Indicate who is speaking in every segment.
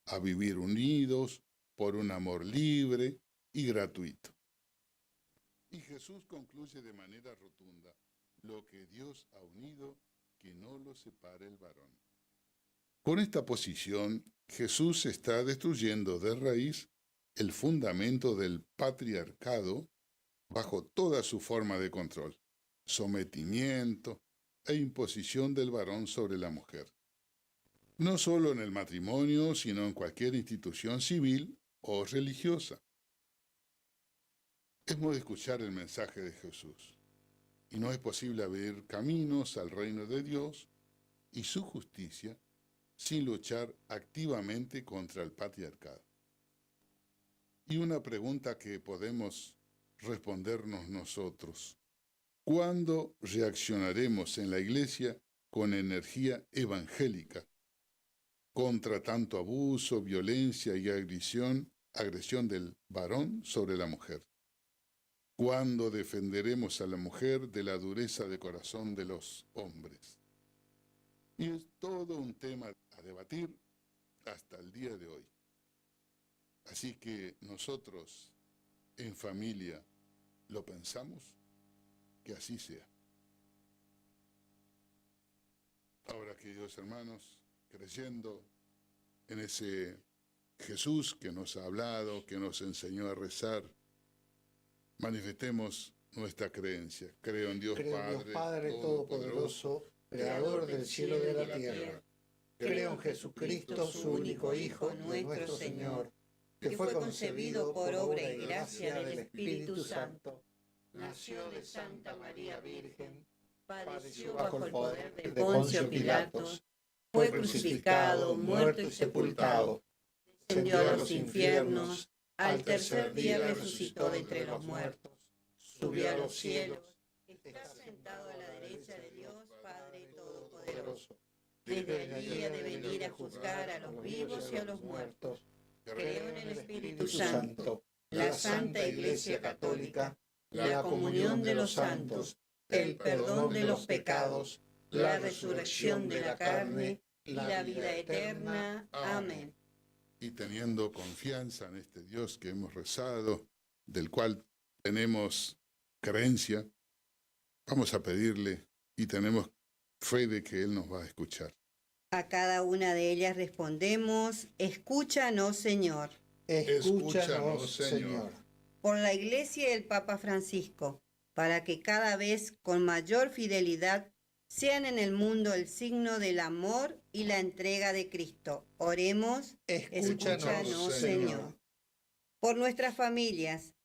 Speaker 1: a vivir unidos por un amor libre y gratuito. Y Jesús concluye de manera rotunda: lo que Dios ha unido, que no lo separe el varón. Con esta posición, Jesús está destruyendo de raíz el fundamento del patriarcado bajo toda su forma de control, sometimiento e imposición del varón sobre la mujer. No solo en el matrimonio, sino en cualquier institución civil o religiosa. Hemos de escuchar el mensaje de Jesús, y no es posible abrir caminos al reino de Dios y su justicia sin luchar activamente contra el patriarcado. Y una pregunta que podemos respondernos nosotros: ¿cuándo reaccionaremos en la Iglesia con energía evangélica contra tanto abuso, violencia y agresión del varón sobre la mujer? ¿Cuándo defenderemos a la mujer de la dureza de corazón de los hombres? Y es todo un tema a debatir hasta el día de hoy. Así que nosotros, en familia, lo pensamos, que así sea. Ahora, queridos hermanos, creyendo en ese Jesús que nos ha hablado, que nos enseñó a rezar, manifestemos nuestra creencia. Creo en Dios
Speaker 2: Padre Todopoderoso, Creador del cielo y de la tierra. Creo en Jesucristo, su único Hijo, nuestro Señor, que fue concebido por obra y gracia del Espíritu Santo. Nació de Santa María Virgen, padeció bajo el poder de Poncio Pilatos, fue crucificado, muerto y sepultado, descendió a los infiernos, al tercer día resucitó de entre los muertos, subió a los cielos, está sentado a la derecha de Dios Padre Todopoderoso. Desde allí ha de venir a juzgar a los vivos y a los muertos. Creo en el Espíritu Santo, la Santa Iglesia Católica, la comunión de los santos, el perdón de los pecados, la resurrección de la carne y la vida eterna. Amén.
Speaker 1: Y teniendo confianza en este Dios que hemos rezado, del cual tenemos creencia, vamos a pedirle y tenemos fe de que Él nos va a escuchar.
Speaker 3: A cada una de ellas respondemos: escúchanos, Señor.
Speaker 2: Escúchanos, Señor.
Speaker 3: Por la Iglesia y el Papa Francisco, para que cada vez con mayor fidelidad sean en el mundo el signo del amor y la entrega de Cristo. Oremos: escúchanos, Señor. Por nuestras familias,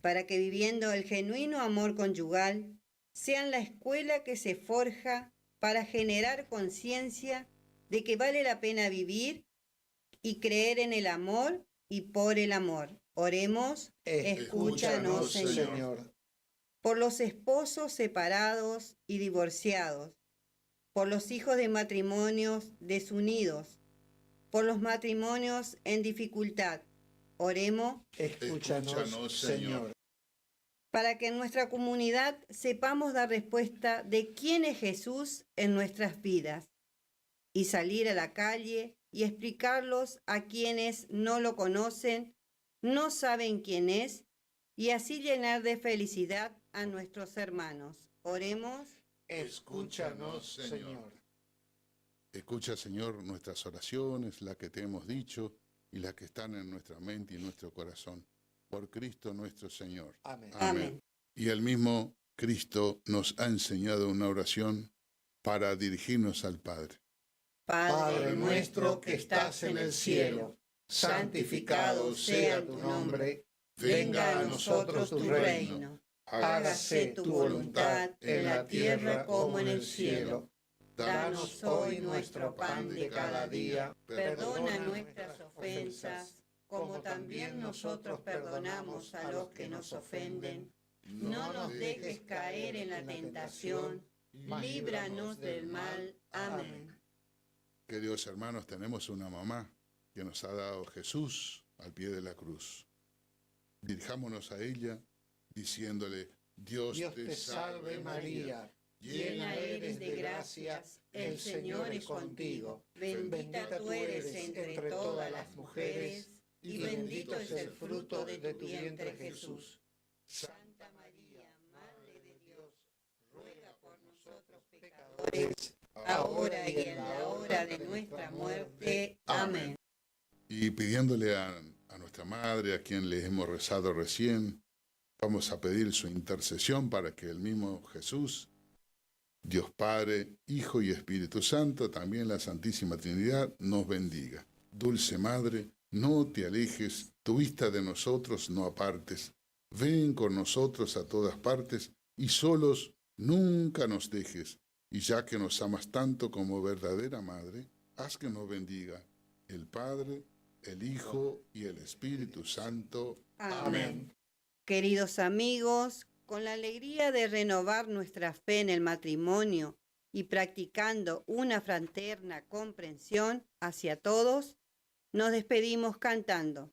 Speaker 3: para que viviendo el genuino amor conyugal, sean la escuela que se forja para generar conciencia de que vale la pena vivir y creer en el amor y por el amor. Oremos: escúchanos, Señor. Por los esposos separados y divorciados, por los hijos de matrimonios desunidos, por los matrimonios en dificultad. Oremos:
Speaker 2: Escúchanos, Señor.
Speaker 3: Para que en nuestra comunidad sepamos dar respuesta de quién es Jesús en nuestras vidas y salir a la calle y explicarlos a quienes no lo conocen, no saben quién es, y así llenar de felicidad a nuestros hermanos. Oremos:
Speaker 2: Escúchanos, Señor.
Speaker 1: Escucha, Señor, nuestras oraciones, las que te hemos dicho y las que están en nuestra mente y nuestro corazón. Por Cristo nuestro Señor.
Speaker 2: Amén.
Speaker 3: Amén.
Speaker 1: Y el mismo Cristo nos ha enseñado una oración para dirigirnos al Padre.
Speaker 2: Padre nuestro que estás en el cielo, santificado sea tu nombre, venga a nosotros tu reino, hágase tu voluntad en la tierra como en el cielo. Danos hoy nuestro pan de cada día,
Speaker 3: Perdona nuestras ofensas, como también nosotros perdonamos a los que nos ofenden. No nos dejes caer en la tentación, líbranos del mal. Amén.
Speaker 1: Queridos hermanos, tenemos una mamá que nos ha dado Jesús al pie de la cruz. Dirijámonos a ella diciéndole: Dios
Speaker 2: te salve María, Llena eres de gracias, el Señor es contigo. Bendita tú eres entre todas las mujeres, y bendito es el fruto de tu vientre, Jesús.
Speaker 3: Santa María, Madre de Dios, ruega por nosotros pecadores, ahora y en la hora de nuestra muerte. Amén.
Speaker 1: Y pidiéndole a nuestra Madre, a quien le hemos rezado recién, vamos a pedir su intercesión para que el mismo Jesús, Dios Padre, Hijo y Espíritu Santo, también la Santísima Trinidad, nos bendiga. Dulce Madre, no te alejes, tu vista de nosotros no apartes. Ven con nosotros a todas partes y solos nunca nos dejes. Y ya que nos amas tanto como verdadera Madre, haz que nos bendiga el Padre, el Hijo y el Espíritu Santo.
Speaker 3: Amén. Queridos amigos, con la alegría de renovar nuestra fe en el matrimonio y practicando una fraterna comprensión hacia todos, nos despedimos cantando.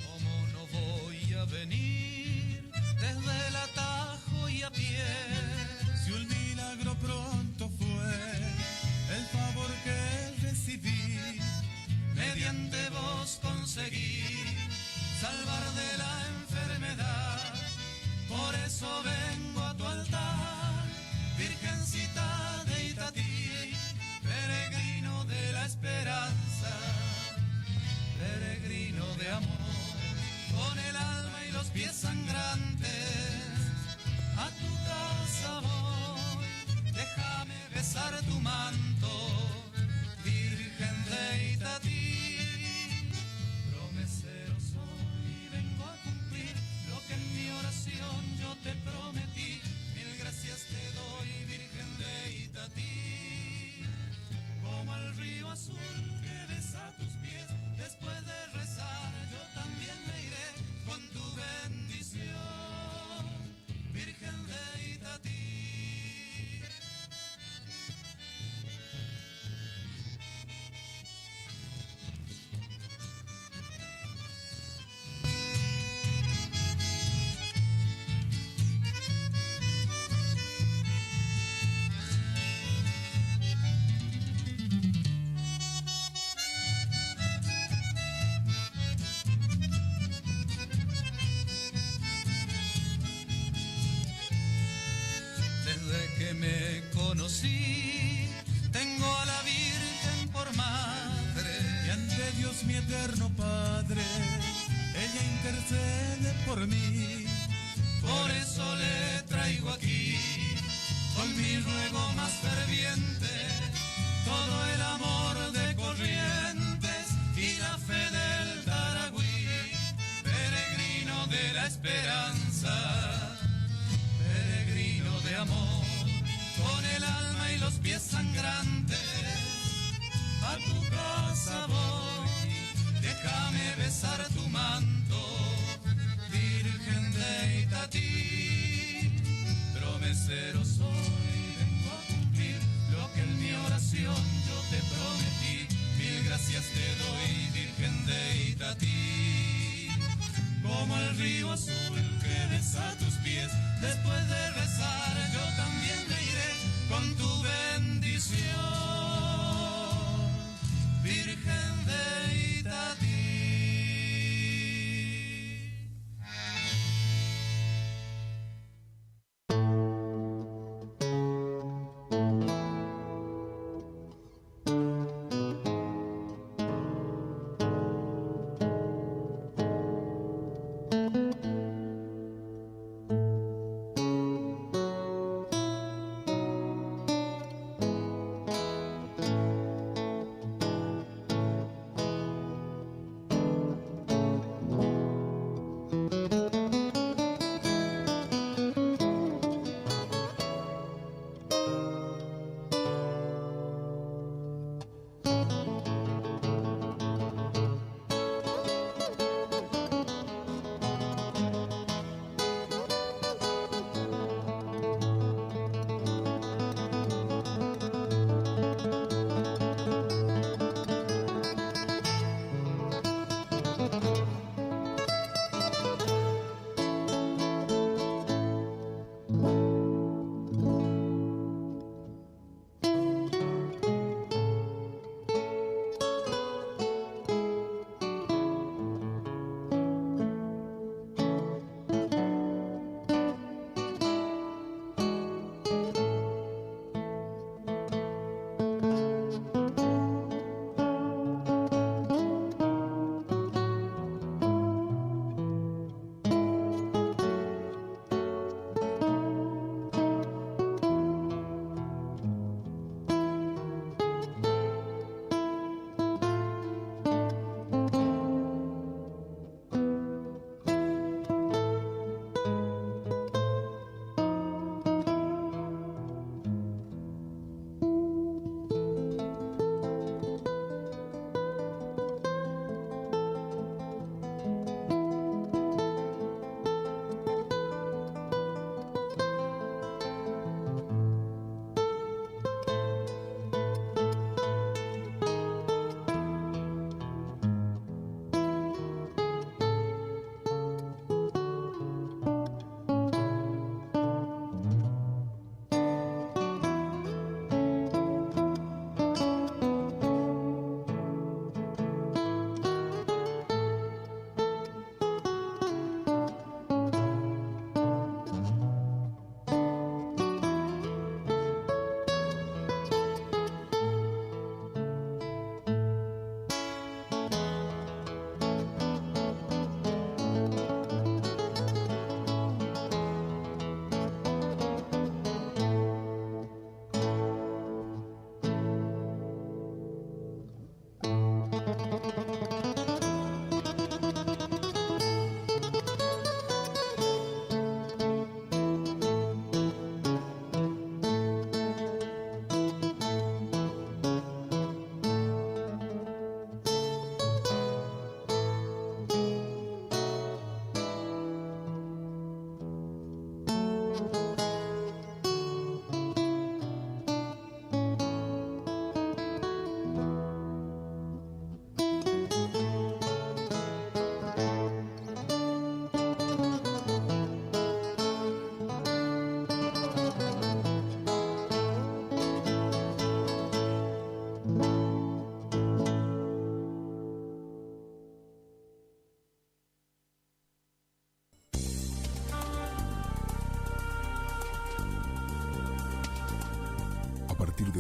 Speaker 4: ¿Cómo no voy a venir desde el atajo y a pie? Si un milagro pronto fue el favor que recibí, mediante vos conseguí salvar de la enfermedad. Por eso vengo a tu altar, Virgencita de Itatí, peregrino de la esperanza, peregrino de amor, con el alma y los pies sangrantes, a tu casa voy, déjame besar tu manto, Virgen de Itatí. Promesero soy y vengo a cumplir lo que en mi oración yo te prometí. Mil gracias te doy, Virgen de Itatí. Como el río azul que besa tus pies, después de rezar yo también me iré con tu bendición, Virgen de Itatí. Desde que me conocí, tengo a la Virgen por madre, y ante Dios mi eterno Padre, ella intercede por mí. Por eso le traigo aquí, con mi ruego más ferviente, todo el amor de Corrientes y la fe del Taragüí, peregrino de la esperanza, peregrino de amor, con el alma y los pies sangrantes, a tu casa voy, déjame besar tu manto, Virgen de Itatí. Promesero soy, vengo a cumplir lo que en mi oración yo te prometí. Mil gracias te doy, Virgen de Itatí. Como el río azul que besa tus pies, después de rezar yo también me iré con tu bendición, Virgen de Itatí.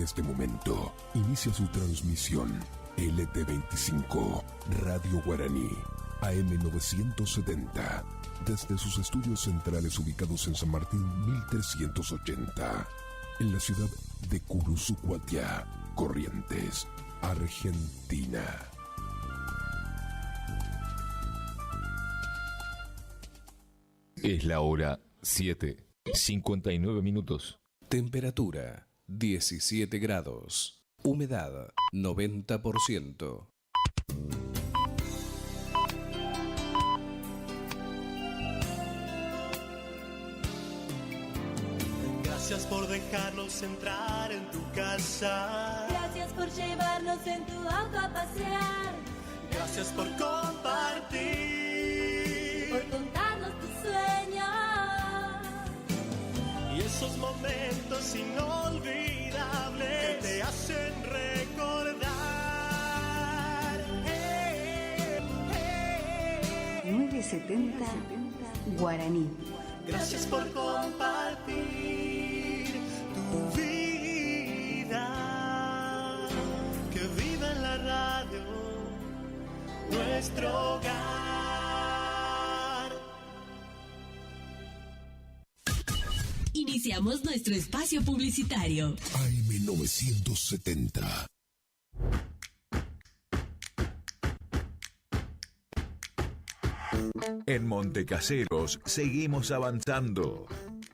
Speaker 5: este momento inicia su transmisión LT25 Radio Guaraní AM 970 desde sus estudios centrales ubicados en San Martín 1380 en la ciudad de Curuzucuatiá, Corrientes, Argentina.
Speaker 6: Es la hora 7:59.
Speaker 7: Temperatura 17 grados. Humedad 90%.
Speaker 8: Gracias por dejarnos entrar en tu casa.
Speaker 9: Gracias por llevarnos en tu auto a pasear.
Speaker 8: Gracias por compartir.
Speaker 9: Por contarnos tus sueños.
Speaker 8: Y esos momentos inolvidables que te hacen recordar.
Speaker 3: 970 Guaraní.
Speaker 8: Gracias por compartir tu vida. Que viva en la radio nuestro hogar.
Speaker 10: Iniciamos nuestro espacio publicitario.
Speaker 5: AM 970.
Speaker 11: En Montecaseros seguimos avanzando.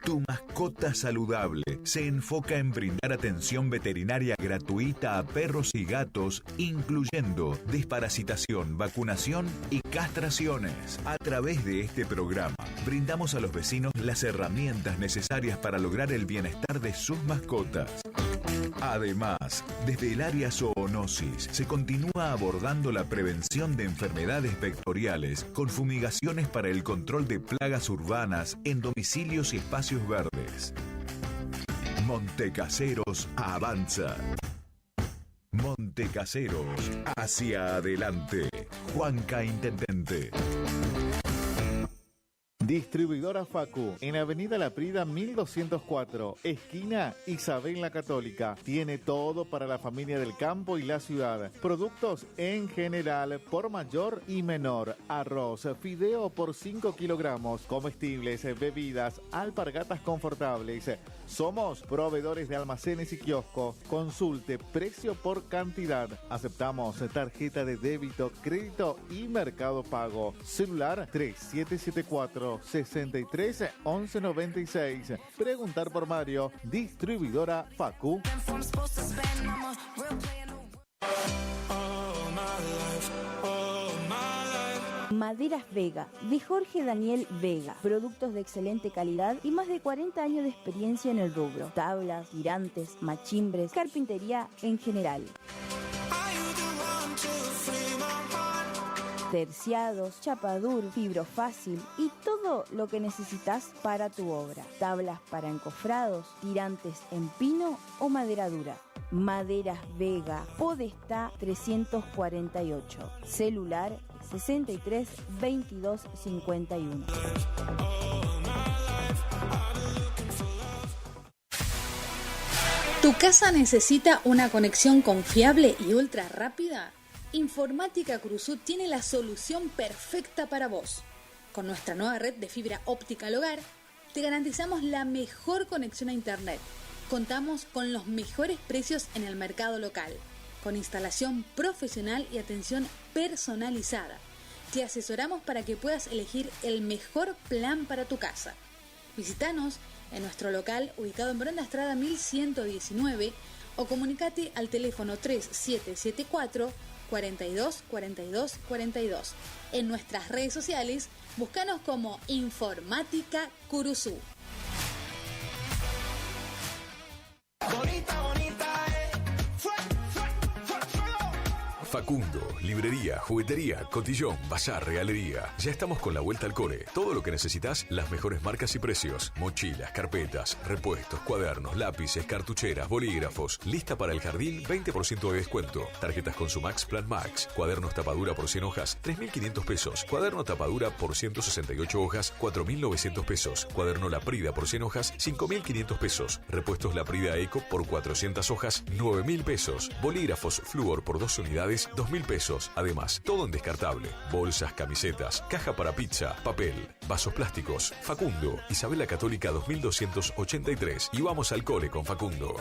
Speaker 11: Tu mascota saludable se enfoca en brindar atención veterinaria gratuita a perros y gatos, incluyendo desparasitación, vacunación y castraciones. A través de este programa, brindamos a los vecinos las herramientas necesarias para lograr el bienestar de sus mascotas. Además, desde el área zoonosis se continúa abordando la prevención de enfermedades vectoriales con fumigaciones para el control de plagas urbanas en domicilios y espacios verdes. Montecaseros avanza. Montecaseros hacia adelante. Juanca Intendente.
Speaker 12: Distribuidora Facu, en Avenida La Prida 1204, esquina Isabel la Católica. Tiene todo para la familia del campo y la ciudad. Productos en general, por mayor y menor. Arroz, fideo por 5 kilogramos, comestibles, bebidas, alpargatas confortables. Somos proveedores de almacenes y kioscos. Consulte precio por cantidad. Aceptamos tarjeta de débito, crédito y Mercado Pago. Celular 3774-63-1196. Preguntar por Mario. Distribuidora Facu.
Speaker 13: Maderas Vega, de Jorge Daniel Vega. Productos de excelente calidad y más de 40 años de experiencia en el rubro. Tablas, tirantes, machimbres, carpintería en general. Terciados, chapadur, fibrofácil y todo lo que necesitas para tu obra. Tablas para encofrados, tirantes en pino o madera dura. Maderas Vega, Podestá 348. Celular 63 22 51.
Speaker 14: ¿Tu casa necesita una conexión confiable y ultra rápida? Informática Cruzú tiene la solución perfecta para vos. Con nuestra nueva red de fibra óptica al hogar, te garantizamos la mejor conexión a internet. Contamos con los mejores precios en el mercado local, con instalación profesional y atención personalizada. Te asesoramos para que puedas elegir el mejor plan para tu casa. Visítanos en nuestro local ubicado en Brenda Estrada 1119 o comunicate al teléfono 3774 42 42 42. En nuestras redes sociales, búscanos como Informática Curuzú.
Speaker 8: Bonita, bonita,
Speaker 15: Facundo, librería, juguetería, cotillón, bazar, regalería. Ya estamos con la vuelta al cole. Todo lo que necesitas, las mejores marcas y precios. Mochilas, carpetas, repuestos, cuadernos, lápices, cartucheras, bolígrafos. Lista para el jardín, 20% de descuento. Tarjetas Consumax Plan Max. Cuadernos tapadura por 100 hojas, 3.500 pesos. Cuaderno tapadura por 168 hojas, 4.900 pesos. Cuaderno Laprida por 100 hojas, 5.500 pesos. Repuestos Laprida Eco por 400 hojas, 9.000 pesos. Bolígrafos Fluor por 2 unidades, 2.000 pesos. Además, todo en descartable. Bolsas, camisetas, caja para pizza, papel, vasos plásticos. Facundo, Isabel la Católica 2283. Y vamos al cole con Facundo.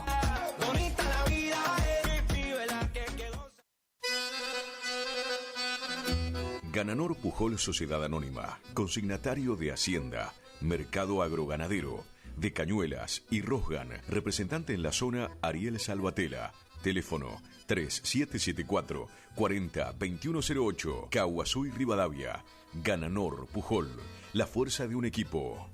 Speaker 15: Gananor Pujol Sociedad Anónima, consignatario de Hacienda, Mercado Agroganadero, de Cañuelas y Rosgan, representante en la zona Ariel Salvatela, teléfono 3774 40 2108, Caguazú y Rivadavia. Gananor Pujol, la fuerza de un equipo.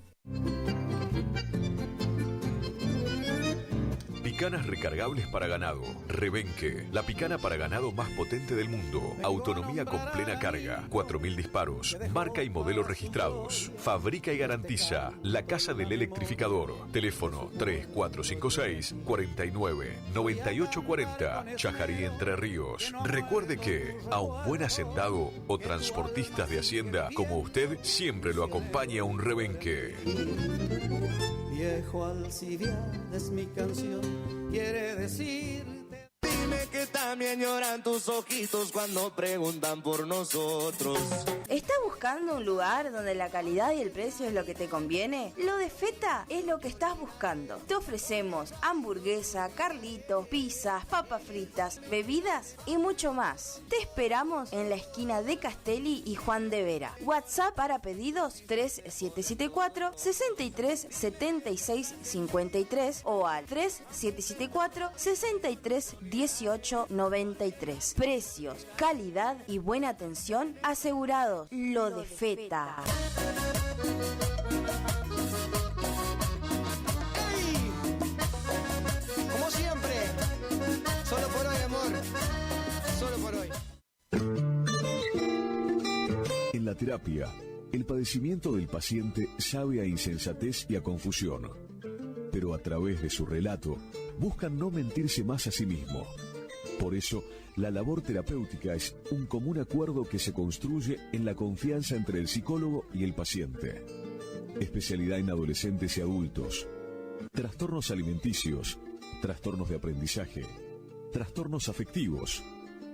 Speaker 15: Picanas recargables para ganado. Rebenque, la picana para ganado más potente del mundo. Autonomía con plena carga. 4.000 disparos. Marca y modelo registrados. Fabrica y garantiza La Casa del Electrificador. Teléfono 3456 49 98 40. Chajarí, Entre Ríos. Recuerde que a un buen hacendado o transportistas de hacienda como usted siempre lo acompaña un rebenque.
Speaker 8: Viejo Alcibiades es mi canción, quiere decir. Dime que también lloran tus ojitos cuando preguntan por nosotros.
Speaker 13: ¿Estás buscando un lugar donde la calidad y el precio es lo que te conviene? Lo de Feta es lo que estás buscando. Te ofrecemos hamburguesa, carlitos, pizzas, papas fritas, bebidas y mucho más. Te esperamos en la esquina de Castelli y Juan de Vera. WhatsApp para pedidos 3774 63 76 53 o al 3774 63 18 93. Precios, calidad y buena atención asegurados. Lo de Feta.
Speaker 8: ¡Hey! Como siempre, solo por hoy, amor. Solo por hoy.
Speaker 5: En la terapia, el padecimiento del paciente sabe a insensatez y a confusión, pero a través de su relato buscan no mentirse más a sí mismo. Por eso, la labor terapéutica es un común acuerdo que se construye en la confianza entre el psicólogo y el paciente. Especialidad en adolescentes y adultos. Trastornos alimenticios, trastornos de aprendizaje, trastornos afectivos.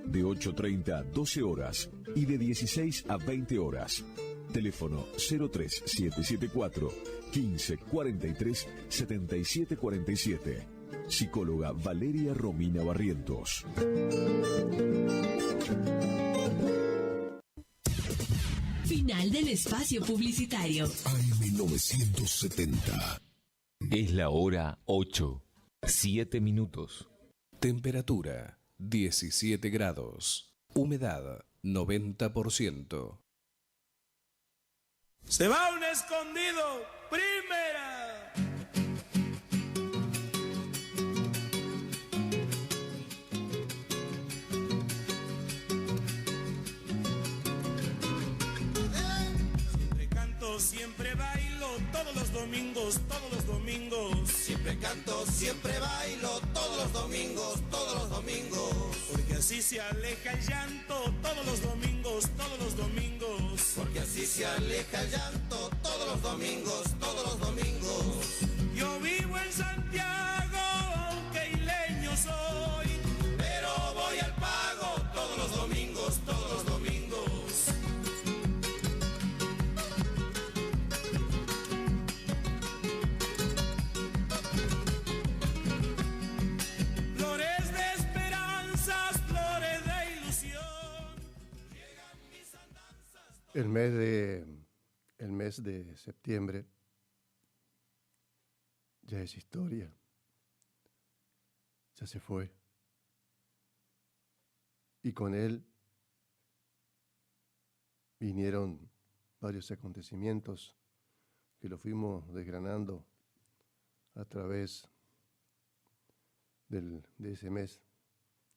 Speaker 5: De 8:30 a 12 horas y de 16 a 20 horas. Teléfono 03774 15 43 77 47. Psicóloga Valeria Romina Barrientos.
Speaker 10: Final del espacio publicitario.
Speaker 5: AM970.
Speaker 6: Es la hora 8, 7 minutos.
Speaker 7: Temperatura 17 grados. Humedad 90%.
Speaker 8: Se va un escondido, primera. Siempre canto, siempre bailo, todos los domingos, todos los domingos. Siempre canto, siempre bailo, todos los domingos, todos los domingos. Porque así se aleja el llanto, todos los domingos, todos los domingos. Porque así se aleja el llanto, todos los domingos, todos los domingos. Yo vivo en Santiago, aunque isleño soy, pero voy al pago todos los domingos, todos los domingos. Flores de esperanzas, flores de ilusión. Llegan mis andanzas.
Speaker 16: El mes de septiembre ya es historia. Ya se fue. Y con él vinieron varios acontecimientos que lo fuimos desgranando a través de ese mes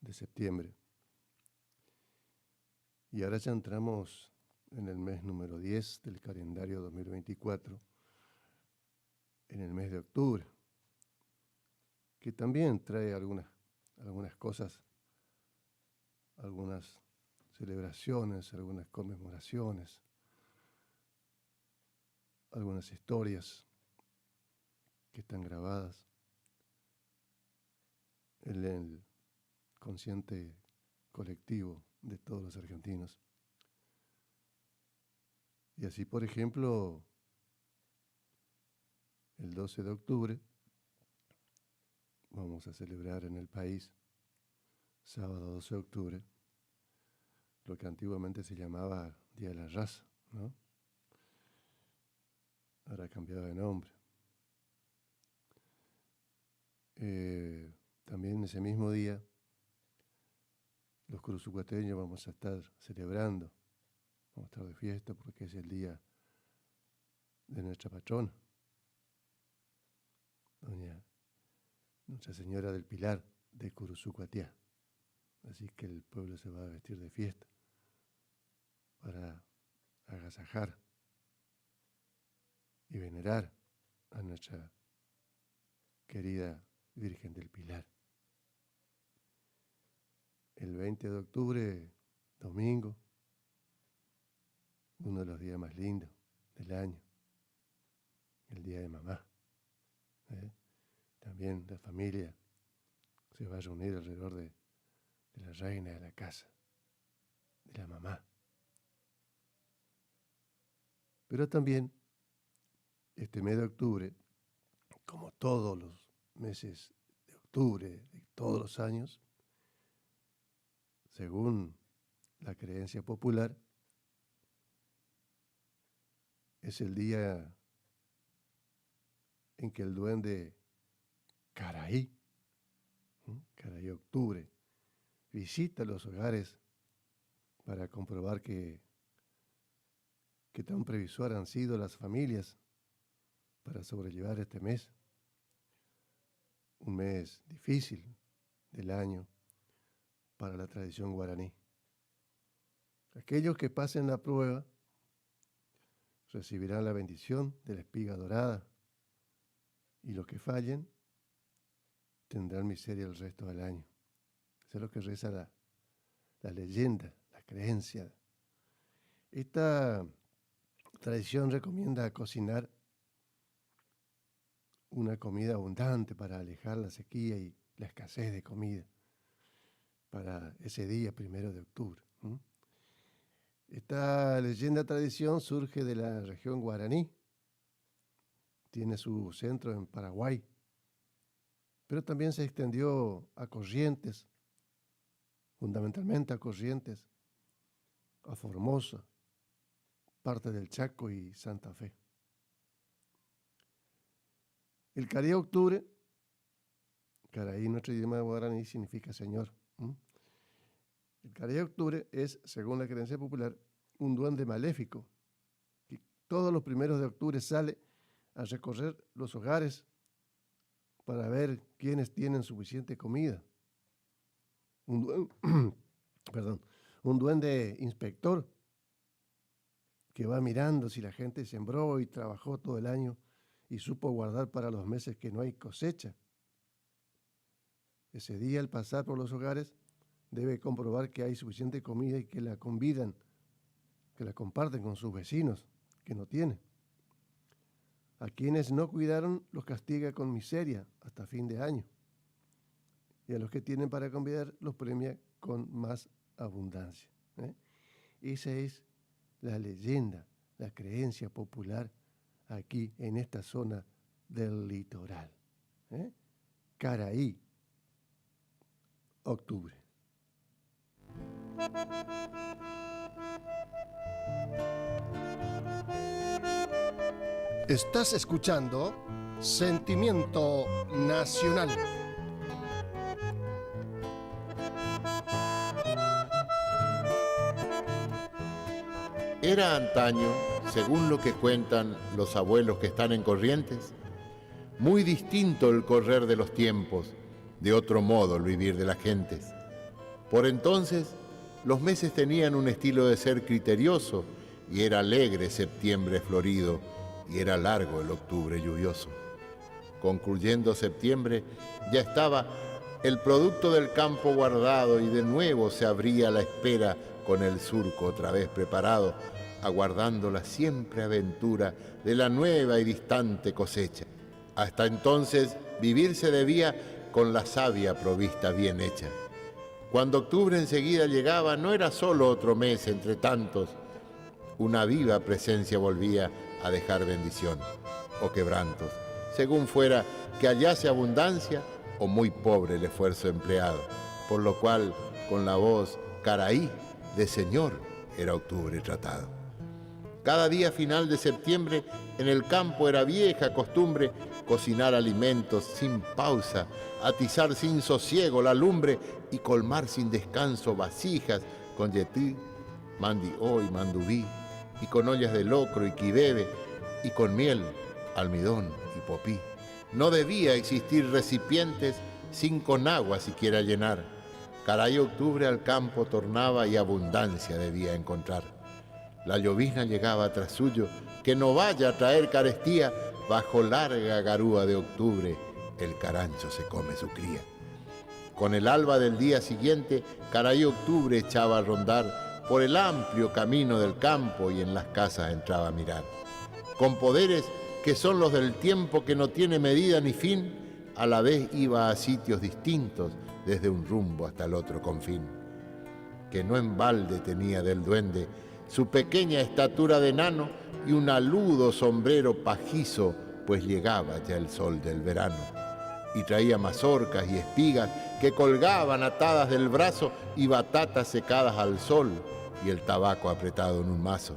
Speaker 16: de septiembre. Y ahora ya entramos en el mes número 10 del calendario 2024, en el mes de octubre, que también trae algunas cosas, algunas celebraciones, algunas conmemoraciones, algunas historias que están grabadas en el consciente colectivo de todos los argentinos. Y así, por ejemplo, el 12 de octubre vamos a celebrar en el país, sábado 12 de octubre, lo que antiguamente se llamaba Día de la Raza, ¿no? Ahora ha cambiado de nombre. También ese mismo día, los curuzucuateños vamos a estar celebrando, vamos a estar de fiesta porque es el día de nuestra patrona, Nuestra Señora del Pilar de Curuzucuatiá. Así que el pueblo se va a vestir de fiesta para agasajar y venerar a nuestra querida Virgen del Pilar. El 20 de octubre, domingo, uno de los días más lindos del año, el Día de Mamá. También la familia se va a reunir alrededor de la reina de la casa, de la mamá. Pero también este mes de octubre, como todos los meses de octubre de todos los años, según la creencia popular, es el día en que el duende Caraí, Caraí Octubre, visita los hogares para comprobar que tan previsor han sido las familias para sobrellevar este mes, un mes difícil del año para la tradición guaraní. Aquellos que pasen la prueba recibirán la bendición de la espiga dorada y los que fallen tendrán miseria el resto del año. Eso es lo que reza la leyenda, la creencia. Esta tradición recomienda cocinar una comida abundante para alejar la sequía y la escasez de comida para ese día 1 de octubre. Esta leyenda tradición surge de la región guaraní, tiene su centro en Paraguay, pero también se extendió a Corrientes, fundamentalmente a Corrientes, a Formosa, parte del Chaco y Santa Fe. El Caraí Octubre, Caraí en nuestro idioma guaraní significa Señor. El Caraí Octubre es, según la creencia popular, un duende maléfico que todos los 1 de octubre sale a recorrer los hogares para ver quiénes tienen suficiente comida. Un duende inspector que va mirando si la gente sembró y trabajó todo el año y supo guardar para los meses que no hay cosecha. Ese día, al pasar por los hogares, debe comprobar que hay suficiente comida y que la convidan, que la comparten con sus vecinos que no tienen. A quienes no cuidaron los castiga con miseria hasta fin de año. Y a los que tienen para convidar los premia con más abundancia. Esa es la leyenda, la creencia popular aquí en esta zona del litoral. Caraí, octubre.
Speaker 17: Estás escuchando Sentimiento Nacional.
Speaker 18: Era antaño, según lo que cuentan los abuelos que están en Corrientes, muy distinto el correr de los tiempos, de otro modo el vivir de las gentes. Por entonces, los meses tenían un estilo de ser criterioso, y era alegre septiembre florido, y era largo el octubre lluvioso. Concluyendo septiembre, ya estaba el producto del campo guardado, y de nuevo se abría la espera con el surco otra vez preparado, aguardando la siempre aventura de la nueva y distante cosecha. Hasta entonces vivir se debía con la savia provista bien hecha. Cuando octubre enseguida llegaba, no era solo otro mes entre tantos, una viva presencia volvía a dejar bendición o quebrantos, según fuera que hallase abundancia o muy pobre el esfuerzo empleado, por lo cual con la voz caraí de señor era octubre tratado. Cada día final de septiembre en el campo era vieja costumbre cocinar alimentos sin pausa, atizar sin sosiego la lumbre y colmar sin descanso vasijas con yetí, mandió y mandubí, y con ollas de locro y quibebe, y con miel, almidón y popí. No debía existir recipientes sin con agua siquiera llenar. Caray octubre al campo tornaba y abundancia debía encontrar. La llovizna llegaba tras suyo, que no vaya a traer carestía, bajo larga garúa de octubre el carancho se come su cría. Con el alba del día siguiente, caray octubre echaba a rondar por el amplio camino del campo y en las casas entraba a mirar. Con poderes que son los del tiempo que no tiene medida ni fin, a la vez iba a sitios distintos desde un rumbo hasta el otro confín. Que no en balde tenía del duende su pequeña estatura de enano y un aludo sombrero pajizo, pues llegaba ya el sol del verano. Y traía mazorcas y espigas que colgaban atadas del brazo y batatas secadas al sol y el tabaco apretado en un mazo.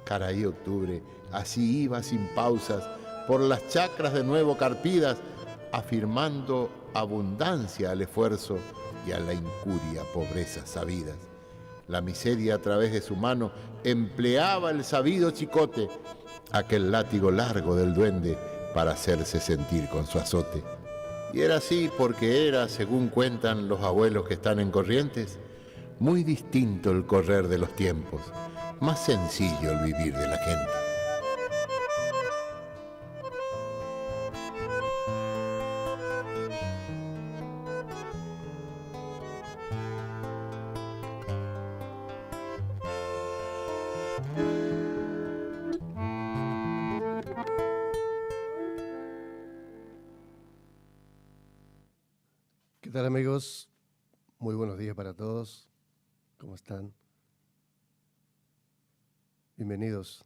Speaker 18: Caray octubre, así iba sin pausas por las chacras de nuevo carpidas, afirmando abundancia al esfuerzo y a la incuria pobrezas sabidas. La miseria a través de su mano empleaba el sabido chicote, aquel látigo largo del duende para hacerse sentir con su azote. Y era así porque era, según cuentan los abuelos que están en Corrientes, muy distinto el correr de los tiempos, más sencillo el vivir de la gente.
Speaker 16: ¿Qué tal, amigos? Muy buenos días para todos. ¿Cómo están? Bienvenidos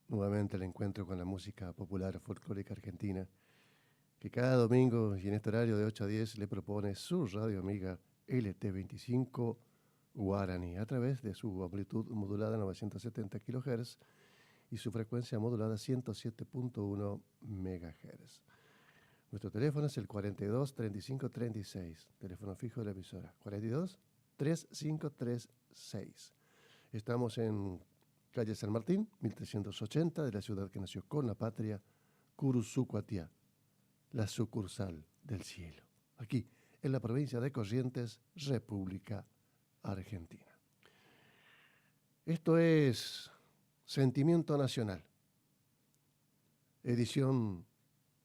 Speaker 16: nuevamente al encuentro con la música popular folclórica argentina, que cada domingo y en este horario de 8 a 10 le propone su radio amiga LT25 Guaraní a través de su amplitud modulada 970 kHz y su frecuencia modulada 107.1 MHz. Nuestro teléfono es el 42 35 36, teléfono fijo de la emisora, 42 3536. Estamos en calle San Martín, 1380, de la ciudad que nació con la patria, Curuzucuatiá, la sucursal del cielo, aquí en la provincia de Corrientes, República Argentina. Esto es Sentimiento Nacional, edición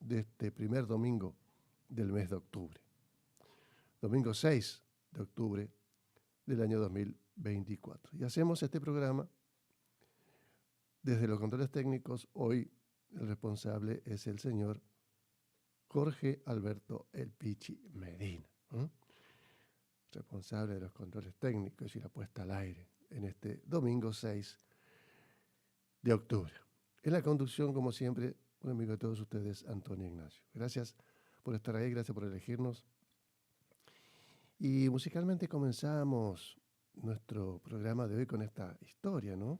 Speaker 16: de este primer domingo del mes de octubre. Domingo 6 de octubre del año 2024. Y hacemos este programa desde los controles técnicos. Hoy el responsable es el señor Jorge Alberto El Pichi Medina, responsable de los controles técnicos y la puesta al aire en este domingo 6 de octubre. En la conducción, como siempre, un amigo de todos ustedes, Antonio Ignacio. Gracias por estar ahí, gracias por elegirnos. Y musicalmente comenzamos nuestro programa de hoy con esta historia, ¿no?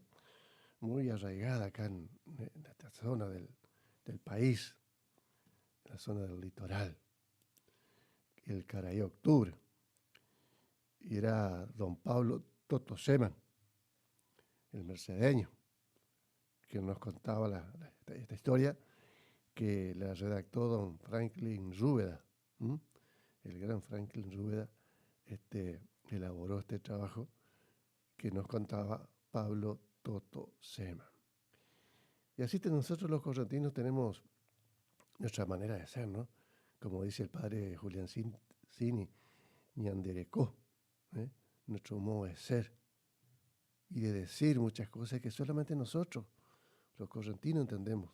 Speaker 16: Muy arraigada acá en esta zona del país, la zona del litoral, el Caray octubre. Y era don Pablo Toto Seman, el mercedeño, que nos contaba esta historia, que la redactó don Franklin Rúbeda. El gran Franklin Rúbeda elaboró este trabajo que nos contaba Pablo Toto Seman. Y así nosotros los correntinos tenemos nuestra manera de ser, ¿no? Como dice el padre Julián Cini, ñanderecó, nuestro modo de ser y de decir muchas cosas que solamente nosotros, los correntinos, entendemos.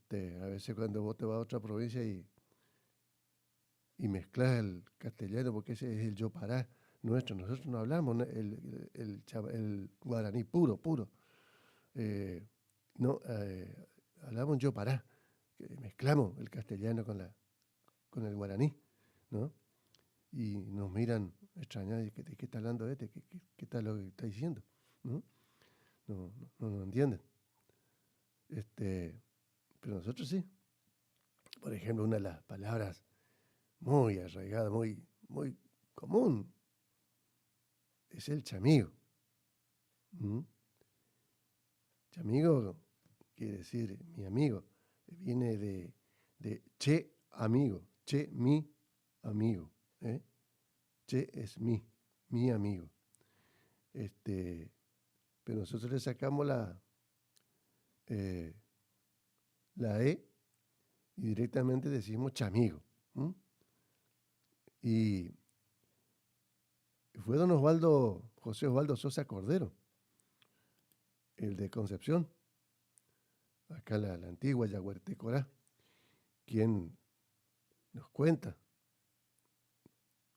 Speaker 16: A veces cuando vos te vas a otra provincia y mezclas el castellano, porque ese es el yopará nuestro, nosotros no hablamos el guaraní puro. Hablamos yopará, que mezclamos el castellano con el guaraní, ¿no? Y nos miran extrañados, ¿de qué está hablando este? ¿Qué está lo que está diciendo? No entienden. Pero nosotros sí. Por ejemplo, una de las palabras muy arraigada, muy común, es el chamigo. Chamigo quiere decir mi amigo, viene de che amigo, che mi amigo, che es mi amigo. Pero nosotros le sacamos la E y directamente decimos chamigo. Y fue don José Osvaldo Sosa Cordero, el de Concepción, acá la antigua Yaguartecorá, quien nos cuenta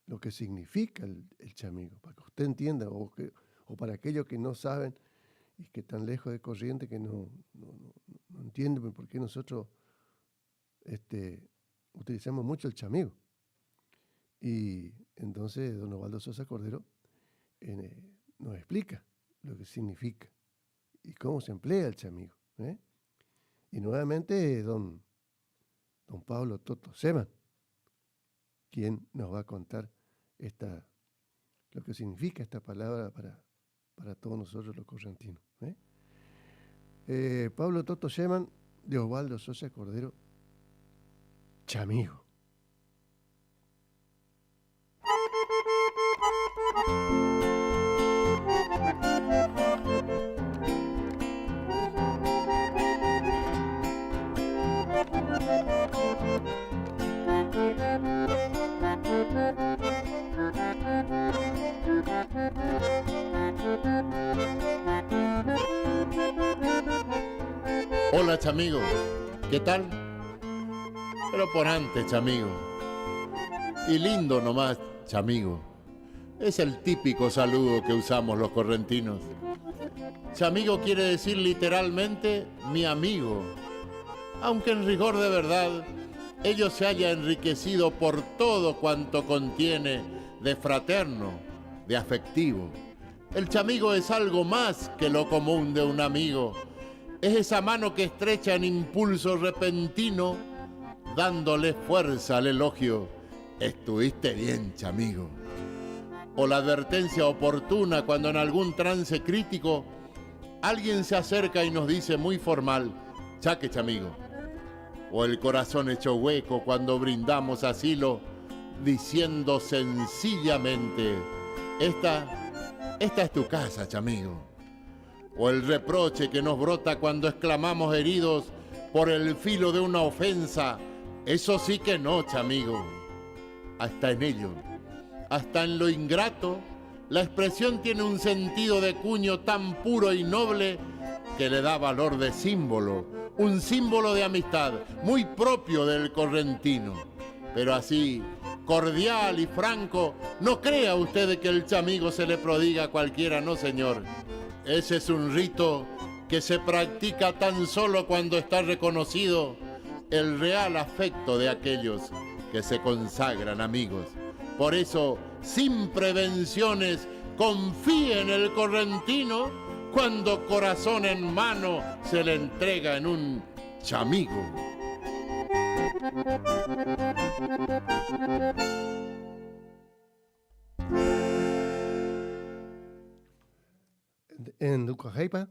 Speaker 16: lo que significa el chamigo, para que usted entienda, o para aquellos que no saben y que están lejos de Corrientes, que no entienden por qué nosotros utilizamos mucho el chamigo. Y entonces don Osvaldo Sosa Cordero nos explica lo que significa y cómo se emplea el chamigo. Y nuevamente don Pablo Toto Seman, quien nos va a contar lo que significa esta palabra para todos nosotros los correntinos. Pablo Toto Seman, de Osvaldo Sosa Cordero, chamigo.
Speaker 18: Hola, chamigo. ¿Qué tal? Pero por antes, chamigo. Y lindo nomás, chamigo. Es el típico saludo que usamos los correntinos. Chamigo quiere decir literalmente mi amigo. Aunque en rigor de verdad, ello se haya enriquecido por todo cuanto contiene de fraterno, de afectivo. El chamigo es algo más que lo común de un amigo. Es esa mano que estrecha en impulso repentino, dándole fuerza al elogio. Estuviste bien, chamigo. O la advertencia oportuna cuando en algún trance crítico alguien se acerca y nos dice muy formal, chaque, chamigo. O el corazón hecho hueco cuando brindamos asilo, diciendo sencillamente, esta es tu casa, chamigo. O el reproche que nos brota cuando exclamamos heridos por el filo de una ofensa, eso sí que no, chamigo. Hasta en ello, hasta en lo ingrato, la expresión tiene un sentido de cuño tan puro y noble que le da valor de símbolo, un símbolo de amistad muy propio del correntino. Pero así, cordial y franco, no crea usted que el chamigo se le prodiga a cualquiera, no, señor. Ese es un rito que se practica tan solo cuando está reconocido el real afecto de aquellos que se consagran amigos. Por eso, sin prevenciones, confíe en el correntino cuando corazón en mano se le entrega en un chamigo.
Speaker 16: En Ducajaipa,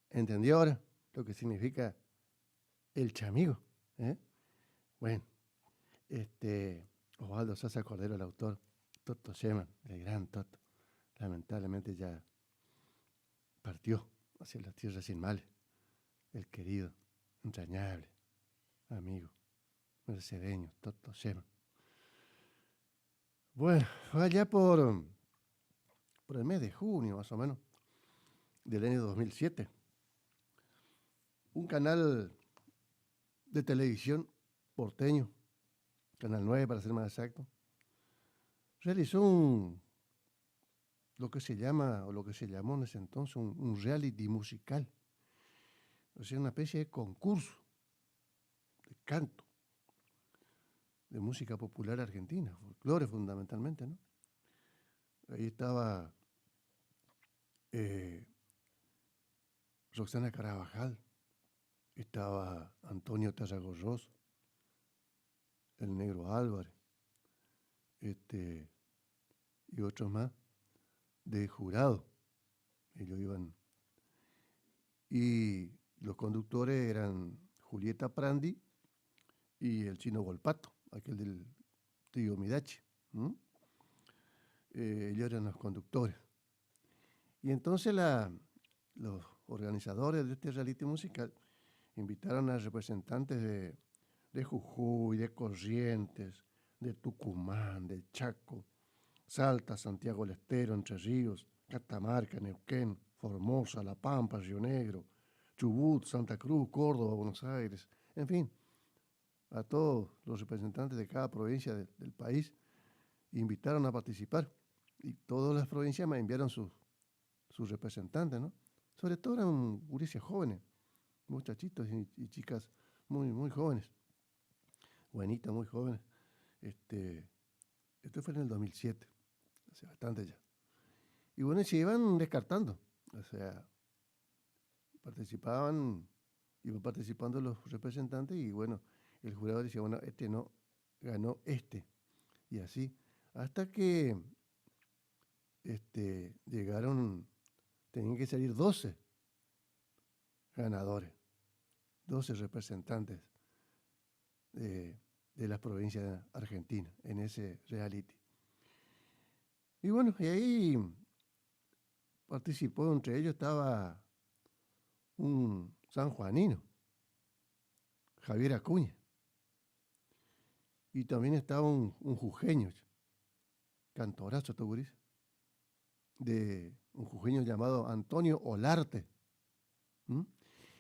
Speaker 16: ¿entendió ahora lo que significa el chamigo? Bueno, Osvaldo Sosa Cordero, el autor, Toto Seman, el gran Toto, lamentablemente ya partió hacia las tierras sin males, el querido, entrañable amigo mercedeño Toto Sherman. Bueno, fue allá por el mes de junio, más o menos, del año 2007. Un canal de televisión porteño, Canal 9 para ser más exacto, realizó lo que se llamó en ese entonces un reality musical. O sea, una especie de concurso de canto, de música popular argentina, folclore fundamentalmente, ¿no? Ahí estaba Roxana Carabajal, estaba Antonio Tarragorros, el Negro Álvarez, y otros más de jurado. Ellos iban. Y los conductores eran Julieta Prandi y el Chino Volpato, aquel del tío Midachi. Ellos eran los conductores. Y entonces los organizadores de este reality musical invitaron a representantes de Jujuy, de Corrientes, de Tucumán, de Chaco, Salta, Santiago del Estero, Entre Ríos, Catamarca, Neuquén, Formosa, La Pampa, Río Negro, Chubut, Santa Cruz, Córdoba, Buenos Aires, en fin, a todos los representantes de cada provincia del país invitaron a participar. Y todas las provincias me enviaron sus representantes, ¿no? Sobre todo eran gurises jóvenes, muchachitos y chicas muy, muy jóvenes, buenitas, muy jóvenes. Esto fue en el 2007, hace bastante ya. Y bueno, se iban descartando, o sea, iban participando los representantes y bueno, el jurado decía, bueno, no, ganó y así, hasta que tenían que salir 12 ganadores, 12 representantes de las provincias argentinas en ese reality. Y bueno, y ahí participó, entre ellos estaba un sanjuanino, Javier Acuña, y también estaba un jujeño, cantorazo, Toguris, de un jujeño llamado Antonio Olarte.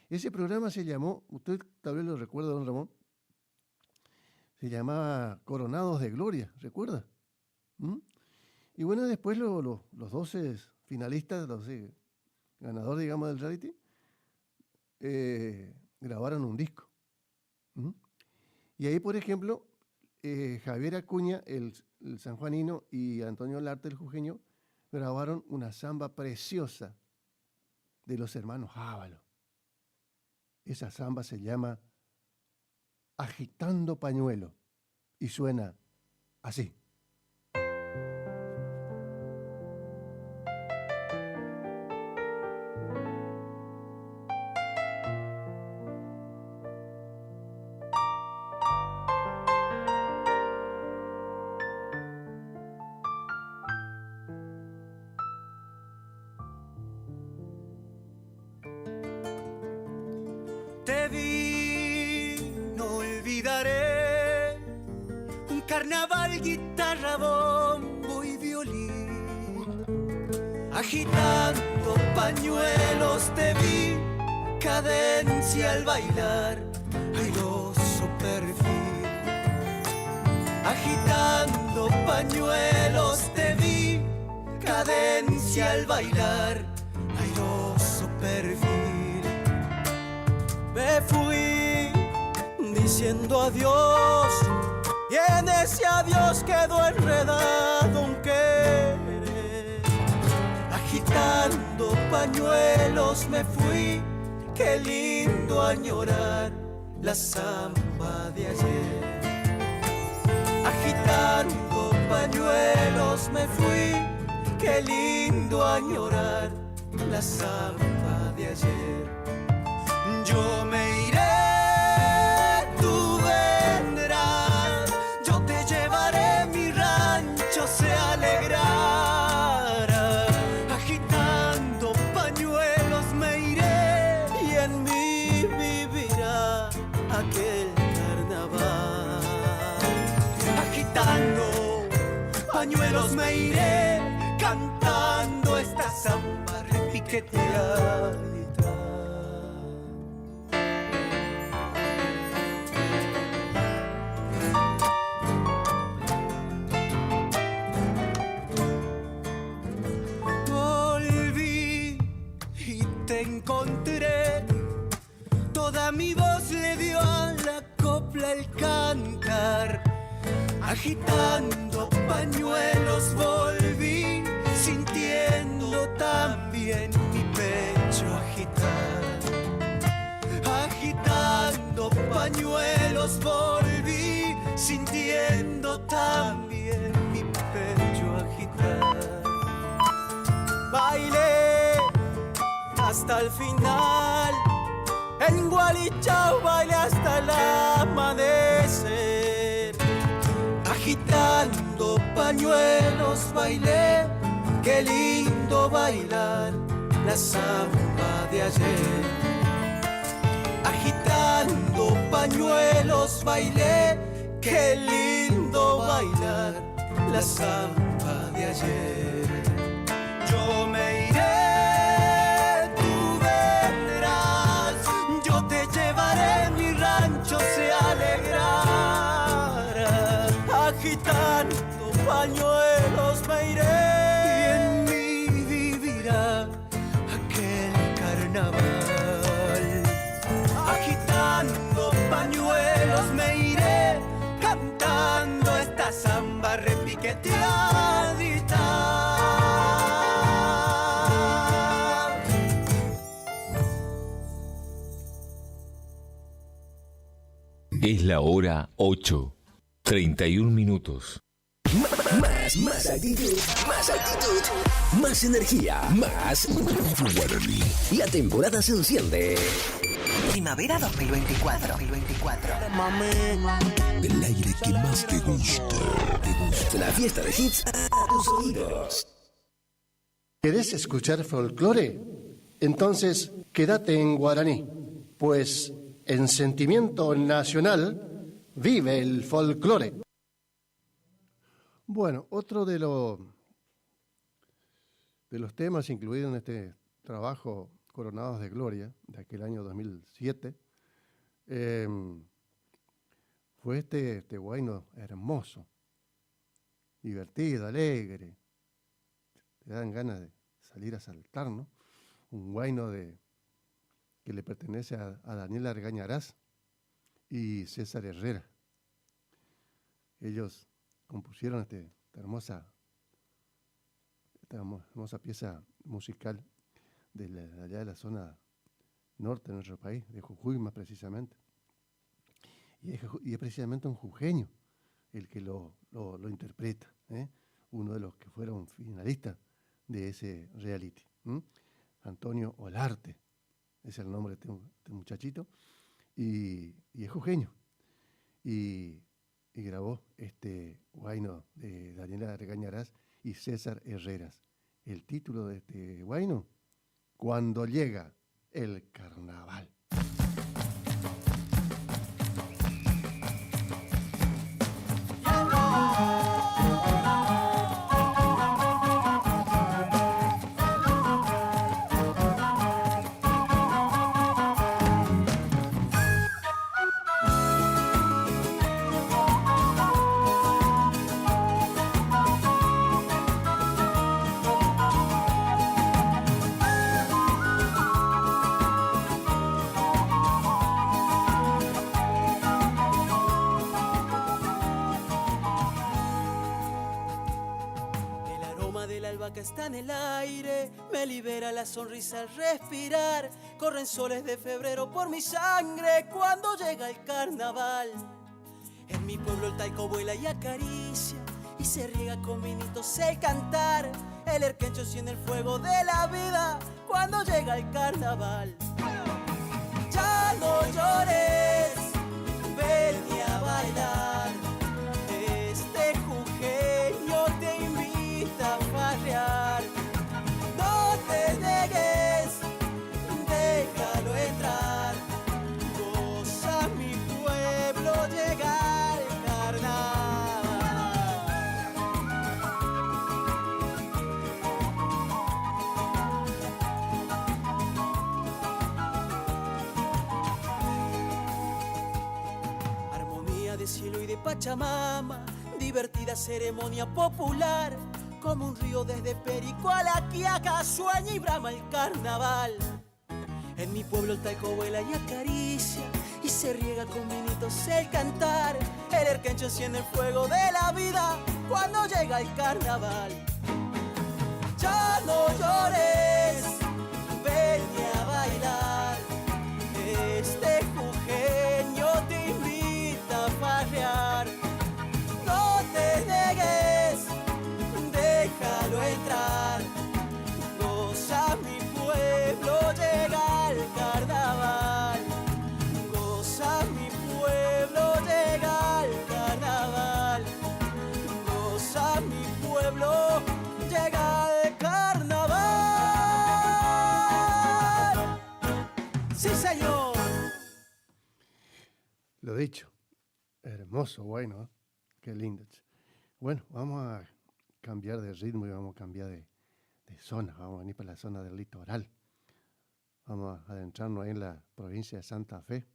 Speaker 16: Ese programa se llamó, usted tal vez lo recuerda, don Ramón, se llamaba Coronados de Gloria, ¿recuerda? Y bueno, después los 12 finalistas, los 12 ganadores, digamos, del reality, grabaron un disco. Y ahí, por ejemplo, Javier Acuña, el sanjuanino, y Antonio Olarte, el jujeño, grabaron una samba preciosa de los hermanos Ábalos. Esa samba se llama Agitando Pañuelo y suena así.
Speaker 8: Te vi, no olvidaré un carnaval, guitarra, bombo y violín. Agitando pañuelos te vi, cadencia al bailar, airoso perfil. Agitando pañuelos te vi, cadencia al bailar, airoso perfil. Me fui diciendo adiós y en ese adiós quedó enredado un querer. Agitando pañuelos me fui, qué lindo añorar la samba de ayer. Agitando pañuelos me fui, qué lindo añorar la samba de ayer. Yo me iré, tú vendrás, yo te llevaré, mi rancho se alegrará. pañuelos me iré cantando esta samba repiqueteadita. Volví y te encontré, toda mi voz le dio a la copla el cantar. Agitando pañuelos volví, sintiendo también mi pecho agitar. Agitando pañuelos volví, sintiendo también mi pecho agitar. Bailé hasta el final, en Gualichao bailé hasta el amanecer. Agitando pañuelos bailé, qué lindo bailar la samba de ayer. Agitando pañuelos bailé, qué lindo bailar la samba de ayer. Yo me iré, tú vendrás, yo te llevaré, mi rancho se alegrará. Agitando pañuelos me iré y en mí vivirá aquel carnaval. Agitando pañuelos me iré cantando esta samba repiqueteadita.
Speaker 6: Es la hora 8:31 minutos.
Speaker 5: Más actitud, más energía, más Guaraní. La temporada se enciende.
Speaker 19: Primavera 2024.
Speaker 5: El aire que más te gusta. La fiesta de hits a tus oídos.
Speaker 17: ¿Querés escuchar folclore? Entonces quédate en guaraní, pues en Sentimiento Nacional vive el folclore.
Speaker 16: Bueno, otro de los temas incluidos en este trabajo Coronados de Gloria, de aquel año 2007, fue este guayno hermoso, divertido, alegre. Te dan ganas de salir a saltar, ¿no? Un guayno que le pertenece a Daniel Argañarás y César Herrera. Ellos compusieron esta hermosa pieza musical de allá de la zona norte de nuestro país, de Jujuy más precisamente. Y es precisamente un jujeño el que lo interpreta, uno de los que fueron finalistas de ese reality. Antonio Olarte es el nombre de este muchachito, y es jujeño. Y grabó este guayno de Daniela Argañarás y César Herreras. El título de este guayno: Cuando llega el carnaval.
Speaker 8: Que está en el aire, me libera la sonrisa al respirar. Corren soles de febrero por mi sangre cuando llega el carnaval. En mi pueblo el taico vuela y acaricia, y se riega con vinitos el cantar. El erquencho enciende el fuego de la vida cuando llega el carnaval. Ya no llores, ven a bailar. Este jujeño te invita a farrear. No te negues, déjalo entrar. Goza mi pueblo, llega el carnaval. Pachamama, divertida ceremonia popular, como un río desde Perico a La Quiaca, sueña y brama el carnaval. En mi pueblo el talco vuela y acaricia, y se riega con vinitos el cantar. El erquencho enciende el fuego de la vida cuando llega el carnaval. Ya no llores, ven a bailar, este jujeño te invita a farrear. No te negues, déjalo entrar, goza mi pueblo, llega el carnaval. Goza mi pueblo, llega el carnaval. Goza mi pueblo, llega el carnaval. Sí, señor.
Speaker 16: Lo dicho, hermoso, bueno, ¿eh? Qué lindo. Bueno, vamos a cambiar de ritmo y vamos a cambiar de zona. Vamos a venir para la zona del litoral. Vamos a adentrarnos ahí en la provincia de Santa Fe.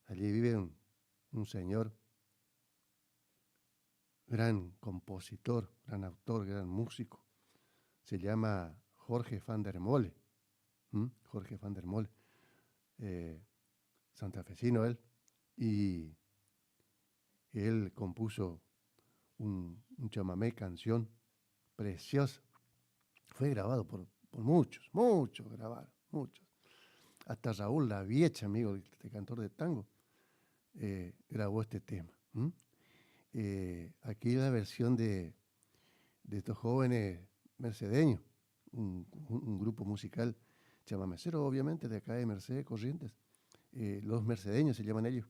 Speaker 16: Allí vive un señor, gran compositor, gran autor, gran músico. Se llama Jorge van der Mole. Jorge van der Mole. Santafesino él. Y él compuso un chamamé canción preciosa. Fue grabado por muchos grabaron, muchos. Hasta Raúl Laviecha, amigo, este cantor de tango, grabó este tema. Aquí la versión de estos jóvenes mercedeños, un grupo musical chamamecero, obviamente, de acá de Mercedes, Corrientes. Los mercedeños se llaman ellos,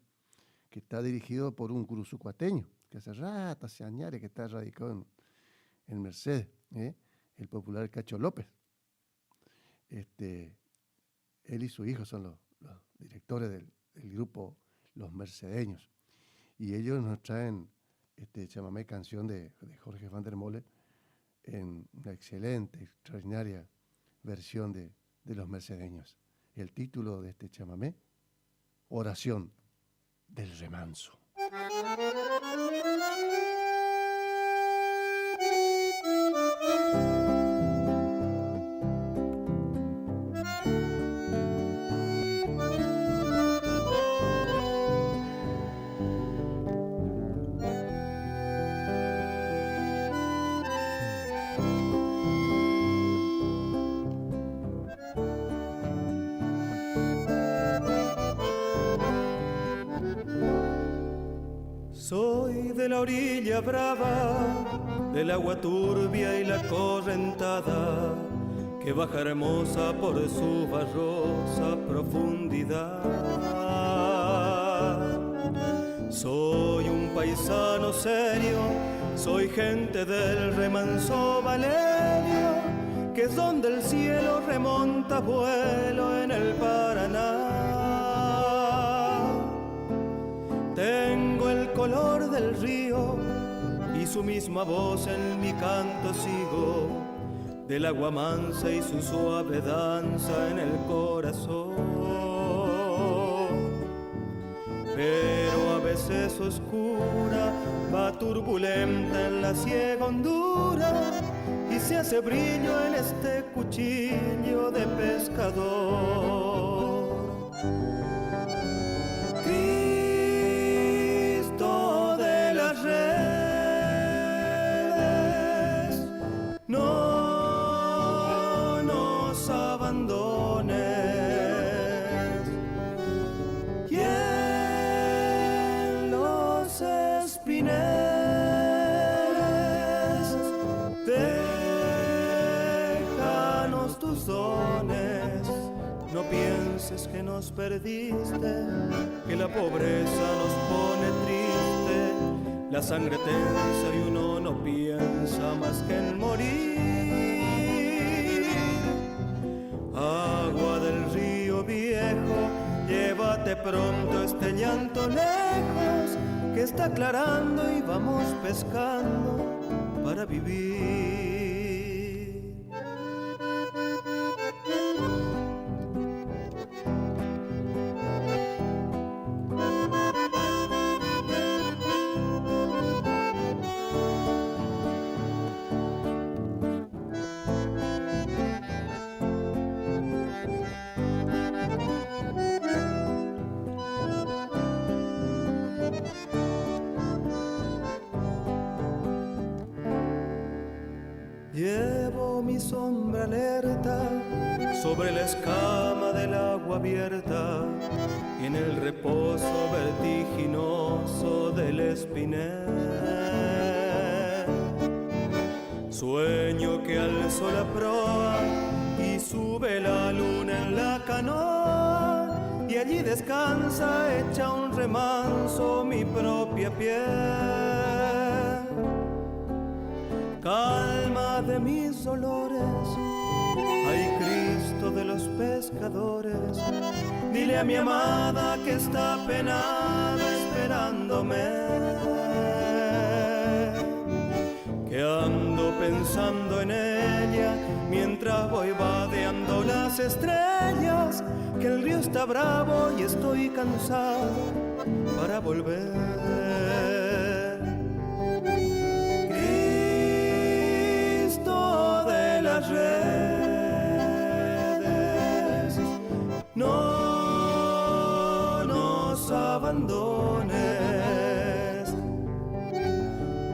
Speaker 16: que está dirigido por un cruzucuateño, que hace rato, hace años que está radicado en Mercedes, el popular Cacho López. Él y su hijo son los directores del grupo Los Mercedeños. Y ellos nos traen este chamamé canción de Jorge van der Mole en una excelente, extraordinaria versión de Los Mercedeños. El título de este chamamé, Oración del Remanso.
Speaker 20: Soy de la orilla brava, del agua turbia y la correntada, que baja hermosa por su barrosa profundidad. Soy un paisano serio, soy gente del remanso Valerio, que es donde el cielo remonta vuelo en el Paraná. Tengo el color del río y su misma voz en mi canto sigo, del agua mansa y su suave danza en el corazón. Pero a veces oscura, va turbulenta en la ciega hondura y se hace brillo en este cuchillo de pescador. Cristo de las redes, no nos abandones. Y en los espineles, déjanos tus dones. No pienses que nos perdiste, que la pobreza nos pone triste. La sangre tensa y uno no piensa más que en morir. Agua del río viejo, llévate pronto este llanto lejos, que está aclarando y vamos pescando para vivir. Llevo mi sombra alerta sobre la escama del agua abierta y en el reposo vertiginoso del espinel. Sueño que alzo la proa y sube la luna en la canoa y allí descansa hecha un remanso mi propia piel. Calma de mis dolores, ay Cristo de los pescadores, dile a mi amada que está penada esperándome, que ando pensando en ella mientras voy vadeando las estrellas, que el río está bravo y estoy cansado para volver. Las redes, no nos abandones,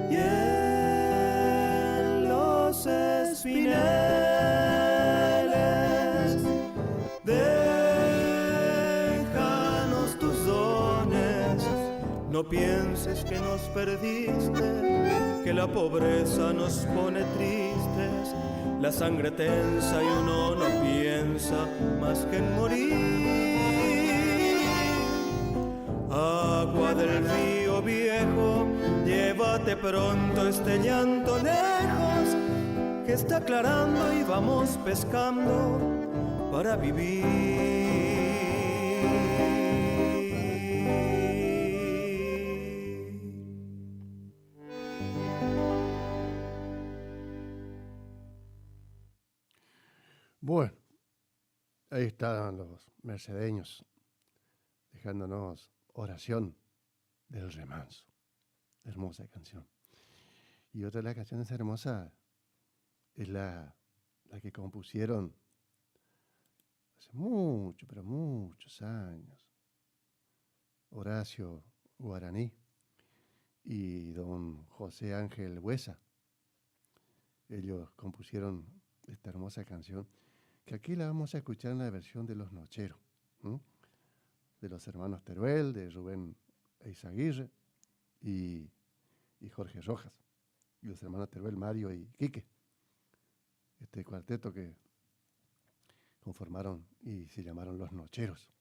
Speaker 20: y en los espineles déjanos tus dones. No pienses que nos perdiste, que la pobreza nos pone tristes. La sangre tensa y uno no piensa más que en morir. Agua del río viejo, llévate pronto este llanto lejos, que está aclarando y vamos pescando para vivir.
Speaker 16: Bueno, ahí están los mercedeños dejándonos Oración del Remanso. Hermosa canción. Y otra de las canciones hermosas es la que compusieron hace mucho, pero muchos años, Horacio Guaraní y don José Ángel Buesa. Ellos compusieron esta hermosa canción, que aquí la vamos a escuchar en la versión de Los Nocheros, de los hermanos Teruel, de Rubén Eizaguirre y Jorge Rojas, y los hermanos Teruel, Mario y Quique. Este cuarteto que conformaron y se llamaron Los Nocheros,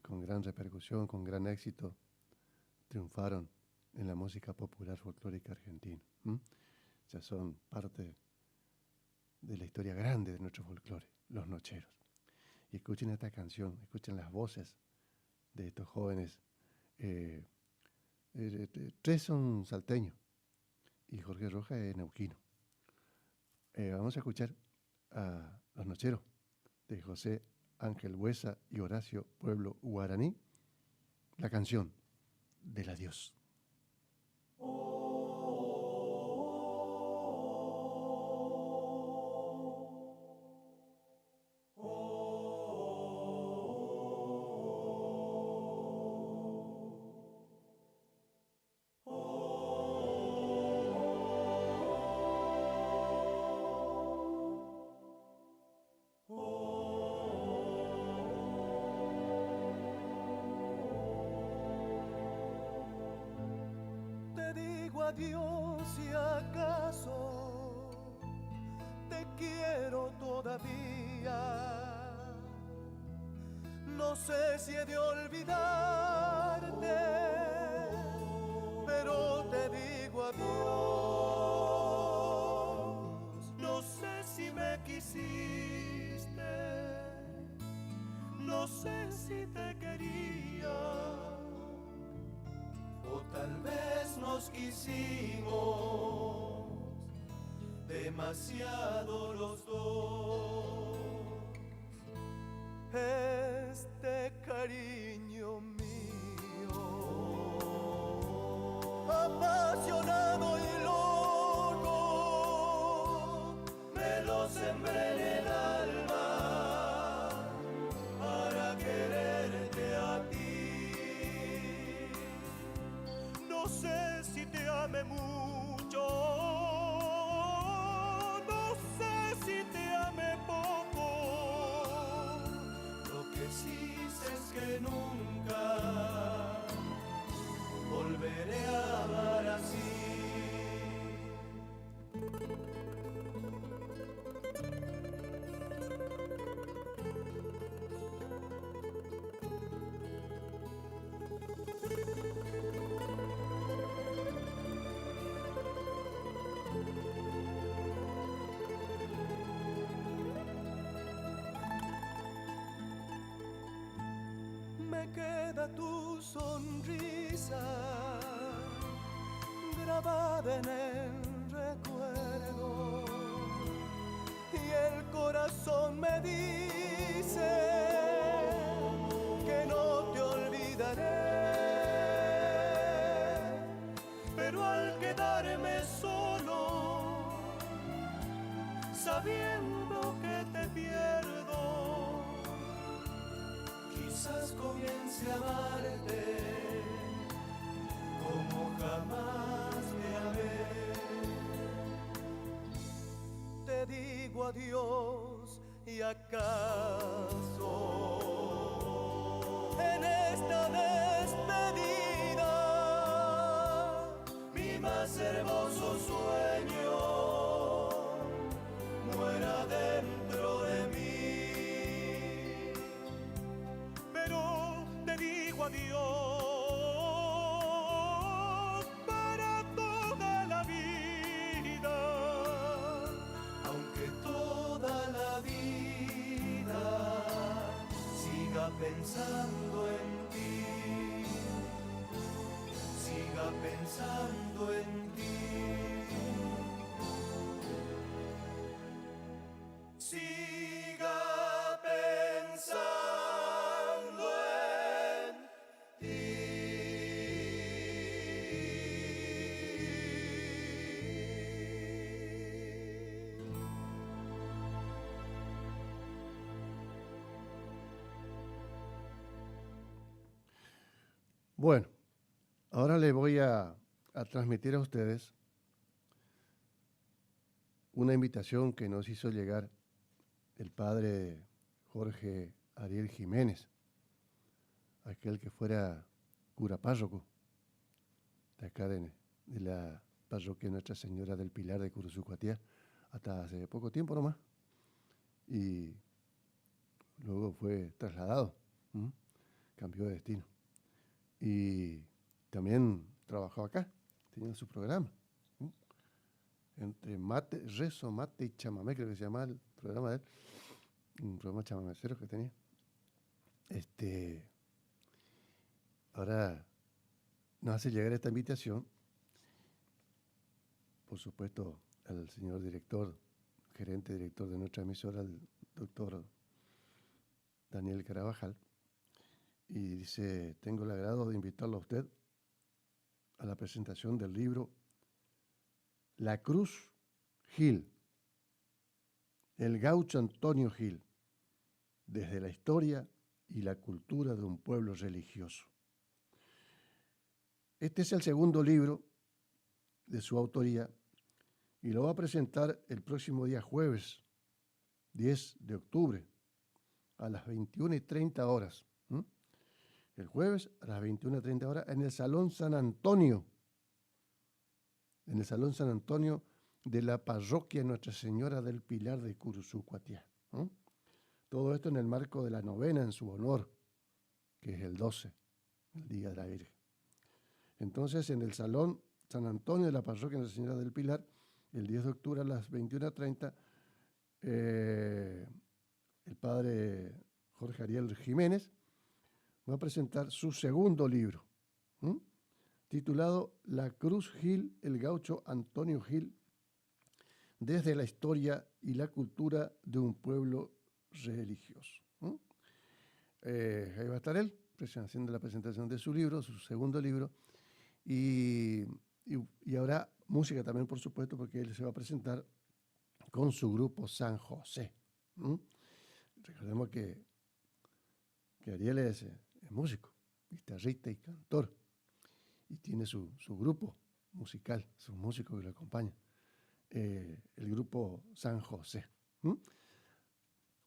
Speaker 16: con gran repercusión, con gran éxito, triunfaron en la música popular folclórica argentina. Ya son parte de la historia grande de nuestro folclore, Los Nocheros. Y escuchen esta canción, escuchen las voces de estos jóvenes. Tres son salteños y Jorge Rojas es neuquino. Vamos a escuchar a Los Nocheros de José Ángel Buesa y Horacio Pueblo Guaraní, la canción del adiós.
Speaker 20: Adiós, si acaso te quiero todavía. No sé si he de olvidarte, pero te digo adiós. No sé si me quisiste, no sé si te quería, o tal vez nos quisimos demasiado los dos. Este cariño mío, apasionado y loco, me lo sembré en el alma para quererte a ti. No sé si te amé mucho, me queda tu sonrisa grabada en el recuerdo, y el corazón me dice que no te olvidaré, pero al quedarme solo, sabiendo que te pierdo, quizás comience a amarte como jamás me amé. Te digo adiós y acaso en esta despedida mi más hermoso sueño muera dentro de mí, pero te digo adiós para toda la vida, aunque toda la vida siga pensando en ti, siga pensando en ti. Siga pensando en ti.
Speaker 16: Bueno, ahora les voy a transmitir a ustedes una invitación que nos hizo llegar el padre Jorge Ariel Jiménez, aquel que fuera cura párroco de acá de la parroquia Nuestra Señora del Pilar de Curuzucuatiá hasta hace poco tiempo nomás, y luego fue trasladado, cambió de destino, y también trabajó acá, tenía su programa, entre mate, rezo, mate y chamamé, creo que se llamaba el programa de él, un programa chamamecero que tenía. Ahora nos hace llegar esta invitación, por supuesto, al señor director, gerente director de nuestra emisora, el doctor Daniel Carabajal, y dice: tengo el agrado de invitarlo a usted a la presentación del libro La Cruz Gil, el gaucho Antonio Gil, desde la historia y la cultura de un pueblo religioso. Este es el segundo libro de su autoría y lo va a presentar el próximo día jueves 10 de octubre a las 21:30 horas. El jueves a las 21:30 horas en el Salón San Antonio, de la parroquia Nuestra Señora del Pilar de Curuzucuatiá. Todo esto en el marco de la novena en su honor, que es el 12, el Día de la Virgen. Entonces, en el Salón San Antonio de la parroquia Nuestra Señora del Pilar, el 10 de octubre a las 21:30, el padre Jorge Ariel Jiménez va a presentar su segundo libro, titulado La Cruz Gil, el gaucho Antonio Gil, desde la historia y la cultura de un pueblo religioso. Ahí va a estar él haciendo la presentación de su libro, su segundo libro, y habrá música también, por supuesto, porque él se va a presentar con su grupo San José. Recordemos que Ariel es músico, guitarrista y cantor, y tiene su grupo musical, sus músicos que lo acompañan, el grupo San José.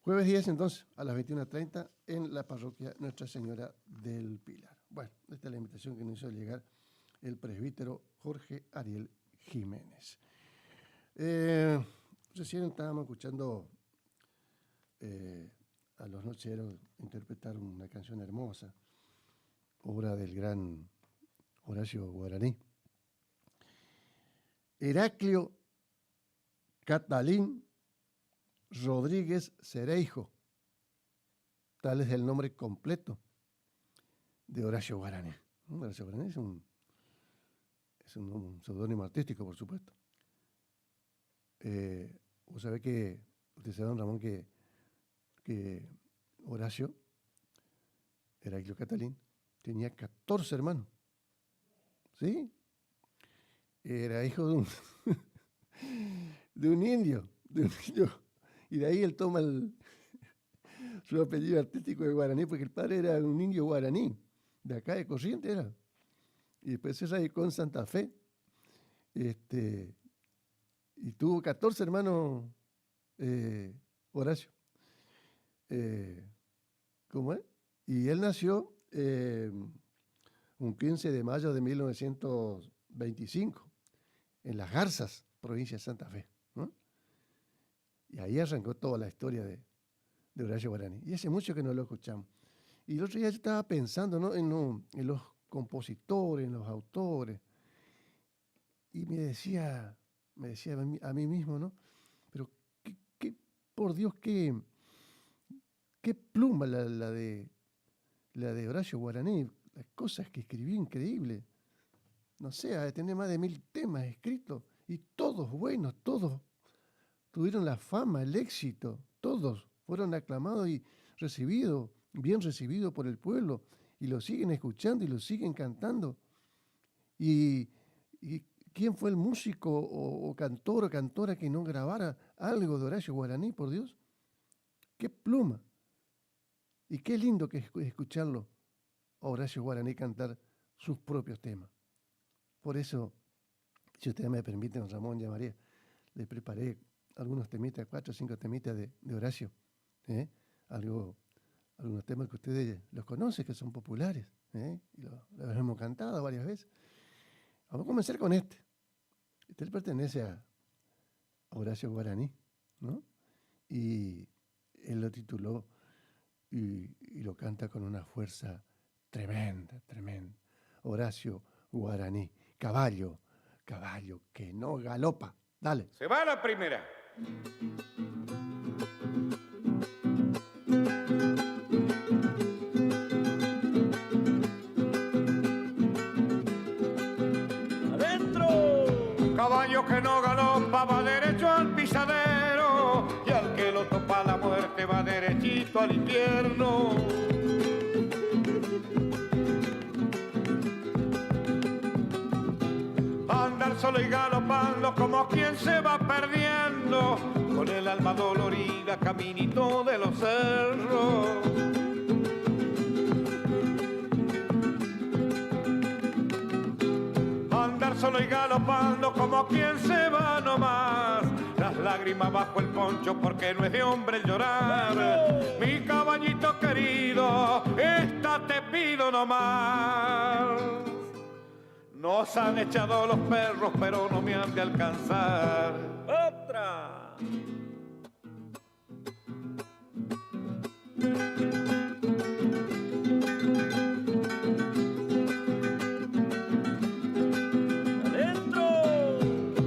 Speaker 16: Jueves 10, entonces, a las 21:30 en la parroquia Nuestra Señora del Pilar. Bueno, esta es la invitación que nos hizo llegar el presbítero Jorge Ariel Jiménez. Recién estábamos escuchando a los nocheros interpretar una canción hermosa, obra del gran Horacio Guaraní. Heraclio Catalín Rodríguez Cereijo, tal es el nombre completo, de Horacio Guaraní. Horacio Guaraní es un seudónimo artístico, por supuesto. Ustedes saben, Ramón, que Horacio, Heraclio Catalín, tenía 14 hermanos. ¿Sí? Era hijo de un indio. Y de ahí él toma su apellido artístico de Guaraní, porque el padre era un indio guaraní, de acá de Corrientes era. Y después se radicó en Santa Fe. Y tuvo 14 hermanos Horacio. ¿Cómo es? Y él nació un 15 de mayo de 1925 en Las Garzas, provincia de Santa Fe, ¿no? Y ahí arrancó toda la historia de Horacio Guaraní. Y hace mucho que no lo escuchamos. Y el otro día yo estaba pensando, ¿no?, en los compositores, en los autores. Y me decía a mí mismo, ¿no? Pero por Dios, qué pluma la de Horacio Guaraní. Las cosas que escribió, increíble. No sé, ha de tener más de 1000 temas escritos. Y todos buenos, todos tuvieron la fama, el éxito. Todos fueron aclamados y bien recibidos por el pueblo. Y lo siguen escuchando y lo siguen cantando. Y ¿quién fue el músico o cantor o cantora que no grabara algo de Horacio Guaraní, por Dios? ¡Qué pluma! Y qué lindo que es escucharlo a Horacio Guaraní cantar sus propios temas. Por eso, si ustedes me permiten, Ramón y María, le preparé algunos temitas, 4 o 5 temitas de Horacio. Algunos temas que ustedes los conocen, que son populares. Y los hemos cantado varias veces. Vamos a comenzar con este. Este pertenece a Horacio Guaraní, ¿no? Y él lo tituló y lo canta con una fuerza tremenda, tremenda. Horacio Guaraní. Caballo que no galopa. Dale.
Speaker 21: Se va la primera. Caballo que no galopa va derecho al pisadero, y al que lo topa la muerte va derechito al infierno. Andar solo y galopando como quien se va perdiendo, con el alma dolorida caminito de los cerros. Andar solo y galopando como quien se va nomás, las lágrimas bajo el poncho porque no es de hombre el llorar. Mi caballito querido, esta te pido nomás. Nos han echado los perros pero no me han de alcanzar. ¡Otra!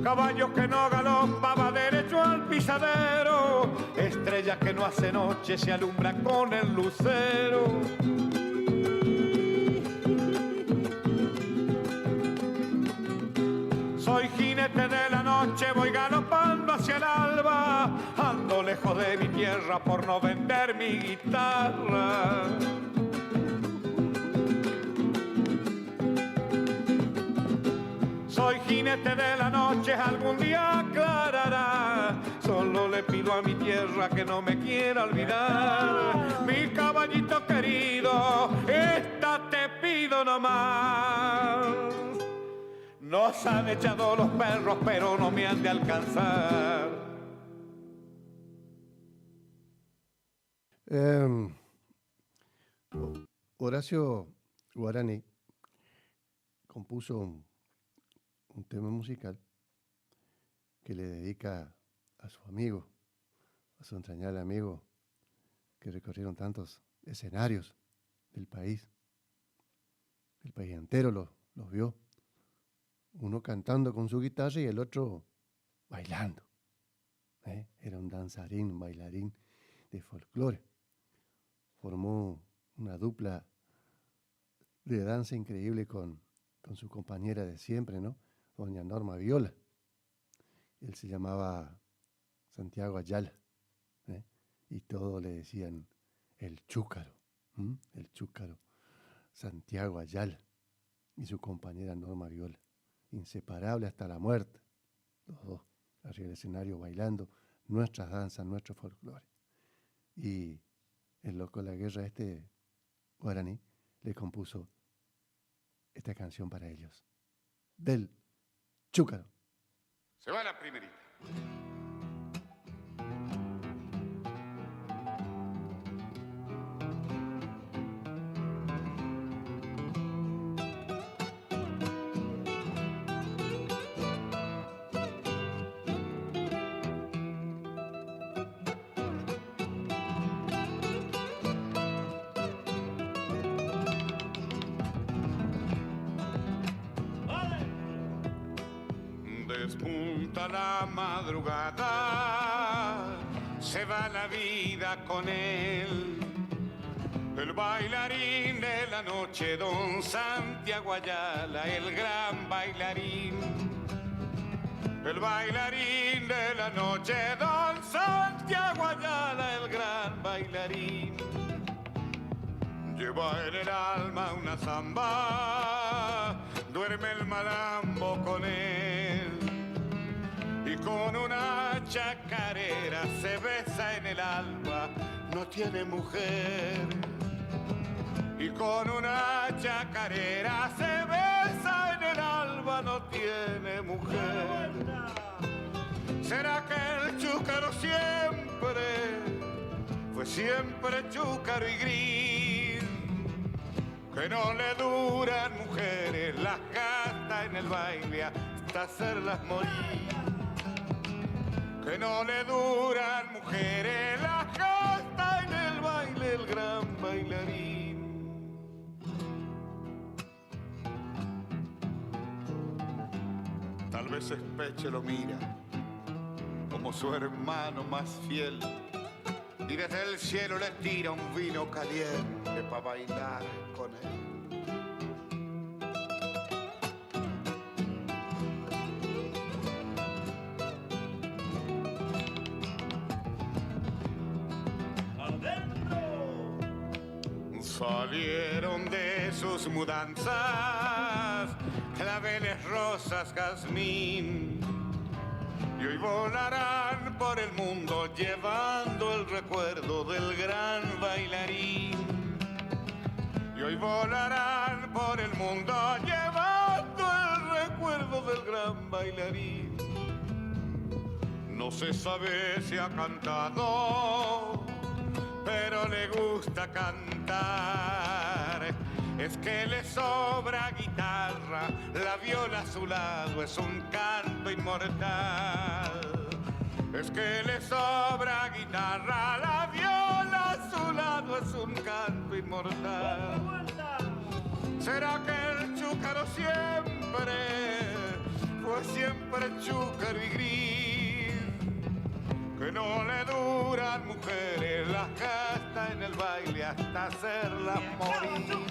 Speaker 21: Caballo que no galopa va derecho al pisadero, estrella que no hace noche se alumbra con el lucero. Soy jinete de la noche, voy galopando hacia el alba, ando lejos de mi tierra por no vender mi guitarra. Soy jinete de la noche, algún día aclarará. Solo le pido a mi tierra que no me quiera olvidar. Mi caballito querido, esta te pido nomás. Nos han echado los perros, pero no me han de alcanzar.
Speaker 16: Horacio Guaraní compuso un tema musical que le dedica a su amigo, a su entrañable amigo, que recorrieron tantos escenarios del país. El país entero los vio. Uno cantando con su guitarra y el otro bailando. Era un danzarín, un bailarín de folclore. Formó una dupla de danza increíble con su compañera de siempre, ¿no? Doña Norma Viola. Él se llamaba Santiago Ayala, ¿eh? Y todos le decían el chúcaro, el chúcaro, Santiago Ayala y su compañera Norma Viola, inseparable hasta la muerte, los dos, arriba del escenario bailando nuestras danzas, nuestro folclore. Y el loco de la guerra, guaraní, le compuso esta canción para ellos, del chúcaro.
Speaker 21: Se va la primerita. Despunta la madrugada, se va la vida con él. El bailarín de la noche, don Santiago Ayala, el gran bailarín. El bailarín de la noche, don Santiago Ayala, el gran bailarín. Lleva en el alma una zamba, duerme el malambo con él. Y con una chacarera se besa en el alba, no tiene mujer. Y con una chacarera se besa en el alba, no tiene mujer. ¿Será que el chúcaro fue siempre chúcaro y gris? Que no le duran mujeres, las gasta en el baile hasta hacerlas morir. Que no le duran mujeres, las gasta en el baile el gran bailarín. Tal vez Espeche lo mira como su hermano más fiel y desde el cielo le tira un vino caliente para bailar con él. Salieron de sus mudanzas claveles, rosas, jazmín, y hoy volarán por el mundo llevando el recuerdo del gran bailarín. Y hoy volarán por el mundo llevando el recuerdo del gran bailarín. No se sabe si ha cantado, pero le gusta cantar. Es que le sobra guitarra, la viola a su lado es un canto inmortal. Es que le sobra guitarra, la viola a su lado es un canto inmortal. ¿Será que el chúcaro fue siempre chúcaro y gris? Que no le duran mujeres, las gasta en el baile hasta hacerlas morir.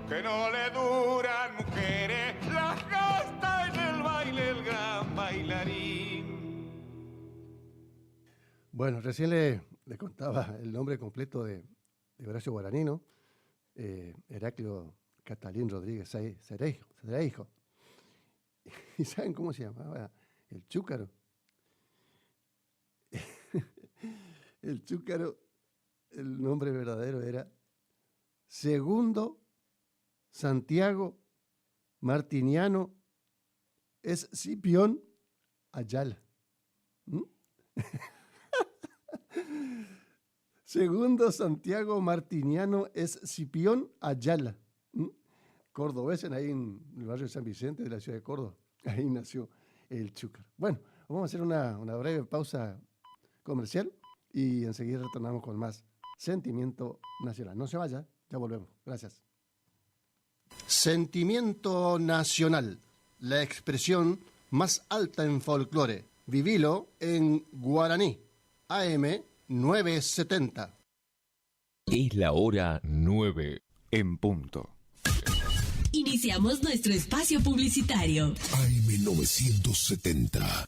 Speaker 21: Que no le duran mujeres, las gasta en el baile el gran bailarín.
Speaker 16: Bueno, recién le contaba el nombre completo de Horacio Guaraní, ¿no? Heraclio Catalín Rodríguez Cereijo. ¿Y saben cómo se llamaba el chúcaro? El chúcaro, el nombre verdadero era Segundo Santiago Martiniano Escipión Ayala. Segundo Santiago Martiniano Escipión Ayala. Cordobés, ahí en el barrio de San Vicente de la ciudad de Córdoba. Ahí nació el chúcaro. Bueno, vamos a hacer una breve pausa comercial y enseguida retornamos con más Sentimiento Nacional. No se vaya, ya volvemos. Gracias.
Speaker 17: Sentimiento Nacional, la expresión más alta en folclore. Vivilo en guaraní. AM 970.
Speaker 6: Es la hora 9,
Speaker 2: en punto.
Speaker 10: Iniciamos nuestro espacio publicitario.
Speaker 5: AM970.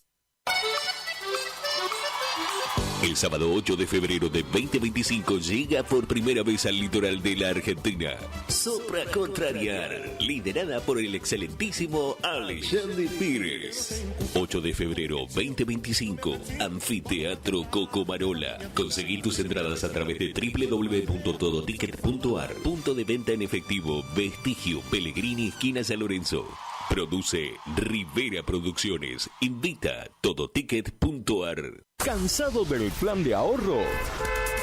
Speaker 6: El sábado 8 de febrero de 2025 llega por primera vez al litoral de la Argentina Sopra Contrariar, liderada por el excelentísimo Alexandre Pires. 8 de febrero 2025, Anfiteatro Cocomarola. Conseguí tus entradas a través de www.todoticket.ar. Punto de venta en efectivo, Vestigio, Pellegrini, esquina San Lorenzo. Produce Rivera Producciones. Invita todoticket.ar.
Speaker 22: ¿Cansado del plan de ahorro?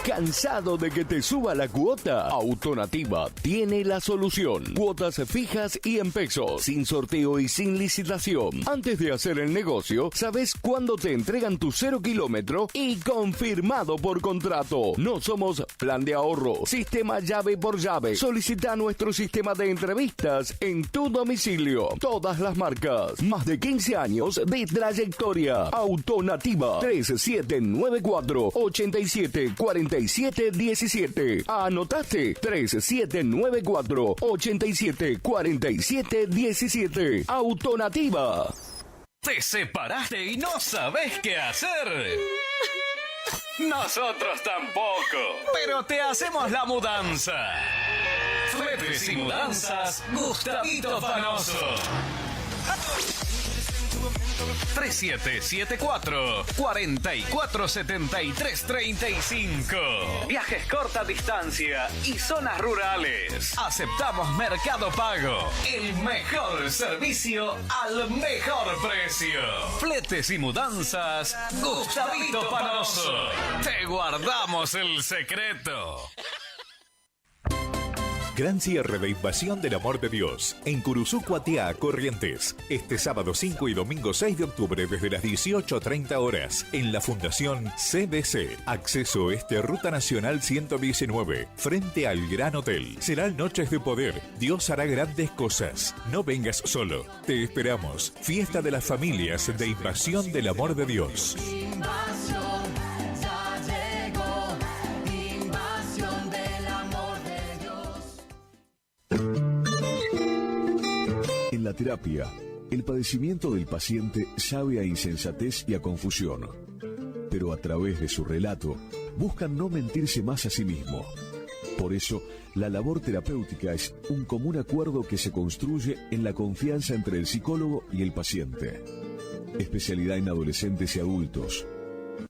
Speaker 22: ¿Cansado de que te suba la cuota? Autonativa tiene la solución. Cuotas fijas y en pesos, sin sorteo y sin licitación. Antes de hacer el negocio, sabes cuándo te entregan tu 0 kilómetro y confirmado por contrato. No somos plan de ahorro, sistema llave por llave. Solicita nuestro sistema de entrevistas en tu domicilio. Todas las marcas. Más de 15 años de trayectoria. Autonativa 3794 8747 17. ¿Anotaste? 3794 8747 17. Autonativa.
Speaker 23: ¿Te separaste y no sabés qué hacer? Nosotros tampoco, pero te hacemos la mudanza. Fletes y mudanzas, Gustavito Panoso. 3774-447335. Viajes corta distancia y zonas rurales. Aceptamos Mercado Pago. El mejor servicio al mejor precio. Fletes y mudanzas, Gustavito Panoso. Te guardamos el secreto.
Speaker 11: Gran cierre de Invasión del Amor de Dios en Curuzú, Cuatiá, Corrientes. Este sábado 5 y domingo 6 de octubre desde las 18:30 horas en la Fundación CBC. Acceso este Ruta Nacional 119, frente al Gran Hotel. Serán noches de poder. Dios hará grandes cosas. No vengas solo. Te esperamos. Fiesta de las familias de Invasión del Amor de Dios.
Speaker 5: En la terapia, el padecimiento del paciente sabe a insensatez y a confusión, pero a través de su relato buscan no mentirse más a sí mismo. Por eso, la labor terapéutica es un común acuerdo que se construye en la confianza entre el psicólogo y el paciente. Especialidad en adolescentes y adultos,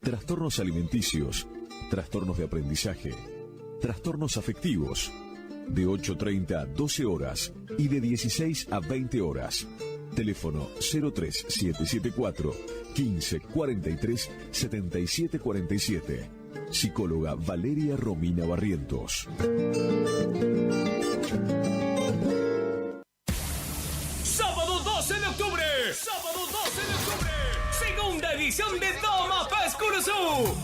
Speaker 5: trastornos alimenticios, trastornos de aprendizaje, trastornos afectivos, de 8:30 a 12 horas y de 16 a 20 horas. Teléfono 03774 1543 7747. Psicóloga Valeria Romina Barrientos.
Speaker 8: Sábado 12 de octubre. Sábado 12 de octubre. Segunda edición de Toma Paz Curuzú.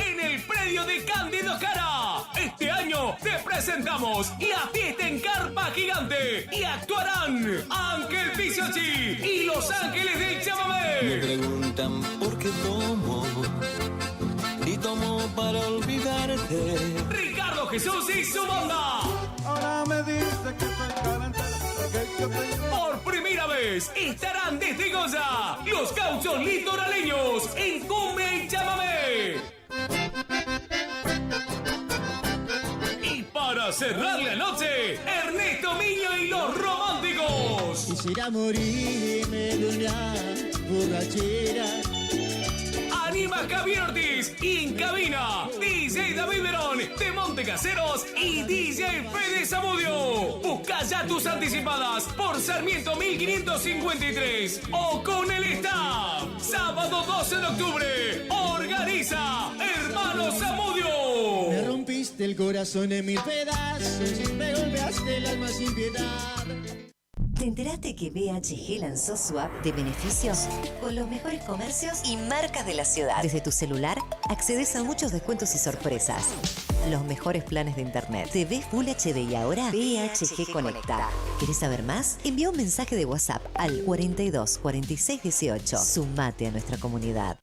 Speaker 8: En el predio de Cándido Cara. Este año te presentamos La Fiesta en Carpa Gigante y actuarán Ángel Pizzochi y Los Ángeles del Chamamé.
Speaker 4: Me preguntan por qué tomo y tomo para olvidarte.
Speaker 8: Ricardo Jesús y su banda. Ahora me dice que soy por primera vez estarán desde Goya Los Gauchos Litoraleños en Cumbia y Chamamé. Para cerrar la noche, Ernesto Miño y los Románticos.
Speaker 24: Quisiera morirme de una borrachera.
Speaker 8: Anima Javier Ortiz y en cabina, DJ David Verón de Montecaseros y DJ Fede Zamudio. Busca ya tus anticipadas por Sarmiento 1553 o con el staff. Sábado 12 de octubre, organiza Hermanos Zamudio.
Speaker 24: Me rompiste el corazón en mil pedazos, me golpeaste el alma sin piedad.
Speaker 25: ¿Te enteraste que BHG lanzó su app de beneficios con los mejores comercios y marcas de la ciudad? Desde tu celular accedes a muchos descuentos y sorpresas. Los mejores planes de internet. TV Full HD y ahora BHG Conecta. ¿Querés saber más? Envía un mensaje de WhatsApp al 42 46 18. Sumate a nuestra comunidad.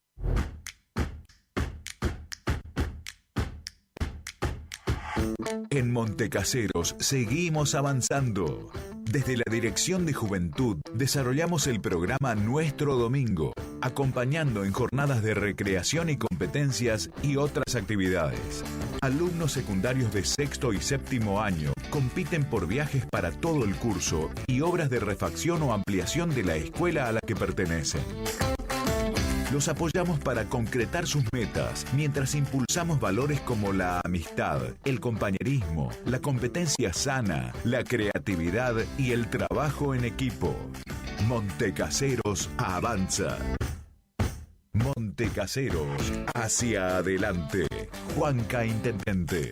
Speaker 11: En Montecaseros seguimos avanzando. Desde la Dirección de Juventud desarrollamos el programa Nuestro Domingo, acompañando en jornadas de recreación y competencias y otras actividades. Alumnos secundarios de sexto y séptimo año compiten por viajes para todo el curso y obras de refacción o ampliación de la escuela a la que pertenecen. Los apoyamos para concretar sus metas, mientras impulsamos valores como la amistad, el compañerismo, la competencia sana, la creatividad y el trabajo en equipo. Montecaseros avanza. Montecaseros, hacia adelante. Juanca Intendente.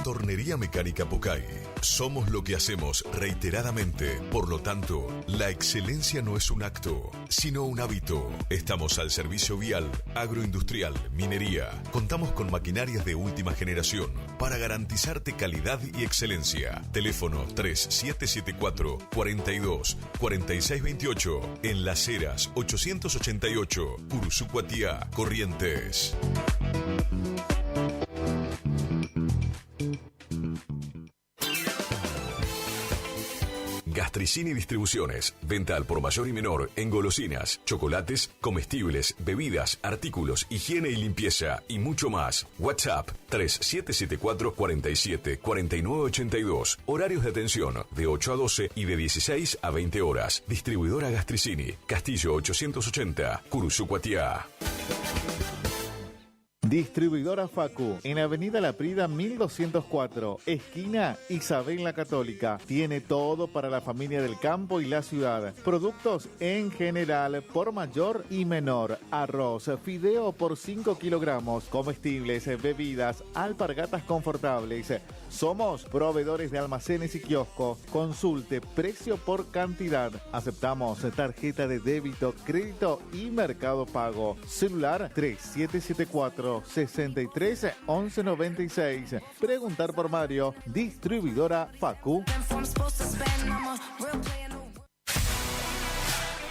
Speaker 15: Tornería Mecánica Pocay. Somos lo que hacemos reiteradamente. Por lo tanto, la excelencia no es un acto, sino un hábito. Estamos al servicio vial, agroindustrial, minería. Contamos con maquinarias de última generación para garantizarte calidad y excelencia. Teléfono 3774 42 46 28. En Las Heras 888. Cursucuatiá, Corrientes. Gastricini Distribuciones. Venta al por mayor y menor en golosinas, chocolates, comestibles, bebidas, artículos, higiene y limpieza y mucho más. WhatsApp 3774 47 49 82. Horarios de atención de 8 a 12 y de 16 a 20 horas. Distribuidora Gastricini. Castillo 880. Cursucuatiá.
Speaker 1: Distribuidora Facu, en Avenida La Prida 1204, esquina Isabel la Católica. Tiene todo para la familia del campo y la ciudad. Productos en general, por mayor y menor. Arroz, fideo por 5 kilogramos, comestibles, bebidas, alpargatas confortables. Somos proveedores de almacenes y kioscos. Consulte precio por cantidad. Aceptamos tarjeta de débito, crédito y Mercado Pago. Celular 3774 63 11 96. Preguntar por Mario. Distribuidora Facu.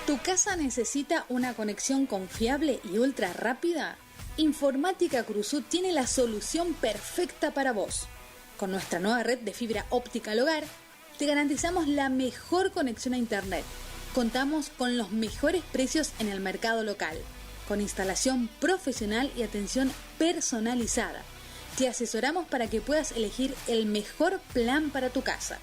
Speaker 14: ¿Tu casa necesita una conexión confiable y ultra rápida? Informática Cruzú tiene la solución perfecta para vos. Con nuestra nueva red de fibra óptica al hogar, te garantizamos la mejor conexión a Internet. Contamos con los mejores precios en el mercado local, con instalación profesional y atención personalizada. Te asesoramos para que puedas elegir el mejor plan para tu casa.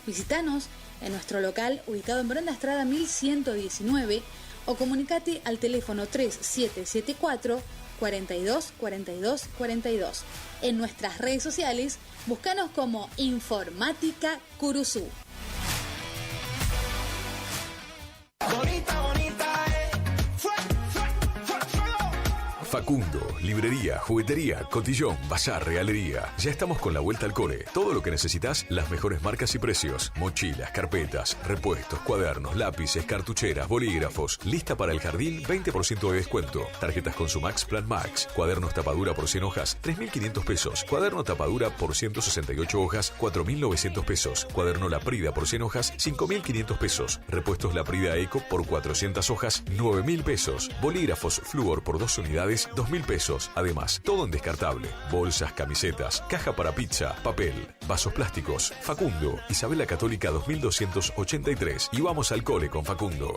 Speaker 14: Visítanos en nuestro local ubicado en Brenda Estrada 1119 o comunicate al teléfono 3774 42 42 42. En nuestras redes sociales, búscanos como Informática Curuzú.
Speaker 15: Facundo, librería, juguetería, cotillón, bazar, regalería. Ya estamos con la vuelta al cole. Todo lo que necesitas, las mejores marcas y precios. Mochilas, carpetas, repuestos, cuadernos, lápices, cartucheras, bolígrafos. Lista para el jardín, 20% de descuento. Tarjetas con Sumax Plan Max. Cuadernos tapadura por 100 hojas, 3.500 pesos. Cuaderno tapadura por 168 hojas, 4.900 pesos. Cuaderno Laprida por 100 hojas, 5.500 pesos. Repuestos Laprida Eco por 400 hojas, 9.000 pesos. Bolígrafos Fluor por 2 unidades, 2.000 pesos. Además, todo en descartable. Bolsas, camisetas, caja para pizza, papel, vasos plásticos. Facundo, Isabela Católica 2283. Y vamos al cole con Facundo.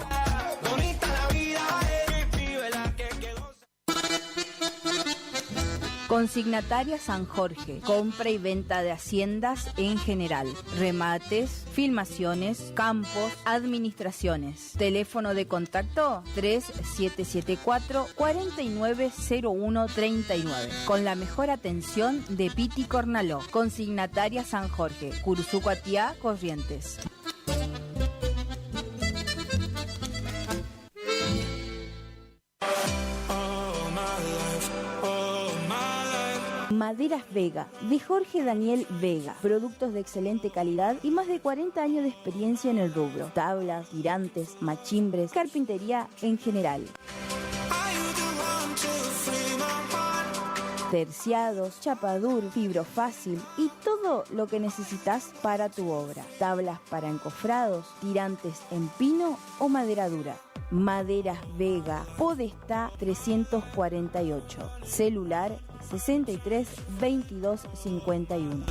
Speaker 13: Consignataria San Jorge, compra y venta de haciendas en general, remates, filmaciones, campos, administraciones. Teléfono de contacto 3774 490139. Con la mejor atención de Piti Cornaló. Consignataria San Jorge, Cursucuatiá, Corrientes. Maderas Vega, de Jorge Daniel Vega. Productos de excelente calidad y más de 40 años de experiencia en el rubro. Tablas, tirantes, machimbres, carpintería en general. Terciados, chapadur, fibrofácil y todo lo que necesitas para tu obra. Tablas para encofrados, tirantes en pino o madera dura. Maderas Vega, Podestá 348. Celular 63 22 51.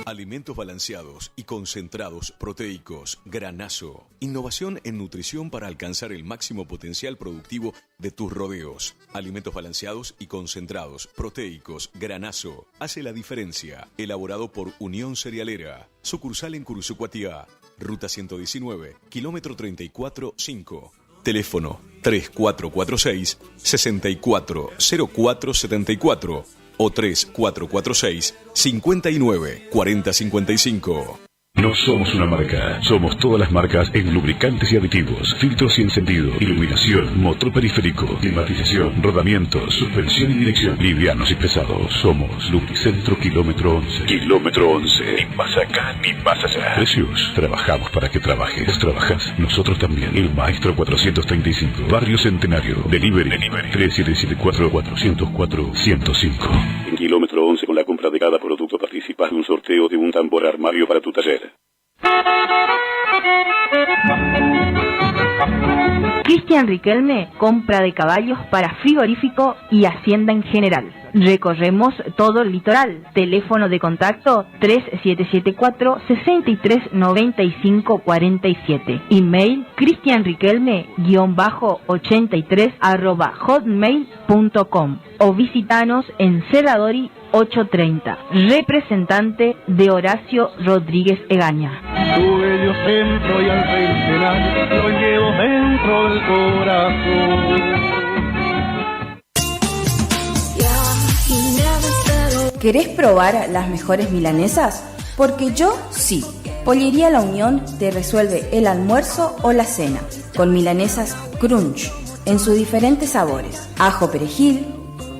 Speaker 15: Alimentos balanceados y concentrados proteicos. Granazo. Innovación en nutrición para alcanzar el máximo potencial productivo de tus rodeos. Alimentos balanceados y concentrados proteicos. Granazo. Hace la diferencia. Elaborado por Unión Cerealera. Sucursal en Curuzucuatiá. Ruta 119, kilómetro 34-5. Teléfono 3446-640474 o 3446-594055.
Speaker 2: No somos una marca, somos todas las marcas en lubricantes y aditivos, filtros y encendido, iluminación, motor periférico, climatización, rodamientos, suspensión y dirección, livianos y pesados. Somos Lubricentro Kilómetro 11. Kilómetro 11, ni más acá ni más allá. Precios, trabajamos para que trabajes. Vos trabajás, nosotros también. El Maestro 435, Barrio Centenario, Delivery 3774-404-105. En Kilómetro 11, con la compra de cada producto participas de un sorteo de un tambor armario para tu taller.
Speaker 3: Cristian Riquelme, compra de caballos para frigorífico y hacienda en general. Recorremos todo el litoral. Teléfono de contacto 3774-639547. Email cristianriquelme-83@hotmail.com o visitanos en Cerradori 830. Representante de Horacio Rodríguez Egaña.
Speaker 20: Tu bello centro y al centenar lo llevo dentro del corazón.
Speaker 13: ¿Querés probar las mejores milanesas? Porque yo sí. Pollería La Unión te resuelve el almuerzo o la cena con milanesas crunch en sus diferentes sabores: ajo perejil,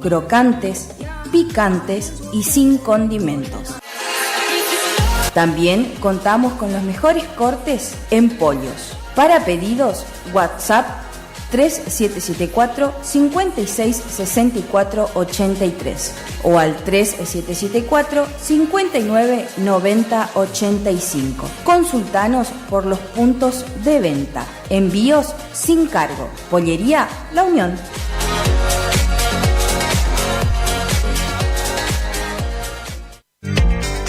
Speaker 13: crocantes, picantes y sin condimentos. También contamos con los mejores cortes en pollos. Para pedidos, WhatsApp 3774-566483 o al 3774-599085. Consultanos por los puntos de venta. Envíos sin cargo. Pollería La Unión.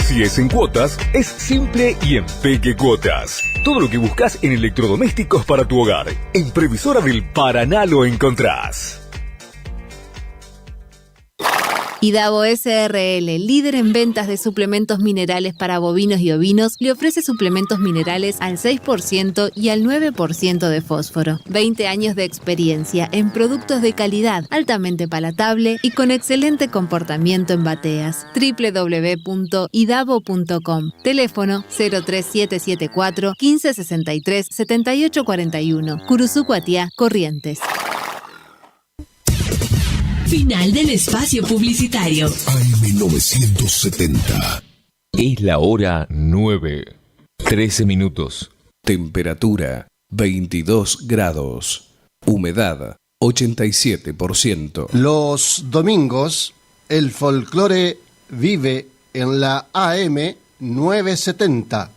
Speaker 7: Si es en cuotas, es simple y en Peque Cuotas. Todo lo que buscas en electrodomésticos para tu hogar. En Previsora del Paraná lo encontrás.
Speaker 9: Idavo SRL, líder en ventas de suplementos minerales para bovinos y ovinos, le ofrece suplementos minerales al 6% y al 9% de fósforo. 20 años de experiencia en productos de calidad, altamente palatable y con excelente comportamiento en bateas. www.idavo.com. Teléfono 03774 1563 7841. Curuzucuatiá, Corrientes.
Speaker 10: Final del espacio publicitario.
Speaker 5: AM970.
Speaker 22: Es la hora 9, 13 minutos.
Speaker 12: Temperatura 22 grados. Humedad 87%.
Speaker 17: Los domingos, el folclore vive en la AM 970.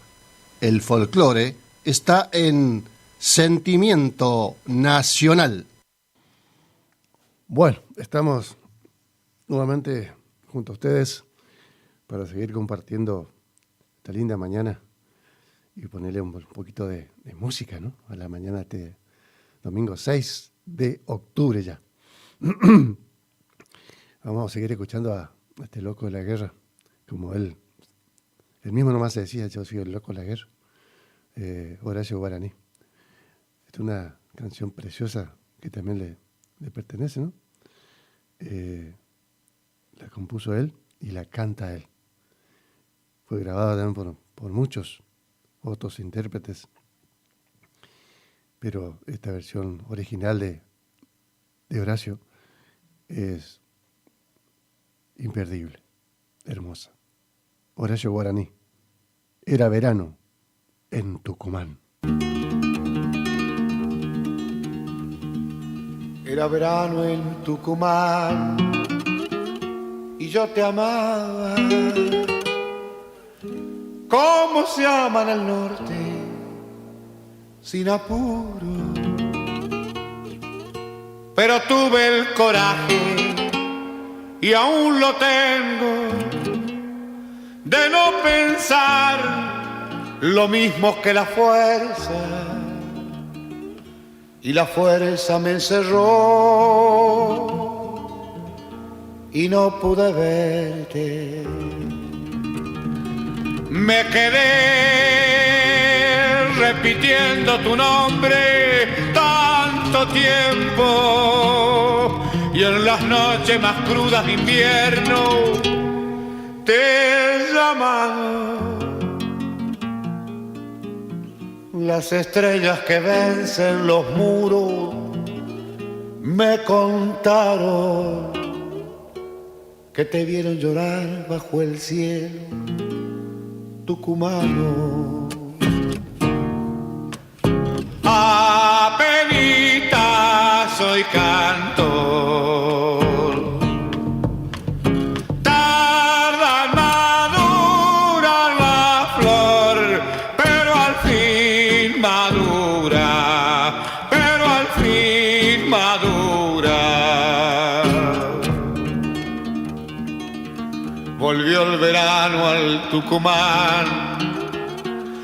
Speaker 17: El folclore está en Sentimiento Nacional.
Speaker 16: Bueno, estamos nuevamente junto a ustedes para seguir compartiendo esta linda mañana y ponerle un poquito de música, ¿no? A la mañana de este domingo 6 de octubre ya. Vamos a seguir escuchando a este loco de la guerra, como él mismo nomás se decía: yo soy el loco de la guerra, Horacio Guaraní. Esta es una canción preciosa que también le pertenece, ¿no? La compuso él y la canta él. Fue grabada también por muchos otros intérpretes, pero esta versión original de Horacio es imperdible, hermosa. Horacio Guaraní. Era verano en Tucumán.
Speaker 26: Era verano en Tucumán y yo te amaba como se ama en el norte, sin apuro. Pero tuve el coraje, y aún lo tengo, de no pensar lo mismo que la fuerza. Y la fuerza me encerró y no pude verte. Me quedé repitiendo tu nombre tanto tiempo, y en las noches más crudas de invierno te he llamado. Las estrellas que vencen los muros me contaron que te vieron llorar bajo el cielo tucumano. Apenita soy cantor, tarda en madurar la flor, pero al fin madura, pero al fin madura. Volvió el verano al Tucumán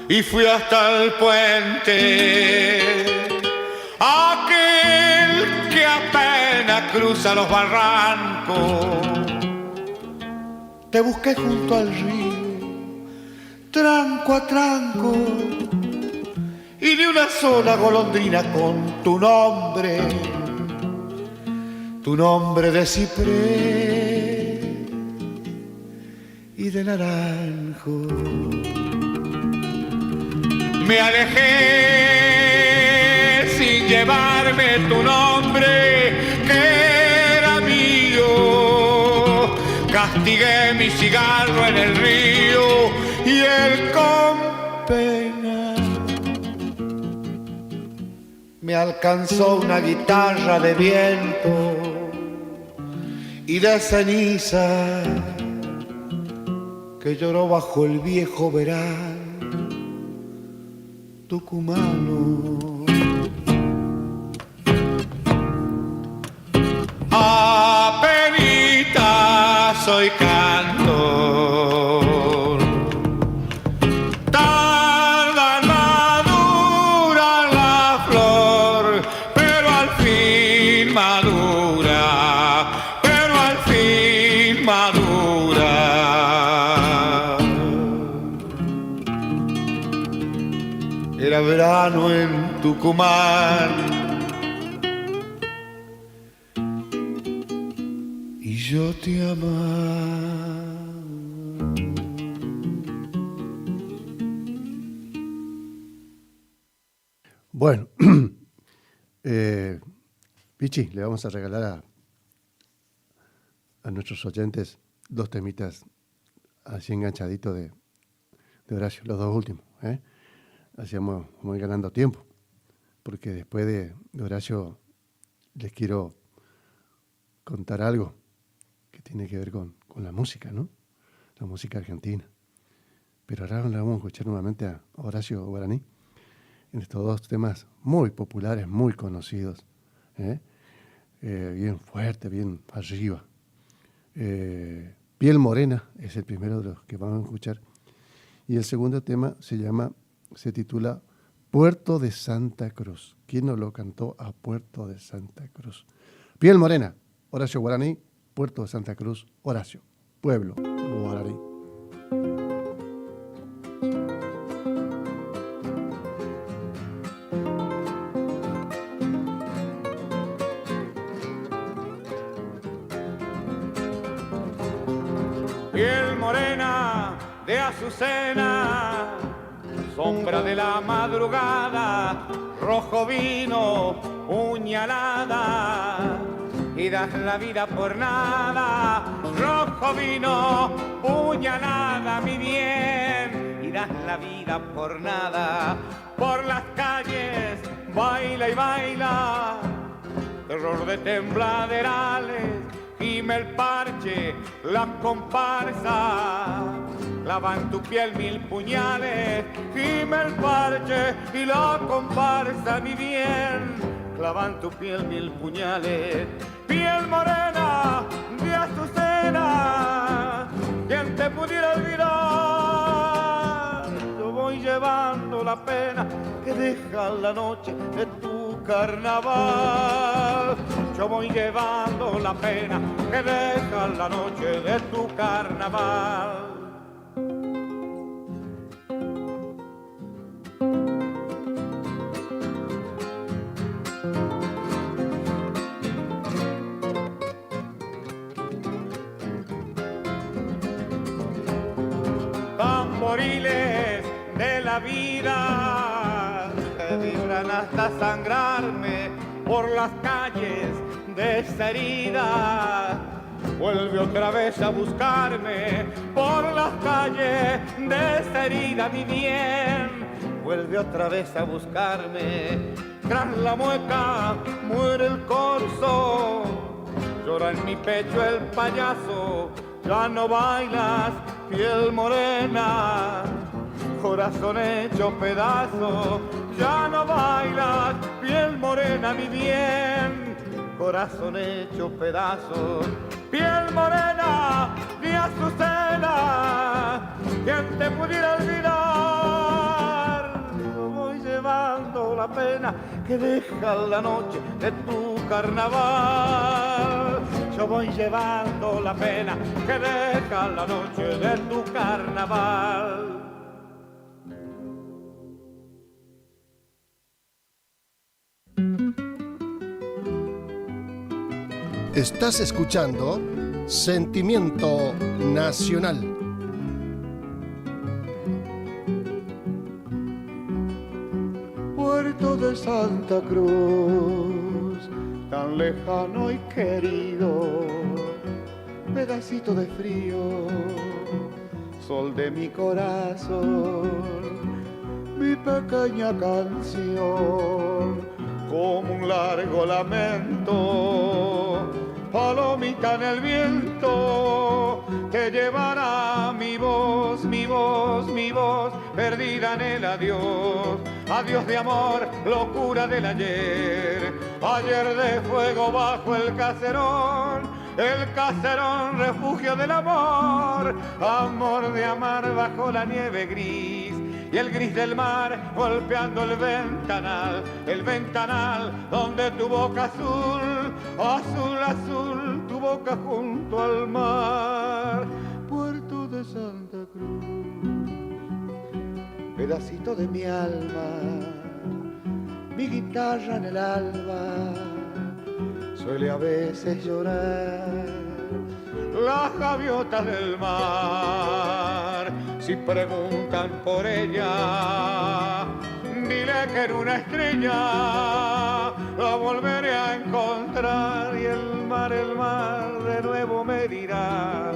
Speaker 26: y fui hasta el puente, aquel que apenas cruza los barrancos. Te busqué junto al río, tranco a tranco, y ni una sola golondrina con tu nombre de ciprés y de naranjo. Me alejé sin llevarme tu nombre, que era mío. Castigué mi cigarro en el río y él con pena me alcanzó una guitarra de viento y de ceniza que lloró bajo el viejo verano tucumano. Apenita soy cantor, tarda en madurar la flor, pero al fin madura, pero al fin madura. Era verano en Tucumán y yo te amaba.
Speaker 16: Bueno, Pichi, le vamos a regalar a nuestros oyentes 2 temitas así enganchaditos de Horacio, los 2 últimos, ¿eh? Así vamos a ir ganando tiempo, porque después de Horacio les quiero contar algo que tiene que ver con la música, ¿no? La música argentina. Pero ahora le vamos a escuchar nuevamente a Horacio Guaraní en estos 2 temas muy populares, muy conocidos, bien fuerte, bien arriba. Piel Morena es el primero de los que vamos a escuchar, y el segundo tema se titula Puerto de Santa Cruz. ¿Quién nos lo cantó a Puerto de Santa Cruz? Piel Morena, Horacio Guaraní, Puerto de Santa Cruz, Horacio, pueblo guaraní.
Speaker 26: Piel morena de azucena, sombra de la madrugada, rojo vino, puñalada, y das la vida por nada. Rojo vino, puñalada, mi bien, y das la vida por nada. Por las calles baila y baila, terror de tembladerales, gime el parche, la comparsa. clavan tu piel 1000 puñales, gime el parche y la comparsa mi bien, clavan tu piel 1000 puñales, piel morena de azucena, quien te pudiera olvidar, yo voy llevando la pena que deja la noche de tu carnaval, yo voy llevando la pena que deja la noche de tu carnaval. Tamboriles de la vida que vibran hasta sangrarme por las calles de esta herida. Vuelve otra vez a buscarme por las calles de esta herida, mi bien. Vuelve otra vez a buscarme. Tras la mueca muere el corzo. Llora en mi pecho el payaso. Ya no bailas, piel morena, corazón hecho pedazo. Ya no bailas, piel morena, mi bien, corazón hecho pedazo. Piel morena de azucena, quien te pudiera olvidar. Yo voy llevando la pena que deja la noche de tu carnaval. Yo voy llevando la pena que deja la noche de tu carnaval.
Speaker 17: Estás escuchando Sentimiento Nacional.
Speaker 26: Puerto de Santa Cruz, tan lejano y querido, pedacito de frío, sol de mi corazón, mi pequeña canción, como un largo lamento, palomita en el viento, te llevará mi voz, mi voz, mi voz, perdida en el adiós. Adiós de amor, locura del ayer, ayer de fuego bajo el caserón refugio del amor, amor de amar bajo la nieve gris, y el gris del mar golpeando el ventanal donde tu boca azul, azul, azul, tu boca junto al mar. Puerto de Santa Cruz, pedacito de mi alma, mi guitarra en el alba, suele a veces llorar las gaviotas del mar. Si preguntan por ella, dile que en una estrella la volveré a encontrar, y el mar de nuevo me dirá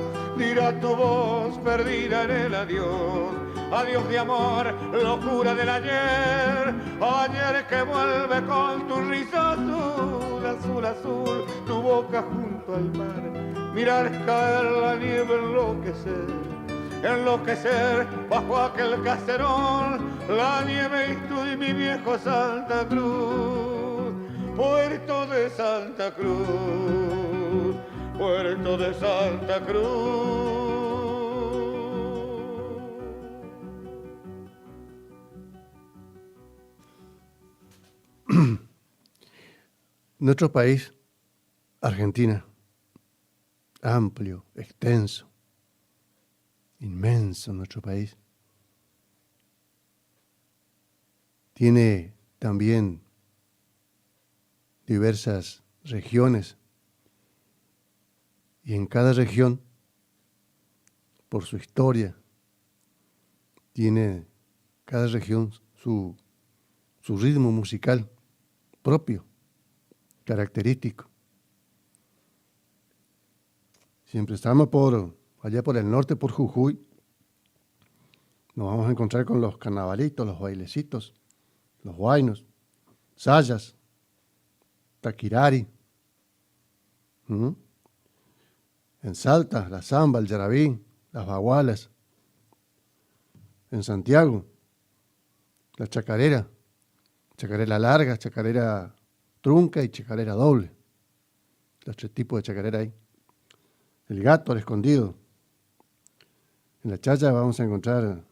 Speaker 26: tu voz perdida en el adiós. Adiós de amor, locura del ayer, ayer que vuelve con tu risa azul, azul, azul, tu boca junto al mar, mirar caer la nieve, enloquecer bajo aquel caserón, la nieve y tú y mi viejo Santa Cruz, puerto de Santa Cruz, puerto de Santa Cruz.
Speaker 16: Nuestro país, Argentina, amplio, extenso, inmenso nuestro país, tiene también diversas regiones, y en cada región, por su historia, tiene cada región su ritmo musical propio, característico. Siempre estamos allá por el norte, por Jujuy, nos vamos a encontrar con los carnavalitos, los bailecitos, los huaynos, sayas, taquirari. En Salta, la zamba, el yarabí, las bagualas, En Santiago, la chacarera larga, chacarera trunca y chacarera doble. Los 3 tipos de chacarera hay. El gato al escondido. En la Chaya vamos a encontrar,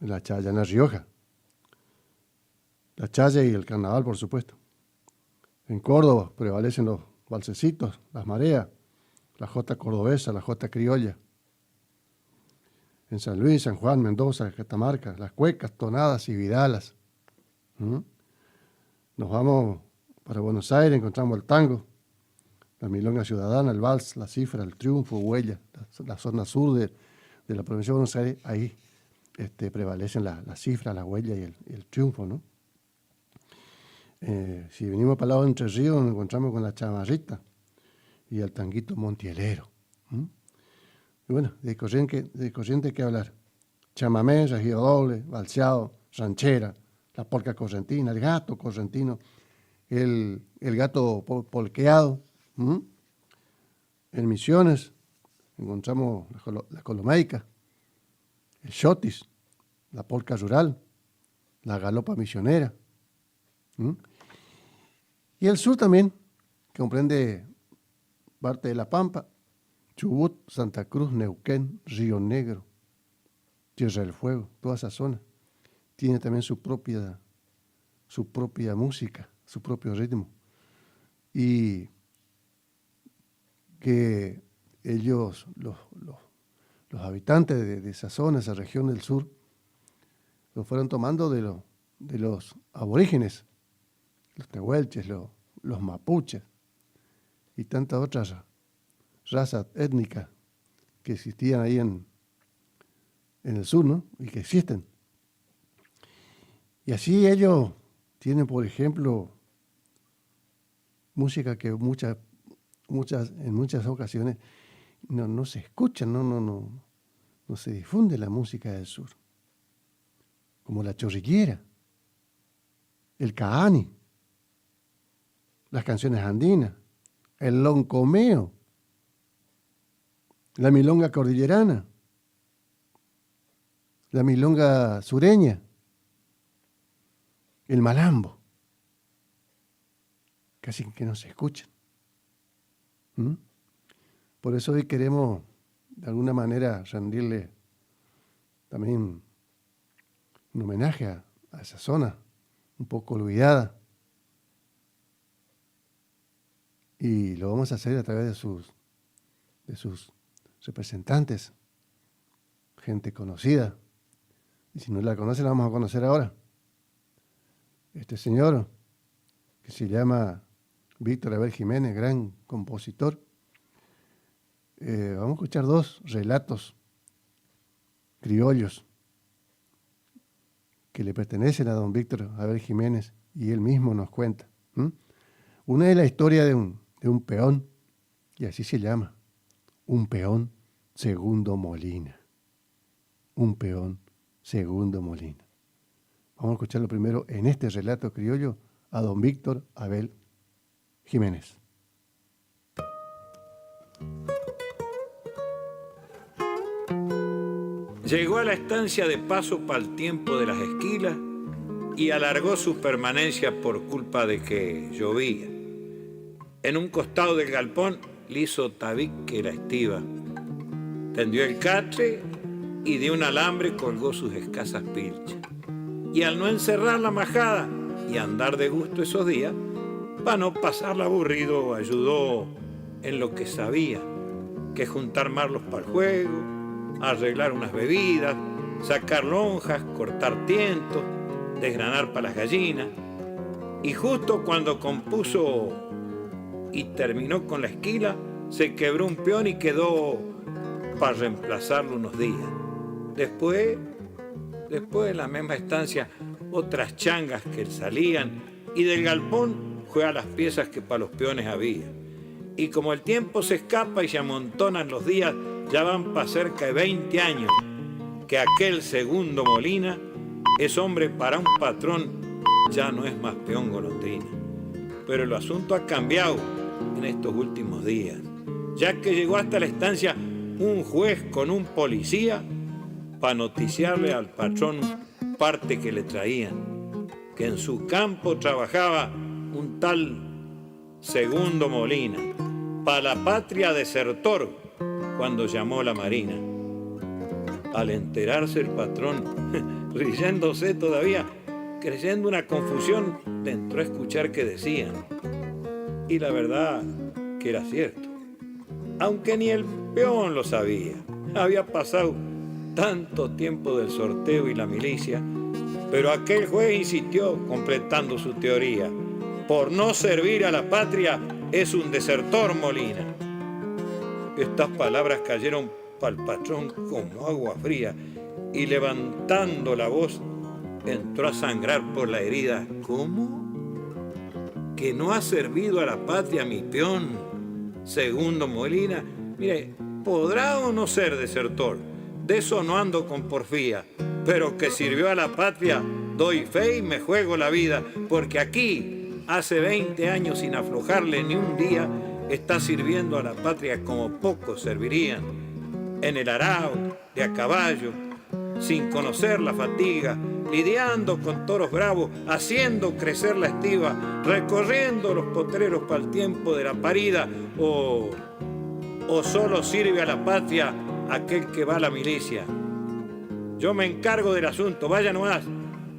Speaker 16: en La Rioja, la Chaya y el carnaval, por supuesto. En Córdoba prevalecen los balsecitos, las mareas, la jota cordobesa, la jota criolla. En San Luis, San Juan, Mendoza, Catamarca, las cuecas, tonadas y vidalas. Nos vamos para Buenos Aires, encontramos el tango, la milonga ciudadana, el vals, la cifra, el triunfo, huella, la zona sur de la provincia de Buenos Aires, ahí prevalecen la cifra, la huella y el triunfo, ¿no? Si venimos para el lado de Entre Ríos, nos encontramos con la chamarrita y el tanguito montielero. Y bueno, de corriente que hablar. Chamamé, regio doble, valseado, ranchera, la polca correntina, el gato correntino, el gato polqueado. En Misiones encontramos la colomaica, el chotis, la polca rural, la galopa misionera. Y el sur también, que comprende parte de La Pampa, Chubut, Santa Cruz, Neuquén, Río Negro, Tierra del Fuego, toda esa zona. Tiene también su propia música, su propio ritmo. Y que ellos, los habitantes de esa zona, esa región del sur, lo fueron tomando de los aborígenes, los tehuelches, los mapuches y tantas otras razas étnicas que existían ahí en el sur, ¿no? Y que existen. Y así ellos tienen, por ejemplo, música que en muchas ocasiones no se escucha, no se difunde la música del sur. Como la chorrillera, el caani, las canciones andinas, el loncomeo, la milonga cordillerana, la milonga sureña, el malambo, casi que no se escuchan. Por eso hoy queremos, de alguna manera, rendirle también un homenaje a esa zona, un poco olvidada. Y lo vamos a hacer a través de sus representantes, gente conocida. Y si no la conoce, la vamos a conocer ahora. Este señor, que se llama Víctor Abel Jiménez, gran compositor. Vamos a escuchar 2 relatos criollos que le pertenecen a don Víctor Abel Jiménez y él mismo nos cuenta. Una es la historia de un peón, y así se llama, un peón Segundo Molina. Un peón Segundo Molina. Vamos a escucharlo primero en este relato criollo a don Víctor Abel Jiménez.
Speaker 4: Llegó a la estancia de paso para el tiempo de las esquilas y alargó su permanencia por culpa de que llovía. En un costado del galpón le hizo tabique la estiva, tendió el catre y de un alambre colgó sus escasas pilchas. Y al no encerrar la majada y andar de gusto esos días, para no pasarla aburrido, ayudó en lo que sabía, que juntar marlos para el juego, arreglar unas bebidas, sacar lonjas, cortar tientos, desgranar para las gallinas. Y justo cuando compuso y terminó con la esquila, se quebró un peón y quedó para reemplazarlo unos días. Después de la misma estancia, otras changas que salían, y del galpón fue a las piezas que para los peones había. Y como el tiempo se escapa y se amontonan los días, ya van para cerca de 20 años que aquel Segundo Molina es hombre para un patrón, ya no es más peón golondrina. Pero el asunto ha cambiado en estos últimos días, ya que llegó hasta la estancia un juez con un policía para noticiarle al patrón parte que le traían, que en su campo trabajaba un tal Segundo Molina, para la patria desertor, cuando llamó la Marina. Al enterarse el patrón, riéndose todavía, creyendo una confusión, le entró a escuchar qué decían. Y la verdad que era cierto, aunque ni el peón lo sabía. Había pasado tanto tiempo del sorteo y la milicia, pero aquel juez insistió completando su teoría. Por no servir a la patria es un desertor, Molina. Estas palabras cayeron para el patrón como agua fría y levantando la voz entró a sangrar por la herida. ¿Cómo? ¿Que no ha servido a la patria mi peón, Segundo Molina? Mire, podrá o no ser desertor, de eso no ando con porfía, pero que sirvió a la patria, doy fe y me juego la vida, porque aquí, hace 20 años sin aflojarle ni un día, está sirviendo a la patria como pocos servirían, en el arao, de a caballo, sin conocer la fatiga, lidiando con toros bravos, haciendo crecer la estiva, recorriendo los potreros para el tiempo de la parida, o solo sirve a la patria aquel que va a la milicia. Yo me encargo del asunto, vaya nomás,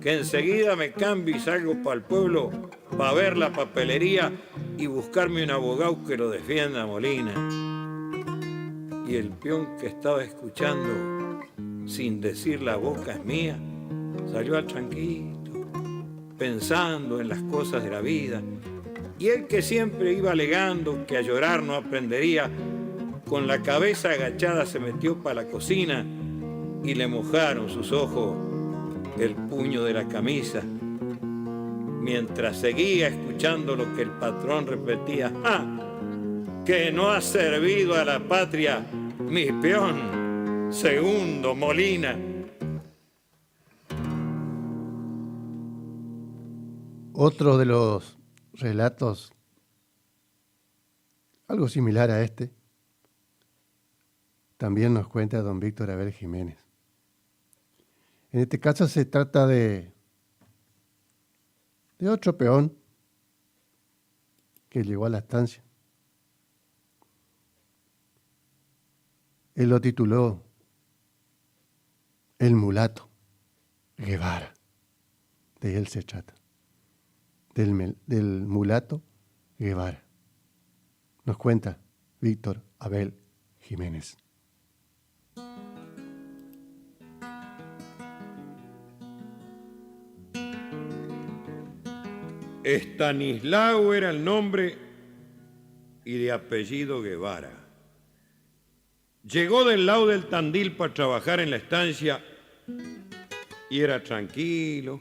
Speaker 4: que enseguida me cambio y salgo para el pueblo para ver la papelería y buscarme un abogado que lo defienda, Molina. Y el peón que estaba escuchando, sin decir la boca es mía, salió al tranquilo, pensando en las cosas de la vida. Y él que siempre iba alegando que a llorar no aprendería, con la cabeza agachada se metió para la cocina y le mojaron sus ojos el puño de la camisa, mientras seguía escuchando lo que el patrón repetía. ¡Ah! Que no ha servido a la patria mi peón, Segundo Molina.
Speaker 16: Otro de los relatos, algo similar a este, también nos cuenta don Víctor Abel Jiménez. En este caso se trata de otro peón que llegó a la estancia. Él lo tituló El Mulato Guevara. De él se trata. Del mulato Guevara. Nos cuenta Víctor Abel Jiménez.
Speaker 4: Estanislao era el nombre y de apellido Guevara. Llegó del lado del Tandil para trabajar en la estancia y era tranquilo,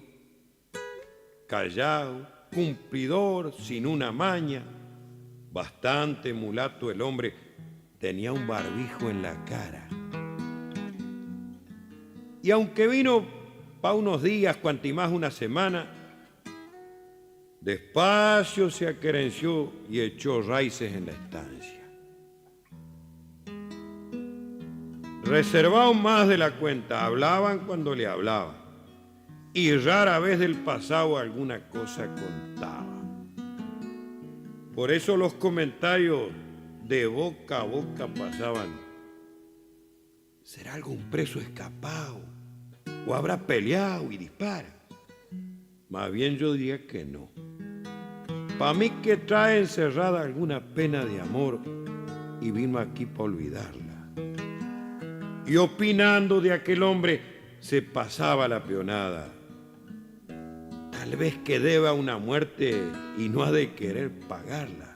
Speaker 4: callado, cumplidor, sin una maña, bastante mulato el hombre, tenía un barbijo en la cara. Y aunque vino pa' unos días, cuantimás una semana, despacio se aquerenció y echó raíces en la estancia. Reservado más de la cuenta, hablaban cuando le hablaban y rara vez del pasado alguna cosa contaba. Por eso los comentarios de boca a boca pasaban. ¿Será algún preso escapado? ¿O habrá peleado y dispara? Más bien yo diría que no. Pa' mí que trae encerrada alguna pena de amor y vino aquí para olvidarla. Y opinando de aquel hombre se pasaba la peonada. Tal vez que deba una muerte y no ha de querer pagarla.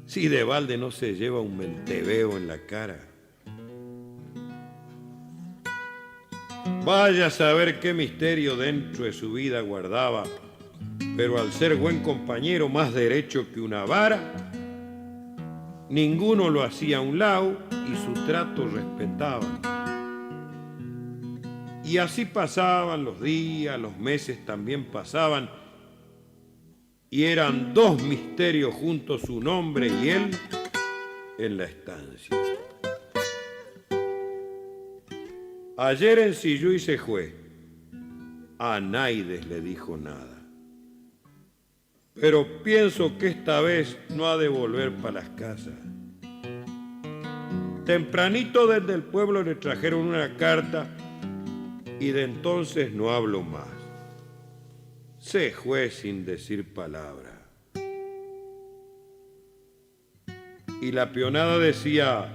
Speaker 4: Si de balde no se lleva un menteveo en la cara. Vaya a saber qué misterio dentro de su vida guardaba, pero al ser buen compañero más derecho que una vara, ninguno lo hacía a un lado y su trato respetaban. Y así pasaban los días, los meses también pasaban, y eran dos misterios juntos, su nombre y él, en la estancia. Ayer ensilló y se fue. A Naides le dijo nada. Pero pienso que esta vez no ha de volver para las casas. Tempranito desde el pueblo le trajeron una carta y de entonces no habló más. Se fue sin decir palabra. Y la peonada decía,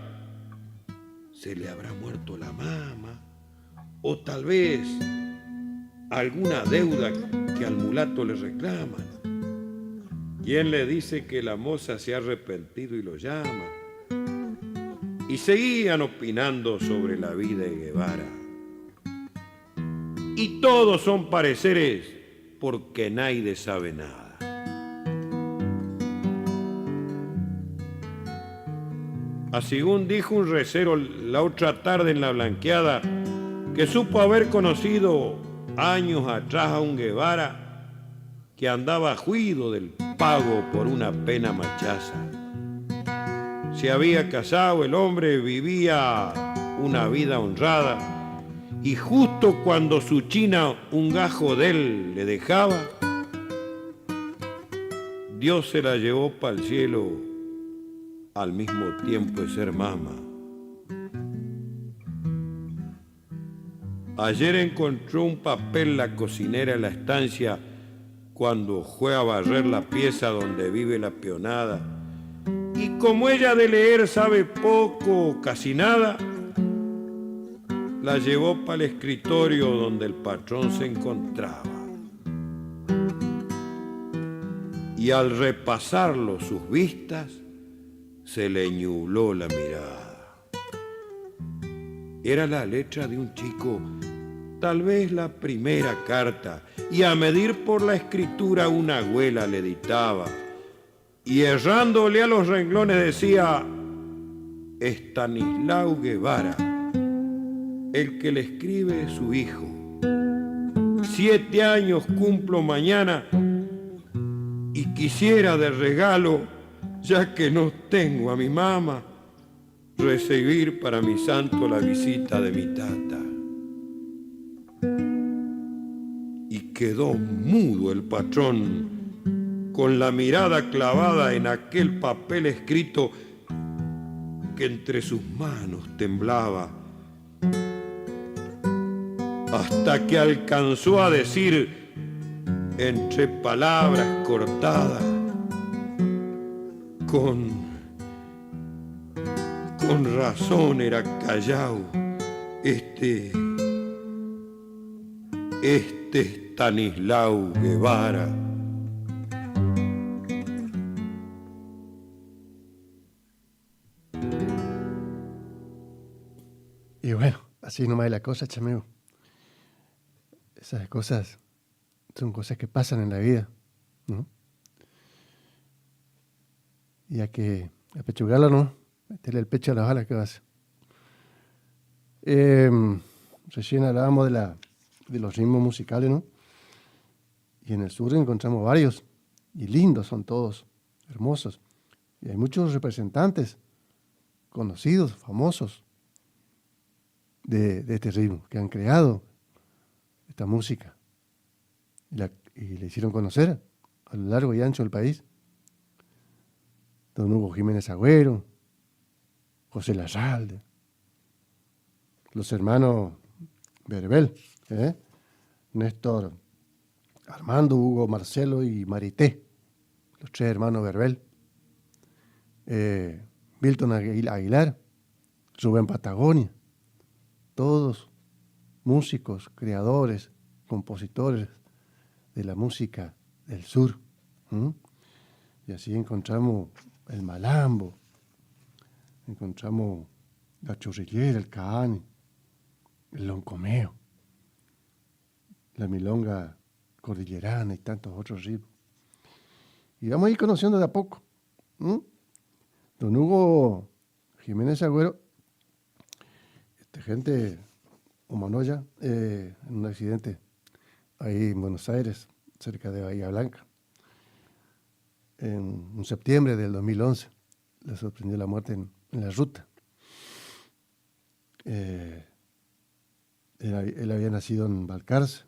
Speaker 4: se le habrá muerto la mama, o tal vez alguna deuda que al mulato le reclaman. ¿Quién le dice que la moza se ha arrepentido y lo llama? Y seguían opinando sobre la vida de Guevara. Y todos son pareceres porque nadie sabe nada. Así según dijo un recero la otra tarde en la blanqueada, que supo haber conocido años atrás a un Guevara que andaba juido del pago por una pena machaza. Se había casado, el hombre vivía una vida honrada, y justo cuando su china un gajo de él le dejaba, Dios se la llevó para el cielo al mismo tiempo de ser mama. Ayer encontró un papel la cocinera en la estancia cuando fue a barrer la pieza donde vive la peonada, y como ella de leer sabe poco o casi nada, la llevó para el escritorio donde el patrón se encontraba. Y al repasarlo sus vistas, se le ñubló la mirada. Era la letra de un chico, tal vez la primera carta, y a medir por la escritura una abuela le dictaba, y errándole a los renglones decía, Estanislao Guevara, el que le escribe es su hijo. 7 años cumplo mañana y quisiera de regalo, ya que no tengo a mi mamá, recibir para mi santo la visita de mi tata. Y quedó mudo el patrón, con la mirada clavada en aquel papel escrito que entre sus manos temblaba, hasta que alcanzó a decir entre palabras cortadas, con razón era callao este Estanislao Guevara.
Speaker 16: Y bueno, así nomás es la cosa, chameo. Esas cosas son cosas que pasan en la vida, ¿no? Y hay que apechugarla, ¿no? Meterle el pecho a las balas que va a hacer. Recién hablábamos de los ritmos musicales, ¿no? Y en el sur encontramos varios, y lindos son todos, hermosos. Y hay muchos representantes conocidos, famosos, de este ritmo, que han creado esta música y le hicieron conocer a lo largo y ancho del país. Don Hugo Jiménez Agüero, José Larralde, los hermanos Verbel, Néstor, Armando, Hugo, Marcelo y Marité, los 3 hermanos Verbel, Milton Aguilar, Rubén Patagonia, todos músicos, creadores, compositores de la música del sur. Y así encontramos el malambo, encontramos la chorrillera, el caani, el loncomeo, la milonga cordillerana y tantos otros ritmos. Y vamos a ir conociendo de a poco. Don Hugo Jiménez Agüero, gente humanoya, en un accidente ahí en Buenos Aires, cerca de Bahía Blanca. En septiembre del 2011 le sorprendió la muerte en la ruta. Él había nacido en Balcarce,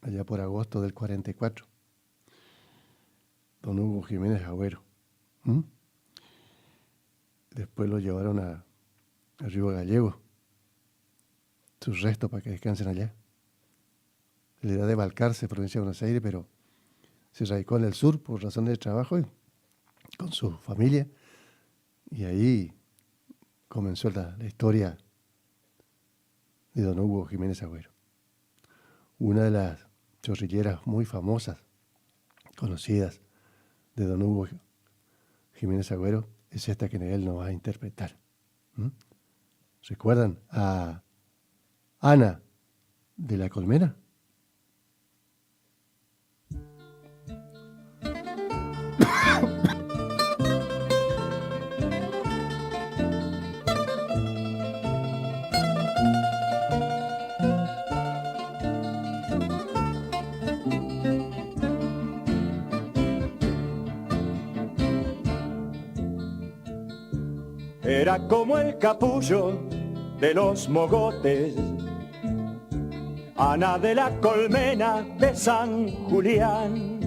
Speaker 16: allá por agosto del 44. Don Hugo Jiménez Agüero. Después lo llevaron a Río Gallego, sus restos para que descansen allá. Él era de Balcarce, provincia de Buenos Aires, pero se radicó en el sur por razones de trabajo con su familia. Y ahí comenzó la historia de don Hugo Jiménez Agüero. Una de las chorrilleras muy famosas, conocidas de don Hugo Jiménez Agüero, es esta que él nos va a interpretar. ¿Recuerdan a Ana de la Colmena?
Speaker 20: Era como el capullo de los mogotes, Ana de la Colmena de San Julián.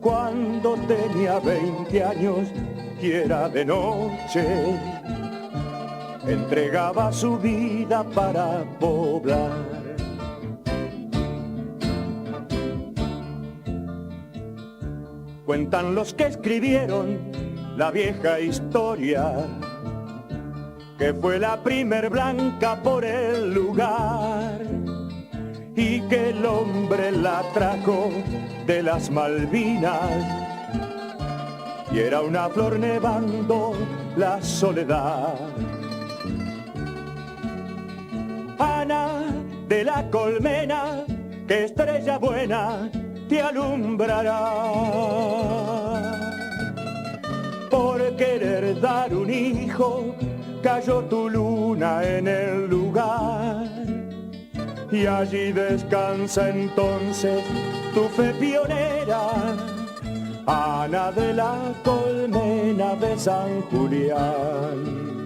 Speaker 20: Cuando tenía 20 años y era de noche, entregaba su vida para poblar. Cuentan los que escribieron la vieja historia, que fue la primer blanca por el lugar y que el hombre la trajo de las Malvinas y era una flor nevando la soledad. Ana de la Colmena, que estrella buena te alumbrará. Por querer dar un hijo cayó tu luna en el lugar y allí descansa entonces tu fe pionera, Ana de la Colmena de San Julián.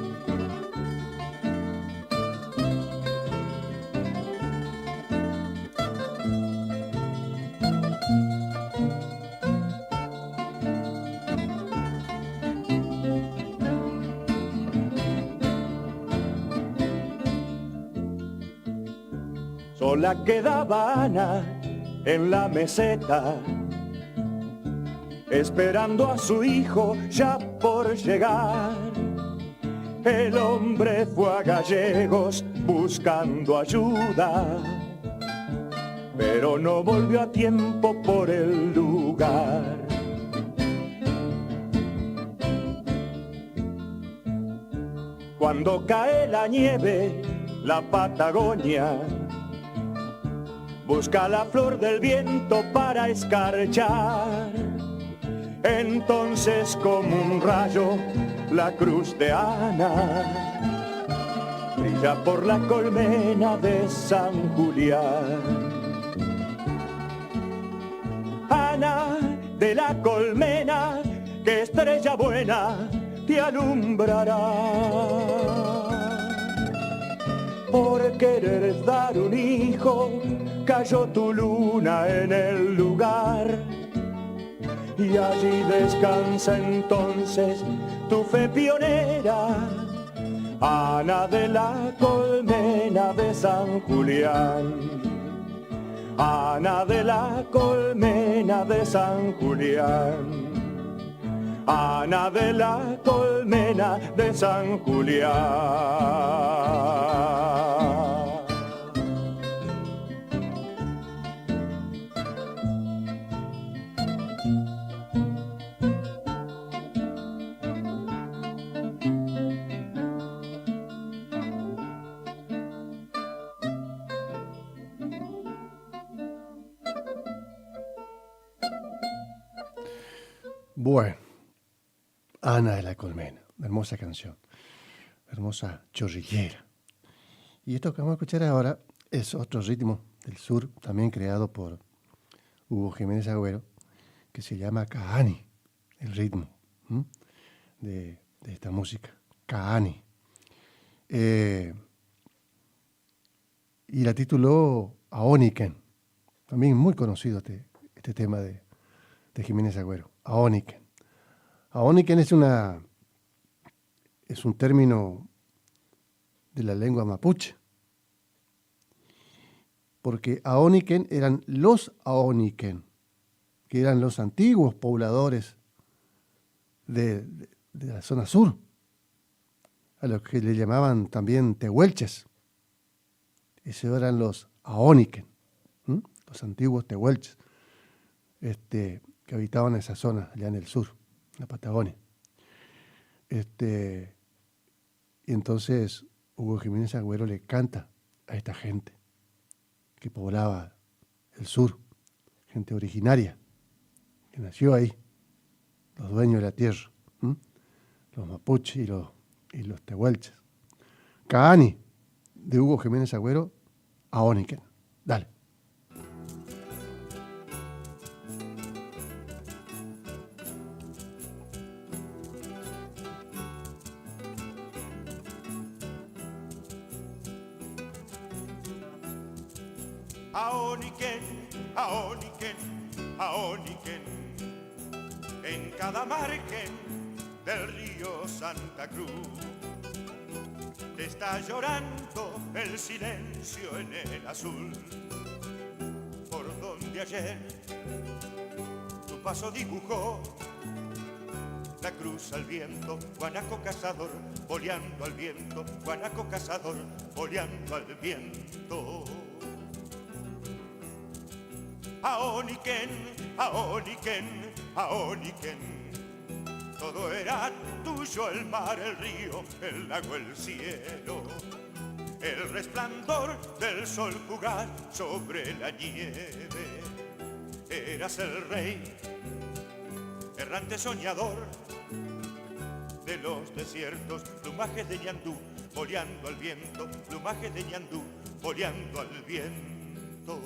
Speaker 20: Sola quedaba Ana en la meseta, esperando a su hijo ya por llegar. El hombre fue a Gallegos buscando ayuda, pero no volvió a tiempo por el lugar. Cuando cae la nieve, la Patagonia busca la flor del viento para escarchar. Entonces como un rayo la cruz de Ana brilla por la colmena de San Julián. Ana de la Colmena, que estrella buena te alumbrará. Por querer dar un hijo cayó tu luna en el lugar y allí descansa entonces tu fe pionera, Ana de la Colmena de San Julián. Ana de la Colmena de San Julián. Ana de la Colmena de San Julián.
Speaker 16: Bueno, Ana de la Colmena, hermosa canción, hermosa chorrillera. Y esto que vamos a escuchar ahora es otro ritmo del sur, también creado por Hugo Jiménez Agüero, que se llama Kahani, el ritmo de esta música, Kahani. y la tituló Aoniken. También muy conocido este tema de Jiménez Agüero. Aoniken. Aoniken es un término de la lengua mapuche, porque Aoniken eran los Aoniken, que eran los antiguos pobladores de la zona sur, a los que le llamaban también tehuelches. Esos eran los Aoniken, los antiguos tehuelches, que habitaban esa zona allá en el sur, en la Patagonia. Y entonces Hugo Jiménez Agüero le canta a esta gente que poblaba el sur, gente originaria, que nació ahí, los dueños de la tierra, los mapuches y los tehuelches. Kaani, de Hugo Jiménez Agüero, Aoniken. Dale.
Speaker 6: Aoniken, Aoniken, Aoniken, en cada margen del río Santa Cruz está llorando el silencio en el azul, por donde ayer tu paso dibujó la cruz al viento, guanaco cazador, boleando al viento, guanaco cazador, boleando al viento. Aoniken, Aoniken, Aoniken, todo era tuyo, el mar, el río, el lago, el cielo, el resplandor del sol jugar sobre la nieve. Eras el rey, errante soñador de los desiertos, plumajes de ñandú, boleando al viento, plumajes de ñandú, boleando al viento.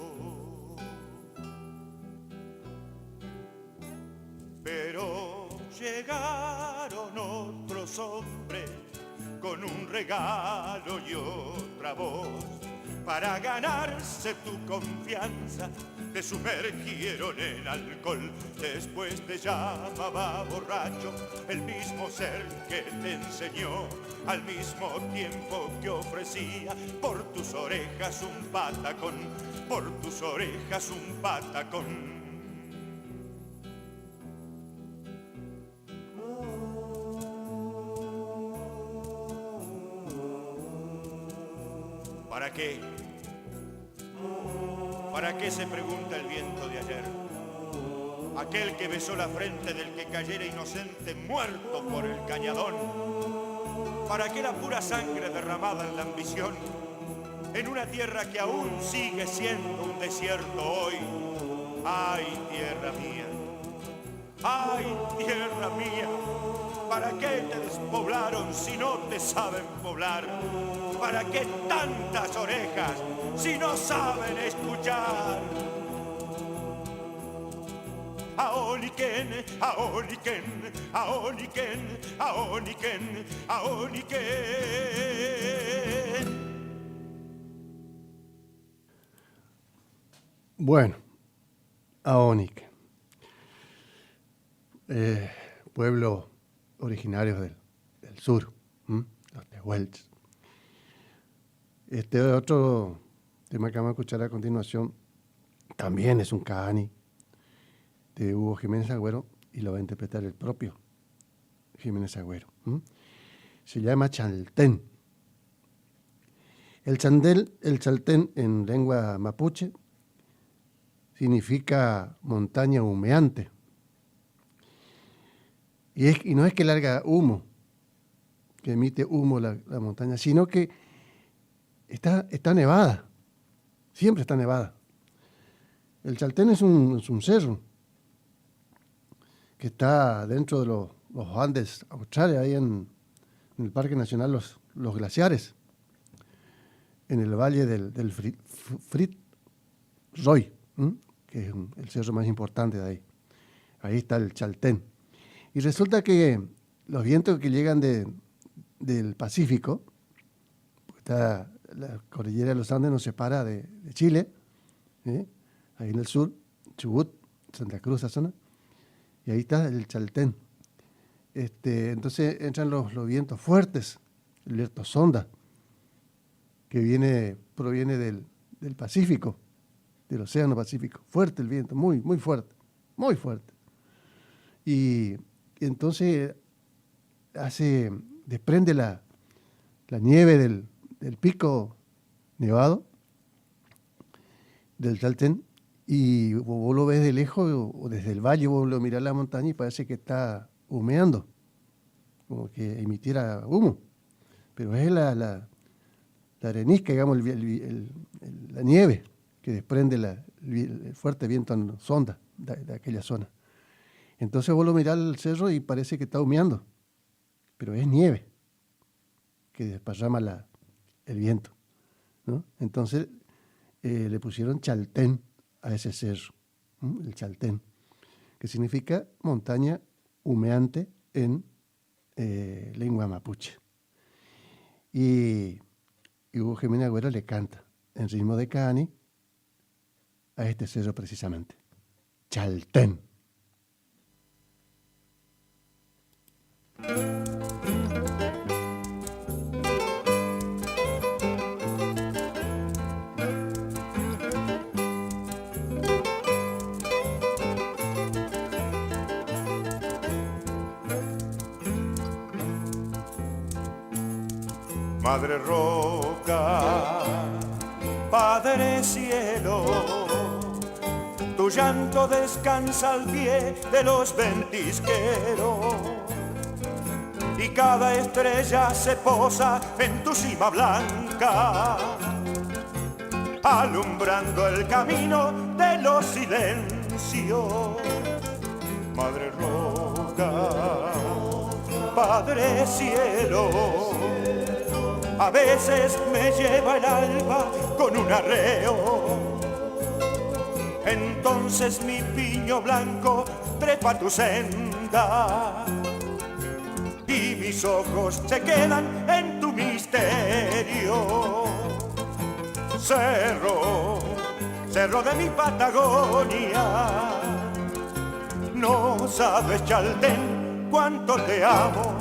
Speaker 6: Pero llegaron otros hombres con un regalo y otra voz para ganarse tu confianza. Te sumergieron en alcohol, después te llamaba borracho, el mismo ser que te enseñó, al mismo tiempo que ofrecía por tus orejas un patacón, por tus orejas un patacón. ¿Para qué? ¿Para qué se pregunta el viento de ayer? Aquel que besó la frente del que cayera inocente muerto por el cañadón. ¿Para qué la pura sangre derramada en la ambición? En una tierra que aún sigue siendo un desierto hoy. ¡Ay, tierra mía! ¡Ay, tierra mía! ¿Para qué te despoblaron si no te saben poblar? ¿Para qué tantas orejas si no saben escuchar? Aoniken, Aoniken, Aoniken, Aoniken, Aoniken.
Speaker 16: Bueno, Aoniken. Pueblo originario del sur, los tehuelches. Este otro tema que vamos a escuchar a continuación también es un Kaani de Hugo Jiménez Agüero y lo va a interpretar el propio Jiménez Agüero. Se llama Chaltén. El chaltén en lengua mapuche significa montaña humeante. Y no es que larga humo, que emite humo la montaña, sino que está nevada, siempre está nevada. El Chaltén es un cerro que está dentro de los Andes australes, ahí en el Parque Nacional Los Glaciares, en el valle del Fitzroy, que es el cerro más importante de ahí. Ahí está el Chaltén. Y resulta que los vientos que llegan del Pacífico, está la cordillera de los Andes nos separa de Chile, ahí en el sur, Chubut, Santa Cruz, esa zona, y ahí está el Chaltén. Entonces entran los vientos fuertes, el viento sonda, que proviene del Pacífico, del Océano Pacífico. Fuerte el viento, muy, muy fuerte, muy fuerte. Y entonces desprende la nieve del pico nevado, del Chaltén, y vos lo ves de lejos o desde el valle, vos lo mirás la montaña y parece que está humeando, como que emitiera humo. Pero es la arenisca, digamos, la nieve que desprende el fuerte viento sonda de aquella zona. Entonces vos lo mirás al cerro y parece que está humeando, pero es nieve que desparrama el viento, ¿no? Entonces le pusieron Chaltén a ese cerro, el Chaltén, que significa montaña humeante en lengua mapuche. Y Hugo Jiménez Agüero le canta en ritmo de cani a este cerro precisamente, Chaltén.
Speaker 6: Madre roca, Padre cielo, tu llanto descansa al pie de los ventisqueros y cada estrella se posa en tu cima blanca, alumbrando el camino de los silencios. Madre roca, Padre cielo, a veces me lleva el alba con un arreo. Entonces mi piño blanco trepa tu senda y mis ojos se quedan en tu misterio. Cerro, cerro de mi Patagonia, no sabes, Chaltén, cuánto te amo.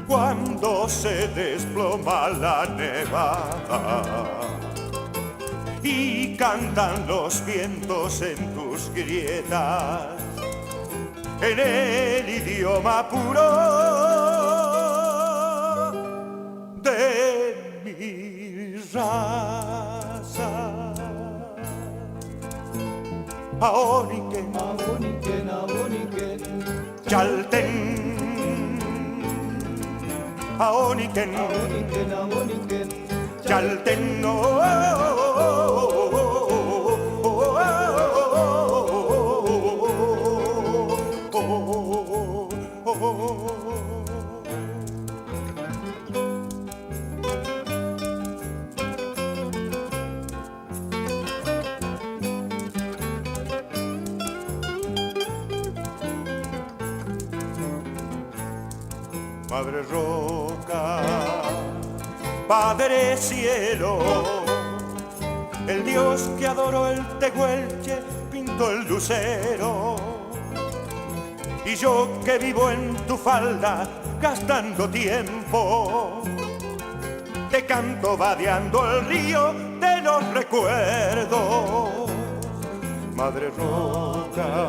Speaker 6: Cuando se desploma la nevada y cantan los vientos en tus grietas, en el idioma puro de mi raza. Aoniken, Aoniken, Aoniken, Chaltén. Aoniken, Aoniken, Aoniken, Chaltén, Madre roca, Padre cielo, el Dios que adoró el tehuelche pintó el lucero, y yo que vivo en tu falda gastando tiempo, te canto vadeando el río de los recuerdos. Madre roca,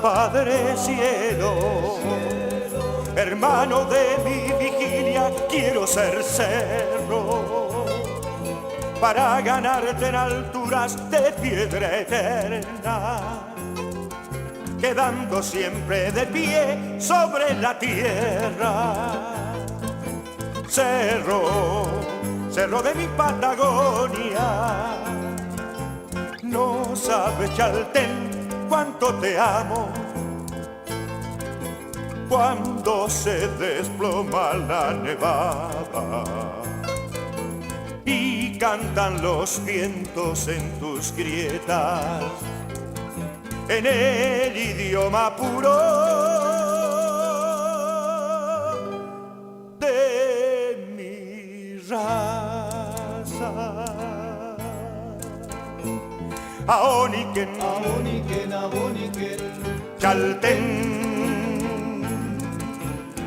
Speaker 6: Padre cielo, hermano de mi vigilia, quiero ser cerro para ganarte en alturas de piedra eterna, quedando siempre de pie sobre la tierra. Cerro, cerro de mi Patagonia, no sabes, Chaltén, cuánto te amo. Cuando se desploma la nevada y cantan los vientos en tus grietas, en el idioma puro de mi raza. Aoniken,
Speaker 20: Aoniken, Aoniken,
Speaker 6: Chalten,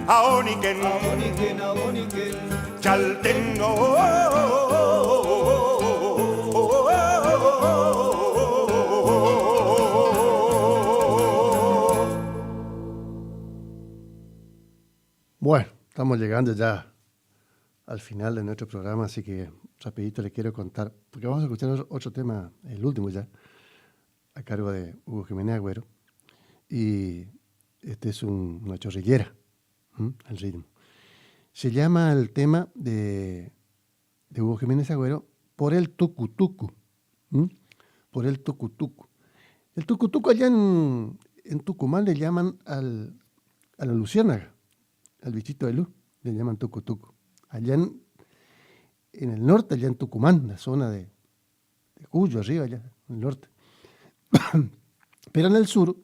Speaker 6: Aoniken,
Speaker 20: Aoniken, Aoniken,
Speaker 6: Chalten,
Speaker 16: Bueno, estamos llegando ya al final de nuestro programa, así que rapidito le quiero contar, porque vamos a escuchar otro tema, el último ya, a cargo de Hugo Jiménez Agüero, y este es una chorrillera, el ritmo. Se llama el tema de Hugo Jiménez Agüero, Por el Tucutucu, por el Tucutucu. El Tucutucu allá en Tucumán le llaman a la luciérnaga, al bichito de luz, le llaman tucutucu. Allá en el norte, allá en Tucumán, la zona de Cuyo, arriba, allá en el norte. Pero en el sur,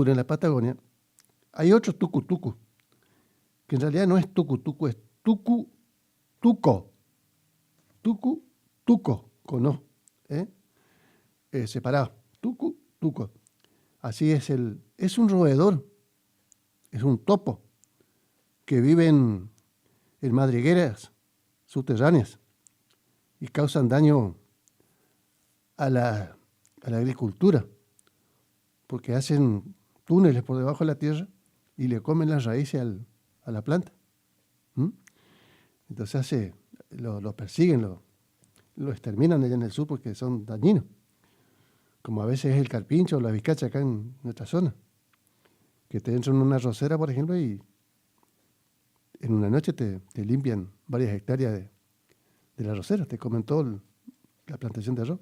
Speaker 16: en la Patagonia, hay otro tucutucu, que en realidad no es tucutucu, es tuco. Tuco, con O, separado. Tuco. Así es es un roedor, es un topo que vive en madrigueras subterráneas y causan daño a la agricultura, porque hacen túneles por debajo de la tierra y le comen las raíces a la planta. Entonces lo persiguen, lo exterminan allá en el sur porque son dañinos, como a veces es el carpincho o la vizcacha acá en nuestra zona, que te entran en una arrocera, por ejemplo, y en una noche te limpian varias hectáreas de la arrocera, te comen toda la plantación de arroz.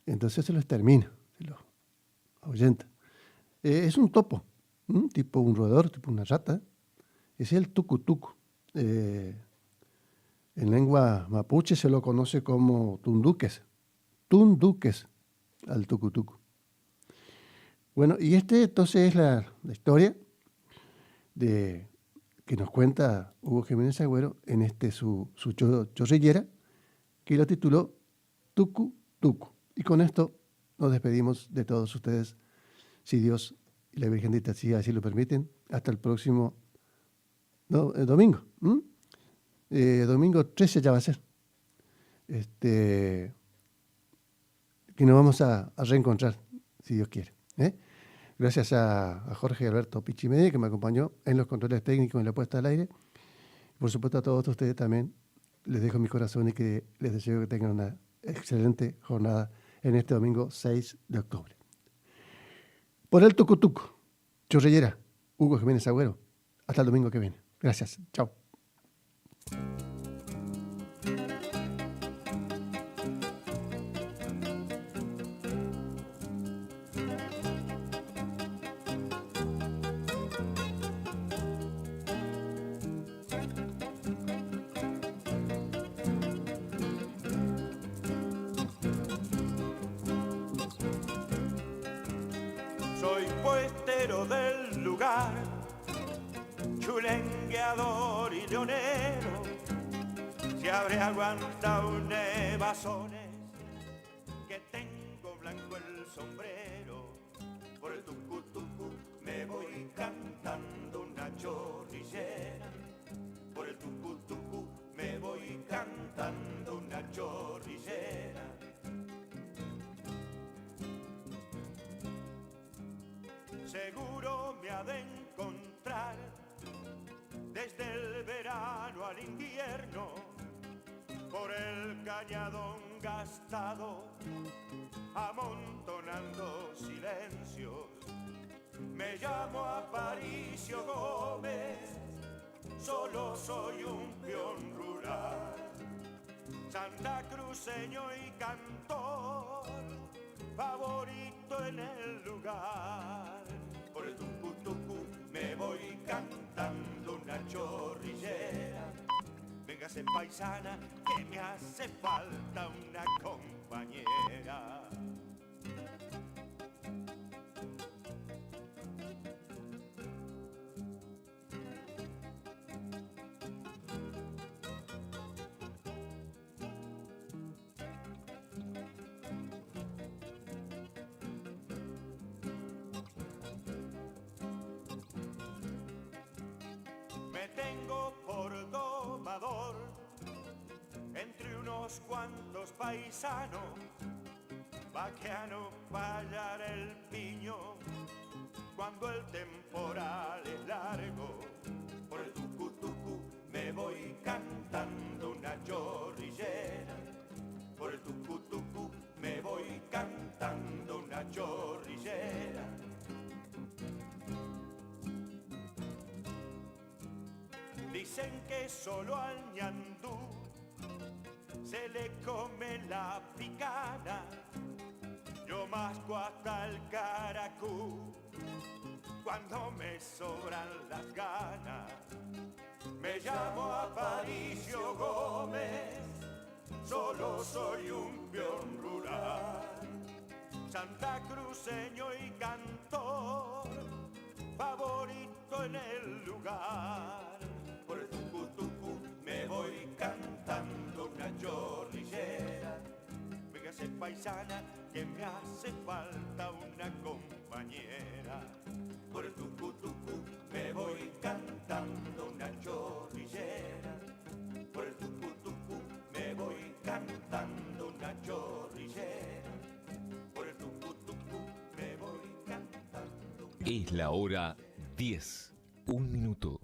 Speaker 16: Entonces se lo extermina, se lo ahuyenta. Es un topo, tipo un roedor, tipo una rata. Ese es el tucutucu. En lengua mapuche se lo conoce como tunduques al tucutucu. Bueno, y entonces es la historia que nos cuenta Hugo Jiménez Agüero en su chorrillera, que lo tituló Tucutucu. Y con esto nos despedimos de todos ustedes, si Dios y la Virgencita así lo permiten, hasta el próximo domingo. Domingo 13 ya va a ser. Que nos vamos a reencontrar, si Dios quiere. Gracias a Jorge Alberto Pichimedia, que me acompañó en los controles técnicos en la puesta al aire. Por supuesto, a todos ustedes también les dejo mi corazón y que les deseo que tengan una excelente jornada en este domingo 6 de octubre. Por el tucutucu, chorrillera, Hugo Jiménez Agüero. Hasta el domingo que viene. Gracias. Chao.
Speaker 6: Soy puestero del lugar, chulengueador y leonero. Si habré aguantado nevazones, que tengo blanco el sombrero. Por el tucutucu me voy cantando una chorrillera. Por el tucutucu me voy cantando una chorrillera. Seguro me ha de encontrar desde el verano al invierno por el cañadón gastado, amontonando silencios. Me llamo Aparicio Gómez, solo soy un peón rural, santacruceño y cantor, favorito en el lugar. Por el tucutucu me voy cantando una chorrillera. Véngase paisana, que me hace falta una compañera. unos cuantos paisanos vaqueano para hallar el piño cuando el temporal es largo. Por el tucu me voy cantando una chorrillera. Por el tucu me voy cantando una chorrillera. Dicen que solo al ñandú se le come la picana. Yo masco hasta el caracú cuando me sobran las ganas. Me llamo Aparicio Gómez, solo soy un peón rural, santacruceño y cantor, favorito en el lugar. Por el tucu me voy cantando una chorrillera. Véngase paisana que me hace falta una compañera. Por el tucu me voy cantando una chorrillera. Por el tucu me voy cantando una chorrillera. Por el tucu me voy cantando.
Speaker 8: Es la hora 10, 1 minuto.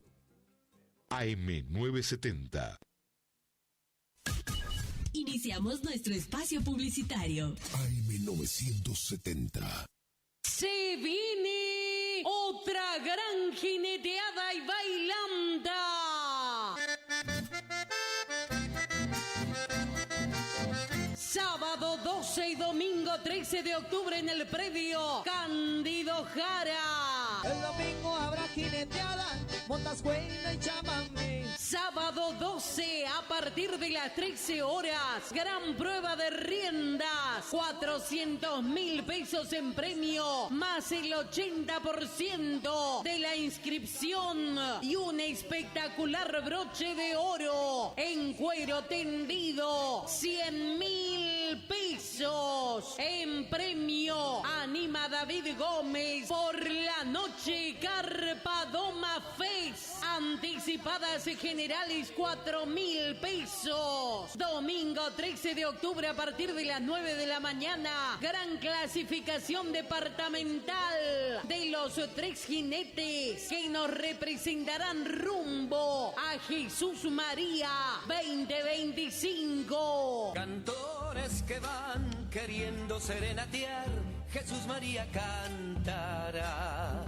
Speaker 2: AM970.
Speaker 10: Iniciamos nuestro espacio publicitario.
Speaker 2: AM970.
Speaker 18: Se viene otra gran jineteada y bailanta. Sábado 12 y domingo 13 de octubre en el predio Cándido Jara.
Speaker 19: El domingo habrá jineteada, montascuela y chamamé.
Speaker 18: Sábado 12 a partir de las 13 horas. Gran prueba de riendas. 400.000 pesos en premio. Más el 80% de la inscripción. Y un espectacular broche de oro. En cuero tendido. 100.000 pesos. En premio. Anima David Gómez. Por la noche Carpadoma Fest. Anticipadas generales 4.000 pesos. Domingo 13 de octubre a partir de las 9 de la mañana. Gran clasificación departamental de los 3 jinetes que nos representarán rumbo a Jesús María 2025.
Speaker 19: Cantores que van queriendo serenatear, Jesús María cantará.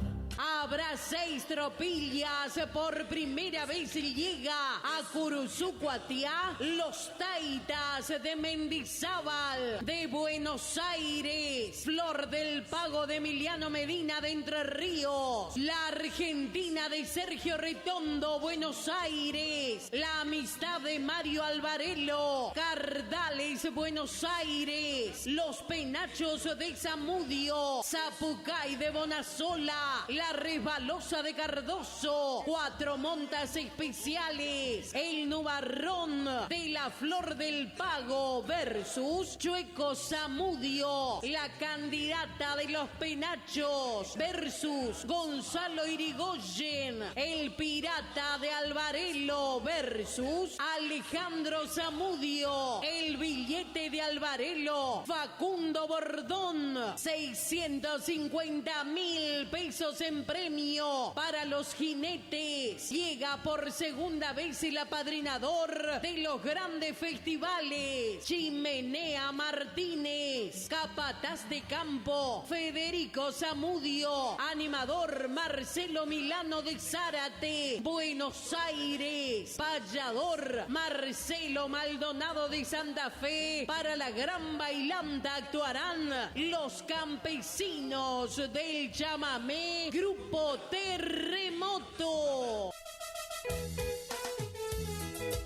Speaker 18: Habrá 6 tropillas. Por primera vez llega a Curuzucuatiá los Taitas de Mendizábal, de Buenos Aires, Flor del Pago de Emiliano Medina de Entre Ríos, la Argentina de Sergio Retondo, Buenos Aires, la Amistad de Mario Alvarelo, Cardales, Buenos Aires, los Penachos de Zamudio, Zapucay de Bonasola, la Resbalosa de Cardoso, 4 montas especiales, el Nubarrón de la Flor del Pago versus Chueco Zamudio, la candidata de los Penachos versus Gonzalo Irigoyen, el Pirata de Alvarelo versus Alejandro Zamudio, el Billete de Alvarelo, Facundo Bordón, 650.000 pesos en premio para los jinetes. Llega por segunda vez el apadrinador de los grandes festivales, Chimenea Martínez, capataz de campo Federico Zamudio, animador Marcelo Milano de Zárate, Buenos Aires, payador Marcelo Maldonado de Santa Fe. Para la gran bailanta actuarán los campesinos del chamamé, Grupo Terremoto.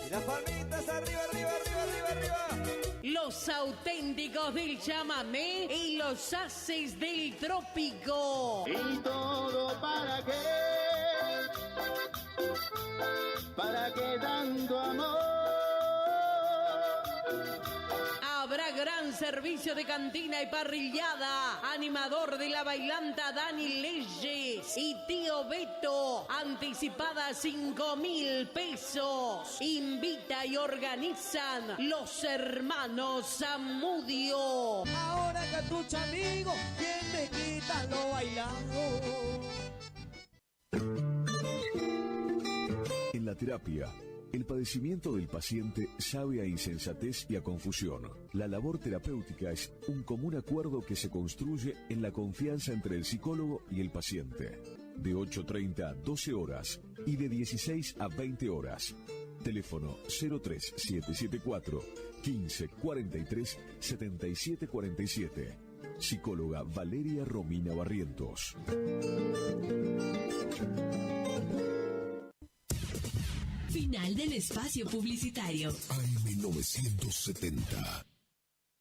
Speaker 19: Y las palmitas arriba, arriba, arriba, arriba, arriba.
Speaker 18: Los auténticos del chamamé y los haces del trópico.
Speaker 19: ¿Y todo para qué? ¿Para qué tanto amor?
Speaker 18: Habrá gran servicio de cantina y parrillada. Animador de la bailanta Dani Leyes y tío Beto. Anticipada 5.000 pesos. Invita y organizan los hermanos Zamudio.
Speaker 19: Ahora Catucha amigo, ¿quién me quita lo bailado?
Speaker 5: En la terapia, el padecimiento del paciente sabe a insensatez y a confusión. La labor terapéutica es un común acuerdo que se construye en la confianza entre el psicólogo y el paciente. De 8:30 a 12 horas y de 16 a 20 horas. Teléfono 03774 15 43 77 47. Psicóloga Valeria Romina Barrientos.
Speaker 10: Final del espacio publicitario.
Speaker 7: AM970.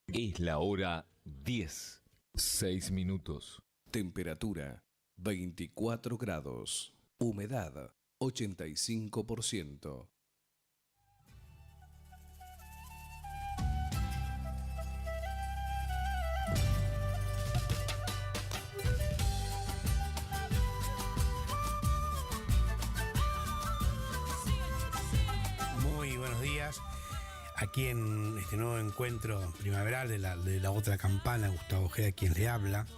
Speaker 8: Es la hora 10, 6 minutos.
Speaker 12: Temperatura 24 grados. Humedad 85%.
Speaker 1: Muy buenos días. Aquí en este nuevo encuentro primaveral de la otra campana, Gustavo Ojeda quien le habla,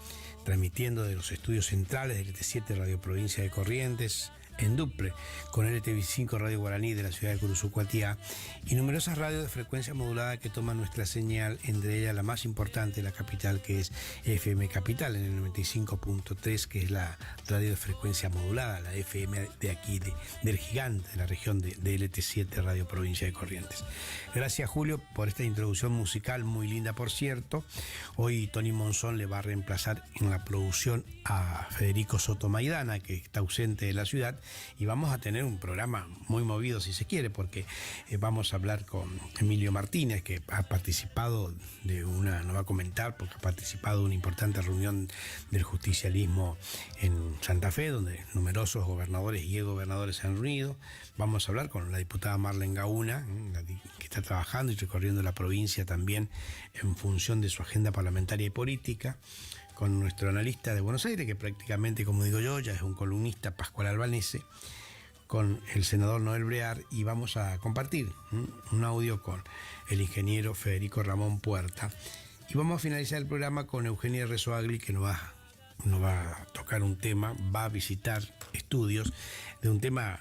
Speaker 1: transmitiendo de los estudios centrales del LT7 Radio Provincia de Corrientes, en Duple, con LT5 Radio Guaraní de la ciudad de Curuzucuatiá y numerosas radios de frecuencia modulada que toman nuestra señal, entre ellas la más importante de la capital, que es FM Capital, en el 95.3, que es la radio de frecuencia modulada, la FM de aquí, del gigante de la región de LT7 Radio Provincia de Corrientes. Gracias, Julio, por esta introducción musical muy linda, por cierto. Hoy Tony Monzón le va a reemplazar en la producción a Federico Soto Maidana, que está ausente de la ciudad, y vamos a tener un programa muy movido, si se quiere, porque vamos a hablar con Emilio Martínez, que ha participado nos va a comentar, porque ha participado de una importante reunión del justicialismo en Santa Fe, donde numerosos gobernadores y exgobernadores se han reunido. Vamos a hablar con la diputada Marlene Gauna, que está trabajando y recorriendo la provincia también en función de su agenda parlamentaria y política, con nuestro analista de Buenos Aires, que prácticamente, como digo yo, ya es un columnista, Pascual Albanese, con el senador Noel Brear, y vamos a compartir un audio con el ingeniero Federico Ramón Puerta, y vamos a finalizar el programa con Eugenia Rezoagli, que nos va a tocar un tema, va a visitar estudios de un tema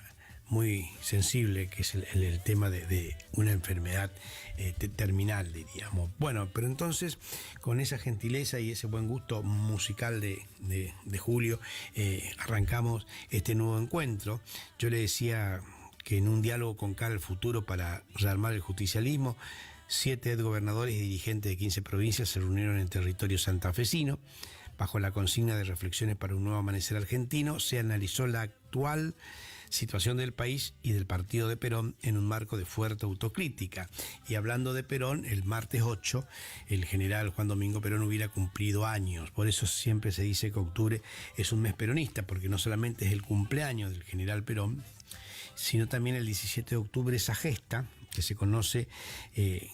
Speaker 1: muy sensible, que es el tema de una enfermedad terminal, diríamos. Bueno, pero entonces, con esa gentileza y ese buen gusto musical de Julio, arrancamos este nuevo encuentro. Yo le decía que en un diálogo con cara al futuro para rearmar el justicialismo, 7 gobernadores y dirigentes de 15 provincias se reunieron en territorio santafesino. Bajo la consigna de reflexiones para un nuevo amanecer argentino, se analizó la actual situación del país y del partido de Perón en un marco de fuerte autocrítica. Y hablando de Perón, el martes 8, el general Juan Domingo Perón hubiera cumplido años. Por eso siempre se dice que octubre es un mes peronista, porque no solamente es el cumpleaños del general Perón, sino también el 17 de octubre esa gesta que se conoce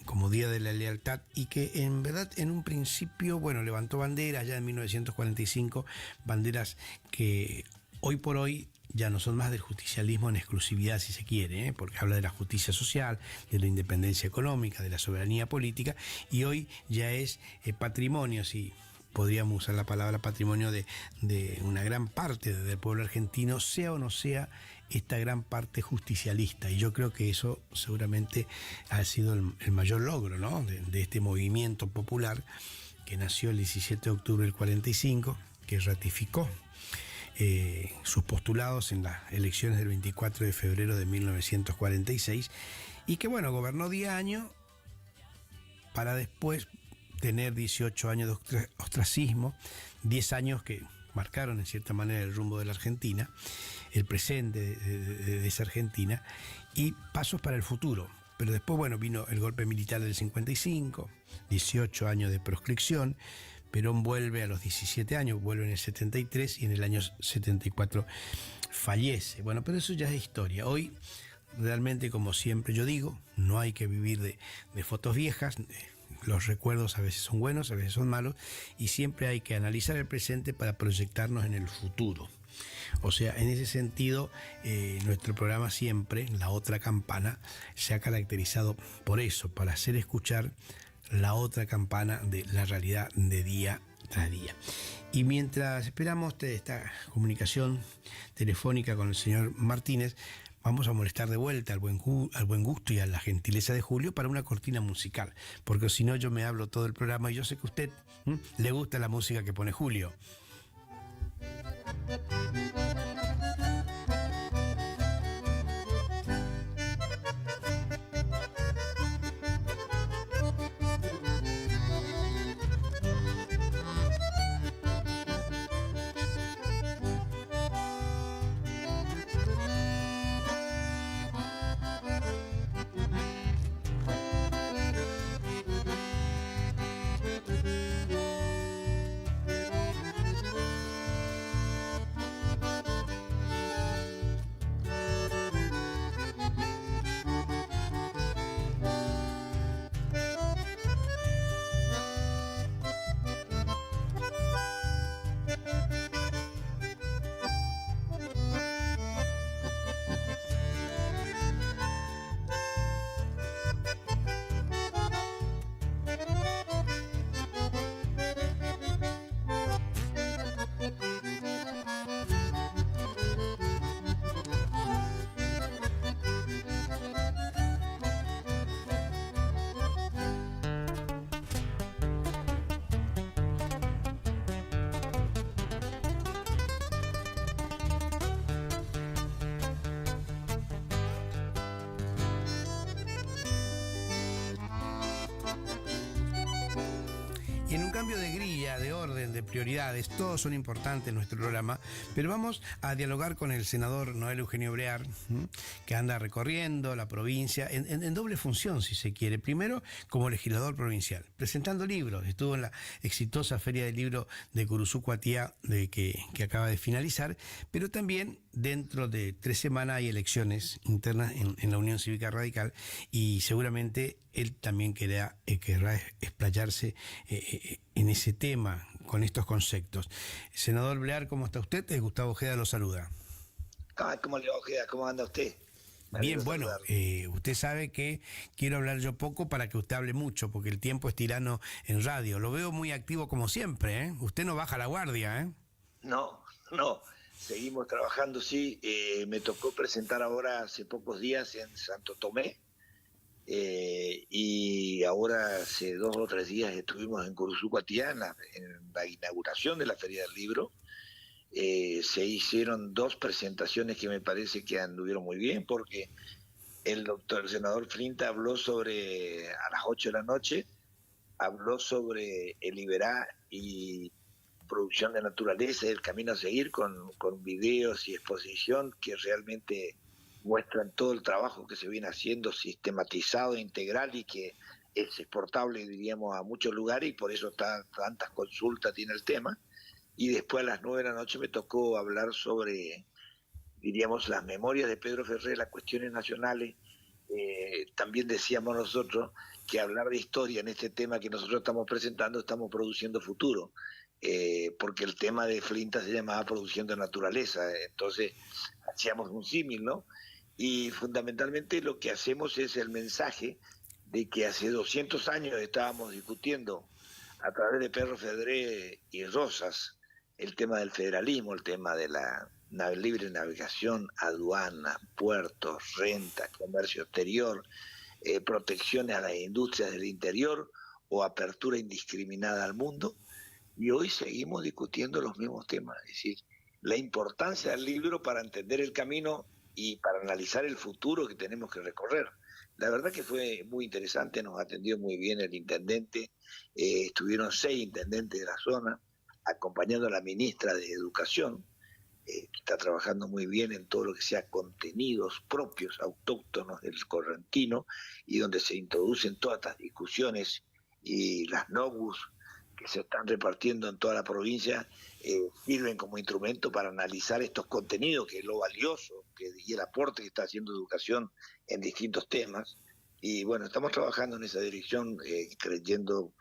Speaker 1: como Día de la Lealtad, y que en verdad en un principio, levantó banderas ya en 1945, banderas que hoy por hoy ya no son más del justicialismo en exclusividad, si se quiere, porque habla de la justicia social, de la independencia económica, de la soberanía política, y hoy ya es patrimonio, si podríamos usar la palabra patrimonio, de una gran parte del pueblo argentino, sea o no sea esta gran parte justicialista. Y yo creo que eso seguramente ha sido el mayor logro, ¿no?, de este movimiento popular que nació el 17 de octubre del 45, que ratificó sus postulados en las elecciones del 24 de febrero de 1946, y que gobernó 10 años para después tener 18 años de ostracismo, 10 años que marcaron en cierta manera el rumbo de la Argentina, el presente de esa Argentina, y pasos para el futuro. Pero después, vino el golpe militar del 55, 18 años de proscripción. Perón vuelve a los 17 años, vuelve en el 73, y en el año 74 fallece. Pero eso ya es historia. Hoy, realmente, como siempre yo digo, no hay que vivir de fotos viejas. los recuerdos a veces son buenos, a veces son malos, y siempre hay que analizar el presente para proyectarnos en el futuro. O sea, en ese sentido, nuestro programa siempre, La Otra Campana, se ha caracterizado por eso, para hacer escuchar la otra campana de la realidad de día tras día. Y mientras esperamos esta comunicación telefónica con el señor Martínez, vamos a molestar de vuelta al buen gusto y a la gentileza de Julio para una cortina musical, porque si no yo me hablo todo el programa y yo sé que a usted le gusta la música que pone Julio. Y en un cambio de grilla, de orden, de prioridades, todos son importantes en nuestro programa, pero vamos a dialogar con el senador Noel Eugenio Blear, que anda recorriendo la provincia en doble función, si se quiere. Primero, como legislador provincial, presentando libros. Estuvo en la exitosa Feria del Libro de Curuzú-Cuatiá, que acaba de finalizar, pero también dentro de 3 semanas hay elecciones internas en la Unión Cívica Radical, y seguramente él también querrá explayarse en ese tema, con estos conceptos. Senador Blear, ¿cómo está usted? Gustavo Ojeda lo saluda.
Speaker 11: ¿Cómo le va, Ojeda? ¿Cómo anda usted?
Speaker 1: Bien, bueno, usted sabe que quiero hablar yo poco para que usted hable mucho, porque el tiempo es tirano en radio. Lo veo muy activo como siempre, ¿eh? Usted no baja la guardia, ¿eh?
Speaker 11: No. Seguimos trabajando, sí. Me tocó presentar ahora hace pocos días en Santo Tomé, y ahora hace 2 o 3 días estuvimos en Curuzú-Cuatiá en la inauguración de la Feria del Libro. Se hicieron 2 presentaciones que me parece que anduvieron muy bien, porque el senador Flinta habló sobre, a las 8 de la noche, habló sobre el Iberá y producción de naturaleza, el camino a seguir, con videos y exposición que realmente muestran todo el trabajo que se viene haciendo sistematizado, integral, y que es exportable, diríamos, a muchos lugares, y por eso tantas consultas tiene el tema. Y después a las 9 de la noche me tocó hablar sobre, diríamos, las memorias de Pedro Ferrer, las cuestiones nacionales. También decíamos nosotros que hablar de historia en este tema que nosotros estamos presentando, estamos produciendo futuro, porque el tema de Flinta se llamaba produciendo naturaleza. Entonces hacíamos un símil, ¿no? Y fundamentalmente lo que hacemos es el mensaje de que hace 200 años estábamos discutiendo a través de Pedro Ferrer y Rosas el tema del federalismo, el tema de la libre navegación, aduana, puertos, renta, comercio exterior, protecciones a las industrias del interior o apertura indiscriminada al mundo. Y hoy seguimos discutiendo los mismos temas, es decir, la importancia del libro para entender el camino y para analizar el futuro que tenemos que recorrer. La verdad que fue muy interesante, nos atendió muy bien el intendente, estuvieron 6 intendentes de la zona, acompañando a la ministra de Educación, que está trabajando muy bien en todo lo que sea contenidos propios, autóctonos del correntino, y donde se introducen todas estas discusiones y las NOBUS que se están repartiendo en toda la provincia, sirven como instrumento para analizar estos contenidos, que es lo valioso y el aporte que está haciendo educación en distintos temas. Y bueno, estamos trabajando en esa dirección, creyendo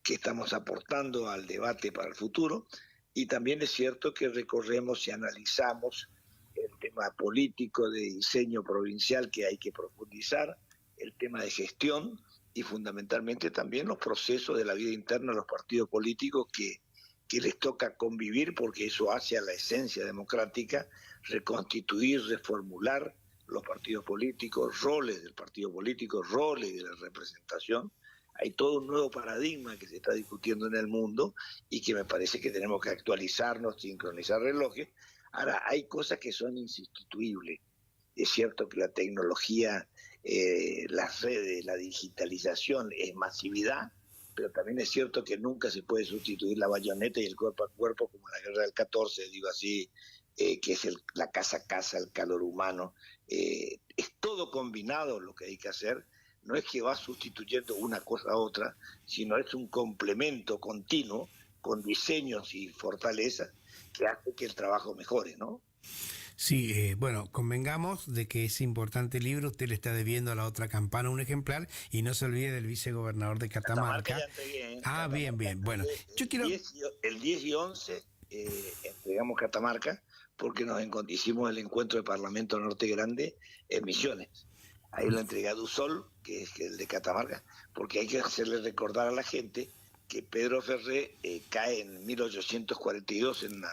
Speaker 11: que estamos aportando al debate para el futuro. Y también es cierto que recorremos y analizamos el tema político de diseño provincial que hay que profundizar, el tema de gestión y fundamentalmente también los procesos de la vida interna de los partidos políticos que les toca convivir, porque eso hace a la esencia democrática, reconstituir, reformular los partidos políticos, roles del partido político, roles de la representación. Hay todo un nuevo paradigma que se está discutiendo en el mundo y que me parece que tenemos que actualizarnos, sincronizar relojes. Ahora, hay cosas que son insustituibles. Es cierto que la tecnología, las redes, la digitalización es masividad, pero también es cierto que nunca se puede sustituir la bayoneta y el cuerpo a cuerpo como la guerra del 14, digo así, que es la casa a casa, el calor humano. Es todo combinado lo que hay que hacer. No es que va sustituyendo una cosa a otra, sino es un complemento continuo con diseños y fortalezas que hace que el trabajo mejore, ¿no?
Speaker 1: Sí, bueno, convengamos de que es importante el libro. Usted le está debiendo a La Otra Campana un ejemplar y no se olvide del vicegobernador de Catamarca.
Speaker 11: Ya entregué,
Speaker 1: Catamarca. Bien. Bueno, yo quiero...
Speaker 11: El 10 y 11 entregamos Catamarca porque hicimos el encuentro de Parlamento Norte Grande en Misiones. Ahí lo entregué a Dusol, que es el de Catamarca, porque hay que hacerle recordar a la gente que Pedro Ferré cae en 1842 en la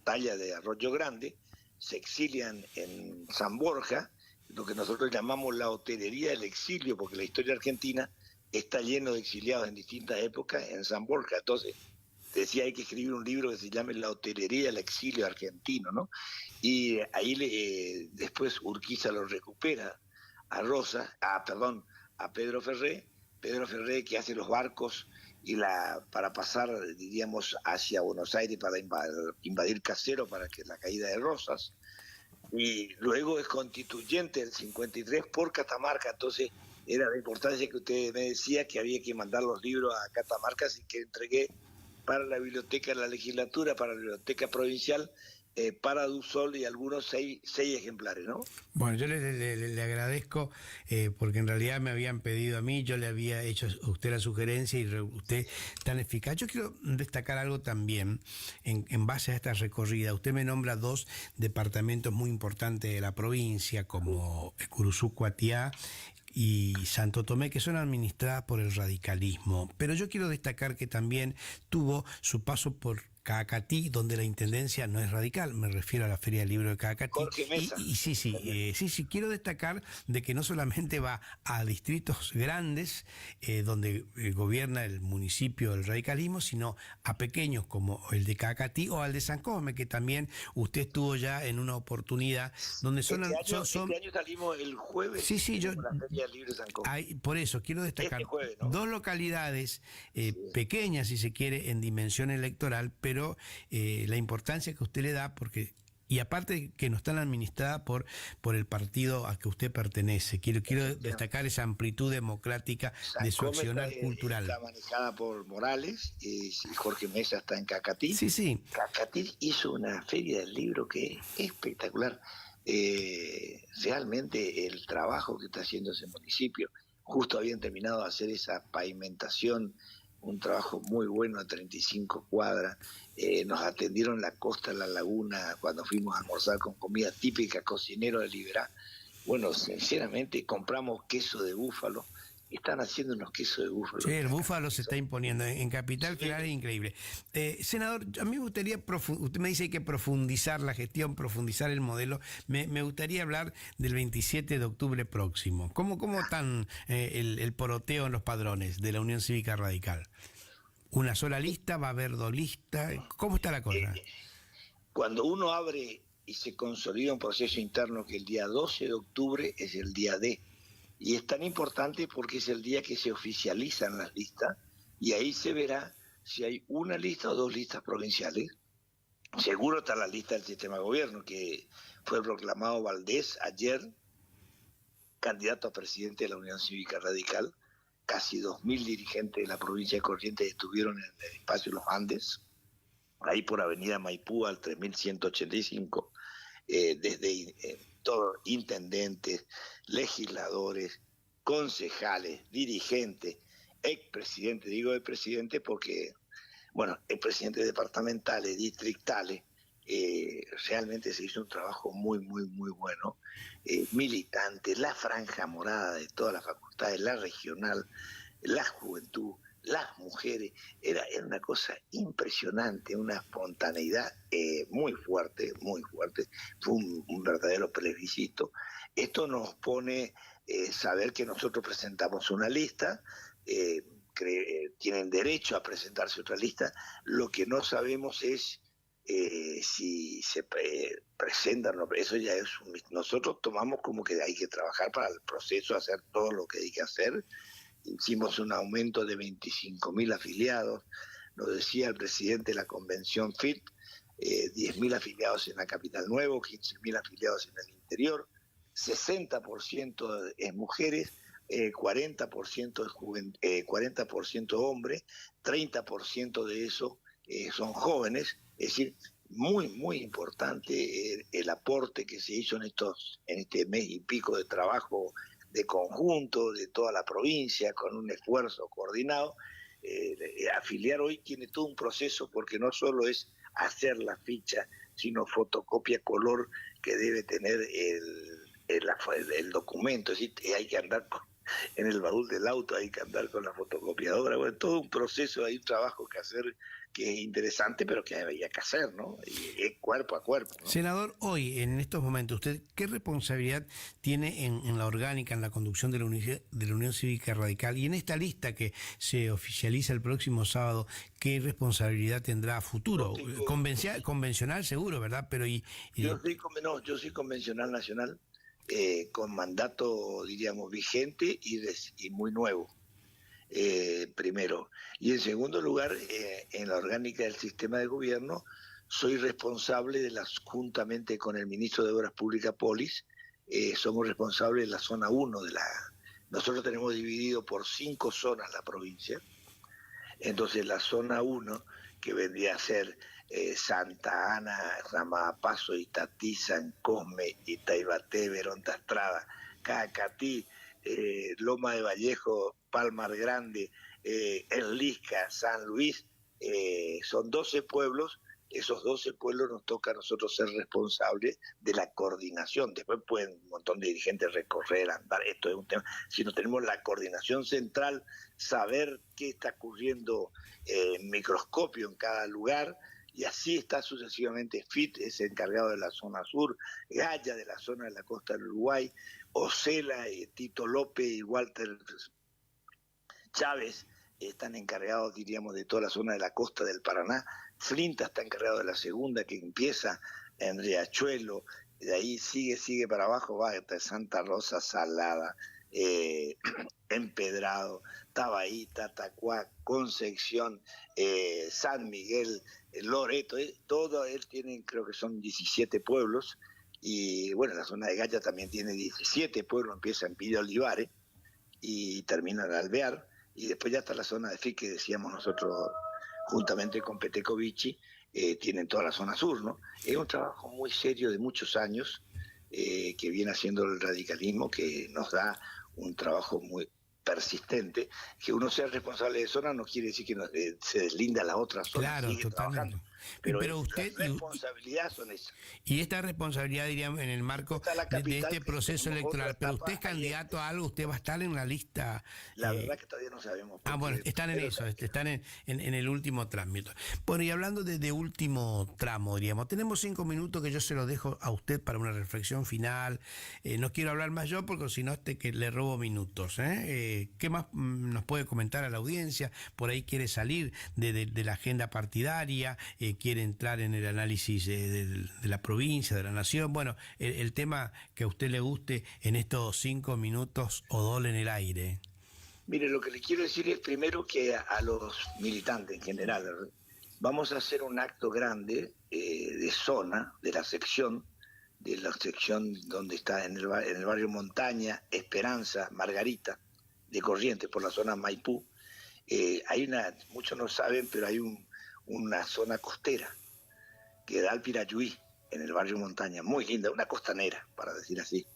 Speaker 11: batalla de Arroyo Grande, se exilian en San Borja, lo que nosotros llamamos la hotelería del exilio, porque la historia argentina está lleno de exiliados en distintas épocas en San Borja. Entonces, decía, hay que escribir un libro que se llame La hotelería del exilio argentino, ¿no? Y ahí después Urquiza lo recupera a Pedro Ferré que hace los barcos para pasar, diríamos, hacia Buenos Aires para invadir Caseros para que la caída de Rosas, y luego es constituyente del 53 por Catamarca. Entonces era la importancia que usted me decía que había que mandar los libros a Catamarca, así que entregué para la biblioteca de la legislatura, para la biblioteca provincial, para Dusol y algunos seis ejemplares, ¿no?
Speaker 1: Bueno, yo le agradezco porque en realidad me habían pedido a mí, yo le había hecho a usted la sugerencia y usted tan eficaz. Yo quiero destacar algo también en base a esta recorrida. Usted me nombra 2 departamentos muy importantes de la provincia, como Curuzú, Cuatiá y Santo Tomé, que son administradas por el radicalismo. Pero yo quiero destacar que también tuvo su paso por Caacatí, donde la intendencia no es radical, me refiero a la Feria del Libro de Caacatí.
Speaker 11: Jorge Mesa.
Speaker 1: Sí, quiero destacar de que no solamente va a distritos grandes, donde gobierna el municipio del radicalismo, sino a pequeños como el de Caacatí o al de San Cosme, que también usted estuvo ya en una oportunidad donde son...
Speaker 11: Este año salimos el jueves. La Feria del Libro de San Cosme.
Speaker 1: Por eso quiero destacar
Speaker 11: jueves, ¿no?
Speaker 1: 2 localidades pequeñas, si se quiere, en dimensión electoral, pero la importancia que usted le da, y aparte que no están administradas por el partido al que usted pertenece. Quiero destacar esa amplitud democrática de su accionar cultural.
Speaker 11: Está manejada por Morales, y Jorge Mesa está en Caacatí.
Speaker 1: Sí.
Speaker 11: Caacatí hizo una feria del libro que es espectacular. Realmente el trabajo que está haciendo ese municipio, justo habían terminado de hacer esa pavimentación, un trabajo muy bueno a 35 cuadras. Nos atendieron en la costa, en la laguna, cuando fuimos a almorzar con comida típica, cocinero de Liberá. Bueno, sinceramente compramos queso de búfalo. Están haciendo unos quesos de búfalo.
Speaker 1: Sí, el búfalo se está imponiendo. En Capital Federal es increíble. Senador, a mí me gustaría, usted me dice que hay que profundizar la gestión, profundizar el modelo. Me gustaría hablar del 27 de octubre próximo. ¿Cómo están el poroteo en los padrones de la Unión Cívica Radical? ¿Una sola lista? ¿Va a haber 2 listas? ¿Cómo está la cosa?
Speaker 11: Cuando uno abre y se consolida un proceso interno, que el día 12 de octubre es el día D, y es tan importante porque es el día que se oficializan las listas, y ahí se verá si hay una lista o 2 listas provinciales. Seguro está la lista del sistema de gobierno, que fue proclamado Valdés ayer, candidato a presidente de la Unión Cívica Radical. Casi 2.000 dirigentes de la provincia de Corrientes estuvieron en el espacio Los Andes, ahí por Avenida Maipú al 3185, desde todos intendentes, legisladores, concejales, dirigentes, expresidentes, digo expresidentes porque, bueno, expresidentes departamentales, distritales, realmente se hizo un trabajo muy, muy, muy bueno. Militantes, la franja morada de todas las facultades, la regional, la juventud, las mujeres, era una cosa impresionante, una espontaneidad muy fuerte, fue un verdadero plebiscito. Esto nos pone saber que nosotros presentamos una lista, tienen derecho a presentarse otra lista, lo que no sabemos es si se presentan, eso ya es nosotros tomamos como que hay que trabajar para el proceso, hacer todo lo que hay que hacer. Hicimos un aumento de 25.000 afiliados, nos decía el presidente de la convención FIT, 10.000 afiliados en la Capital Nuevo, 15.000 afiliados en el interior, 60% es mujeres, 40% hombres, 30% de eso son jóvenes, es decir, muy, muy importante el aporte que se hizo en este mes y pico de trabajo de conjunto de toda la provincia, con un esfuerzo coordinado. Afiliar hoy tiene todo un proceso, porque no solo es hacer la ficha, sino fotocopia color que debe tener el documento, es decir, hay que andar en el baúl del auto, hay que andar con la fotocopiadora, bueno, todo un proceso, hay un trabajo que hacer que es interesante, pero que había que hacer, ¿no? Y es cuerpo a cuerpo, ¿no?
Speaker 1: Senador, hoy, en estos momentos, ¿usted qué responsabilidad tiene en la orgánica, en la conducción de la Unión Cívica Radical? Y en esta lista que se oficializa el próximo sábado, ¿qué responsabilidad tendrá a futuro? Convencional seguro, ¿verdad? Pero
Speaker 11: yo soy convencional nacional, con mandato, diríamos, vigente y muy nuevo. Primero. Y en segundo lugar, en la orgánica del sistema de gobierno, soy responsable juntamente con el ministro de Obras Públicas, Polis, somos responsables de la zona 1 nosotros tenemos dividido por 5 zonas la provincia. Entonces la zona 1, que vendría a ser Santa Ana, Ramapazo, Itatí, San Cosme, Itaibaté, Verón Tastrada, Cacatí, Loma de Vallejo, Palmar Grande, Erlisca, San Luis, son 12 pueblos. Esos 12 pueblos nos toca a nosotros ser responsables de la coordinación. Después pueden un montón de dirigentes recorrer, andar, esto es un tema. Si no tenemos la coordinación central, saber qué está ocurriendo en microscopio en cada lugar, y así está sucesivamente. FIT es encargado de la zona sur, Gaya de la zona de la costa del Uruguay, Ocela, Tito López y Walter Chávez están encargados, diríamos, de toda la zona de la costa del Paraná. Flinta está encargado de la segunda, que empieza en Riachuelo, de ahí sigue para abajo, va hasta Santa Rosa, Salada, Empedrado, Tabaíta, Tacuá, Concepción, San Miguel, Loreto, todo él tiene, creo que son 17 pueblos, y bueno, la zona de Gaya también tiene 17 pueblos, empieza en Pilla Olivares y termina en Alvear, y después ya está la zona de FIT que decíamos nosotros, juntamente con Petecovici, tienen toda la zona sur, ¿no? Es un trabajo muy serio de muchos años que viene haciendo el radicalismo, que nos da un trabajo muy persistente. Que uno sea responsable de zona no quiere decir que se deslinda la otra zona.
Speaker 1: Claro, totalmente. Pero usted,
Speaker 11: las responsabilidades son esas.
Speaker 1: Y esta responsabilidad, diríamos, en el marco de este proceso electoral. Pero usted es candidato a algo, usted va a estar en la lista.
Speaker 11: La verdad que todavía no sabemos.
Speaker 1: Bueno, están en eso, están en el último trámite. Bueno, y hablando de último tramo, diríamos, tenemos 5 minutos que yo se los dejo a usted para una reflexión final. No quiero hablar más yo porque si no que le robo minutos. ¿Qué más nos puede comentar a la audiencia? Por ahí quiere salir de la agenda partidaria, quiere entrar en el análisis de la provincia, de la nación. Bueno, el tema que a usted le guste en estos 5 minutos o dole en el aire.
Speaker 11: Mire, lo que le quiero decir es primero que a los militantes en general, vamos a hacer un acto grande de zona, de la sección donde está en el barrio Montaña, Esperanza, Margarita, de Corrientes, por la zona Maipú. Muchos no saben, pero hay una zona costera que da al Pirayuí, en el barrio Montaña, muy linda, una costanera, para decir así.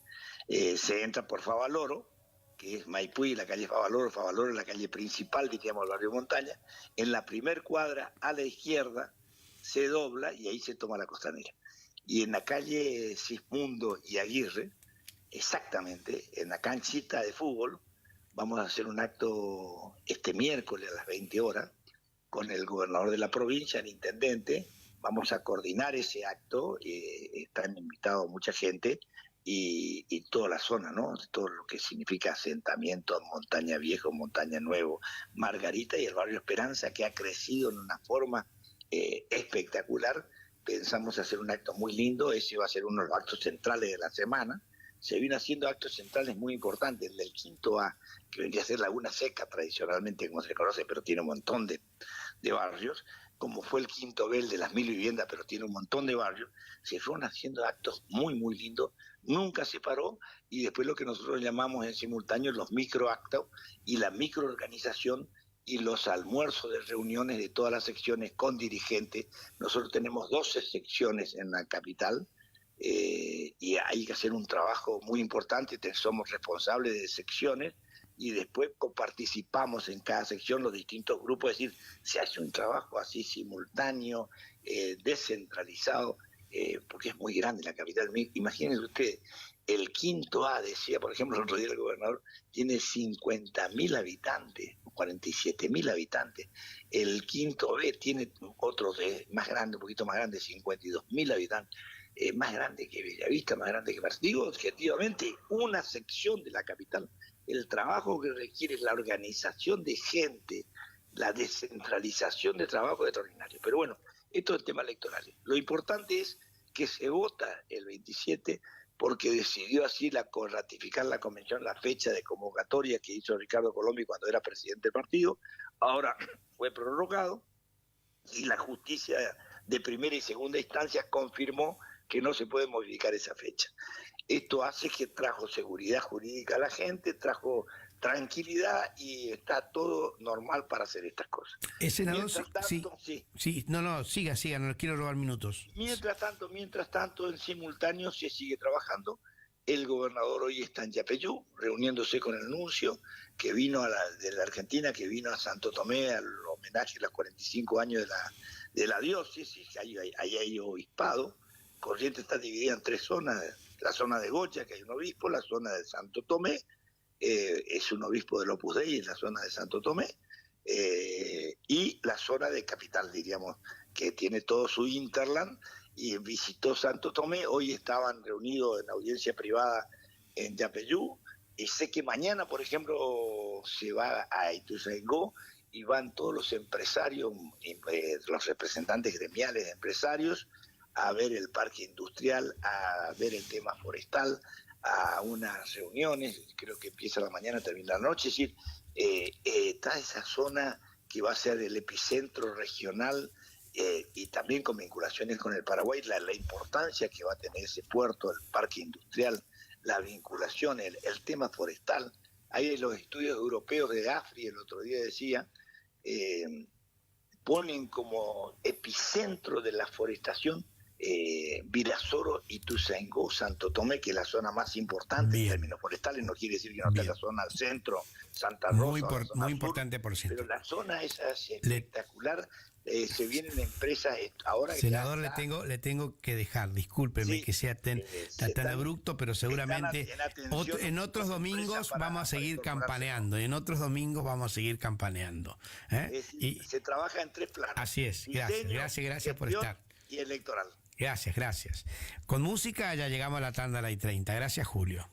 Speaker 11: Se entra por Favaloro, que es Maipú y la calle Favaloro es la calle principal, diríamos, del barrio Montaña. En la primer cuadra a la izquierda se dobla y ahí se toma la Costanera. Y en la calle Sismundo y Aguirre, exactamente, en la canchita de fútbol, vamos a hacer un acto este miércoles a las 20 horas con el gobernador de la provincia, el intendente. Vamos a coordinar ese acto, están invitados mucha gente y toda la zona, ¿no? Todo lo que significa asentamiento, Montaña Viejo, Montaña Nuevo, Margarita y el barrio Esperanza, que ha crecido en una forma espectacular. Pensamos hacer un acto muy lindo, ese va a ser uno de los actos centrales de la semana. Se vino haciendo actos centrales muy importantes, el del quinto A, que vendría a ser Laguna Seca tradicionalmente, como se conoce, pero tiene un montón de barrios, como fue el quinto B, el de las 1000 viviendas, pero tiene un montón de barrios. Se fueron haciendo actos muy, muy lindos, nunca se paró, y después lo que nosotros llamamos en simultáneo los microactos y la microorganización y los almuerzos de reuniones de todas las secciones con dirigentes. Nosotros tenemos 12 secciones en la capital, y hay que hacer un trabajo muy importante, somos responsables de secciones y después participamos en cada sección los distintos grupos, es decir, se hace un trabajo así simultáneo, descentralizado, porque es muy grande la capital. Imagínense ustedes, el quinto A, decía por ejemplo el otro día el gobernador, tiene 50.000 habitantes, 47.000 habitantes. El quinto B tiene otro más grande, un poquito más grande, 52.000 habitantes. Más grande que Bellavista, más grande que Mar. Digo, objetivamente, una sección de la capital. El trabajo que requiere es la organización de gente, la descentralización de trabajo extraordinario. Pero bueno, esto es el tema electoral. Lo importante es que se vota el 27 porque decidió así ratificar la convención la fecha de convocatoria que hizo Ricardo Colombi cuando era presidente del partido. Ahora fue prorrogado y la justicia de primera y segunda instancia confirmó que no se puede modificar esa fecha. Esto hace que trajo seguridad jurídica a la gente, trajo tranquilidad y está todo normal para hacer estas cosas.
Speaker 1: Senador, siga, no les quiero robar minutos.
Speaker 11: Mientras tanto, en simultáneo se sigue trabajando. El gobernador hoy está en Yapeyú, reuniéndose con el nuncio, que vino de la Argentina, que vino a Santo Tomé al homenaje a los 45 años de la diócesis, ahí hay obispado. Corrientes está dividida en 3 zonas, la zona de Goya, que hay un obispo, la zona de Santo Tomé, es un obispo del Opus Dei en la zona de Santo Tomé, y la zona de Capital, diríamos, que tiene todo su hinterland, y visitó Santo Tomé. Hoy estaban reunidos en audiencia privada en Yapeyú, y sé que mañana, por ejemplo, se va a Ituzaingó, y van todos los empresarios, los representantes gremiales de empresarios, a ver el parque industrial, a ver el tema forestal, a unas reuniones, creo que empieza la mañana, termina la noche. Es decir, está esa zona que va a ser el epicentro regional, y también con vinculaciones con el Paraguay, la importancia que va a tener ese puerto, el parque industrial, la vinculación, el tema forestal. Hay los estudios europeos de AFRI, el otro día decía, ponen como epicentro de la forestación Virasoro, Ituzaingó, Santo Tomé, que es la zona más importante en términos forestales. No quiere decir que no esté la zona al centro, Santa Rosa,
Speaker 1: muy importante, por cierto.
Speaker 11: Pero la zona es espectacular. Se vienen empresas ahora.
Speaker 1: Senador, le tengo que dejar, discúlpeme que sea tan abrupto, pero seguramente en otros domingos vamos a seguir campaneando,
Speaker 11: Y se trabaja en 3 planos.
Speaker 1: Así es, gracias por estar.
Speaker 11: Y electoral.
Speaker 1: Gracias. Con música ya llegamos a la tanda a la I-30. Gracias, Julio.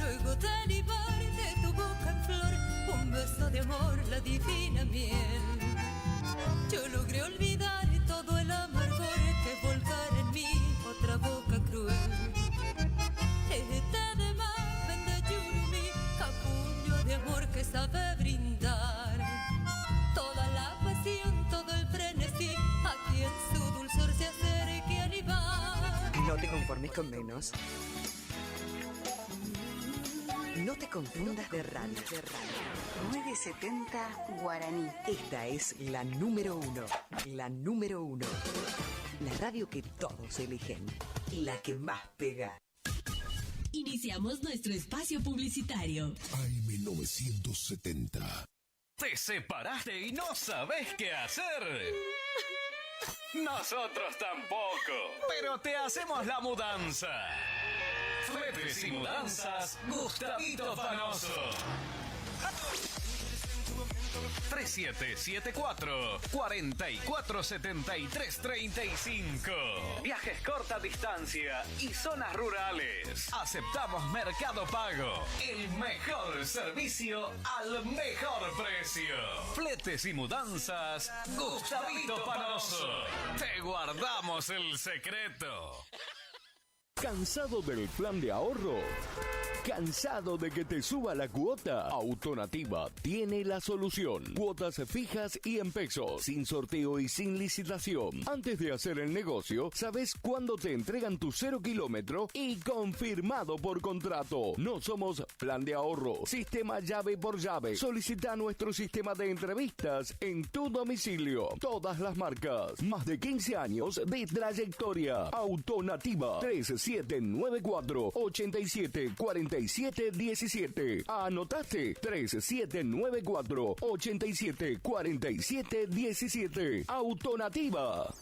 Speaker 14: Luego derivar de tu boca en flor un beso de amor, la divina miel. Yo logré olvidar todo el amargor que volcar en
Speaker 3: llames con menos. No te confundas de radio.
Speaker 15: 970 Guaraní.
Speaker 3: Esta es la número 1. La número 1. La radio que todos eligen. La que más pega.
Speaker 10: Iniciamos nuestro espacio publicitario.
Speaker 2: AM970.
Speaker 21: ¿Te separaste y no sabés qué hacer? Nosotros tampoco, pero te hacemos la mudanza. Fletes y mudanzas, Gustavito Panoso. 3774-447335. Viajes corta distancia y zonas rurales. Aceptamos Mercado Pago. El mejor servicio al mejor precio. Fletes y mudanzas, Gustavito Panoso. Te guardamos el secreto.
Speaker 22: ¿Cansado del plan de ahorro? ¿Cansado de que te suba la cuota? Autonativa tiene la solución. Cuotas fijas y en pesos, sin sorteo y sin licitación. Antes de hacer el negocio, sabes cuándo te entregan tu 0 kilómetro y confirmado por contrato. No somos plan de ahorro, sistema llave por llave. Solicita nuestro sistema de entrevistas en tu domicilio. Todas las marcas. Más de 15 años de trayectoria. Autonativa 3794-874717. ¿Anotaste? 3794-874717. Autonativa.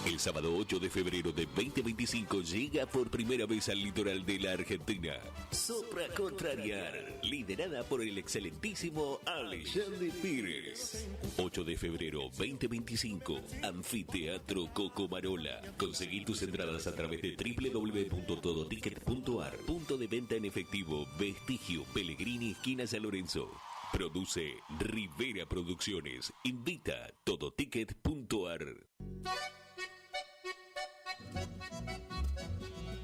Speaker 22: El sábado 8 de febrero de 2025 llega por primera vez al litoral de la Argentina. Sopra Contrariar, liderada por el excelentísimo Alexandre Pires. 8 de febrero 2025, Anfiteatro Cocomarola. Conseguí tus entradas a través de www.todoticket.ar. Punto de venta en efectivo, Vestigio, Pellegrini, esquina San Lorenzo. Produce Rivera Producciones. Invita Todoticket.ar.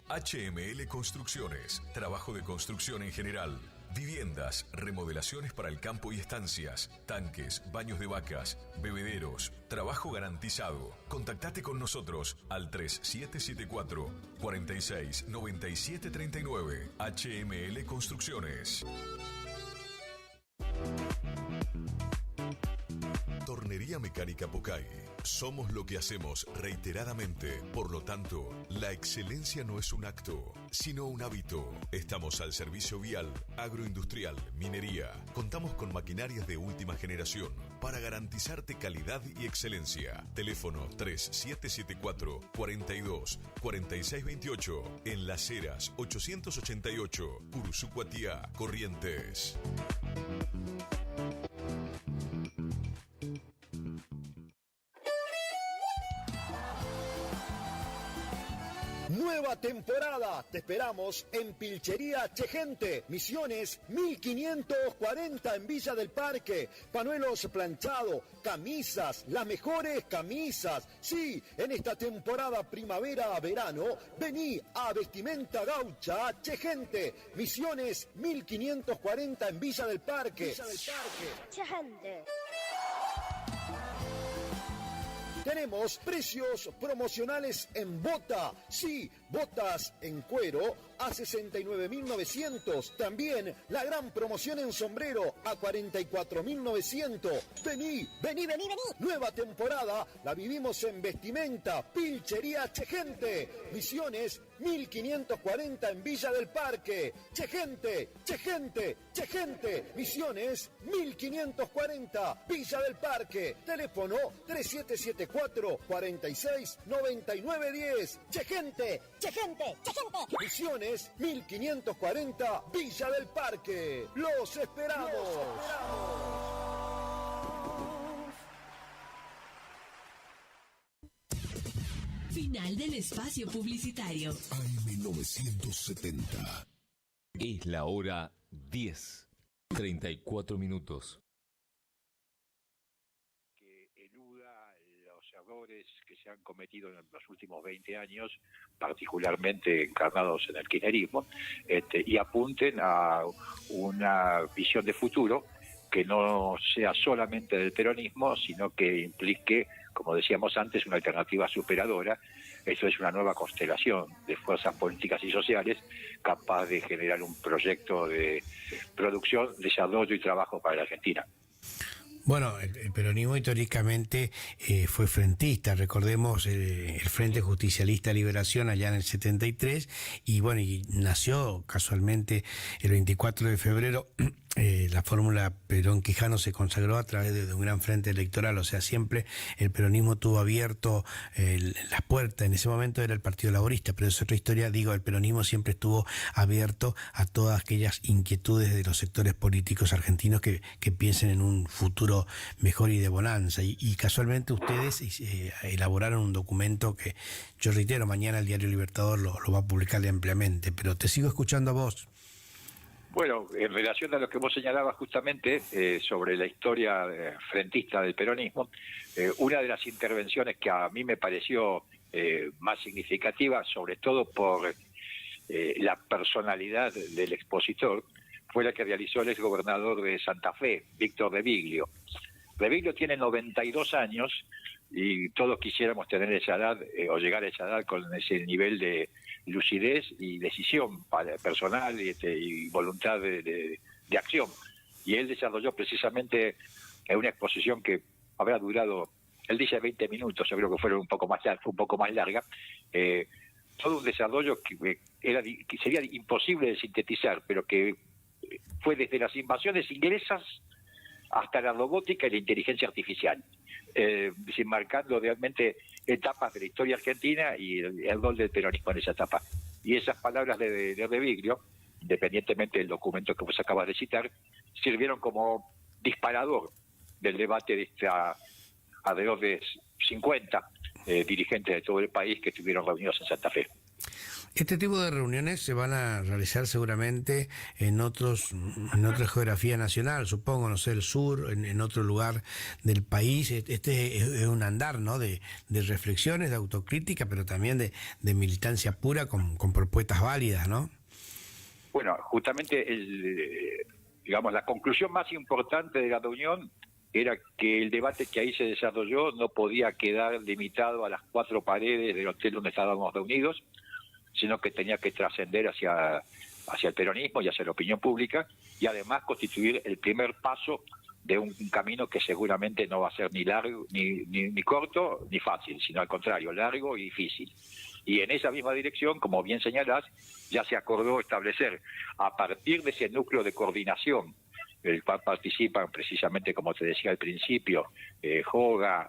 Speaker 23: HML Construcciones, trabajo de construcción en general, viviendas, remodelaciones para el campo y estancias, tanques, baños de vacas, bebederos, trabajo garantizado. Contactate con nosotros al 3774-469739. HML Construcciones. Tornería Mecánica Pocay. Somos lo que hacemos reiteradamente. Por lo tanto, la excelencia no es un acto, sino un hábito. Estamos al servicio vial, agroindustrial, minería. Contamos con maquinarias de última generación para garantizarte calidad y excelencia. Teléfono 3774-42-4628. En Las Heras 888, Cursucuatiá, Corrientes.
Speaker 24: Nueva temporada, te esperamos en Pilchería Chegente, Misiones 1540 en Villa del Parque, panuelos planchados, camisas, las mejores camisas. Sí, en esta temporada primavera-verano, vení a Vestimenta Gaucha Chegente, Misiones 1540 en Villa del Parque.
Speaker 25: Chegente.
Speaker 24: Tenemos precios promocionales en bota. Sí, botas en cuero a 69.900. También la gran promoción en sombrero a 44.900. Vení. Nueva temporada la vivimos en Vestimenta, Pilchería Chegente. Misiones 1540 en Villa del Parque. Chegente. Misiones 1540, Villa del Parque. Teléfono 3774-469910. Chegente. Misiones 1540, Villa del Parque. Los esperamos.
Speaker 10: Final del espacio publicitario.
Speaker 22: AM970.
Speaker 8: Es la hora 10:34 minutos.
Speaker 27: Que eluda los errores que se han cometido en los últimos 20 años, particularmente encarnados en el kirchnerismo, y apunten a una visión de futuro que no sea solamente del peronismo, sino que implique como decíamos antes, una alternativa superadora. Eso es una nueva constelación de fuerzas políticas y sociales capaz de generar un proyecto de producción, desarrollo y trabajo para la Argentina.
Speaker 1: Bueno, el peronismo históricamente fue frentista, recordemos el Frente Justicialista de Liberación allá en el 73, y bueno, y nació casualmente el 24 de febrero. La fórmula Perón-Quijano se consagró a través de un gran frente electoral, o sea, siempre el peronismo tuvo abierto las puertas. En ese momento era el Partido Laborista, pero es otra historia. Digo, el peronismo siempre estuvo abierto a todas aquellas inquietudes de los sectores políticos argentinos que piensen en un futuro mejor y de bonanza. Y casualmente ustedes elaboraron un documento que, yo reitero, mañana el diario Libertador lo va a publicar ampliamente, pero te sigo escuchando a vos.
Speaker 27: Bueno, en relación a lo que vos señalabas justamente sobre la historia frentista del peronismo, una de las intervenciones que a mí me pareció más significativa, sobre todo por la personalidad del expositor, fue la que realizó el exgobernador de Santa Fe, Víctor de Viglio. De Viglio tiene 92 años y todos quisiéramos tener esa edad o llegar a esa edad con ese nivel de lucidez y decisión personal y voluntad de acción. Y él desarrolló precisamente una exposición que habrá durado, él dice 20 minutos, yo creo que fue un poco más larga, todo un desarrollo que sería imposible de sintetizar, pero que fue desde las invasiones inglesas hasta la robótica y la inteligencia artificial, marcando realmente etapas de la historia argentina y el rol del peronismo en esa etapa. Y esas palabras de Viglio, independientemente del documento que vos acabas de citar, sirvieron como disparador del debate de alrededor de 50 dirigentes de todo el país que estuvieron reunidos en Santa Fe.
Speaker 1: Este tipo de reuniones se van a realizar seguramente en otra geografía nacional, supongo, no sé, el sur, en otro lugar del país. Este es un andar, ¿no?, de reflexiones, de autocrítica, pero también de militancia pura con propuestas válidas, ¿no?
Speaker 27: Bueno, justamente la conclusión más importante de la reunión era que el debate que ahí se desarrolló no podía quedar limitado a las 4 paredes del hotel donde estábamos reunidos, sino que tenía que trascender hacia el peronismo y hacia la opinión pública, y además constituir el primer paso de un camino que seguramente no va a ser ni largo, ni corto, ni fácil, sino al contrario, largo y difícil. Y en esa misma dirección, como bien señalás, ya se acordó establecer, a partir de ese núcleo de coordinación, el cual participan precisamente, como te decía al principio, Joga,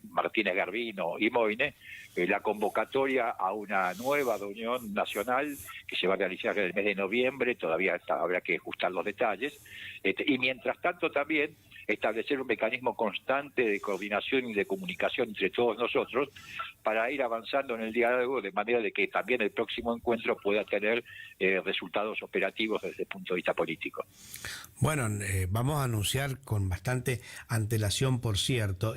Speaker 27: Martínez Garbino y Moine, la convocatoria a una nueva reunión nacional que se va a realizar en el mes de noviembre, todavía habrá que ajustar los detalles, y mientras tanto también establecer un mecanismo constante de coordinación y de comunicación entre todos nosotros para ir avanzando en el diálogo, de manera de que también el próximo encuentro pueda tener resultados operativos desde el punto de vista político.
Speaker 1: Bueno, vamos a anunciar con bastante antelación, por cierto.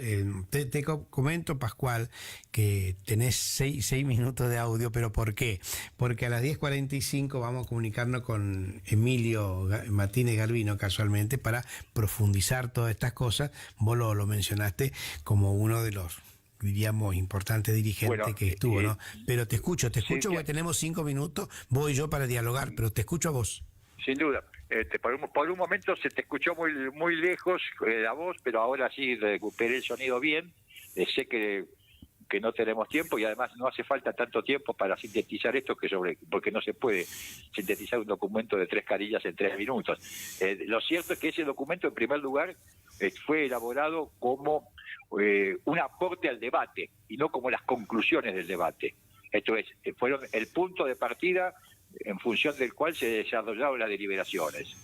Speaker 1: Te comento, Pascual, que tenés 6 minutos de audio, pero ¿por qué? Porque a las 10:45 vamos a comunicarnos con Emilio Martínez Garbino, casualmente, para profundizar todas estas cosas. Vos lo mencionaste como uno de los, diríamos, importantes dirigentes que estuvo, ¿no? Pero te escucho, porque tenemos 5 minutos, vos y yo, para dialogar, pero te escucho a vos.
Speaker 27: Sin duda. Por un momento se te escuchó muy lejos la voz, pero ahora sí recuperé el sonido bien. Sé que no tenemos tiempo, y además no hace falta tanto tiempo para sintetizar esto, porque no se puede sintetizar un documento de 3 carillas en 3 minutos. Lo cierto es que ese documento, en primer lugar, fue elaborado como un aporte al debate y no como las conclusiones del debate. Esto es, fueron el punto de partida en función del cual se desarrollaron las deliberaciones.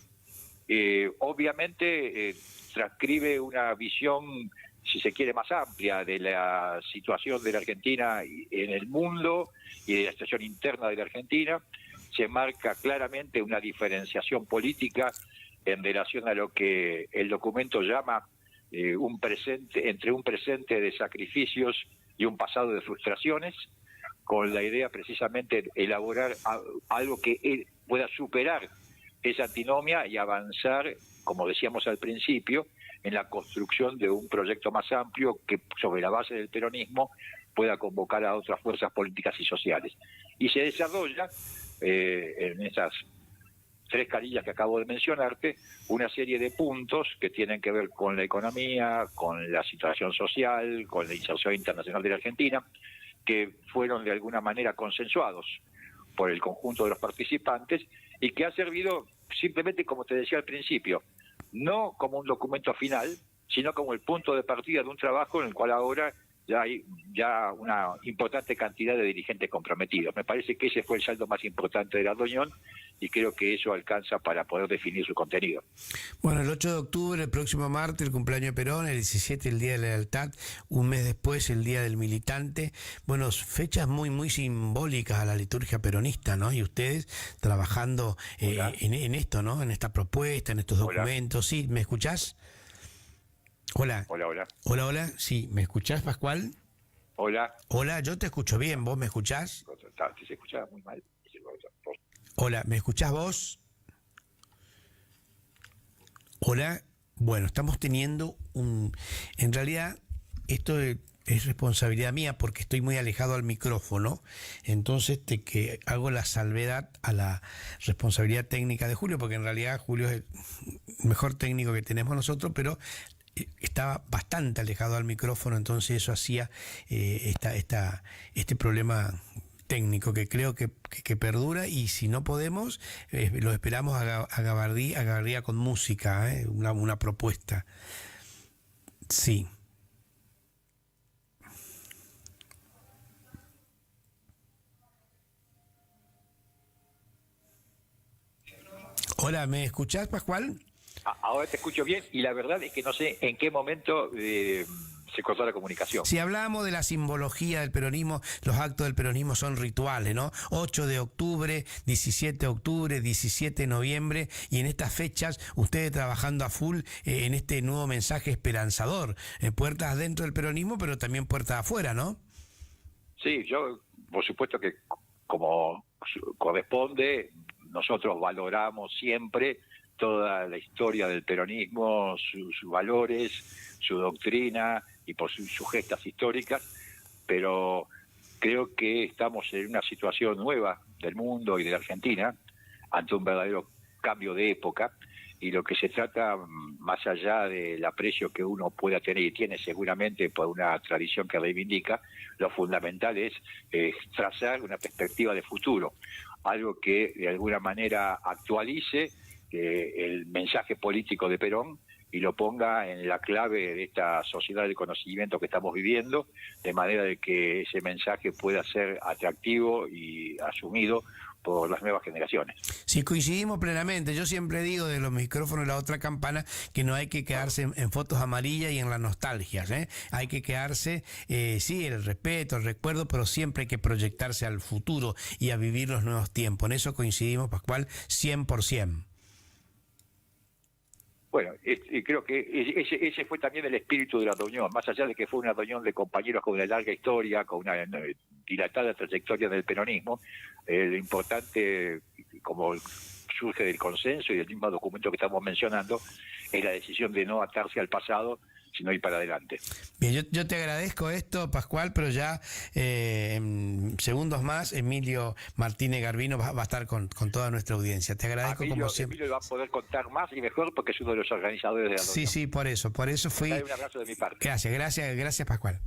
Speaker 27: Obviamente transcribe una visión, si se quiere, más amplia de la situación de la Argentina en el mundo y de la situación interna de la Argentina. Se marca claramente una diferenciación política en relación a lo que el documento llama entre un presente de sacrificios y un pasado de frustraciones, con la idea precisamente de elaborar algo que pueda superar esa antinomia y avanzar, como decíamos al principio, en la construcción de un proyecto más amplio que sobre la base del peronismo pueda convocar a otras fuerzas políticas y sociales. Y se desarrolla en esas 3 carillas que acabo de mencionarte, una serie de puntos que tienen que ver con la economía, con la situación social, con la inserción internacional de la Argentina, que fueron de alguna manera consensuados por el conjunto de los participantes y que ha servido simplemente, como te decía al principio, no como un documento final, sino como el punto de partida de un trabajo en el cual ahora ya hay una importante cantidad de dirigentes comprometidos. Me parece que ese fue el saldo más importante de la reunión y creo que eso alcanza para poder definir su contenido.
Speaker 1: Bueno, el 8 de octubre, el próximo martes, el cumpleaños de Perón, el 17 el Día de la Lealtad, un mes después el Día del Militante. Bueno, fechas muy, muy simbólicas a la liturgia peronista, ¿no? Y ustedes trabajando en esto, ¿no? En esta propuesta, en estos documentos. ¿Sí? ¿Me escuchás? Hola.
Speaker 27: Hola, hola.
Speaker 1: Hola, hola. Sí, ¿me escuchás, Pascual?
Speaker 27: Hola.
Speaker 1: Hola, yo te escucho bien. ¿Vos me escuchás?
Speaker 27: Se escuchaba muy mal.
Speaker 1: Hola, ¿me escuchás vos? Hola. Bueno, estamos teniendo en realidad, esto es responsabilidad mía porque estoy muy alejado al micrófono, entonces que hago la salvedad a la responsabilidad técnica de Julio, porque en realidad Julio es el mejor técnico que tenemos nosotros, pero estaba bastante alejado al micrófono, entonces eso hacía este problema técnico que creo que perdura, y si no podemos, lo esperamos a Gabardía con música, una propuesta. Sí. Hola, ¿me escuchás, Pascual?
Speaker 27: Ahora te escucho bien y la verdad es que no sé en qué momento se cortó la comunicación.
Speaker 1: Si hablamos de la simbología del peronismo, los actos del peronismo son rituales, ¿no? 8 de octubre, 17 de octubre, 17 de noviembre, y en estas fechas ustedes trabajando a full en este nuevo mensaje esperanzador. Puertas dentro del peronismo, pero también puertas afuera, ¿no?
Speaker 27: Sí, yo, por supuesto que como corresponde, nosotros valoramos siempre toda la historia del peronismo, sus valores, su doctrina y por sus gestas históricas, pero creo que estamos en una situación nueva del mundo y de la Argentina ante un verdadero cambio de época, y lo que se trata, más allá del aprecio que uno pueda tener y tiene seguramente por una tradición que reivindica, lo fundamental es trazar una perspectiva de futuro, algo que de alguna manera actualice el mensaje político de Perón y lo ponga en la clave de esta sociedad del conocimiento que estamos viviendo, de manera de que ese mensaje pueda ser atractivo y asumido por las nuevas generaciones.
Speaker 1: Sí, coincidimos plenamente. Yo siempre digo de los micrófonos y la otra campana que no hay que quedarse en fotos amarillas y en las nostalgias, ¿eh? Hay que quedarse, sí, el respeto, el recuerdo, pero siempre hay que proyectarse al futuro y a vivir los nuevos tiempos. En eso coincidimos, Pascual, 100%.
Speaker 27: Bueno, creo que ese fue también el espíritu de la reunión, más allá de que fue una reunión de compañeros con una larga historia, con una dilatada trayectoria del peronismo. Lo importante, como surge del consenso y del mismo documento que estamos mencionando, es la decisión de no atarse al pasado, sino ir para adelante.
Speaker 1: Bien, yo te agradezco esto, Pascual, pero ya en segundos más Emilio Martínez Garbino va a estar con toda nuestra audiencia. Te agradezco como siempre.
Speaker 27: Emilio va a poder contar más y mejor porque es uno de los organizadores de la reunión.
Speaker 1: Sí, por eso fui.
Speaker 27: Un abrazo de mi parte.
Speaker 1: Gracias, Pascual.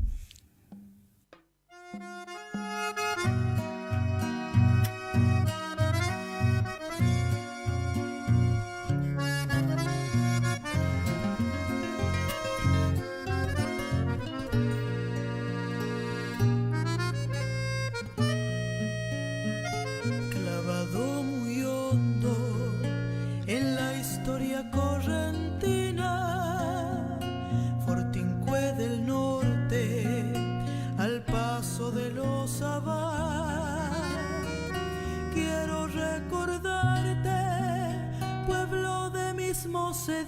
Speaker 19: Quiero recordarte, pueblo de mis mocedades,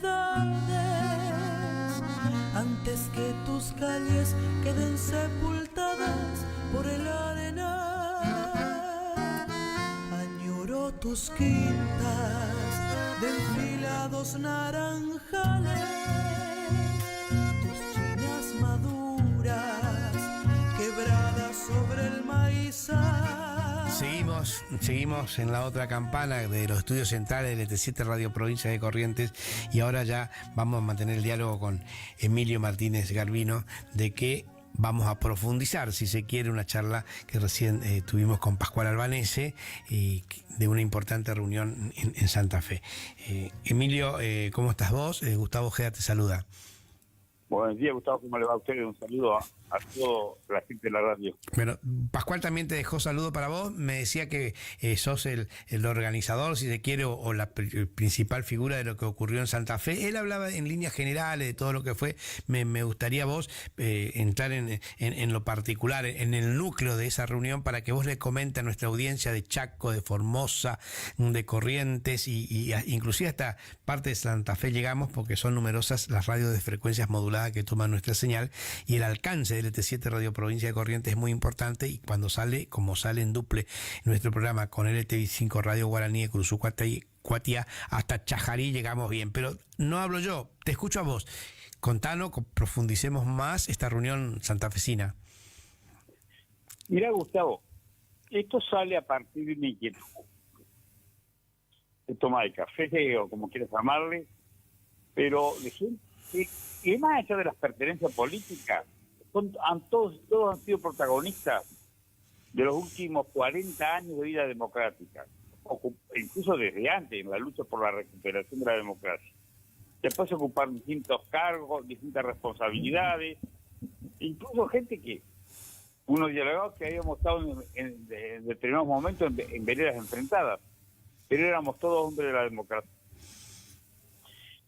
Speaker 19: antes que tus calles queden sepultadas por el arenal. Añoro tus quintas de enfilados naranjales, paisa.
Speaker 1: Seguimos en la otra campana de los estudios centrales del ET7 Radio Provincia de Corrientes, y ahora ya vamos a mantener el diálogo con Emilio Martínez Garbino, de que vamos a profundizar, si se quiere, una charla que recién tuvimos con Pascual Albanese de una importante reunión en Santa Fe. Emilio, ¿cómo estás vos? Gustavo Ojeda te saluda.
Speaker 4: Buenos días, Gustavo, ¿cómo le va a usted? Un saludo a toda la gente de la radio.
Speaker 1: Bueno, Pascual también te dejó saludo para vos. Me decía que sos el organizador, si se quiere, o la principal figura de lo que ocurrió en Santa Fe. Él hablaba en líneas generales de todo lo que fue. Me gustaría vos entrar en lo particular, en el núcleo de esa reunión, para que vos le comentes a nuestra audiencia de Chaco, de Formosa, de Corrientes y inclusive hasta parte de Santa Fe llegamos, porque son numerosas las radios de frecuencias moduladas que toman nuestra señal, y el alcance del ET7 Radio Provincia de Corrientes es muy importante, y cuando sale, como sale en duple nuestro programa con LT5 Radio Guaraní de Curuzú Cuatía hasta Chajarí, llegamos bien. Pero no hablo yo, te escucho a vos. Contanos, profundicemos más esta reunión santafesina.
Speaker 4: Mirá, Gustavo, esto sale a partir de mi inquietud. De toma de café o como quieras llamarle, pero de gente que más allá de las pertenencias políticas, todos han sido protagonistas de los últimos 40 años de vida democrática, incluso desde antes, en la lucha por la recuperación de la democracia. Después ocupar distintos cargos, distintas responsabilidades, incluso gente que, unos diálogos que habíamos estado en determinados momentos en veredas enfrentadas, pero éramos todos hombres de la democracia.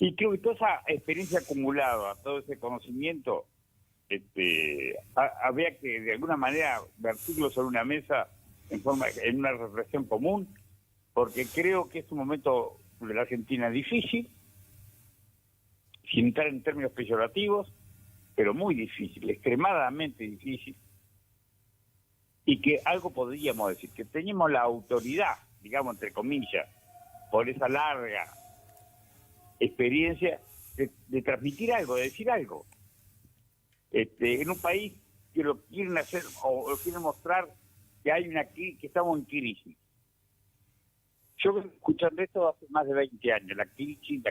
Speaker 4: Y creo que toda esa experiencia acumulada, todo ese conocimiento, había que de alguna manera vertirlo sobre una mesa en una reflexión común, porque creo que es un momento de la Argentina difícil, sin entrar en términos peyorativos, pero muy difícil, extremadamente difícil, y que algo podríamos decir, que teníamos la autoridad, digamos entre comillas, por esa larga experiencia de transmitir algo, de decir algo. En un país que lo quieren hacer o lo quieren mostrar que estamos en crisis. Yo vengo escuchando esto hace más de 20 años, la crisis.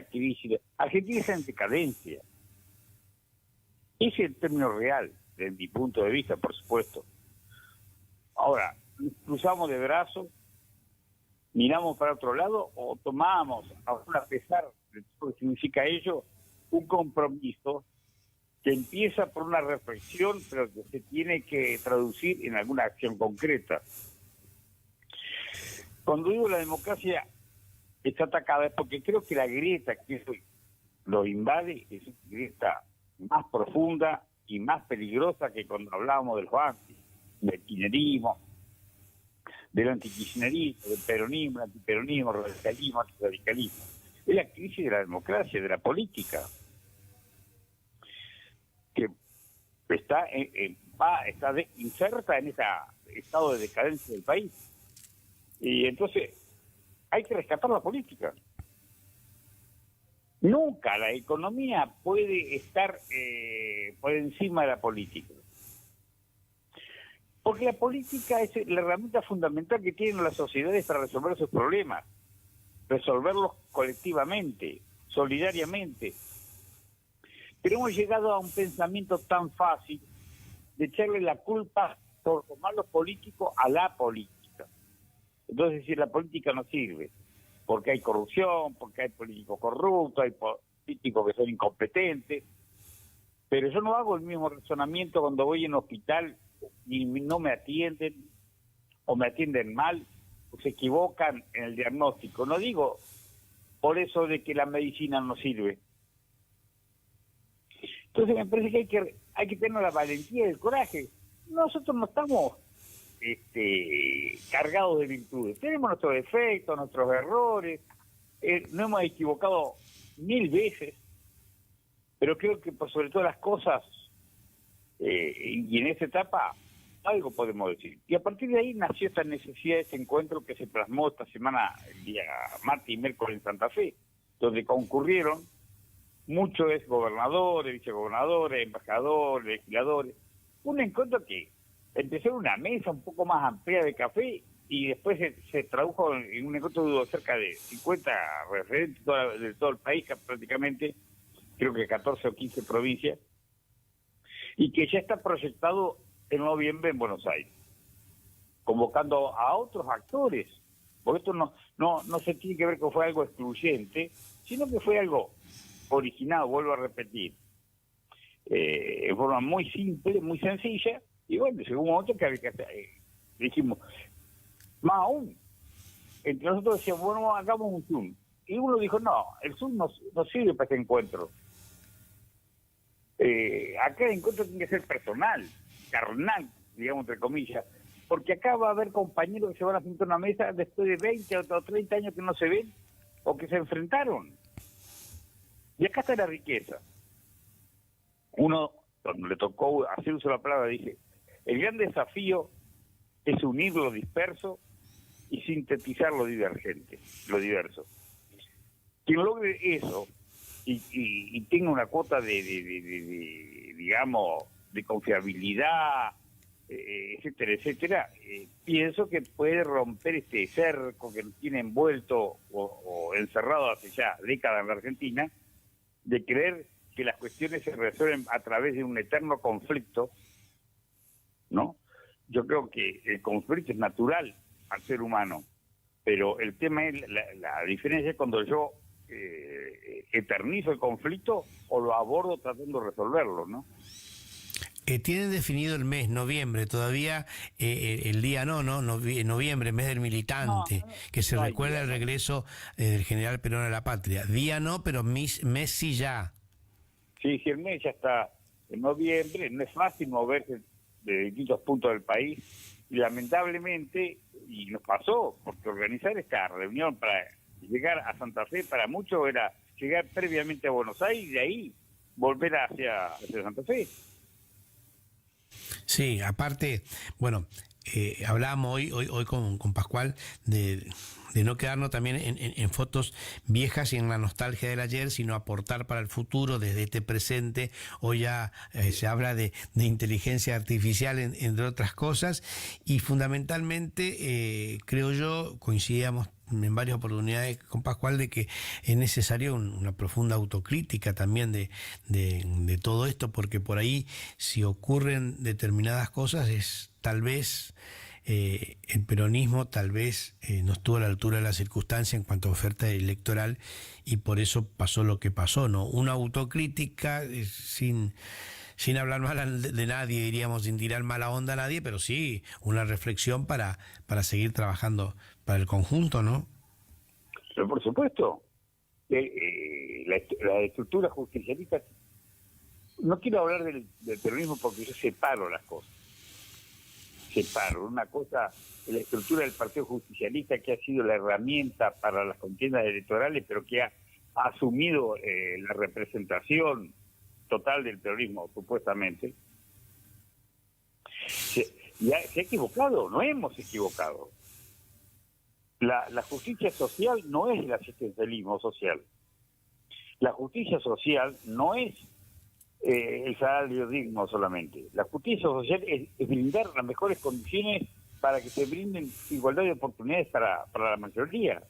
Speaker 4: Argentina está en decadencia. Ese es el término real, desde mi punto de vista, por supuesto. Ahora, nos cruzamos de brazos, miramos para otro lado o tomamos, a pesar de todo lo que significa ello, un compromiso que empieza por una reflexión, pero que se tiene que traducir en alguna acción concreta. Cuando digo la democracia está atacada es porque creo que la grieta que lo invade es una grieta más profunda y más peligrosa que cuando hablábamos de los anti, del kirchnerismo, del antikirchnerismo, del peronismo, antiperonismo, radicalismo, antirradicalismo. Es la crisis de la democracia, de la política, que está inserta en ese estado de decadencia del país. Y entonces hay que rescatar la política. Nunca la economía puede estar por encima de la política. Porque la política es la herramienta fundamental que tienen las sociedades para resolver sus problemas, resolverlos colectivamente, solidariamente. Pero hemos llegado a un pensamiento tan fácil de echarle la culpa por los malos políticos a la política. Entonces, si la política no sirve, porque hay corrupción, porque hay políticos corruptos, hay políticos que son incompetentes. Pero yo no hago el mismo razonamiento cuando voy en hospital y no me atienden, o me atienden mal, o se equivocan en el diagnóstico. No digo por eso de que la medicina no sirve. Entonces me parece que hay que tener la valentía y el coraje. Nosotros no estamos cargados de virtudes. Tenemos nuestros defectos, nuestros errores, nos hemos equivocado 1000 veces, pero creo que por sobre todas las cosas, y en esa etapa, algo podemos decir. Y a partir de ahí nació esta necesidad de este encuentro que se plasmó esta semana, el día martes y miércoles en Santa Fe, donde concurrieron muchos gobernadores, vicegobernadores, embajadores, legisladores. Un encuentro que empezó en una mesa un poco más amplia de café y después se tradujo en un encuentro de cerca de 50 referentes de todo el país, prácticamente, creo que 14 o 15 provincias, y que ya está proyectado en noviembre en Buenos Aires, convocando a otros actores, porque esto no se tiene que ver que fue algo excluyente, sino que fue algo originado, vuelvo a repetir, en forma muy simple, muy sencilla, y bueno, llegó un momento que dijimos, más aún, entre nosotros decíamos, bueno, hagamos un Zoom, y uno dijo, no, el Zoom no sirve para este encuentro. Acá el encuentro tiene que ser personal, carnal, digamos, entre comillas, porque acá va a haber compañeros que se van a sentar a una mesa después de 20 o 30 años que no se ven o que se enfrentaron. Y acá está la riqueza. Uno, cuando le tocó hacer uso de la palabra, dice, el gran desafío es unir lo disperso y sintetizar lo divergente, lo diverso. Quien logre eso y tenga una cuota digamos, de confiabilidad, etcétera, etcétera, pienso que puede romper este cerco que nos tiene envuelto o encerrado hace ya décadas en la Argentina, de creer que las cuestiones se resuelven a través de un eterno conflicto, ¿no? Yo creo que el conflicto es natural al ser humano, pero el tema es, la diferencia es cuando yo eternizo el conflicto o lo abordo tratando de resolverlo, ¿no?
Speaker 1: Tienen definido el mes, noviembre, todavía el día noviembre, mes del militante, que se recuerda el regreso del general Perón a la patria. Día no, pero mes sí ya.
Speaker 4: Sí, el mes ya está en noviembre, no es fácil moverse de distintos puntos del país, y lamentablemente, y nos pasó, porque organizar esta reunión para llegar a Santa Fe, para muchos era llegar previamente a Buenos Aires y de ahí volver hacia Santa Fe.
Speaker 1: Sí, aparte, bueno, hablábamos hoy con Pascual de no quedarnos también en fotos viejas y en la nostalgia del ayer, sino aportar para el futuro desde este presente. Hoy ya se habla de inteligencia artificial, entre otras cosas, y fundamentalmente, creo yo, coincidíamos en varias oportunidades con Pascual de que es necesario una profunda autocrítica también de todo esto, porque por ahí si ocurren determinadas cosas es tal vez el peronismo tal vez no estuvo a la altura de la circunstancia en cuanto a oferta electoral y por eso pasó lo que pasó, ¿no? Una autocrítica sin hablar mal de nadie, diríamos, sin tirar mala onda a nadie, pero sí una reflexión para seguir trabajando para el conjunto, ¿no?
Speaker 4: Pero por supuesto, la estructura justicialista, no quiero hablar del peronismo porque yo separo las cosas. Una cosa es la estructura del Partido Justicialista, que ha sido la herramienta para las contiendas electorales, pero que ha asumido la representación total del peronismo, supuestamente. Se ha equivocado, no hemos equivocado. La justicia social no es el asistencialismo social. La justicia social no es el salario digno solamente. La justicia social es brindar las mejores condiciones para que se brinden igualdad de oportunidades para la mayoría.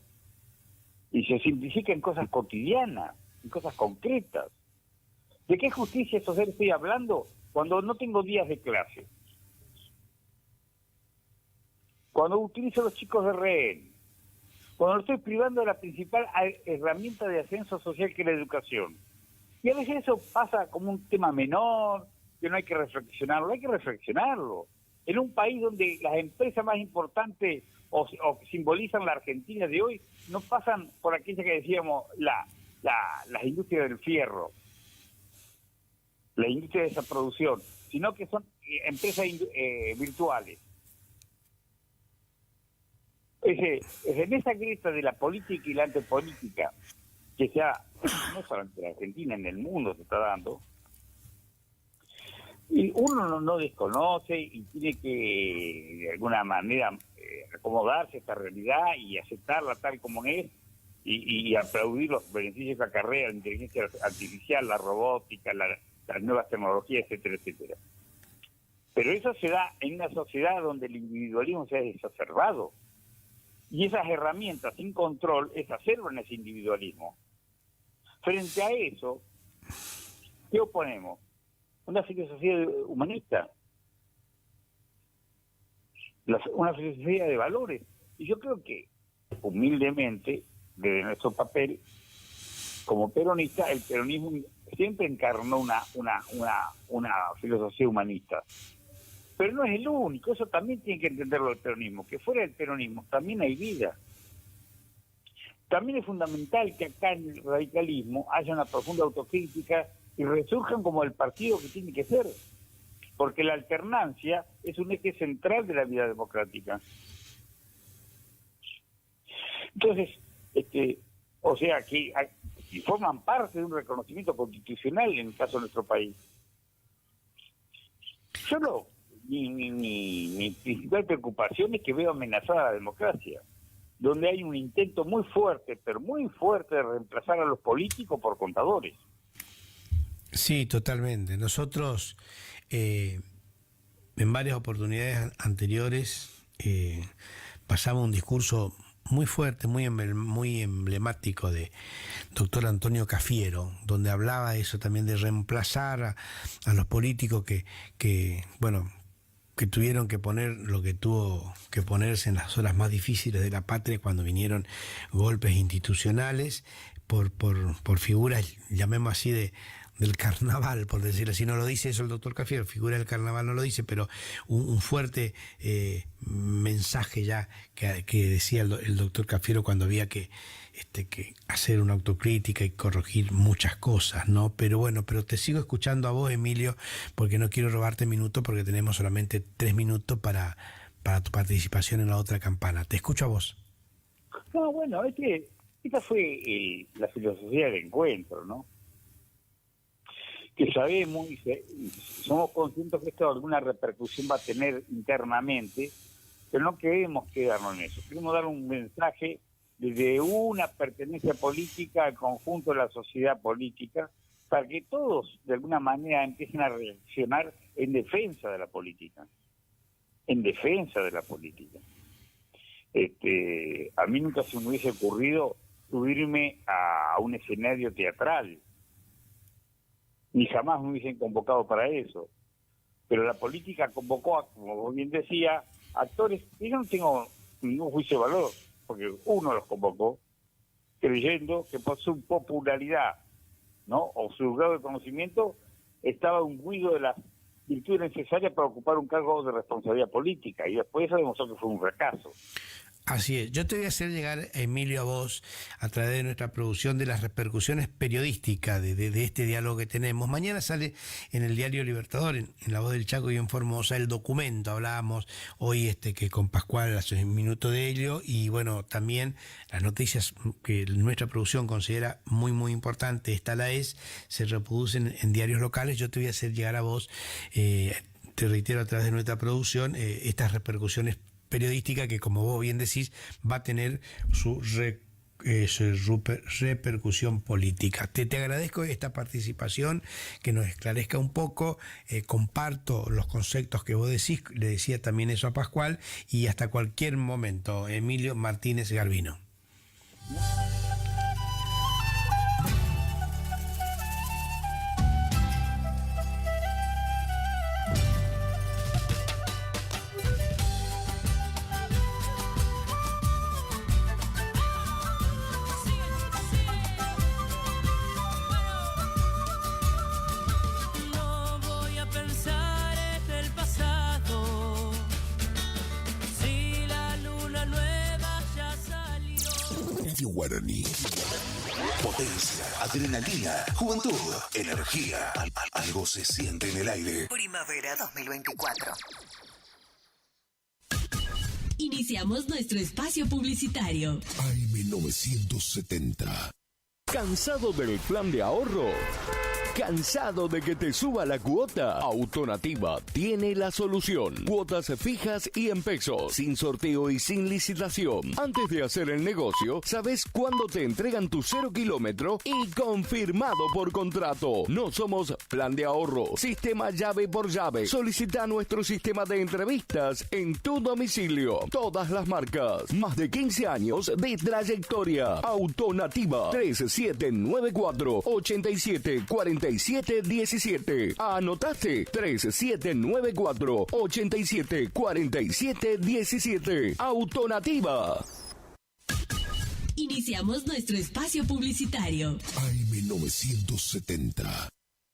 Speaker 4: Y se simplifica en cosas cotidianas, en cosas concretas. ¿De qué justicia social estoy hablando? Cuando no tengo días de clase. Cuando utilizo a los chicos de rehén. Cuando lo estoy privando de la principal herramienta de ascenso social que es la educación. Y a veces eso pasa como un tema menor, que no hay que reflexionarlo. Hay que reflexionarlo. En un país donde las empresas más importantes o que simbolizan la Argentina de hoy no pasan por aquella que decíamos las industrias del fierro, la industria de esa producción, sino que son empresas virtuales. Es en esa grieta de la política y la antipolítica que ya no solamente en la Argentina, en el mundo se está dando, y uno no desconoce y tiene que de alguna manera acomodarse a esta realidad y aceptarla tal como es y aplaudir los beneficios que acarrea la inteligencia artificial, la robótica, las nuevas tecnologías, etcétera, etcétera. Pero eso se da en una sociedad donde el individualismo se ha exacerbado. Y esas herramientas sin control exacerban ese individualismo. Frente a eso, ¿qué oponemos? Una filosofía humanista, una filosofía de valores. Y yo creo que, humildemente, desde nuestro papel como peronista, el peronismo siempre encarnó una filosofía humanista. Pero no es el único, eso también tiene que entenderlo el peronismo, que fuera del peronismo también hay vida. También es fundamental que acá en el radicalismo haya una profunda autocrítica y resurjan como el partido que tiene que ser, porque la alternancia es un eje central de la vida democrática. Entonces, o sea, que forman parte de un reconocimiento constitucional en el caso de nuestro país. Mi principal preocupación es que veo amenazada la democracia, donde hay un intento muy fuerte, pero muy fuerte, de reemplazar a los políticos por contadores.
Speaker 1: Sí, totalmente. Nosotros, en varias oportunidades anteriores, pasamos un discurso muy fuerte, muy emblemático de doctor Antonio Cafiero, donde hablaba eso también de reemplazar a los políticos que tuvieron que poner lo que tuvo que ponerse en las horas más difíciles de la patria cuando vinieron golpes institucionales por figuras, llamemos así, del carnaval, por decirlo así. No lo dice eso el doctor Cafiero, figura del carnaval no lo dice, pero un fuerte mensaje ya que decía el doctor Cafiero cuando había que hacer una autocrítica y corregir muchas cosas, ¿no? Pero bueno, te sigo escuchando a vos, Emilio, porque no quiero robarte minutos, porque tenemos solamente 3 minutos para tu participación en la otra campana. Te escucho a vos.
Speaker 4: No, bueno, esta fue la filosofía del encuentro, ¿no? Que sabemos y somos conscientes que esto alguna repercusión va a tener internamente, pero no queremos quedarnos en eso. Queremos dar un mensaje desde una pertenencia política al conjunto de la sociedad política, para que todos de alguna manera empiecen a reaccionar en defensa de la política. En defensa de la política. A mí nunca se me hubiese ocurrido subirme a un escenario teatral, ni jamás me hubiesen convocado para eso. Pero la política convocó, como vos bien decía, actores, y yo no tengo ningún juicio de valor, porque uno los convocó, creyendo que por su popularidad, ¿no?, o su grado de conocimiento, estaba imbuido de las virtudes necesarias para ocupar un cargo de responsabilidad política, y después eso demostró que fue un fracaso.
Speaker 1: Así es. Yo te voy a hacer llegar, Emilio, a vos, a través de nuestra producción, de las repercusiones periodísticas de este diálogo que tenemos. Mañana sale en el diario Libertador, en La Voz del Chaco y en Formosa, el documento. Hablábamos hoy que con Pascual hace un minuto de ello, y bueno, también las noticias que nuestra producción considera muy, muy importante, se reproducen en diarios locales. Yo te voy a hacer llegar a vos, te reitero, a través de nuestra producción, estas repercusiones periodística que, como vos bien decís, va a tener su repercusión política. Te agradezco esta participación, que nos esclarezca un poco, comparto los conceptos que vos decís, le decía también eso a Pascual, y hasta cualquier momento. Emilio Martínez Garbino.
Speaker 23: Guaraní. Potencia, adrenalina, juventud, energía. Algo se siente en el aire.
Speaker 3: Primavera 2024.
Speaker 10: Iniciamos nuestro espacio publicitario.
Speaker 23: AM 970.
Speaker 22: ¿Cansado del plan de ahorro? ¿Cansado de que te suba la cuota? Autonativa tiene la solución. Cuotas fijas y en pesos, sin sorteo y sin licitación. Antes de hacer el negocio, sabes cuándo te entregan tu 0 kilómetro y confirmado por contrato. No somos plan de ahorro, sistema llave por llave. Solicita nuestro sistema de entrevistas en tu domicilio. Todas las marcas, más de 15 años de trayectoria. Autonativa 3794 874717. ¿Anotaste? 3794 874717. Autonativa.
Speaker 10: Iniciamos nuestro espacio publicitario.
Speaker 23: AM970.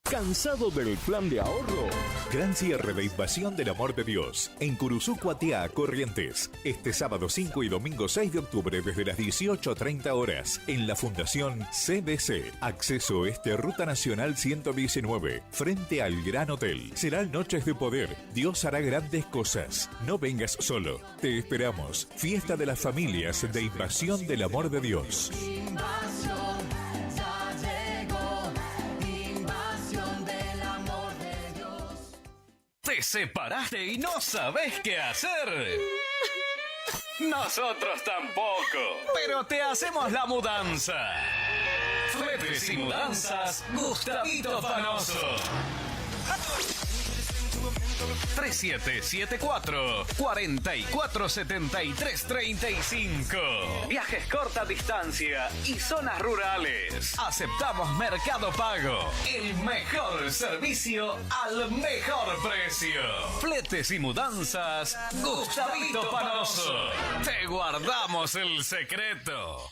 Speaker 22: ¿Cansado del plan de ahorro?
Speaker 9: Gran cierre de Invasión del Amor de Dios en Curuzú, Cuatiá, Corrientes. Este sábado 5 y domingo 6 de octubre desde las 18:30 horas en la Fundación CBC. Acceso Oeste, Ruta Nacional 119, frente al Gran Hotel. Serán noches de poder. Dios hará grandes cosas. No vengas solo. Te esperamos. Fiesta de las familias de Invasión del Amor de Dios.
Speaker 21: ¿Te separaste y no sabés qué hacer? Nosotros tampoco, pero te hacemos la mudanza. Fletes y mudanzas, Gustavito Panoso. 3774-447335. Viajes corta distancia y zonas rurales. Aceptamos Mercado Pago. El mejor servicio al mejor precio. Fletes y mudanzas, Gustavito Panoso. Te guardamos el secreto.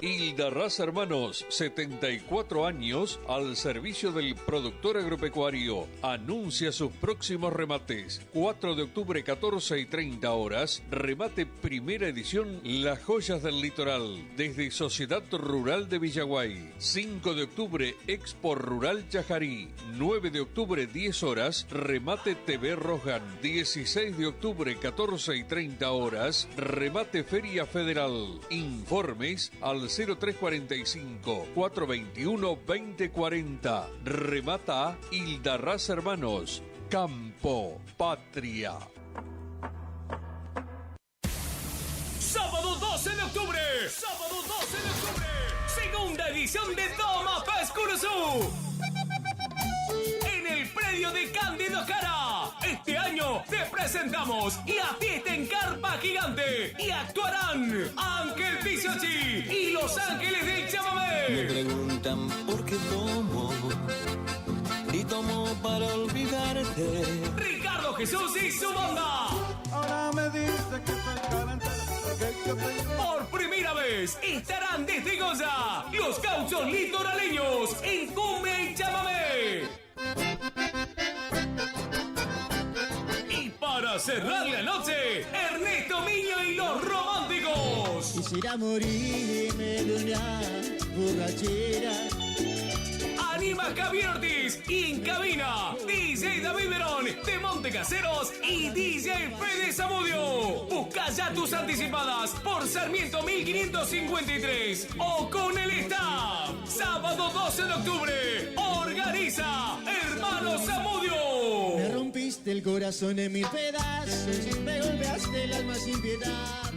Speaker 13: Hildarraz Hermanos, 74 años al servicio del productor agropecuario. Anuncia sus próximos remates. 4 de octubre, 14 y 30 horas. Remate primera edición Las Joyas del Litoral, desde Sociedad Rural de Villaguay. 5 de octubre, Expo Rural Chajarí. 9 de octubre, 10 horas. Remate TV Rojan. 16 de octubre, 14 y 30 horas. Remate Feria Federal. Informes al 0345-421-2040. Remata Hildarraz Hermanos. Campo Patria.
Speaker 15: Sábado 12 de octubre. Sábado 12 de octubre. Segunda edición de Toma Paz Curuzú. En el predio de Cándido Cara. Este año te presentamos la fiesta en carpa gigante. Y actuarán Ángel Pisochi y Los Ángeles del Chamamé.
Speaker 16: Me preguntan por qué tomo. Y tomo para olvidarte.
Speaker 15: Ricardo Jesús y su banda.
Speaker 16: Ahora me dice que soy calentero.
Speaker 15: Por primera vez estarán desde Goya los Gauchos Litoraleños en Cumbia y Chamamé. Y para cerrar la noche, Ernesto Miño y los Románticos.
Speaker 16: Quisiera morirme de una borrachera.
Speaker 15: Anima Javier Ortiz y en cabina DJ David Verón de Montecaseros y DJ Fede Zamudio. Busca ya tus anticipadas por Sarmiento 1553 o con el staff. Sábado 12 de octubre, organiza Hermanos Zamudio.
Speaker 16: Me rompiste el corazón en mil pedazos, me golpeaste el alma sin piedad.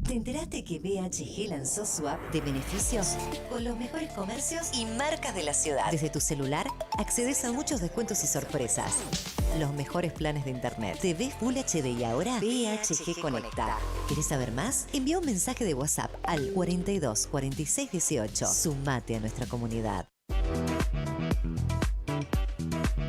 Speaker 17: ¿Te enteraste que BHG lanzó su app de beneficios con los mejores comercios y marcas de la ciudad? Desde tu celular accedes a muchos descuentos y sorpresas. Los mejores planes de internet. TV Full HD y ahora BHG Conecta. ¿Querés saber más? Envía un mensaje de WhatsApp al 42 46 18. Sumate a nuestra comunidad.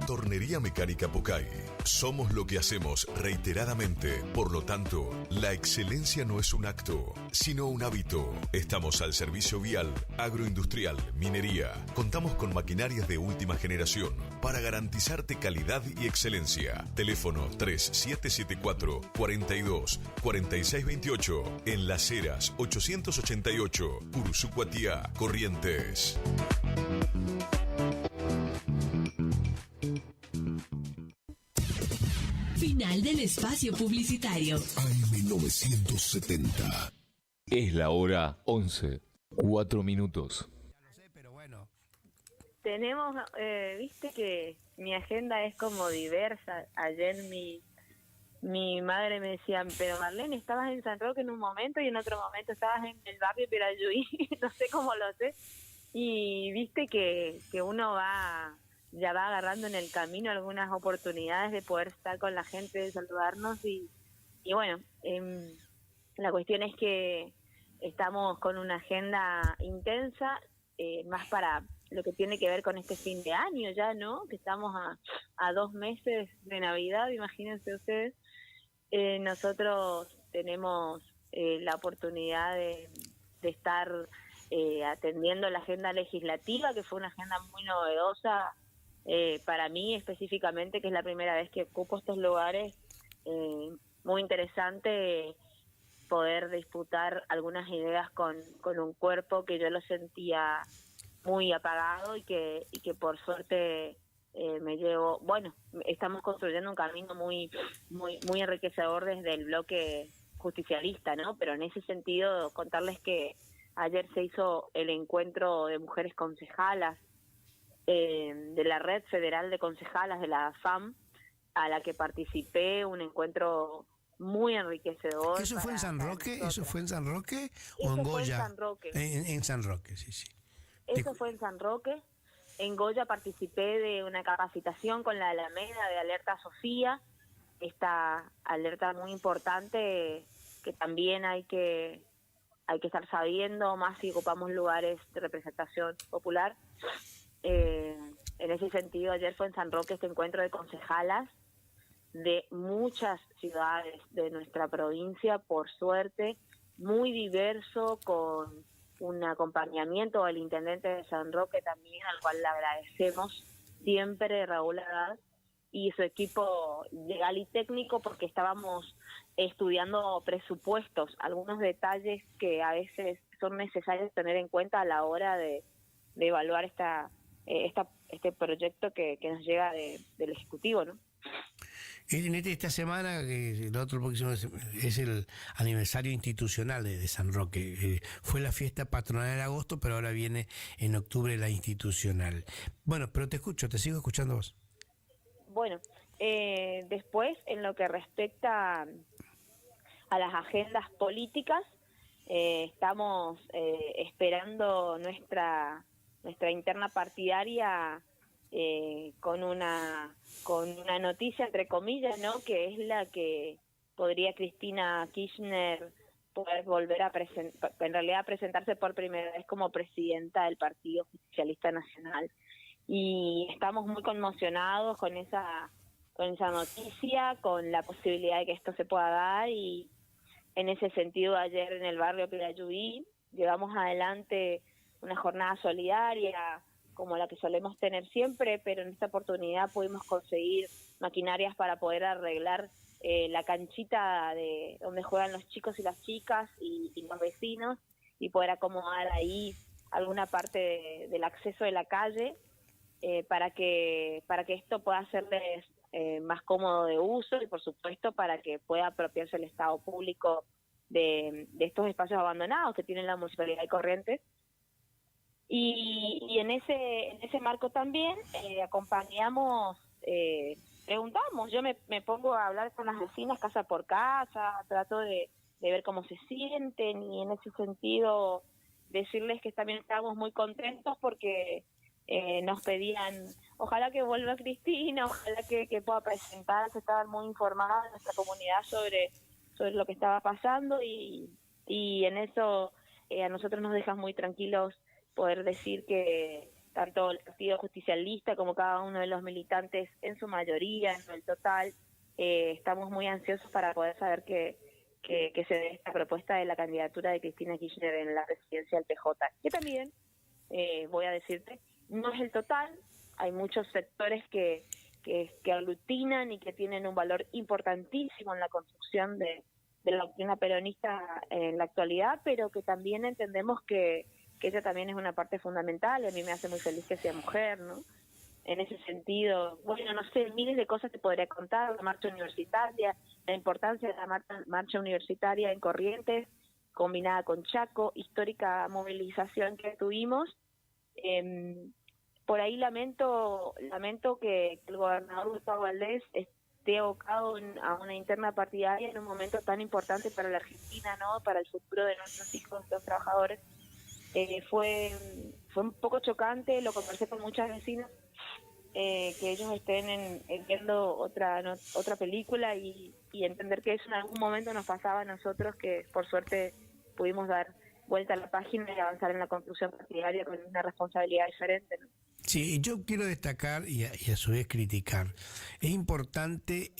Speaker 23: Tornería Mecánica Pucay. Somos lo que hacemos reiteradamente. Por lo tanto, la excelencia no es un acto, sino un hábito. Estamos al servicio vial, agroindustrial, minería. Contamos con maquinarias de última generación para garantizarte calidad y excelencia. Teléfono 3774 42 46 28. En Las Heras 888. Curuzú, Cuatiá, Corrientes.
Speaker 10: Final del espacio publicitario.
Speaker 23: AM970.
Speaker 8: Es la hora 11, 4 minutos.
Speaker 1: Ya lo sé, pero bueno,
Speaker 5: tenemos, viste que mi agenda es como diversa. Ayer mi madre me decía, pero Marlene, estabas en San Roque en un momento y en otro momento estabas en el barrio Pirayuí, no sé cómo lo sé. Y viste que uno ya va agarrando en el camino algunas oportunidades de poder estar con la gente, de saludarnos y bueno, la cuestión es que estamos con una agenda intensa, más para lo que tiene que ver con este fin de año ya, ¿no? Que estamos a 2 meses de Navidad, imagínense ustedes. Nosotros tenemos la oportunidad de estar atendiendo la agenda legislativa, que fue una agenda muy novedosa para mí específicamente, que es la primera vez que ocupo estos lugares. Muy interesante poder disputar algunas ideas con un cuerpo que yo lo sentía muy apagado y que por suerte me llevo. Bueno, estamos construyendo un camino muy enriquecedor desde el bloque justicialista, ¿no? Pero en ese sentido, contarles que ayer se hizo el encuentro de mujeres concejalas de la Red Federal de Concejalas de la FAM, a la que participé, un encuentro muy enriquecedor.
Speaker 1: ¿Eso fue en San Roque? ¿Eso fue en San Roque o en Goya?
Speaker 5: Fue en San Roque.
Speaker 1: En San Roque, sí.
Speaker 5: Eso fue en San Roque. En Goya participé de una capacitación con la Alameda de Alerta Sofía, esta alerta muy importante que también hay que estar sabiendo, más si ocupamos lugares de representación popular. En ese sentido, ayer fue en San Roque este encuentro de concejalas de muchas ciudades de nuestra provincia, por suerte, muy diverso, con un acompañamiento del intendente de San Roque también, al cual le agradecemos siempre, Raúl Haddad, y su equipo legal y técnico, porque estábamos estudiando presupuestos, algunos detalles que a veces son necesarios tener en cuenta a la hora de evaluar este proyecto que nos llega del Ejecutivo, ¿no?
Speaker 1: Esta semana, el otro próximo es el aniversario institucional de San Roque. Fue la fiesta patronal en agosto, pero ahora viene en octubre la institucional. Bueno, pero te sigo escuchando vos.
Speaker 5: Bueno, después, en lo que respecta a las agendas políticas, estamos esperando nuestra interna partidaria con una noticia, entre comillas, ¿no? Que es la que podría Cristina Kirchner poder volver a presentarse por primera vez como presidenta del Partido Justicialista Nacional. Y estamos muy conmocionados con esa noticia, con la posibilidad de que esto se pueda dar, y en ese sentido ayer en el barrio Pirayuí llevamos adelante una jornada solidaria como la que solemos tener siempre, pero en esta oportunidad pudimos conseguir maquinarias para poder arreglar la canchita de donde juegan los chicos y las chicas y los vecinos, y poder acomodar ahí alguna parte del acceso de la calle para que esto pueda serles más cómodo de uso, y por supuesto para que pueda apropiarse el Estado público de estos espacios abandonados que tiene la Municipalidad de Corrientes. Y en ese marco también acompañamos, preguntamos, yo me pongo a hablar con las vecinas casa por casa, trato de ver cómo se sienten, y en ese sentido decirles que también estamos muy contentos porque nos pedían, ojalá que vuelva Cristina, ojalá que pueda presentarse, estaban muy informadas en nuestra comunidad sobre lo que estaba pasando, y en eso a nosotros nos deja muy tranquilos poder decir que tanto el Partido Justicialista como cada uno de los militantes, en su mayoría, en el total, estamos muy ansiosos para poder saber que se dé esta propuesta de la candidatura de Cristina Kirchner en la presidencia del PJ. Que también, voy a decirte, no es el total, hay muchos sectores que aglutinan y que tienen un valor importantísimo en la construcción de la doctrina peronista en la actualidad, pero que también entendemos que ella también es una parte fundamental, y a mí me hace muy feliz que sea mujer, ¿no? En ese sentido, bueno, no sé, miles de cosas te podría contar, la marcha universitaria, la importancia de la marcha universitaria en Corrientes, combinada con Chaco, histórica movilización que tuvimos, por ahí lamento que el gobernador Gustavo Valdés esté abocado a una interna partidaria en un momento tan importante para la Argentina, ¿no? Para el futuro de nuestros hijos, los trabajadores. Fue un poco chocante, lo conversé con muchas vecinas, que ellos estén viendo otra película y entender que eso en algún momento nos pasaba a nosotros, que por suerte pudimos dar vuelta a la página y avanzar en la construcción partidaria con una responsabilidad diferente, ¿no?
Speaker 1: Sí, yo quiero destacar y a su vez criticar. Es importante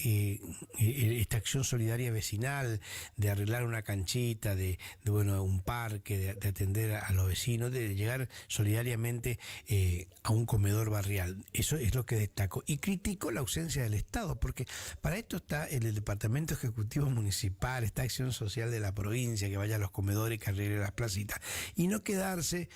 Speaker 1: esta acción solidaria vecinal, de arreglar una canchita, de un parque, de atender a los vecinos, de llegar solidariamente a un comedor barrial. Eso es lo que destaco. Y critico la ausencia del Estado, porque para esto está el Departamento Ejecutivo Municipal, esta acción social de la provincia, que vaya a los comedores, que arregle las placitas, y no quedarse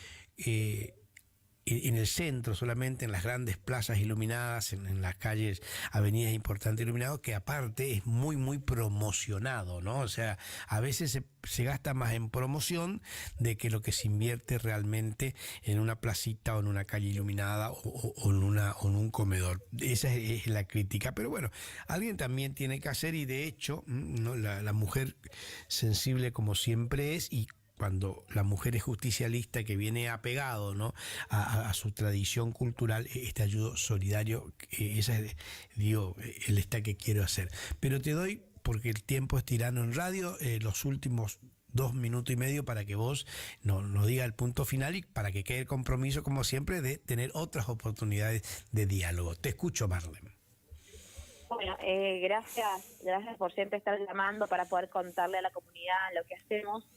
Speaker 1: en el centro solamente, en las grandes plazas iluminadas, en las calles, avenidas importantes iluminadas, que aparte es muy, muy promocionado, ¿no? O sea, a veces se gasta más en promoción de que lo que se invierte realmente en una placita o en una calle iluminada o en un comedor. Esa es la crítica. Pero bueno, alguien también tiene que hacer, y de hecho, ¿no? La mujer sensible como siempre es, y cuando la mujer es justicialista, que viene apegado, ¿no? a su tradición cultural, este ayudo solidario, ese es, el que quiero hacer. Pero te doy, porque el tiempo es tirano en radio, los últimos 2 minutos y medio para que vos nos diga el punto final y para que quede el compromiso, como siempre, de tener otras oportunidades de diálogo. Te escucho, Marlene.
Speaker 5: Bueno, gracias por siempre estar llamando para poder contarle a la comunidad lo que hacemos.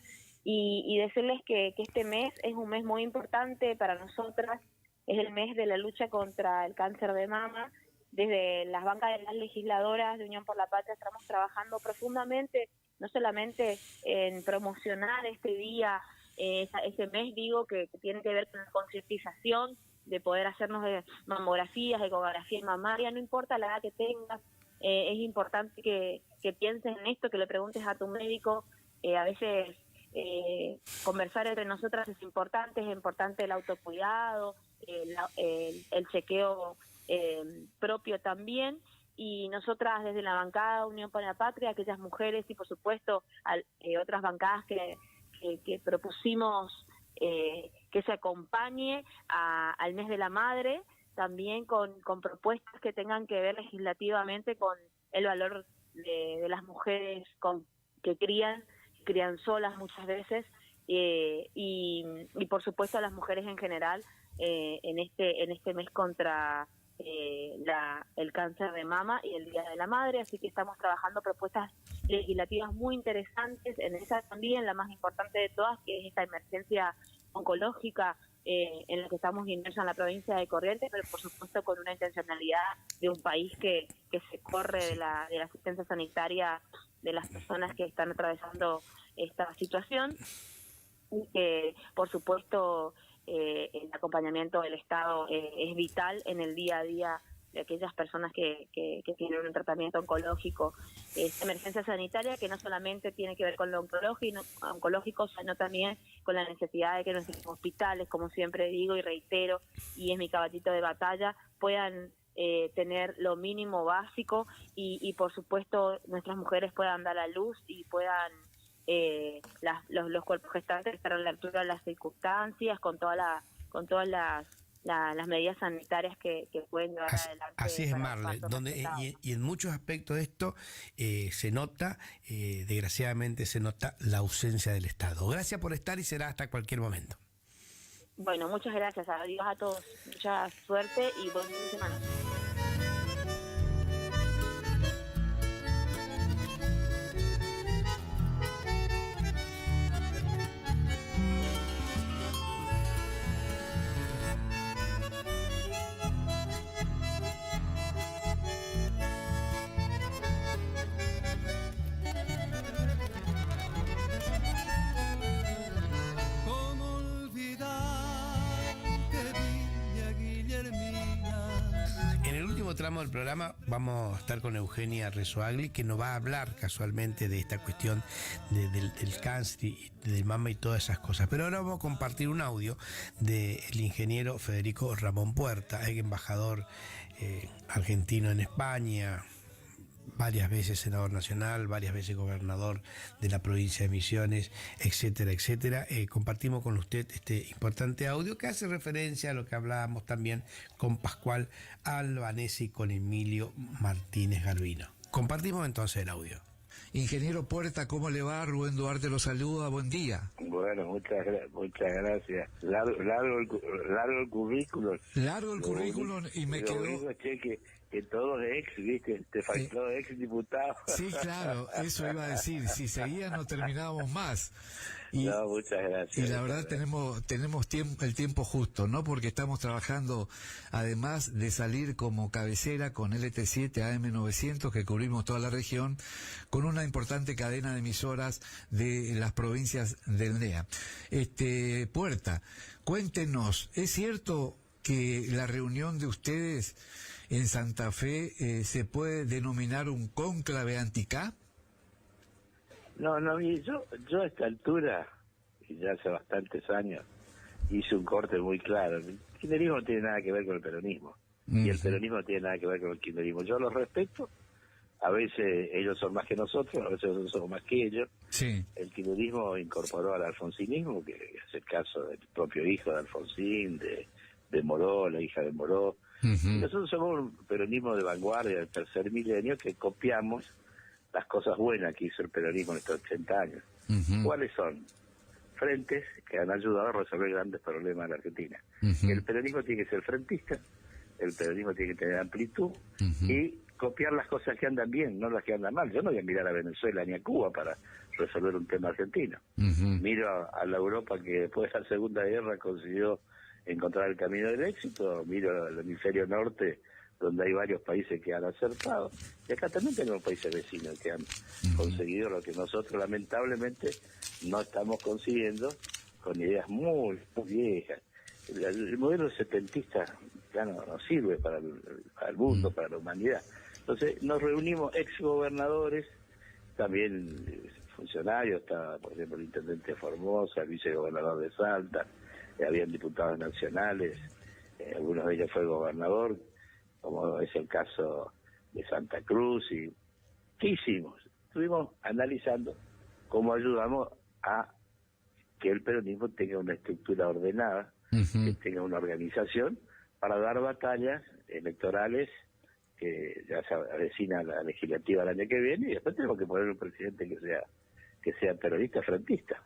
Speaker 5: Y decirles que este mes es un mes muy importante para nosotras, es el mes de la lucha contra el cáncer de mama. Desde las bancas de las legisladoras de Unión por la Patria estamos trabajando profundamente, no solamente en promocionar este día, ese mes, que tiene que ver con la concientización, de poder hacernos mamografías, ecografía mamaria, no importa la edad que tengas, es importante que pienses en esto, que le preguntes a tu médico. A veces conversar entre nosotras es importante el autocuidado, el chequeo propio también, y nosotras desde la bancada Unión por la Patria, aquellas mujeres y por supuesto otras bancadas que propusimos que se acompañe al mes de la madre, también con propuestas que tengan que ver legislativamente con el valor de las mujeres que crían solas muchas veces, y por supuesto a las mujeres en general en este mes contra el cáncer de mama y el Día de la Madre. Así que estamos trabajando propuestas legislativas muy interesantes, en esa también la más importante de todas, que es esta emergencia oncológica en la que estamos inmersos en la provincia de Corrientes, pero por supuesto con una intencionalidad de un país que se corre de la asistencia sanitaria de las personas que están atravesando esta situación, y que por supuesto el acompañamiento del Estado es vital en el día a día de aquellas personas que tienen un tratamiento oncológico. Esta emergencia sanitaria que no solamente tiene que ver con lo oncológico, sino también con la necesidad de que nuestros hospitales, como siempre digo y reitero, y es mi caballito de batalla, puedan tener lo mínimo básico, y por supuesto nuestras mujeres puedan dar a luz y puedan los cuerpos gestantes estar a la altura de las circunstancias, con todas las medidas sanitarias que pueden llevar adelante.
Speaker 1: Así es, Marle, y en muchos aspectos de esto se nota, desgraciadamente se nota la ausencia del Estado. Gracias por estar y será hasta cualquier momento.
Speaker 5: Bueno, muchas gracias, adiós a todos, mucha suerte y buen fin de semana.
Speaker 1: tramo del programa vamos a estar con Eugenia Rezoagli, que nos va a hablar casualmente de esta cuestión del cáncer y del mama y todas esas cosas. Pero ahora vamos a compartir un audio del ingeniero Federico Ramón Puerta, embajador argentino en España, varias veces senador nacional, varias veces gobernador de la provincia de Misiones, etcétera, etcétera. Compartimos con usted este importante audio que hace referencia a lo que hablábamos también con Pascual Albanese y con Emilio Martínez Garbino. Compartimos entonces el audio.
Speaker 6: Ingeniero Puerta, ¿cómo le va? Rubén Duarte lo saluda, buen día.
Speaker 7: Bueno, muchas gracias. Largo el currículum.
Speaker 6: Largo el currículum y me quedó...
Speaker 7: Digo, che, que todos ex, ¿viste? Te faltó ex diputado.
Speaker 6: Sí, claro, eso iba a decir. Si seguía no terminábamos más.
Speaker 7: No, muchas gracias.
Speaker 6: Y la verdad tenemos el tiempo justo, ¿no? Porque estamos trabajando, además de salir como cabecera con LT7 AM900, que cubrimos toda la región, con una importante cadena de emisoras de las provincias del NEA. Puerta, cuéntenos, ¿es cierto que la reunión de ustedes en Santa Fe se puede denominar un cónclave anti-K?
Speaker 7: No, yo a esta altura, y ya hace bastantes años, hice un corte muy claro. El kirchnerismo no tiene nada que ver con el peronismo, y el peronismo no tiene nada que ver con el kirchnerismo. Yo los respeto, a veces ellos son más que nosotros, a veces nosotros somos más que ellos.
Speaker 6: Sí.
Speaker 7: El kirchnerismo incorporó al alfonsinismo, que es el caso del propio hijo de Alfonsín, de Moró, la hija de Moró. Y nosotros somos un peronismo de vanguardia del tercer milenio que copiamos las cosas buenas que hizo el peronismo en estos 80 años. ¿Cuáles son? Frentes que han ayudado a resolver grandes problemas en la Argentina. El peronismo tiene que ser frentista, el peronismo tiene que tener amplitud y copiar las cosas que andan bien, no las que andan mal. Yo no voy a mirar a Venezuela ni a Cuba para resolver un tema argentino. Miro a la Europa que después de la Segunda Guerra consiguió encontrar el camino del éxito, miro al hemisferio norte, donde hay varios países que han acertado, y acá también tenemos países vecinos que han conseguido lo que nosotros lamentablemente no estamos consiguiendo, con ideas muy viejas. El modelo setentista ya no sirve para el mundo, para la humanidad. Entonces nos reunimos exgobernadores, también funcionarios, estaba por ejemplo el intendente de Formosa, el vicegobernador de Salta, habían diputados nacionales, algunos de ellos fue gobernador, como es el caso de Santa Cruz. Y ¿qué hicimos? Estuvimos analizando cómo ayudamos a que el peronismo tenga una estructura ordenada, que tenga una organización para dar batallas electorales, que ya se avecina la legislativa el año que viene, y después tenemos que poner un presidente que sea peronista, frentista.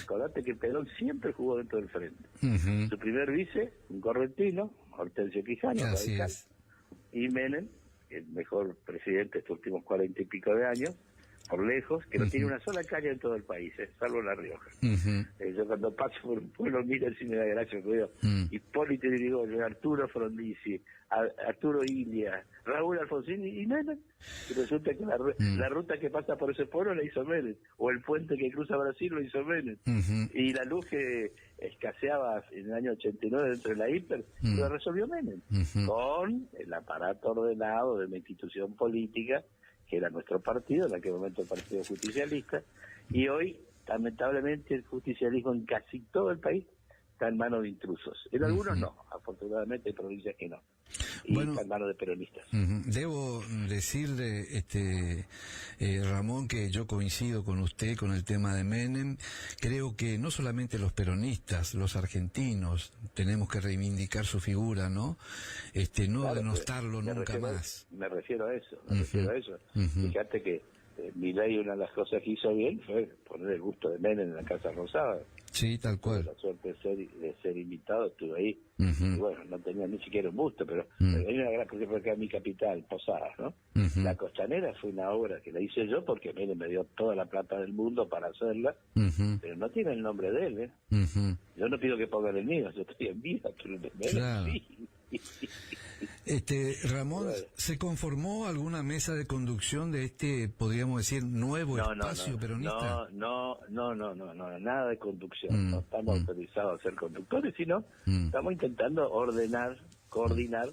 Speaker 7: Acordate que Perón siempre jugó dentro del frente. Su primer vice, un correntino, Hortensio Quijano, radical, y Menem, el mejor presidente de estos últimos 40 y pico de años, por lejos, que no tiene una sola calle en todo el país, salvo La Rioja. Yo cuando paso por un pueblo miro el cine de Gracia, veo Hipólito Yrigoyen, Arturo Frondizi, Arturo Ilia, Raúl Alfonsín y Menem. Y resulta que la ruta que pasa por ese pueblo la hizo Menem, o el puente que cruza Brasil lo hizo Menem. Y la luz que escaseaba en el año 89 dentro de la hiper, lo resolvió Menem, con el aparato ordenado de una institución política que era nuestro partido, en aquel momento el Partido Justicialista, y hoy, lamentablemente, el justicialismo en casi todo el país está en manos de intrusos. En algunos no, afortunadamente hay provincias que no, y está en manos de peronistas.
Speaker 6: Debo decirle, Ramón, que yo coincido con usted con el tema de Menem. Creo que no solamente los peronistas, los argentinos, tenemos que reivindicar su figura, ¿no? No claro, denostarlo nunca más.
Speaker 7: Me refiero a eso, Fíjate que Milei, una de las cosas que hizo bien fue poner el busto de Menem en la Casa Rosada.
Speaker 6: Sí, tal cual.
Speaker 7: Tuve la suerte de ser invitado, estuve ahí. Y bueno, no tenía ni siquiera un busto, pero hay una gran cosa porque era mi capital, Posadas, ¿no? La Costanera fue una obra que la hice yo porque Menem me dio toda la plata del mundo para hacerla, pero no tiene el nombre de él, Yo no pido que pongan el mío, yo estoy en vida, pero el de Menem
Speaker 6: claro.
Speaker 7: Sí.
Speaker 6: Ramón, ¿se conformó alguna mesa de conducción de podríamos decir, nuevo espacio peronista?
Speaker 7: No, nada de conducción. No estamos autorizados a ser conductores, sino estamos intentando ordenar, coordinar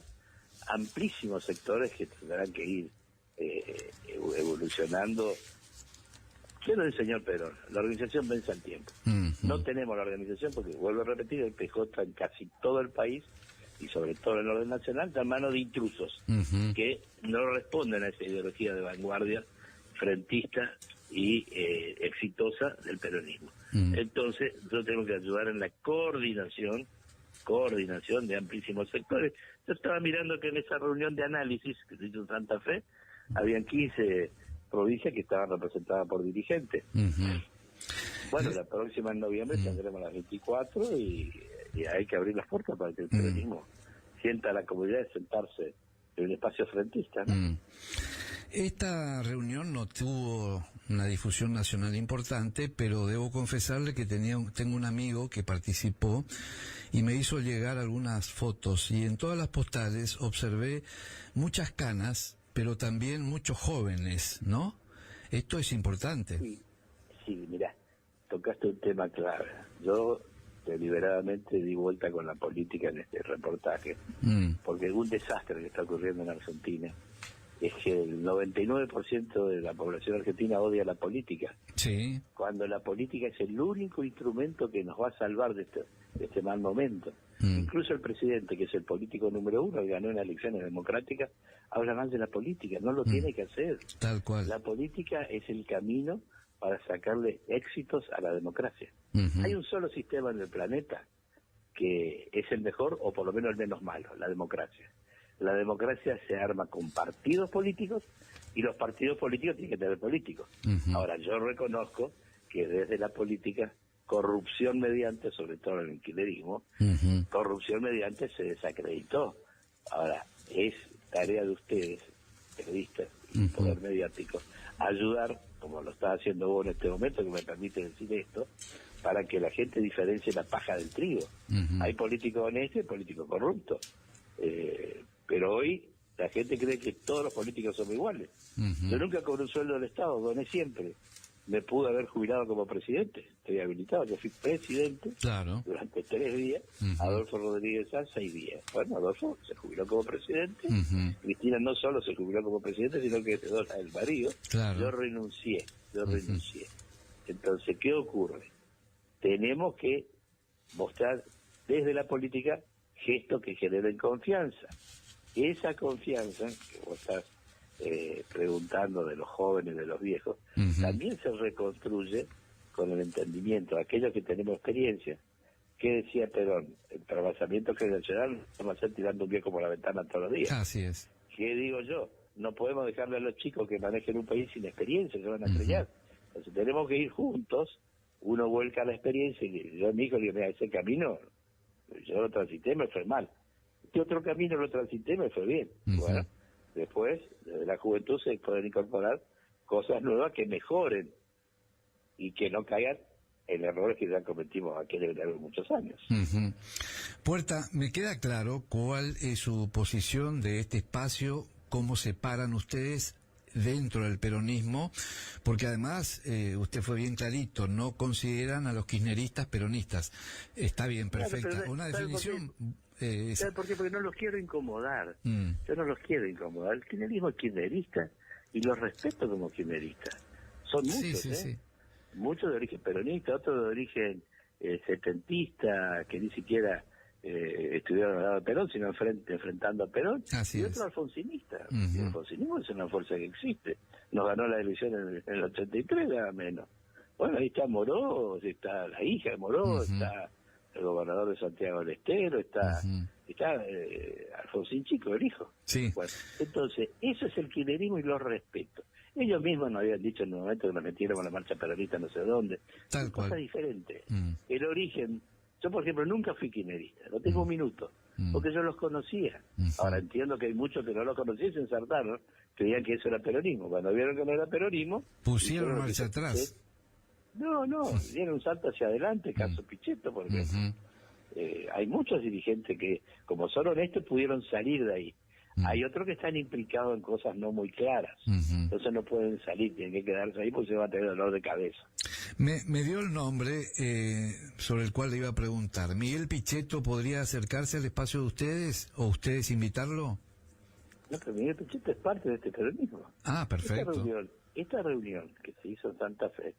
Speaker 7: amplísimos sectores que tendrán que ir evolucionando. Quiero el señor Perón, la organización vence al tiempo. No tenemos la organización porque, vuelvo a repetir, el PJ en casi todo el país y sobre todo en el orden nacional está en manos de intrusos que no responden a esa ideología de vanguardia frentista y exitosa del peronismo. Entonces, nosotros tenemos que ayudar en la coordinación de amplísimos sectores. Yo estaba mirando que en esa reunión de análisis que se hizo en Santa Fe, habían 15 provincias que estaban representadas por dirigentes. Bueno, la próxima en noviembre tendremos las 24 y hay que abrir las puertas para que el peronismo sienta la comodidad de sentarse en un espacio frentista, ¿no?
Speaker 6: Esta reunión no tuvo una difusión nacional importante, pero debo confesarle que tengo un amigo que participó y me hizo llegar algunas fotos, y en todas las postales observé muchas canas, pero también muchos jóvenes, ¿no? Esto es importante.
Speaker 7: Sí, mirá, tocaste un tema clave. Yo deliberadamente di vuelta con la política en este reportaje, porque un desastre que está ocurriendo en Argentina es que el 99% de la población argentina odia la política.
Speaker 6: Sí.
Speaker 7: Cuando la política es el único instrumento que nos va a salvar de este mal momento. Incluso el presidente, que es el político número 1, que ganó en las elecciones democráticas, habla mal de la política. No lo tiene que hacer.
Speaker 6: Tal cual.
Speaker 7: La política es el camino para sacarle éxitos a la democracia. Hay un solo sistema en el planeta que es el mejor, o por lo menos el menos malo, la democracia. La democracia se arma con partidos políticos y los partidos políticos tienen que tener políticos. Ahora, yo reconozco que desde la política, corrupción mediante, sobre todo en el kirchnerismo, corrupción mediante se desacreditó. Ahora, es tarea de ustedes, periodistas y poder mediático, ayudar, como lo está haciendo vos en este momento, que me permite decir esto, para que la gente diferencie la paja del trigo. Hay políticos honestos y políticos corruptos. Pero hoy la gente cree que todos los políticos son iguales. Yo nunca cobré un sueldo del Estado, doné siempre. Me pude haber jubilado como presidente, estoy habilitado. Yo fui presidente durante 3 días, Adolfo Rodríguez Sanz 6 días. Bueno, Adolfo se jubiló como presidente, Cristina no solo se jubiló como presidente, sino que heredó la del marido. Yo renuncié. Entonces, ¿qué ocurre? Tenemos que mostrar desde la política gestos que generen confianza. Esa confianza que vos estás preguntando de los jóvenes, de los viejos, también se reconstruye con el entendimiento. Aquellos que tenemos experiencia, ¿qué decía Perón? El trasvasamiento generacional no vamos a hacer tirando un viejo por la ventana todos los días.
Speaker 6: Así es.
Speaker 7: ¿Qué digo yo? No podemos dejarle a los chicos que manejen un país sin experiencia, se van a estrellar. Entonces tenemos que ir juntos, uno vuelca la experiencia, y yo a mi hijo le digo, mira, ese camino yo lo transité, me fue mal. Este otro camino lo transité, me fue bien. Bueno, después, desde la juventud se pueden incorporar cosas nuevas que mejoren y que no caigan en errores que ya cometimos aquí en el muchos años.
Speaker 6: Puerta, me queda claro cuál es su posición de este espacio, cómo se paran ustedes dentro del peronismo, porque además usted fue bien clarito, no consideran a los kirchneristas peronistas. Está bien, perfecta. Una definición...
Speaker 7: ¿Sabe por qué? Porque no los quiero incomodar. Yo no los quiero incomodar. El kirchnerismo es kirchnerista y los respeto como kirchneristas. Son muchos, muchos de origen peronista, otros de origen setentista, que ni siquiera estuvieron al lado de Perón, sino enfrentando a Perón, y otros alfonsinistas. El alfonsinismo es una fuerza que existe. Nos ganó la elección en el 83, nada menos. Bueno, ahí está Moró, está la hija de Moró, está el gobernador de Santiago del Estero, está Alfonsín Chico, el hijo. Bueno, entonces, eso es el kirchnerismo y lo respeto. Ellos mismos nos habían dicho en un momento que nos metiéramos a la marcha peronista no sé dónde. Tal cosa diferente. El origen, yo por ejemplo nunca fui kirchnerista, no tengo un minuto, porque yo los conocía. Ahora entiendo que hay muchos que no los conocían y se ensartaron, creían que eso era peronismo. Cuando vieron que no era peronismo,
Speaker 6: pusieron marcha atrás.
Speaker 7: No, dieron un salto hacia adelante, caso Pichetto, porque hay muchos dirigentes que, como son honestos, pudieron salir de ahí. Hay otros que están implicados en cosas no muy claras, entonces no pueden salir, tienen que quedarse ahí porque se van a tener dolor de cabeza.
Speaker 6: Me dio el nombre sobre el cual le iba a preguntar. ¿Miguel Pichetto podría acercarse al espacio de ustedes o ustedes invitarlo?
Speaker 7: No, pero Miguel Pichetto es parte de este peronismo.
Speaker 6: Ah, perfecto.
Speaker 7: Esta reunión que se hizo en Santa Fe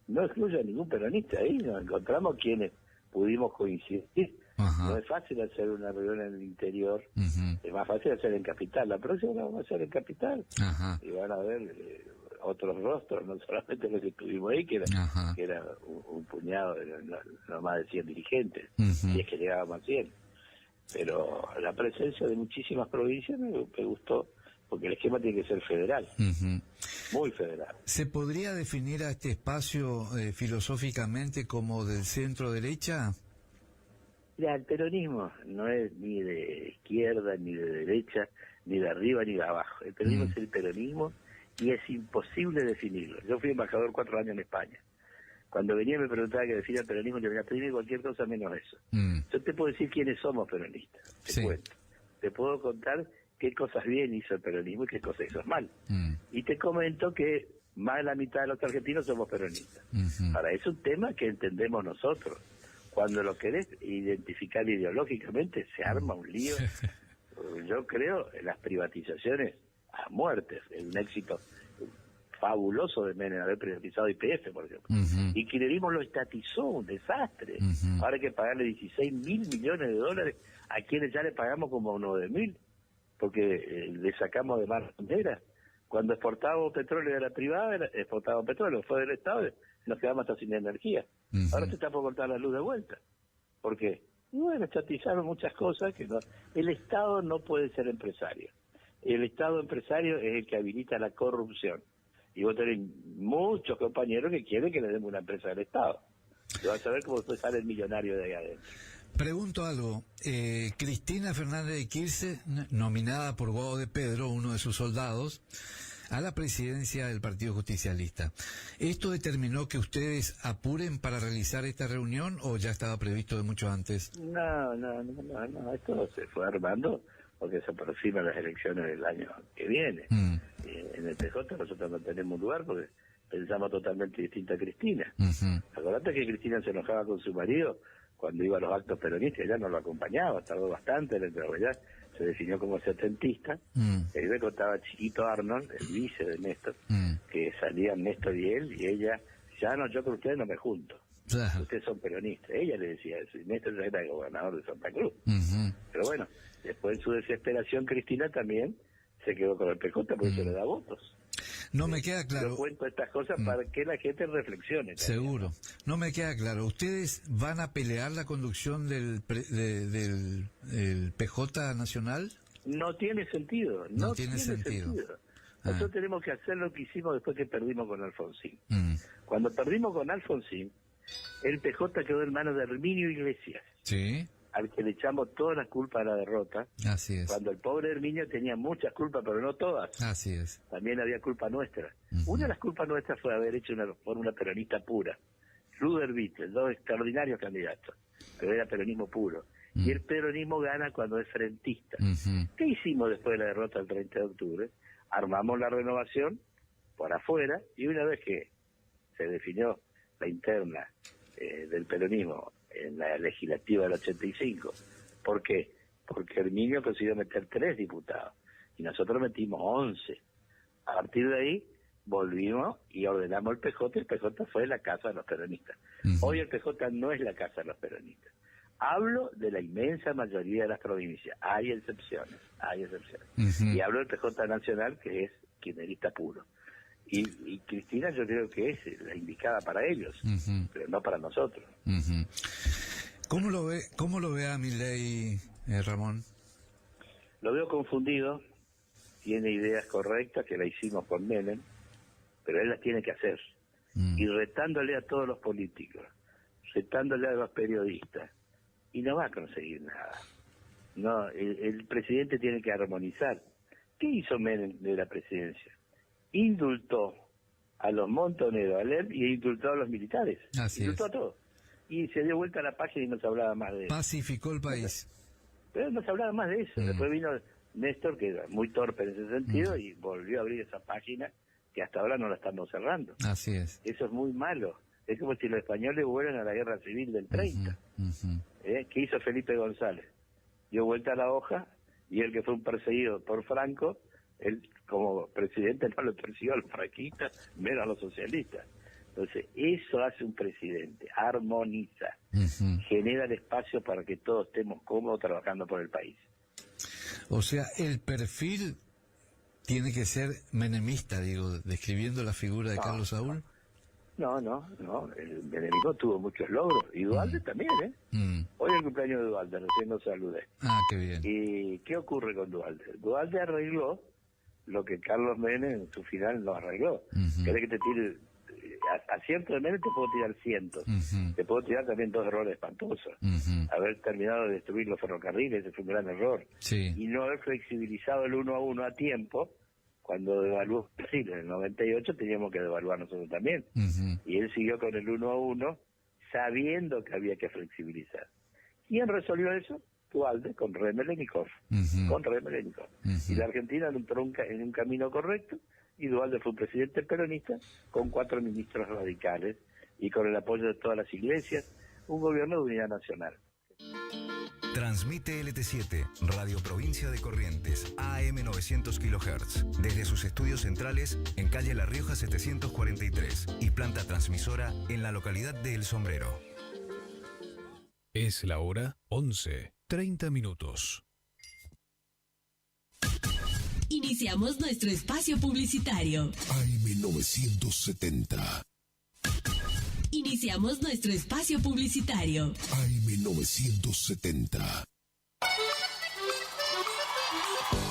Speaker 7: no excluye a ningún peronista. Ahí nos encontramos quienes pudimos coincidir.
Speaker 6: Ajá.
Speaker 7: No es fácil hacer una reunión en el interior, es más fácil hacer en Capital. La próxima la vamos a hacer en Capital.
Speaker 6: Ajá.
Speaker 7: Y van a ver otros rostros, no solamente los que estuvimos ahí, que era un puñado, no más de 100 dirigentes, y es que llegábamos a 100. Pero la presencia de muchísimas provincias me gustó, porque el esquema tiene que ser federal, muy federal.
Speaker 6: ¿Se podría definir a este espacio filosóficamente como del centro derecha?
Speaker 7: Mira, el peronismo no es ni de izquierda, ni de derecha, ni de arriba, ni de abajo. El peronismo es el peronismo y es imposible definirlo. Yo fui embajador 4 años en España. Cuando venía me preguntaba que define el peronismo, yo venía a pedirme cualquier cosa menos eso. Yo te puedo decir quiénes somos peronistas, te cuento. Te puedo contar qué cosas bien hizo el peronismo y qué cosas hizo mal. Y te comento que más de la mitad de los argentinos somos peronistas. Ahora, es un tema que entendemos nosotros. Cuando lo querés identificar ideológicamente, se arma un lío. Yo creo en las privatizaciones a muerte. Es un éxito fabuloso de Menem haber privatizado YPF, por ejemplo. Y kirchnerismo lo estatizó, un desastre. Ahora hay que pagarle 16 mil millones de dólares a quienes ya le pagamos como 9.000, porque le sacamos de mar bandera. Cuando exportábamos petróleo de la privada, exportábamos petróleo, fue del Estado, nos quedamos hasta sin energía. Ahora se está por cortar la luz de vuelta. ¿Por qué? Y bueno, estatizaron muchas cosas que no. El Estado no puede ser empresario. El Estado empresario es el que habilita la corrupción. Y vos tenés muchos compañeros que quieren que le demos una empresa del Estado. Te vas a ver cómo después sale el millonario de ahí adentro.
Speaker 6: Pregunto algo. Cristina Fernández de Kirchner, nominada por Guado de Pedro, uno de sus soldados, a la presidencia del Partido Justicialista. ¿Esto determinó que ustedes apuren para realizar esta reunión o ya estaba previsto de mucho antes?
Speaker 7: No. Esto se fue armando porque se aproximan las elecciones del año que viene. En el PJ nosotros no tenemos lugar porque pensamos totalmente distinto a Cristina. Acordate que Cristina se enojaba con su marido cuando iba a los actos peronistas, ella no lo acompañaba, tardó bastante, ya se definió como setentista. Ahí me contaba Chiquito Arnold, el vice de Néstor, que salían Néstor y él, y ella, ya no, yo con ustedes no me junto. Ustedes son peronistas. Ella le decía eso, y Néstor ya era el gobernador de Santa Cruz. Pero bueno, después en su desesperación Cristina también se quedó con el PJ porque eso le da votos.
Speaker 6: No me queda claro.
Speaker 7: Yo cuento estas cosas para que la gente reflexione.
Speaker 6: Seguro. No me queda claro. ¿Ustedes van a pelear la conducción del PJ nacional?
Speaker 7: No tiene sentido. No tiene sentido. Nosotros tenemos que hacer lo que hicimos después que perdimos con Alfonsín. Cuando perdimos con Alfonsín, el PJ quedó en manos de Herminio Iglesias.
Speaker 6: Sí.
Speaker 7: Al que le echamos toda la culpa a la derrota.
Speaker 6: Así es.
Speaker 7: Cuando el pobre Herminio tenía muchas culpas, pero no todas.
Speaker 6: Así es.
Speaker 7: También había culpa nuestra. Una de las culpas nuestras fue haber hecho una fórmula peronista pura. Ruder Vittel, dos extraordinarios candidatos, pero era peronismo puro. Y el peronismo gana cuando es frentista. ¿Qué hicimos después de la derrota del 30 de octubre? Armamos la renovación por afuera, y una vez que se definió la interna del peronismo en la legislativa del 85. ¿Por qué? Porque Herminio consiguió meter 3 diputados y nosotros metimos 11. A partir de ahí volvimos y ordenamos el PJ, y el PJ fue la casa de los peronistas. Hoy el PJ no es la casa de los peronistas. Hablo de la inmensa mayoría de las provincias, hay excepciones. Y hablo del PJ nacional, que es kirchnerista puro. Y Cristina yo creo que es la indicada para ellos, pero no para nosotros.
Speaker 6: ¿Cómo lo ve a Milei, Ramón?
Speaker 7: Lo veo confundido, tiene ideas correctas que la hicimos con Menem, pero él las tiene que hacer. Y retándole a todos los políticos, retándole a los periodistas, y no va a conseguir nada. No, el presidente tiene que armonizar. ¿Qué hizo Menem de la presidencia? Indultó a los montoneros, y indultó a los militares. Indultó a todos. Y se dio vuelta a la página y no se hablaba más de eso.
Speaker 6: Pacificó el país.
Speaker 7: Pero no se hablaba más de eso. Después vino Néstor, que era muy torpe en ese sentido, y volvió a abrir esa página que hasta ahora no la estamos cerrando.
Speaker 6: Así es.
Speaker 7: Eso es muy malo. Es como si los españoles vuelven a la guerra civil del 30. ¿Qué hizo Felipe González? Dio vuelta a la hoja y el que fue un perseguido por Franco, él como presidente no lo persiguió al franquista, menos a los socialistas. Entonces, eso hace un presidente, armoniza, genera el espacio para que todos estemos cómodos trabajando por el país.
Speaker 6: O sea, el perfil tiene que ser menemista, digo, describiendo la figura de Carlos Saúl.
Speaker 7: No, el menemismo tuvo muchos logros, y Duhalde también, ¿eh? Hoy es el cumpleaños de Duhalde, recién lo saludé.
Speaker 6: Ah, qué bien.
Speaker 7: ¿Y qué ocurre con Duhalde? Duhalde arregló lo que Carlos Menem en su final no arregló. ¿Querés que te tire? A cientos de Menem te puedo tirar cientos. Te puedo tirar también 2 errores espantosos. Haber terminado de destruir los ferrocarriles, ese fue un gran error.
Speaker 6: Sí.
Speaker 7: Y no haber flexibilizado el 1 a 1 a tiempo. Cuando devaluó Brasil en el 98 teníamos que devaluar nosotros también. Y él siguió con el 1 a 1 sabiendo que había que flexibilizar. ¿Quién resolvió eso? Duhalde con Remelennikov. Con Remelennikov. Y la Argentina entró en un camino correcto, y Duhalde fue un presidente peronista con 4 ministros radicales y con el apoyo de todas las iglesias, un gobierno de unidad nacional.
Speaker 2: Transmite LT7, Radio Provincia de Corrientes, AM 900 kHz, desde sus estudios centrales en calle La Rioja 743 y planta transmisora en la localidad de El Sombrero.
Speaker 11: Es la hora 11:30 minutos.
Speaker 10: Iniciamos nuestro espacio publicitario.
Speaker 23: AM 970.
Speaker 10: Iniciamos nuestro espacio publicitario.
Speaker 23: AM 970.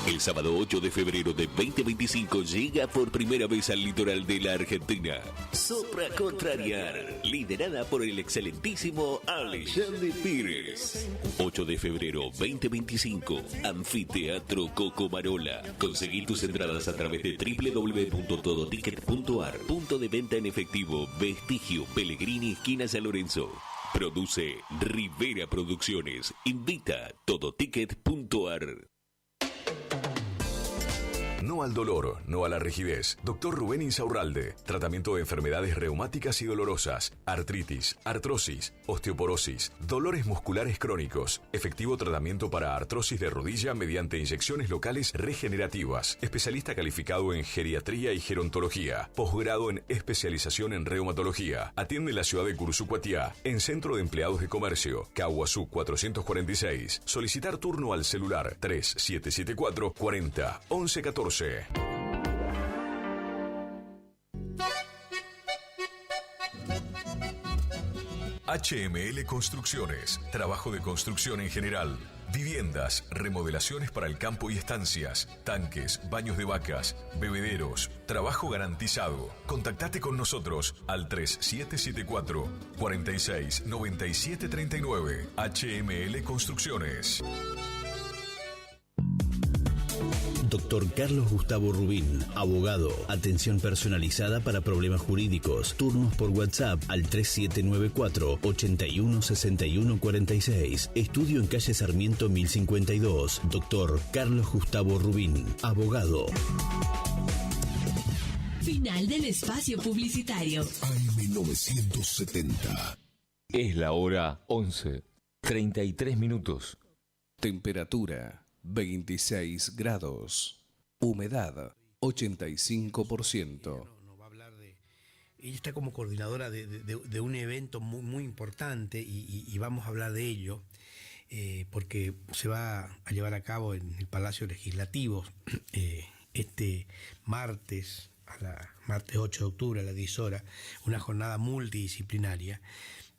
Speaker 22: El sábado 8 de febrero de 2025 llega por primera vez al litoral de la Argentina Sopra Contrariar, liderada por el excelentísimo Alexandre Pires. 8 de febrero 2025, Anfiteatro Cocomarola. Conseguí tus entradas a través de www.todoticket.ar. Punto de venta en efectivo, Vestigio, Pellegrini, esquina San Lorenzo. Produce Rivera Producciones. Invita Todoticket.ar.
Speaker 23: No al dolor, no a la rigidez. Doctor Rubén Insaurralde. Tratamiento de enfermedades reumáticas y dolorosas, artritis, artrosis, osteoporosis, dolores musculares crónicos. Efectivo tratamiento para artrosis de rodilla mediante inyecciones locales regenerativas. Especialista calificado en geriatría y gerontología. Posgrado en especialización en reumatología. Atiende en la ciudad de Curuzú-Cuatiá, en Centro de Empleados de Comercio, Caguazú 446. Solicitar turno al celular 3774 40 11 14. HML Construcciones, trabajo de construcción en general, viviendas, remodelaciones para el campo y estancias, tanques, baños de vacas, bebederos, trabajo garantizado. Contactate con nosotros al 3774 46 97 39. HML Construcciones.
Speaker 12: Doctor Carlos Gustavo Rubín, abogado. Atención personalizada para problemas jurídicos. Turnos por WhatsApp al 3794 81 61 46. Estudio en calle Sarmiento 1052. Doctor Carlos Gustavo Rubín, abogado.
Speaker 10: Final del espacio publicitario.
Speaker 23: AM 970.
Speaker 8: Es la hora 11:33 minutos.
Speaker 11: Temperatura 26 grados. Humedad 85%.
Speaker 1: Ella está como coordinadora de un evento muy, muy importante y vamos a hablar de ello porque se va a llevar a cabo en el Palacio Legislativo este martes, martes 8 de octubre a las 10 horas, una jornada multidisciplinaria.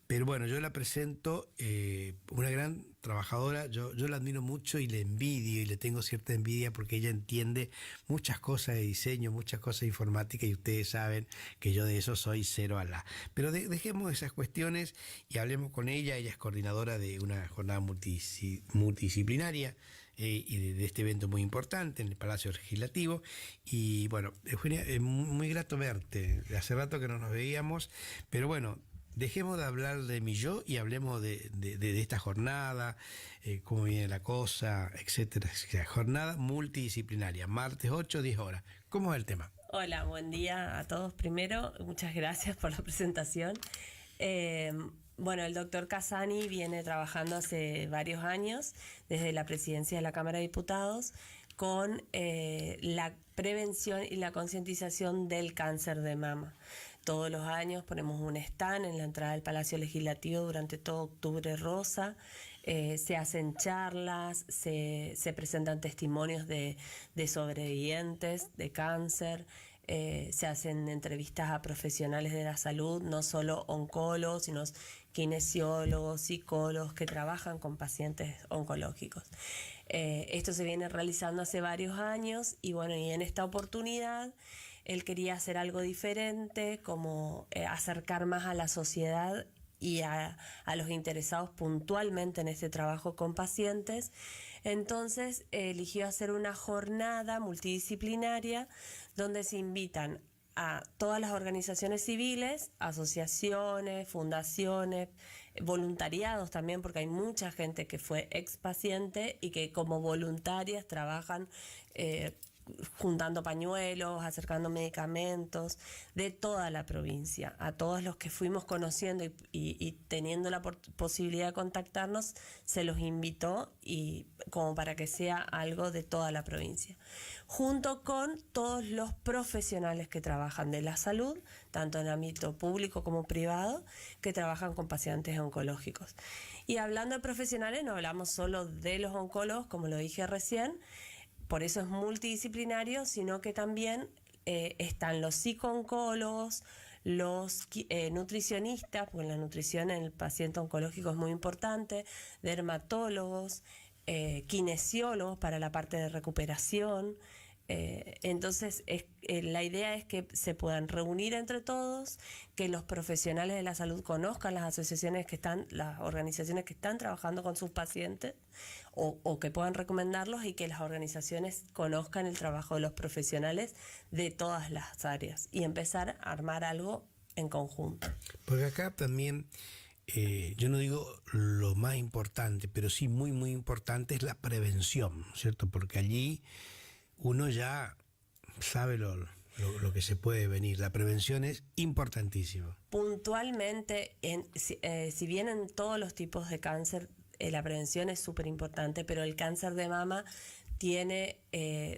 Speaker 1: Pero bueno, yo la presento, una gran trabajadora, yo la admiro mucho y le envidio y le tengo cierta envidia porque ella entiende muchas cosas de diseño, muchas cosas de informática y ustedes saben que yo de eso soy cero a la. Pero dejemos esas cuestiones y hablemos con ella. Ella es coordinadora de una jornada multidisciplinaria y de este evento muy importante en el Palacio Legislativo. Y bueno, Eugenia, es muy grato verte. Hace rato que no nos veíamos, pero bueno, dejemos de hablar de mi yo y hablemos de esta jornada, cómo viene la cosa, etcétera. Jornada multidisciplinaria, martes 8, 10 horas. ¿Cómo es el tema?
Speaker 14: Hola, buen día a todos. Primero, muchas gracias por la presentación. Bueno, el doctor Casani viene trabajando hace varios años, desde la presidencia de la Cámara de Diputados, con la prevención y la concientización del cáncer de mama. Todos los años ponemos un stand en la entrada del Palacio Legislativo durante todo octubre rosa. Se hacen charlas, se presentan testimonios de sobrevivientes de cáncer. Se hacen entrevistas a profesionales de la salud, no solo oncólogos, sino kinesiólogos, psicólogos que trabajan con pacientes oncológicos. Esto se viene realizando hace varios años y bueno, y en esta oportunidad él quería hacer algo diferente, como acercar más a la sociedad y a los interesados puntualmente en este trabajo con pacientes. Entonces eligió hacer una jornada multidisciplinaria donde se invitan a todas las organizaciones civiles, asociaciones, fundaciones, voluntariados también, porque hay mucha gente que fue ex paciente y que como voluntarias trabajan juntando pañuelos, acercando medicamentos, de toda la provincia. A todos los que fuimos conociendo y teniendo la posibilidad de contactarnos, se los invitó y como para que sea algo de toda la provincia. Junto con todos los profesionales que trabajan de la salud, tanto en ámbito público como privado, que trabajan con pacientes oncológicos. Y hablando de profesionales, no hablamos solo de los oncólogos, como lo dije recién, por eso es multidisciplinario, sino que también están los psicooncólogos, los nutricionistas, porque la nutrición en el paciente oncológico es muy importante, dermatólogos, kinesiólogos para la parte de recuperación. Entonces la idea es que se puedan reunir entre todos, que los profesionales de la salud conozcan las asociaciones que están, las organizaciones que están trabajando con sus pacientes o que puedan recomendarlos, y que las organizaciones conozcan el trabajo de los profesionales de todas las áreas y empezar a armar algo en conjunto.
Speaker 1: Porque acá también, yo no digo lo más importante, pero sí muy muy importante es la prevención, ¿cierto? Porque allí uno ya sabe lo que se puede venir. La prevención es importantísima.
Speaker 14: Puntualmente, si bien en todos los tipos de cáncer la prevención es súper importante, pero el cáncer de mama tiene,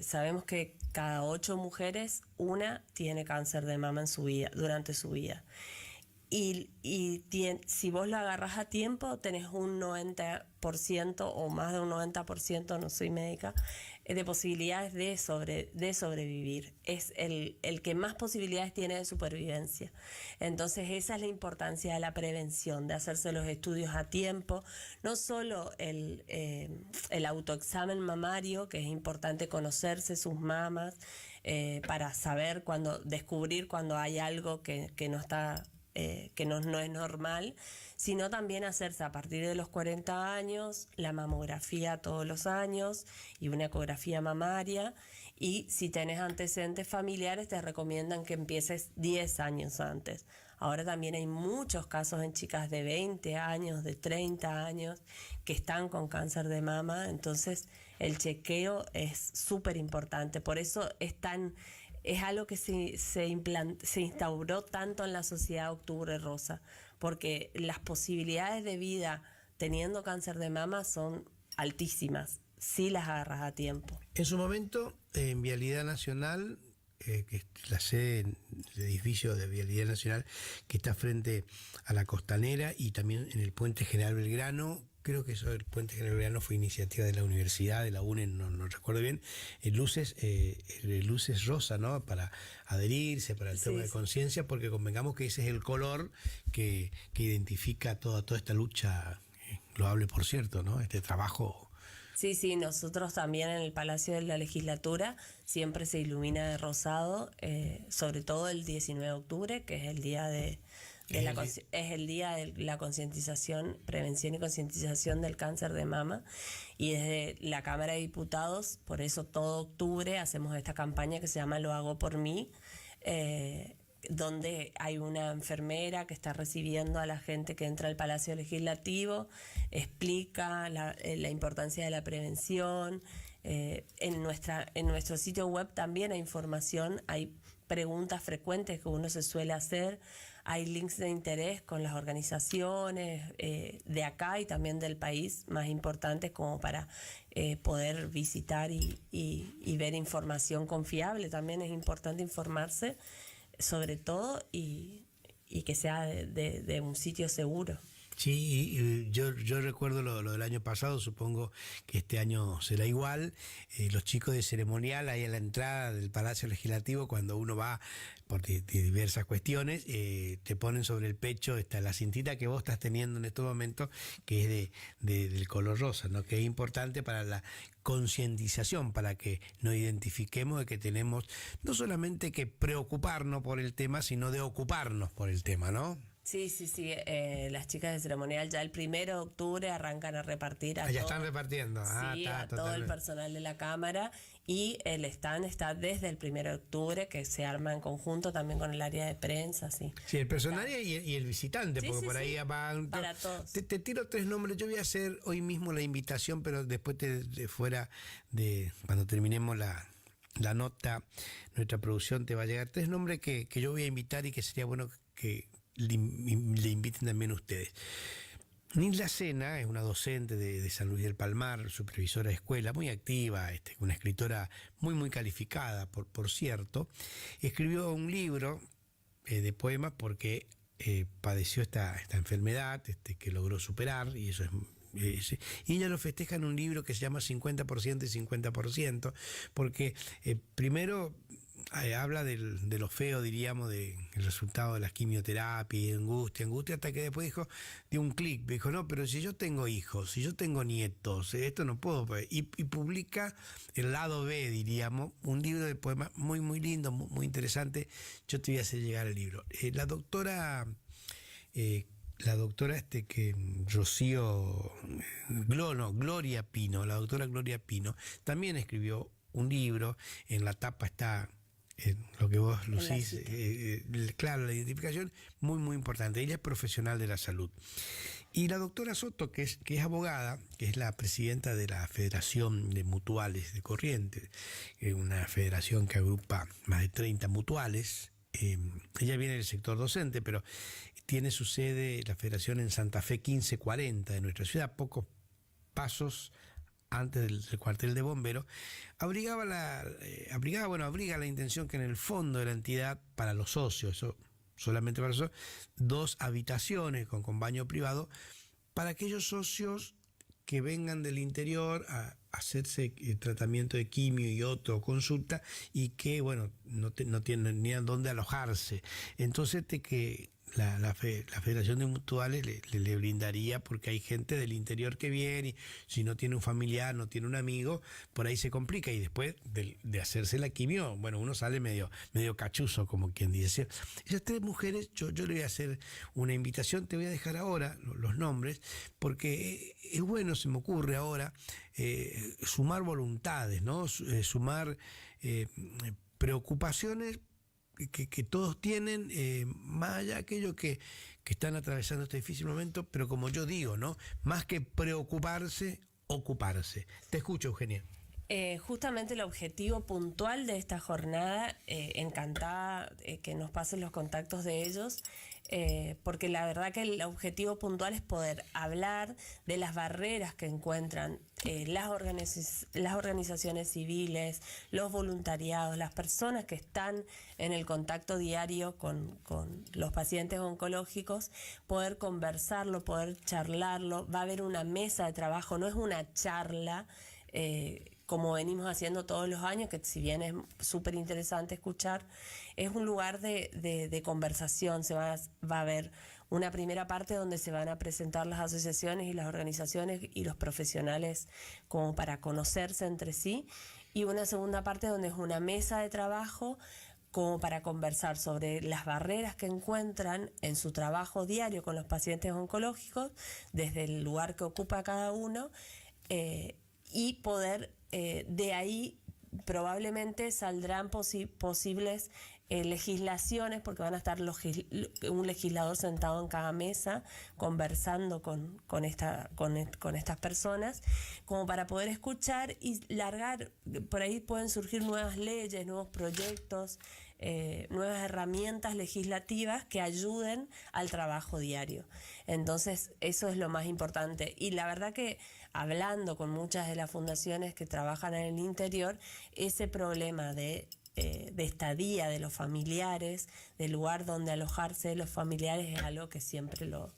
Speaker 14: sabemos que cada 8 mujeres, una tiene cáncer de mama en su vida, durante su vida. Y si vos lo agarrás a tiempo, tenés un 90% o más de un 90%, no soy médica, de posibilidades de sobrevivir. Es el que más posibilidades tiene de supervivencia. Entonces esa es la importancia de la prevención, de hacerse los estudios a tiempo, no solo el autoexamen mamario, que es importante conocerse sus mamas, para saber descubrir cuando hay algo que no está... que no es normal, sino también hacerse a partir de los 40 años la mamografía todos los años y una ecografía mamaria, y si tenés antecedentes familiares te recomiendan que empieces 10 años antes. Ahora también hay muchos casos en chicas de 20 años, de 30 años que están con cáncer de mama, entonces el chequeo es súper importante, por eso es algo que se instauró tanto en la sociedad Octubre Rosa, porque las posibilidades de vida teniendo cáncer de mama son altísimas, si las agarras a tiempo.
Speaker 1: En su momento, en Vialidad Nacional, que es la sede del edificio de Vialidad Nacional, que está frente a la Costanera, y también en el Puente General Belgrano, creo que eso del Puente General Belgrano fue iniciativa de la universidad, de la UNE, no recuerdo bien, luces rosa, ¿no? Para adherirse, para el tema de conciencia, porque convengamos que ese es el color que identifica toda esta lucha, loable por cierto, ¿no? Este trabajo.
Speaker 14: Sí, nosotros también en el Palacio de la Legislatura siempre se ilumina de rosado, sobre todo el 19 de octubre, que es el día es el día de la concientización, prevención y concientización del cáncer de mama, y desde la Cámara de Diputados, por eso todo octubre hacemos esta campaña que se llama Lo hago por mí, donde hay una enfermera que está recibiendo a la gente que entra al Palacio Legislativo, explica la importancia de la prevención. En nuestro sitio web también hay información, hay preguntas frecuentes que uno se suele hacer, hay links de interés con las organizaciones de acá y también del país más importantes como para poder visitar y ver información confiable. También es importante informarse sobre todo y que sea de un sitio seguro.
Speaker 1: Sí, yo recuerdo lo del año pasado, supongo que este año será igual. Los chicos de ceremonial ahí en la entrada del Palacio Legislativo, cuando uno va por diversas cuestiones, te ponen sobre el pecho la cintita que vos estás teniendo en estos momentos, que es del color rosa, ¿no? Que es importante para la concientización, para que nos identifiquemos de que tenemos no solamente que preocuparnos por el tema, sino de ocuparnos por el tema, ¿no?
Speaker 14: Sí, las chicas de ceremonial ya el 1 de octubre arrancan a repartir
Speaker 1: ya están repartiendo.
Speaker 14: A todo el personal de la Cámara, y el stand está desde el 1 de octubre, que se arma en conjunto también con el área de prensa. Sí,
Speaker 1: el personal y el visitante, porque por ahí van
Speaker 14: para todos.
Speaker 1: Te tiro 3 nombres. Yo voy a hacer hoy mismo la invitación, pero después cuando terminemos la nota, nuestra producción te va a llegar 3 nombres que yo voy a invitar y que sería bueno que le inviten también ustedes. Nilda Sena es una docente de San Luis del Palmar, supervisora de escuela, muy activa, una escritora muy calificada, por cierto. Escribió un libro de poemas porque padeció esta enfermedad que logró superar, y eso es... y ella lo festeja en un libro que se llama 50% y 50%, porque primero habla de lo feo, diríamos, del resultado de las quimioterapias, angustia, hasta que después dio un clic, dijo, no, pero si yo tengo hijos, si yo tengo nietos, esto no puedo, y publica el lado B, diríamos, un libro de poemas muy lindo, muy interesante. Yo te voy a hacer llegar el libro. La doctora Gloria Pino, la doctora Gloria Pino, también escribió un libro. En la tapa está lo que vos lucís, claro, la identificación muy importante. Ella es profesional de la salud. Y la doctora Soto, que es abogada, que es la presidenta de la Federación de Mutuales de Corrientes, una federación que agrupa más de 30 mutuales. Ella viene del sector docente, pero tiene su sede, la federación, en Santa Fe 1540 de nuestra ciudad, pocos pasos antes del cuartel de bomberos. Abriga la intención que en el fondo de la entidad, para los socios, eso solamente para los socios, 2 habitaciones con baño privado para aquellos socios que vengan del interior a hacerse tratamiento de quimio y otro consulta, y que no tienen ni a dónde alojarse. Entonces que la Federación de Mutuales le brindaría, porque hay gente del interior que viene, y si no tiene un familiar, no tiene un amigo, por ahí se complica, y después de hacerse la quimio, uno sale medio cachuzo, como quien dice. Esas 3 mujeres, yo le voy a hacer una invitación, te voy a dejar ahora los nombres, porque es bueno, se me ocurre ahora, sumar voluntades, ¿no? Sumar preocupaciones que todos tienen, más allá de aquellos que están atravesando este difícil momento, pero como yo digo, ¿no? Más que preocuparse, ocuparse. Te escucho, Eugenia.
Speaker 14: Justamente el objetivo puntual de esta jornada, encantada que nos pasen los contactos de ellos, porque la verdad que el objetivo puntual es poder hablar de las barreras que encuentran las organizaciones civiles, los voluntariados, las personas que están en el contacto diario con los pacientes oncológicos, poder conversarlo, poder charlarlo. Va a haber una mesa de trabajo, no es una charla como venimos haciendo todos los años, que si bien es súper interesante escuchar, es un lugar de conversación. Va a haber una primera parte donde se van a presentar las asociaciones y las organizaciones y los profesionales como para conocerse entre sí, y una segunda parte donde es una mesa de trabajo como para conversar sobre las barreras que encuentran en su trabajo diario con los pacientes oncológicos, desde el lugar que ocupa cada uno, y poder, de ahí probablemente saldrán posibles legislaciones, porque van a estar un legislador sentado en cada mesa conversando con estas personas, como para poder escuchar y largar. Por ahí pueden surgir nuevas leyes, nuevos proyectos, nuevas herramientas legislativas que ayuden al trabajo diario. Entonces, eso es lo más importante. Y la verdad que hablando con muchas de las fundaciones que trabajan en el interior, ese problema de estadía de los familiares, del lugar donde alojarse de los familiares, es algo que siempre lo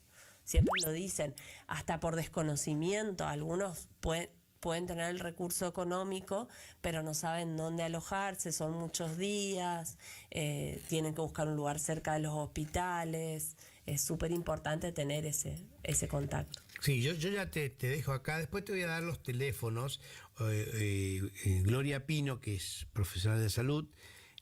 Speaker 14: dicen, hasta por desconocimiento. Algunos pueden tener el recurso económico, pero no saben dónde alojarse, son muchos días, tienen que buscar un lugar cerca de los hospitales. Es súper importante tener ese contacto.
Speaker 1: Sí, yo ya te dejo acá, después te voy a dar los teléfonos. Gloria Pino, que es profesional de salud,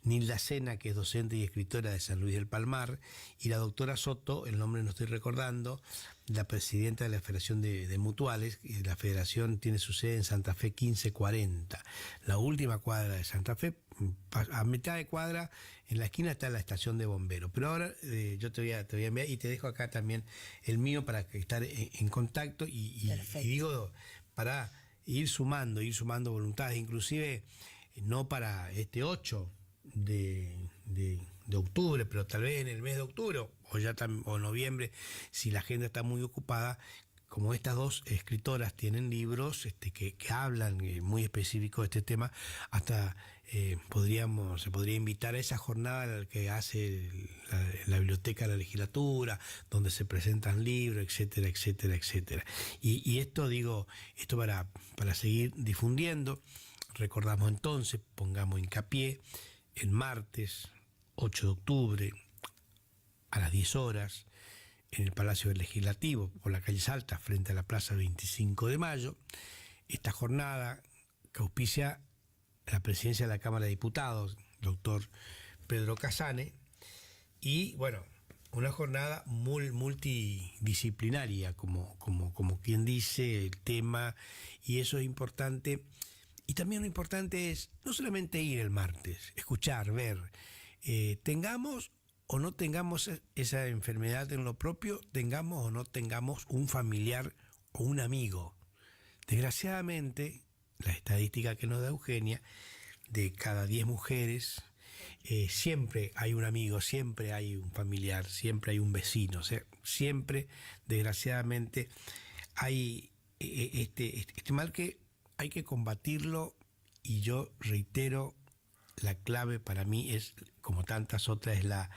Speaker 1: Nilda Sena, que es docente y escritora de San Luis del Palmar, y la doctora Soto, el nombre no estoy recordando, la presidenta de la Federación de Mutuales. La federación tiene su sede en Santa Fe 1540, la última cuadra de Santa Fe. A mitad de cuadra, en la esquina está la estación de bomberos. Pero ahora yo te voy a enviar, y te dejo acá también el mío para estar en contacto y digo, para ir sumando voluntades, inclusive no para este 8 de octubre, pero tal vez en el mes de octubre o noviembre, si la agenda está muy ocupada. Como estas dos escritoras tienen libros que hablan muy específicos de este tema, hasta se podría invitar a esa jornada que hace la Biblioteca de la Legislatura, donde se presentan libros, etcétera, etcétera, etcétera. Y esto para seguir difundiendo. Recordamos entonces, pongamos hincapié, el martes 8 de octubre a las 10 horas, en el Palacio Legislativo, por la calle Salta, frente a la Plaza 25 de Mayo, esta jornada que auspicia la presidencia de la Cámara de Diputados, doctor Pedro Casane, y bueno, una jornada muy multidisciplinaria, como quien dice, el tema, y eso es importante. Y también lo importante es no solamente ir el martes, escuchar, ver, tengamos o no tengamos esa enfermedad en lo propio, tengamos o no tengamos un familiar o un amigo. Desgraciadamente, la estadística que nos da Eugenia, de cada 10 mujeres, siempre hay un amigo, siempre hay un familiar, siempre hay un vecino. O sea, siempre, desgraciadamente, hay este mal que hay que combatirlo, y yo reitero, la clave para mí es, como tantas otras, es la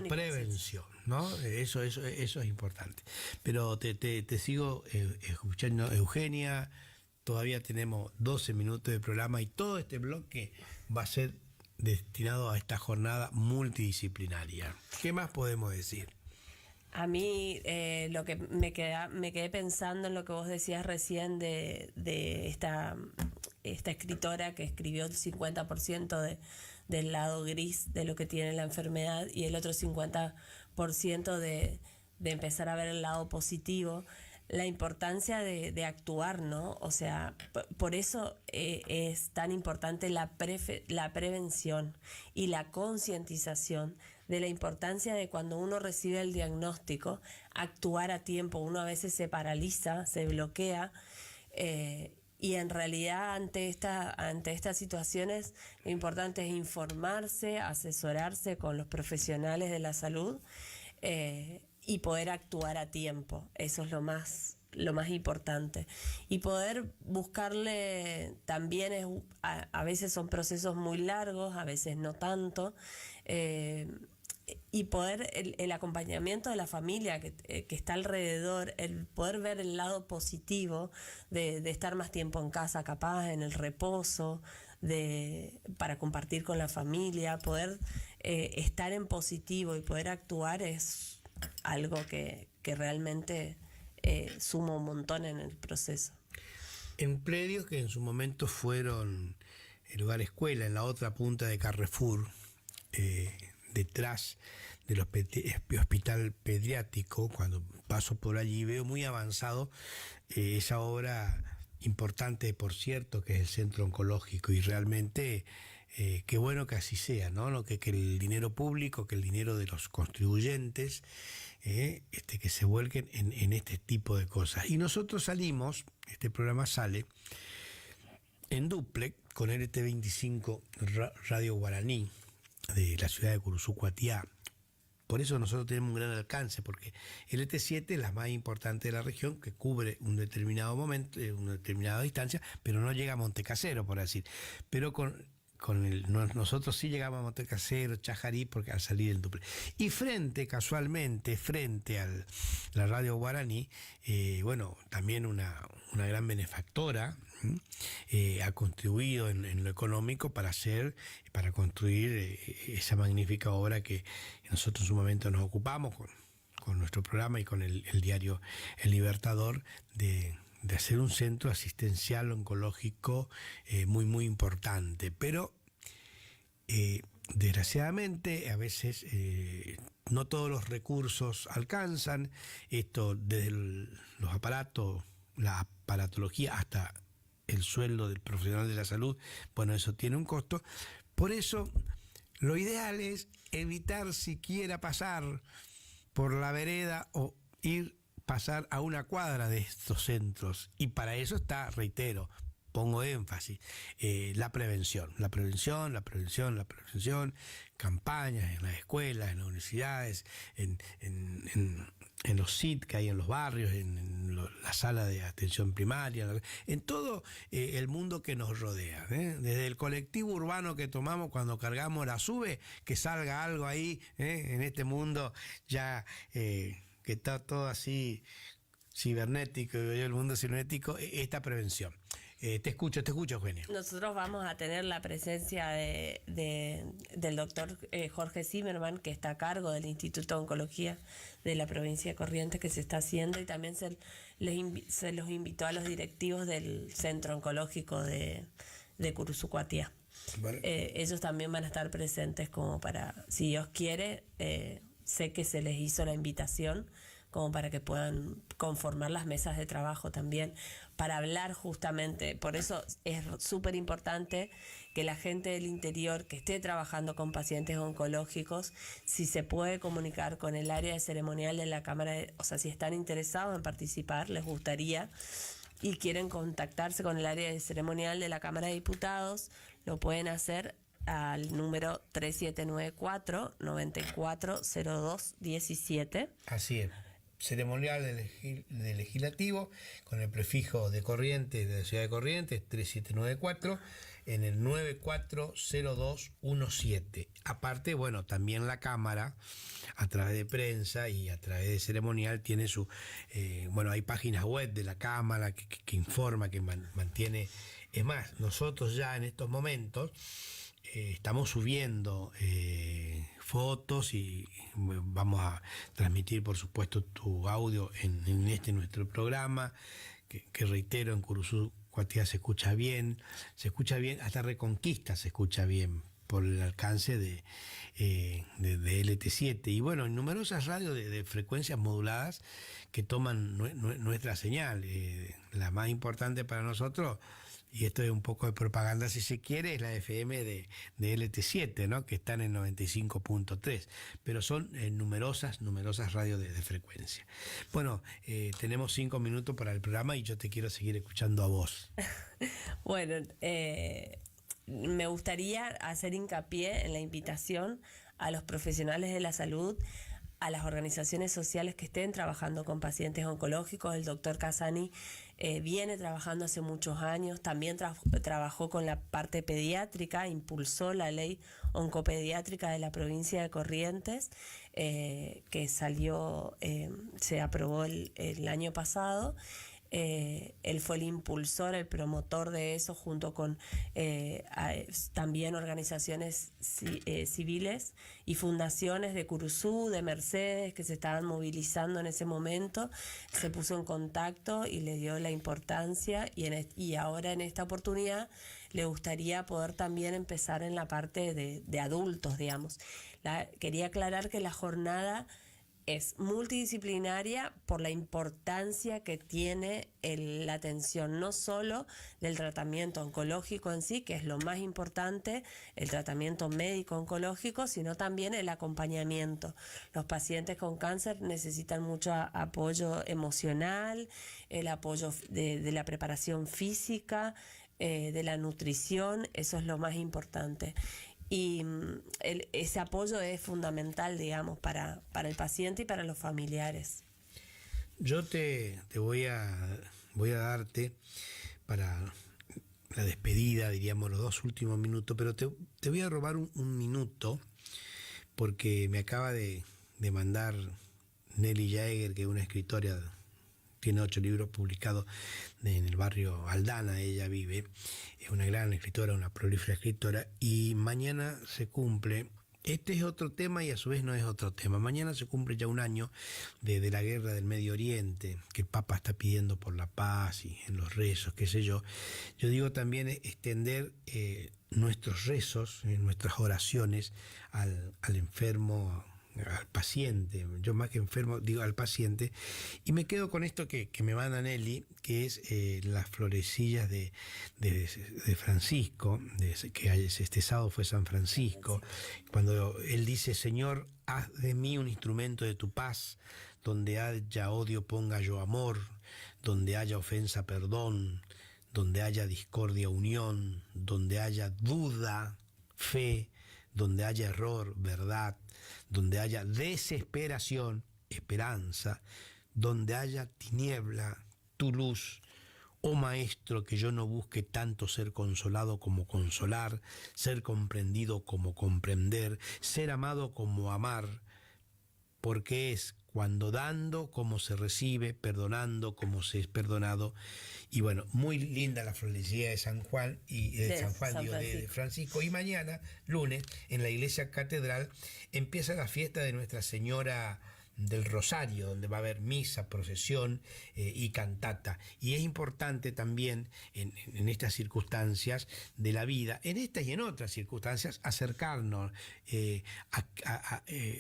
Speaker 1: prevención, ¿no? Eso es importante. Pero te sigo escuchando, Eugenia. Todavía tenemos 12 minutos de programa y todo este bloque va a ser destinado a esta jornada multidisciplinaria. ¿Qué más podemos decir?
Speaker 14: A mí lo que me quedé pensando en lo que vos decías recién de esta escritora que escribió el 50% del lado gris de lo que tiene la enfermedad y el otro 50% de empezar a ver el lado positivo. La importancia de actuar, ¿no? O sea, por eso es tan importante la prevención y la concientización de la importancia de, cuando uno recibe el diagnóstico, actuar a tiempo. Uno a veces se paraliza, se bloquea, y en realidad ante estas situaciones lo importante es informarse, asesorarse con los profesionales de la salud, y poder actuar a tiempo. Eso es lo más importante. Y poder buscarle, también a veces son procesos muy largos, a veces no tanto, y poder el acompañamiento de la familia que está alrededor, el poder ver el lado positivo de estar más tiempo en casa, capaz en el reposo, para compartir con la familia, poder estar en positivo y poder actuar, es algo que realmente suma un montón en el proceso.
Speaker 1: En predios que en su momento fueron el lugar escuela, en la otra punta de Carrefour, detrás del hospital pediátrico, cuando paso por allí veo muy avanzado esa obra importante, por cierto, que es el centro oncológico, y realmente qué bueno que así sea, ¿no? Que el dinero público, que el dinero de los contribuyentes, que se vuelquen en este tipo de cosas. Y nosotros salimos, este programa sale en dúplex con LT25 Radio Guaraní de la ciudad de Curuzú, Cuatiá. Por eso nosotros tenemos un gran alcance, porque LT7 es la más importante de la región, que cubre un determinado momento, una determinada distancia, pero no llega a Montecasero, por decir. Pero nosotros sí llegamos a Montecasero, Chajarí, porque al salir el duple. Y casualmente, frente a la Radio Guaraní, también una gran benefactora, ha contribuido en lo económico para construir esa magnífica obra que nosotros en su momento nos ocupamos con nuestro programa y con el diario El Libertador de hacer un centro asistencial oncológico muy, muy importante. Pero, desgraciadamente, a veces no todos los recursos alcanzan. Esto desde los aparatos, la aparatología, hasta el sueldo del profesional de la salud, eso tiene un costo. Por eso, lo ideal es evitar siquiera pasar por la vereda o pasar a una cuadra de estos centros, y para eso está, reitero, pongo énfasis, la prevención, campañas en las escuelas, en las universidades, en los SIT que hay en los barrios, en la sala de atención primaria, en todo el mundo que nos rodea, desde el colectivo urbano que tomamos cuando cargamos la SUBE, que salga algo ahí, en este mundo ya que está todo así cibernético, el mundo cibernético, esta prevención. Te escucho, Eugenia.
Speaker 14: Nosotros vamos a tener la presencia del doctor Jorge Zimmerman, que está a cargo del Instituto de Oncología de la provincia de Corrientes, que se está haciendo, y también se los invitó a los directivos del Centro Oncológico de Curuzú, Cuatiá. Vale. Ellos también van a estar presentes como para, si Dios quiere, sé que se les hizo la invitación como para que puedan conformar las mesas de trabajo también, para hablar justamente. Por eso es súper importante que la gente del interior que esté trabajando con pacientes oncológicos, si se puede comunicar con el área de ceremonial de la Cámara, si están interesados en participar, les gustaría, y quieren contactarse con el área de ceremonial de la Cámara de Diputados, lo pueden hacer al número 3794-940217.
Speaker 1: Así es. Ceremonial del Legislativo, con el prefijo de Corrientes, de la ciudad de Corrientes, 3794, en el 940217. Aparte, también la Cámara, a través de prensa y a través de ceremonial, tiene hay páginas web de la Cámara que informa, que mantiene. Es más, nosotros ya en estos momentos estamos subiendo fotos y vamos a transmitir, por supuesto, tu audio en nuestro programa, que reitero, en Curuzú, Cuatiá se escucha bien, hasta Reconquista se escucha bien por el alcance de LT7, y en numerosas radios de frecuencias moduladas que toman nuestra señal. La más importante para nosotros, y esto es un poco de propaganda si se quiere, es la FM de LT7, ¿no?, que están en 95.3, pero son numerosas radios de frecuencia. Tenemos 5 minutos para el programa y yo te quiero seguir escuchando a vos.
Speaker 14: Me gustaría hacer hincapié en la invitación a los profesionales de la salud, a las organizaciones sociales que estén trabajando con pacientes oncológicos. El doctor Casani viene trabajando hace muchos años, también trabajó con la parte pediátrica, impulsó la ley oncopediátrica de la provincia de Corrientes, que salió, se aprobó el año pasado. Él fue el impulsor, el promotor de eso, junto con también organizaciones civiles y fundaciones de Curuzú, de Mercedes, que se estaban movilizando en ese momento. Se puso en contacto y le dio la importancia, y ahora en esta oportunidad le gustaría poder también empezar en la parte de adultos, digamos. Quería aclarar que la jornada es multidisciplinaria por la importancia que tiene la atención no solo del tratamiento oncológico en sí, que es lo más importante, el tratamiento médico oncológico, sino también el acompañamiento. Los pacientes con cáncer necesitan mucho apoyo emocional, el apoyo de la preparación física, de la nutrición, eso es lo más importante. Y ese apoyo es fundamental, digamos, para el paciente y para los familiares.
Speaker 1: Yo te voy a darte para la despedida, diríamos, los 2 últimos minutos, pero te voy a robar un minuto, porque me acaba de mandar Nelly Jaeger, que es una escritora, tiene 8 libros publicados en el barrio Aldana, ella vive, es una gran escritora, una prolífera escritora, y mañana se cumple, este es otro tema y a su vez no es otro tema, mañana se cumple ya un año de la guerra del Medio Oriente, que el Papa está pidiendo por la paz y en los rezos, qué sé yo. Yo digo también extender nuestros rezos, nuestras oraciones al enfermo, al paciente, yo más que enfermo digo al paciente, y me quedo con esto que me manda Nelly, que es las florecillas de Francisco, que este sábado fue San Francisco, cuando él dice: Señor, haz de mí un instrumento de tu paz, donde haya odio ponga yo amor, donde haya ofensa perdón, donde haya discordia unión, donde haya duda fe, donde haya error verdad, donde haya desesperación, esperanza, donde haya tiniebla, tu luz. Oh Maestro, que yo no busque tanto ser consolado como consolar, ser comprendido como comprender, ser amado como amar, porque es cuando dando como se recibe, perdonando como se es perdonado. Y bueno, muy linda la florecilla de San Juan y de Francisco. Y mañana, lunes, en la iglesia catedral empieza la fiesta de Nuestra Señora del Rosario, donde va a haber misa, procesión y cantata. Y es importante también en estas circunstancias de la vida, en estas y en otras circunstancias, acercarnos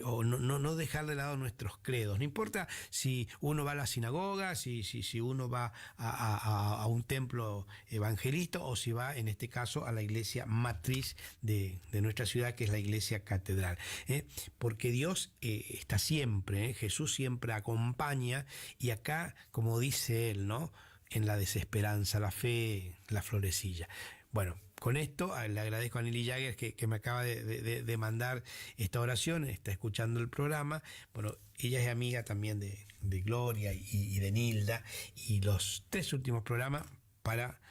Speaker 1: o no dejar de lado nuestros credos. No importa si uno va a la sinagoga, si uno va a un templo evangelista, o si va, en este caso, a la iglesia matriz de nuestra ciudad, que es la iglesia catedral. Porque Dios está siempre, Jesús siempre acompaña, y acá, como dice él, ¿no?, en la desesperanza, la fe, la florecilla. Bueno, con esto le agradezco a Nelly Jaeger que me acaba de mandar esta oración, está escuchando el programa. Bueno, ella es amiga también de Gloria y de Nilda, y los 3 últimos programas para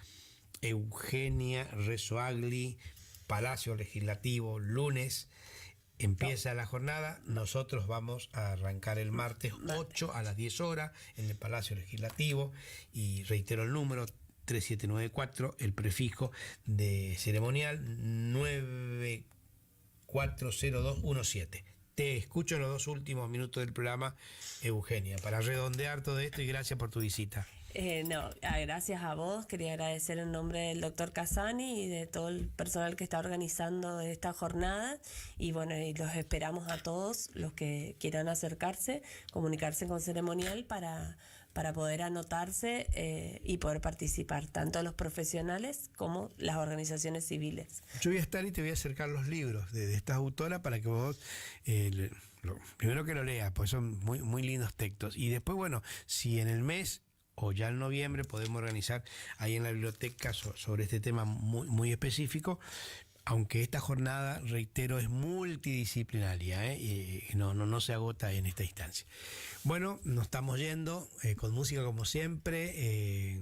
Speaker 1: Eugenia Rezoagli, Palacio Legislativo, lunes. Empieza la jornada, nosotros vamos a arrancar el martes 8 a las 10 horas en el Palacio Legislativo, y reitero el número 3794, el prefijo de ceremonial 940217. Te escucho en los 2 últimos minutos del programa, Eugenia, para redondear todo esto, y gracias por tu visita.
Speaker 14: Gracias a vos. Quería agradecer en nombre del doctor Casani y de todo el personal que está organizando esta jornada, y bueno, y los esperamos a todos los que quieran acercarse, comunicarse con Ceremonial para poder anotarse y poder participar, tanto los profesionales como las organizaciones civiles.
Speaker 1: Yo voy a estar y te voy a acercar los libros de estas autoras para que vos primero que lo leas, pues son muy, muy lindos textos, y después, bueno, si en el mes o ya en noviembre podemos organizar ahí en la biblioteca sobre este tema muy, muy específico, aunque esta jornada, reitero, es multidisciplinaria, y no se agota en esta instancia. Bueno, nos estamos yendo con música como siempre.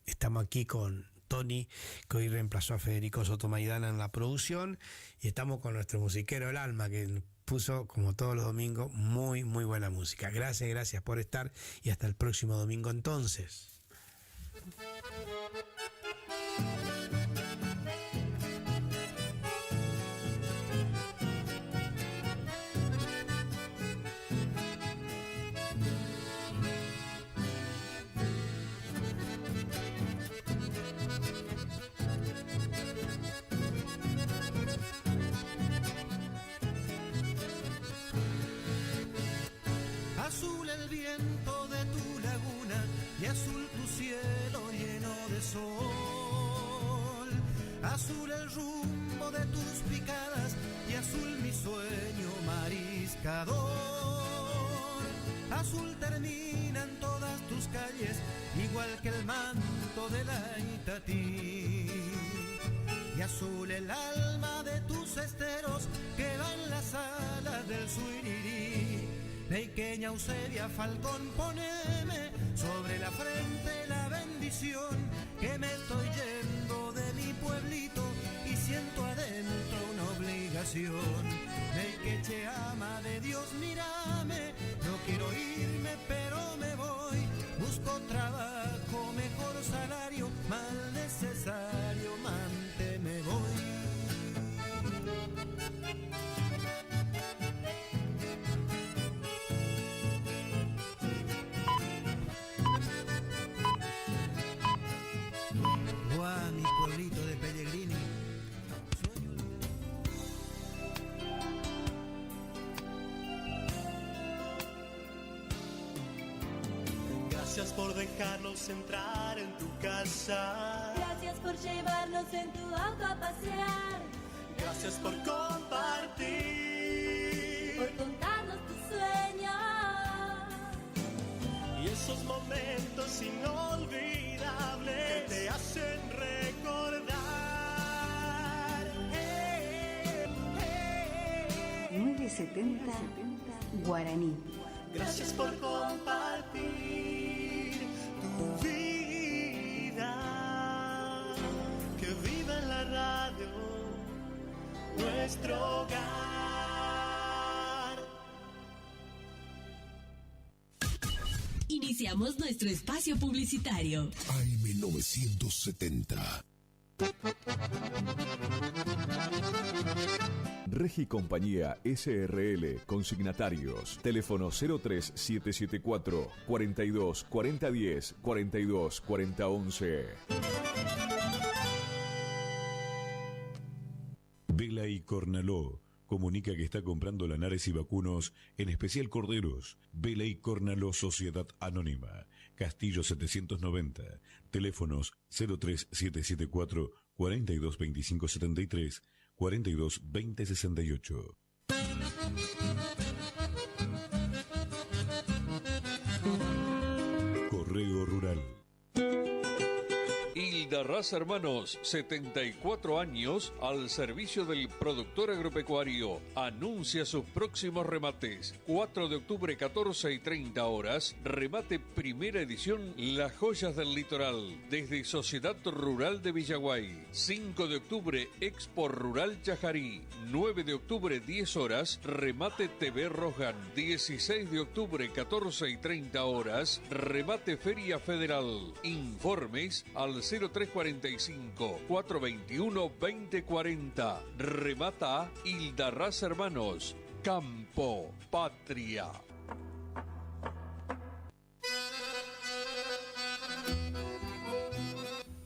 Speaker 1: Estamos aquí con Tony, que hoy reemplazó a Federico Sotomaidana en la producción, y estamos con nuestro musiquero El Alma, que puso, como todos los domingos, muy, muy buena música. Gracias por estar, y hasta el próximo domingo entonces.
Speaker 18: Azul el viento de tu laguna y azul tu cielo lleno de sol. Azul el rumbo de tus picadas y azul mi sueño mariscador. Azul terminan todas tus calles, igual que el manto de la Itatí. Y azul el alma de tus esteros que va en las alas del Suirirí. Pequeña Eusebia Falcón, poneme sobre la frente la bendición, que me estoy yendo de mi pueblito y siento adentro una obligación. Neikeche, ama de Dios, mírame, no quiero irme pero me voy. Busco trabajo, mejor salario, mal necesario, mante me voy. Buah, mi pueblito de Pellegrini.
Speaker 4: Gracias por dejarnos entrar en tu casa.
Speaker 19: Gracias por llevarnos en tu auto a pasear.
Speaker 4: Gracias por compartir.
Speaker 19: Por contarnos tus sueños.
Speaker 4: Y esos momentos inolvidables que te hacen recordar.
Speaker 20: 970 Guaraní.
Speaker 4: Gracias por compartir tu vida. Que viva en la radio nuestro hogar.
Speaker 10: Iniciamos nuestro espacio publicitario.
Speaker 23: AM970.
Speaker 9: Regi Compañía SRL, consignatarios, teléfono 03774 42 40 10 42 40 11.
Speaker 24: Vela y Cornaló comunica que está comprando lanares y vacunos, en especial corderos. Vela y Cornaló Sociedad Anónima, Castillo 790, teléfonos 03774 42 25 73 42 20 68. Correo Rural.
Speaker 13: Hilda Raza Hermanos, 74 años al servicio del productor agropecuario. Anuncia sus próximos remates. 4 de octubre, 14 y 30 horas. Remate primera edición Las Joyas del Litoral, desde Sociedad Rural de Villaguay. 5 de octubre, Expo Rural Chajarí. 9 de octubre, 10 horas. Remate TV Rojan. 16 de octubre, 14 y 30 horas. Remate Feria Federal. Informes al 0345-421-2040. Remata Hilda Raza Hermanos. Campo Patria.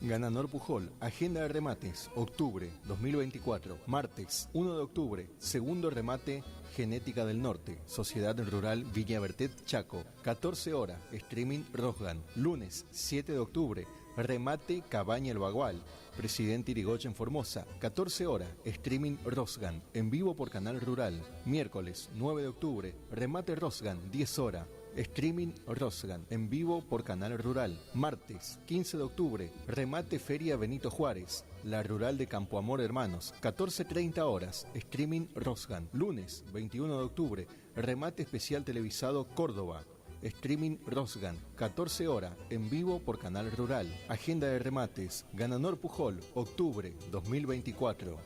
Speaker 25: Ganador Pujol, agenda de remates, octubre 2024, martes 1 de octubre, segundo remate Genética del Norte, Sociedad Rural Villa Bertet Chaco, 14 horas, streaming Rosgan, lunes 7 de octubre, remate Cabaña El Bagual, Presidente Irigoyen Formosa, 14 horas, streaming Rosgan, en vivo por Canal Rural, miércoles 9 de octubre, remate Rosgan, 10 horas, streaming Rosgan, en vivo por Canal Rural. Martes, 15 de octubre, remate Feria Benito Juárez, la Rural de Campo Amor Hermanos, 14:30 horas, streaming Rosgan. Lunes, 21 de octubre, remate especial televisado Córdoba, streaming Rosgan, 14 horas, en vivo por Canal Rural. Agenda de remates, Ganador Pujol, octubre 2024.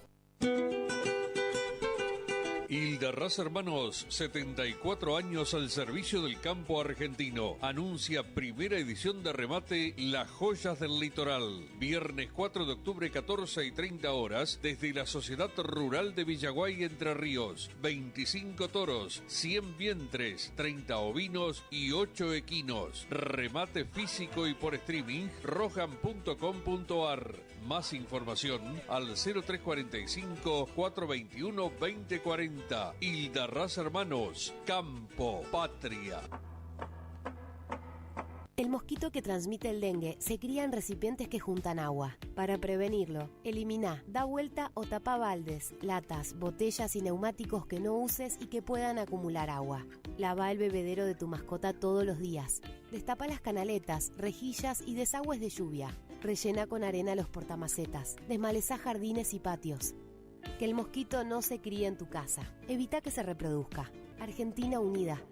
Speaker 13: Hilda Raza Hermanos, 74 años al servicio del campo argentino. Anuncia primera edición de remate Las Joyas del Litoral. Viernes 4 de octubre, 14 y 30 horas, desde la Sociedad Rural de Villaguay, Entre Ríos. 25 toros, 100 vientres, 30 ovinos y 8 equinos. Remate físico y por streaming, rojan.com.ar. Más información al 0345-421-2040. Hilda Raza Hermanos, Campo Patria.
Speaker 26: El mosquito que transmite el dengue se cría en recipientes que juntan agua. Para prevenirlo, elimina, da vuelta o tapa baldes, latas, botellas y neumáticos que no uses y que puedan acumular agua. Lava el bebedero de tu mascota todos los días. Destapa las canaletas, rejillas y desagües de lluvia. Rellena con arena los portamacetas. Desmalezá jardines y patios. Que el mosquito no se críe en tu casa. Evita que se reproduzca. Argentina Unida.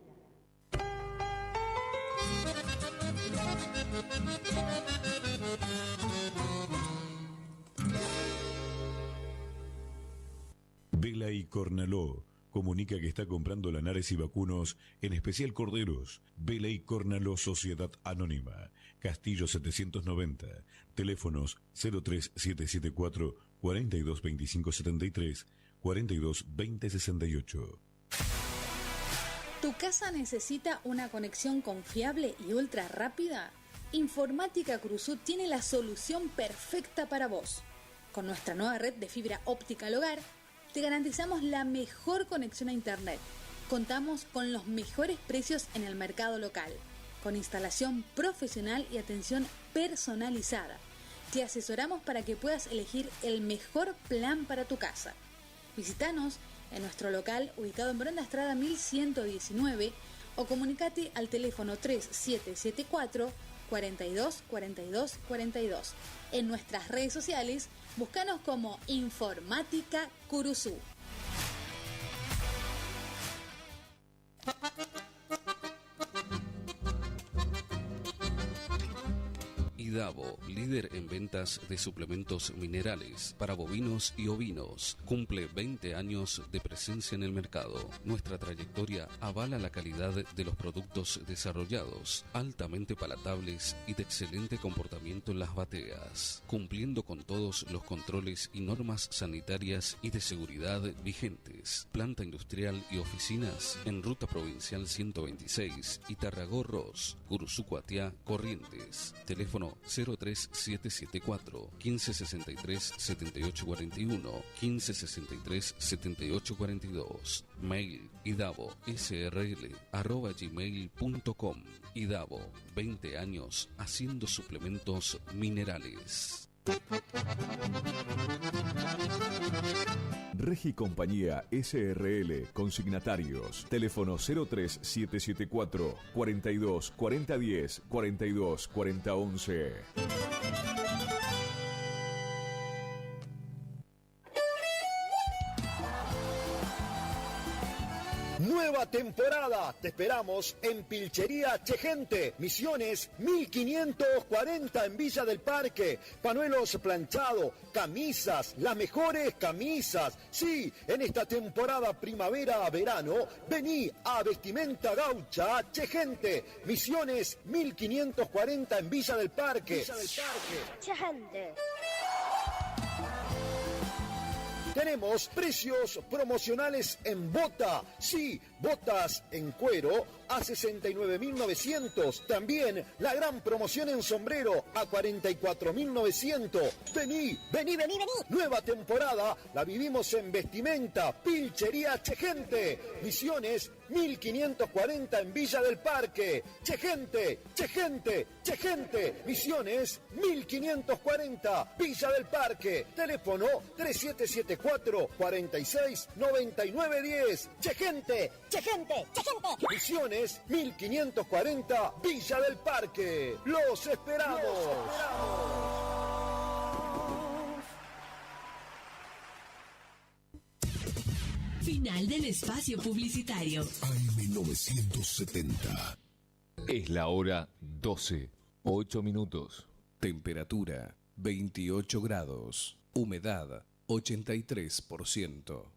Speaker 24: Vela y Cornaló comunica que está comprando lanares y vacunos, en especial corderos. Vela y Cornaló Sociedad Anónima, Castillo 790, teléfonos 03774 422573, 422068.
Speaker 3: ¿Tu casa necesita una conexión confiable y ultra rápida? Informática Cruzú tiene la solución perfecta para vos. Con nuestra nueva red de fibra óptica al hogar, te garantizamos la mejor conexión a Internet. Contamos con los mejores precios en el mercado local, con instalación profesional y atención personalizada. Te asesoramos para que puedas elegir el mejor plan para tu casa. Visítanos en nuestro local ubicado en Brenda Estrada 1119 o comunicate al teléfono 3774 42 42 42. En nuestras redes sociales, búscanos como Informática Curuzú.
Speaker 11: Idavo, líder en ventas de suplementos minerales para bovinos y ovinos, cumple 20 años de presencia en el mercado. Nuestra trayectoria avala la calidad de los productos desarrollados, altamente palatables y de excelente comportamiento en las bateas, cumpliendo con todos los controles y normas sanitarias y de seguridad vigentes. Planta industrial y oficinas en Ruta Provincial 126 y Tarragó-Ros, Curuzú Cuatiá, Corrientes. Teléfono 03774 1563 7841 1563 7842. Mail idavo.srl@gmail.com. Idavo, 20 años haciendo suplementos minerales.
Speaker 23: Regi Compañía SRL, consignatarios, teléfono 03774 42 4010 42 4011.
Speaker 5: Nueva temporada, te esperamos en Pilchería Chegente, Misiones 1540 en Villa del Parque, panuelos planchados, camisas, las mejores camisas. Sí, en esta temporada primavera-verano, vení a Vestimenta Gaucha Chegente, Misiones 1540 en Villa del Parque.
Speaker 19: Chegente.
Speaker 5: Tenemos precios promocionales en bota. Sí, botas en cuero a 69.900. También la gran promoción en sombrero a 44.900. Vení. Nueva temporada la vivimos en Vestimenta, Pilchería Chegente. Misiones 1540 en Villa del Parque. Chegente. Misiones 1540, Villa del Parque. Teléfono 3774 46 9910. Chegente. Misiones 1540, Villa del Parque. Los esperamos.
Speaker 10: Final del espacio publicitario.
Speaker 23: AM970.
Speaker 8: Es la hora 12, 8 minutos.
Speaker 11: Temperatura 28 grados. Humedad 83%.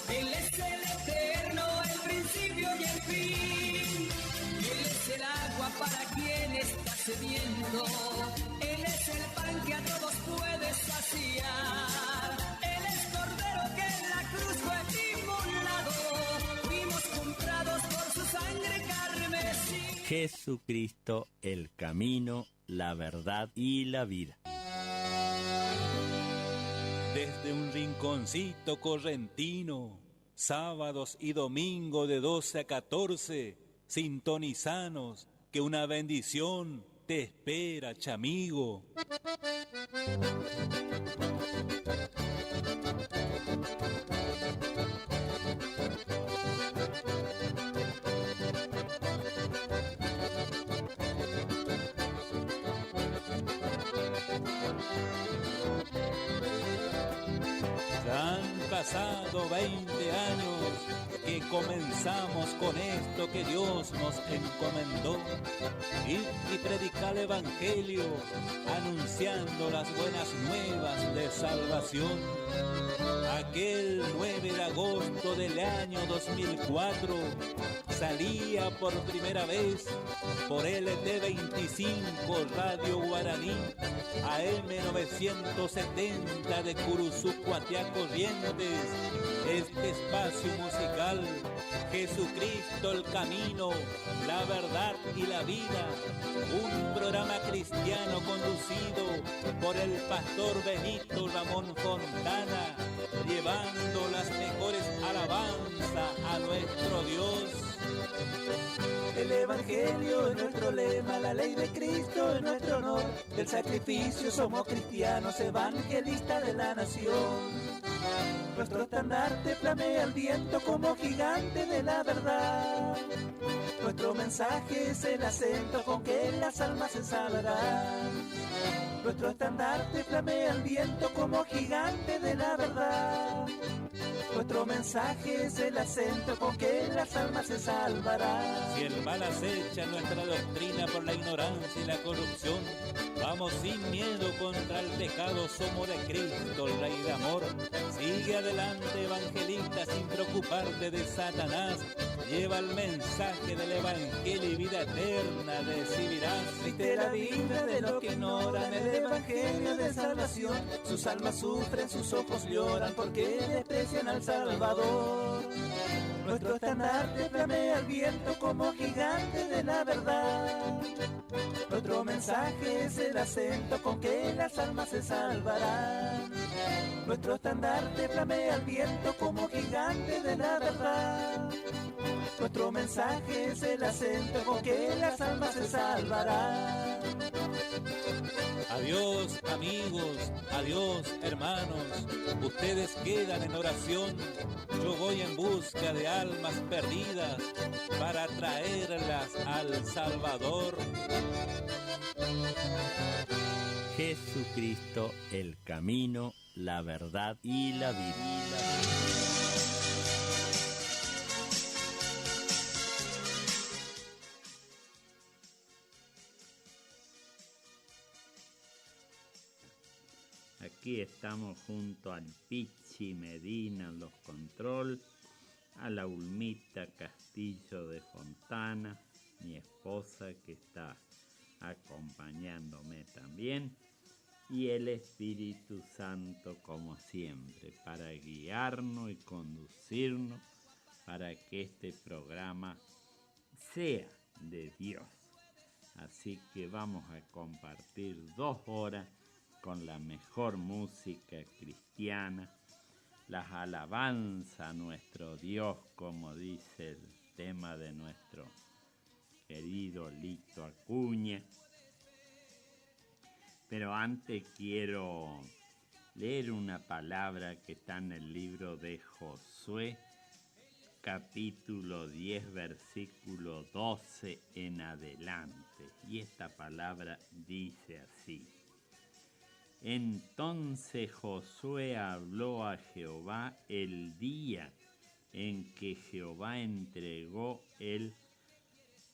Speaker 4: Él es el eterno, el principio y el fin. Él es el agua para quien está sediento. Él es el pan que a todos puede saciar. Él es cordero que en la cruz fue inmolado. Fuimos comprados por su sangre carmesí.
Speaker 6: Jesucristo, el camino, la verdad y la vida.
Speaker 7: Desde un rinconcito correntino, sábados y domingo de 12 a 14, sintonizanos, que una bendición te espera, chamigo. Ya han pasado 20 años que comenzamos con esto que Dios nos encomendó, ir y predicar el Evangelio, anunciando las buenas nuevas de salvación. Aquel 9 de agosto del año 2004 salía por primera vez por LT25 Radio Guaraní AM 970 de Curuzú, Cuatiá, Corrientes, este espacio musical, Jesucristo el camino, la verdad y la vida, un programa cristiano conducido por el pastor Benito Ramón Fontana, llevando las mejores alabanzas a nuestro Dios. El Evangelio es nuestro lema, la ley de Cristo es nuestro honor. Del sacrificio somos cristianos, evangelistas de la nación. Nuestro estandarte flamea el viento como gigante de la verdad. Nuestro mensaje es el acento con que las almas se salvarán. Nuestro estandarte flamea el viento como gigante de la verdad. Nuestro mensaje es el acento con que las almas se salvarán. Si el mal acecha nuestra doctrina por la ignorancia y la corrupción, vamos sin miedo contra el pecado, somos de Cristo, el Rey de amor. Sigue adelante, evangelista, sin preocuparte de Satanás. Lleva el mensaje del Evangelio y vida eterna recibirás. Triste la vida de los que ignoran el Evangelio de salvación. Sus almas sufren, sus ojos lloran porque desprecian al Salvador. Nuestro estandarte flamea el viento como gigante de la verdad. Nuestro mensaje es el acento con que las almas se salvarán. Nuestro estandarte flamea el viento como gigante de la verdad. Nuestro mensaje es el acento con que las almas se salvarán. Adiós amigos, adiós hermanos, ustedes quedan en oración. Yo voy en busca de almas perdidas para traerlas al Salvador.
Speaker 6: Jesucristo, el camino, la verdad y la vida. Aquí estamos junto al Pichi Medina en los control, a la Ulmita Castillo de Fontana, mi esposa que está acompañándome también, y el Espíritu Santo como siempre, para guiarnos y conducirnos para que este programa sea de Dios. Así que vamos a compartir 2 horas con la mejor música cristiana, las alabanzas a nuestro Dios, como dice el tema de nuestro querido Lito Acuña. Pero antes quiero leer una palabra que está en el libro de Josué, capítulo 10, versículo 12 en adelante. Y esta palabra dice así: Entonces Josué habló a Jehová el día en que Jehová entregó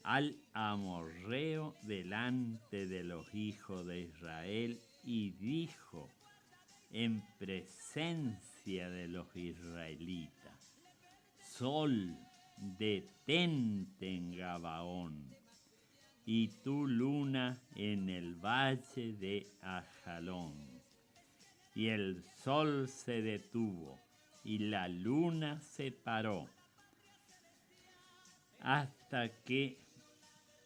Speaker 6: al amorreo delante de los hijos de Israel, y dijo en presencia de los israelitas: Sol, detente en Gabaón, y tu luna en el valle de Ajalón. Y el sol se detuvo, y la luna se paró, hasta que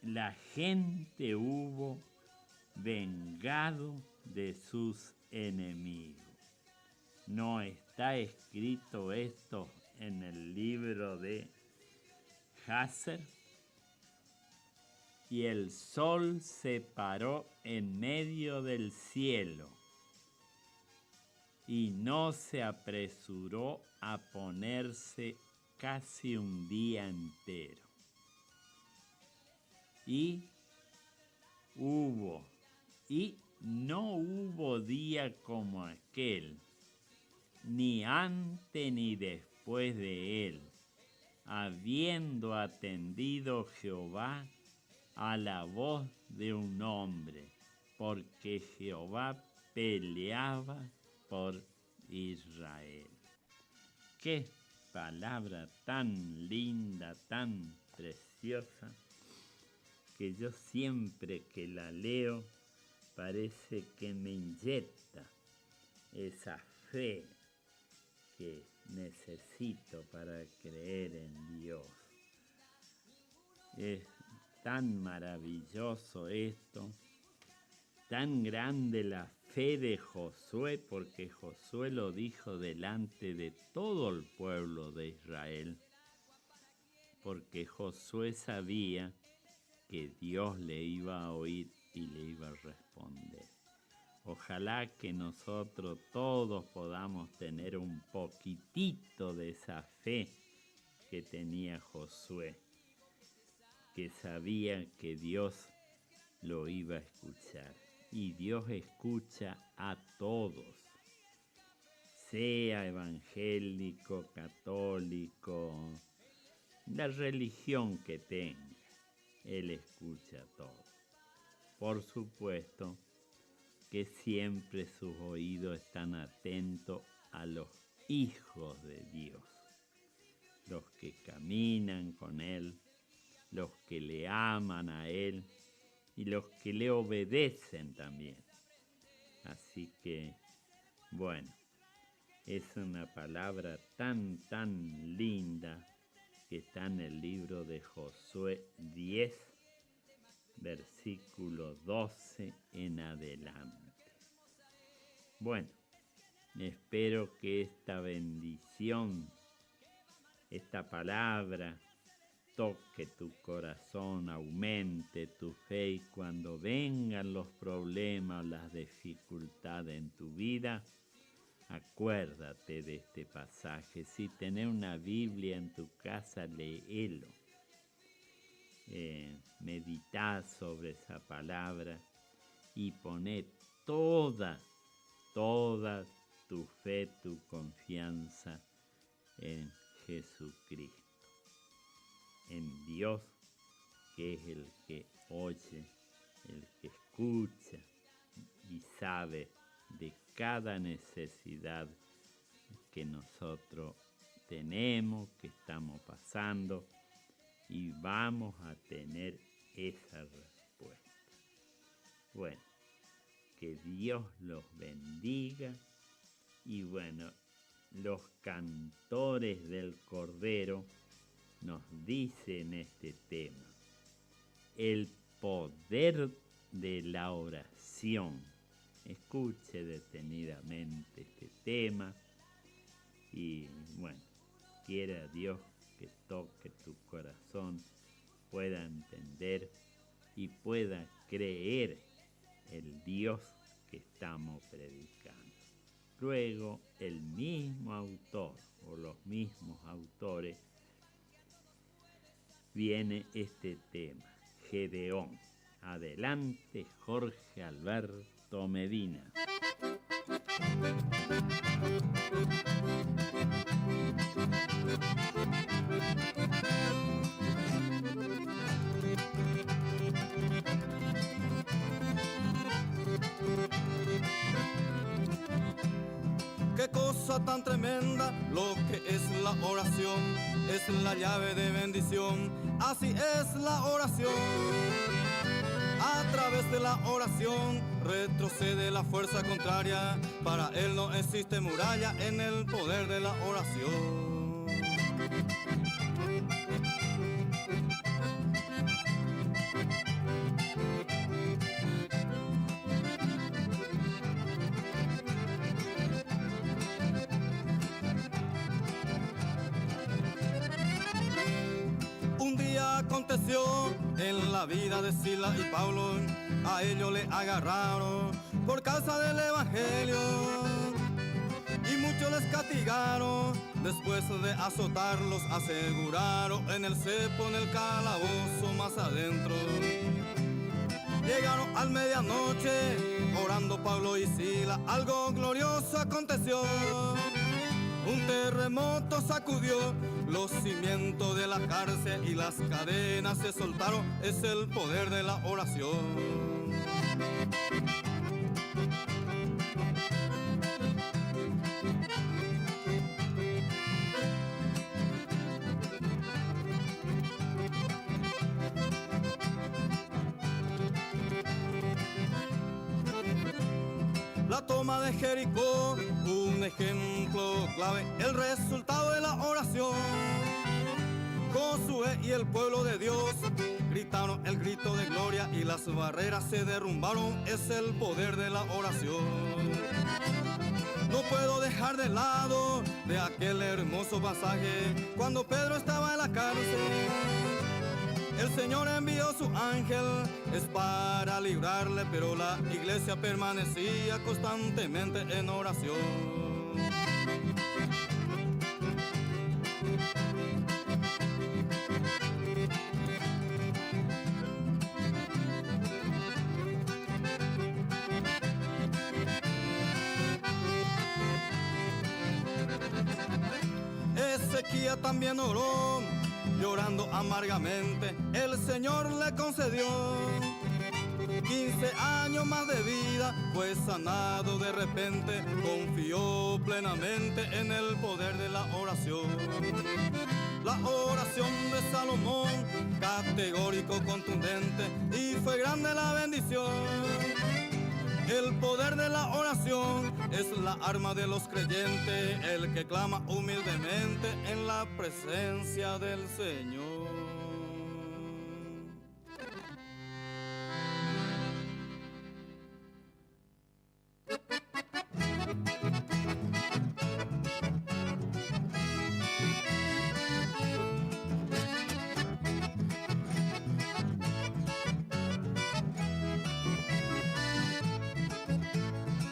Speaker 6: la gente hubo vengado de sus enemigos. ¿No está escrito esto en el libro de Hazer? Y el sol se paró en medio del cielo y no se apresuró a ponerse casi un día entero. Y no hubo día como aquel, ni antes ni después de él, habiendo atendido Jehová a la voz de un hombre, porque Jehová peleaba por Israel. Qué palabra tan linda, tan preciosa, que yo siempre que la leo parece que me inyecta esa fe que necesito para creer en Dios. Es tan maravilloso esto, tan grande la fe de Josué, porque Josué lo dijo delante de todo el pueblo de Israel, porque Josué sabía que Dios le iba a oír y le iba a responder. Ojalá que nosotros todos podamos tener un poquitito de esa fe que tenía Josué, que sabía que Dios lo iba a escuchar. Y Dios escucha a todos, sea evangélico, católico, la religión que tenga, Él escucha a todos. Por supuesto que siempre sus oídos están atentos a los hijos de Dios, los que caminan con Él, los que le aman a Él y los que le obedecen también. Así que, bueno, es una palabra tan, tan linda que está en el libro de Josué 10, versículo 12 en adelante. Bueno, espero que esta bendición, esta palabra, toque tu corazón, aumente tu fe, y cuando vengan los problemas, las dificultades en tu vida, acuérdate de este pasaje. Si tenés una Biblia en tu casa, léelo. Meditá sobre esa palabra y poné toda tu fe, tu confianza en Jesucristo, en Dios, que es el que oye, el que escucha y sabe de cada necesidad que nosotros tenemos, que estamos pasando, y vamos a tener esa respuesta. Bueno, que Dios los bendiga, y bueno, los cantores del Cordero nos dicen este tema: el poder de la oración. Escuche detenidamente este tema y bueno, quiera Dios que toque tu corazón, pueda entender y pueda creer el Dios que estamos predicando. Luego el mismo autor o los mismos autores viene este tema, Gedeón. Adelante, Jorge Alberto Medina.
Speaker 2: Qué cosa tan tremenda lo que es la oración, es la llave de bendición, así es la oración. A través de la oración retrocede la fuerza contraria, para él no existe muralla en el poder de la oración. aconteció en la vida de Silas y Pablo. A ellos le agarraron por causa del evangelio y muchos les castigaron. Después de azotarlos aseguraron en el cepo, en el calabozo más adentro. Llegaron al medianoche orando Pablo y Silas. Algo glorioso aconteció. Un terremoto sacudió los cimientos de la cárcel y las cadenas se soltaron. Es el poder de la oración. La toma de Jericó, un ejemplo clave, el resultado de la oración. Josué y el pueblo de Dios gritaron el grito de gloria y las barreras se derrumbaron. Es el poder de la oración. No puedo dejar de lado de aquel hermoso pasaje cuando Pedro estaba en la cárcel. El Señor envió su ángel, es para librarle, pero la iglesia permanecía constantemente en oración. Ezequiel también oró, llorando amargamente, el Señor le concedió 15 años más de vida, fue sanado de repente, confió plenamente en el poder de la oración. La oración de Salomón, categórico, contundente, y fue grande la bendición. El poder de la oración es la arma de los creyentes, el que clama humildemente en la presencia del Señor.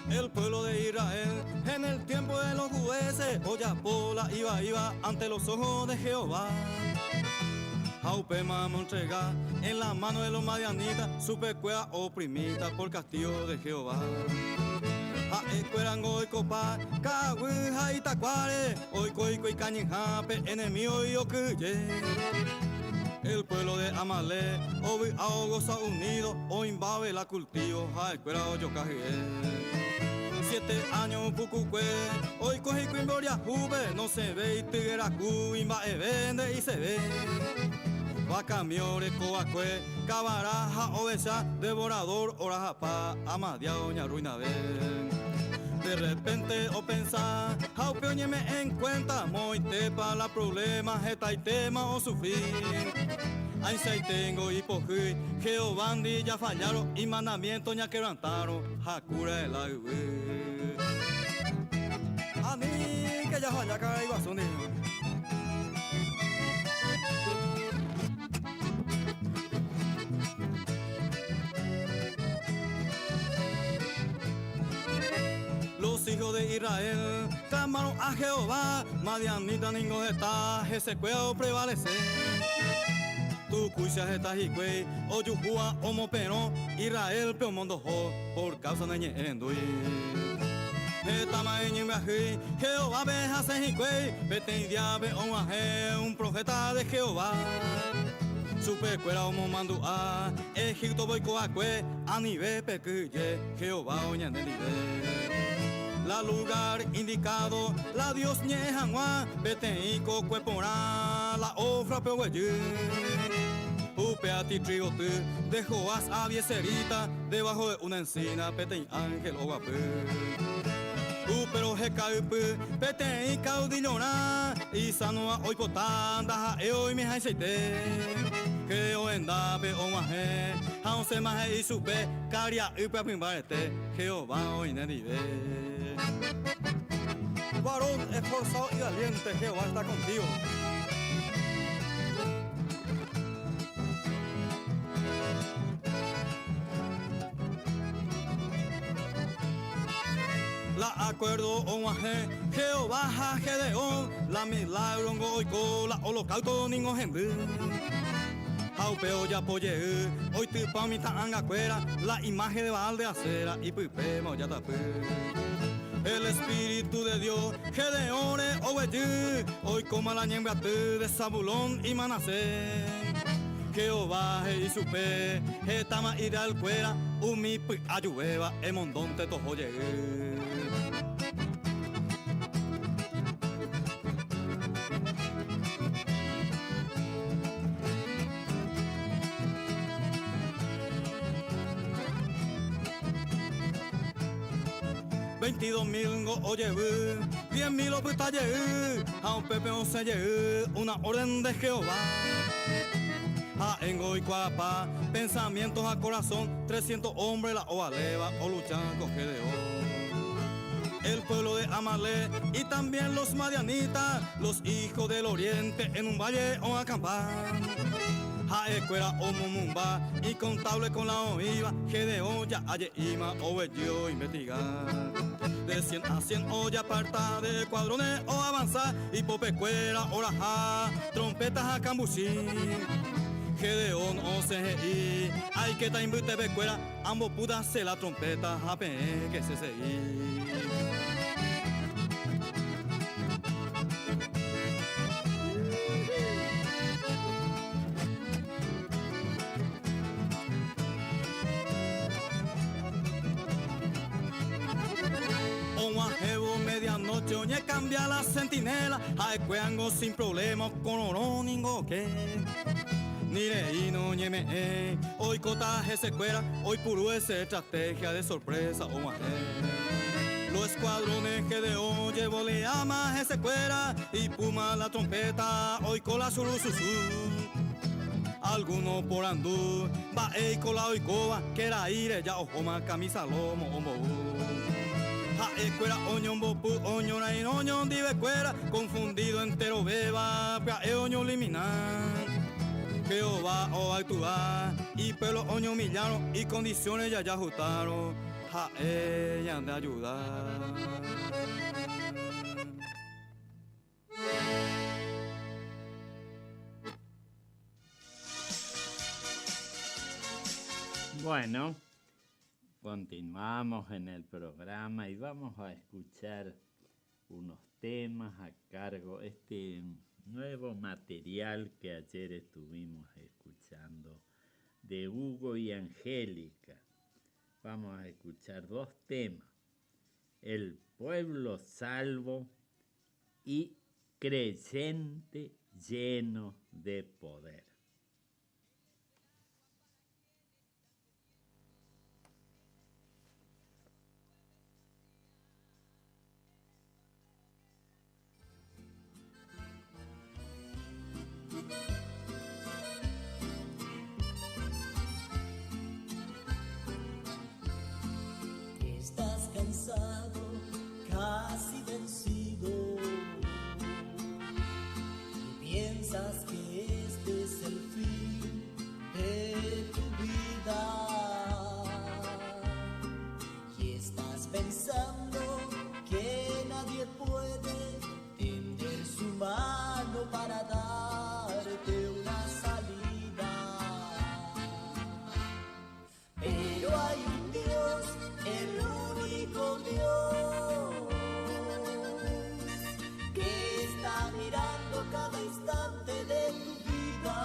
Speaker 2: El pueblo de Israel en el tiempo de los jueces, Oyapola iba ante los ojos de Jehová. Jaupema Montrega en la mano de los madianitas, su pecuea oprimida por castigo de Jehová. Jaecuerango y copa, cahuija y tacuare, hoy coico y cañijape, enemigo y ocuye. El pueblo de Amalé, hoy goza unido, hoy imbabe la cultivo, jaecuera o yocaje. 7 años pucucue, hoy coge cuimboria juve, no se ve y tiguera cuimba vende y se ve. Bacamiore, coacue, cabaraja, oveja, devorador, orajapa, amadia, oña, ruina, ven. De repente o pensar, jaupeoñeme en cuenta, moitepa la problema, jeta y tema o sufrir. Ahí se tengo hipojí, Jehovandi ya fallaron y mandamientos ya quebrantaron, Hakura el agüe. A mí que ya falla cara y basuni. Los hijos de Israel clamaron a Jehová, Madianita ningo está, ese cueo prevalece. Tu cuisa está hicue, o yujua o mopero, Israel peo mondo ho, por causa de ñe endui. Etama en viaje, Jehová beja se hicue, vete y diabe o maje, un profeta de Jehová. Supe cuera o mandua, Egipto voy coacue, anive pecuye, Jehová oña nelive. La lugar indicado, la Dios ñejanua, vete y cocuepora, la ofra pehueye. Upeati trigo tu, de Joás avieserita, debajo de una encina, pete ángel o guapé. Upero jecaupe, pete y caudillona, y sanoa hoy potanda, e hoy me jaceite. Que o endape o maje, aun se maje y supe, caria upe a pimbarete, Jehová hoy nedive. Varón esforzado y valiente, Jehová está contigo. la acuerdo oaje, Jehová Gedeón, la milagro ngoiko, la holocausto ningo gente. Aupeo ya poye, hoy te pa mi tanga cuera, la imagen de Baal de acera y pipemo ya tapé. El Espíritu de Dios, Gedeón oye, hoy coma la ñembrate de Zabulón y Manasés. Jehová y su pe, Getama irá al cuera, umi ayueva, emondonte tojo llegué. $22,000 oye, 10,000 opitaye, a un pepe o se una orden de Jehová. A engo y cuapa, pensamientos a corazón, 300 hombres la ovaleva o luchan con Gedeón. El pueblo de Amalek y también los madianitas, los hijos del oriente en un valle o acampar. A escuela o mumumba y contable con la oiva, Gedeón ya aye ima o investigar. De 100 a 100 olla aparta de cuadrones o avanzar y popecuera o raja, trompetas a cambuchín. Gedeón o CGI, hay que ta invite becuera, ambos putas se la trompeta, ape que se seguí. Medianoche oye cambia la centinela, a escueango sin problemas con oroningo que. Nire y no ñeme, hoy cotaje se cuera, hoy puro es estrategia de sorpresa o los escuadrones que de hoy llevo le ama ese cuera y puma la trompeta, hoy cola surususu. Alguno por andú, va y cola hoy coba, que era ire ya ojoma camisa lomo ombo. A escuela oñombo pu oñona y oñon dive cuera, confundido entero beba, pia e oño liminar. Jehová o actúa y pelo oño millaron y condiciones ya ajustaron a ella de ayudar.
Speaker 6: Bueno, continuamos en el programa y vamos a escuchar unos temas a cargo este nuevo material que ayer estuvimos escuchando de Hugo y Angélica. Vamos a escuchar dos temas: El pueblo salvo y Creyente lleno de poder.
Speaker 4: Estás cansado, casi vencido, y piensas que este es el fin de tu vida, y estás pensando que nadie puede tender su mano para darte una salida, pero hay un Dios, el único Dios, que está mirando cada instante de tu vida.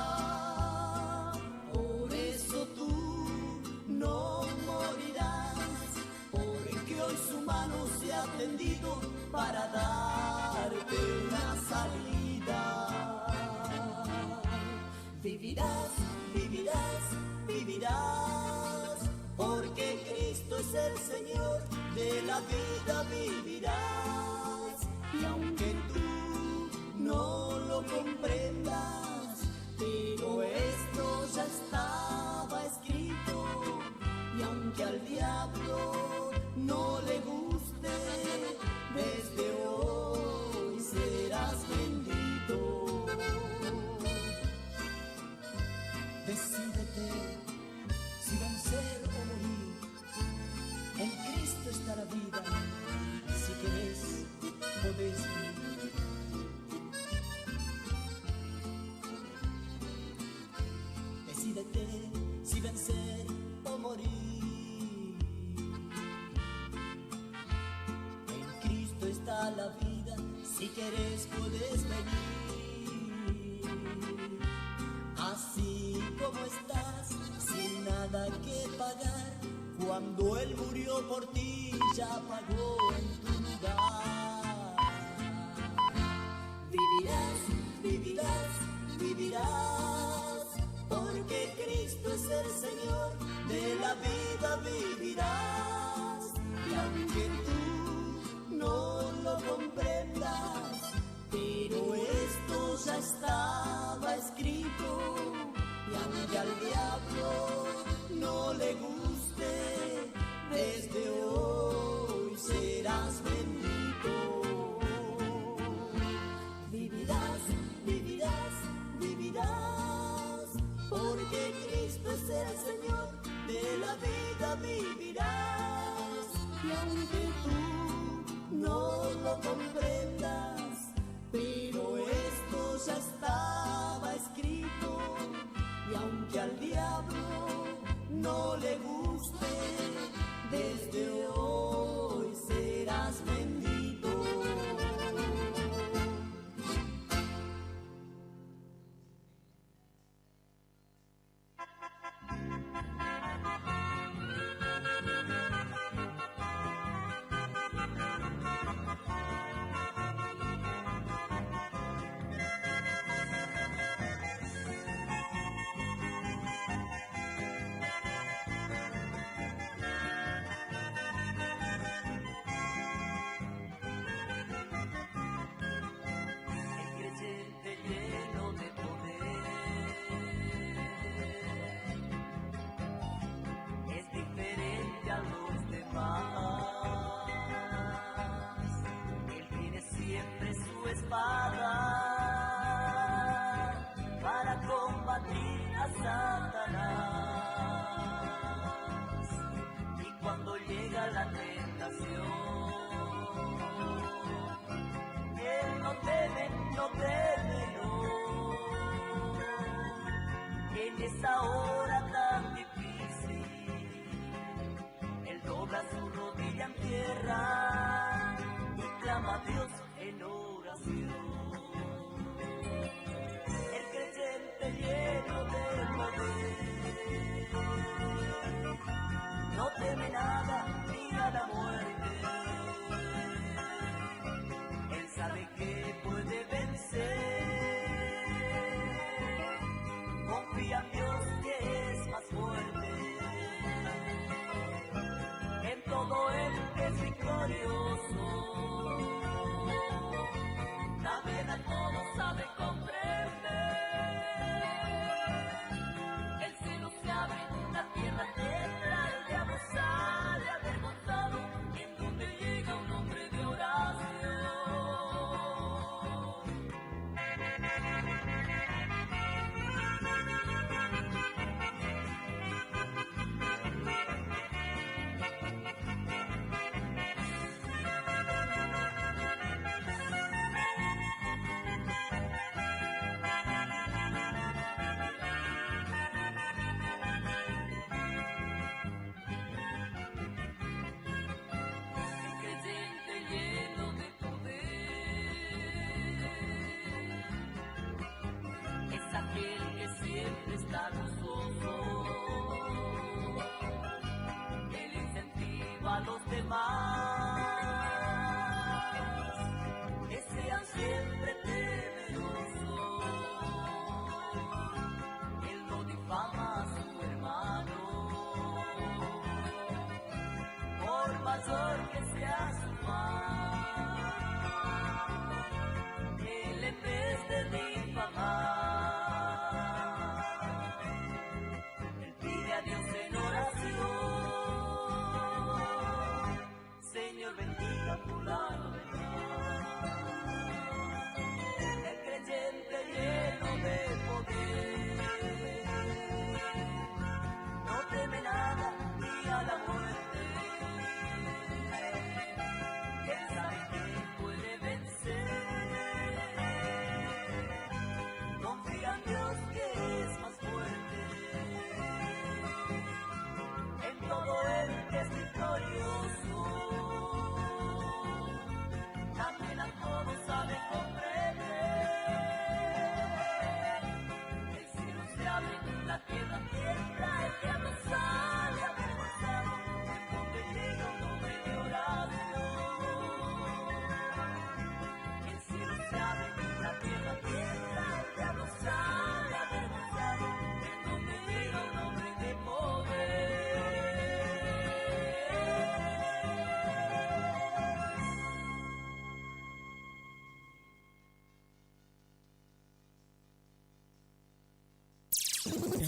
Speaker 4: Por eso tú no morirás, porque hoy su mano se ha tendido para darte una salida. Vivirás, vivirás, vivirás, porque Cristo es el Señor de la vida, vivirás. Y aunque tú no lo comprendas, pero esto ya estaba escrito. Y aunque al diablo no le guste, desde hoy serás bendito. Decídete si vencer o morir. En Cristo está la vida, podés vivir. Decídete si vencer o morir. En Cristo está la vida, si querés puedes venir. Así como estás, sin nada que pagar, cuando Él murió por ti ya pagó en tu lugar. Vivirás, vivirás, vivirás, porque Cristo es el Señor, de la vida vivirás. Y aunque tú no lo comprendas, pero esto ya estaba escrito. Y aunque al diablo no le guste, desde hoy serás bendito. Vivirás, vivirás, vivirás, porque Cristo es el Señor, de la vida vivirás. Y aunque tú no lo comprendas, pero esto ya estaba escrito. Y aunque al diablo no le guste, desde hoy serás bendito. Para combatir a Satanás, y cuando llega la tentación, él no teme, no teme, no. En esa hora tan difícil, él dobla su rodilla en tierra y clama a Dios en oración. El creyente lleno de poder no teme nada ni a la muerte. Él sabe que puede vencer. Confía en Dios que es más fuerte. En todo Él es victorioso. Navega todo, sabe comprender. El cielo se abre, la tierra tiembla, el diablo sale avergonzado, en donde llega un hombre de oración.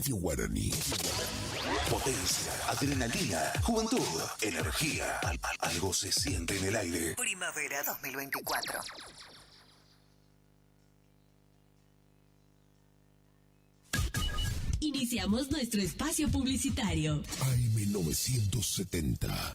Speaker 12: Radio Guaraní. Potencia, adrenalina, juventud, energía. Algo se siente en el aire.
Speaker 15: Primavera 2024.
Speaker 10: Iniciamos nuestro espacio publicitario.
Speaker 12: AM970.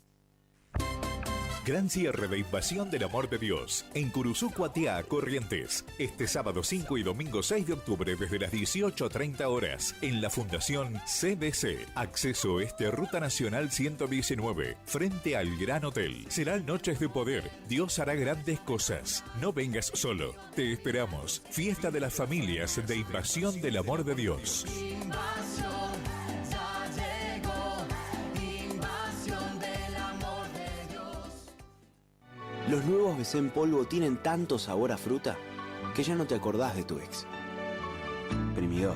Speaker 9: Gran cierre de Invasión del Amor de Dios en Curuzú, Cuatiá, Corrientes. Este sábado 5 y domingo 6 de octubre desde las 18:30 horas en la Fundación CBC. Acceso este Ruta Nacional 119 frente al Gran Hotel. Serán noches de poder. Dios hará grandes cosas. No vengas solo. Te esperamos. Fiesta de las familias de Invasión del Amor de Dios.
Speaker 16: Los nuevos BC en polvo tienen tanto sabor a fruta que ya no te acordás de tu ex. Primidor.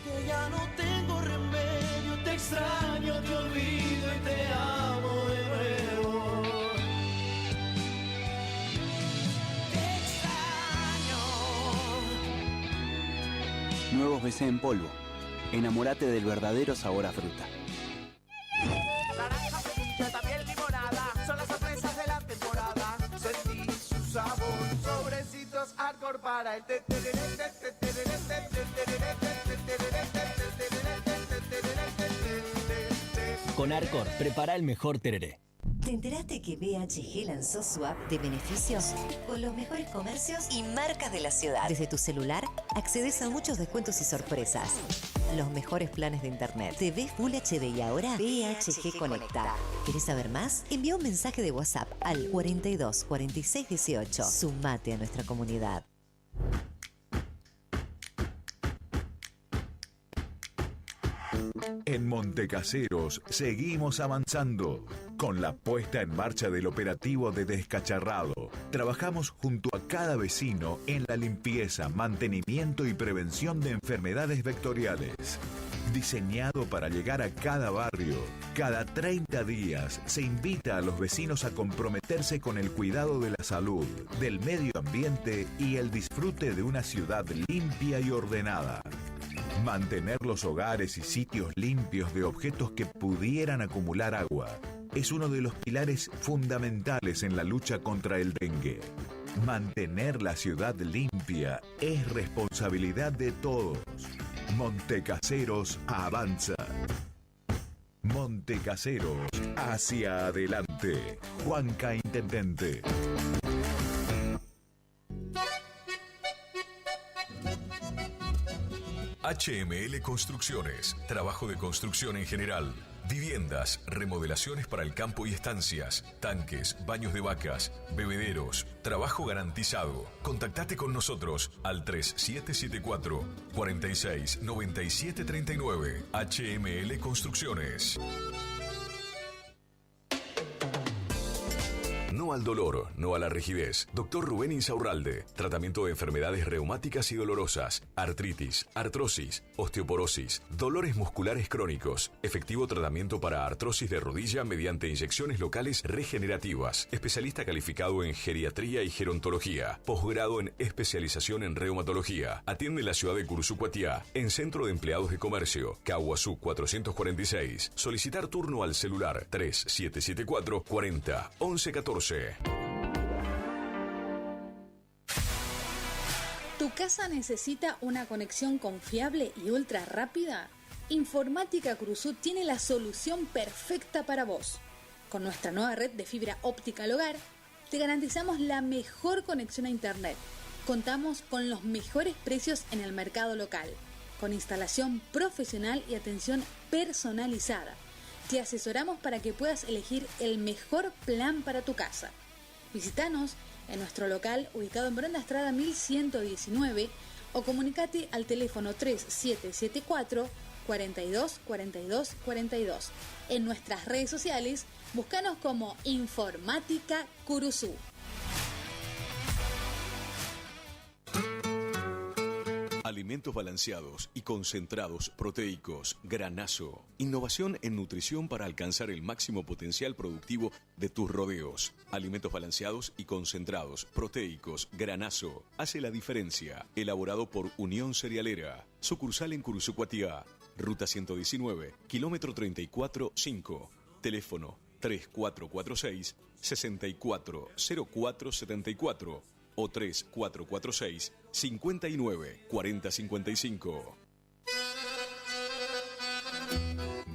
Speaker 18: Que ya no tengo remedio, te extraño, te olvido y te amo de nuevo. Te extraño.
Speaker 16: Nuevos BC en polvo. Enamórate del verdadero sabor a fruta.
Speaker 18: Naranja, frutilla, también limonada, son las sorpresas de la temporada. Sentí su sabor, sobrecitos hardcore para el
Speaker 17: Con Arcor, prepara el mejor tereré.
Speaker 15: ¿Te enteraste que BHG lanzó su app de beneficios? Con los mejores comercios y marcas de la ciudad. Desde tu celular, accedes a muchos descuentos y sorpresas. Los mejores planes de internet. TV Full HD y ahora BHG Conecta. ¿Querés saber más? Envía un mensaje de WhatsApp al 42 46 18. Sumate a nuestra comunidad.
Speaker 9: En Montecaseros seguimos avanzando con la puesta en marcha del operativo de descacharrado. Trabajamos junto a cada vecino en la limpieza, mantenimiento y prevención de enfermedades vectoriales. Diseñado para llegar a cada barrio, cada 30 días se invita a los vecinos a comprometerse con el cuidado de la salud, del medio ambiente y el disfrute de una ciudad limpia y ordenada. Mantener los hogares y sitios limpios de objetos que pudieran acumular agua es uno de los pilares fundamentales en la lucha contra el dengue. Mantener la ciudad limpia es responsabilidad de todos. Montecaseros avanza. Montecaseros hacia adelante. Juanca Intendente.
Speaker 23: HML Construcciones, trabajo de construcción en general. Viviendas, remodelaciones para el campo y estancias, tanques, baños de vacas, bebederos, trabajo garantizado. Contactate con nosotros al 3774 46 97 39. HML Construcciones. No al dolor, no a la rigidez. Dr. Rubén Insaurralde. Tratamiento de enfermedades reumáticas y dolorosas, artritis, artrosis, osteoporosis, dolores musculares crónicos. Efectivo tratamiento para artrosis de rodilla mediante inyecciones locales regenerativas. Especialista calificado en geriatría y gerontología. Posgrado en especialización en reumatología. Atiende en la ciudad de Curuzú, Cuatiá, en Centro de Empleados de Comercio, Caguazú 446. Solicitar turno al celular 3774 40 11 14.
Speaker 3: ¿Tu casa necesita una conexión confiable y ultra rápida? Informática Curuzú tiene la solución perfecta para vos. Con nuestra nueva red de fibra óptica al hogar, te garantizamos la mejor conexión a internet. Contamos con los mejores precios en el mercado local, con instalación profesional y atención personalizada. Te asesoramos para que puedas elegir el mejor plan para tu casa. Visítanos en nuestro local ubicado en Brenda Estrada 1119 o comunicate al teléfono 3774 42 42 42. En nuestras redes sociales, búscanos como Informática
Speaker 23: Alimentos balanceados y concentrados proteicos Granazo. Innovación en nutrición para alcanzar el máximo potencial productivo de tus rodeos. Alimentos balanceados y concentrados proteicos Granazo. Hace la diferencia. Elaborado por Unión Cerealera. Sucursal en Curuzucuatiá. Ruta 119, kilómetro 34-5. Teléfono 3446-640474 o 3446-594055.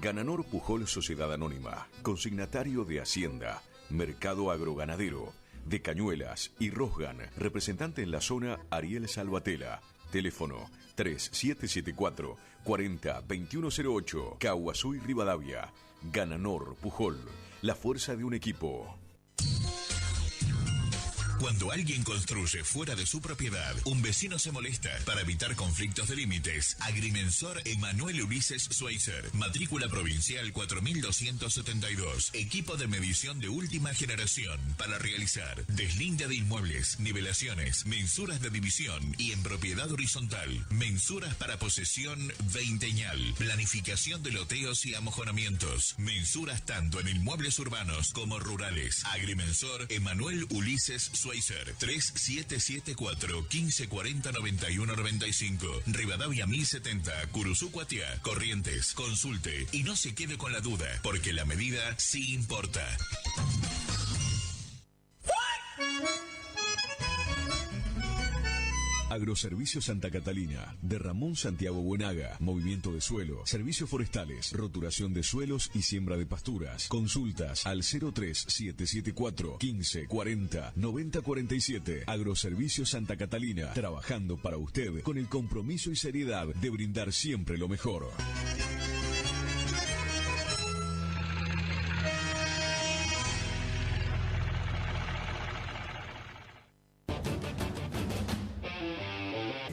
Speaker 23: Gananor Pujol Sociedad Anónima, consignatario de Hacienda, Mercado Agroganadero, de Cañuelas y Rosgan, representante en la zona Ariel Salvatela. Teléfono 3774 402108, Caguazú y Rivadavia. Gananor Pujol, la fuerza de un equipo.
Speaker 1: Cuando alguien construye fuera de su propiedad, un vecino se molesta. Para evitar conflictos de límites, Agrimensor Emanuel Ulises Schweitzer, matrícula provincial 4272, equipo de medición de última generación para realizar deslinde de inmuebles, nivelaciones, mensuras de división y en propiedad horizontal, mensuras para posesión veinteñal, planificación de loteos y amojonamientos, mensuras tanto en inmuebles urbanos como rurales. Agrimensor Emanuel Ulises Schweitzer, 3774 1540 9195, Rivadavia 1070, Curuzucuatiá, Corrientes. Consulte y no se quede con la duda, porque la medida sí importa.
Speaker 23: Agroservicios Santa Catalina, de Ramón Santiago Buenaga, movimiento de suelo, servicios forestales, roturación de suelos y siembra de pasturas. Consultas al 03774 1540 9047. Agroservicios Santa Catalina, trabajando para usted con el compromiso y seriedad de brindar siempre lo mejor.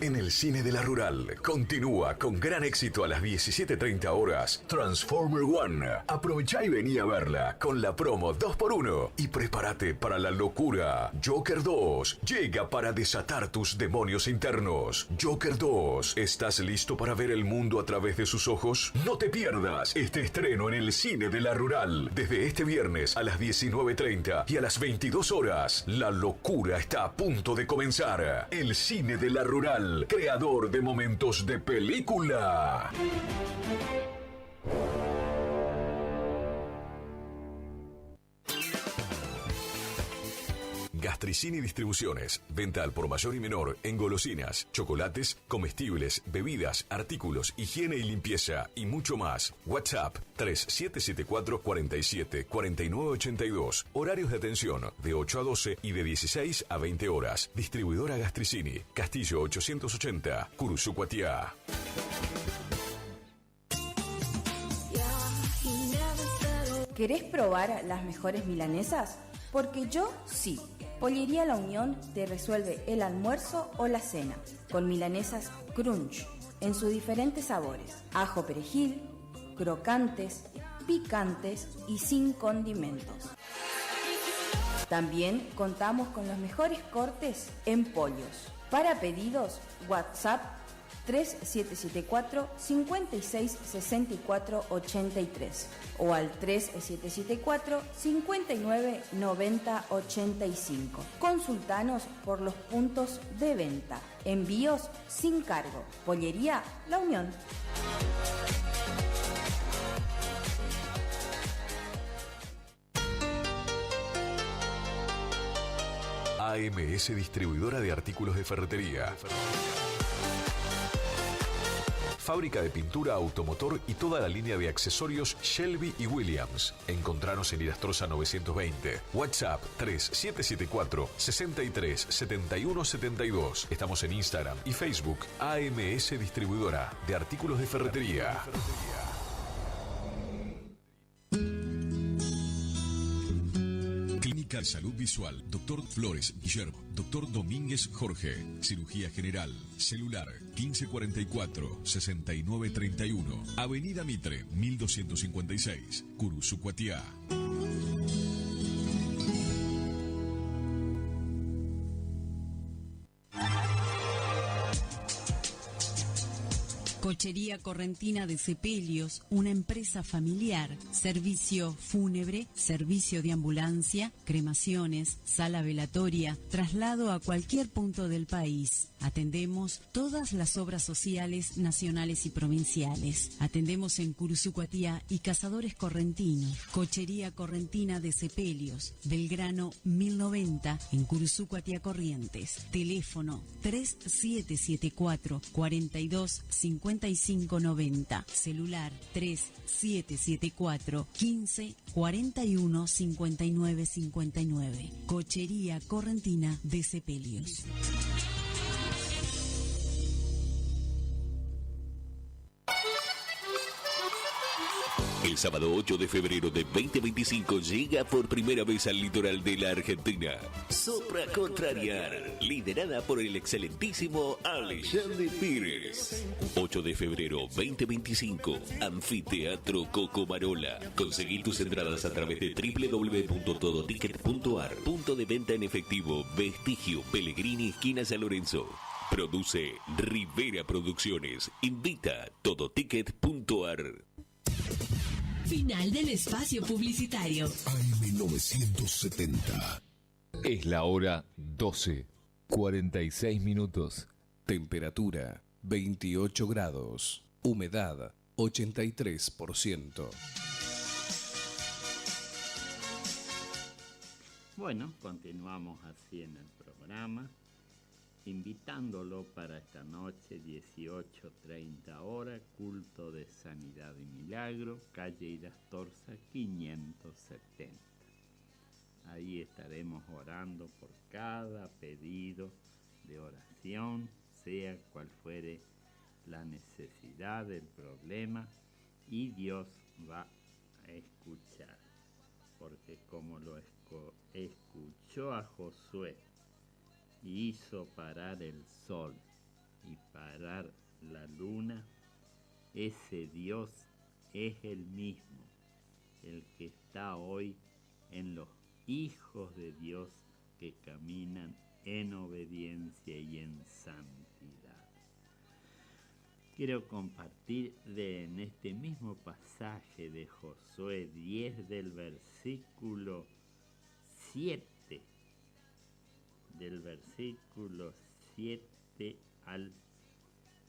Speaker 12: En el cine de la Rural continúa con gran éxito a las 17:30 horas Transformer One. Aprovecha y vení a verla con la promo 2x1 y prepárate para la locura. Joker 2 llega para desatar tus demonios internos. Joker 2, ¿estás listo para ver el mundo a través de sus ojos? No te pierdas este estreno en el cine de la Rural desde este viernes a las 19:30 y a las 22 horas. La locura está a punto de comenzar. El cine de la Rural, creador de momentos de película. Gastricini Distribuciones. Venta al por mayor y menor en golosinas, chocolates, comestibles, bebidas, artículos, higiene y limpieza y mucho más. WhatsApp 3774 47 49 82. Horarios de atención de 8 a 12 y de 16 a 20 horas. Distribuidora Gastricini. Castillo 880, Curuzucuatiá.
Speaker 14: ¿Querés probar las mejores milanesas? Porque yo sí. Pollería La Unión te resuelve el almuerzo o la cena con milanesas crunch en sus diferentes sabores: ajo perejil, crocantes, picantes y sin condimentos. También contamos con los mejores cortes en pollos. Para pedidos, WhatsApp 3774 56 64 83 o al 3774 59 90 85. Consultanos por los puntos de venta. Envíos sin cargo. Pollería La Unión.
Speaker 12: AMS Distribuidora de Artículos de Ferretería. Fábrica de pintura automotor y toda la línea de accesorios Shelby y Williams. Encontranos en Irastrosa 920. WhatsApp 3774 63 71 72. Estamos en Instagram y Facebook. AMS Distribuidora de Artículos de Ferretería.
Speaker 23: Clínica de Salud Visual, Dr. Flores Guillermo, Dr. Domínguez Jorge, Cirugía General, Celular 1544-6931, Avenida Mitre 1256, Curuzucuatiá.
Speaker 10: Cochería Correntina de Sepelios, una empresa familiar, servicio fúnebre, servicio de ambulancia, cremaciones, sala velatoria, traslado a cualquier punto del país. Atendemos todas las obras sociales nacionales y provinciales. Atendemos en Curuzú-Cuatiá y Cazadores Correntinos. Cochería Correntina de Sepelios, Belgrano 1090 en Curuzú-Cuatiá Corrientes. Teléfono 3774 42 55 90. Celular 3774 15 41 59 59. Cochería Correntina de Sepelios.
Speaker 13: El sábado 8 de febrero de 2025 llega por primera vez al litoral de la Argentina Sopra Contrariar, liderada por el excelentísimo Alexandre Pires. 8 de febrero 2025, Anfiteatro Cocomarola. Conseguí tus entradas a través de www.todoticket.ar. Punto de venta en efectivo, Vestigio, Pellegrini, esquina San Lorenzo. Produce Rivera Producciones. Invita Todoticket.ar.
Speaker 10: Final del espacio publicitario.
Speaker 8: AM970. Es la hora 12, 46 minutos.
Speaker 23: Temperatura 28 grados. Humedad 83%.
Speaker 6: Bueno, continuamos así en el programa, invitándolo para esta noche, 18:30 horas, culto de Sanidad y Milagro, calle Irastorza 570. Ahí estaremos orando por cada pedido de oración, sea cual fuere la necesidad, el problema, y Dios va a escuchar, porque como lo escuchó a Josué, y hizo parar el sol y parar la luna, ese Dios es el mismo, el que está hoy en los hijos de Dios que caminan en obediencia y en santidad. Quiero compartir en este mismo pasaje de Josué 10 del versículo 7, del versículo 7 al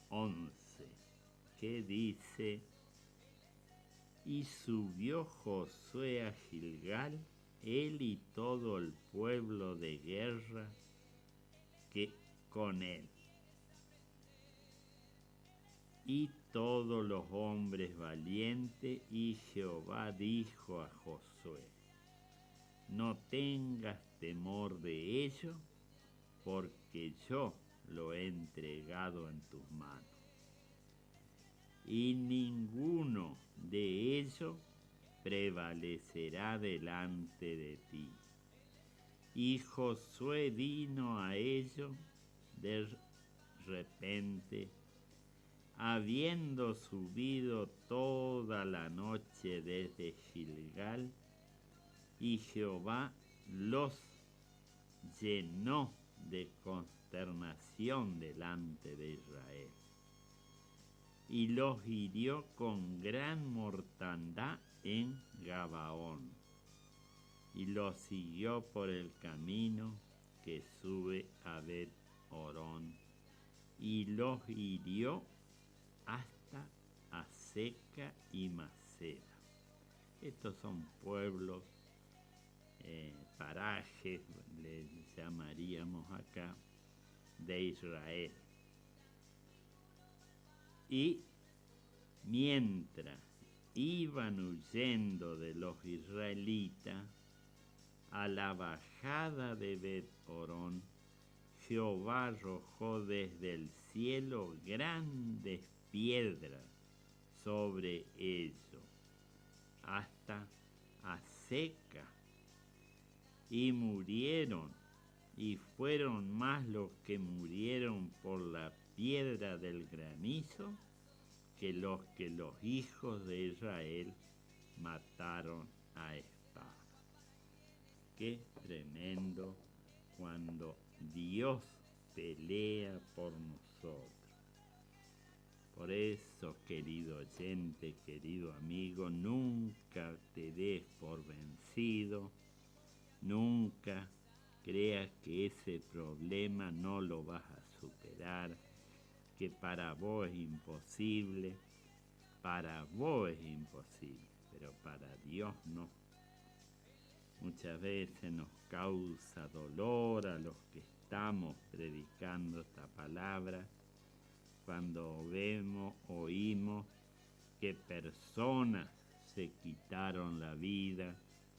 Speaker 6: 11, que dice: y subió Josué a Gilgal, él y todo el pueblo de guerra que con él, y todos los hombres valientes, y Jehová dijo a Josué: no tengas temor de ellos, porque yo lo he entregado en tus manos, y ninguno de ellos prevalecerá delante de ti. Y Josué vino a ellos de repente, habiendo subido toda la noche desde Gilgal, y Jehová los llenó de consternación delante de Israel, y los hirió con gran mortandad en Gabaón, y los siguió por el camino que sube a Bet-Orón, y los hirió hasta Aseca y Maceda. Estos son pueblos, parajes, le llamaríamos acá, de Israel. Y mientras iban huyendo de los israelitas, a la bajada de Bet-Orón, Jehová arrojó desde el cielo grandes piedras sobre ellos, hasta Aseca, y murieron, y fueron más los que murieron por la piedra del granizo que los hijos de Israel mataron a espada. Qué tremendo cuando Dios pelea por nosotros. Por eso, querido oyente, querido amigo, nunca te des por vencido, nunca creas que ese problema no lo vas a superar, que para vos es imposible, pero para Dios no. Muchas veces nos causa dolor a los que estamos predicando esta palabra cuando oímos que personas se quitaron la vida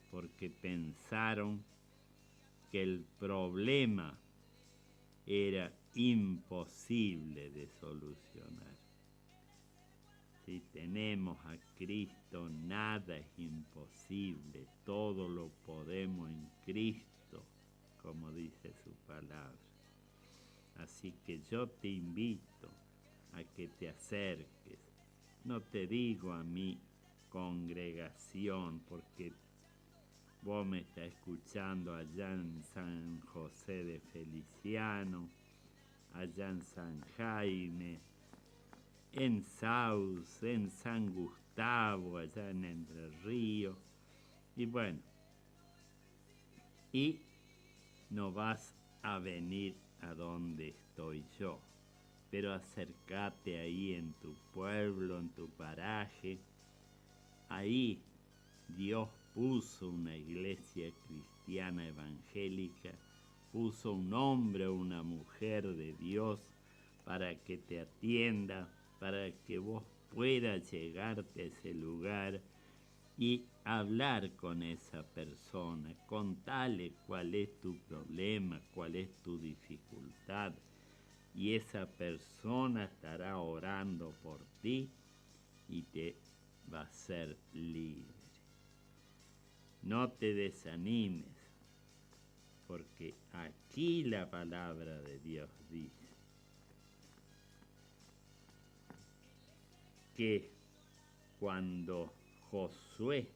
Speaker 6: porque pensaron que el problema era imposible de solucionar. Si tenemos a Cristo, nada es imposible, todo lo podemos en Cristo, como dice su palabra. Así que yo te invito a que te acerques. No te digo a mi congregación, porque vos me estás escuchando allá en San José de Feliciano, allá en San Jaime, en Sauce, en San Gustavo, allá en Entre Ríos. Y bueno, y no vas a venir a donde estoy yo, pero acércate ahí en tu pueblo, en tu paraje. Ahí Dios puso una iglesia cristiana evangélica, puso un hombre o una mujer de Dios para que te atienda, para que vos puedas llegarte a ese lugar y hablar con esa persona, contale cuál es tu problema, cuál es tu dificultad, y esa persona estará orando por ti y te va a ser libre. No te desanimes, porque aquí la palabra de Dios dice que cuando Josué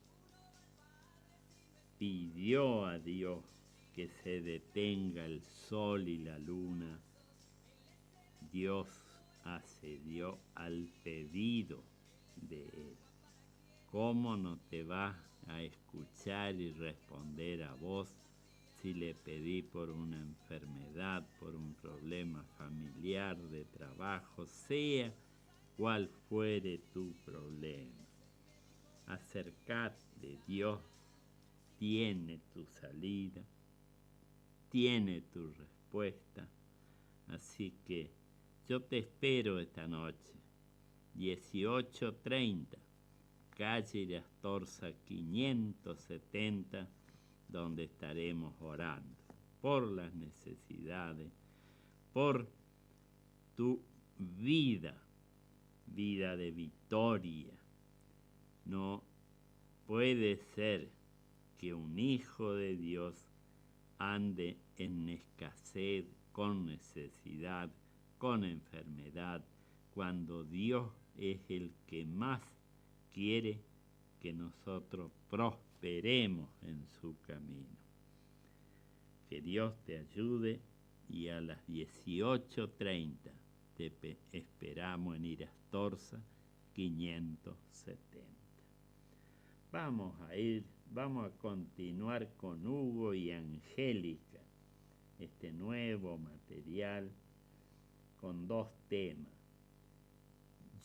Speaker 6: pidió a Dios que se detenga el sol y la luna, Dios accedió al pedido de él. ¿Cómo no te va a escuchar y responder a vos si le pedí por una enfermedad, por un problema familiar, de trabajo, sea cual fuere tu problema? Acércate, Dios tiene tu salida, tiene tu respuesta. Así que yo te espero esta noche, 18:30, calle Irastorza 570, donde estaremos orando por las necesidades, por tu vida de victoria. No puede ser que un hijo de Dios ande en escasez, con necesidad, con enfermedad, cuando Dios es el que más quiere que nosotros prosperemos en su camino. Que Dios te ayude, y a las 18:30 te esperamos en Irastorza 570. Vamos a continuar con Hugo y Angélica, este nuevo material con 2 temas.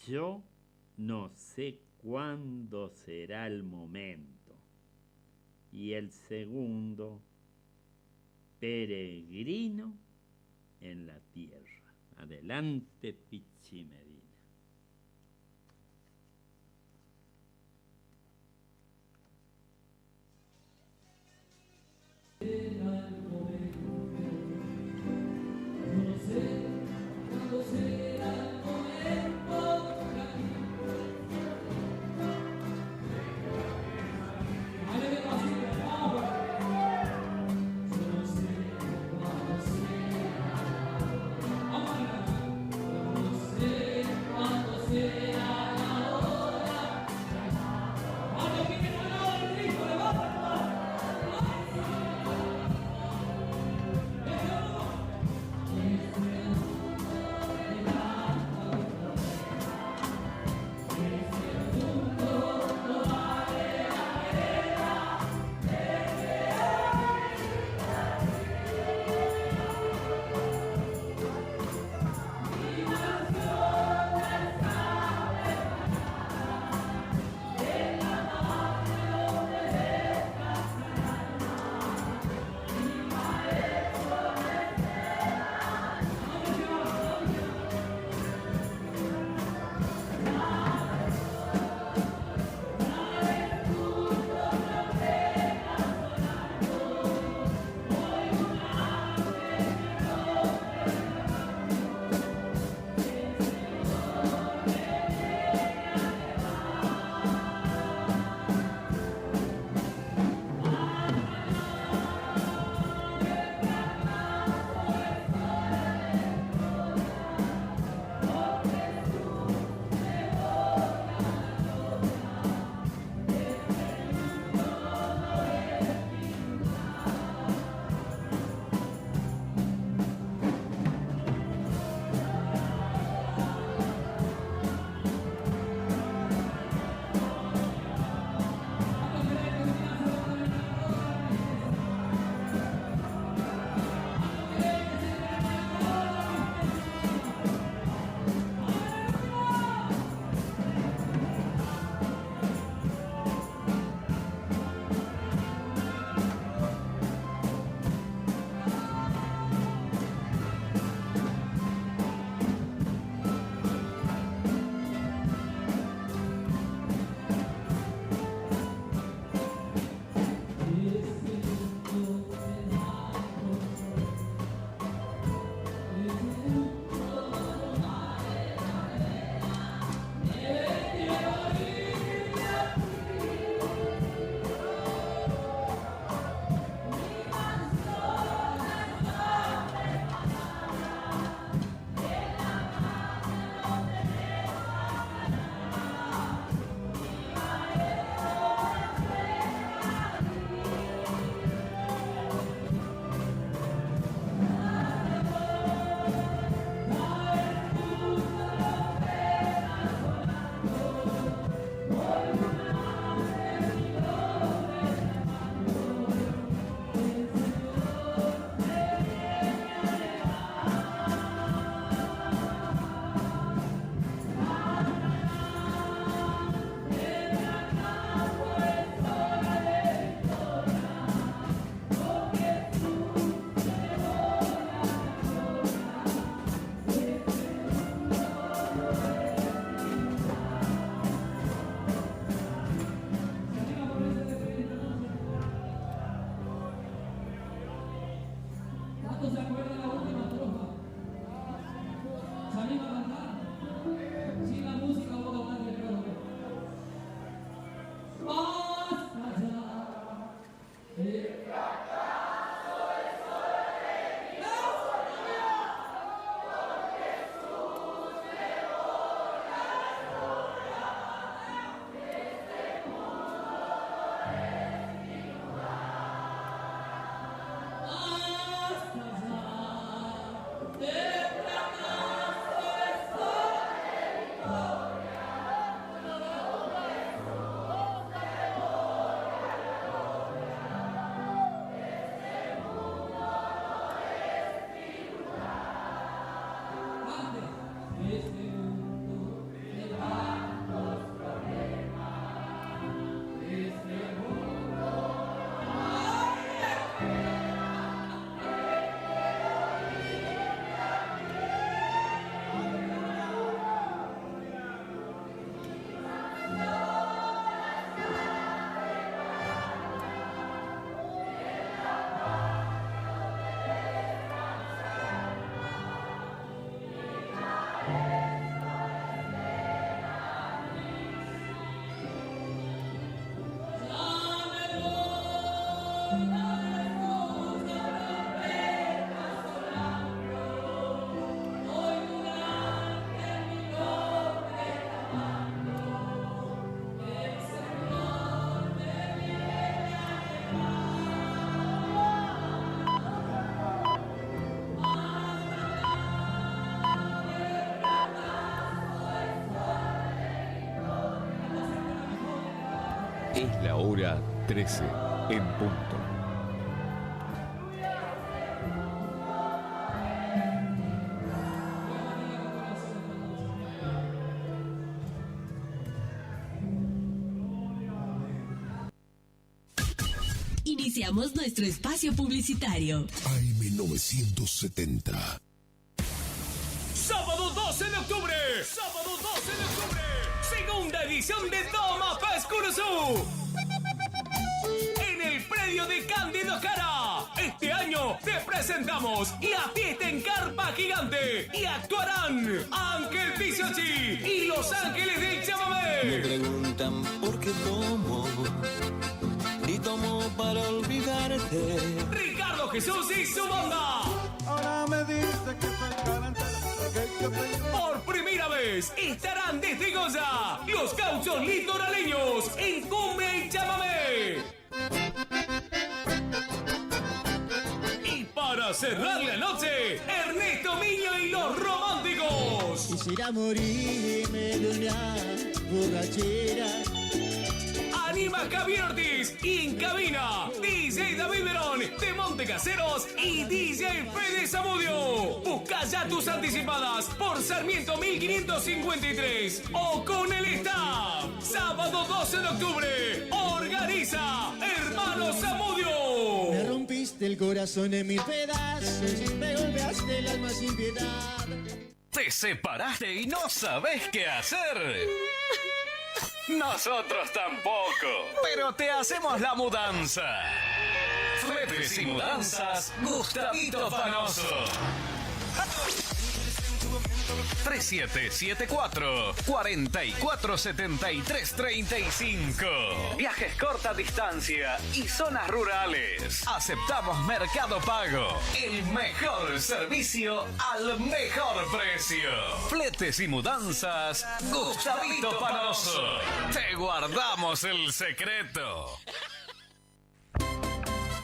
Speaker 6: Yo no sé cuándo será el momento. Y el segundo, peregrino en la tierra. Adelante, Pichi Medina.
Speaker 4: Amar, no sé
Speaker 8: Es la hora 13 en punto.
Speaker 20: Iniciamos nuestro espacio publicitario.
Speaker 23: AM970.
Speaker 21: Sábado 12 de octubre. Sábado 12 de octubre. Segunda edición de Toma Paz Curuzú. En el predio de Cándido Cara. Este año te presentamos la fiesta en carpa gigante. Y actuarán Ángel Pizzochi y Los Ángeles del Chamamé.
Speaker 22: Me preguntan por qué tomo. Y tomo para olvidarte.
Speaker 21: Ricardo Jesús y su banda.
Speaker 22: Ahora me dice que soy garantía.
Speaker 21: Por primera vez estarán desde Goya los Gauchos Litoraleños en cumbia y chamamé. Y para cerrar la noche, Ernesto Miño y los Románticos.
Speaker 24: Quisiera morirme de una borrachera.
Speaker 21: Anima Javier Ortiz y en cabina DJ David Verón de Montecaseros y DJ Fede Zamudio. Busca ya tus anticipadas por Sarmiento 1553 o con el staff. Sábado 12 de octubre. Organiza Hermanos Zamudio.
Speaker 24: Me rompiste el corazón en mil pedazos. Me golpeaste el alma sin piedad.
Speaker 25: ¿Te separaste y no sabes qué hacer? Nosotros tampoco, pero te hacemos la mudanza. Fletes y mudanzas, Gustavito Panoso. 3774-447335. Viajes corta distancia y zonas rurales. Aceptamos Mercado Pago. El mejor servicio al mejor precio. Fletes y mudanzas, Gustavito Panoso. Te guardamos el secreto.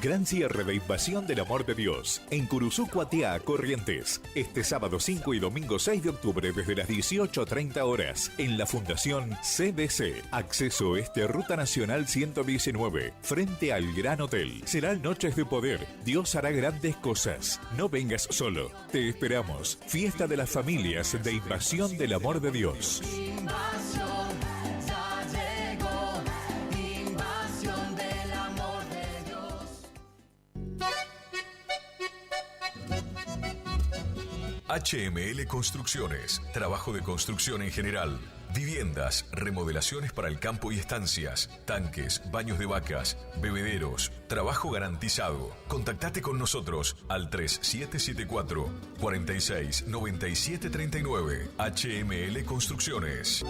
Speaker 9: Gran cierre de Invasión del Amor de Dios en Curuzú, Cuatiá, Corrientes. Este sábado 5 y domingo 6 de octubre desde las 18:30 horas en la Fundación CBC. Acceso Este, Ruta Nacional 119, frente al Gran Hotel. Serán noches de poder. Dios hará grandes cosas. No vengas solo. Te esperamos. Fiesta de las familias de Invasión del Amor de Dios.
Speaker 23: HML Construcciones, trabajo de construcción en general, Viviendas, remodelaciones para el campo y estancias, tanques, baños de vacas, bebederos, trabajo garantizado. Contactate con nosotros al 3774 46 97 39. HML Construcciones.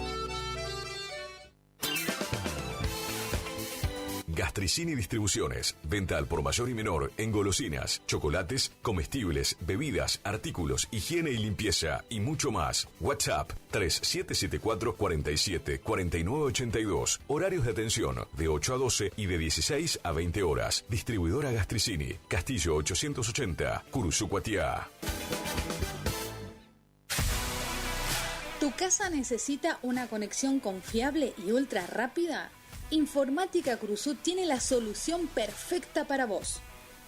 Speaker 23: Gastricini Distribuciones. Venta al por mayor y menor en golosinas, chocolates, comestibles, bebidas, artículos, higiene y limpieza y mucho más. WhatsApp 3774 47 49 82. Horarios de atención de 8 a 12 y de 16 a 20 horas. Distribuidora Gastricini. Castillo 880, Curuzú, Cuatiá.
Speaker 3: ¿Tu casa necesita una conexión confiable y ultra rápida? Informática Cruzú tiene la solución perfecta para vos.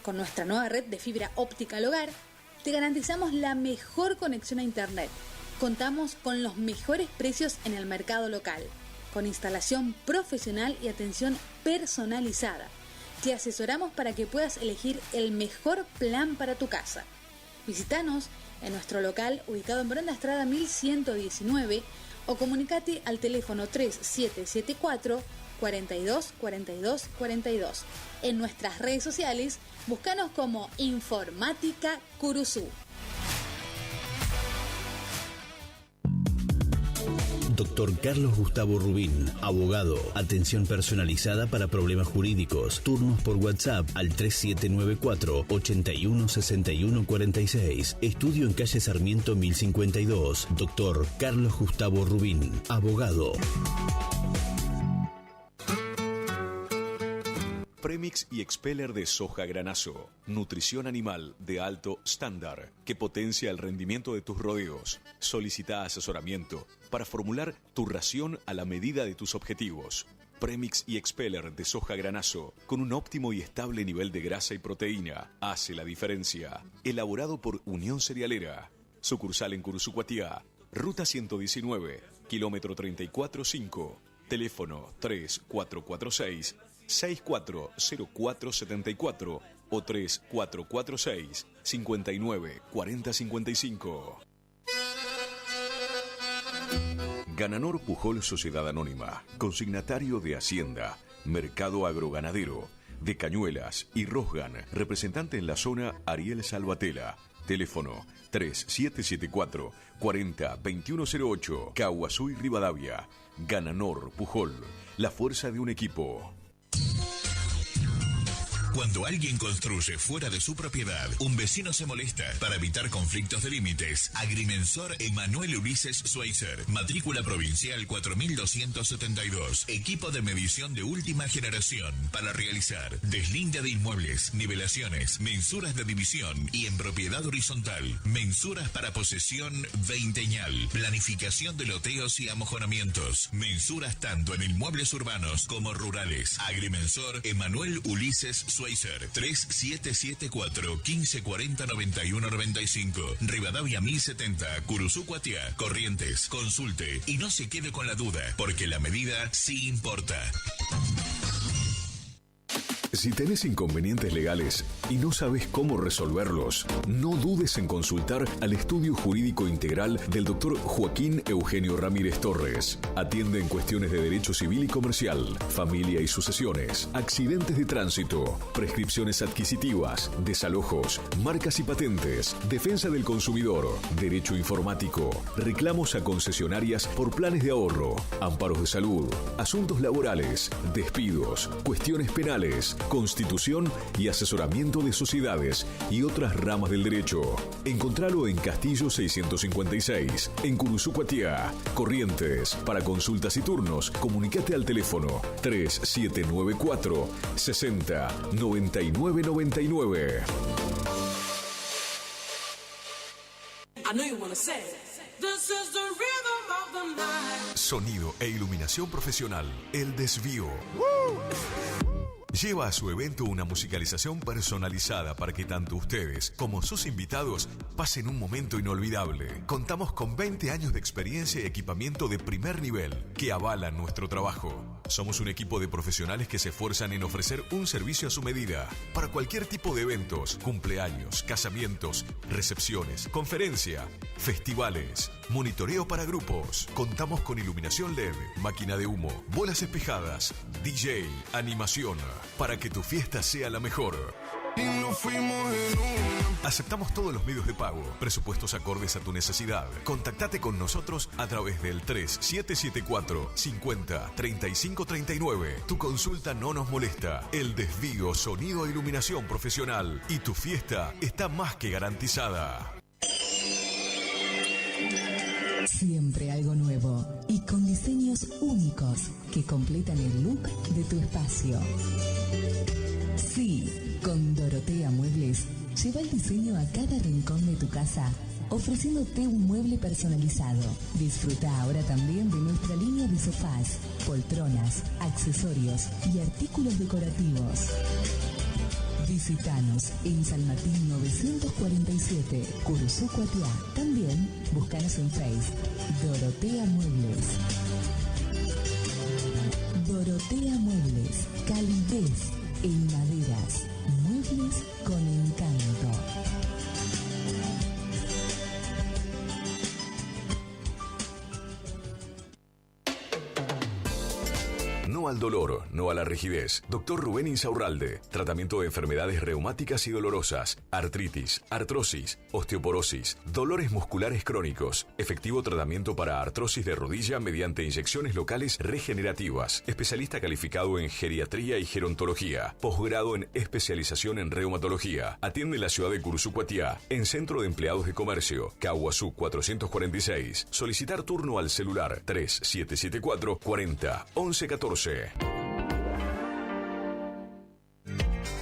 Speaker 3: Con nuestra nueva red de fibra óptica al hogar, te garantizamos la mejor conexión a internet. Contamos con los mejores precios en el mercado local, con instalación profesional y atención personalizada. Te asesoramos para que puedas elegir el mejor plan para tu casa. Visítanos en nuestro local ubicado en Brenda Estrada 1119 o comunicate al teléfono 3774 42 42 42. En nuestras redes sociales, búscanos como Informática Curuzú.
Speaker 2: Dr. Carlos Gustavo Rubín, abogado. Atención personalizada para problemas jurídicos. Turnos por WhatsApp al 3794 81 61 46. Estudio en calle Sarmiento 1052. Dr. Carlos Gustavo Rubín, abogado.
Speaker 9: Premix y Expeller de soja granazo. Nutrición animal de alto estándar que potencia el rendimiento de tus rodeos. Solicita asesoramiento para formular tu ración a la medida de tus objetivos. Premix y Expeller de soja granazo con un óptimo y estable nivel de grasa y proteína hace la diferencia. Elaborado por Unión Cerealera. Sucursal en Curuzú, Cuatiá. Ruta 119, kilómetro 34.5. Teléfono 3446 640474 o 3446 59 40 55. Gananor Pujol Sociedad Anónima, consignatario de Hacienda, Mercado Agroganadero, de Cañuelas y Rosgan, representante en la zona Ariel Salvatela. Teléfono 3774 40 2108, Caguazú y Rivadavia. Gananor Pujol, la fuerza de un equipo.
Speaker 1: Cuando alguien construye fuera de su propiedad, un vecino se molesta. Para evitar conflictos de límites, Agrimensor Emanuel Ulises Schweitzer, matrícula provincial 4272, equipo de medición de última generación para realizar deslinde de inmuebles, nivelaciones, mensuras de división y en propiedad horizontal, mensuras para posesión veinteñal, planificación de loteos y amojonamientos, mensuras tanto en inmuebles urbanos como rurales. Agrimensor Emanuel Ulises Schweitzer, 3774 1540 91 95, Rivadavia 1070, Curuzú, Cuatiá, Corrientes. Consulte y no se quede con la duda, porque la medida sí importa.
Speaker 23: Si tenés inconvenientes legales y no sabes cómo resolverlos, no dudes en consultar al Estudio Jurídico Integral del Dr. Joaquín Eugenio Ramírez Torres. Atiende en cuestiones de derecho civil y comercial, familia y sucesiones, accidentes de tránsito, prescripciones adquisitivas, desalojos, marcas y patentes, defensa del consumidor, derecho informático, reclamos a concesionarias por planes de ahorro, amparos de salud, asuntos laborales, despidos, cuestiones penales, constitución y asesoramiento de sociedades y otras ramas del derecho. Encontralo en Castillo 656, en Curuzú, Cuatiá, Corrientes. Para consultas y turnos, comunicate al teléfono 3794 60 99 99. Sonido e iluminación profesional, El Desvío. Lleva a su evento una musicalización personalizada para que tanto ustedes como sus invitados pasen un momento inolvidable. Contamos con 20 años de experiencia y equipamiento de primer nivel que avalan nuestro trabajo. Somos un equipo de profesionales que se esfuerzan en ofrecer un servicio a su medida para cualquier tipo de eventos, cumpleaños, casamientos, recepciones, conferencia, festivales, monitoreo para grupos. Contamos con iluminación LED, máquina de humo, bolas espejadas, DJ, animación, para que tu fiesta sea la mejor. Aceptamos todos los medios de pago, presupuestos acordes a tu necesidad. Contactate con nosotros a través del 3774 50 35 39. Tu consulta no nos molesta. El desvío, sonido e iluminación profesional y tu fiesta está más que garantizada.
Speaker 5: Siempre algo nuevo y con diseños únicos que completan el look de tu espacio. Sí, con Dorotea Muebles, lleva el diseño a cada rincón de tu casa, ofreciéndote un mueble personalizado. Disfruta ahora también de nuestra línea de sofás, poltronas, accesorios y artículos decorativos. Visítanos en San Martín 947, Curuzú, Cuatiá. También búscanos en Facebook, Dorotea Muebles. Dorotea Muebles, calidez en maderas, muebles con encanto.
Speaker 12: No al dolor, no a la rigidez. Dr. Rubén Insaurralde. Tratamiento de enfermedades reumáticas y dolorosas, artritis, artrosis, osteoporosis, dolores musculares crónicos. Efectivo tratamiento para artrosis de rodilla mediante inyecciones locales regenerativas. Especialista calificado en geriatría y gerontología. Posgrado en especialización en reumatología. Atiende en la ciudad de Curuzú, Cuatiá, en Centro de Empleados de Comercio, Caguazú 446. Solicitar turno al celular 3774 40 11 14.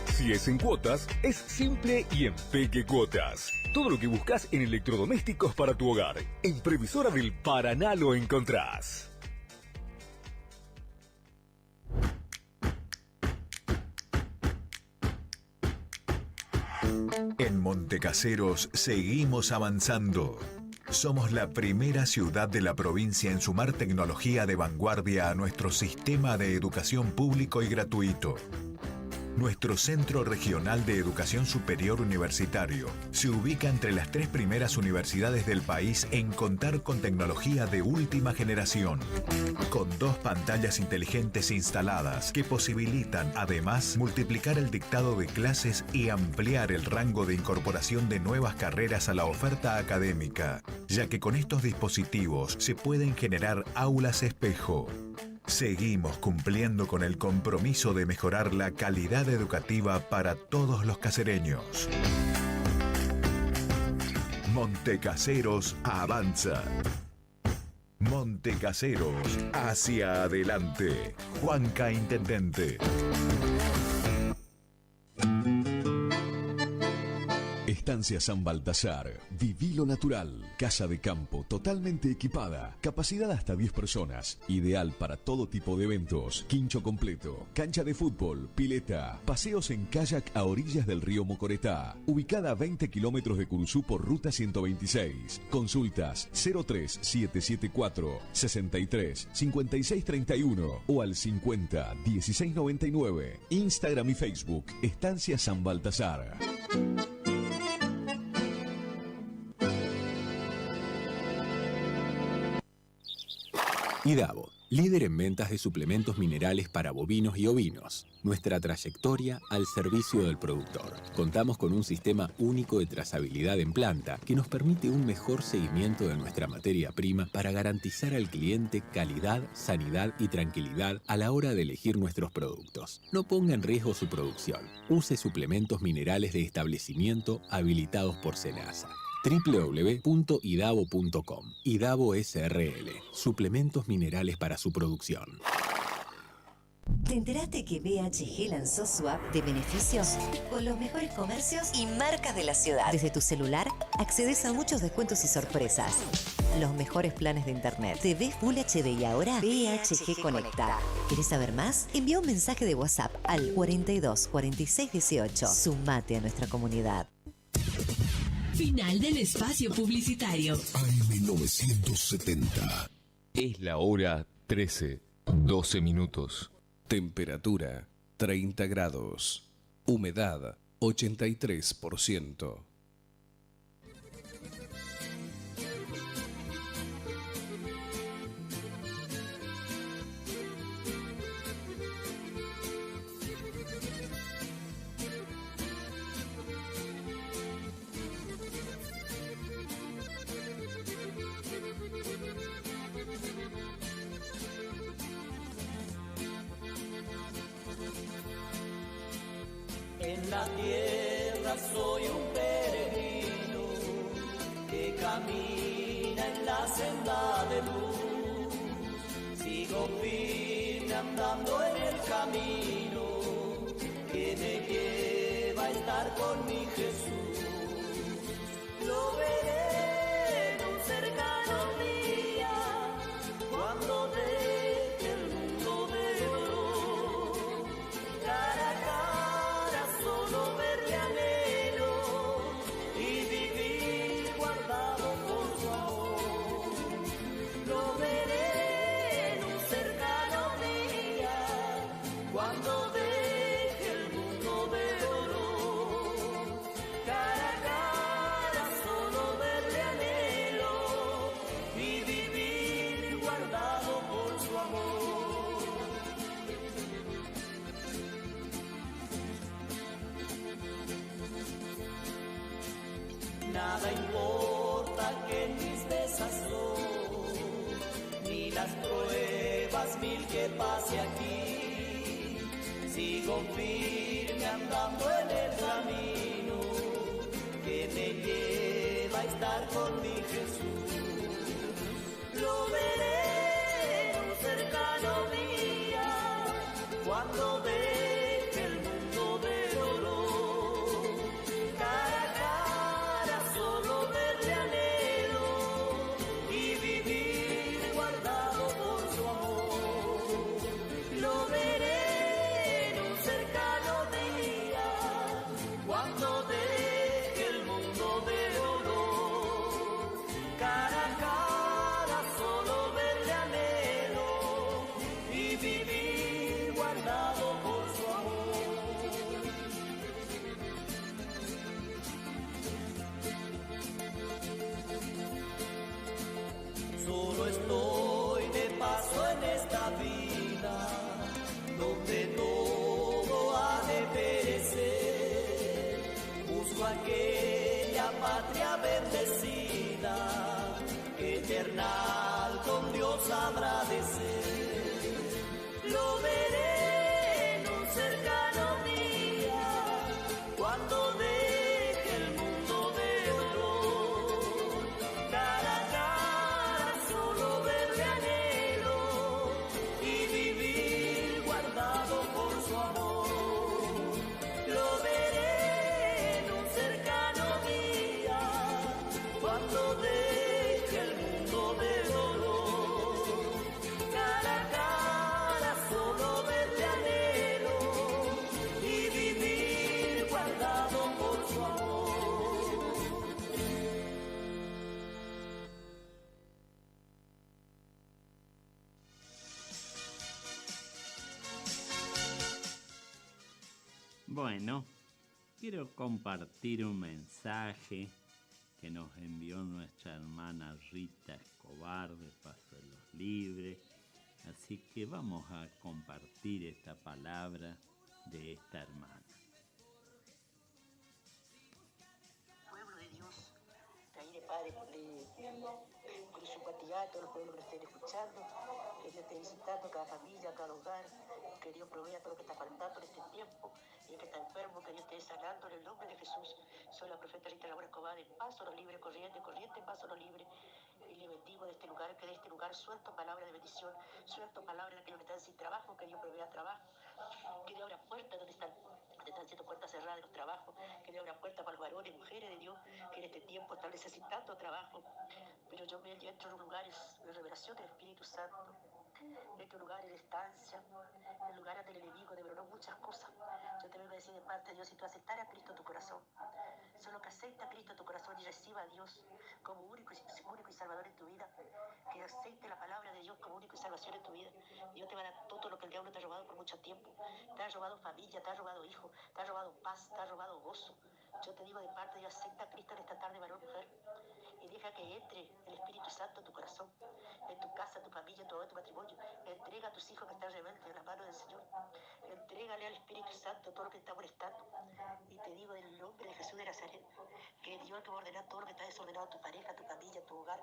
Speaker 8: Si es en cuotas, es simple y en Peque Cuotas. Todo lo que buscas en electrodomésticos para tu hogar. En Previsora del Paraná lo encontrás.
Speaker 9: En Montecaseros seguimos avanzando. Somos la primera ciudad de la provincia en sumar tecnología de vanguardia a nuestro sistema de educación público y gratuito. Nuestro Centro Regional de Educación Superior Universitario se ubica entre las 3 primeras universidades del país en contar con tecnología de última generación, con 2 pantallas inteligentes instaladas que posibilitan además multiplicar el dictado de clases y ampliar el rango de incorporación de nuevas carreras a la oferta académica, ya que con estos dispositivos se pueden generar aulas espejo. Seguimos cumpliendo con el compromiso de mejorar la calidad educativa para todos los casereños. Montecaseros avanza. Montecaseros hacia adelante. Juanca Intendente.
Speaker 7: Estancia San Baltasar, viví lo natural, casa de campo totalmente equipada, capacidad hasta 10 personas, ideal para todo tipo de eventos, quincho completo, cancha de fútbol, pileta, paseos en kayak a orillas del río Mocoretá, ubicada a 20 kilómetros de Curuzú por ruta 126. Consultas 03774 63 56 31 o al 50 16 99. Instagram y Facebook, Estancia San Baltasar.
Speaker 11: IDAVO, líder en ventas de suplementos minerales para bovinos y ovinos. Nuestra trayectoria al servicio del productor. Contamos con un sistema único de trazabilidad en planta que nos permite un mejor seguimiento de nuestra materia prima para garantizar al cliente calidad, sanidad y tranquilidad a la hora de elegir nuestros productos. No ponga en riesgo su producción. Use suplementos minerales de establecimiento habilitados por SENASA. www.idavo.com. Idavo SRL. Suplementos minerales para su producción.
Speaker 15: ¿Te enteraste que BHG lanzó su app de beneficios con los mejores comercios y marcas de la ciudad? Desde tu celular accedes a muchos descuentos y sorpresas. Los mejores planes de internet. TV Full HD y ahora BHG Conecta. ¿Querés saber más? Envía un mensaje de WhatsApp al 42 46 18. Sumate a nuestra comunidad.
Speaker 20: Final del espacio publicitario.
Speaker 8: AM970. Es la hora 13.
Speaker 23: 12 minutos.
Speaker 14: Temperatura 30 grados. Humedad 83%.
Speaker 22: En la tierra soy un peregrino que camina en la senda de luz. Sigo firme andando en el camino que me lleva a estar con mi Jesús. Lo veré en un cercano día cuando deje el mundo de oro. Cara a cara solo verle anhelo y vivir guardado por su amor. Lo veré en un cercano día cuando deje el mundo de oro. Cara a cara solo verle anhelo y vivir guardado por su amor. Nada importa que en mis besas ni las pruebas mil que pase aquí. Sigo firme andando en el camino que me lleva a estar con mi Jesús. Lo veré en un cercano día cuando deje el mundo de dolor. Cara a cara solo verle anhelo y vivir guardado por su amor. Lo veré en un cercano día cuando deje el mundo de dolor. Cara a cara solo verle anhelo y vivir guardado por su amor. Solo estoy de paso en esta vida donde todo ha de perecer. Busco aquella patria bendecida que eternal con Dios habrá de ser. Lo veré en un cercano día cuando deje el mundo de dolor. Cara a cara solo verle anhelo y vivir guardado por su amor. Lo veré en un cercano día cuando deje el mundo de dolor. Cara a cara solo verle anhelo y vivir guardado por su amor.
Speaker 6: Bueno, quiero compartir un mensaje que nos envió nuestra hermana Rita Escobar de Paso de los Libres. Así que vamos a compartir esta palabra de esta hermana.
Speaker 16: Pueblo de Dios, Taire Padre, por su patía, todos los pueblos que estén escuchando, que Dios esté visitando cada familia, cada hogar, que Dios provea todo lo que está faltando en este tiempo, y el que está enfermo, que Dios esté sanando en el nombre de Jesús. Soy la profeta Rita Laura Escobar, de Paso los Libres, corriente, Paso los Libres, y le bendigo de este lugar, que de este lugar suelto palabras de bendición, suelto palabras de aquellos que están sin trabajo, que Dios provea trabajo, que Dios abra puertas donde están siendo puertas cerradas de los trabajos, que Dios abra puertas para los varones y mujeres de Dios, que en este tiempo están necesitando trabajo. Pero yo me entro en lugares de revelación del Espíritu Santo, este lugar de estancia, el lugar del enemigo, de verdad, muchas cosas. Yo te vengo a decir de parte de Dios, si tú aceptaras a Cristo en tu corazón, solo que acepta a Cristo en tu corazón y reciba a Dios como único y salvador en tu vida, que acepte la palabra de Dios como único y salvación en tu vida, Dios te va a dar todo lo que el diablo te ha robado por mucho tiempo. Te ha robado familia, te ha robado hijos, te ha robado paz, te ha robado gozo. Yo te digo de parte de Dios, acepta a Cristo en esta tarde, varón, mujer, y deja que entre el Espíritu Santo en tu corazón, en tu casa, en tu familia, en tu hogar, en tu matrimonio. Entrega a tus hijos que están rebeldes en la mano del Señor. Entrégale al Espíritu Santo todo lo que te está molestando. Y te digo en el nombre de Jesús de Nazaret, que Dios te va a ordenar todo lo que está desordenado, tu pareja, tu familia, tu hogar.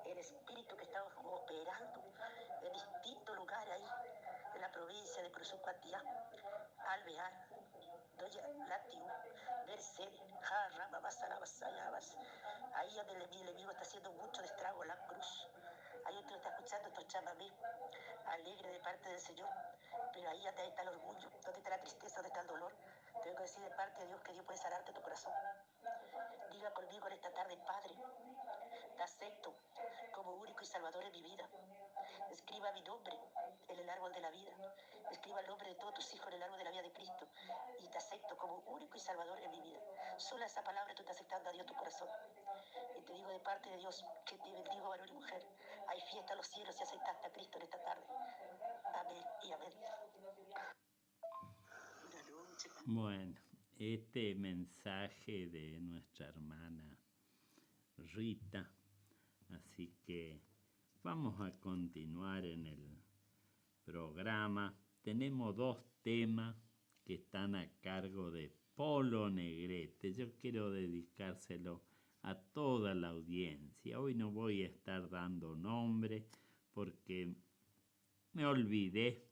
Speaker 16: El Espíritu que está operando en distintos lugares ahí, en la provincia de Cruzú, Cuatía, Alvear, Doña Latiu, Mercedes, Jarrama, Basarabas, Ayabas. Ahí donde el enemigo está haciendo mucho estrago, la cruz. Ahí donde está escuchando estos chamamé, alegre de parte del Señor. Pero ahí donde está el orgullo, donde está la tristeza, donde está el dolor. Tengo que decir de parte de Dios que Dios puede sanarte tu corazón. Diga conmigo en esta tarde, Padre, te acepto como único y salvador en mi vida. Escriba mi nombre en el árbol de la vida. Escriba el nombre de todos tus hijos en el árbol de la vida de Cristo. Y te acepto como único y salvador en mi vida. Solo esa palabra tú estás aceptando a Dios tu corazón. Y te digo de parte de Dios que te bendigo, varón y mujer. Hay fiesta en los cielos si aceptaste a Cristo en esta tarde. Amén y amén.
Speaker 6: Bueno, este mensaje de nuestra hermana Rita, así que vamos a continuar en el programa. Tenemos 2 temas que están a cargo de Polo Negrete. Yo quiero dedicárselo a toda la audiencia. Hoy no voy a estar dando nombre porque me olvidé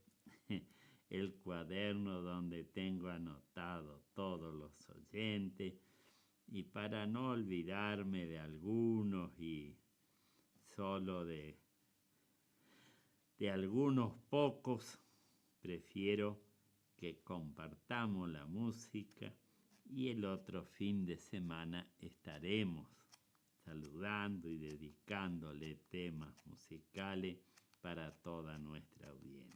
Speaker 6: el cuaderno donde tengo anotado todos los oyentes, y para no olvidarme de algunos y solo de algunos pocos, prefiero que compartamos la música, y el otro fin de semana estaremos saludando y dedicándole temas musicales para toda nuestra audiencia.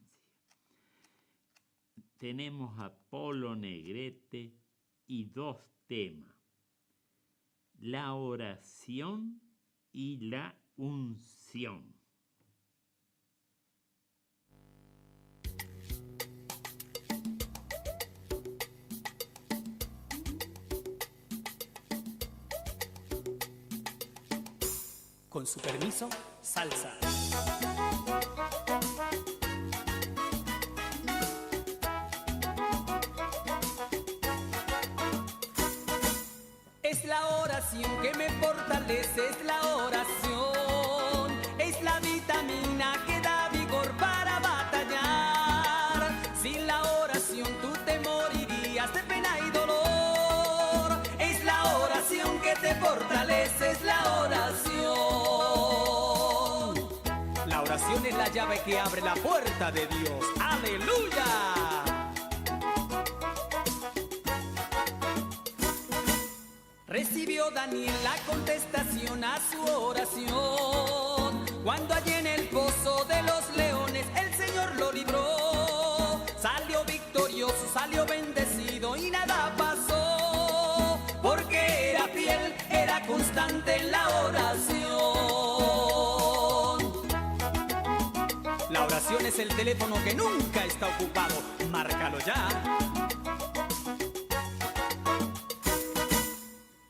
Speaker 6: Tenemos a Polo Negrete y 2 temas: la oración y la unción.
Speaker 21: Con su permiso, salsa.
Speaker 4: Es la oración que me fortalece, es la oración, es la vitamina que da vigor para batallar. Sin la oración tú te morirías de pena y dolor. Es la oración que te fortalece, es la oración.
Speaker 21: La oración es la llave que abre la puerta de Dios. ¡Aleluya!
Speaker 4: Recibió Daniel la contestación a su oración. Cuando allí en el pozo de los leones el Señor lo libró. Salió victorioso, salió bendecido y nada pasó. Porque era fiel, era constante en la oración.
Speaker 21: La oración es el teléfono que nunca está ocupado. Márcalo ya.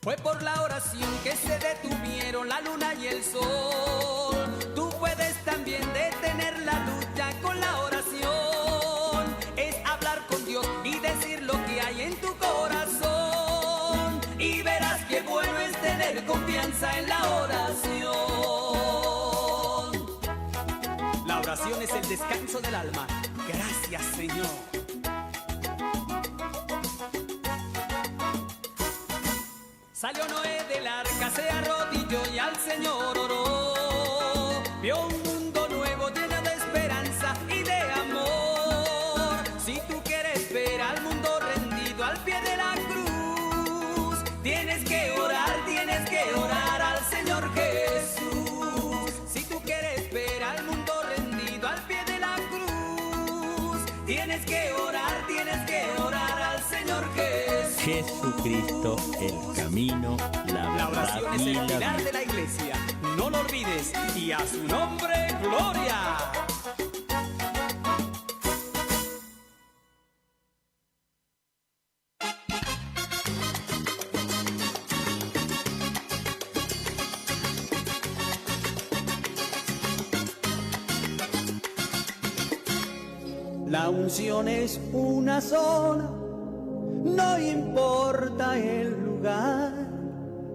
Speaker 4: Fue por la oración que se detuvieron la luna y el sol. Tú puedes también detener la lucha con la oración. Es hablar con Dios y decir lo que hay en tu corazón. Y verás qué bueno es tener confianza en la oración.
Speaker 21: La oración es el descanso del alma. Gracias, Señor.
Speaker 4: Salió Noé del arca, se arrodilló y al Señor oró. Vio un mundo nuevo lleno de esperanza y de amor. Si tú quieres ver al mundo rendido al pie de la cruz, tienes que orar al Señor Jesús. Si tú quieres ver al mundo rendido al pie de tienes que orar al Señor Jesús.
Speaker 6: Jesucristo, el camino, la
Speaker 4: La
Speaker 6: verdad
Speaker 4: oración es
Speaker 6: y
Speaker 4: el
Speaker 6: la
Speaker 4: pilar
Speaker 6: vida.
Speaker 4: de la iglesia. No lo olvides y a su nombre, gloria.
Speaker 24: La unción es una sola, no importa el lugar.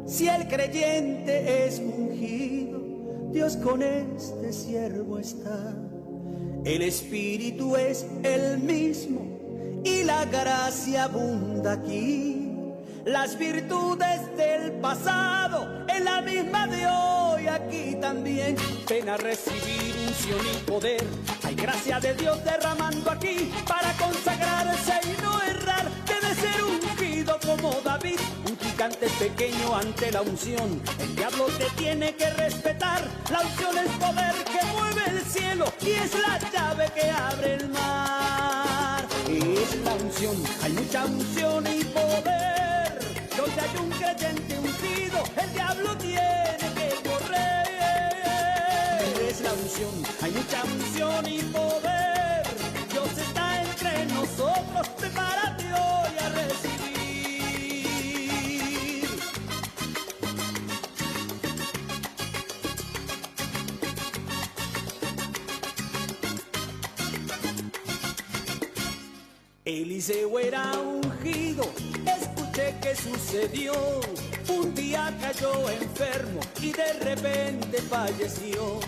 Speaker 24: Si el creyente es ungido, Dios con este siervo está. El Espíritu es el mismo y la gracia abunda aquí. Las virtudes del pasado en la misma de hoy aquí también. Ven a recibir unción y poder. Hay gracia de Dios derramando aquí para consagrarse y no errar. Debe ser ungido como David, un gigante pequeño ante la unción. El diablo te tiene que respetar. La unción es poder que mueve el cielo y es la llave que abre el mar. Es la unción, hay mucha unción y poder. Donde hay un creyente ungido, el diablo tiene que correr. Es la unción, hay mucha unción y poder. Dios está entre nosotros, prepárate hoy a recibir. Eliseo era ungido, escuché que sucedió. Un día cayó enfermo y de repente falleció.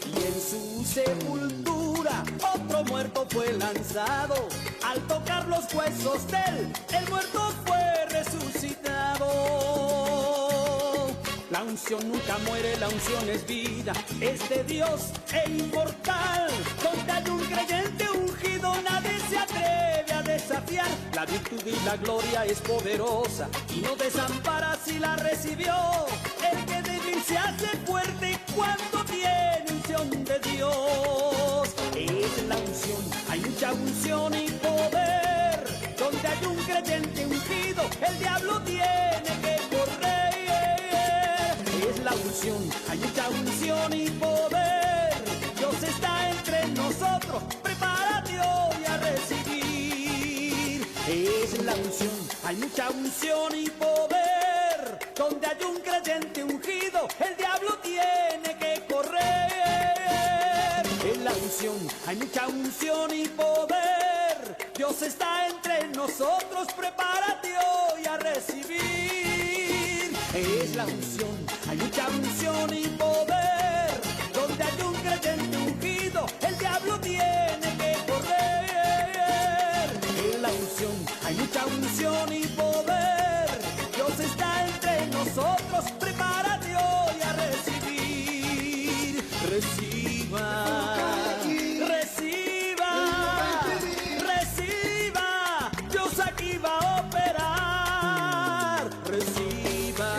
Speaker 24: Y en su sepultura otro muerto fue lanzado. Al tocar los huesos de él, el muerto fue resucitado. La unción nunca muere, la unción es vida, es de Dios e inmortal. Donde hay un creyente ungido, nadie se atreve a desafiar. La virtud y la gloria es poderosa y no desampara si la recibió. El que débil se hace fuerte cuando tiene unción de Dios. Es la unción, hay mucha unción y poder. Donde hay un creyente ungido, el diablo tiene que correr. Es la unción, hay mucha unción y poder. Dios está entre nosotros, prepárate hoy a recibir. Es la unción, hay mucha unción y poder. Donde hay un creyente ungido, el diablo tiene que correr. Es la unción, hay mucha unción y poder. Dios está entre nosotros, prepárate hoy a recibir. Es la unción, hay mucha unción y poder. Donde hay un creyente ungido, el diablo tiene que correr. Es la unción, hay mucha unción y poder. Dios está entre nosotros, prepárate hoy a recibir. Reciba, reciba, reciba. Dios aquí va a operar. Reciba,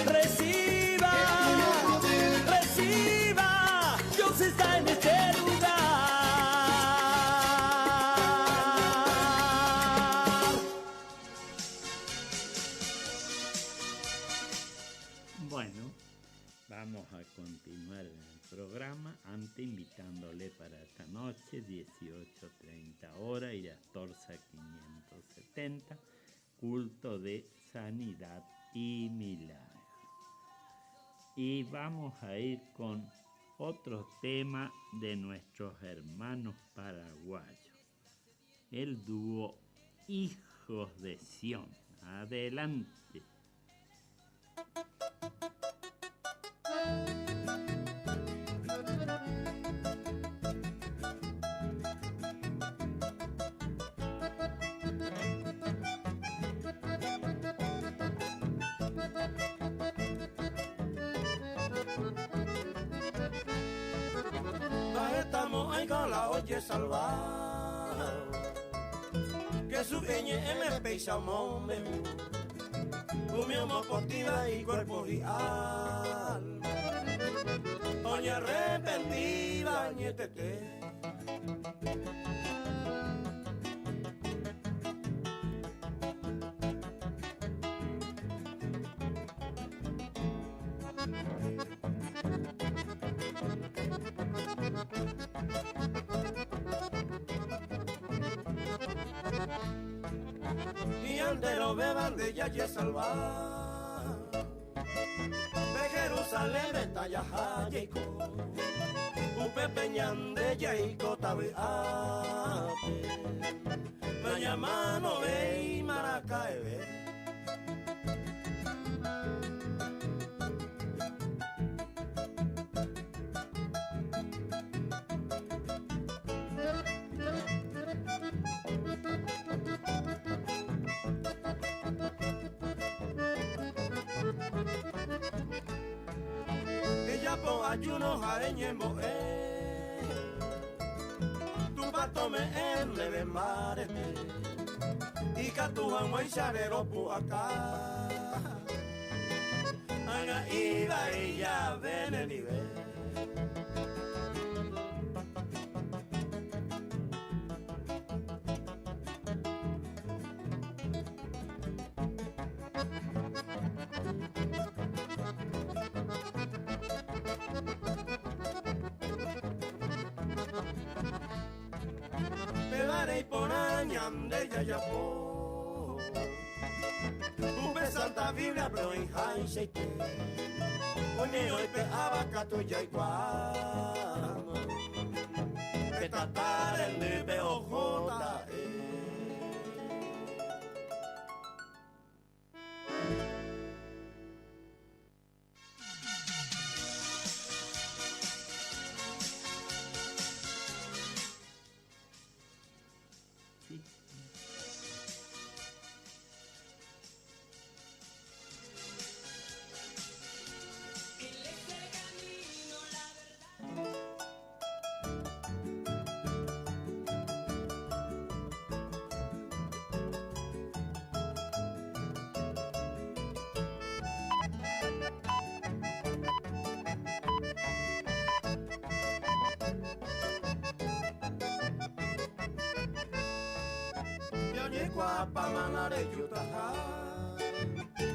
Speaker 24: reciba, reciba. Dios está en este lugar.
Speaker 6: Bueno, vamos a continuar en el programa, antes invitándole para esta noche, 18:30 horas y 14:570, culto de sanidad y milagro. Y vamos a ir con otro tema de nuestros hermanos paraguayos, el dúo Hijos de Sión. Adelante.
Speaker 22: Estamos ahí con la oye salvada que su peña me peisa mombe comió portiva y cuerpo y alma oye arrepentida ñetete no beban de ella y salvar. De Jerusalén está ya Jayico, Upe Peñán de Yaiko Tabe Ape, Mayamano ve y Maracaebe. Ayuno jareñemo tu pato me leve marete y catuan guaicharero pu acá haga iba y ya ven el nivel. Santa Biblia pero en Haisete Oye hoy pe abacato ya igual Petatar el de Beojota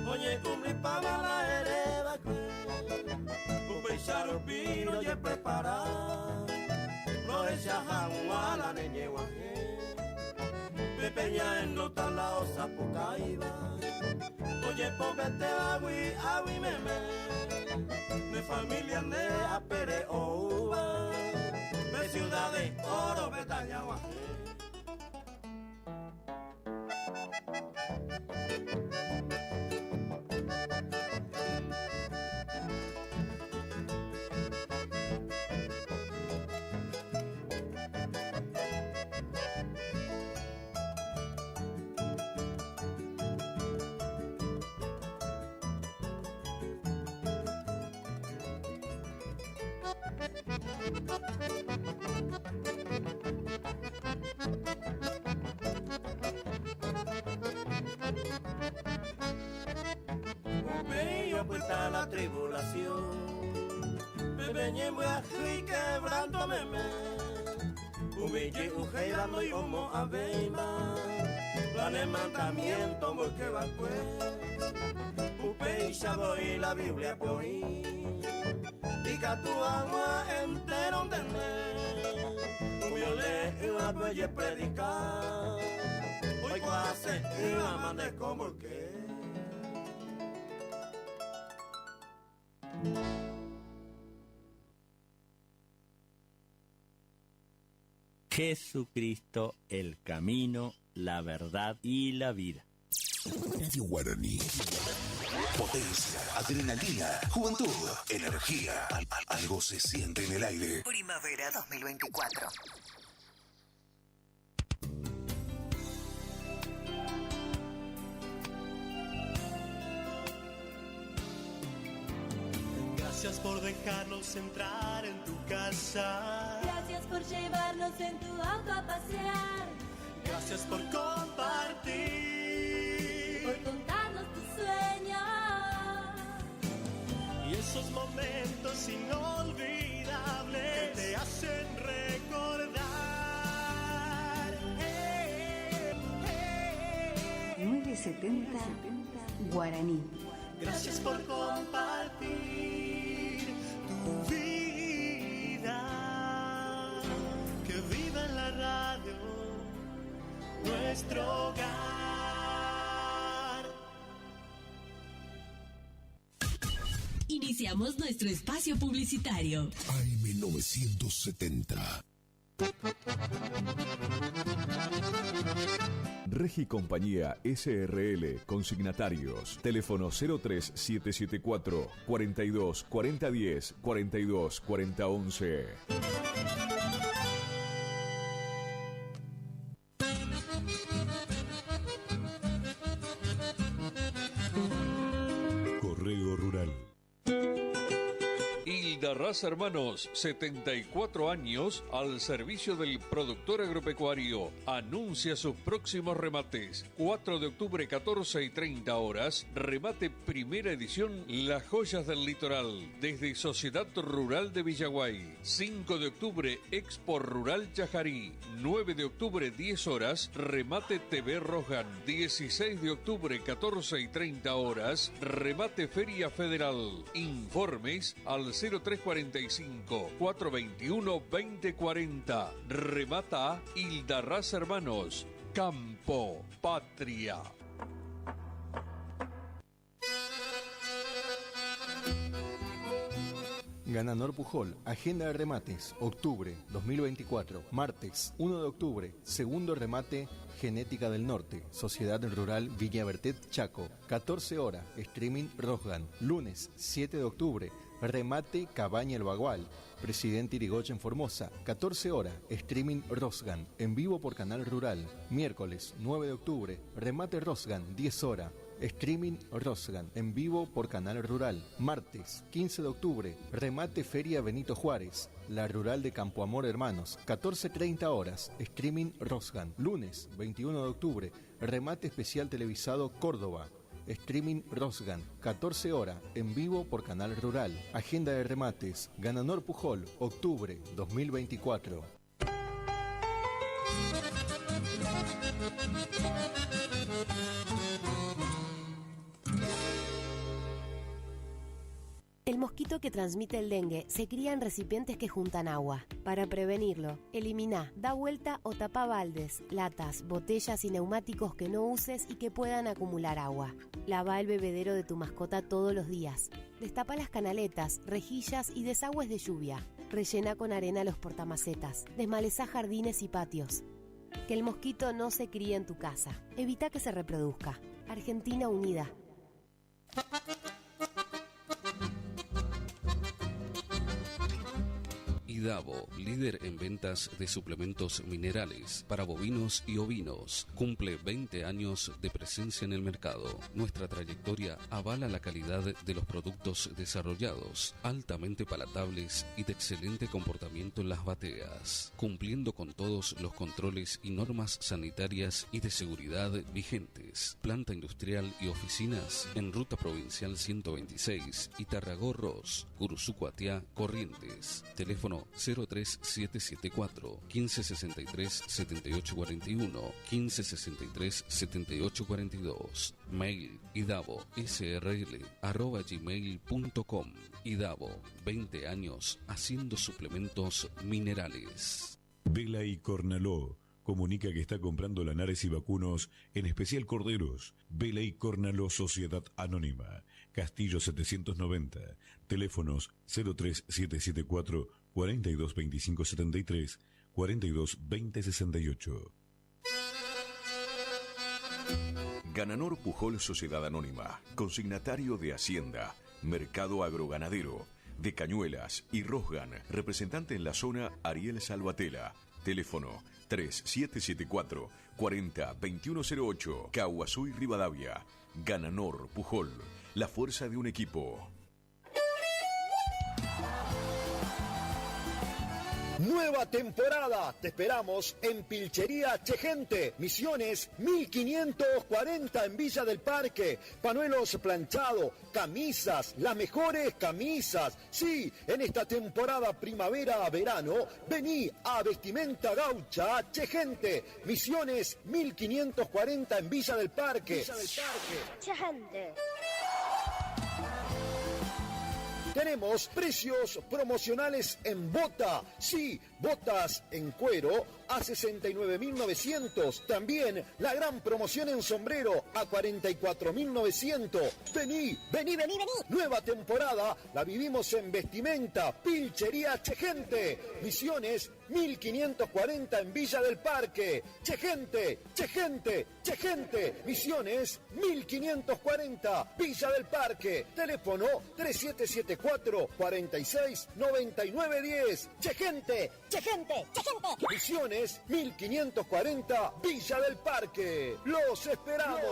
Speaker 22: Oye, cumple pa' mala hereda un peixaro pino y preparar no es a la neñe guaje me peña en nota la osa pocaiba oye, povete agui meme de familia de apere ouba de ciudad de oro betaña guaje. La tribulación me veñé muy ají quebrándome humillé ujeirando y homo aveima plan mandamiento muy que va pues upe y shabo y la Biblia pues diga tu agua entero tener violé una bella predicar hoy cuase una mande como el que
Speaker 6: Jesucristo, el camino, la verdad y la vida.
Speaker 1: Radio Guaraní. Potencia, adrenalina, juventud, energía. Algo se siente en el aire.
Speaker 15: Primavera 2024.
Speaker 24: Gracias por dejarnos entrar en tu casa.
Speaker 10: Gracias por llevarnos en tu auto a pasear.
Speaker 24: Gracias por compartir.
Speaker 10: Por contarnos tus sueños.
Speaker 24: Y esos momentos inolvidables que te hacen recordar.
Speaker 5: 970 Guaraní.
Speaker 24: Gracias por compartir tu vida. Que viva en la radio nuestro hogar.
Speaker 20: Iniciamos nuestro espacio publicitario.
Speaker 23: AM970.
Speaker 7: Regi Compañía SRL, consignatarios, teléfono 03774 42 40 10 42 40 11.
Speaker 23: Correo Rural.
Speaker 13: Hildarraz Hermanos, 74 años al servicio del productor agropecuario. Anuncia sus próximos remates. 4 de octubre, 14 y 30 horas. Remate primera edición, Las Joyas del Litoral, desde Sociedad Rural de Villaguay. 5 de octubre, Expo Rural Chajarí. 9 de octubre, 10 horas, remate TV Rojan. 16 de octubre, 14 y 30 horas, remate Feria Federal. Informes al 0345-421-2040. Remata Hildarraz Hermanos. Campo Patria.
Speaker 17: Gananor Pujol, agenda de remates, octubre 2024, martes 1 de octubre, segundo remate Genética del Norte, Sociedad Rural Villa Bertet Chaco, 14 horas, streaming Rosgan, lunes 7 de octubre, remate Cabaña El Bagual, Presidente Irigoyen Formosa, 14 horas, streaming Rosgan, en vivo por Canal Rural, miércoles 9 de octubre, remate Rosgan, 10 horas, streaming Rosgan, en vivo por Canal Rural. Martes 15 de octubre, remate Feria Benito Juárez, la Rural de Campo Amor Hermanos, 14:30 horas, streaming Rosgan. Lunes 21 de octubre, remate especial televisado Córdoba, streaming Rosgan, 14 horas, en vivo por Canal Rural. Agenda de remates, Gananor Pujol, octubre 2024.
Speaker 18: El mosquito que transmite el dengue se cría en recipientes que juntan agua. Para prevenirlo, elimina, da vuelta o tapa baldes, latas, botellas y neumáticos que no uses y que puedan acumular agua. Lava el bebedero de tu mascota todos los días. Destapa las canaletas, rejillas y desagües de lluvia. Rellena con arena los portamacetas. Desmalezá jardines y patios. Que el mosquito no se críe en tu casa. Evita que se reproduzca. Argentina Unida.
Speaker 14: Idavo, líder en ventas de suplementos minerales para bovinos y ovinos, cumple 20 años de presencia en el mercado. Nuestra trayectoria avala la calidad de los productos desarrollados, altamente palatables y de excelente comportamiento en las bateas, cumpliendo con todos los controles y normas sanitarias y de seguridad vigentes. Planta industrial y oficinas en Ruta Provincial 126, Itarragó-Ros, Curuzú-Cuatiá, Corrientes. Teléfono 03774 1563 7841 1563 7842. Mail idavo.srl@gmail.com. Idavo, 20 años haciendo suplementos minerales.
Speaker 23: Vela y Cornaló comunica que está comprando lanares y vacunos, en especial corderos. Vela y Cornaló Sociedad Anónima, Castillo 790, teléfonos 03774 422573 422068.
Speaker 12: Gananor Pujol Sociedad Anónima, consignatario de Hacienda, Mercado Agroganadero, de Cañuelas y Rosgan, representante en la zona Ariel Salvatela, teléfono 3774 402108, Caguazú y Rivadavia. Gananor Pujol, la fuerza de un equipo.
Speaker 19: Nueva temporada, te esperamos en Pilchería Chegente, Misiones 1540 en Villa del Parque. Panuelos planchados, camisas, las mejores camisas. Sí, en esta temporada primavera-verano, vení a Vestimenta Gaucha Chegente, Misiones 1540 en Villa del Parque.
Speaker 25: Chegente.
Speaker 19: Tenemos precios promocionales en bota. Sí, botas en cuero a 69.900. También la gran promoción en sombrero a 44.900. Vení. Nueva temporada la vivimos en vestimenta. Pilchería Chegente. Misiones 1540 en Villa del Parque. Chegente. Misiones 1540 Villa del Parque. Teléfono 3774 46 99 10. Chegente. Misiones 1540 Villa del Parque. Los esperamos.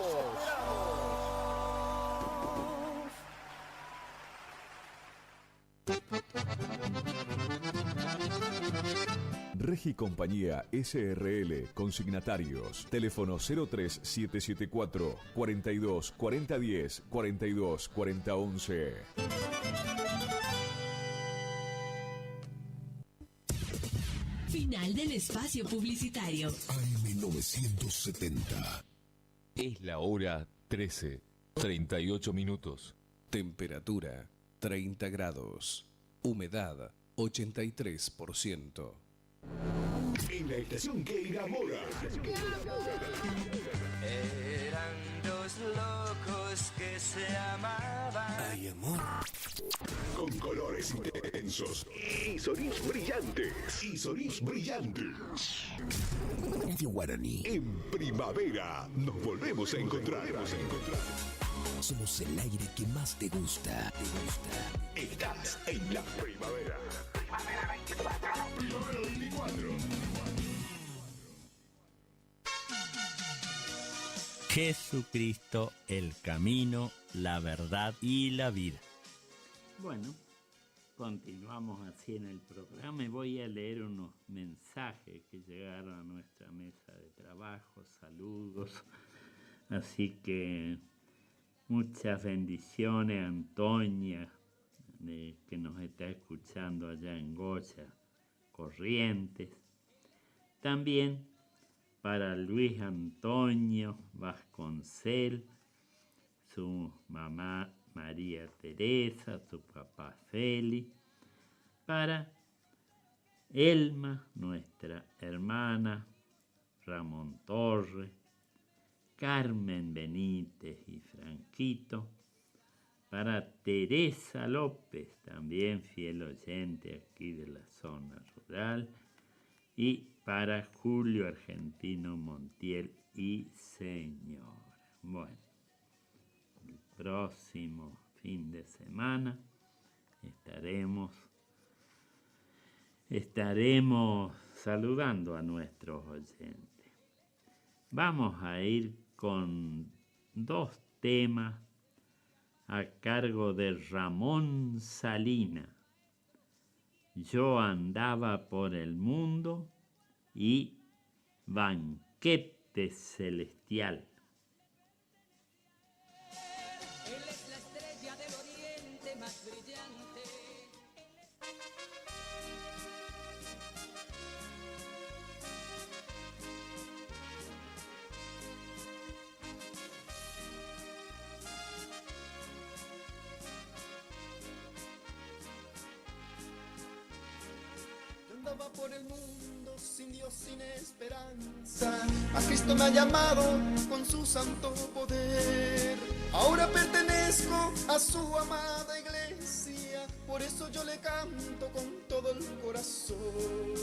Speaker 7: Regi Compañía SRL, consignatarios, teléfono 03774 42 40 10 42 40 11.
Speaker 20: Final del espacio publicitario.
Speaker 8: AM970.
Speaker 2: Es la hora 13, 38 minutos.
Speaker 14: Temperatura 30 grados. Humedad 83%.
Speaker 12: En la estación que enamora.
Speaker 4: Eran dos locos que se amaban.
Speaker 12: Ay, amor. Con colores intensos y sonidos brillantes. Radio Guaraní. En primavera nos volvemos a encontrar.
Speaker 8: Somos el aire que más te gusta.
Speaker 12: Estás en la primavera. Primavera 24. Primavera 24.
Speaker 6: Jesucristo, el camino, la verdad y la vida. Bueno, continuamos así en el programa y voy a leer unos mensajes que llegaron a nuestra mesa de trabajo, saludos. Así que muchas bendiciones a Antonia, que nos está escuchando allá en Goya, Corrientes. También para Luis Antonio Vasconcel, su mamá María Teresa, su papá Félix. Para Elma, nuestra hermana, Ramón Torres, Carmen Benítez y Franquito. Para Teresa López, también fiel oyente aquí de la zona rural. Y para Julio Argentino Montiel y señora. Bueno, el próximo fin de semana estaremos saludando a nuestros oyentes. Vamos a ir con dos temas a cargo de Ramón Salina. Yo andaba por el mundo y Banquete Celestial.
Speaker 4: Él es la estrella del oriente más brillante.
Speaker 3: Andaba por el mundo sin Dios, sin esperanza. A Cristo me ha llamado con su santo poder. Ahora pertenezco a su amada iglesia. Por eso yo le canto con todo el corazón.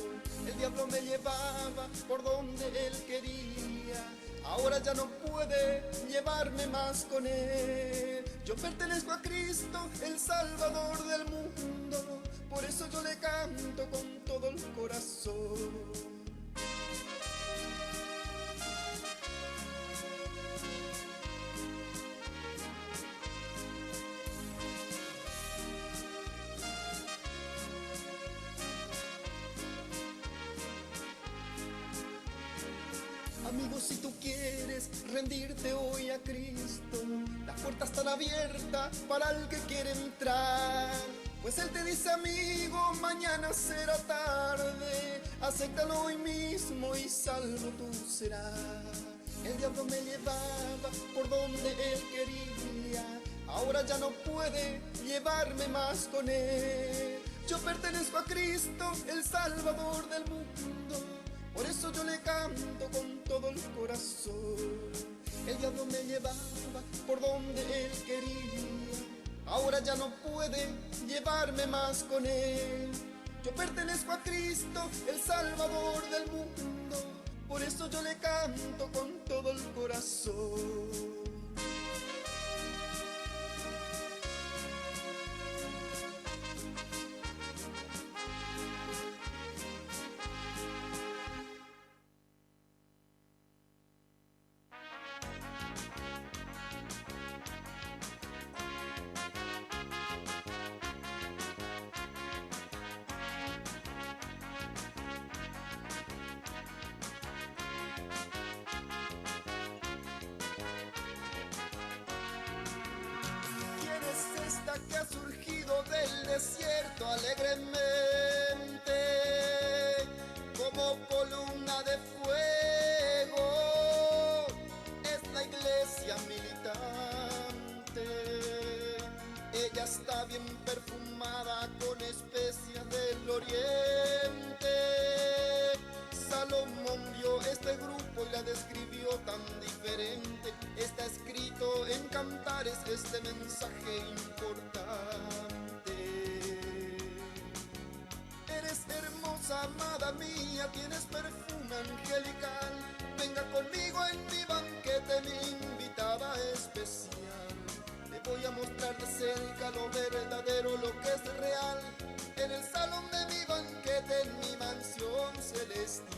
Speaker 3: El diablo me llevaba por donde él quería. Ahora ya no puede llevarme más con él. Yo pertenezco a Cristo, el Salvador del mundo. Por eso yo le canto con todo el corazón. Amigo, si tú quieres rendirte hoy a Cristo, las puertas están abiertas para el que quiere entrar. Pues Él te dice, amigo, mañana será tarde. Acéptalo hoy mismo y salvo tú serás. El diablo me llevaba por donde Él quería. Ahora ya no puede llevarme más con Él. Yo pertenezco a Cristo, el Salvador del mundo, por eso yo le canto con todo el corazón. El diablo me llevaba por donde Él quería, ahora ya no puede llevarme más con Él. Yo pertenezco a Cristo, el Salvador del mundo, por eso yo le canto con todo el corazón. Que ha surgido del desierto alegremente, como columna de fuego, es la iglesia militante. Ella está bien perfumada con especias del oriente. Salomón vio este grupo y la describió tan diferente. Está escrito en Cantares este mensaje importante. Eres hermosa, amada mía, tienes perfume angelical. Venga conmigo en mi banquete, mi invitada especial. Le voy a mostrar de cerca lo verdadero, lo que es real. En el salón de mi banquete, en mi mansión celestial.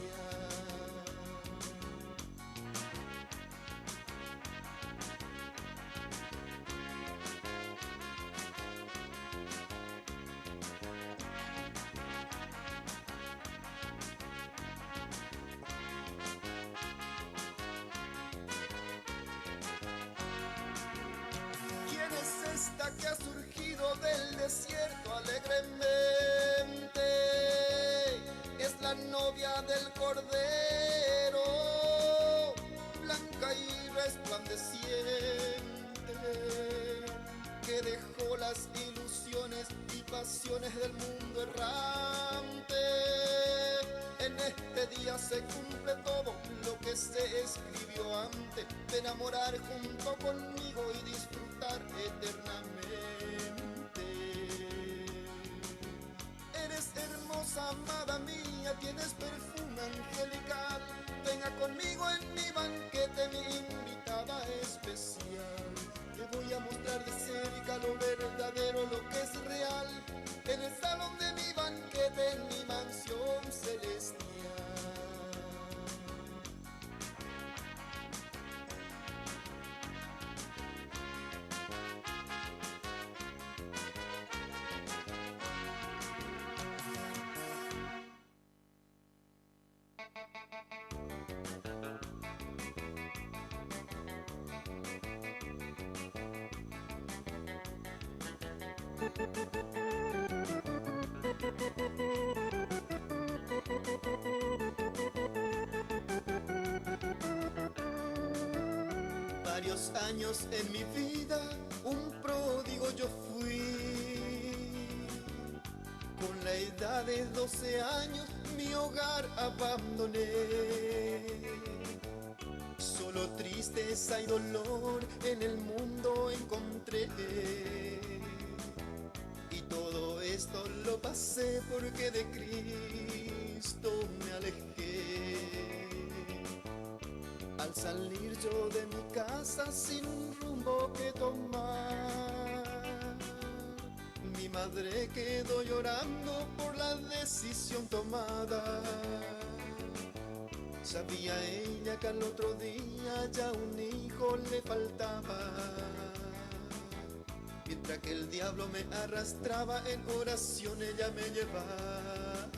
Speaker 3: Esta que ha surgido del desierto alegremente, es la novia del Cordero, blanca y resplandeciente, que dejó las ilusiones y pasiones del mundo errante. En este día se cumple todo lo que se escribió antes, de enamorar junto conmigo y disfrutar eternamente. Eres hermosa, amada mía, tienes perfume angelical. Venga conmigo en mi banquete, mi invitada especial. Te voy a mostrar de cerca lo verdadero, lo que es real. En el salón de mi banquete, en mi mansión celestial. Varios años en mi vida, un pródigo yo fui. Con la edad de 12 años, mi hogar abandoné. Solo tristeza y dolor en el mundo encontré. Y todo esto lo pasé porque de Cristo me alejé. Al salir yo de mi casa sin un rumbo que tomar, mi madre quedó llorando por la decisión tomada. Sabía ella que al otro día ya un hijo le faltaba. Mientras que el diablo me arrastraba en oración, ella me llevaba.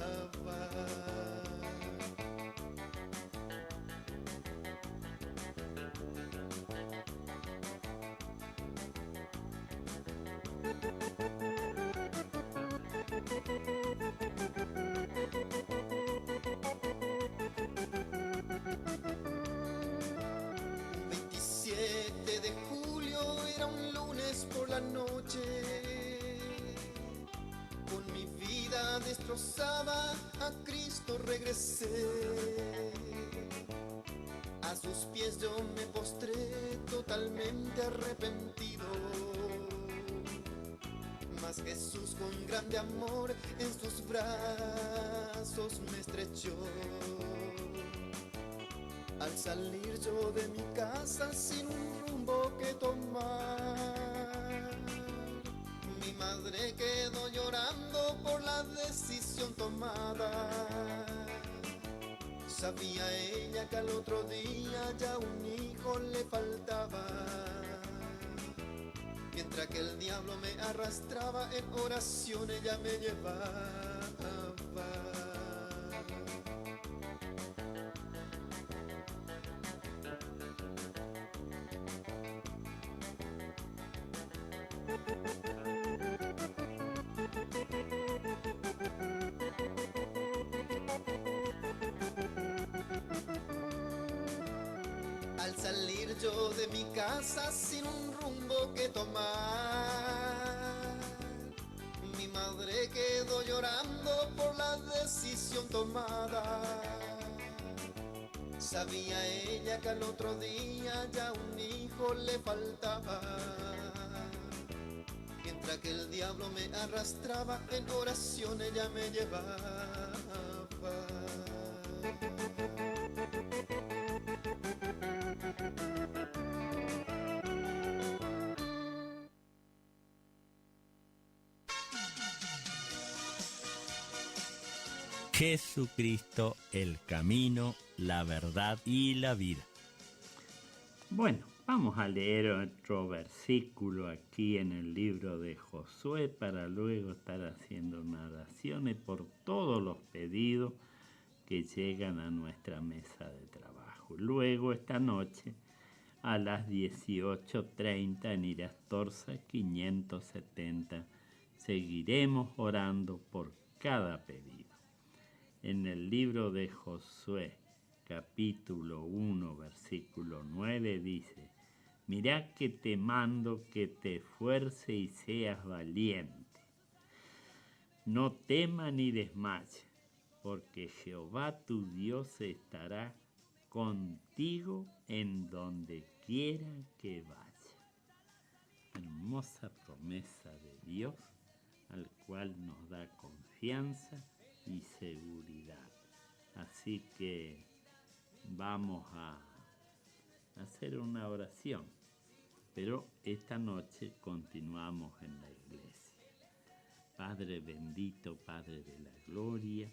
Speaker 3: De julio era un lunes por la noche. destrozaba, a Cristo regresé. A sus pies yo me postré totalmente arrepentido. Mas Jesús con grande amor en sus brazos me estrechó. Al salir yo de mi casa sin un rumbo que tomar, mi madre quedó llorando por la decisión tomada. Sabía ella que al otro día ya un hijo le faltaba. Mientras que el diablo me arrastraba en oración, ella me llevaba. Al salir yo de mi casa sin un rumbo que tomar, mi madre quedó llorando por la decisión tomada. Sabía ella que al otro día ya un hijo le faltaba. Mientras que el diablo me arrastraba en oración, ella me llevaba.
Speaker 6: Jesucristo, el camino, la verdad y la vida. Bueno, vamos a leer otro versículo aquí en el libro de Josué para luego estar haciendo una oración por todos los pedidos que llegan a nuestra mesa de trabajo. Luego esta noche a las 18:30 en Irastorza 570 seguiremos orando por cada pedido. En el libro de Josué, capítulo 1, versículo 9, dice: mirá que te mando que te esfuerces y seas valiente. No temas ni desmayes, porque Jehová tu Dios estará contigo en donde quiera que vayas. Hermosa promesa de Dios, al cual nos da confianza y seguridad. Así que vamos a hacer una oración, pero esta noche continuamos en la iglesia. Padre bendito, Padre de la gloria,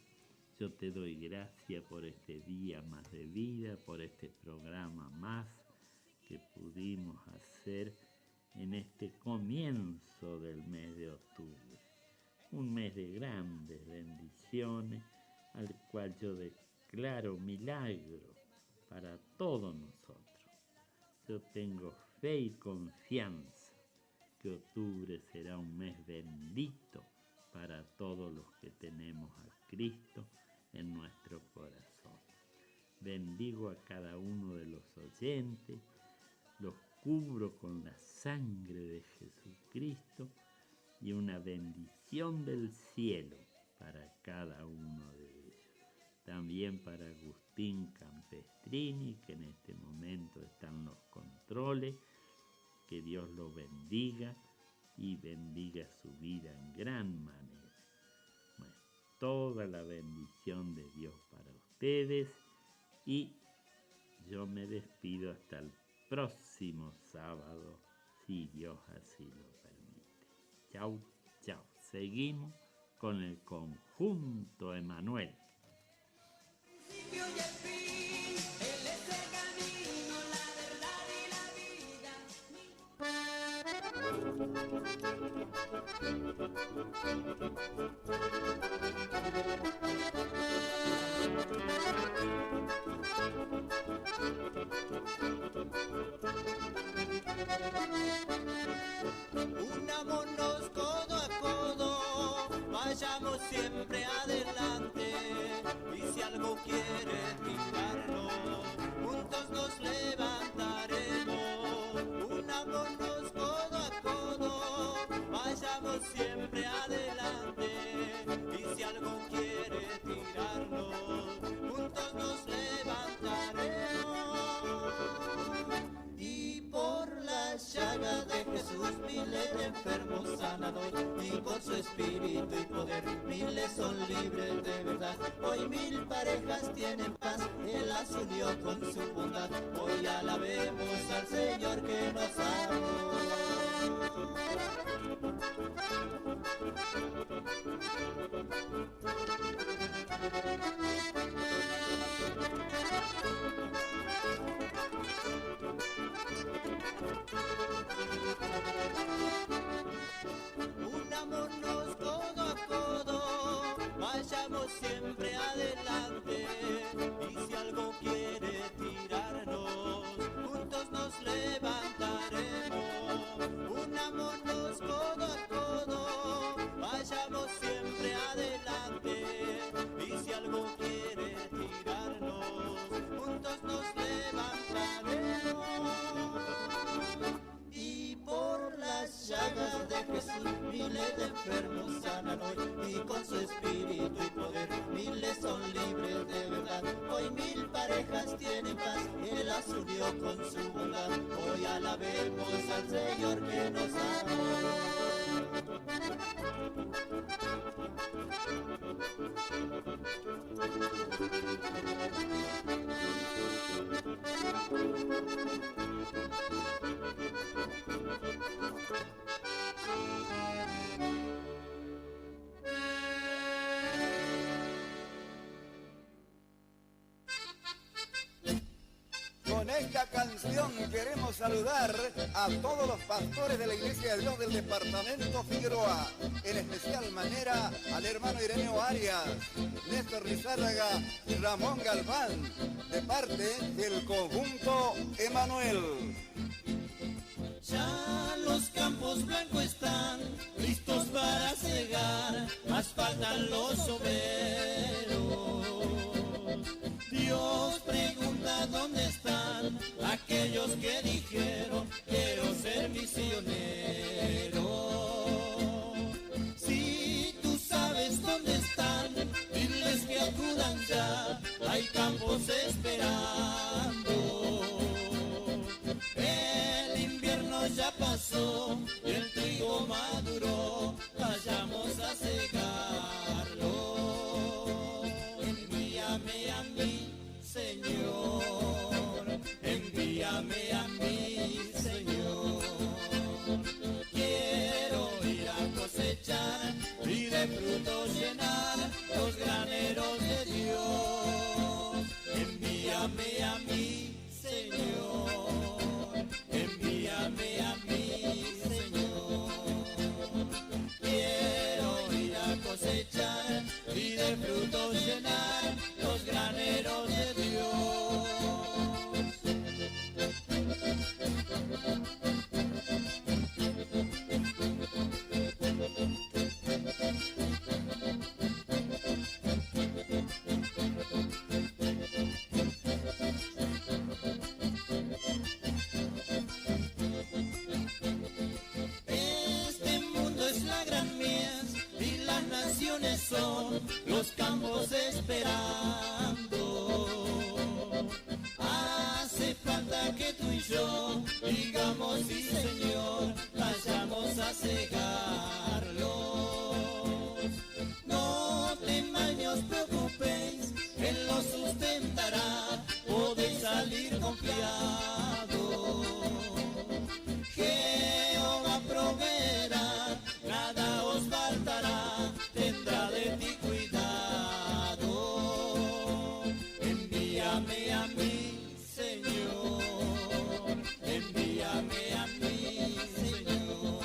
Speaker 6: yo te doy gracias por este día más de vida, por este programa más que pudimos hacer en este comienzo del mes de octubre. Un mes de grandes bendiciones, al cual yo declaro milagro para todos nosotros. Yo tengo fe y confianza que octubre será un mes bendito para todos los que tenemos a Cristo en nuestro corazón. Bendigo a cada uno de los oyentes, los cubro con la sangre de Jesucristo y una bendición del cielo para cada uno de ellos. También para Agustín Campestrini, que en este momento están los controles. Que Dios lo bendiga y bendiga su vida en gran manera. Bueno, toda la bendición de Dios para ustedes y yo me despido hasta el próximo sábado, si Dios así lo permite. Chau, chau. Seguimos con el conjunto Emanuel.
Speaker 22: Unámonos codo a codo, vayamos siempre adelante, y si algo quiere tirarnos, juntos nos levantaremos. Unámonos codo a codo, vayamos siempre adelante, y si algo enfermos sanador, y con su espíritu y poder miles son libres de verdad. Hoy 1000 parejas tienen paz, Él las unió con su bondad. Hoy alabemos al Señor que nos amó. Unámonos codo a codo, vayamos siempre adelante, y si algo quiere tirarnos, juntos nos levantaremos. Unámonos codo a codo, vayamos siempre adelante, y si algo quiere tirarnos, juntos nos levantaremos. Y por las llagas de Jesús miles de enfermos sanan hoy, y con su espíritu y poder miles son libres de verdad. Hoy 1000 parejas tienen paz, Él las unió con su bondad. Hoy alabemos al Señor que nos
Speaker 9: Con esta canción queremos saludar a todos los pastores de la Iglesia de Dios del departamento Figueroa, en especial manera al hermano Ireneo Arias, Néstor Lizárraga y Ramón Galván, de parte del conjunto Emanuel.
Speaker 22: Ya los campos blancos están listos para cegar, más faltan los obreros. Dios pregunta dónde están aquellos que dijeron quiero ser misionero. Si tú sabes dónde están, diles que acudan ya, hay campos esperando. El invierno ya pasó y el trigo maduró, vayamos a cegarlo. Envíame a mí, Señor, envíame a mí, Señor. Quiero ir a cosechar y de frutos llenar los graneros de Dios. Envíame a mí, Señor, envíame a mí, Señor. Quiero ir a cosechar y de frutos llenar los graneros de Dios. Este mundo es la gran mies y las naciones son los campos esperando. Hace falta que tú y yo digamos sí, Señor, vayamos a cegarlos. No temáis ni os preocupéis, Él los sustentará, podéis salir confiados. Jehová proveerá, nada os faltará, tendrá de ti cuidado. Envíame a mí, Señor, envíame a mí, Señor.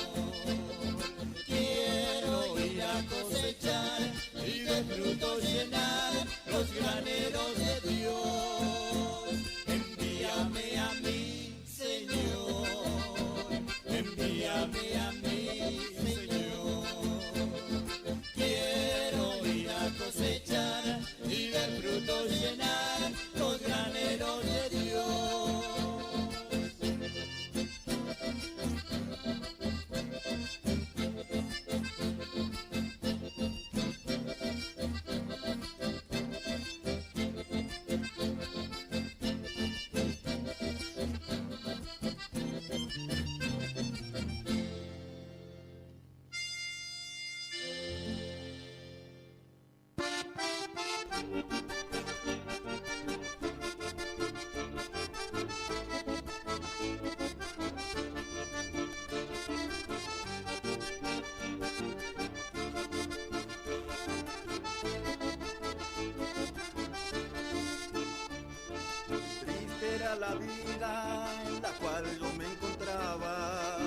Speaker 3: la vida en la cual yo me encontraba.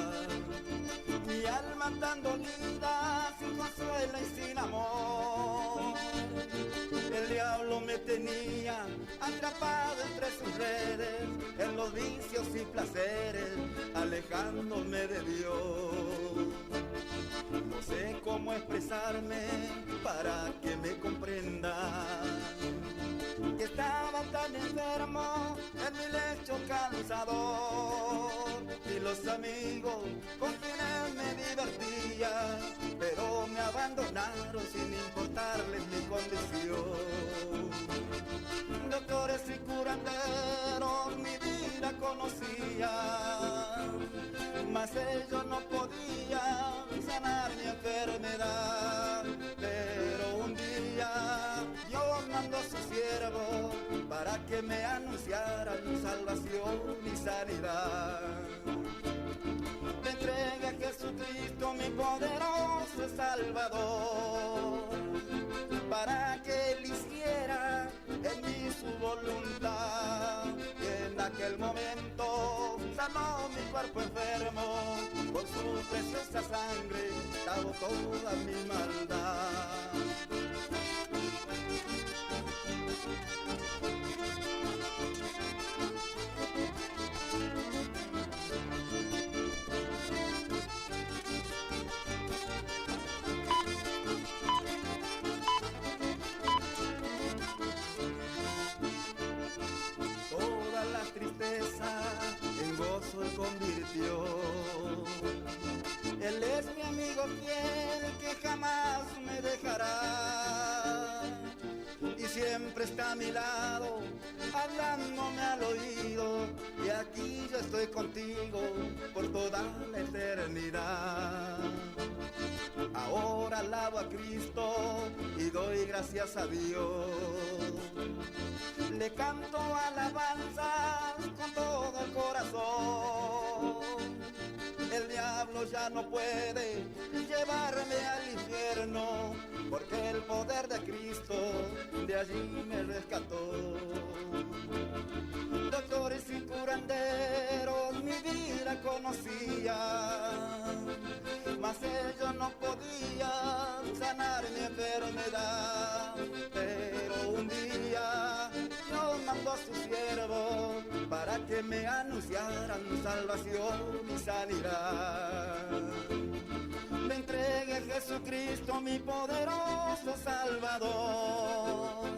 Speaker 3: Mi alma tan dolida, sin consuelo y sin amor. El diablo me tenía atrapado entre sus redes, en los vicios y placeres, alejándome de Dios. No sé cómo expresarme para que me comprenda, que estaba tan enfermo en mi lecho cansador, y los amigos con quienes me divertía, pero me abandonaron sin importarles mi condición. Doctores y curanderos mi vida conocían, mas ellos no podían sanar mi enfermedad. Pero un día Dios mandó a su siervo para que me anunciaran salvación y sanidad. Me entregué a Jesucristo, mi poderoso Salvador, para que Él hiciera en mí su voluntad. Y en aquel momento sanó mi cuerpo enfermo, con su preciosa sangre lavó toda mi maldad. En gozo Él convirtió. Él es mi amigo fiel que jamás me dejará, y siempre está a mi lado hablándome al oído, y aquí yo estoy contigo por toda la eternidad. Ahora alabo a Cristo y doy gracias a Dios. Le canto alabanzas con todo el corazón. El diablo ya no puede llevarme al infierno, porque el poder de Cristo de allí me rescató. Doctores y curanderos mi vida conocían, mas ellos no podían sanar mi enfermedad. Pero un día Dios mandó a su siervo para que me anunciaran salvación y sanidad. Me entregué a Jesucristo, mi poderoso Salvador,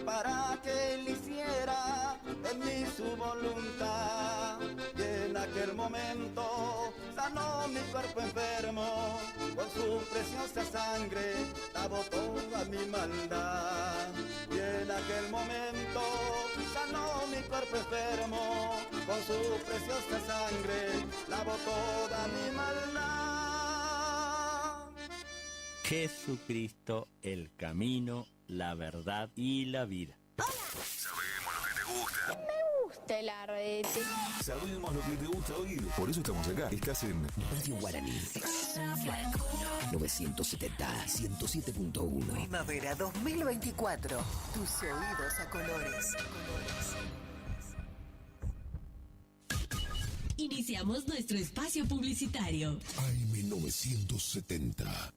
Speaker 3: para que Él hiciera en mí su voluntad. Y en aquel momento sanó mi cuerpo enfermo, con su preciosa sangre lavó toda mi maldad. Y en aquel momento sanó mi cuerpo enfermo, con su preciosa sangre lavó toda mi maldad.
Speaker 6: Jesucristo, el camino, la verdad y la vida.
Speaker 23: Sabemos lo que te gusta.
Speaker 10: Me gusta el arrete.
Speaker 23: Sabemos lo que te gusta oír. Por eso estamos acá. Estás en
Speaker 1: Radio Guaraní. 970, 107.1.
Speaker 15: Primavera 2024. Tus oídos a colores.
Speaker 20: Iniciamos nuestro espacio publicitario.
Speaker 23: AM 970.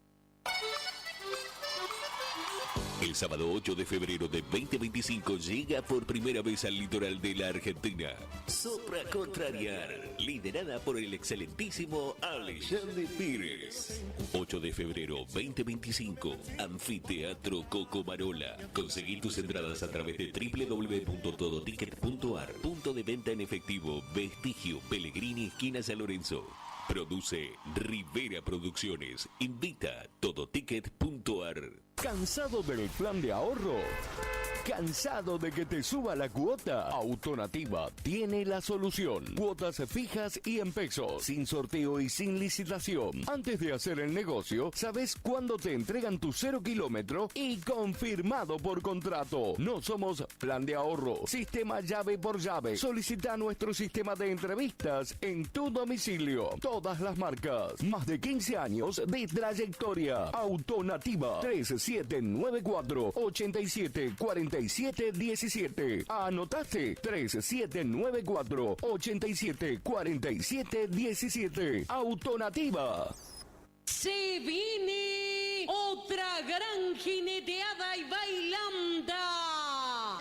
Speaker 8: El sábado 8 de febrero de 2025 llega por primera vez al litoral de la Argentina Sopra Contrariar, liderada por el excelentísimo Alexandre Pires. 8 de febrero 2025, Anfiteatro Cocomarola. Conseguir tus entradas a través de www.todoticket.ar. Punto de venta en efectivo, Vestigio, Pellegrini, esquina San Lorenzo. Produce Rivera Producciones. Invita todoticket.ar.
Speaker 11: ¿Cansado del plan de ahorro? ¿Cansado de que te suba la cuota? Autonativa tiene la solución. Cuotas fijas y en pesos, sin sorteo y sin licitación. Antes de hacer el negocio, sabes cuándo te entregan tu 0 kilómetro y confirmado por contrato. No somos plan de ahorro, sistema llave por llave. Solicita nuestro sistema de entrevistas en tu domicilio. Todas las marcas, más de 15 años de trayectoria. Autonativa 3794 8749. 8747. ¿Anotaste? 3794-874717. Autonativa.
Speaker 5: Se viene otra gran jineteada y bailanta.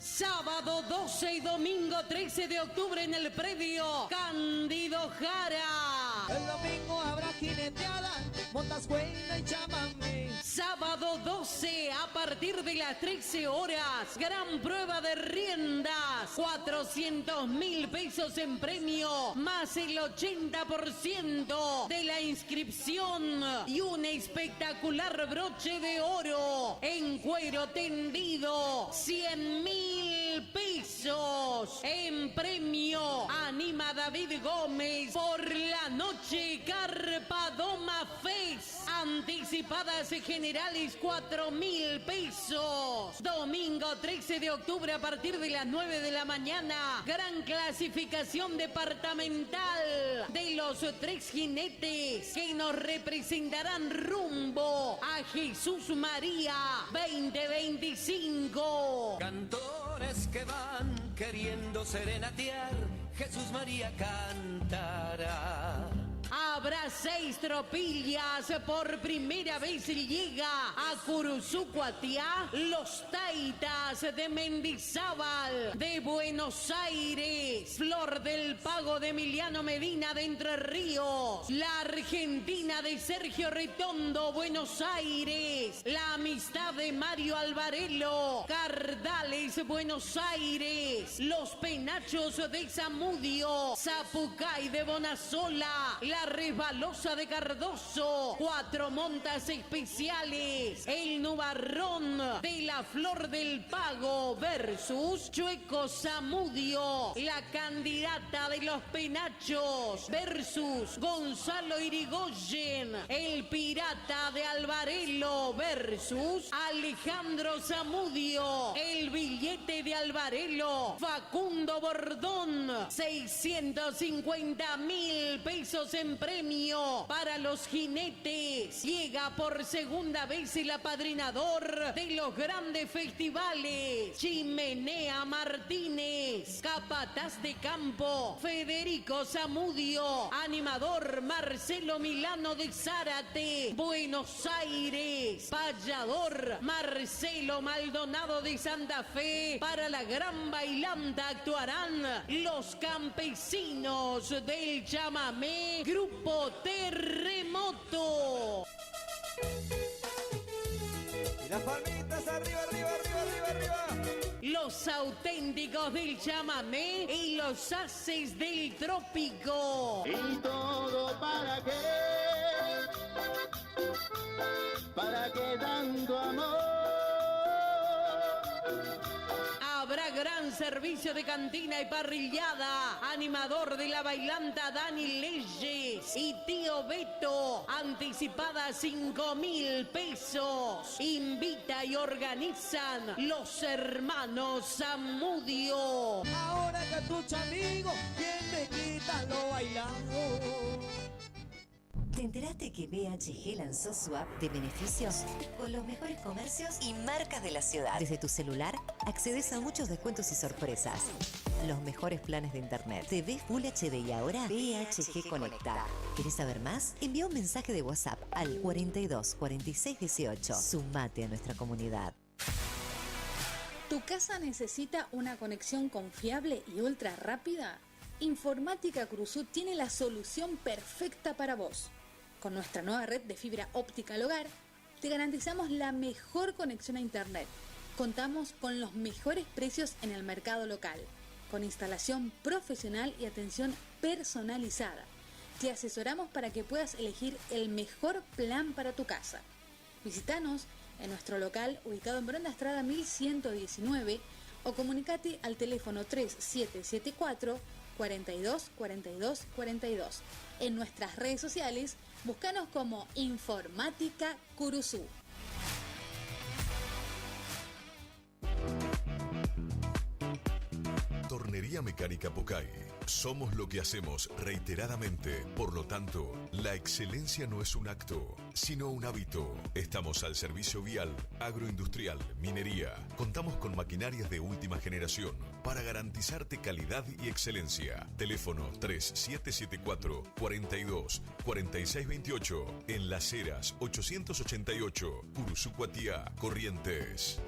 Speaker 5: Sábado 12 y domingo 13 de octubre en el predio Cándido Jara.
Speaker 22: El domingo habrá jineteada, montascuena y chamamé.
Speaker 5: Sábado 12 a partir de las 13 horas. Gran prueba de riendas. 400.000 pesos en premio. Más el 80% de la inscripción. Y un espectacular broche de oro en cuero tendido. 100.000 pesos en premio. Anima David Gómez por la noche Carpa Doma Fest. Anticipadas generales 4.000 pesos. Domingo 13 de octubre a partir de las 9 de la mañana. Gran clasificación departamental de los 3 jinetes que nos representarán rumbo a Jesús María 2025.
Speaker 22: Cantores que van queriendo serenatear, Jesús María cantará.
Speaker 5: Habrá 6 tropillas. Por primera vez llega a Curuzú, Cuatiá, los Taitas de Mendizábal, de Buenos Aires, Flor del Pago de Emiliano Medina de Entre Ríos, la Argentina de Sergio Retondo, Buenos Aires, la Amistad de Mario Alvarelo, Cardales, Buenos Aires, los Penachos de Zamudio, Zapucay de Bonasola, la Resbalosa de Cardoso, 4 montas especiales, el Nubarrón de la Flor del Pago versus Chueco Zamudio, la candidata de los Penachos versus Gonzalo Irigoyen, el Pirata de Alvarelo versus Alejandro Zamudio, el Billete de Alvarelo, Facundo Bordón, 650.000 pesos en premio para los jinetes. Llega por segunda vez el apadrinador de los grandes festivales, Chimenea Martínez, capataz de campo Federico Zamudio, animador Marcelo Milano de Zárate, Buenos Aires, payador Marcelo Maldonado de Santa Fe. Para la gran bailanta actuarán los campesinos del chamamé, Grupo Terremoto.
Speaker 22: Y las palmitas arriba, arriba, arriba, arriba, arriba.
Speaker 5: Los auténticos del chamamé y los haces del trópico.
Speaker 22: ¿Y todo para qué? ¿Para qué tanto amor?
Speaker 5: Habrá gran servicio de cantina y parrillada. Animador de la bailanta Dani Leyes y Tío Beto. Anticipada 5.000 pesos. Invita y organizan los hermanos Zamudio.
Speaker 22: Ahora que tu amigo, ¿quién me quita lo bailado?
Speaker 15: ¿Te enteraste que BHG lanzó su app de beneficios con los mejores comercios y marcas de la ciudad? Desde tu celular accedes a muchos descuentos y sorpresas. Los mejores planes de internet. TV Full HD y ahora BHG Conecta. ¿Querés saber más? Envía un mensaje de WhatsApp al 42 46 18. Sumate a nuestra comunidad.
Speaker 16: ¿Tu casa necesita una conexión confiable y ultra rápida? Informática Cruzú tiene la solución perfecta para vos. Con nuestra nueva red de fibra óptica al hogar, te garantizamos la mejor conexión a internet. Contamos con los mejores precios en el mercado local, con instalación profesional y atención personalizada. Te asesoramos para que puedas elegir el mejor plan para tu casa. Visítanos en nuestro local ubicado en Brenda Estrada 1119 o comunicate al teléfono 3774 42 42 42. En nuestras redes sociales, búscanos como Informática Curuzú.
Speaker 23: Tornería Mecánica Pocay. Somos lo que hacemos reiteradamente. Por lo tanto, la excelencia no es un acto, sino un hábito. Estamos al servicio vial, agroindustrial, minería. Contamos con maquinarias de última generación para garantizarte calidad y excelencia. Teléfono 3774 42 46 28. En Las Heras 888, Curuzú-Cuatiá, Corrientes.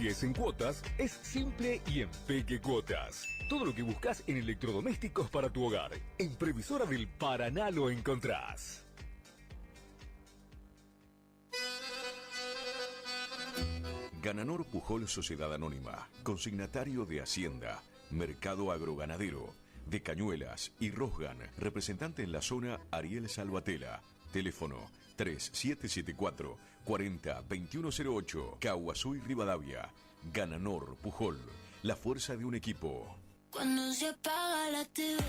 Speaker 2: Si es en cuotas, es simple y en Peque Cuotas. Todo lo que buscas en electrodomésticos para tu hogar. En Previsora del Paraná lo encontrás.
Speaker 12: Gananor Pujol Sociedad Anónima, consignatario de Hacienda, Mercado Agroganadero, de Cañuelas y Rosgan, representante en la zona Ariel Salvatela. Teléfono 3774 40 2108, Caguazú y Rivadavia. Gananor Pujol, la fuerza de un equipo.
Speaker 10: Cuando se apaga la TV.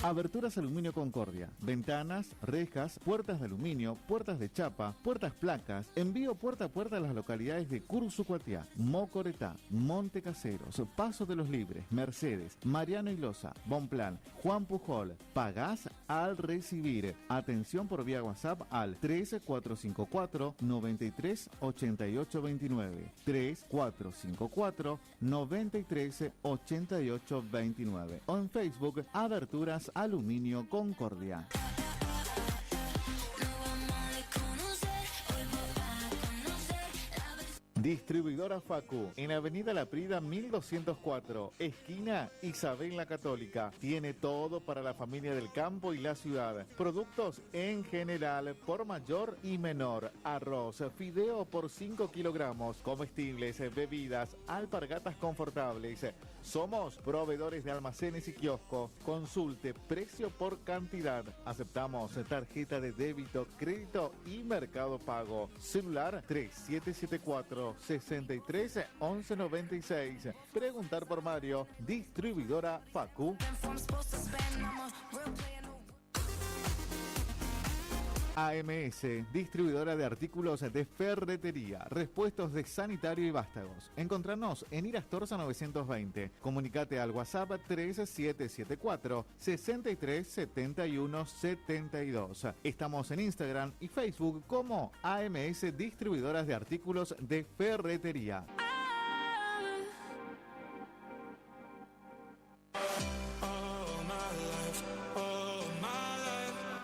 Speaker 13: Aberturas Aluminio Concordia. Ventanas, rejas, puertas de aluminio, puertas de chapa, puertas placas. Envío puerta a puerta a las localidades de Curuzú-Cuatiá, Mocoretá, Monte Caseros, Paso de los Libres, Mercedes, Mariano y Loza, Bonplan, Juan Pujol. Pagás al recibir. Atención por vía WhatsApp al 3454 93 88 29. 3454 93 88 29. O en Facebook, Aberturas Aluminio Concordia. Distribuidora Facu, en Avenida La Prida 1204, esquina Isabel la Católica. Tiene todo para la familia del campo y la ciudad. Productos en general, por mayor y menor. Arroz, fideo por 5 kilogramos, comestibles, bebidas, alpargatas confortables. Somos proveedores de almacenes y kioscos. Consulte precio por cantidad. Aceptamos tarjeta de débito, crédito y Mercado Pago. Celular 3774 63 11 96. Preguntar por Mario. Distribuidora Facu. AMS, distribuidora de artículos de ferretería, repuestos de sanitario y vástagos. Encontrarnos en Irastorza 920. Comunicate al WhatsApp 3774 63 71 72. Estamos en Instagram y Facebook como AMS Distribuidoras de Artículos de Ferretería.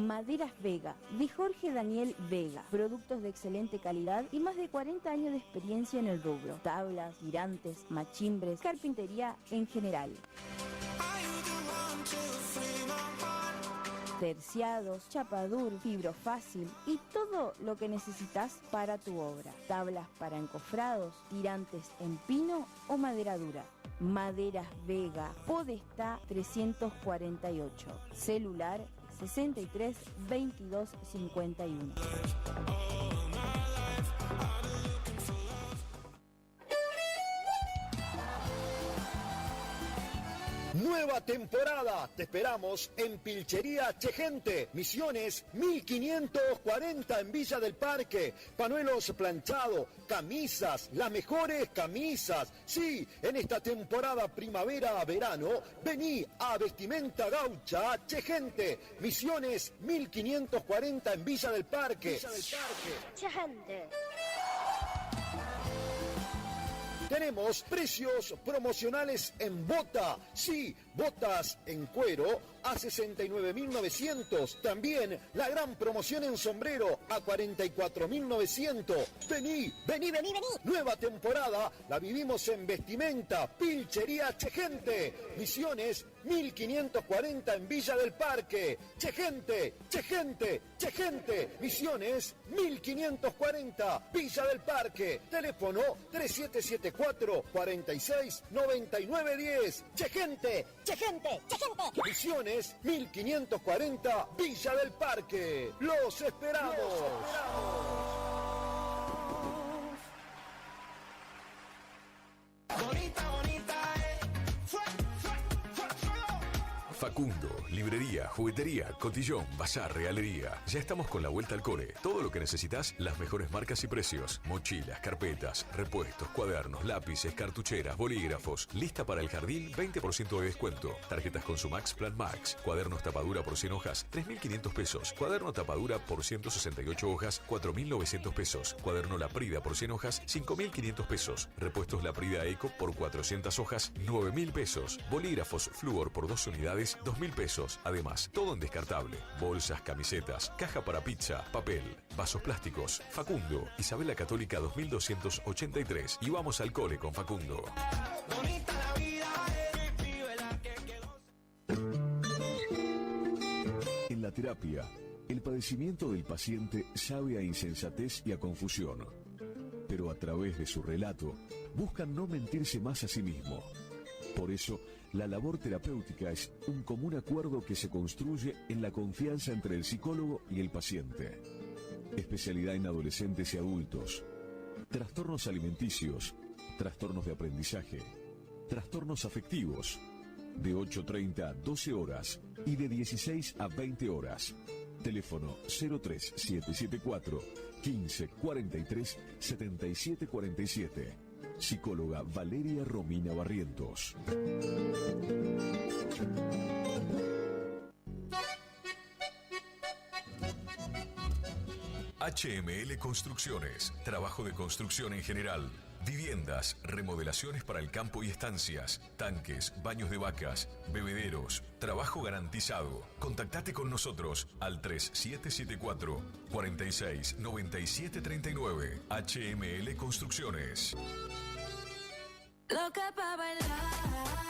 Speaker 17: Maderas Vega, de Jorge Daniel Vega. Productos de excelente calidad y más de 40 años de experiencia en el rubro. Tablas, tirantes, machimbres, carpintería en general. Terciados, chapadur, fibrofácil y todo lo que necesitas para tu obra. Tablas para encofrados, tirantes en pino o madera dura. Maderas Vega, Podestá 348. Celular 63 22 51.
Speaker 19: Nueva temporada, te esperamos en Pilchería Chegente, Misiones 1540 en Villa del Parque. Panuelos planchado, camisas, las mejores camisas. Sí, en esta temporada primavera-verano, vení a Vestimenta Gaucha Chegente, Misiones 1540 en Villa del Parque.
Speaker 17: Chegente.
Speaker 19: Tenemos precios promocionales en bota. Sí, botas en cuero a 69.900. También la gran promoción en sombrero a 44.900. Vení. Nueva temporada la vivimos en Vestimenta, Pilchería Chegente. Misiones 1540 en Villa del Parque. Chegente. Misiones 1540, Villa del Parque. Teléfono 3774 46 99 10. Chegente. Misiones 1540, Villa del Parque. Los esperamos.
Speaker 12: Facundo, librería, juguetería, cotillón, bazar, realería. Ya estamos con la vuelta al cole. Todo lo que necesitas, las mejores marcas y precios. Mochilas, carpetas, repuestos, cuadernos, lápices, cartucheras, bolígrafos. Lista para el jardín, 20% de descuento. Tarjetas Consumax Plan Max. Cuadernos tapadura por 100 hojas, 3.500 pesos. Cuaderno tapadura por 168 hojas, 4.900 pesos. Cuaderno Laprida por 100 hojas, 5.500 pesos. Repuestos Laprida Eco por 400 hojas, 9.000 pesos. Bolígrafos Fluor por 2 unidades, 2.000 pesos. Además, todo en descartable. Bolsas, camisetas, caja para pizza, papel, vasos plásticos. Facundo, Isabel la Católica 2283. Y vamos al cole con Facundo.
Speaker 7: En la terapia, el padecimiento del paciente sabe a insensatez y a confusión, pero a través de su relato buscan no mentirse más a sí mismo. Por eso, la labor terapéutica es un común acuerdo que se construye en la confianza entre el psicólogo y el paciente. Especialidad en adolescentes y adultos, trastornos alimenticios, trastornos de aprendizaje, trastornos afectivos, de 8:30 a 12 horas y de 16 a 20 horas. Teléfono 03774 15 43 77 47. Psicóloga Valeria Romina Barrientos.
Speaker 12: HML Construcciones, trabajo de construcción en general. Viviendas, remodelaciones para el campo y estancias, tanques, baños de vacas, bebederos, trabajo garantizado. Contactate con nosotros al 3774 46 97 39. HML Construcciones.
Speaker 10: Loca pa' bailar.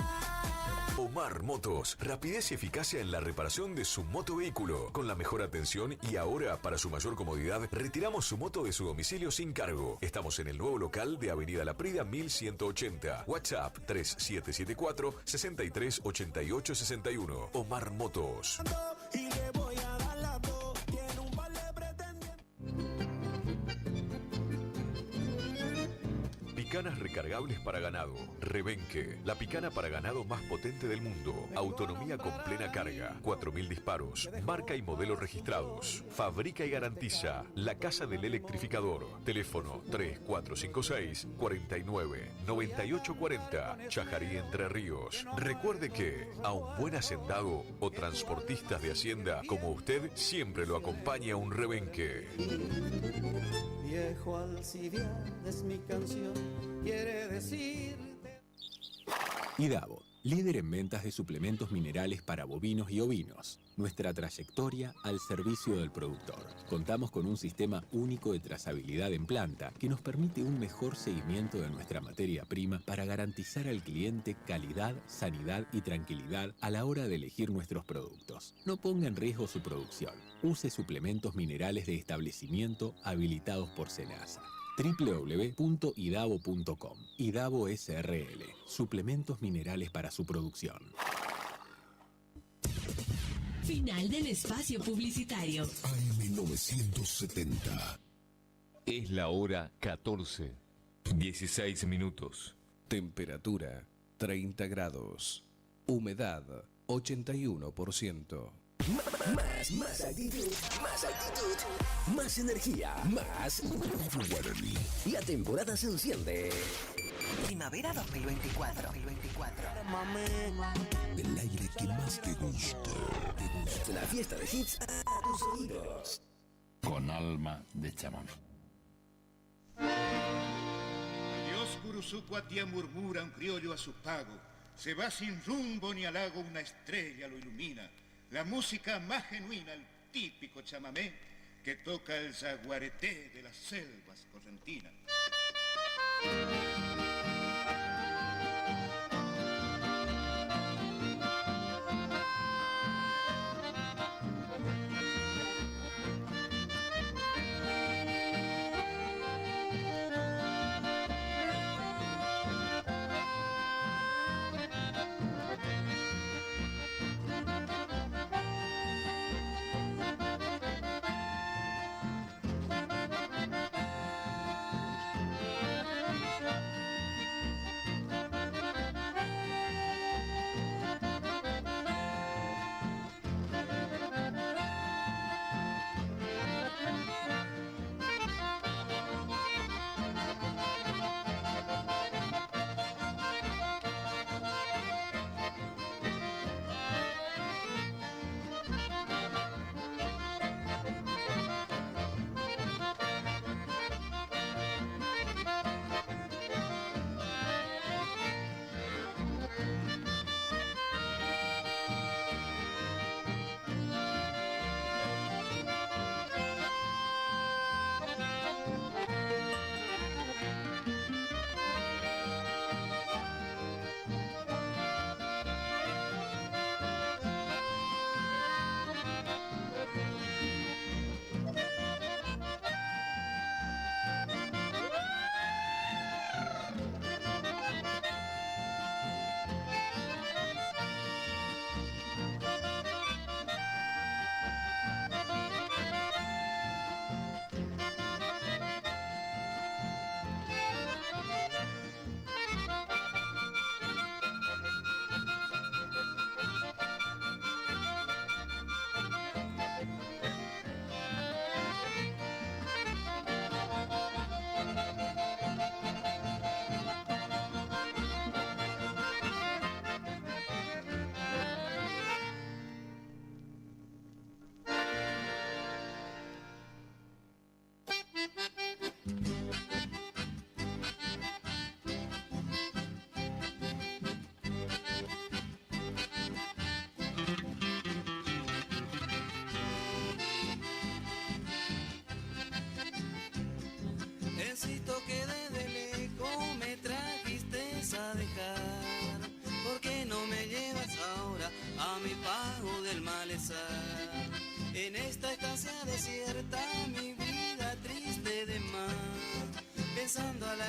Speaker 12: Omar Motos, rapidez y eficacia en la reparación de su motovehículo, con la mejor atención y ahora, para su mayor comodidad, retiramos su moto de su domicilio sin cargo. Estamos en el nuevo local de Avenida Laprida 1180. WhatsApp 3774 63 88 61. Omar Motos. Picanas recargables para ganado. Rebenque, la picana para ganado más potente del mundo. Autonomía con plena carga. 4.000 disparos. Marca y modelo registrados. Fabrica y garantiza. La Casa del Electrificador. Teléfono 3456 49 98 40. Chajarí, Entre Ríos. Recuerde que a un buen hacendado o transportistas de hacienda como usted siempre lo acompaña un rebenque.
Speaker 22: Viejo Alcibiades es mi canción, quiere decir.
Speaker 18: IDAVO, líder en ventas de suplementos minerales para bovinos y ovinos. Nuestra trayectoria al servicio del productor. Contamos con un sistema único de trazabilidad en planta que nos permite un mejor seguimiento de nuestra materia prima para garantizar al cliente calidad, sanidad y tranquilidad a la hora de elegir nuestros productos. No ponga en riesgo su producción. Use suplementos minerales de establecimiento habilitados por SENASA. www.idavo.com. IDAVO SRL. Suplementos minerales para su producción.
Speaker 20: Final del espacio publicitario.
Speaker 2: AM970. Es la hora 14. 16 minutos.
Speaker 21: Temperatura 30 grados. Humedad 81%.
Speaker 1: Más actitud, más energía, más Guaraní. La temporada se enciende.
Speaker 24: Primavera 2024.
Speaker 1: El aire que más te gusta. La fiesta de hits a tus oídos.
Speaker 25: Con alma de chamán.
Speaker 26: Dios Curuzucuatía murmura un criollo a su pago. Se va sin rumbo ni halago, una estrella lo ilumina. La música más genuina, el típico chamamé que toca el zaguareté de las selvas correntinas.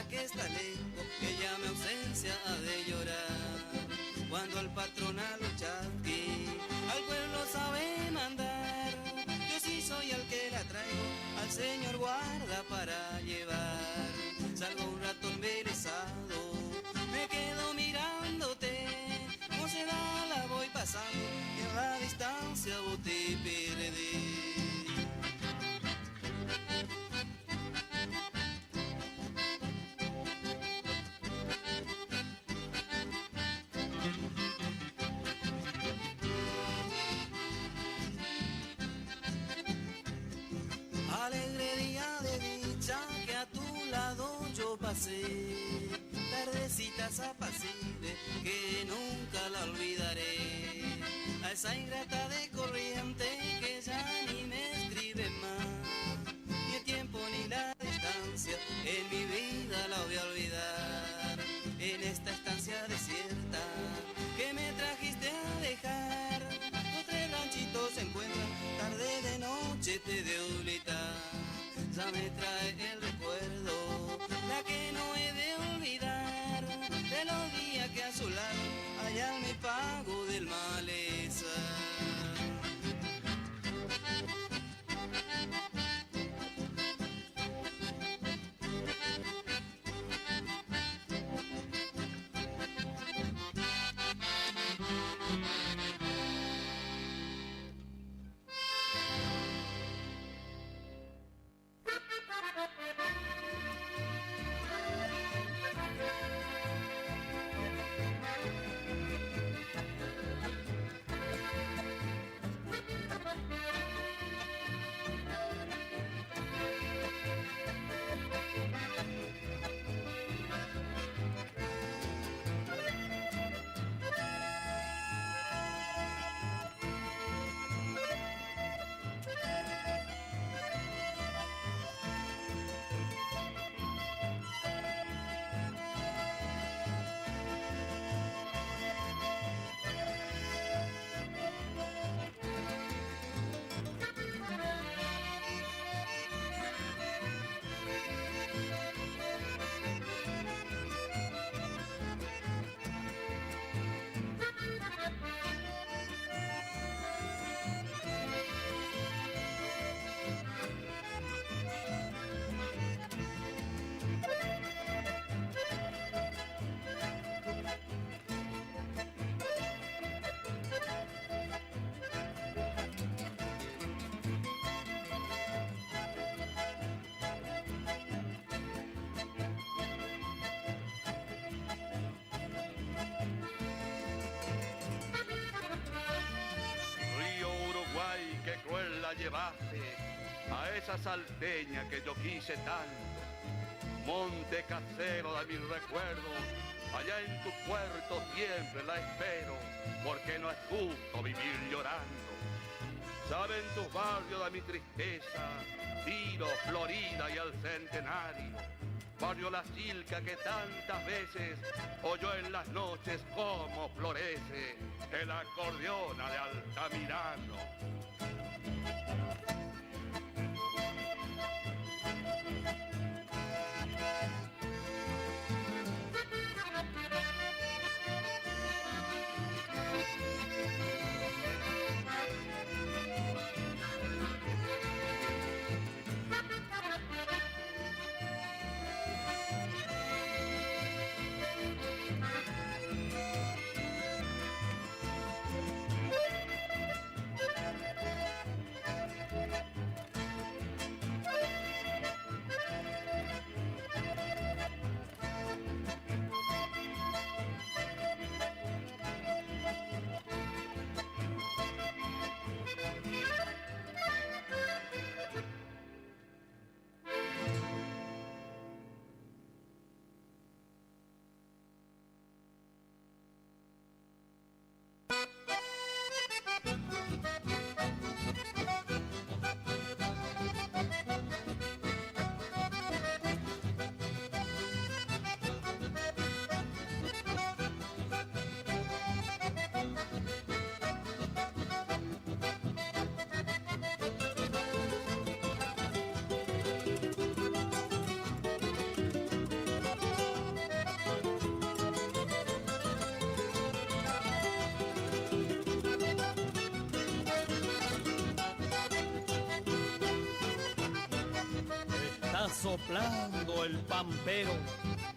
Speaker 3: que está lejos, ella mi ausencia ha de llorar. Cuando al patrón a los chasqui, al pueblo sabe mandar, yo sí soy el que la traigo, al señor guarda para llevar. Salgo un rato embelesado, me quedo mirándote, como se da la voy pasando, y a la distancia vos te perdés. Alegre día de dicha que a tu lado yo pasé, tardecitas apacibles que nunca la olvidaré. A esa ingrata de corriente que ya ni me escribe más, ni el tiempo ni la distancia en mi vida la voy a olvidar. En esta estancia desierta que me trajiste a dejar, los tres ranchitos se encuentran, tarde de noche te de oblitar. Ya me trae el recuerdo, la que no he de olvidar, de los días que a su lado allá me pago del maleza.
Speaker 4: Llevaste a esa salteña que yo quise tanto, monte casero de mis recuerdos, allá en tu puerto siempre la espero, porque no es justo vivir llorando. Saben tus barrios de mi tristeza, Tiro, Florida y el Centenario, barrio La Silca que tantas veces oyó en las noches cómo florece el acordeón de Altamirano.
Speaker 5: Va soplando el pampero,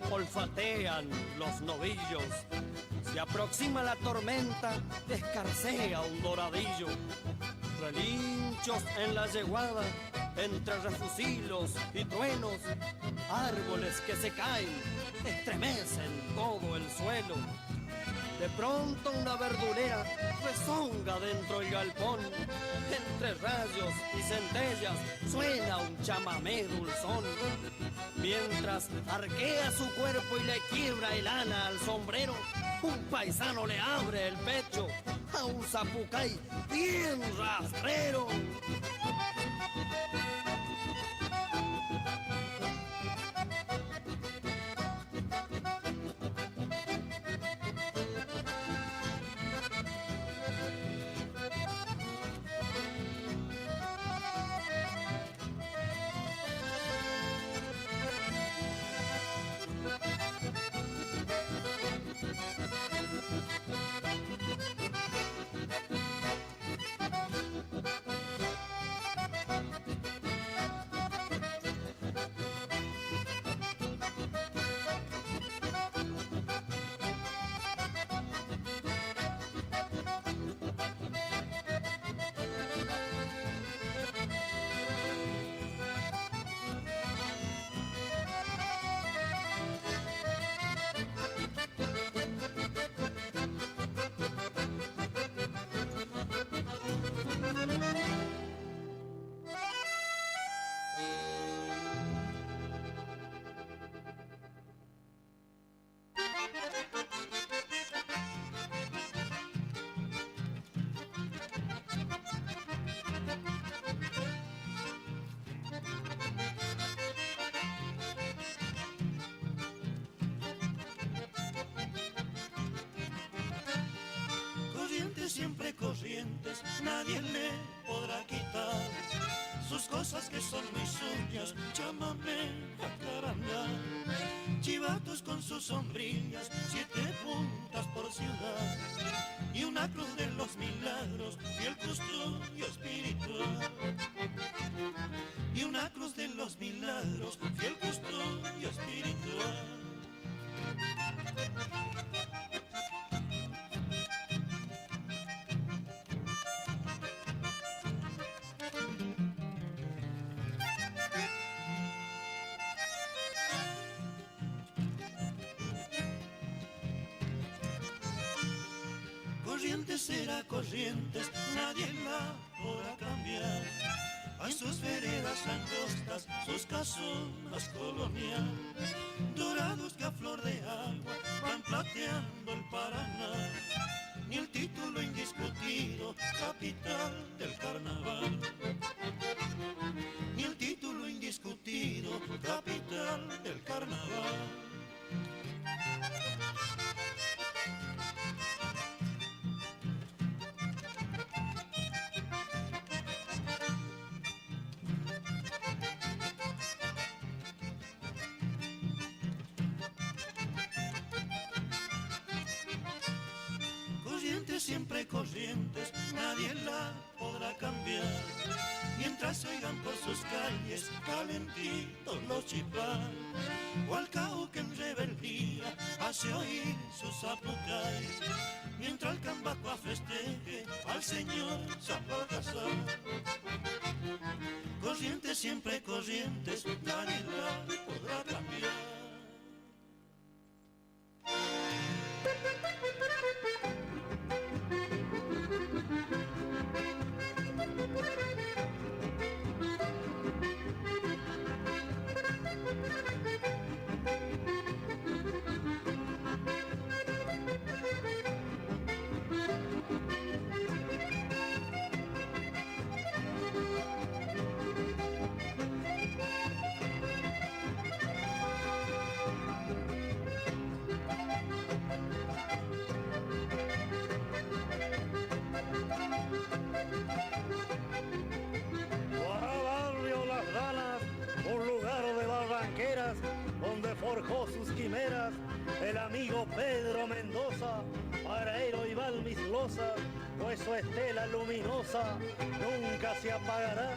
Speaker 5: olfatean los novillos. Se aproxima la tormenta, escarcea un doradillo. Relinchos en la yeguada, entre refusilos y truenos. Árboles que se caen, estremecen todo el suelo. De pronto una verdulera rezonga dentro del galpón. Entre rayos y centellas suena un chamamé dulzón. Mientras arquea su cuerpo y le quiebra el ana al sombrero, un paisano le abre el pecho a un zapucay bien rastrero.
Speaker 22: Siempre corrientes, nadie le podrá quitar sus cosas que son muy suyas. Chámame jacarandá, chivatos con sus sombrillas, 7 puntas por ciudad y una cruz de los milagros y el custodio espiritual. Y una cruz de los milagros y el custodio espiritual. Corrientes será Corrientes, nadie la podrá cambiar. Hay sus veredas angostas, sus casonas coloniales, dorados que a flor de agua van plateando el Paraná. Ni el título indiscutido, capital del carnaval. Ni el título indiscutido, capital del carnaval. Siempre Corrientes, nadie la podrá cambiar. Mientras se oigan por sus calles calentitos los chipán, o al cao que en rebeldía hace oír sus zapucay. Mientras el cambacoa festeje al señor San Baltasar. Corrientes, siempre Corrientes, nadie la podrá cambiar.
Speaker 5: Pedro Mendoza, Pareiro y Balmislosa, pues su estela luminosa nunca se apagará,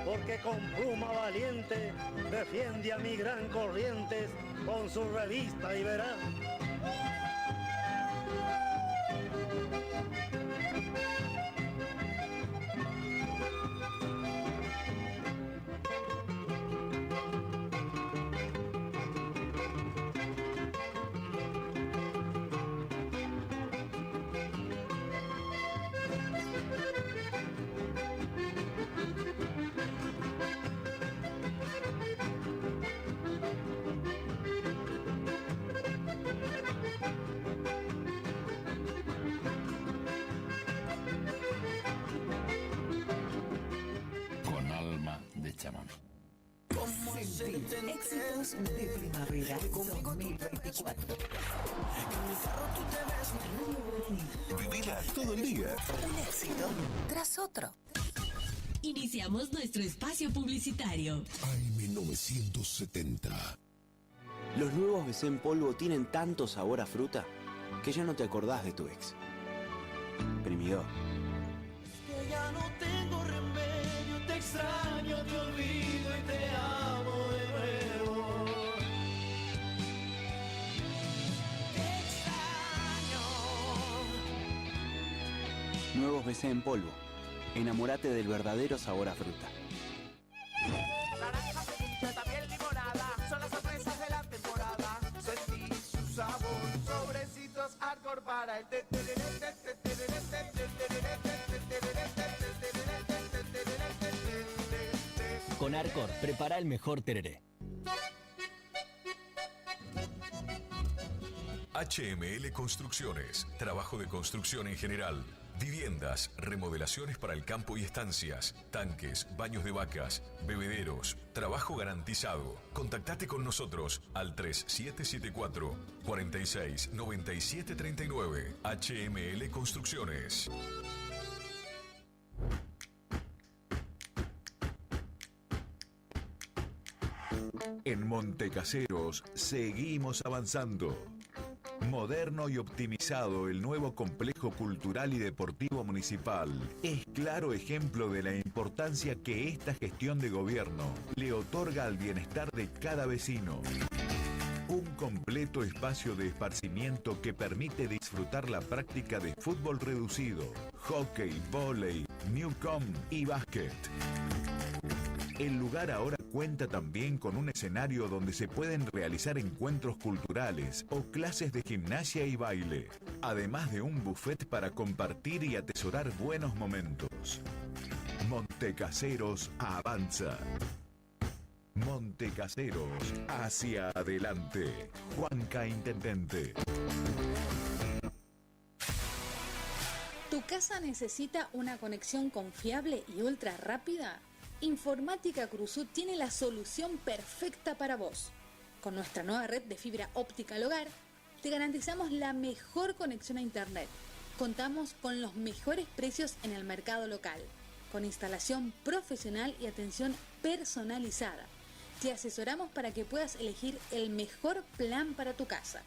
Speaker 5: porque con pluma valiente defiende a mi gran Corrientes con su revista Iberá.
Speaker 25: Con alma de chamán.
Speaker 24: Éxitos de primavera 2024.
Speaker 1: Vivila todo el día.
Speaker 24: Un éxito tras otro.
Speaker 20: Iniciamos nuestro espacio publicitario.
Speaker 1: AM970.
Speaker 6: Los nuevos BC en polvo tienen tanto sabor a fruta que ya no te acordás de tu ex. Primidor.
Speaker 22: Que ya no tengo remedio, te extraño, te olvido y te amo de nuevo. Te extraño.
Speaker 6: Nuevos BC en polvo. Enamórate del verdadero sabor a fruta.
Speaker 22: Naranja, también limonada, son las sorpresas de la temporada. Sentí su sabor, sobrecitos hardcore para el
Speaker 8: Con Arcor, prepara el mejor tereré.
Speaker 23: HML Construcciones, trabajo de construcción en general. Viviendas, remodelaciones para el campo y estancias, tanques, baños de vacas, bebederos, trabajo garantizado. Contactate con nosotros al 3774 46 97 39. HML Construcciones.
Speaker 9: En Montecaseros seguimos avanzando. Moderno y optimizado, el nuevo complejo cultural y deportivo municipal es claro ejemplo de la importancia que esta gestión de gobierno le otorga al bienestar de cada vecino. Un completo espacio de esparcimiento que permite disfrutar la práctica de fútbol reducido, hockey, vóley, newcom y básquet. El lugar ahora cuenta también con un escenario donde se pueden realizar encuentros culturales o clases de gimnasia y baile, además de un buffet para compartir y atesorar buenos momentos. Montecaseros avanza. Montecaseros hacia adelante. Juanca Intendente.
Speaker 16: ¿Tu casa necesita una conexión confiable y ultra rápida? Informática Cruzú tiene la solución perfecta para vos. Con nuestra nueva red de fibra óptica al hogar, te garantizamos la mejor conexión a internet. Contamos con los mejores precios en el mercado local, con instalación profesional y atención personalizada. Te asesoramos para que puedas elegir el mejor plan para tu casa.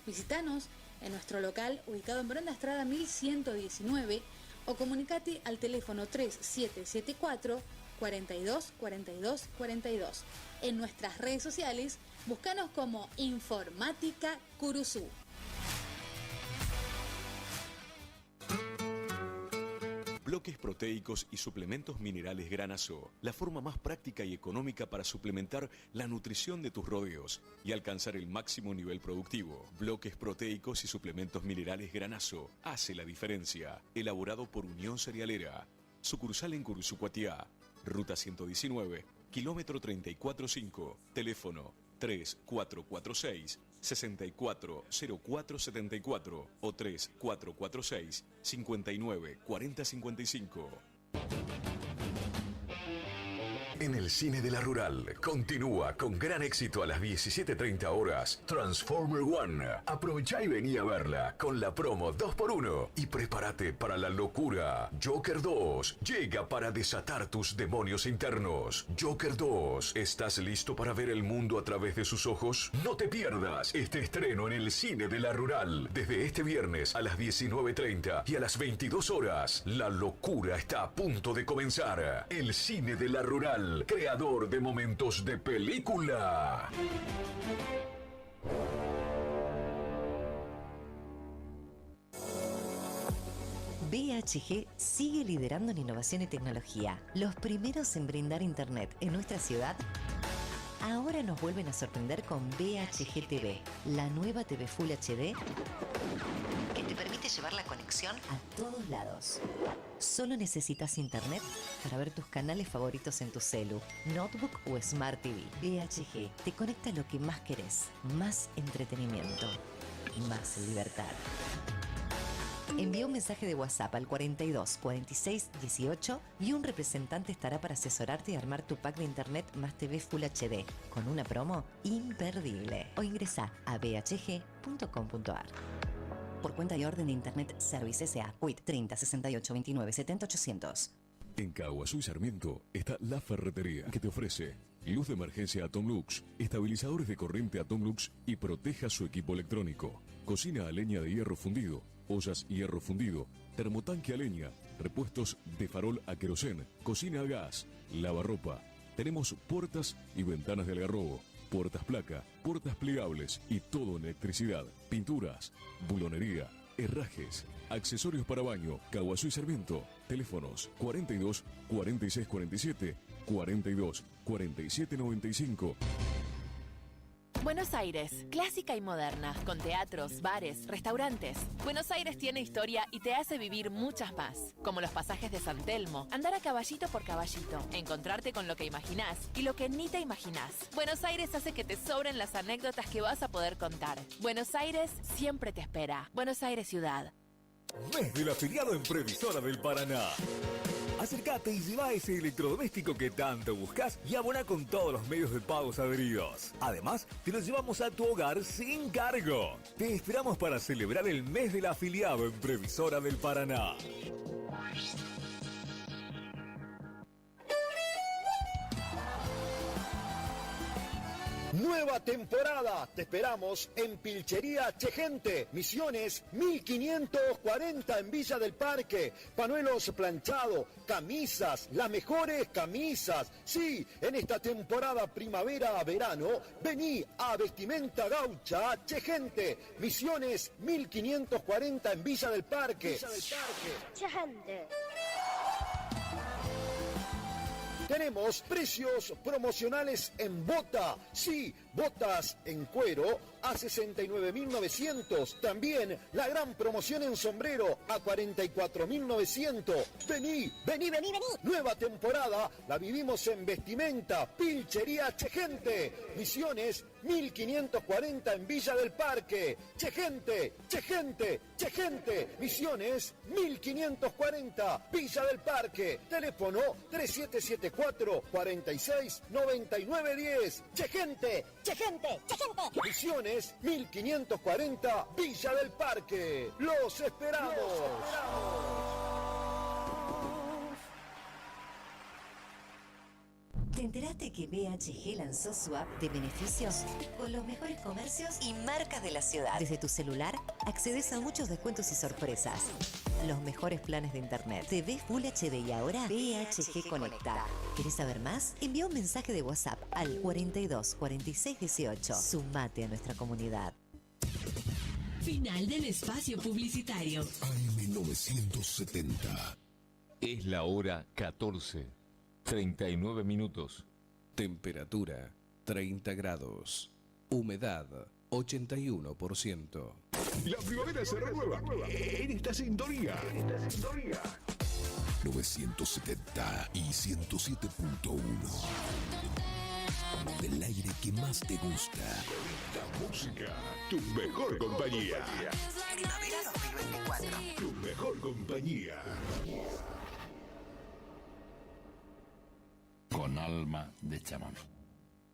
Speaker 16: Visítanos en nuestro local ubicado en Brenda Estrada 1119 o comunicate al teléfono 3774 42 42 42. En nuestras redes sociales, búscanos como Informática Curuzú.
Speaker 11: Bloques proteicos y suplementos minerales Granazo, la forma más práctica y económica para suplementar la nutrición de tus rodeos y alcanzar el máximo nivel productivo. Bloques proteicos y suplementos minerales Granazo hace la diferencia. Elaborado por Unión Cerealera. Sucursal en Curuzú, Cuatiá. Ruta 119, kilómetro 34.5, teléfono 3446-640474 o 3446-594055.
Speaker 12: En el cine de la Rural continúa con gran éxito a las 17:30 horas Transformer One. Aprovecha y vení a verla con la promo 2x1 y prepárate para la locura. Joker 2 llega para desatar tus demonios internos. Joker 2, ¿estás listo para ver el mundo a través de sus ojos? No te pierdas este estreno en el cine de la Rural desde este viernes a las 19:30 y a las 22 horas. La locura está a punto de comenzar. El cine de la Rural, creador de momentos de película.
Speaker 24: BHG sigue liderando en innovación y tecnología. Los primeros en brindar internet en nuestra ciudad. Ahora nos vuelven a sorprender con BHG TV, la nueva TV Full HD que te permite llevar la conexión a todos lados. Solo necesitas internet para ver tus canales favoritos en tu celu, notebook o Smart TV. BHG te conecta a lo que más querés, más entretenimiento, más libertad. Envía un mensaje de WhatsApp al 42 46 18 y un representante estará para asesorarte y armar tu pack de internet más TV Full HD con una promo imperdible. O ingresa a bhg.com.ar. Por cuenta y orden de Internet Service S.A. CUIT 30 68 29 70 800.
Speaker 2: En Caguazú y Sarmiento está La Ferretería, que te ofrece luz de emergencia Atomlux, estabilizadores de corriente Atomlux y proteja su equipo electrónico, cocina a leña de hierro fundido, ollas hierro fundido, termotanque a leña, repuestos de farol a querosén, cocina a gas, lavarropa. Tenemos puertas y ventanas de algarrobo, puertas placa, puertas plegables y todo en electricidad, pinturas, bulonería, herrajes, accesorios para baño. Caguazú y Sarmiento. Teléfonos 42 46 47 42 47 95.
Speaker 7: Buenos Aires, clásica y moderna, con teatros, bares, restaurantes. Buenos Aires tiene historia y te hace vivir muchas más, como los pasajes de San Telmo, andar a caballito por caballito, encontrarte con lo que imaginás y lo que ni te imaginás. Buenos Aires hace que te sobren las anécdotas que vas a poder contar. Buenos Aires siempre te espera. Buenos Aires ciudad.
Speaker 2: Mes del afiliado en Previsora del Paraná. Acércate y lleva ese electrodoméstico que tanto buscas y abona con todos los medios de pagos adheridos. Además, te lo llevamos a tu hogar sin cargo. Te esperamos para celebrar el mes del afiliado en Previsora del Paraná.
Speaker 13: Nueva temporada, te esperamos en Pilchería Chegente, Misiones 1540 en Villa del Parque, panuelos planchados, camisas, las mejores camisas. Sí, en esta temporada primavera a verano, vení a Vestimenta Gaucha Chegente, Misiones 1540 en Villa del Parque.
Speaker 14: Chegente.
Speaker 13: Tenemos precios promocionales en bota. Sí, botas en cuero a 69.900. También la gran promoción en sombrero a 44.900. Vení. Nueva temporada la vivimos en Vestimenta, Pilchería Chegente. Misiones 1540 en Villa del Parque. Chegente. Misiones 1540, Villa del Parque. Teléfono 3774-469910. Chegente. Misiones 1540, Villa del Parque. Los esperamos.
Speaker 24: ¿Te enteraste que BHG lanzó su app de beneficios con los mejores comercios y marcas de la ciudad? Desde tu celular accedes a muchos descuentos y sorpresas. Los mejores planes de internet, TV Full HD y ahora BHG Conecta. ¿Querés saber más? Envía un mensaje de WhatsApp al 42 46 18. Sumate a nuestra comunidad.
Speaker 20: Final del espacio publicitario.
Speaker 1: AM970.
Speaker 2: Es la hora 14. 39 minutos.
Speaker 21: Temperatura 30 grados. Humedad 81%.
Speaker 2: La primavera se renueva en esta sintonía.
Speaker 1: 970 y 107.1. Del aire que más te gusta.
Speaker 2: La música, tu mejor compañía.
Speaker 24: Primavera 2024.
Speaker 2: Tu mejor compañía.
Speaker 25: con alma de chamamé.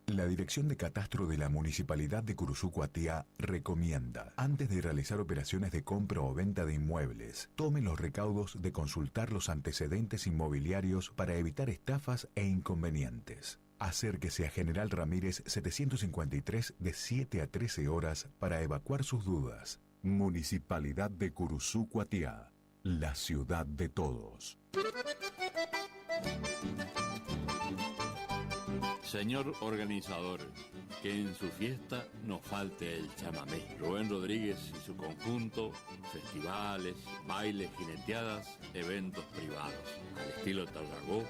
Speaker 9: La Dirección de Catastro de la Municipalidad de Curuzú-Cuatiá recomienda, antes de realizar operaciones de compra o venta de inmuebles, tomen los recaudos de consultar los antecedentes inmobiliarios para evitar estafas e inconvenientes. Acérquese a General Ramírez 753 de 7 a 13 horas para evacuar sus dudas. Municipalidad de Curuzú-Cuatiá, la ciudad de todos.
Speaker 25: Señor organizador, que en su fiesta no falte el chamamé. Rubén Rodríguez y su conjunto, festivales, bailes, jineteadas, eventos privados. Al estilo Tarragó,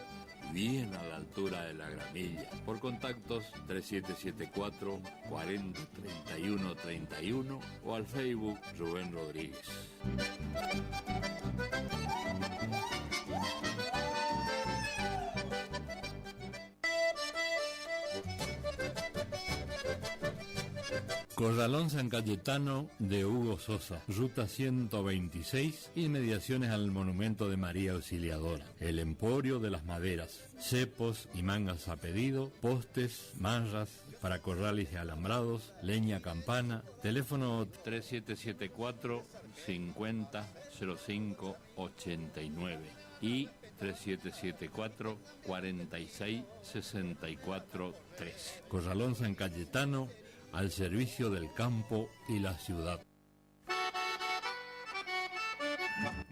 Speaker 25: bien a la altura de la gramilla. Por contactos 3774 40 31 31 o al Facebook Rubén Rodríguez. Corralón San Cayetano de Hugo Sosa, ruta 126, inmediaciones al monumento de María Auxiliadora. El Emporio de las Maderas, cepos y mangas a pedido, postes, manras para corrales y alambrados, leña campana, teléfono 3774 50 05 89 y 3774 46 64 13. Corralón San Cayetano, al servicio del campo y la ciudad.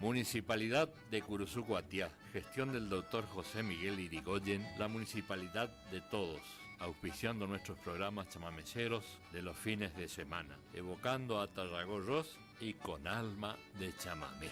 Speaker 25: Municipalidad de Curuzú-Cuatiá, gestión del doctor José Miguel Irigoyen, la municipalidad de todos, auspiciando nuestros programas chamameceros de los fines de semana, evocando a Tarragó Ross y con alma de chamamé.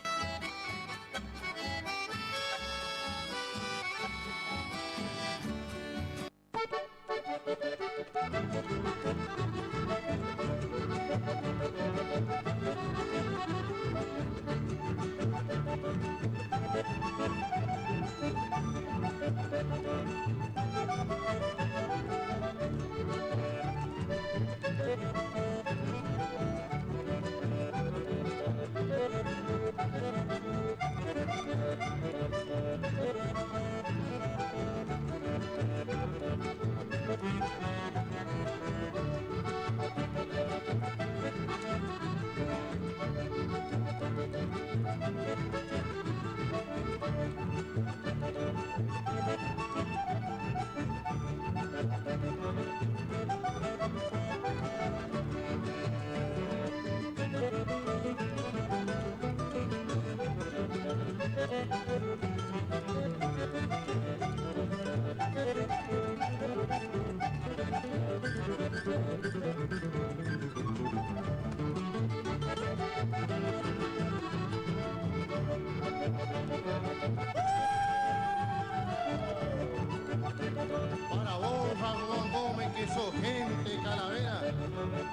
Speaker 10: Para vos, Ramón Gómez, que sos gente calavera,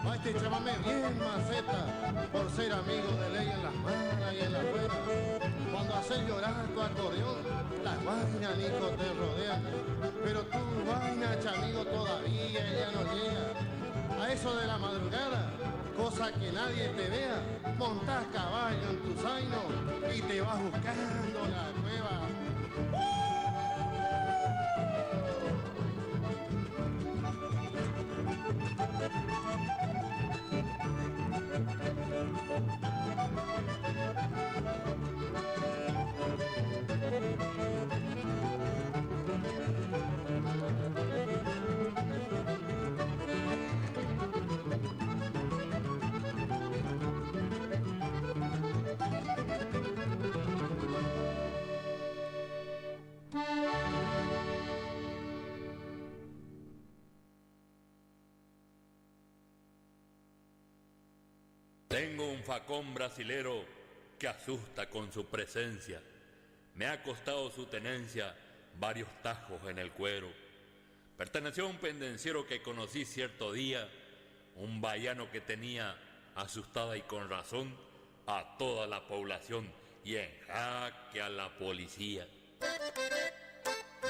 Speaker 10: va este chamamé bien maceta, por ser amigo de ley en las malas y en las buenas. Cuando haces llorar tu acordeón, las vainas, Nico, te rodean, pero tu vaina, chamigo, todavía ya no llega. A eso de la madrugada, cosa que nadie te vea, montás caballo en tu zaino y te vas buscando la cueva.
Speaker 25: Tengo un facón brasilero que asusta con su presencia. Me ha costado su tenencia varios tajos en el cuero. Perteneció a un pendenciero que conocí cierto día, un baiano que tenía asustada y con razón a toda la población y en jaque a la policía.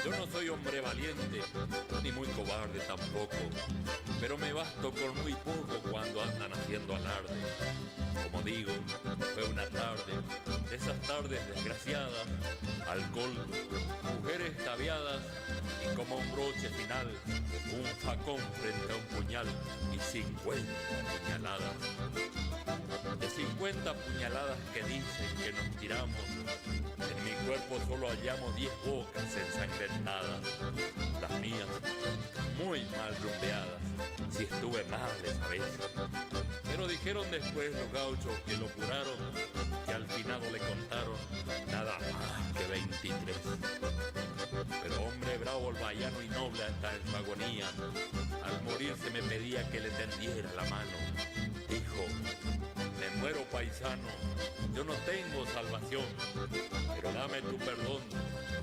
Speaker 25: Yo no soy hombre valiente, ni muy cobarde tampoco, pero me basto con muy poco cuando andan haciendo alarde. Como digo, fue una tarde, de esas tardes desgraciadas, alcohol, mujeres tabiadas y como un broche final, un facón frente a un puñal y 50 puñaladas. De 50 puñaladas que dicen que nos tiramos, en mi cuerpo solo hallamos 10 bocas ensangrentadas. Las mías, muy mal rumbeadas, si estuve mal esa vez. Pero dijeron después los gauchos que lo curaron, que al finado le contaron nada más que 23. Pero hombre bravo, el vallano y noble hasta en su agonía, al morir se me pedía que le tendiera la mano. Dijo: me muero paisano, yo no tengo salvación, pero dame tu perdón,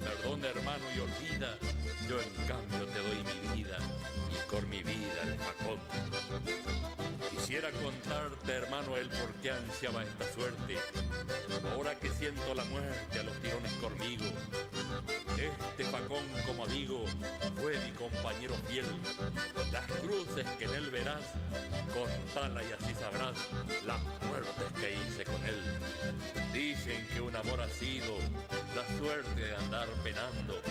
Speaker 25: perdón hermano y olvida, yo en cambio te doy mi vida y con mi vida el facón. Quisiera contarte, hermano, el por qué ansiaba esta suerte, ahora que siento la muerte a los tirones conmigo. Este facón, como digo, fue mi compañero fiel. Las cruces que en él verás, contala y así sabrás las muertes que hice con él. Dicen que un amor ha sido la suerte de andar penando,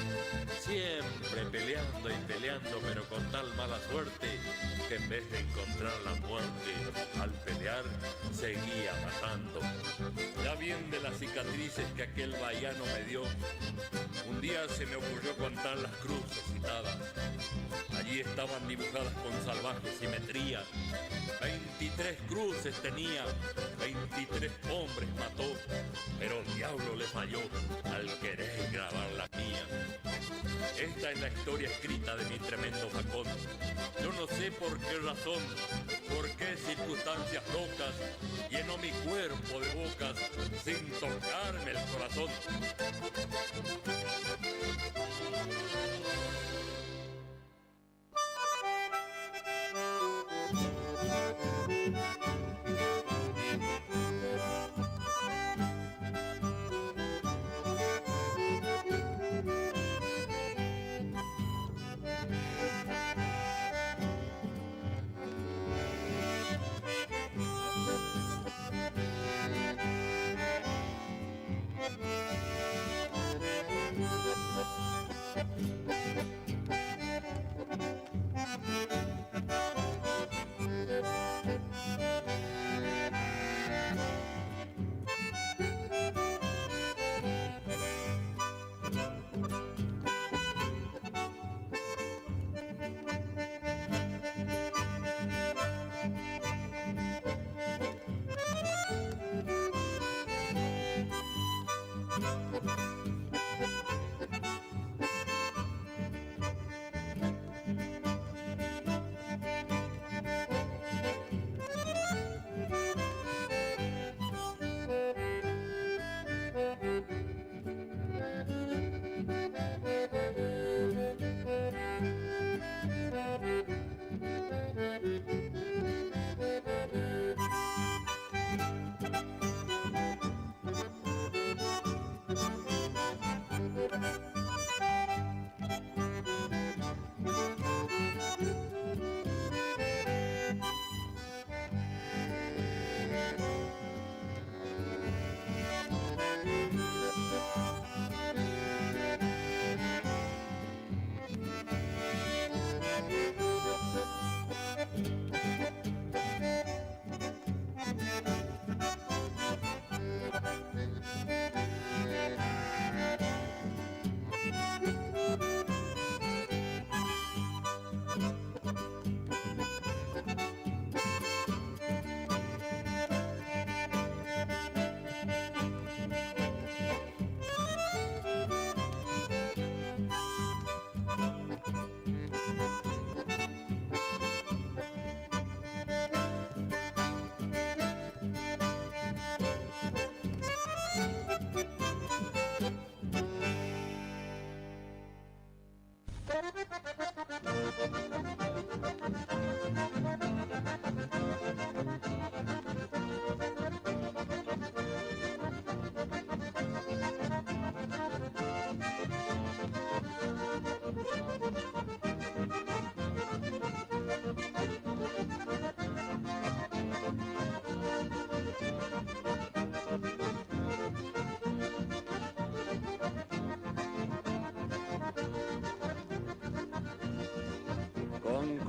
Speaker 25: siempre peleando y peleando, pero con tal mala suerte que en vez de encontrar la muerte, al pelear seguía matando. Ya bien de las cicatrices que aquel vallano me dio, un día se me ocurrió contar las cruces citadas. Allí estaban dibujadas con salvaje simetría. 23 cruces tenía, 23 hombres mató, pero el diablo le falló al querer grabar la mía. Esta es la historia escrita de mi tremendo facón. Yo no sé por qué razón, por qué circunstancias locas, llenó mi cuerpo de bocas sin tocarme el corazón.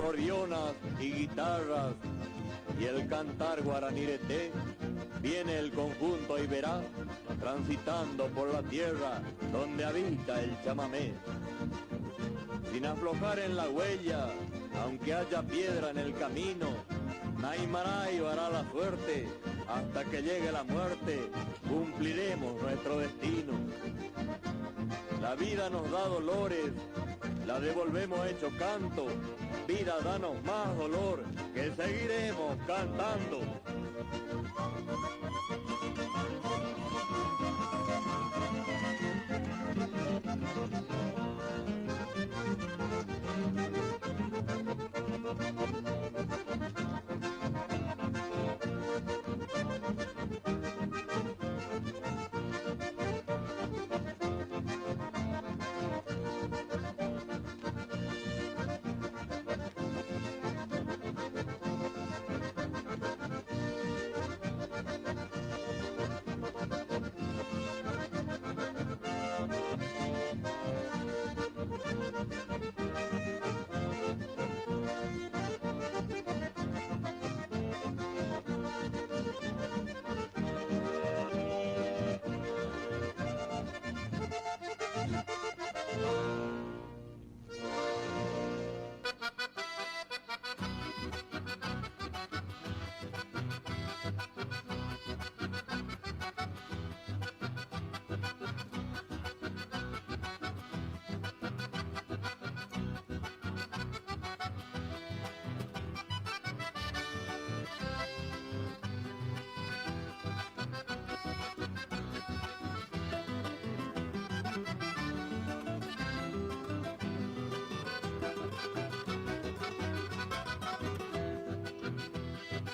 Speaker 3: acordeonas y guitarras y el cantar guaranireté, viene el conjunto Iberá transitando por la tierra donde habita el chamamé. Sin aflojar en la huella, aunque haya piedra en el camino, Naimarayo hará la suerte, hasta que llegue la muerte, cumpliremos nuestro destino. La vida nos da dolores, la devolvemos hecho canto, vida danos más dolor, que seguiremos cantando.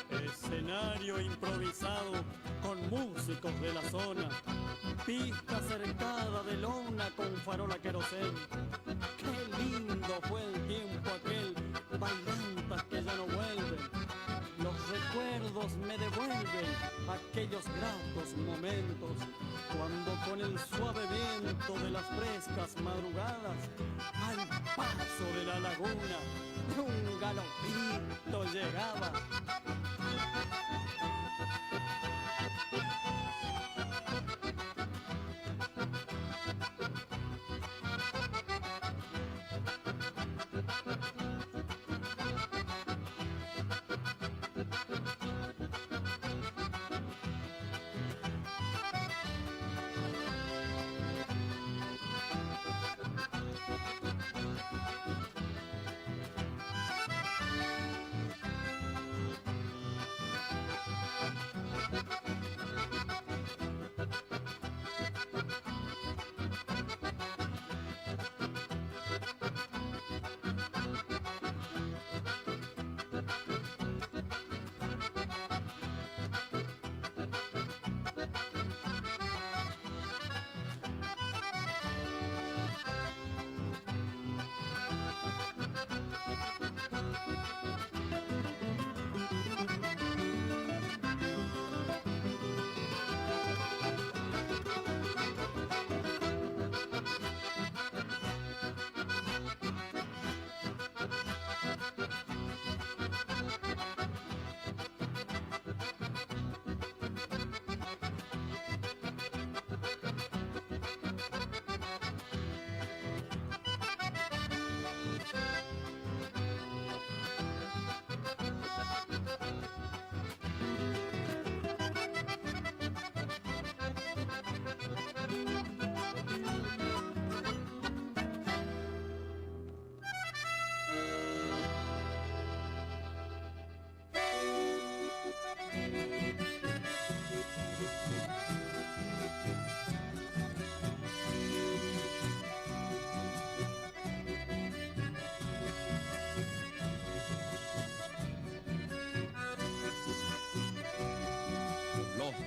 Speaker 5: Escenario improvisado con músicos de la zona, pista cercada de lona con farola querosén. Qué lindo fue el tiempo aquel, bailantas que ya no vuelven. Los recuerdos me devuelven aquellos gratos momentos, cuando con el suave viento de las frescas madrugadas, al paso de la laguna, un galopito llegaba.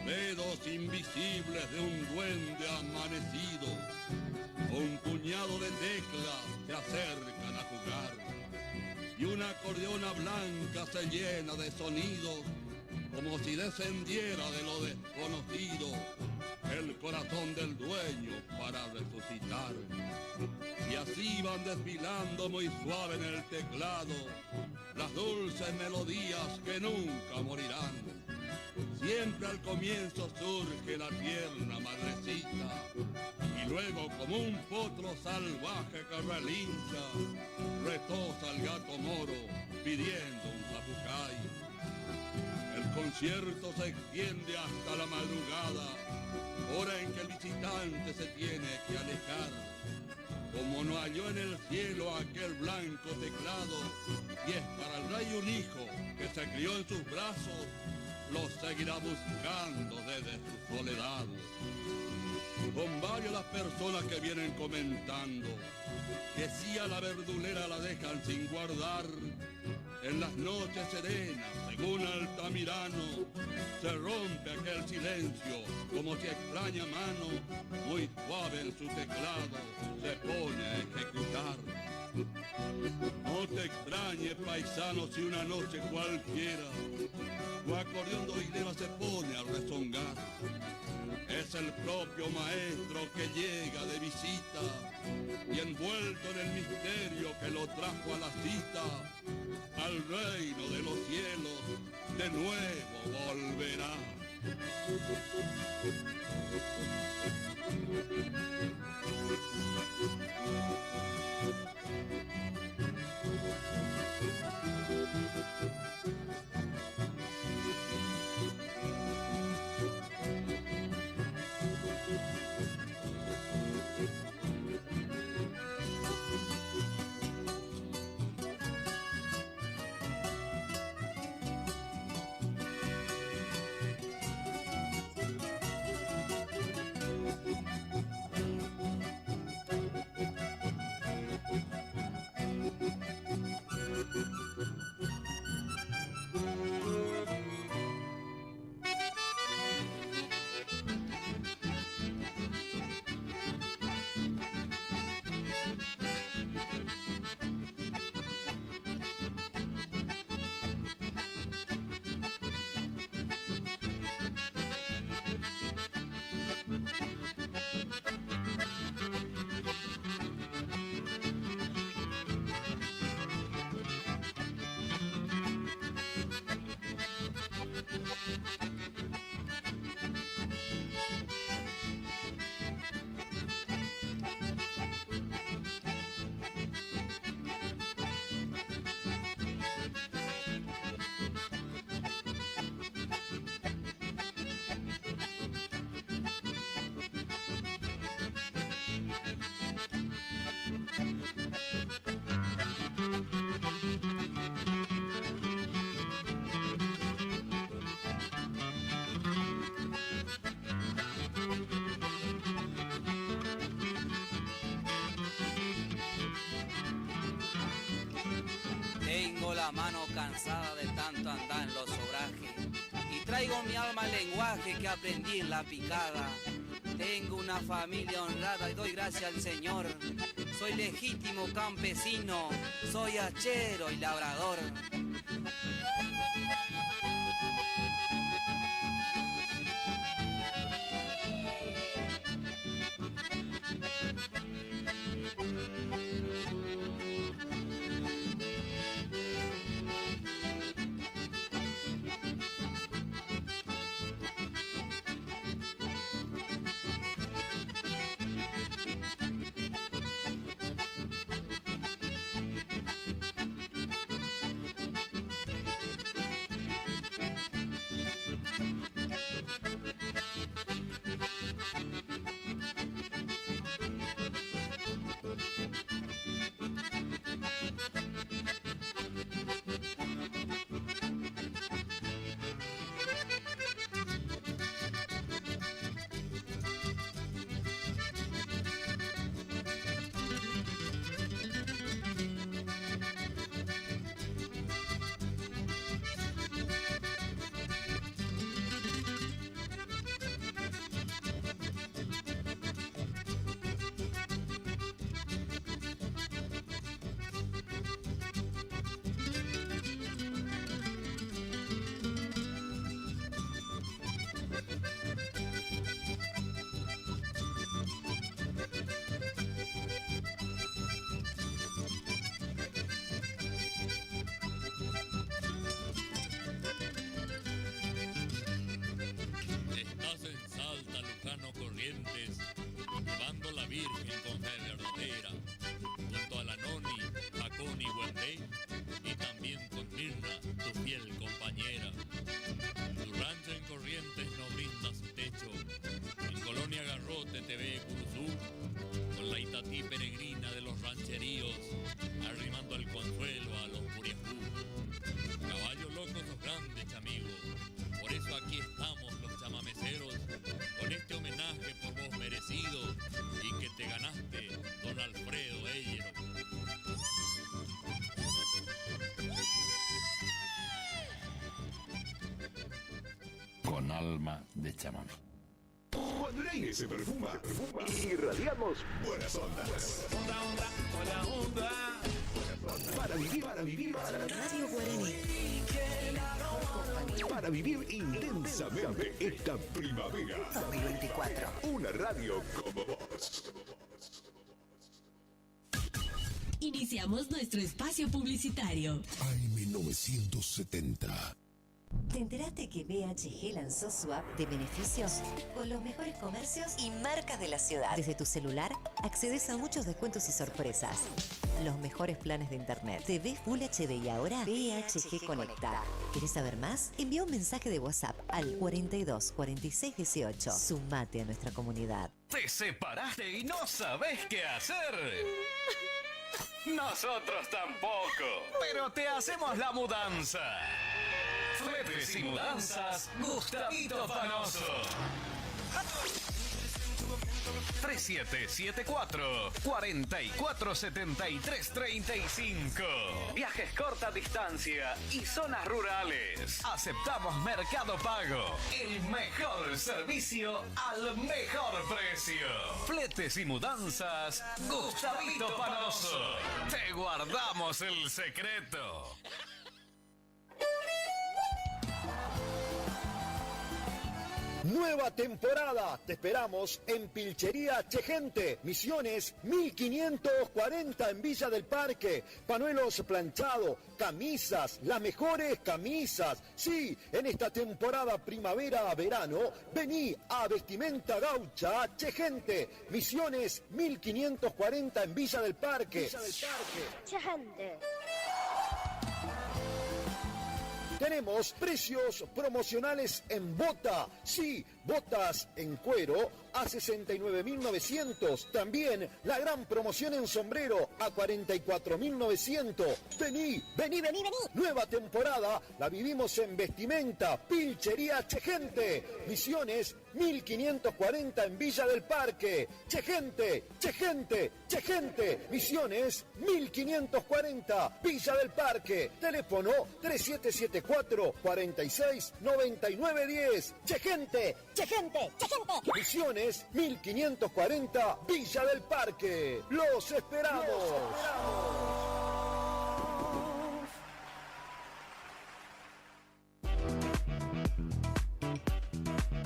Speaker 4: Dedos invisibles de un duende amanecido, un puñado de teclas se acercan a jugar, y una acordeona blanca se llena de sonidos, como si descendiera de lo desconocido el corazón del dueño para resucitar. Y así van desfilando muy suave en el teclado las dulces melodías que nunca morirán. Siempre al comienzo surge la tierna madrecita, y luego como un potro salvaje que relincha, retoza el gato moro pidiendo un zapucay. El concierto se extiende hasta la madrugada, hora en que el visitante se tiene que alejar. Como no halló en el cielo aquel blanco teclado, y es para el rey un hijo que se crió en sus brazos, lo seguirá buscando desde su soledad. Son varias las personas que vienen comentando que si a la verdulera la dejan sin guardar, en las noches serenas, según Altamirano, se rompe aquel silencio como si extraña mano, muy suave en su teclado, se pone a ejecutar. No te extrañes, paisano, si una noche cualquiera tu acordeón doilero se pone a rezongar. Es el propio maestro que llega de visita y envuelto en el misterio que lo trajo a la cita, al reino de los cielos de nuevo volverá.
Speaker 6: Tengo la mano cansada de tanto andar en los obrajes y traigo mi alma al lenguaje que aprendí en la picada. Tengo una familia honrada y doy gracias al Señor. Soy legítimo campesino, soy hachero y labrador.
Speaker 25: hasta Lujano Corrientes, llevando la Virgen con fe verdadera, junto a la Noni, Jacón y Buendé, y también con Mirna, tu fiel compañera. Tu rancho en Corrientes nos brinda su techo, en Colonia Garrote TV Curuzú, con la Itatí peregrina de los rancheríos, arrimando el consuelo a los Puriajú. Caballos locos los grandes, amigos, por eso aquí estamos los chamameceros, con este homenaje por vos merecido, y que te ganaste, don Alfredo Eyero. Con alma de chamamé.
Speaker 9: Cuando el aire se perfuma, irradiamos buenas ondas. Para vivir
Speaker 24: Radio Guaraní.
Speaker 9: Para vivir intensamente esta primavera
Speaker 24: 2024.
Speaker 9: Una radio como vos.
Speaker 20: Iniciamos nuestro espacio publicitario.
Speaker 1: AM970.
Speaker 24: ¿Te enteraste que BHG lanzó su app de beneficios con los mejores comercios y marcas de la ciudad? Desde tu celular accedes a muchos descuentos y sorpresas. Los mejores planes de internet. TV Full HD y ahora BHG Conecta. ¿Querés saber más? Envía un mensaje de WhatsApp al 42 46 18. Sumate a nuestra comunidad.
Speaker 15: ¿Te separaste y no sabés qué hacer? Nosotros tampoco, pero te hacemos la mudanza. Fletes y mudanzas, Gustavito Panoso. 3774-447335. Viajes corta distancia y zonas rurales. Aceptamos Mercado Pago. El mejor servicio al mejor precio. Fletes y mudanzas, Gustavito Panoso. Te guardamos el secreto.
Speaker 13: Nueva temporada, te esperamos en Pilchería Chegente, Misiones 1540 en Villa del Parque, panuelos planchados, camisas, las mejores camisas. Sí, en esta temporada primavera-verano, vení a Vestimenta Gaucha Chegente, Misiones 1540 en Villa del Parque.
Speaker 14: Chegente.
Speaker 13: Tenemos precios promocionales en bota. Sí, botas en cuero a 69.900. También la gran promoción en sombrero a 44.900. Vení. Nueva temporada la vivimos en Vestimenta, Pilchería Chegente. Misiones 1540 en Villa del Parque. Chegente. Misiones 1540, Villa del Parque. Teléfono 3774-469910. Chegente. Misiones 1540, Villa del Parque. Los esperamos.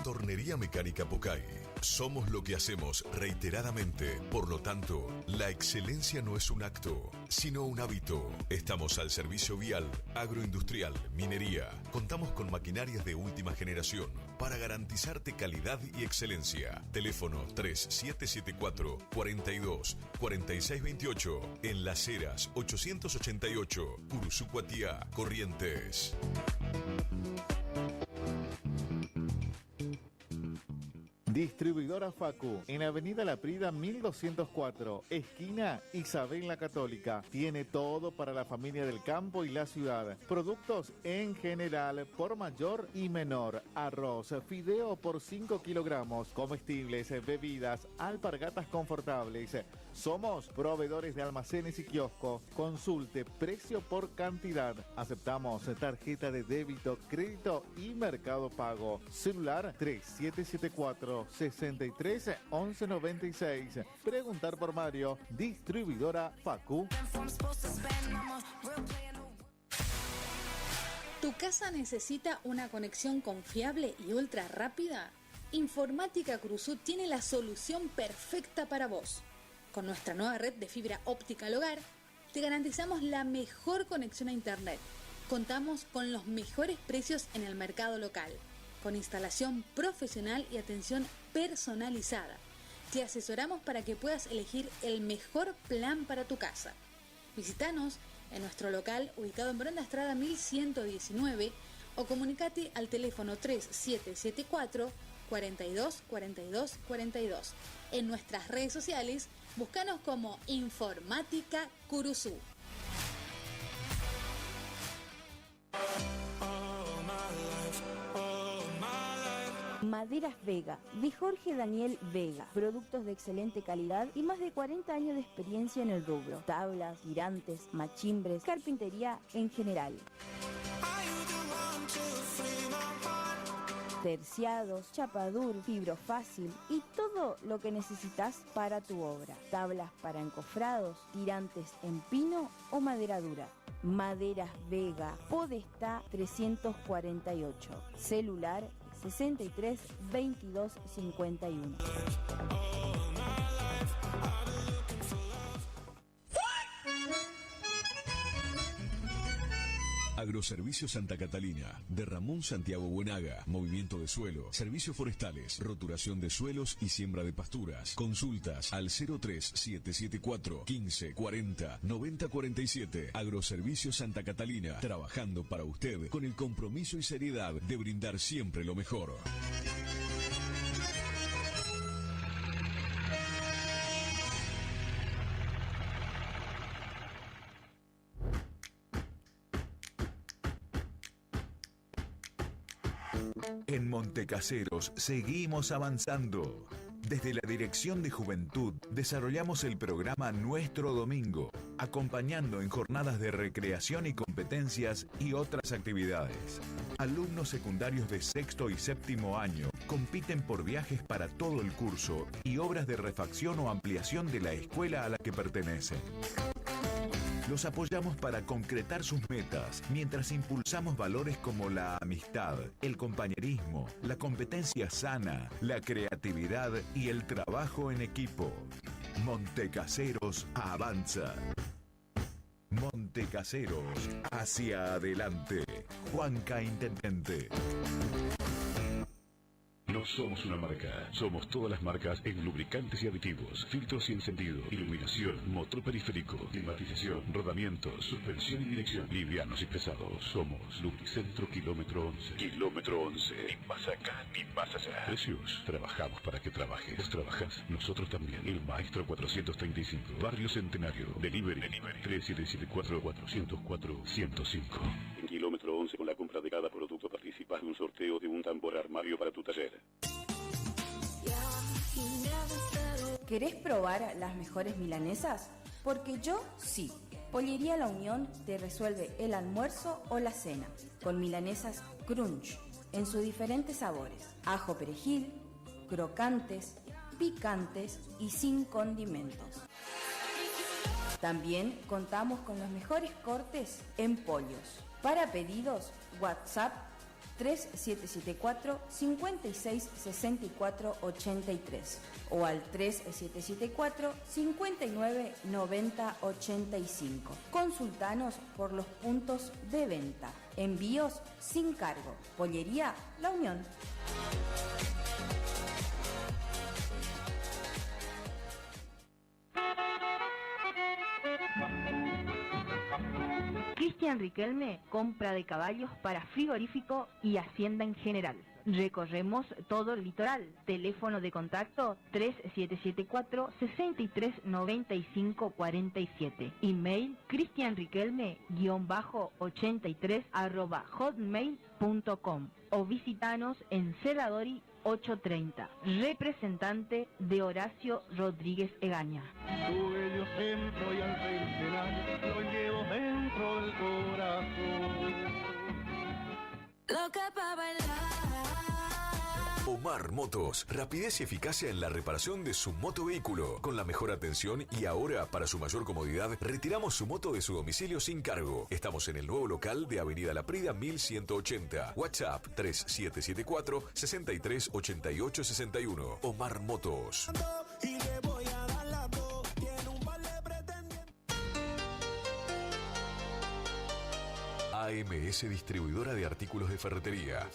Speaker 23: Tornería Mecánica Pocay. Somos lo que hacemos reiteradamente. Por lo tanto, la excelencia no es un acto, sino un hábito. Estamos al servicio vial, agroindustrial, minería. Contamos con maquinarias de última generación para garantizarte calidad y excelencia. Teléfono 3774-42-4628. En Las Heras 888, Curuzú Cuatiá, Corrientes.
Speaker 17: Distribuidora Facu, en Avenida La Prida 1204, esquina Isabel la Católica. Tiene todo para la familia del campo y la ciudad. Productos en general, por mayor y menor. Arroz, fideo por 5 kilogramos, comestibles, bebidas, alpargatas confortables. Somos proveedores de almacenes y kioscos. Consulte precio por cantidad. Aceptamos tarjeta de débito, crédito y Mercado Pago. Celular 3774-631196. Preguntar por Mario. Distribuidora Facu.
Speaker 16: ¿Tu casa necesita una conexión confiable y ultra rápida? Informática Cruzú tiene la solución perfecta para vos. Con nuestra nueva red de fibra óptica al hogar, te garantizamos la mejor conexión a internet. Contamos con los mejores precios en el mercado local. con instalación profesional y atención personalizada. Te asesoramos para que puedas elegir el mejor plan para tu casa. Visítanos en nuestro local ubicado en Brenda Estrada 1119 o comunicate al teléfono 3774 42 42 42. En nuestras redes sociales, búscanos como Informática Curuzú.
Speaker 8: Maderas Vega, de Jorge Daniel Vega. Productos de excelente calidad y más de 40 años de experiencia en el rubro. Tablas, tirantes, machimbres, carpintería en general. Terciados, chapadur, fibro fácil y todo lo que necesitas para tu obra. Tablas para encofrados, tirantes en pino o madera dura. Maderas Vega, Podestá 348. Celular 63 22 51.
Speaker 2: Agroservicio Santa Catalina, de Ramón Santiago Buenaga, movimiento de suelo, servicios forestales, roturación de suelos y siembra de pasturas. Consultas al 03774 15 40 90 47. Agroservicio Santa Catalina, trabajando para usted con el compromiso y seriedad de brindar siempre lo mejor.
Speaker 9: En Montecaseros seguimos avanzando. Desde la Dirección de Juventud desarrollamos el programa Nuestro Domingo, acompañando en jornadas de recreación y competencias y otras actividades. Alumnos secundarios de sexto y séptimo año compiten por viajes para todo el curso y obras de refacción o ampliación de la escuela a la que pertenecen. Los apoyamos para concretar sus metas, mientras impulsamos valores como la amistad, el compañerismo, la competencia sana, la creatividad y el trabajo en equipo. Montecaseros avanza. Montecaseros, hacia adelante. Juanca Intendente.
Speaker 11: No somos una marca, somos todas las marcas en lubricantes y aditivos, filtros y encendido, iluminación, motor periférico, climatización, rodamiento, suspensión y dirección, livianos y pesados. Somos Lubricentro Kilómetro 11. Kilómetro 11. Ni más acá, ni más allá. Precios. Trabajamos para que trabajes. Vos trabajás, nosotros también. El Maestro 435. Barrio Centenario. Delivery. 3774-404-105. En Kilómetro 11, con la compra de cada producto participas de un sorteo de un tambor armario para tu taller.
Speaker 8: ¿Querés probar las mejores milanesas? Porque yo sí. Pollería La Unión te resuelve el almuerzo o la cena, con milanesas crunch, en sus diferentes sabores. Ajo perejil, crocantes, picantes y sin condimentos. También contamos con los mejores cortes en pollos. Para pedidos, WhatsApp 3774 56 64 83 o al 3774 59 90 85. Consultanos por los puntos de venta. Envíos sin cargo. Pollería La Unión.
Speaker 18: Cristian Riquelme, compra de caballos para frigorífico y hacienda en general. Recorremos todo el litoral. Teléfono de contacto 3774 63 95 47. Email cristianriquelme-83@hotmail.com o visitanos en Cerradori 830. Representante de Horacio Rodríguez Egaña.
Speaker 10: Tu bello centro y al centenario lo llevo dentro del corazón.
Speaker 1: Loca pa' bailar.
Speaker 12: Omar Motos, rapidez y eficacia en la reparación de su motovehículo, con la mejor atención y ahora, para su mayor comodidad, retiramos su moto de su domicilio sin cargo. Estamos en el nuevo local de Avenida La Prida 1180. WhatsApp 3774 63 88 61. Omar Motos. AMS Distribuidora de Artículos de Ferretería.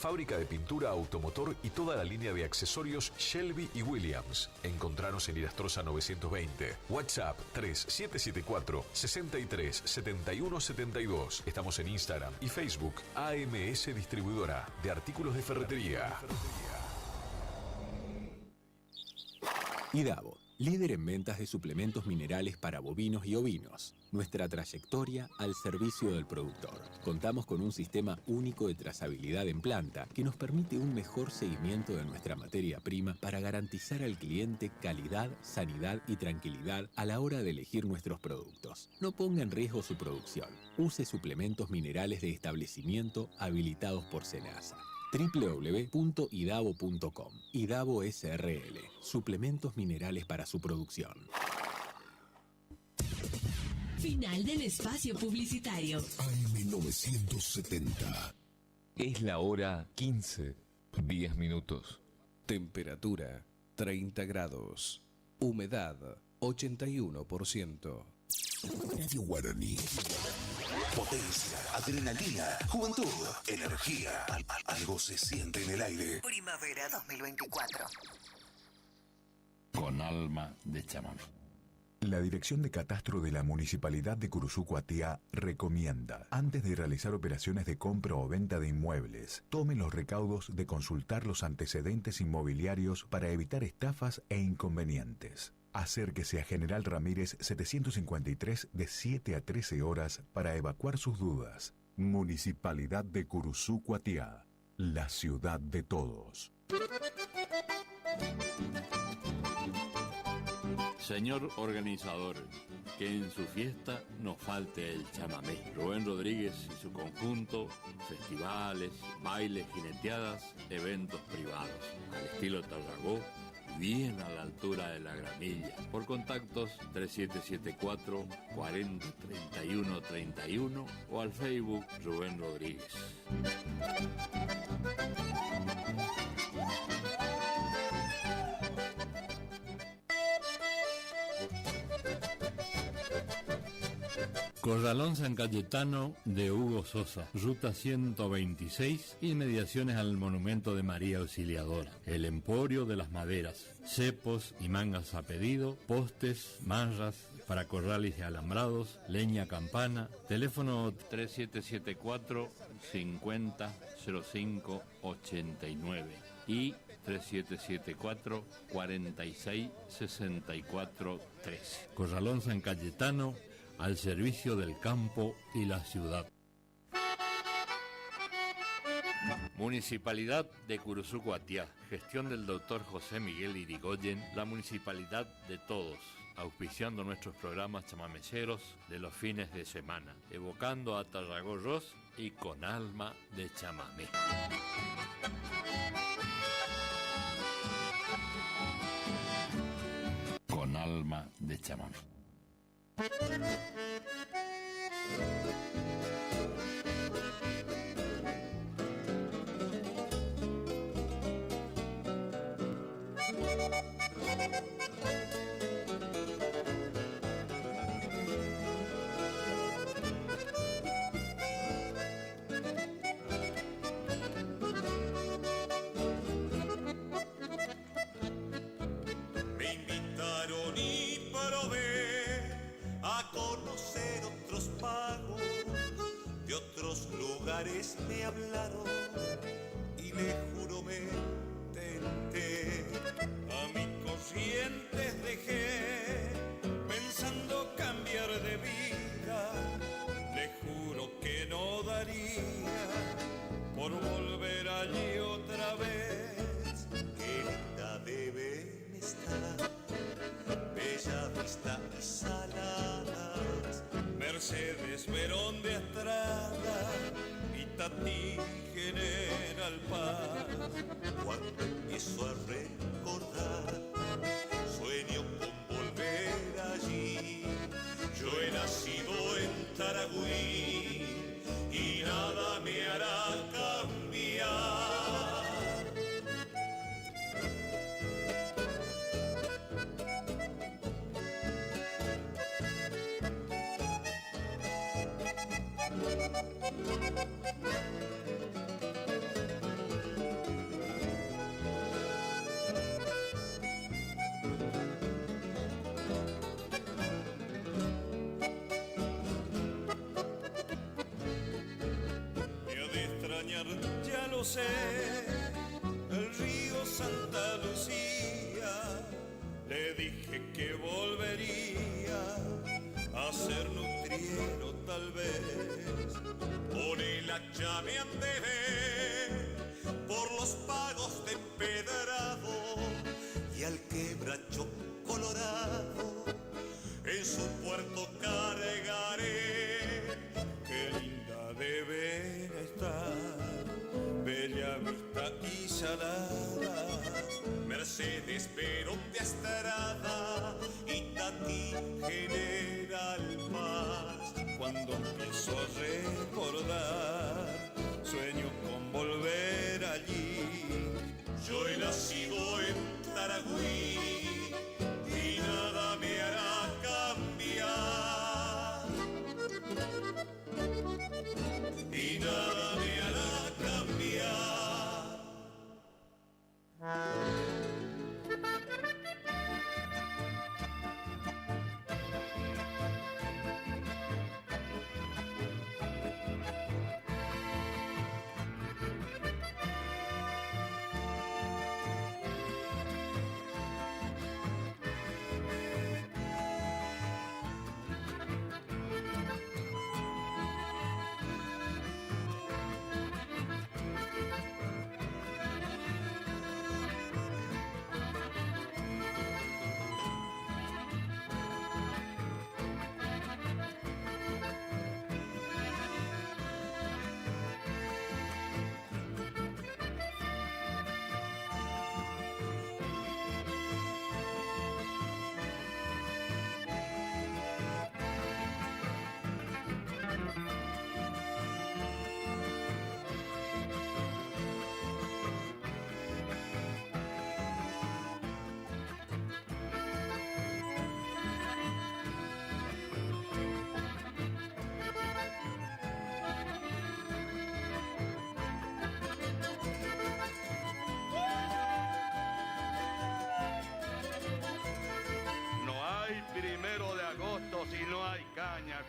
Speaker 9: Fábrica de pintura automotor y toda la línea de accesorios Shelby y Williams. Encontranos en Irastrosa 920. WhatsApp 3774 63 71 72. Estamos en Instagram y Facebook. AMS Distribuidora de artículos de ferretería.
Speaker 3: IDAVO, líder en ventas de suplementos minerales para bovinos y ovinos. Nuestra trayectoria al servicio del productor. Contamos con un sistema único de trazabilidad en planta que nos permite un mejor seguimiento de nuestra materia prima para garantizar al cliente calidad, sanidad y tranquilidad a la hora de elegir nuestros productos. No ponga en riesgo su producción. Use suplementos minerales de establecimiento habilitados por SENASA. www.idavo.com. IDAVO SRL. Suplementos minerales para su producción.
Speaker 20: Final del espacio publicitario.
Speaker 1: AM970.
Speaker 7: Es la hora 15, 10 minutos.
Speaker 1: Temperatura 30 grados. Humedad 81%. Radio Guaraní. Potencia, adrenalina, juventud, energía. Algo se siente en el aire.
Speaker 19: Primavera 2024.
Speaker 25: Con alma de chamamé.
Speaker 9: La Dirección de Catastro de la Municipalidad de Curuzú-Cuatiá recomienda, antes de realizar operaciones de compra o venta de inmuebles, tomen los recaudos de consultar los antecedentes inmobiliarios para evitar estafas e inconvenientes. Acérquese a General Ramírez 753 de 7 a 13 horas para evacuar sus dudas. Municipalidad de Curuzú-Cuatiá, la ciudad de todos.
Speaker 25: Señor organizador, que en su fiesta no falte el chamamé. Rubén Rodríguez y su conjunto, festivales, bailes, jineteadas, eventos privados, al estilo Tarragó, bien a la altura de la Gramilla. Por contactos 3774 40 31 31 o al Facebook Rubén Rodríguez. Corralón San Cayetano de Hugo Sosa, ruta 126, inmediaciones al monumento de María Auxiliadora. El Emporio de las Maderas, cepos y mangas a pedido, postes, marras para corrales y alambrados, leña campana, teléfono 3774 50 05 89 y 3774 46 64 13. Corralón San Cayetano, al servicio del campo y la ciudad. Municipalidad de Curuzú-Cuatiá, gestión del doctor José Miguel Irigoyen, la municipalidad de todos, auspiciando nuestros programas chamameceros de los fines de semana, evocando a Tarragó Ross y con alma de chamamé. Con alma de chamamé.
Speaker 21: Me invitaron y probé a conocer otros pagos, de otros lugares me hablaron y le juro me tenté. A mis corrientes dejé pensando cambiar de vida, le juro que no daría por volver allí otra vez. Qué linda deben estar Bella Vista y Saladas, Mercedes Verón de Estrada y Tati General Paz. Cuando empiezo a recordar, sueño con volver allí. Yo he nacido en Taragüí y nada me hará cambiar. crucé el río Santa Lucía, le dije que volvería a ser nutriero tal vez. Con el hacha me andaré por los pagos de Empedrado y al quebracho colorado en su puerto cargaré. Qué linda debe estar Bellavista y Saladas, Mercedes Perón de Astrada y Tati General Paz. Cuando empiezo a recordar, sueño con volver allí. Yo he nacido en Taragüí y nada me hará cambiar. Y nada me hará cambiar.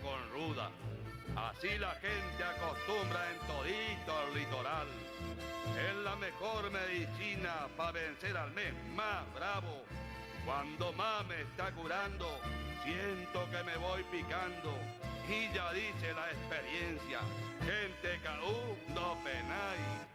Speaker 4: Con ruda. Así la gente acostumbra en todito el litoral. Es la mejor medicina para vencer al mes más bravo. Cuando más me está curando, siento que me voy picando. Y ya dice la experiencia, gente caú no penáis.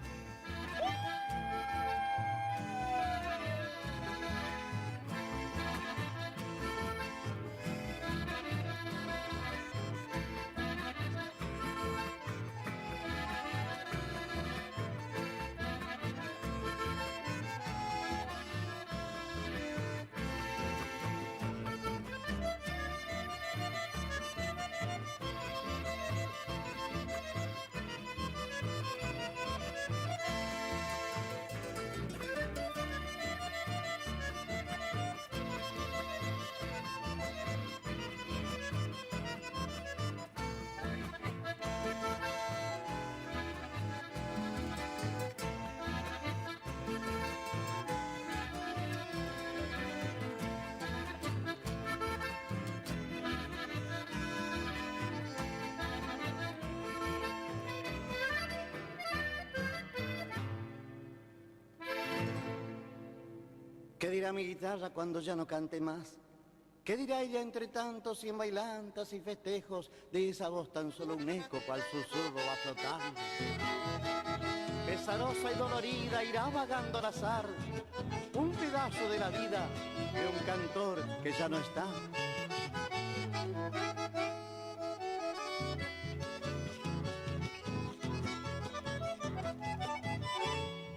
Speaker 5: ¿Qué dirá mi guitarra cuando ya no cante más? ¿Qué dirá ella entre tantos y en bailantas y festejos de esa voz tan solo un eco cual susurro va flotando? Pesarosa y dolorida irá vagando al azar un pedazo de la vida de un cantor que ya no está.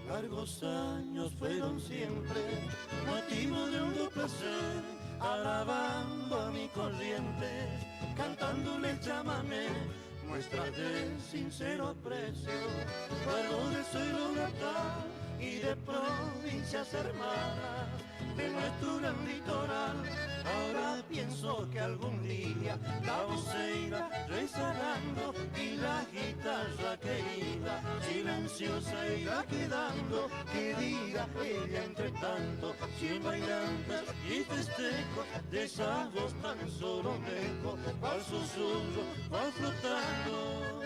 Speaker 6: Largos años fueron siempre motivo de un placer, alabando a mi corriente, cantándole el chamamé, muestra de sincero aprecio, algo de suelo natal y de provincias hermanas de nuestro gran litoral. Ahora pienso que algún día la voz se irá resonando y la guitarra querida silenciosa irá quedando. Que diga ella entre tanto, si en bailantas y festejo de esa voz tan solo un eco, al susurro va flotando.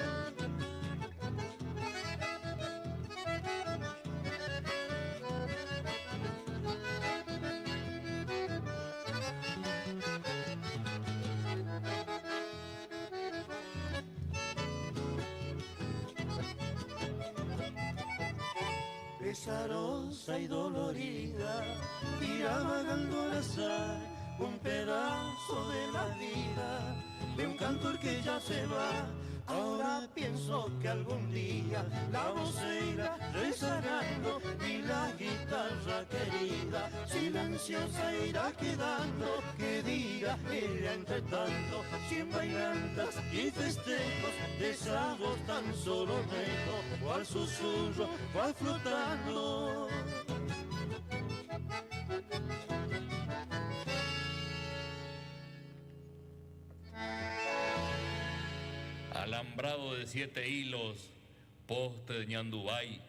Speaker 6: pesarosa y dolorida, irá vagando al azar un pedazo de la vida, de un cantor que ya se va. Ahora pienso que algún día la voz se irá rezagando y la guitarra querida silenciosa irá quedando. ¿Qué dirá ella entre tanto? 100 bailantas y festejos de esa voz tan solo lejos, cual susurro va flotando.
Speaker 13: Alambrado de 7 hilos, poste de ñandubay,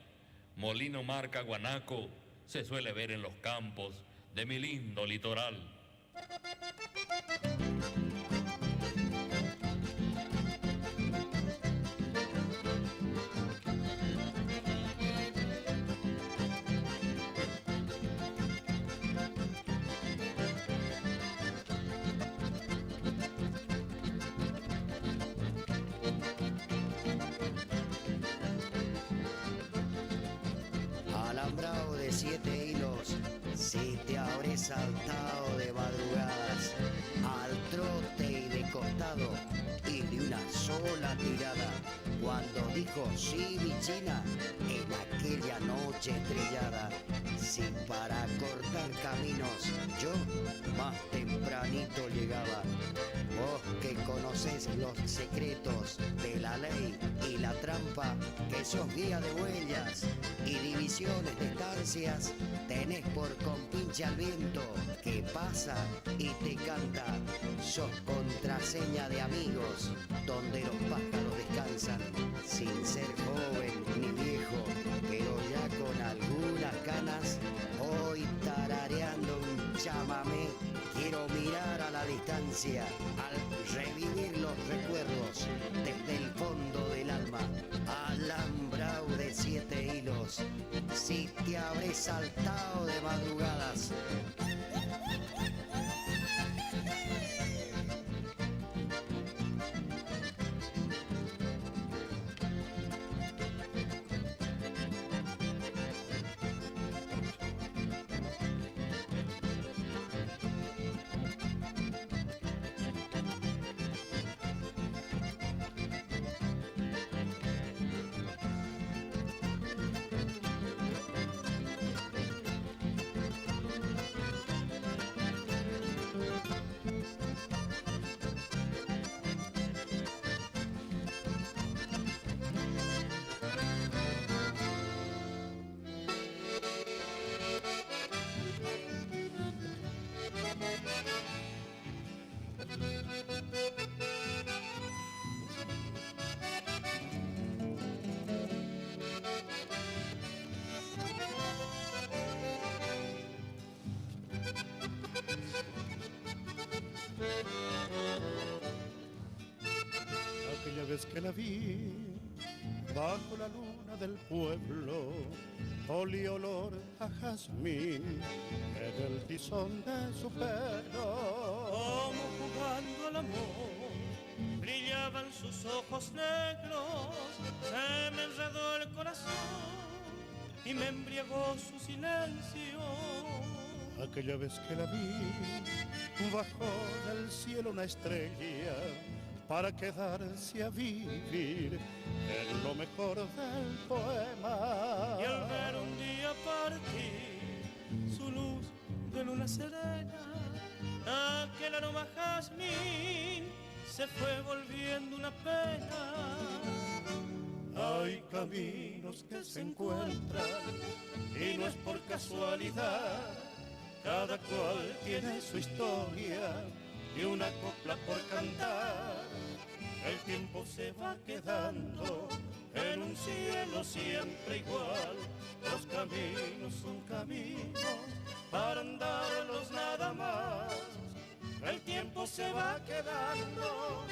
Speaker 13: molino marca guanaco, se suele ver en los campos de mi lindo litoral.
Speaker 14: Alambrado de 7 hilos, si te habré saltado de madrugadas, al trote y de costado, y de una sola tirada, cuando dijo sí mi china, en aquella noche estrellada, si para cortar caminos yo más tempranito llegaba. Vos que conocés los secretos de la ley y la trampa, que sos guía de huellas y divisiones de estancias, tenés por compinche al viento que pasa y te canta. Sos contraseña de amigos donde los pájaros descansan, sin ser joven ni viejo, pero ya con algunas canas, hoy tarareando un chamamé. Quiero mirar a la distancia, al revivir los recuerdos desde el fondo del alma. Alambrado de 7 hilos, si te habré saltado de madrugadas.
Speaker 6: Aquella vez que la vi bajo la luna del pueblo, olí olor a jazmín en el tizón de su pelo.
Speaker 21: Como jugando al amor, brillaban sus ojos negros, se me enredó el corazón y me embriagó su silencio.
Speaker 6: Aquella vez que la vi, bajó del cielo una estrella para quedarse a vivir en lo mejor del poema.
Speaker 21: Y al ver un día partir su luz de luna serena, aquel aroma jazmín se fue volviendo una pena.
Speaker 6: Hay caminos que se encuentran y no es por casualidad. Cada cual tiene su historia y una copla por cantar. El tiempo se va quedando en un cielo siempre igual. Los caminos son caminos para andarlos nada más. El tiempo se va quedando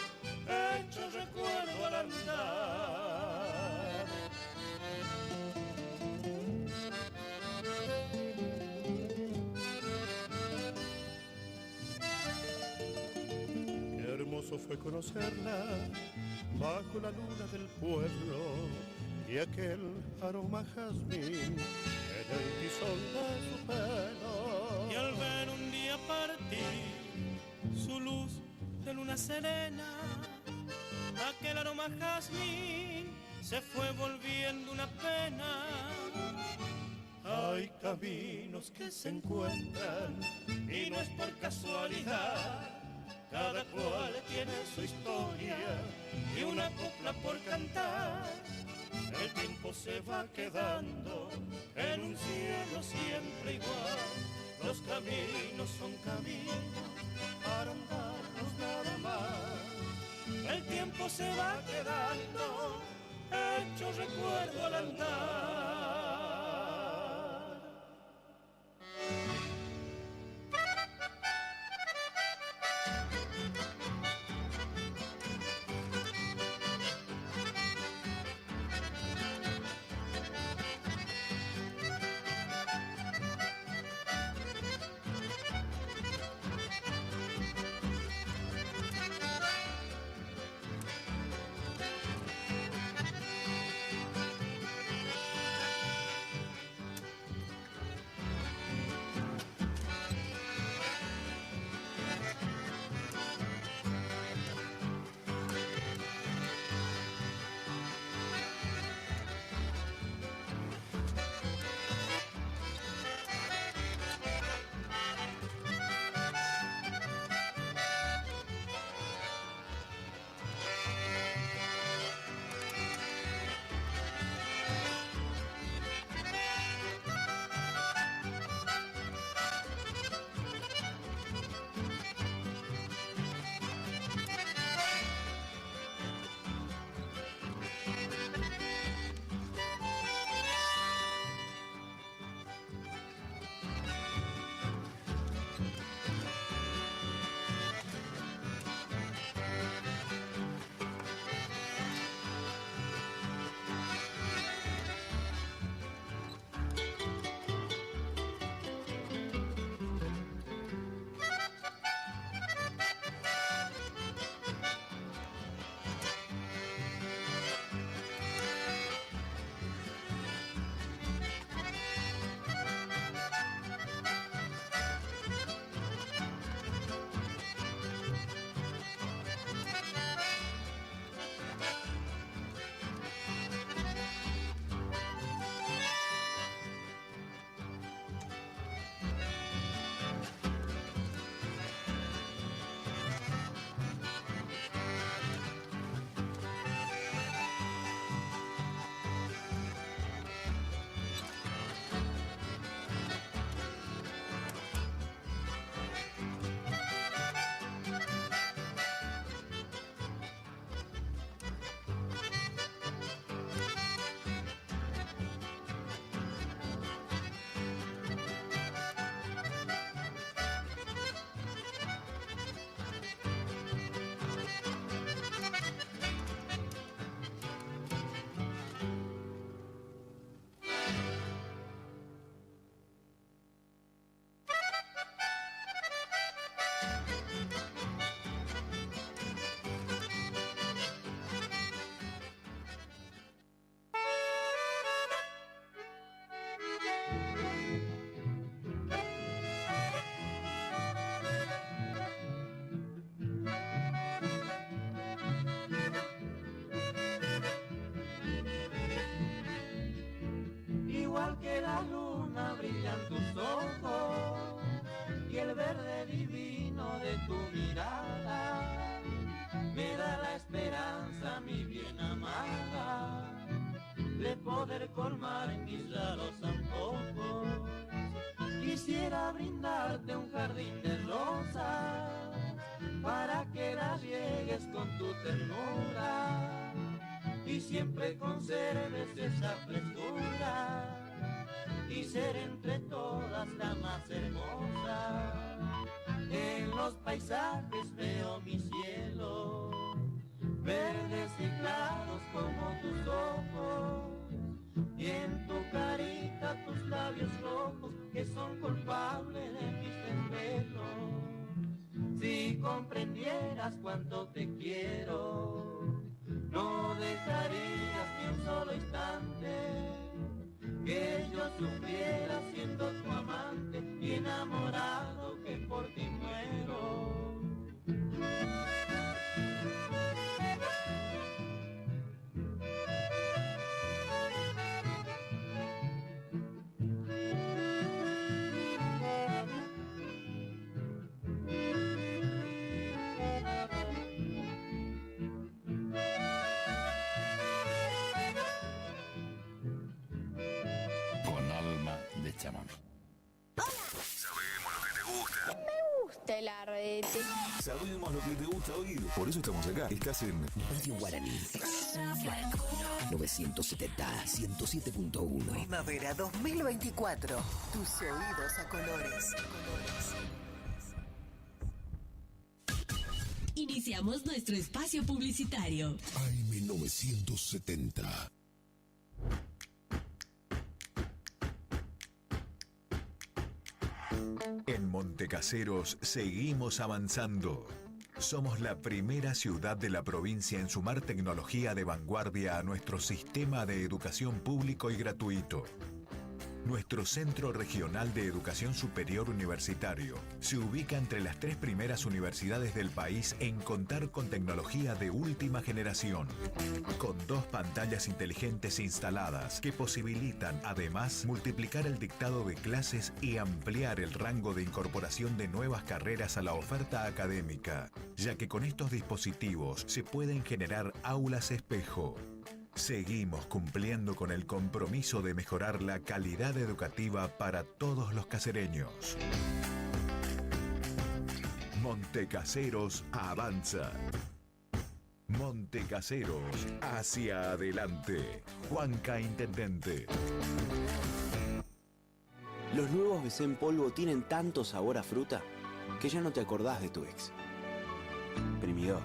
Speaker 6: hecho recuerdo al andar. Hermoso fue conocerla bajo la luna del pueblo y aquel aroma jazmín en
Speaker 21: el tizón de su pelo. Y al ver un día partir su luz de luna serena, aquel aroma jazmín se fue volviendo una pena. Hay caminos que se encuentran y no es por casualidad. Cada cual tiene su historia y una copla por cantar. El tiempo se va quedando en un cielo siempre igual. Los caminos son caminos para andarnos nada más. El tiempo se va quedando hecho recuerdo al andar.
Speaker 6: Igual que la luna brillan tus ojos y el verde divino de tu mirada me da la esperanza, mi bien amada, de poder colmar mis raros antojos. Quisiera brindarte un jardín de rosas para que las riegues con tu ternura y siempre conserves esa frescura y ser entre todas la más hermosa. En los paisajes veo mi cielo, verdes y claros como tus ojos, y en tu carita tus labios rojos que son culpables de mis desvelos. Si comprendieras cuánto te quiero, no dejarías ni un solo instante que yo lo supiera siendo tu amante y enamorado que por ti muero.
Speaker 25: Con alma de chamamé.
Speaker 9: Sabemos lo que te gusta.
Speaker 15: Me gusta el arrete.
Speaker 9: Sabemos lo que te gusta oír. Por eso estamos acá. Estás en
Speaker 1: Radio Guaraní. 970, 107.1.
Speaker 19: Primavera 2024. Tus oídos a colores.
Speaker 20: Iniciamos nuestro espacio publicitario.
Speaker 1: AM 970.
Speaker 9: En Montecaseros seguimos avanzando. Somos la primera ciudad de la provincia en sumar tecnología de vanguardia a nuestro sistema de educación público y gratuito. Nuestro Centro Regional de Educación Superior Universitario se ubica entre las 3 primeras universidades del país en contar con tecnología de última generación, con 2 pantallas inteligentes instaladas que posibilitan además multiplicar el dictado de clases y ampliar el rango de incorporación de nuevas carreras a la oferta académica, ya que con estos dispositivos se pueden generar aulas espejo. Seguimos cumpliendo con el compromiso de mejorar la calidad educativa para todos los casereños. Montecaseros avanza. Montecaseros hacia adelante. Juanca Intendente.
Speaker 17: Los nuevos BC en polvo tienen tanto sabor a fruta que ya no te acordás de tu ex. Primidor.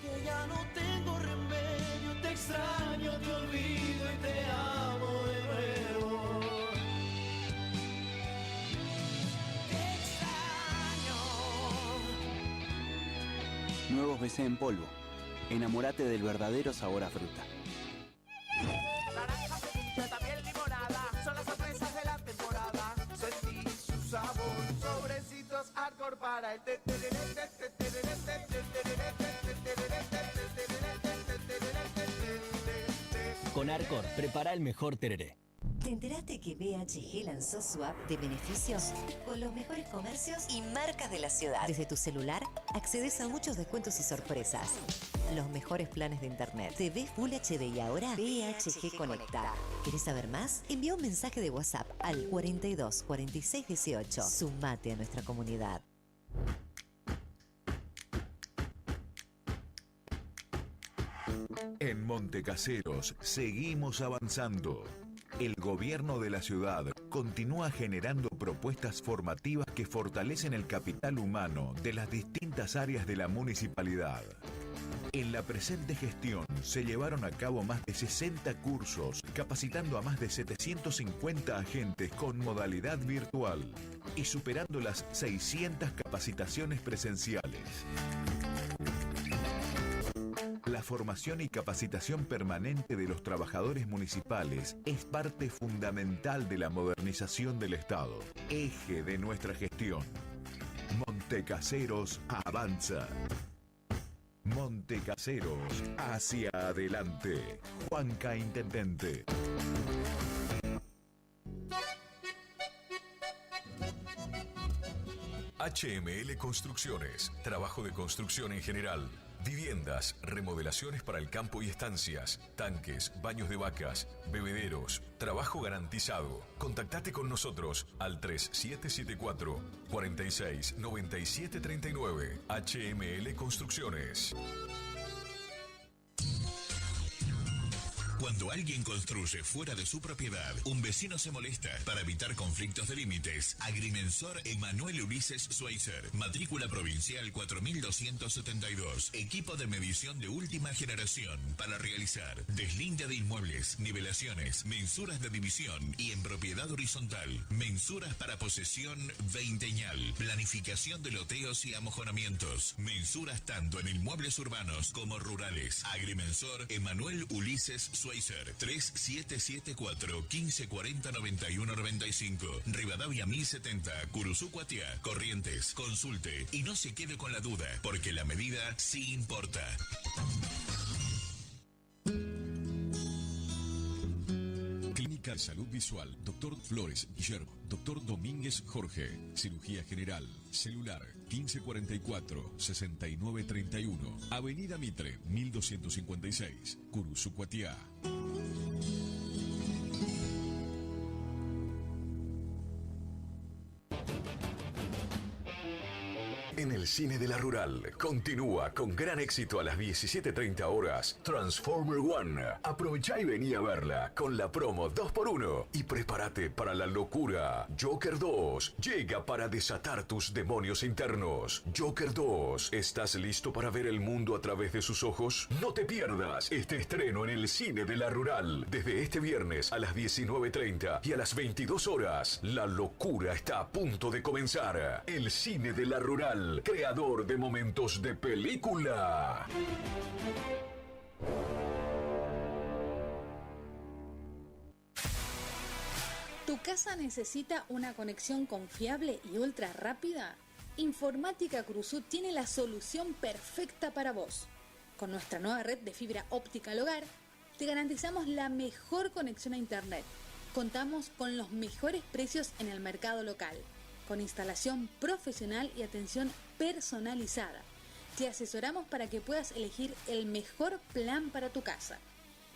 Speaker 6: Que ya no tengo remedio, te extraño, te olvido y te amo de nuevo. Te extraño.
Speaker 17: Nuevos BC en polvo. Enamórate del verdadero sabor a fruta.
Speaker 6: Naranja, frutilla, también limonada, son las sorpresas de la temporada. Sentí su sabor, sobrecitos hardcore para el
Speaker 22: Con Arcor, prepara el mejor tereré.
Speaker 23: ¿Te enteraste que BHG lanzó su app de beneficios con los mejores comercios y marcas de la ciudad? Desde tu celular accedes a muchos descuentos y sorpresas. Los mejores planes de internet. TV Full HD y ahora BHG Conecta. ¿Querés saber más? Envía un mensaje de WhatsApp al 42 46 18. Sumate a nuestra comunidad.
Speaker 9: En Montecaseros seguimos avanzando. El gobierno de la ciudad continúa generando propuestas formativas que fortalecen el capital humano de las distintas áreas de la municipalidad. En la presente gestión se llevaron a cabo más de 60 cursos, capacitando a más de 750 agentes con modalidad virtual y superando las 600 capacitaciones presenciales. La formación y capacitación permanente de los trabajadores municipales es parte fundamental de la modernización del Estado, eje de nuestra gestión. Montecaseros avanza. Montecaseros hacia adelante. Juanca Intendente.
Speaker 2: HML Construcciones, trabajo de construcción en general. Viviendas, remodelaciones para el campo y estancias, tanques, baños de vacas, bebederos, trabajo garantizado. Contactate con nosotros al 3774 46 97 39. HML Construcciones.
Speaker 24: Cuando alguien construye fuera de su propiedad, un vecino se molesta. Para evitar conflictos de límites, Agrimensor Emanuel Ulises Schweitzer, matrícula provincial 4272, equipo de medición de última generación para realizar deslinde de inmuebles, nivelaciones, mensuras de división y en propiedad horizontal, mensuras para posesión veinteñal, planificación de loteos y amojonamientos, mensuras tanto en inmuebles urbanos como rurales. Agrimensor Emanuel Ulises Schweitzer. Schweitzer, 3774 1540 9195, Rivadavia 1070, Curuzú Cuatiá, Corrientes. Consulte y no se quede con la duda, porque la medida sí importa.
Speaker 2: Clínica de Salud Visual, Dr. Flores Guillermo, Dr. Domínguez Jorge, Cirugía General, Celular 1544-6931, Avenida Mitre 1256, Curuzú Cuatiá.
Speaker 12: En el cine de la Rural continúa con gran éxito a las 17:30 horas Transformer One. Aprovecha y vení a verla con la promo 2x1 y prepárate para la locura. Joker 2 llega para desatar tus demonios internos. Joker 2, ¿estás listo para ver el mundo a través de sus ojos? No te pierdas este estreno en el cine de la Rural desde este viernes a las 19:30 y a las 22 horas. La locura está a punto de comenzar. El cine de la Rural, creador de momentos de película.
Speaker 8: ¿Tu casa necesita una conexión confiable y ultra rápida? Informática Curuzú tiene la solución perfecta para vos. Con nuestra nueva red de fibra óptica al hogar, te garantizamos la mejor conexión a internet. Contamos con los mejores precios en el mercado local, con instalación profesional y atención personalizada. Te asesoramos para que puedas elegir el mejor plan para tu casa.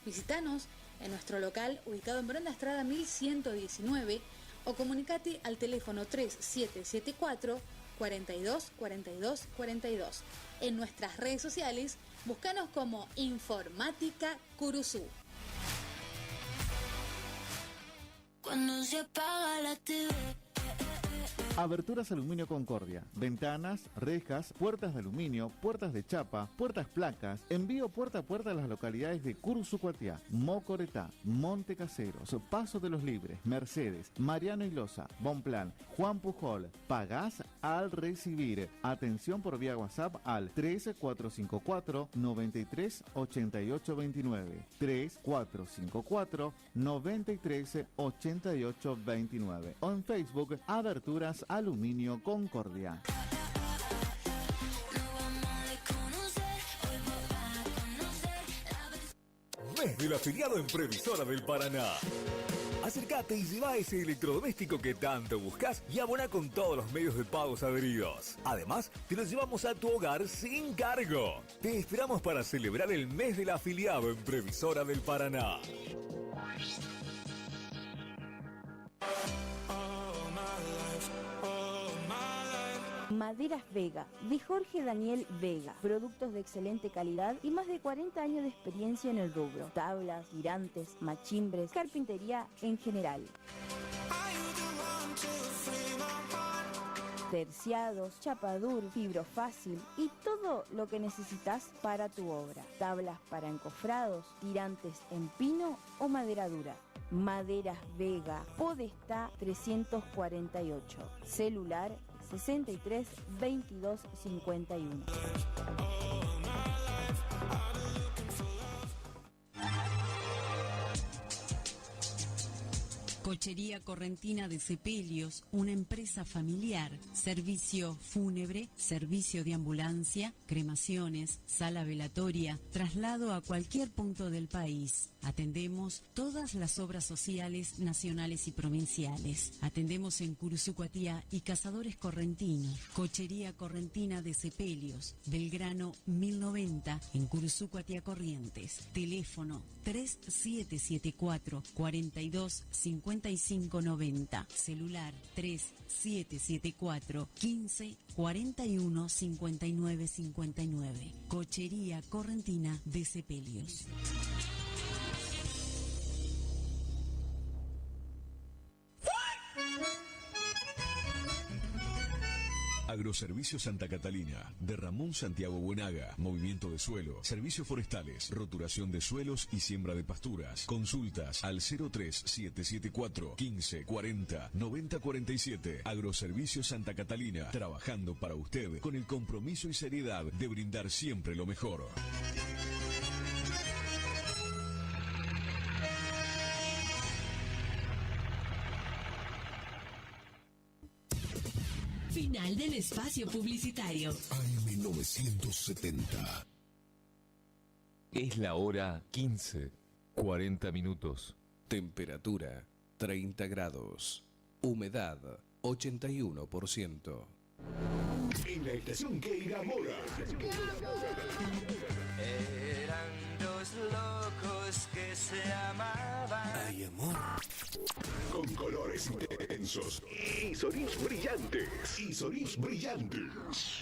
Speaker 8: Visítanos en nuestro local ubicado en Bronda Estrada 1119 o comunicate al teléfono 3774 42 42 42. En nuestras redes sociales, búscanos como Informática Curuzú.
Speaker 10: Cuando se apaga la TV.
Speaker 11: Aberturas Aluminio Concordia, ventanas, rejas, puertas de aluminio, puertas de chapa, puertas placas, envío puerta a puerta a las localidades de Curuzú Cuatiá, Mocoretá, Monte Caseros, Paso de los Libres, Mercedes, Mariano Ilosa, Bonplan, Juan Pujol. Pagás al recibir. Atención por vía WhatsApp al 3454 93 88 29, 3454 93 88 29 o en Facebook Aberturas Aluminio Concordia.
Speaker 16: Mes del afiliado en Previsora del Paraná. Acércate y lleva ese electrodoméstico que tanto buscas y abona con todos los medios de pagos adheridos. Además, te lo llevamos a tu hogar sin cargo. Te esperamos para celebrar el mes del afiliado en Previsora del Paraná.
Speaker 18: Maderas Vega, de Jorge Daniel Vega. Productos de excelente calidad y más de 40 años de experiencia en el rubro. Tablas, tirantes, machimbres, carpintería en general. Terciados, chapadur, fibro fácil y todo lo que necesitas para tu obra. Tablas para encofrados, tirantes en pino o madera dura. Maderas Vega, Podestá 348. Celular 63 22 51.
Speaker 20: Cochería Correntina de Sepelios, una empresa familiar, servicio fúnebre, servicio de ambulancia, cremaciones, sala velatoria, traslado a cualquier punto del país. Atendemos todas las obras sociales nacionales y provinciales. Atendemos en Curuzú Cuatiá y Cazadores Correntinos. Cochería Correntina de Sepelios, Belgrano 1090 en Curuzú Cuatiá Corrientes. Teléfono 3774 42 5590. Celular 3774 15 41 59 59. Cochería Correntina de Sepelios.
Speaker 2: Agroservicio Santa Catalina, de Ramón Santiago Buenaga, movimiento de suelo, servicios forestales, roturación de suelos y siembra de pasturas. Consultas al 03774 15 40 90 47. Agroservicio Santa Catalina, trabajando para usted con el compromiso y seriedad de brindar siempre lo mejor.
Speaker 3: Final del espacio publicitario.
Speaker 1: AM 970.
Speaker 4: Es la hora 15, 40 minutos.
Speaker 5: Temperatura 30 grados. Humedad 81%.
Speaker 1: En la estación que enamora.
Speaker 6: Eran dos locos que se amaban.
Speaker 1: Ay, amor. Con colores intensos y sonidos brillantes.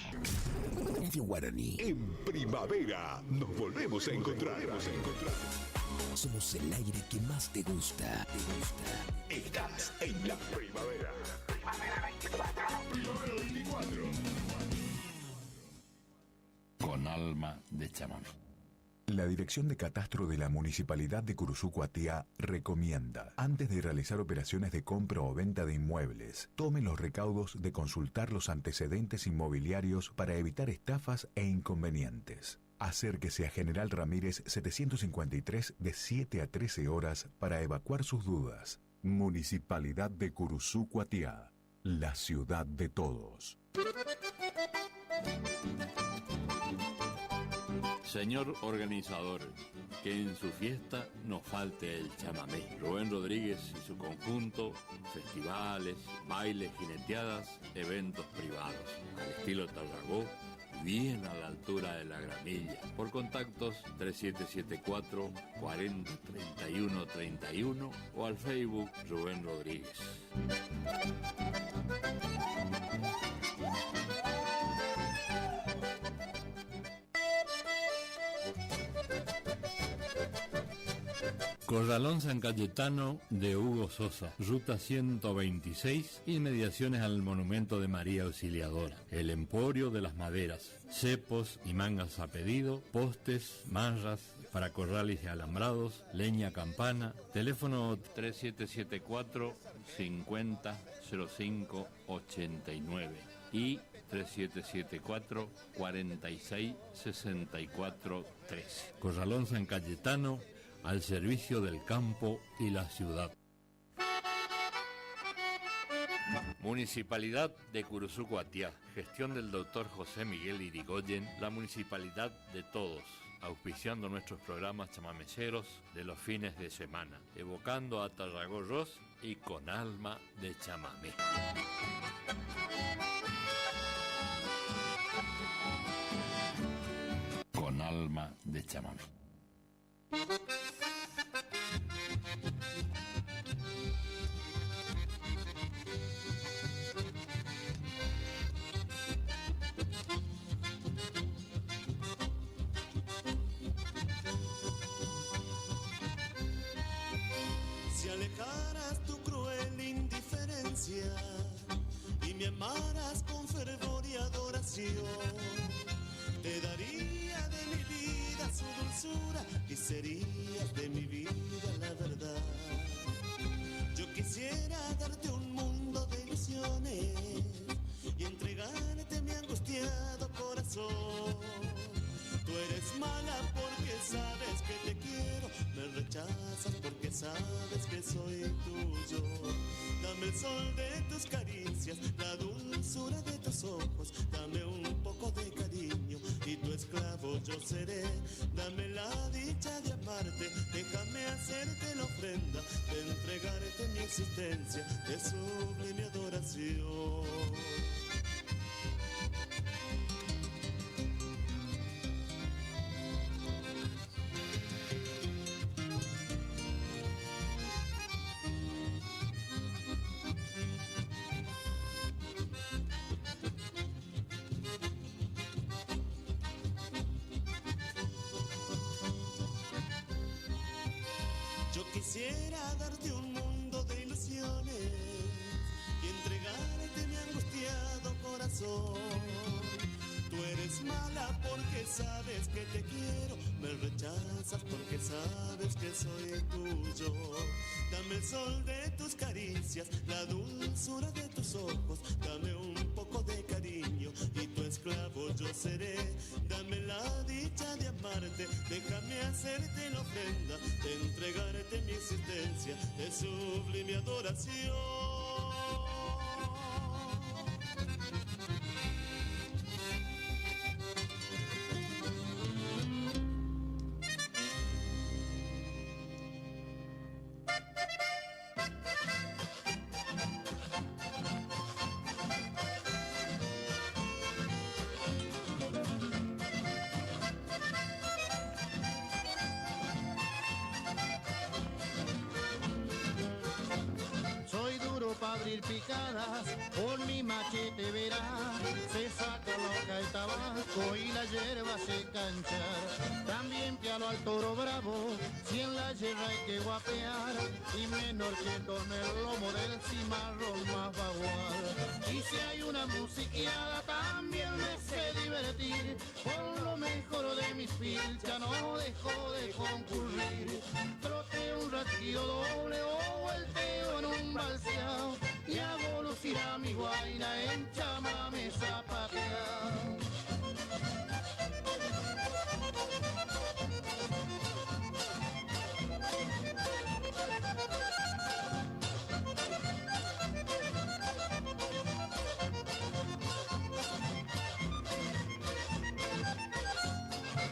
Speaker 1: Radio Guaraní. En primavera nos volvemos a encontrar. Somos el aire que más te gusta. Estás en la primavera. Primavera 24. Primavera 24.
Speaker 25: Con alma de chamamé.
Speaker 9: La Dirección de Catastro de la Municipalidad de Curuzú-Cuatiá recomienda, antes de realizar operaciones de compra o venta de inmuebles, tomen los recaudos de consultar los antecedentes inmobiliarios para evitar estafas e inconvenientes. Acérquese a General Ramírez 753 de 7 a 13 horas para evacuar sus dudas. Municipalidad de Curuzú-Cuatiá, la ciudad de todos.
Speaker 25: Señor organizador, que en su fiesta no falte el chamamé. Rubén Rodríguez y su conjunto, festivales, bailes, jineteadas, eventos privados. Al estilo Tarragó, bien a la altura de la gramilla. Por contactos 3774 40 31 31 o al Facebook Rubén Rodríguez. Corralón San Cayetano de Hugo Sosa, ruta 126, inmediaciones al monumento de María Auxiliadora. El Emporio de las Maderas, cepos y mangas a pedido, postes, marras para corrales y alambrados, leña campana, teléfono 3774 50 05 89 y 3774 46 64 13. Corralón San Cayetano, al servicio del campo y la ciudad. Municipalidad de Curuzú-Cuatiá, gestión del doctor José Miguel Irigoyen, la municipalidad de todos, auspiciando nuestros programas chamameceros de los fines de semana, evocando a Tarragó Ross y con alma de chamamé. Con alma de chamamé.
Speaker 6: Si alejaras tu cruel indiferencia y me amaras con fervor y adoración, te daría de mi vida su dulzura y serías de mi vida la verdad. Yo quisiera darte un mundo de ilusiones y entregarte mi angustiado corazón. Tú eres mala porque sabes que te quiero, me rechazas porque sabes que soy tuyo. Dame el sol de tus caricias, la dulzura de tus ojos, dame un poco de cariño y tu esclavo yo seré. Dame la dicha de amarte, déjame hacerte la ofrenda de entregarte mi existencia, de sublime adoración. Quisiera darte un mundo de ilusiones y entregarte mi angustiado corazón. Tú eres mala porque sabes que te quiero, me rechazas porque sabes que soy tuyo. Dame el sol de tus caricias, la dulzura de tus ojos, dame un poco de cariño y tu esclavo yo seré. Dame la dicha de amarte, déjame hacerte la ofrenda de entregarte mi existencia, de sublime adoración. 1000 picadas, por mi machete verás, se saca loca el tabaco y la hierba se canchar. También pialo al toro bravo, si en la hierba hay que guapear, y menor que con el lomo del cimarrón más bagual. Y si hay una musiqueada también me sé divertir, con lo mejor de mis pilchas no dejo de concurrir. Trote un rasquido doble o volteo en un balseado, y hago lucir a mi guaina en chamame zapateado.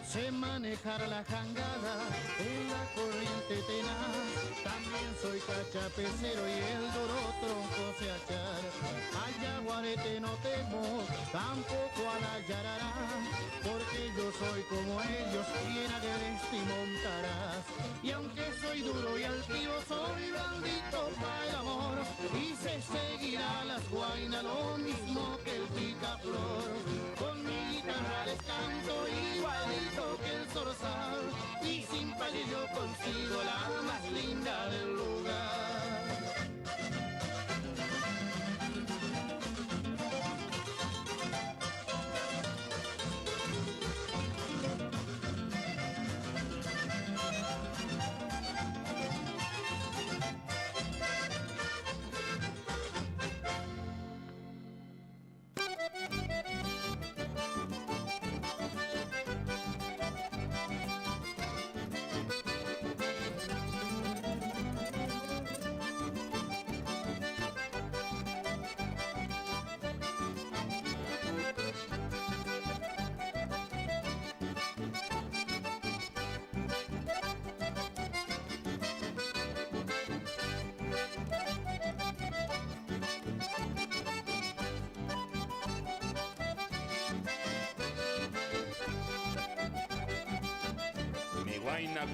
Speaker 6: Sé manejar la jangada en la corriente tenaz, también soy cachapecero y el duro tronco se achar. Al yaguarete no temo, tampoco a la yarará, porque yo soy como ellos y en agreste montarás. Y aunque soy duro y altivo, soy blandito para el amor, y se seguirá las guainas lo mismo que el picaflor. Con mi guitarra les canto igualito que el zorzal, y sin palillo consigo la más linda del lugar.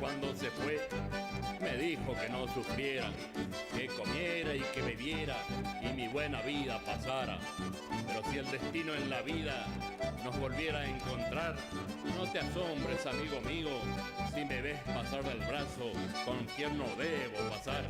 Speaker 7: Cuando se fue, me dijo que no sufriera, que comiera y que bebiera y mi buena vida pasara. Pero si el destino en la vida nos volviera a encontrar, no te asombres, amigo mío, si me ves pasar del brazo con quien no debo pasar.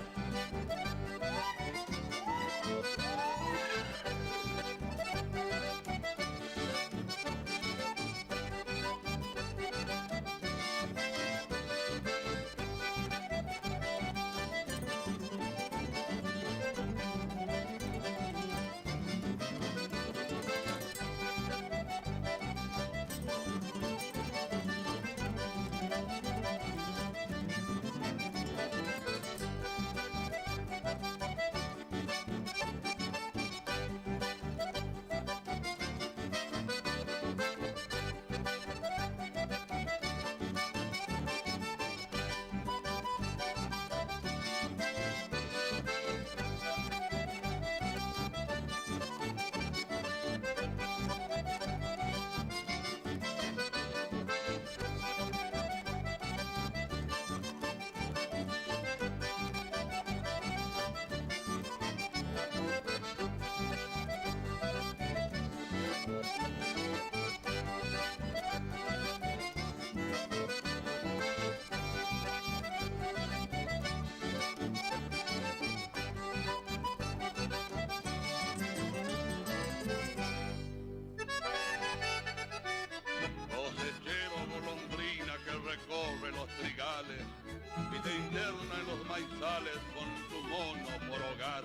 Speaker 13: Recorre los trigales y te interna en los maizales con tu mono por hogar.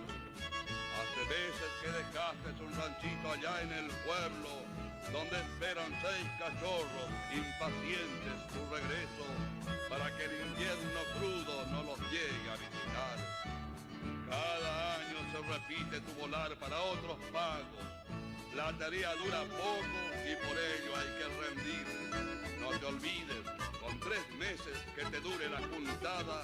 Speaker 13: Hace veces que dejaste un ranchito allá en el pueblo, donde esperan 6 cachorros impacientes tu regreso, para que el invierno crudo no los llegue a visitar. Cada año se repite tu volar para otros pagos. La tarea dura poco y por ello hay que rendir. No te olvides, con 3 meses que te dure la juntada,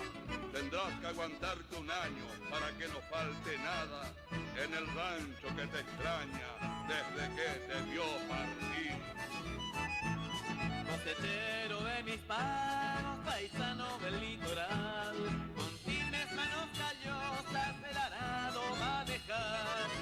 Speaker 13: tendrás que aguantarte un año para que no falte nada en el rancho que te extraña desde que te vio partir.
Speaker 14: Cosechero de mis pagos, paisano del litoral, con firmes manos callosas el arado va a dejar.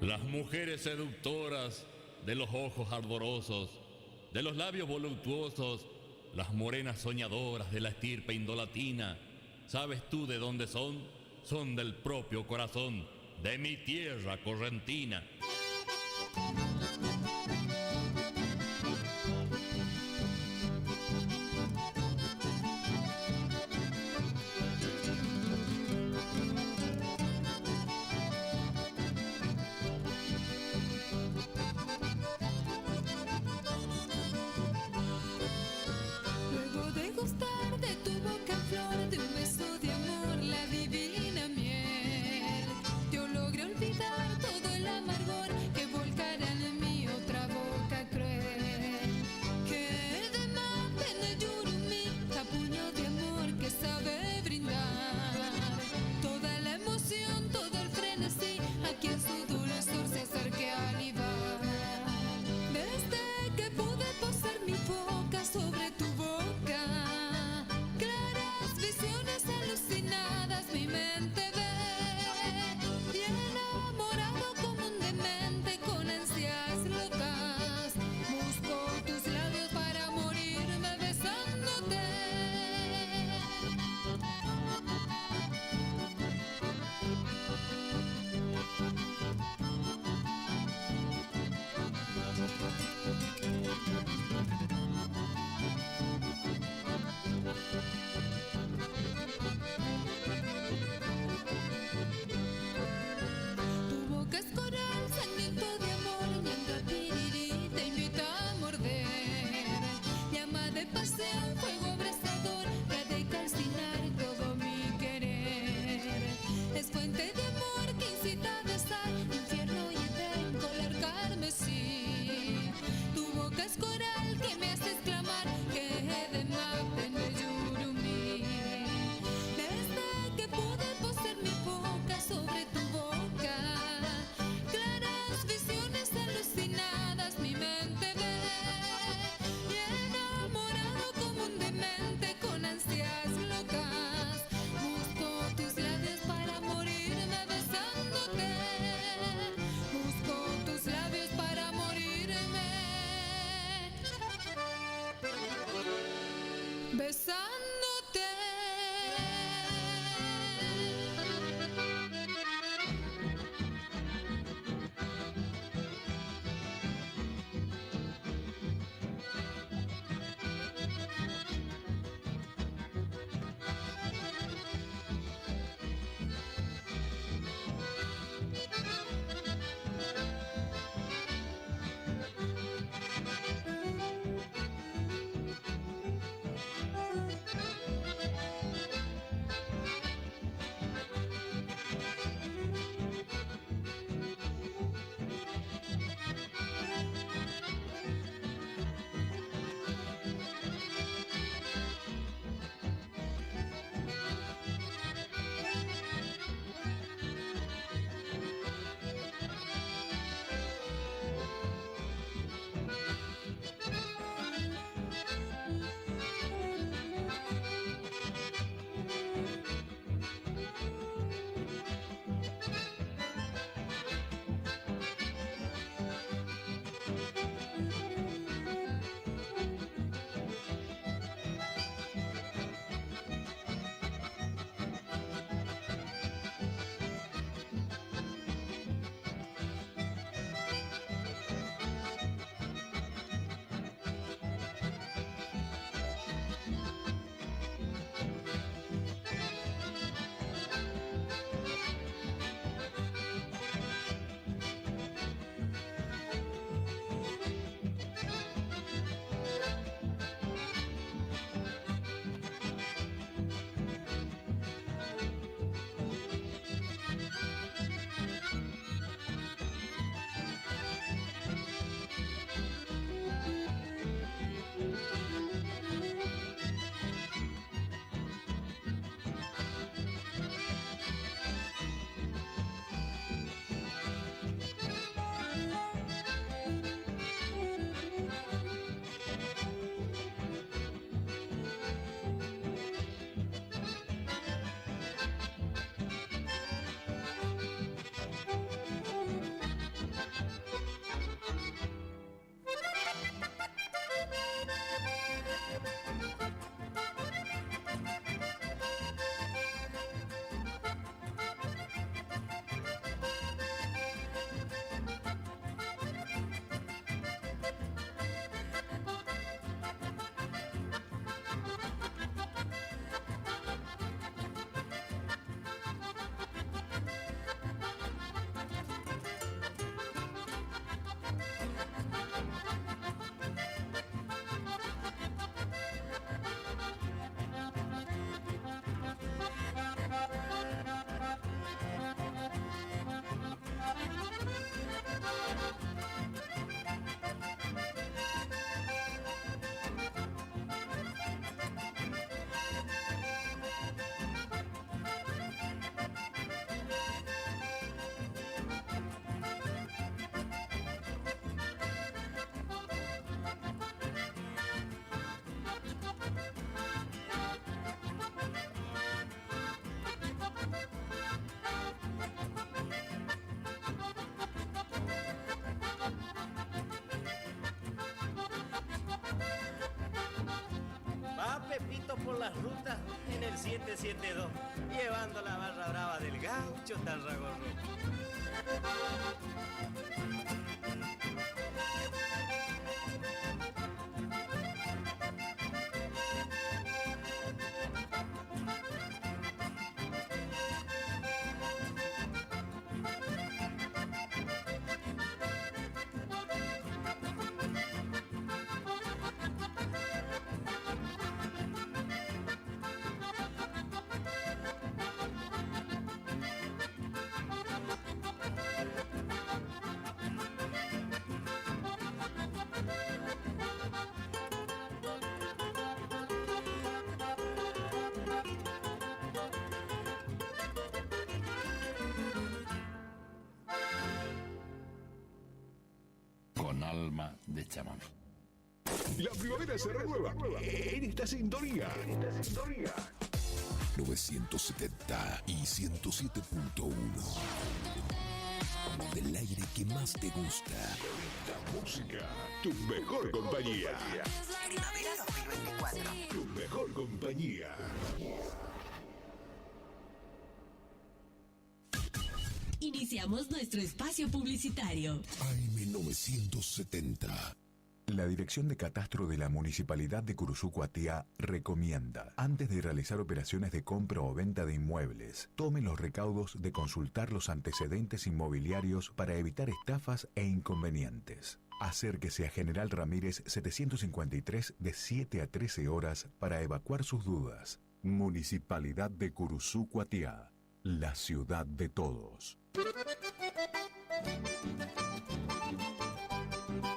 Speaker 7: Las mujeres seductoras de los ojos ardorosos, de los labios voluptuosos, las morenas soñadoras de la estirpe indolatina, ¿sabes tú de dónde son? Son del propio corazón, de mi tierra correntina.
Speaker 15: Luego de gustar de tu boca flor, de un beso de amor, la divina miel, yo logré olvidar todo el amargor que volcara en mí otra boca cruel. Que de mate de yurumí, capuño de amor que sabe brindar toda la emoción, todo el frenesí, a quien su dulzor se acerque a alivar. Desde que pude posar mi boca sobre tu boca, claras visiones alucinadas mi mente ve, y enamorado como un demente con ansias locas, busco tus labios para morirme besándote. Tu boca es coral, sangriento de amor, mientras piriri te invita a morder. Llama de pasión, fuego abrasador, que ha de calcinar todo mi querer. Es fuente de amor que incita a besar, infierno y edén, color carmesí. Tu boca es coral que me hace exclamar que de maten de yurumí. Desde que pude posar mi boca sobre tu boca, claras visiones alucinadas mi mente ve, y enamorado como un demente con ansias locas, busco tus labios para morirme besándote. Busco tus labios para morirme besándote.
Speaker 17: Pepito por las rutas en el 772, llevando la barra brava del gaucho Tarragorro.
Speaker 25: Con alma de chamamé.
Speaker 1: La primavera se renueva en esta sintonía. 970 y 107.1. Del aire que más te gusta. La música, tu mejor compañía.
Speaker 3: Primavera 2024.
Speaker 1: Tu mejor compañía.
Speaker 3: Iniciamos nuestro espacio publicitario.
Speaker 1: AM970.
Speaker 9: La Dirección de Catastro de la Municipalidad de Curuzú Cuatiá recomienda, antes de realizar operaciones de compra o venta de inmuebles, tome los recaudos de consultar los antecedentes inmobiliarios para evitar estafas e inconvenientes. Acérquese a General Ramírez 753 de 7 a 13 horas para evacuar sus dudas. Municipalidad de Curuzú Cuatiá, la ciudad de todos.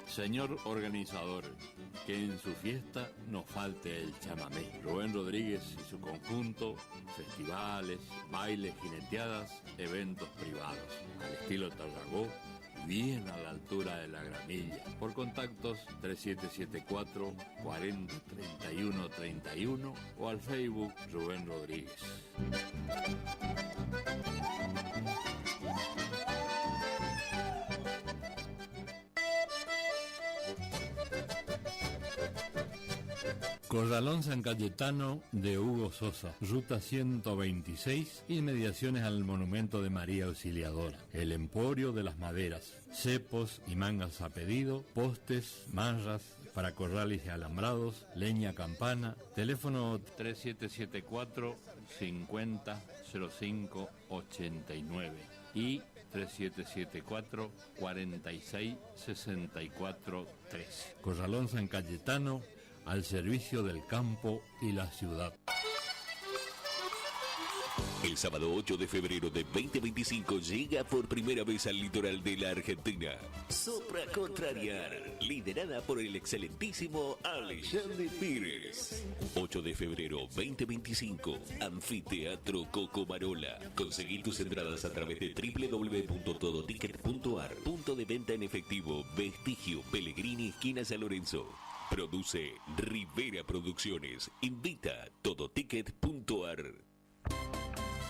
Speaker 25: Señor organizador, que en su fiesta no falte el chamamé. Rubén Rodríguez y su conjunto, festivales, bailes, jineteadas, eventos privados. Al estilo Tarragó, bien a la altura de la Gramilla. Por contactos 3774 40 31 31 o al Facebook Rubén Rodríguez. Corralón San Cayetano de Hugo Sosa, ruta 126, inmediaciones al monumento de María Auxiliadora. El Emporio de las Maderas, cepos y mangas a pedido, postes, manras para corrales y alambrados, leña campana, teléfono 3774 50 05 89 y 3774 46 64 13. Corralón San Cayetano, al servicio del campo y la ciudad.
Speaker 1: El sábado 8 de febrero de 2025 llega por primera vez al litoral de la Argentina Sopra Contrariar, liderada por el excelentísimo Alexandre Pires. 8 de febrero 2025, Anfiteatro Cocomarola. Conseguí tus entradas a través de www.todoticket.ar. Punto de venta en efectivo, Vestigio, Pellegrini, esquina San Lorenzo. Produce Rivera Producciones. Invita todoticket.ar.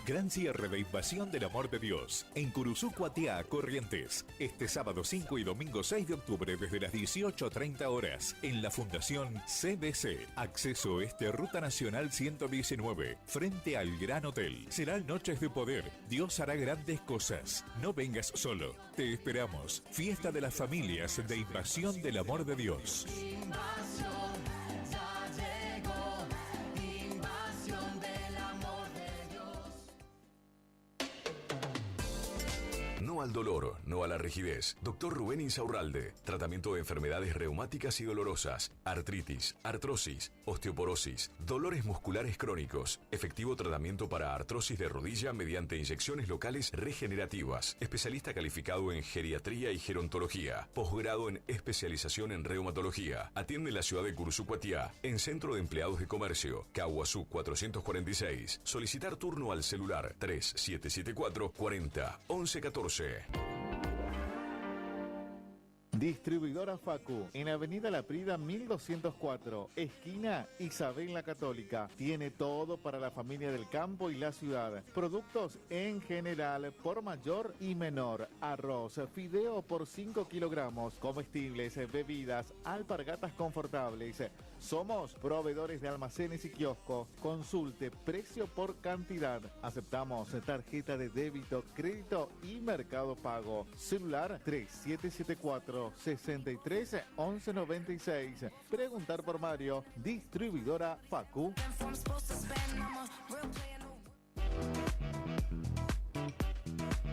Speaker 9: Gran cierre de Invasión del Amor de Dios en Curuzú Cuatiá, Corrientes. Este sábado 5 y domingo 6 de octubre desde las 18:30 horas en la Fundación CBC. Acceso Este, Ruta Nacional 119, frente al Gran Hotel. Serán noches de poder. Dios hará grandes cosas. No vengas solo. Te esperamos. Fiesta de las Familias de Invasión del Amor de Dios.
Speaker 12: No al dolor, no a la rigidez. Doctor Rubén Insaurralde. Tratamiento de enfermedades reumáticas y dolorosas, artritis, artrosis, osteoporosis, dolores musculares crónicos. Efectivo tratamiento para artrosis de rodilla mediante inyecciones locales regenerativas. Especialista calificado en geriatría y gerontología. Posgrado en especialización en reumatología. Atiende en la ciudad de Curuzú Cuatiá, en Centro de Empleados de Comercio, Caguazú 446. Solicitar turno al celular 3774 40 11 14.
Speaker 11: Distribuidora Facu, en Avenida La Prida 1204, esquina Isabel la Católica. Tiene todo para la familia del campo y la ciudad. Productos en general, por mayor y menor. Arroz, fideo por 5 kilogramos, comestibles, bebidas, alpargatas confortables. Somos proveedores de almacenes y kioscos. Consulte precio por cantidad. Aceptamos tarjeta de débito, crédito y Mercado Pago. Celular 3774-63-1196. Preguntar por Mario. Distribuidora Facu.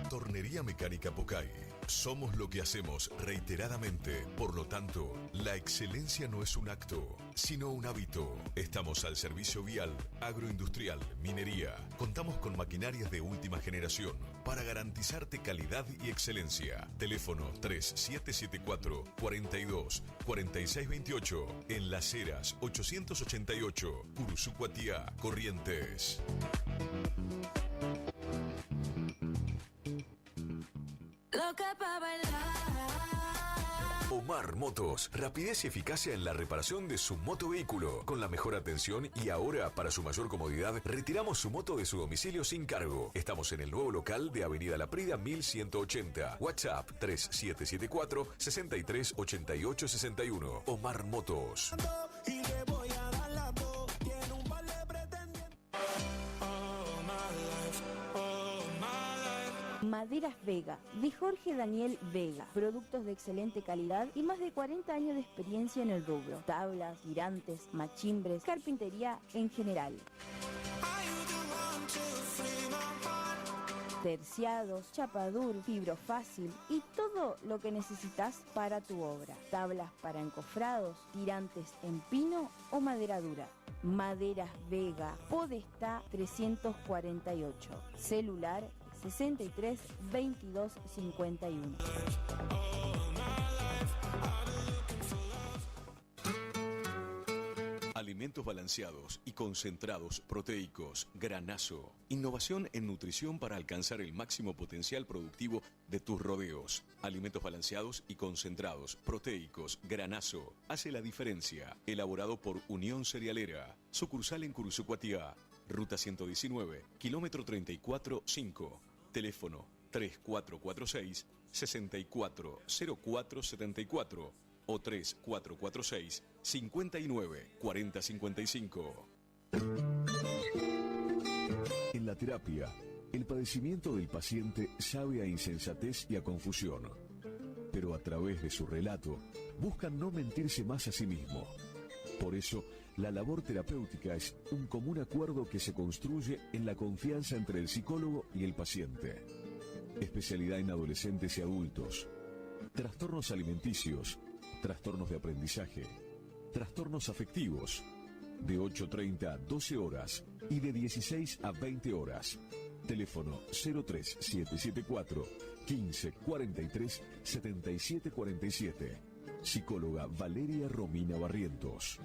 Speaker 12: Tornería Mecánica Pocay. Somos lo que hacemos reiteradamente. Por lo tanto, la excelencia no es un acto, sino un hábito. Estamos al servicio vial, agroindustrial, minería. Contamos con maquinarias de última generación para garantizarte calidad y excelencia. Teléfono 3774-42-4628. En Las Heras 888, Curuzú-Cuatiá, Corrientes.
Speaker 10: Loca pa' bailar.
Speaker 12: Omar Motos, rapidez y eficacia en la reparación de su motovehículo, con la mejor atención y ahora, para su mayor comodidad, retiramos su moto de su domicilio sin cargo. Estamos en el nuevo local de Avenida La Prida 1180. WhatsApp 3774-638861. Omar Motos.
Speaker 18: Maderas Vega, de Jorge Daniel Vega. Productos de excelente calidad y más de 40 años de experiencia en el rubro. Tablas, tirantes, machimbres, carpintería en general. Terciados, chapadur, fibro fácil y todo lo que necesitas para tu obra. Tablas para encofrados, tirantes en pino o madera dura. Maderas Vega, Podestá 348. Celular 63 22 51.
Speaker 2: Alimentos balanceados y concentrados proteicos, Granazo. Innovación en nutrición para alcanzar el máximo potencial productivo de tus rodeos. Alimentos balanceados y concentrados proteicos, Granazo. Hace la diferencia. Elaborado por Unión Cerealera. Sucursal en Curuzú-Cuatiá. Ruta 119, kilómetro 34-5. Teléfono 3446-640474 o 3446-594055. En la terapia, el padecimiento del paciente sabe a insensatez y a confusión, pero a través de su relato buscan no mentirse más a sí mismo. Por eso, la labor terapéutica es un común acuerdo que se construye en la confianza entre el psicólogo y el paciente. Especialidad en adolescentes y adultos. Trastornos alimenticios, trastornos de aprendizaje, trastornos afectivos, de 8:30 a 12 horas y de 16 a 20 horas. Teléfono 03774 1543 7747. Psicóloga Valeria Romina Barrientos.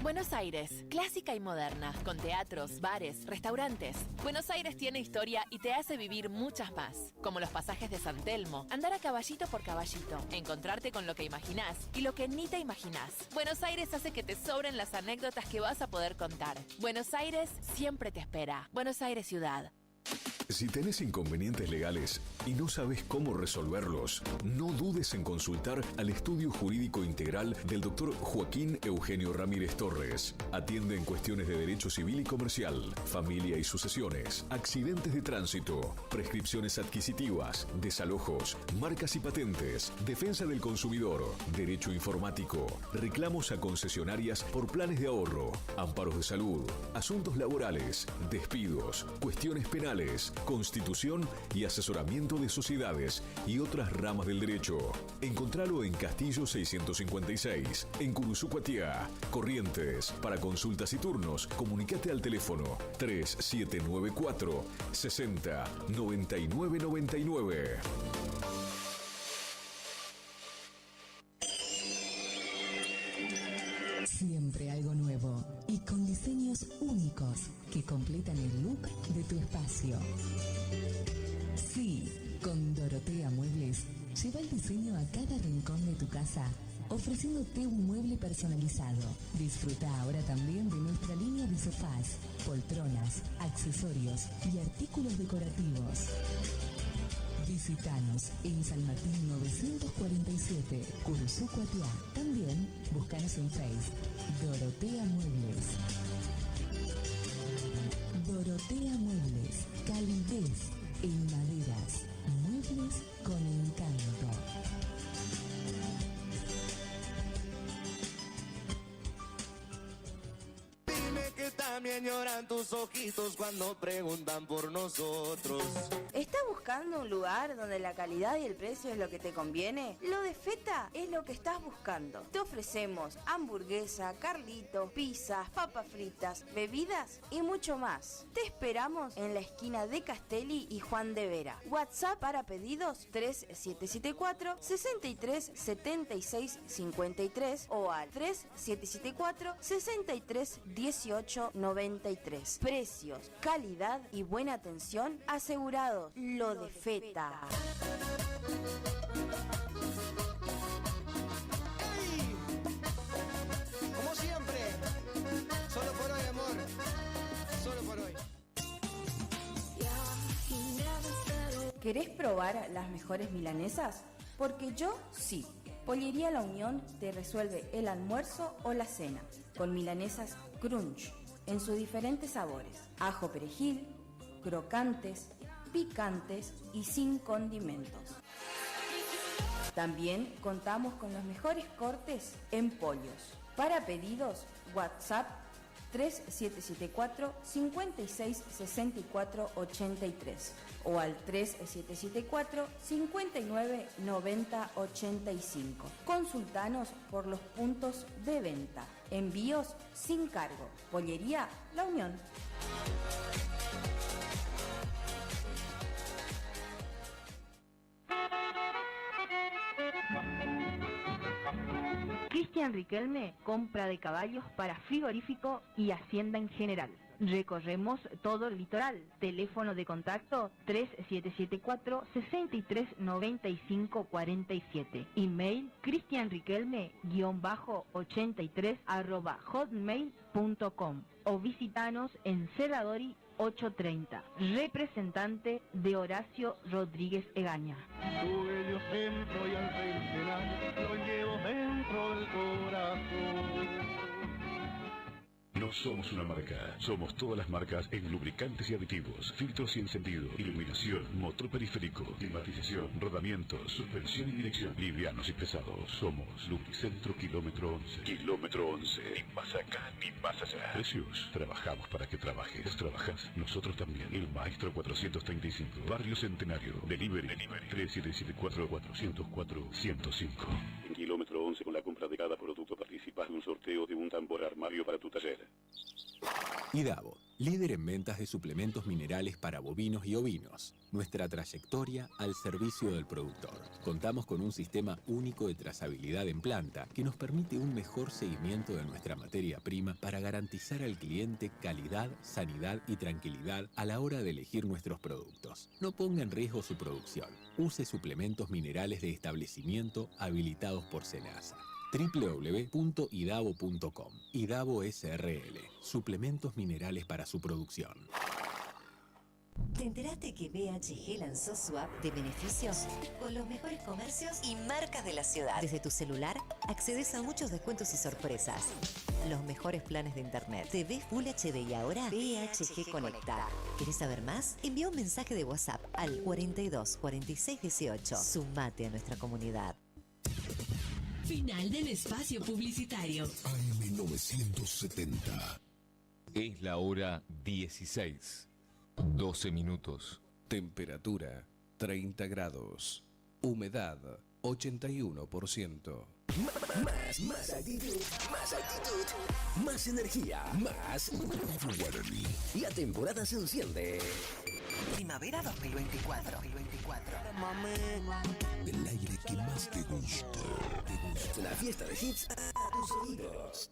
Speaker 19: Buenos Aires, clásica y moderna, con teatros, bares, restaurantes. Buenos Aires tiene historia y te hace vivir muchas más, como los pasajes de San Telmo, andar a caballito por caballito, encontrarte con lo que imaginás y lo que ni te imaginás. Buenos Aires hace que te sobren las anécdotas que vas a poder contar. Buenos Aires siempre te espera. Buenos Aires Ciudad.
Speaker 2: Si tenés inconvenientes legales y no sabes cómo resolverlos, no dudes en consultar al Estudio Jurídico Integral del Dr. Joaquín Eugenio Ramírez Torres. Atiende en cuestiones de derecho civil y comercial, familia y sucesiones, accidentes de tránsito, prescripciones adquisitivas, desalojos, marcas y patentes, defensa del consumidor, derecho informático, reclamos a concesionarias por planes de ahorro, amparos de salud, asuntos laborales, despidos, cuestiones penales, constitución y asesoramiento de sociedades y otras ramas del derecho. Encontralo en Castillo 656, en Curuzú-Cuatiá, Corrientes. Para consultas y turnos, comunicate al teléfono 3794 60 99 99.
Speaker 20: Siempre algo nuevo y con diseños únicos que completan el look de tu espacio. Sí,
Speaker 3: Con Dorotea Muebles, lleva el diseño a cada rincón de tu casa, ofreciéndote un mueble personalizado. Disfruta ahora también de nuestra línea de sofás, poltronas, accesorios y artículos decorativos. Visítanos en San Martín 947, Curuzú, Cuatiá. También búscanos en Facebook, Dorotea Muebles. Dorotea Muebles, calidez en maderas, muebles con encanto.
Speaker 17: Dime que también lloran tus ojitos cuando preguntan por nosotros.
Speaker 18: ¿Estás buscando un lugar donde la calidad y el precio es lo que te conviene? Lo de Feta es lo que estás buscando. Te ofrecemos hamburguesa, carlitos, pizzas, papas fritas, bebidas y mucho más. Te esperamos en la esquina de Castelli y Juan de Vera. WhatsApp para pedidos 3774 63 76 53 o al 3774 63 18 93. Precios, calidad y buena atención asegurados. Lo de Feta.
Speaker 17: Como siempre, solo por hoy, amor. Solo por hoy.
Speaker 18: ¿Querés probar las mejores milanesas? Porque yo sí. Pollería La Unión te resuelve el almuerzo o la cena con milanesas crunch en sus diferentes sabores: ajo perejil, crocantes, picantes y sin condimentos. También contamos con los mejores cortes en pollos. Para pedidos, WhatsApp 3774 56 64 83 o al 3774 59 90 85. Consultanos por los puntos de venta. Envíos sin cargo. Pollería La Unión. Cristian Riquelme, compra de caballos para frigorífico y hacienda en general. Recorremos todo el litoral. Teléfono de contacto 3774 63 95 47. Email cristianriquelme-83 o visitanos en Cerradori 830. Representante de Horacio Rodríguez Egaña.
Speaker 6: Tu bello centro y al pensionar lo llevo dentro del corazón.
Speaker 2: No somos una marca, somos todas las marcas en lubricantes y aditivos, filtros y encendido, iluminación, motor periférico, climatización, rodamiento, suspensión y dirección, livianos y pesados. Somos Lubricentro Kilómetro 11. Kilómetro 11. Ni más acá ni más allá. Precios. Trabajamos para que trabajes. ¿Vos trabajas? Nosotros también. El Maestro 435. Barrio Centenario. Delivery. 3774-404-105.
Speaker 8: En Kilómetro 11, con la compra de cada producto participas de un sorteo de un tambor armario para tu taller.
Speaker 21: IDAVO, líder en ventas de suplementos minerales para bovinos y ovinos. Nuestra trayectoria al servicio del productor. Contamos con un sistema único de trazabilidad en planta que nos permite un mejor seguimiento de nuestra materia prima para garantizar al cliente calidad, sanidad y tranquilidad a la hora de elegir nuestros productos. No ponga en riesgo su producción. Use suplementos minerales de establecimiento habilitados por SENASA. www.idavo.com. IDAVO SRL. Suplementos minerales para su producción.
Speaker 22: ¿Te enteraste que BHG lanzó su app de beneficios? Con los mejores comercios y marcas de la ciudad. Desde tu celular accedes a muchos descuentos y sorpresas. Los mejores planes de internet. TV Full HD y ahora BHG Conecta. ¿Querés saber más? Envía un mensaje de WhatsApp al 42 46 18. Sumate a nuestra comunidad.
Speaker 3: Final del espacio publicitario.
Speaker 1: AM 970.
Speaker 4: Es la hora 16. 12 minutos.
Speaker 5: Temperatura 30 grados. Humedad 81%.
Speaker 1: Más actitud, más energía, más Guaraní.
Speaker 23: La temporada se enciende. Primavera 2024.
Speaker 1: El aire que más te gusta.
Speaker 23: La fiesta de hits a tus oídos.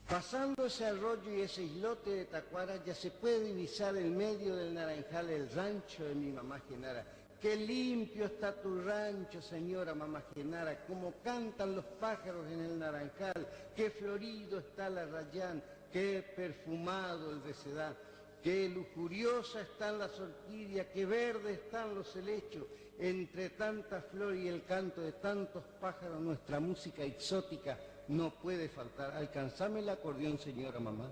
Speaker 6: Pasando ese arroyo y ese islote de Tacuara, ya se puede divisar en medio del Naranjal el rancho de mi mamá Genara. Qué limpio está tu rancho, señora mamá Genara, cómo cantan los pájaros en el Naranjal, qué florido está la rayán, qué perfumado el recedal, qué lujuriosa están las orquídeas, qué verde están los helechos. Entre tanta flor y el canto de tantos pájaros, nuestra música exótica no puede faltar. Alcanzame el acordeón, señora mamá.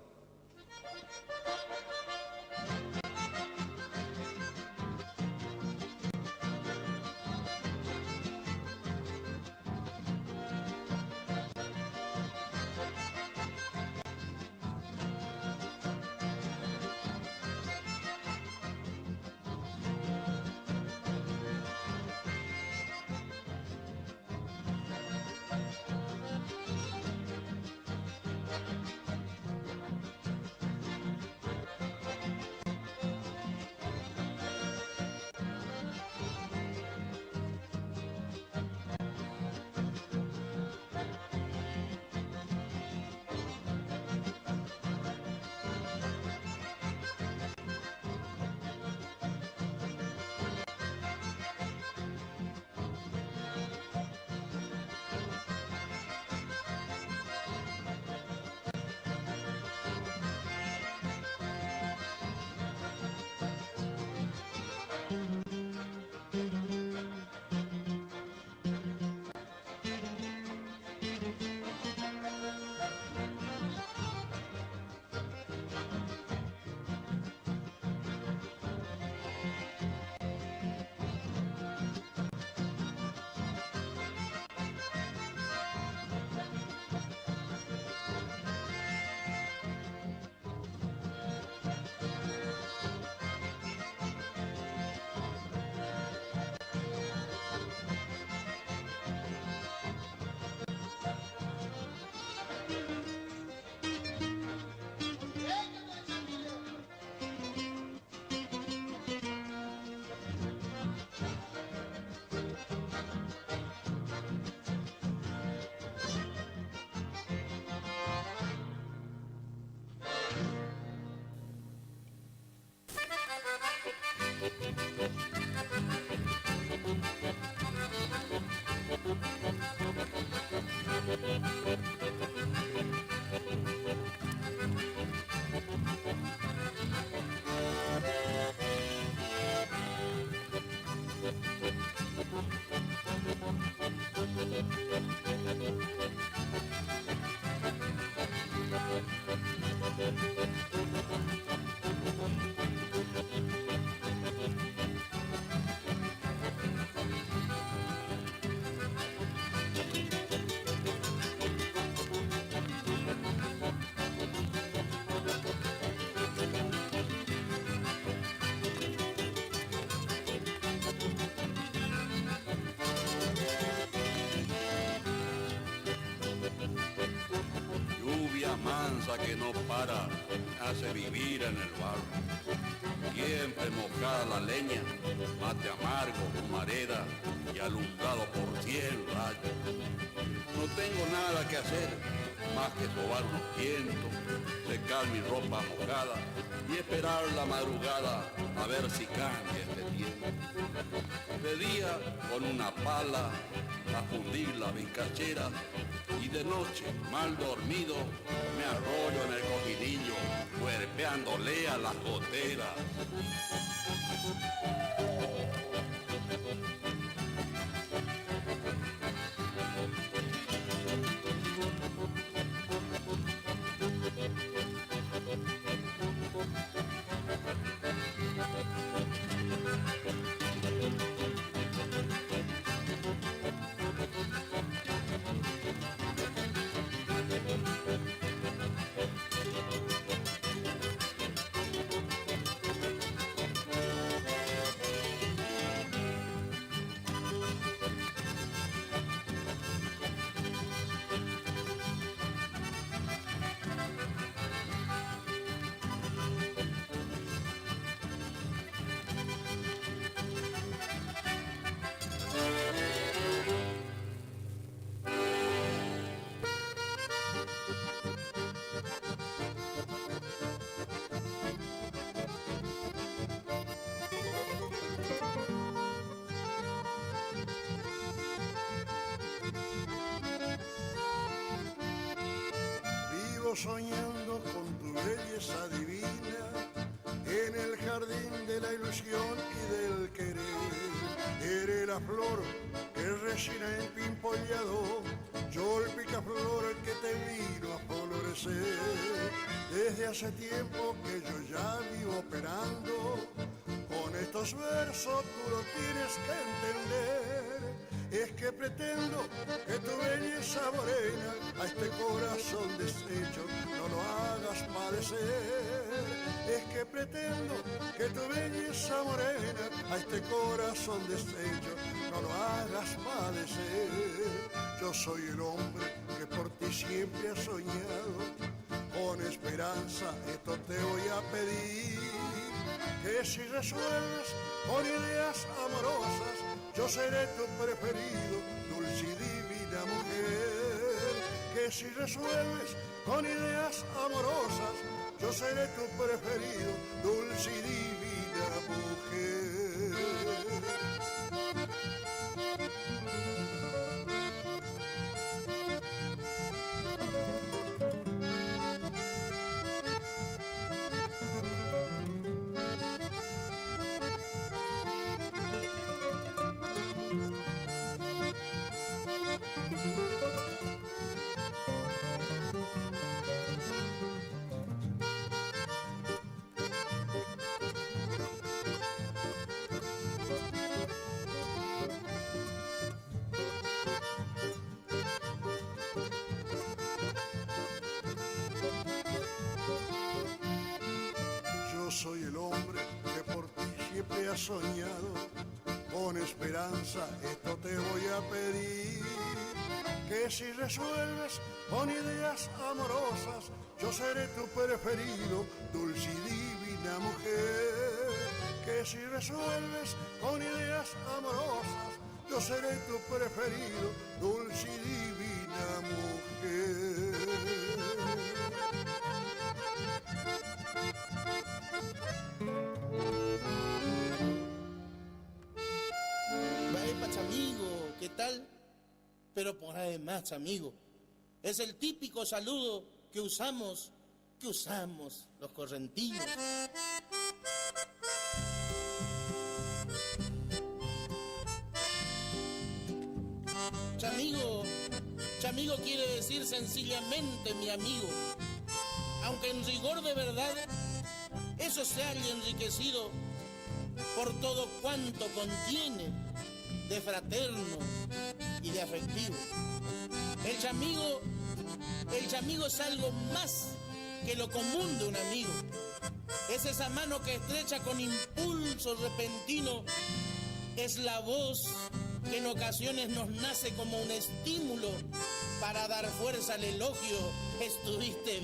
Speaker 7: Mansa que no para, hace vivir en el barro. Siempre mojada la leña, mate amargo, humareda y alumbrado por 100 rayos. No tengo nada que hacer más que sobar unos vientos, secar mi ropa mojada y esperar la madrugada a ver si cambia este tiempo. De día con una pala a fundir la bizcachera y de noche, mal dormido, me arrollo en el cojinillo, cuerpeándole a las goteras.
Speaker 6: soñando con tu belleza divina, en el jardín de la ilusión y del querer. Eres la flor que resina en pimpollado, yo el picaflor que te vino a florecer. Desde hace tiempo que yo ya vivo operando, con estos versos tú lo tienes que entender. Es que pretendo que tu belleza morena a este corazón deshecho no lo hagas padecer. Es que pretendo que tu belleza morena a este corazón deshecho no lo hagas padecer. Yo soy el hombre que por ti siempre ha soñado, con esperanza esto te voy a pedir, que si resuelves con ideas amorosas, yo seré tu preferido, dulce y divina mujer. Que si resuelves con ideas amorosas, yo seré tu preferido, dulce y divina mujer. Soy el hombre que por ti siempre ha soñado, con esperanza esto te voy a pedir, que si resuelves con ideas amorosas, yo seré tu preferido, dulce y divina mujer. Que si resuelves con ideas amorosas, yo seré tu preferido, dulce y divina mujer.
Speaker 13: Amigo, ¿qué tal? Pero por además, amigo, es el típico saludo que usamos los correntinos. Chamigo quiere decir sencillamente mi amigo, aunque en rigor de verdad eso se haya enriquecido por todo cuanto contiene de fraterno y de afectivo. El chamigo es algo más que lo común de un amigo. Es esa mano que estrecha con impulso repentino. Es la voz que en ocasiones nos nace como un estímulo para dar fuerza al elogio. Estuviste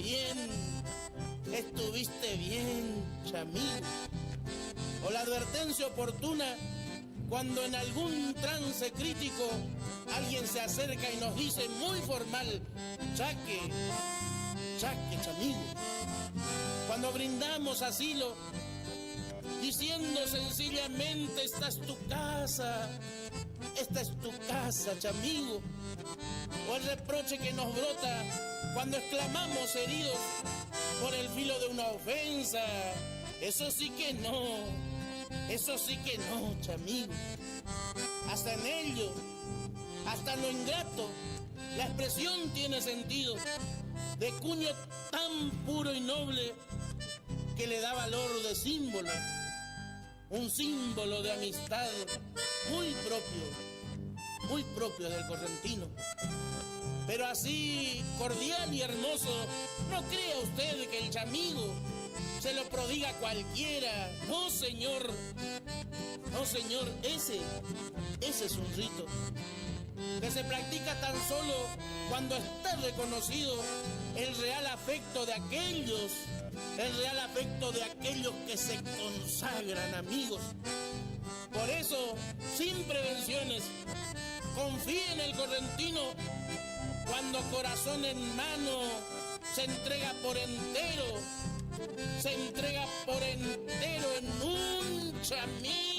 Speaker 13: bien, chamigo. O la advertencia oportuna cuando en algún trance crítico alguien se acerca y nos dice muy formal, chaque, chamigo. Cuando brindamos asilo, diciendo sencillamente, esta es tu casa, chamigo. O el reproche que nos brota cuando exclamamos heridos por el filo de una ofensa, eso sí que no, chamigo. Hasta en ello, hasta en lo ingrato, la expresión tiene sentido, de cuño tan puro y noble que le da valor de símbolo, un símbolo de amistad muy propio del correntino. Pero así cordial y hermoso, no crea usted que el chamigo se lo prodiga a cualquiera. No, señor, ese es un rito que se practica tan solo cuando está reconocido el real afecto de aquellos que se consagran amigos. Por eso, sin prevenciones, confíe en el correntino cuando corazón en mano se entrega por entero en un chamigo.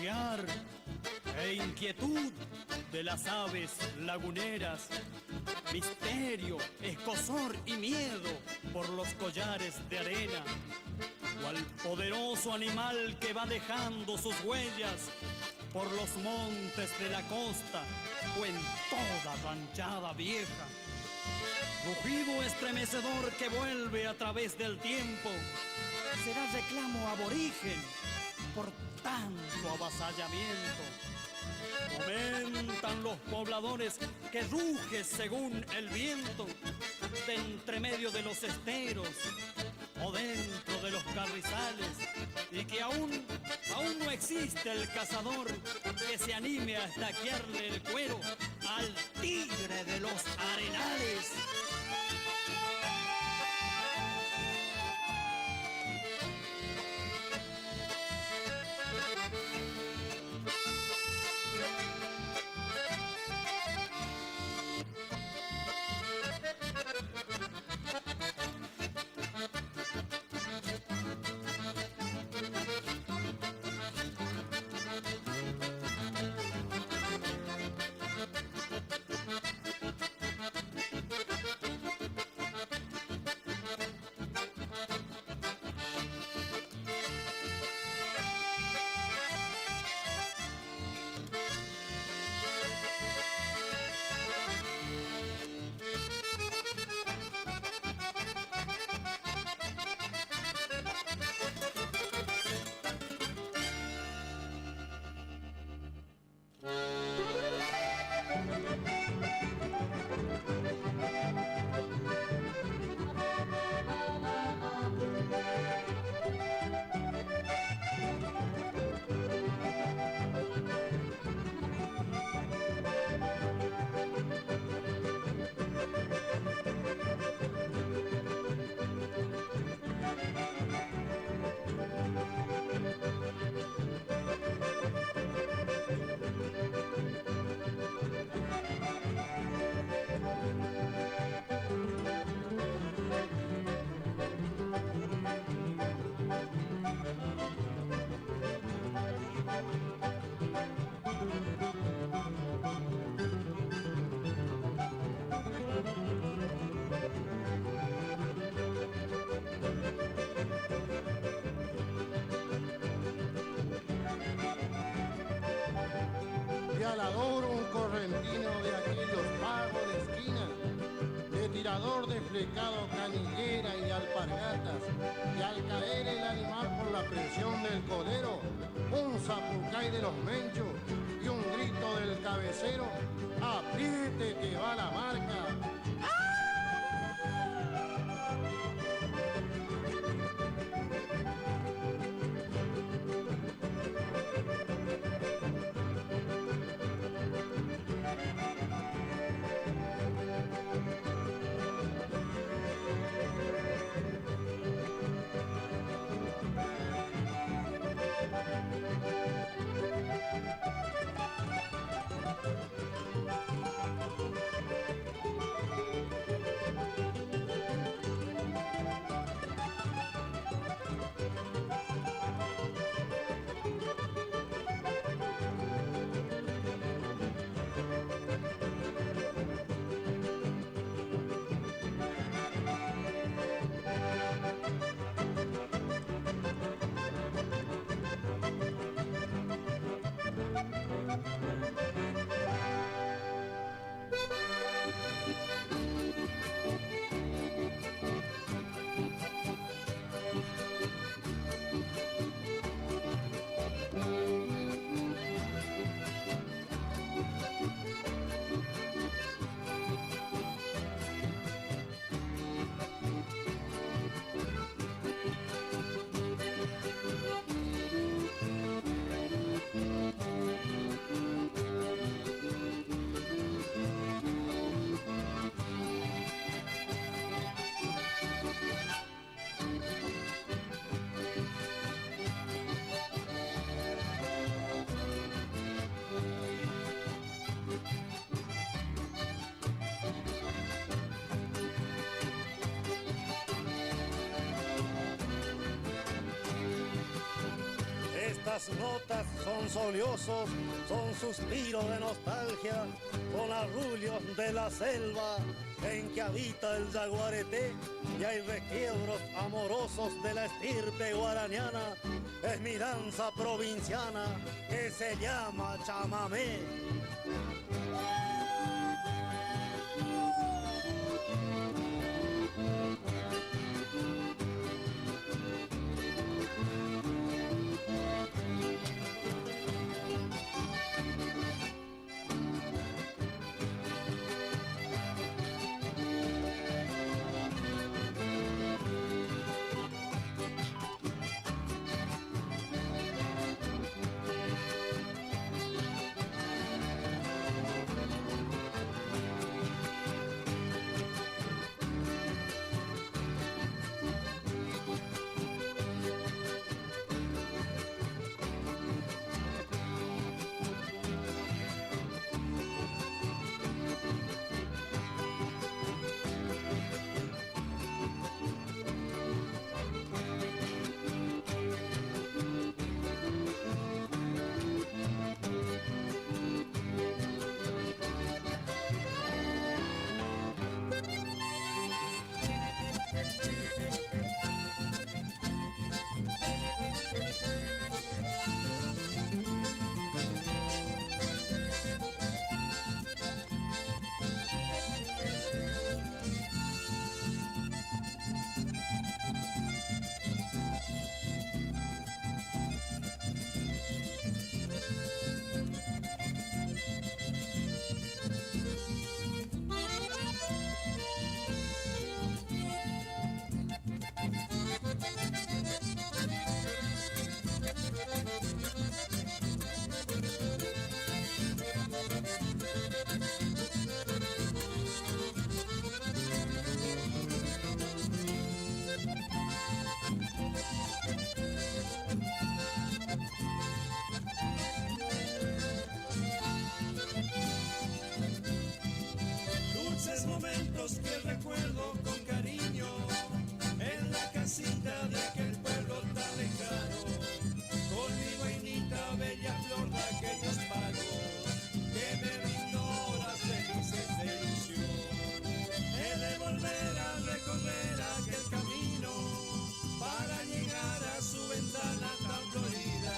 Speaker 14: revolotear e inquietud de las aves laguneras, misterio, escozor y miedo por los collares de arena, cual poderoso animal que va dejando sus huellas por los montes de la costa o en toda ranchada vieja. Rugido estremecedor que vuelve a través del tiempo, será reclamo aborigen por tanto avasallamiento. Comentan los pobladores que ruge según el viento, de entre medio de los esteros o dentro de los carrizales, y que aún no existe el cazador que se anime a estaquearle el cuero al tigre de los arenales.
Speaker 6: Adoro un correntino de aquellos pagos de esquina, de tirador de flecado, canillera y alpargatas, y al caer el animal por la presión del codero, un zapucay de los menchos y un grito del cabecero, apriete que va la marca. Las notas son soliosos, son suspiros de nostalgia, son arrullos de la selva en que habita el yaguareté, y hay requiebros amorosos de la estirpe guaraniana. Es mi danza provinciana que se llama chamamé.
Speaker 9: Dulces momentos que recuerdo con cariño en la casita de aquel pueblo tan lejano, con mi vainita bella flor de aquellos palos que me brindó horas felices de ilusión. He de volver a recorrer aquel camino para llegar a su ventana tan florida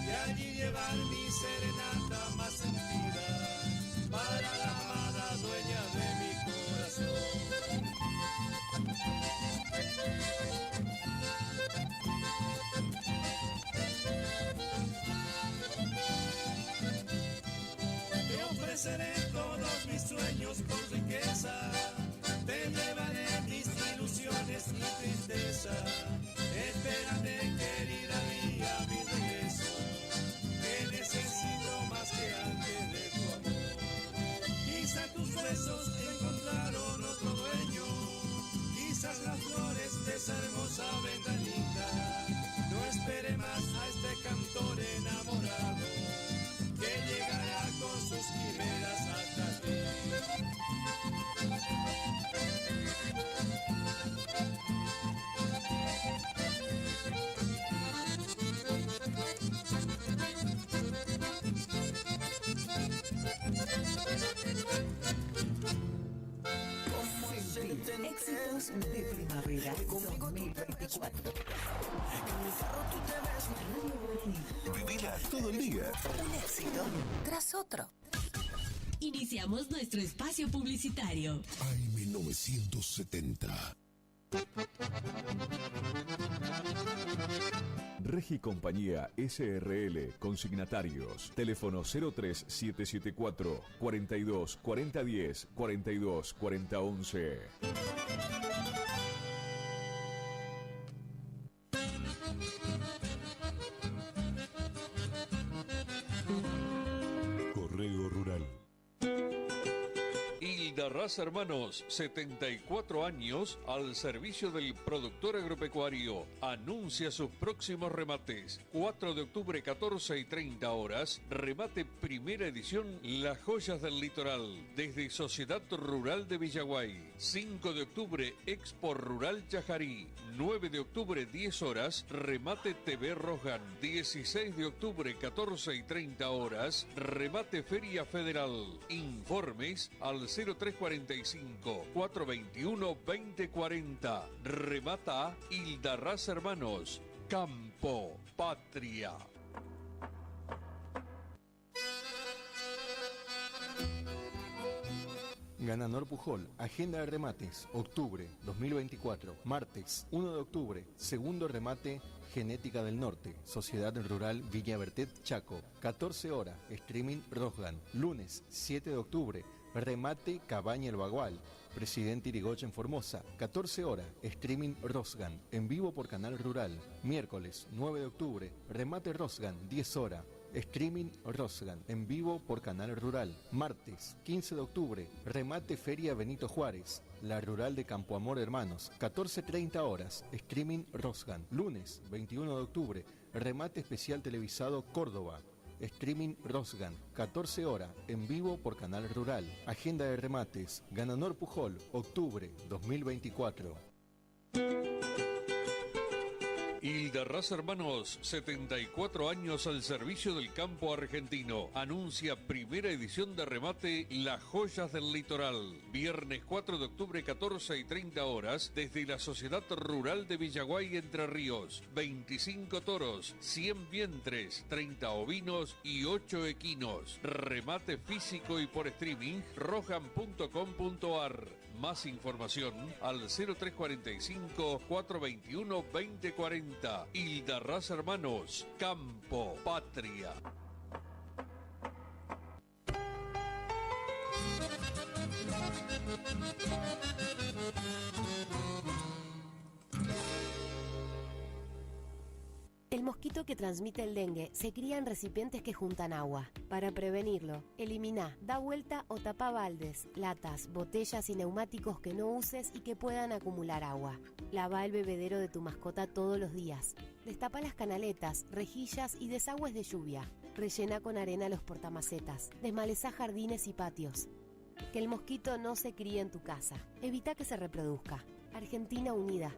Speaker 9: y allí llevar mi serenata más sentida para la amada dueña de mi corazón. Te ofreceré todos mis sueños por riqueza, te llevaré mis ilusiones y tristeza. Espérate, querida mía, mi regreso, que necesito más que antes de tu amor. Quizá tus besos encontraron otro dueño, quizás las flores de esa hermosa ventanita. No espere más a este cantor enamorado, que llegará con sus quimeras hasta ti.
Speaker 3: Éxitos de primavera 2024.
Speaker 1: Vivila todo el día.
Speaker 3: Un éxito tras otro.
Speaker 20: Iniciamos nuestro espacio publicitario.
Speaker 1: AM 970.
Speaker 2: Regi Compañía SRL, consignatarios, teléfono 03774 42 40 10 42 40 11.
Speaker 1: Correo Rural.
Speaker 4: Y
Speaker 11: Ildarraz Hermanos, 74 años al servicio del productor agropecuario. Anuncia sus próximos remates. 4 de octubre, 14 y 30 horas. Remate primera edición Las Joyas del Litoral. Desde Sociedad Rural de Villaguay. 5 de octubre, Expo Rural Chajarí. 9 de octubre, 10 horas. Remate TV Rojan. 16 de octubre, 14 y 30 horas. Remate Feria Federal. Informes al 0345-421-2040. Remata Ildarraz Hermanos. Campo Patria.
Speaker 15: Gananor Pujol, agenda de remates, octubre 2024, martes 1 de octubre, segundo remate Genética del Norte, Sociedad Rural Villa Bertet Chaco, 14 horas, streaming Rosgan, lunes 7 de octubre, remate Cabaña El Bagual, Presidente Irigoyen Formosa, 14 horas, streaming Rosgan, en vivo por Canal Rural, miércoles 9 de octubre, remate Rosgan, 10 horas, streaming Rosgan, en vivo por Canal Rural. Martes, 15 de octubre, remate Feria Benito Juárez, la Rural de Campo Amor Hermanos, 14:30 horas, streaming Rosgan. Lunes, 21 de octubre, remate especial televisado Córdoba, streaming Rosgan, 14 horas, en vivo por Canal Rural. Agenda de remates, Gananor Pujol, octubre 2024.
Speaker 11: Ildarraz Hermanos, 74 años al servicio del campo argentino. Anuncia primera edición de remate Las Joyas del Litoral. Viernes 4 de octubre, 14 y 30 horas, desde la Sociedad Rural de Villaguay, Entre Ríos. 25 toros, 100 vientres, 30 ovinos y 8 equinos. Remate físico y por streaming, rojan.com.ar. Más información al 0345-421-2040. Ildarraz Hermanos, Campo Patria.
Speaker 16: El mosquito que transmite el dengue se cría en recipientes que juntan agua. Para prevenirlo, elimina, da vuelta o tapa baldes, latas, botellas y neumáticos que no uses y que puedan acumular agua. Lava el bebedero de tu mascota todos los días. Destapa las canaletas, rejillas y desagües de lluvia. Rellena con arena los portamacetas. Desmaleza jardines y patios. Que el mosquito no se críe en tu casa. Evita que se reproduzca. Argentina Unida.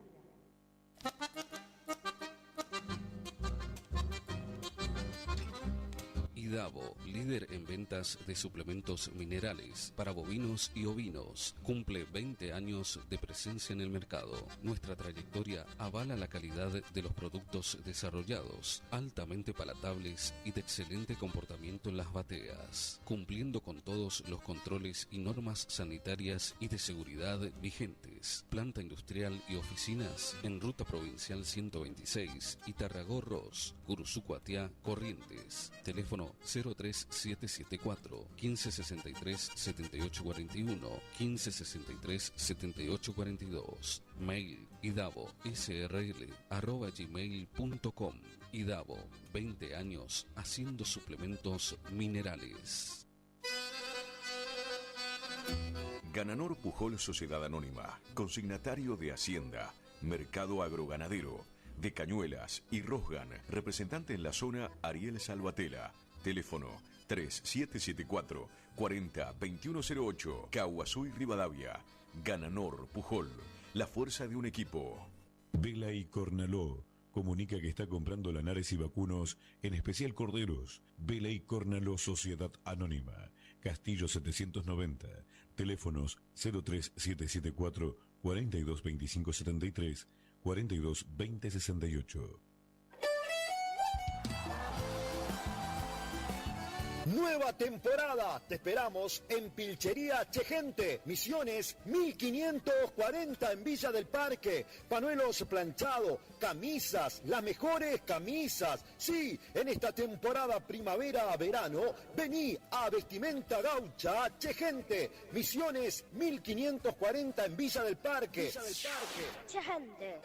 Speaker 5: Idavo, líder en ventas de suplementos minerales para bovinos y ovinos, cumple 20 años de presencia en el mercado. Nuestra trayectoria avala la calidad de los productos desarrollados, altamente palatables y de excelente comportamiento en las bateas, cumpliendo con todos los controles y normas sanitarias y de seguridad vigentes. Planta industrial y oficinas en Ruta Provincial 126, Itarragó-Ros, Curuzú-Cuatiá, Corrientes. Teléfono 03774 1563 7841 1563 7842. Mail idavo.srl@gmail.com. Idavo, 20 años haciendo suplementos minerales.
Speaker 12: Gananor Pujol Sociedad Anónima, consignatario de Hacienda, Mercado Agroganadero, de Cañuelas y Rosgan, representante en la zona Ariel Salvatela. Teléfono 3774-40-2108, Caguazú y Rivadavia. Gananor Pujol, la fuerza de un equipo.
Speaker 24: Vela y Cornaló comunica que está comprando lanares y vacunos, en especial corderos. Vela y Cornaló Sociedad Anónima, Castillo 790, teléfonos 03774 422573 422068.
Speaker 25: Nueva temporada, te esperamos en Pilchería Chegente, Misiones 1540 en Villa del Parque, panuelos planchados, camisas, las mejores camisas. Sí, en esta temporada primavera-verano, vení a Vestimenta Gaucha Chegente, Misiones 1540 en Villa del Parque.
Speaker 26: Chegente.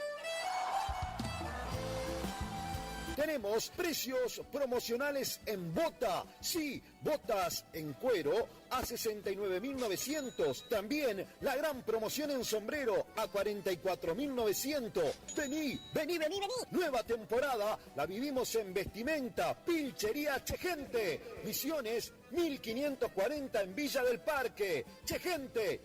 Speaker 25: Tenemos precios promocionales en bota. Sí, botas en cuero a 69.900. También la gran promoción en sombrero a 44.900. Vení. Nueva temporada la vivimos en vestimenta, Pilchería Chegente. Misiones 1540 en Villa del Parque. Chegente.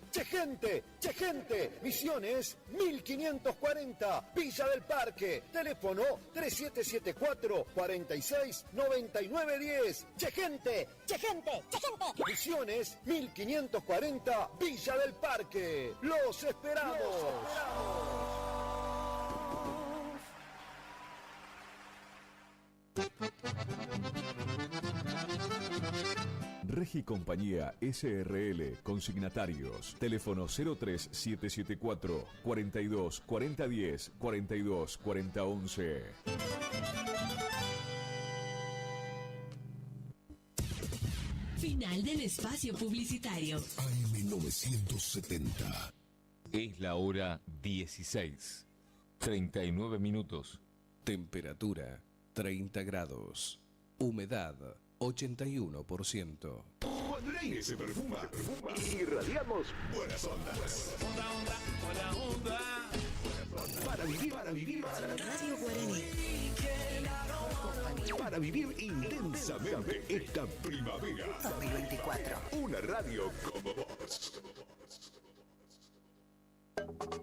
Speaker 25: Misiones 1540, Villa del Parque. Teléfono 3774-469910. Chegente. Misiones 1540, Villa del Parque. Los esperamos.
Speaker 2: Regi Compañía SRL, consignatarios, teléfono 03774 42 4010 42 4011.
Speaker 3: Final del espacio publicitario.
Speaker 1: AM970.
Speaker 4: Es la hora 16. 39 minutos.
Speaker 5: Temperatura 30 grados. Humedad 81%.
Speaker 1: Cuando el aire se perfuma, irradiamos buenas ondas.
Speaker 9: Buena onda.
Speaker 1: Para vivir.
Speaker 3: Radio Guaraní.
Speaker 1: Para vivir intensamente esta primavera
Speaker 22: 2024.
Speaker 1: Una radio como vos.
Speaker 9: ¿Cuántos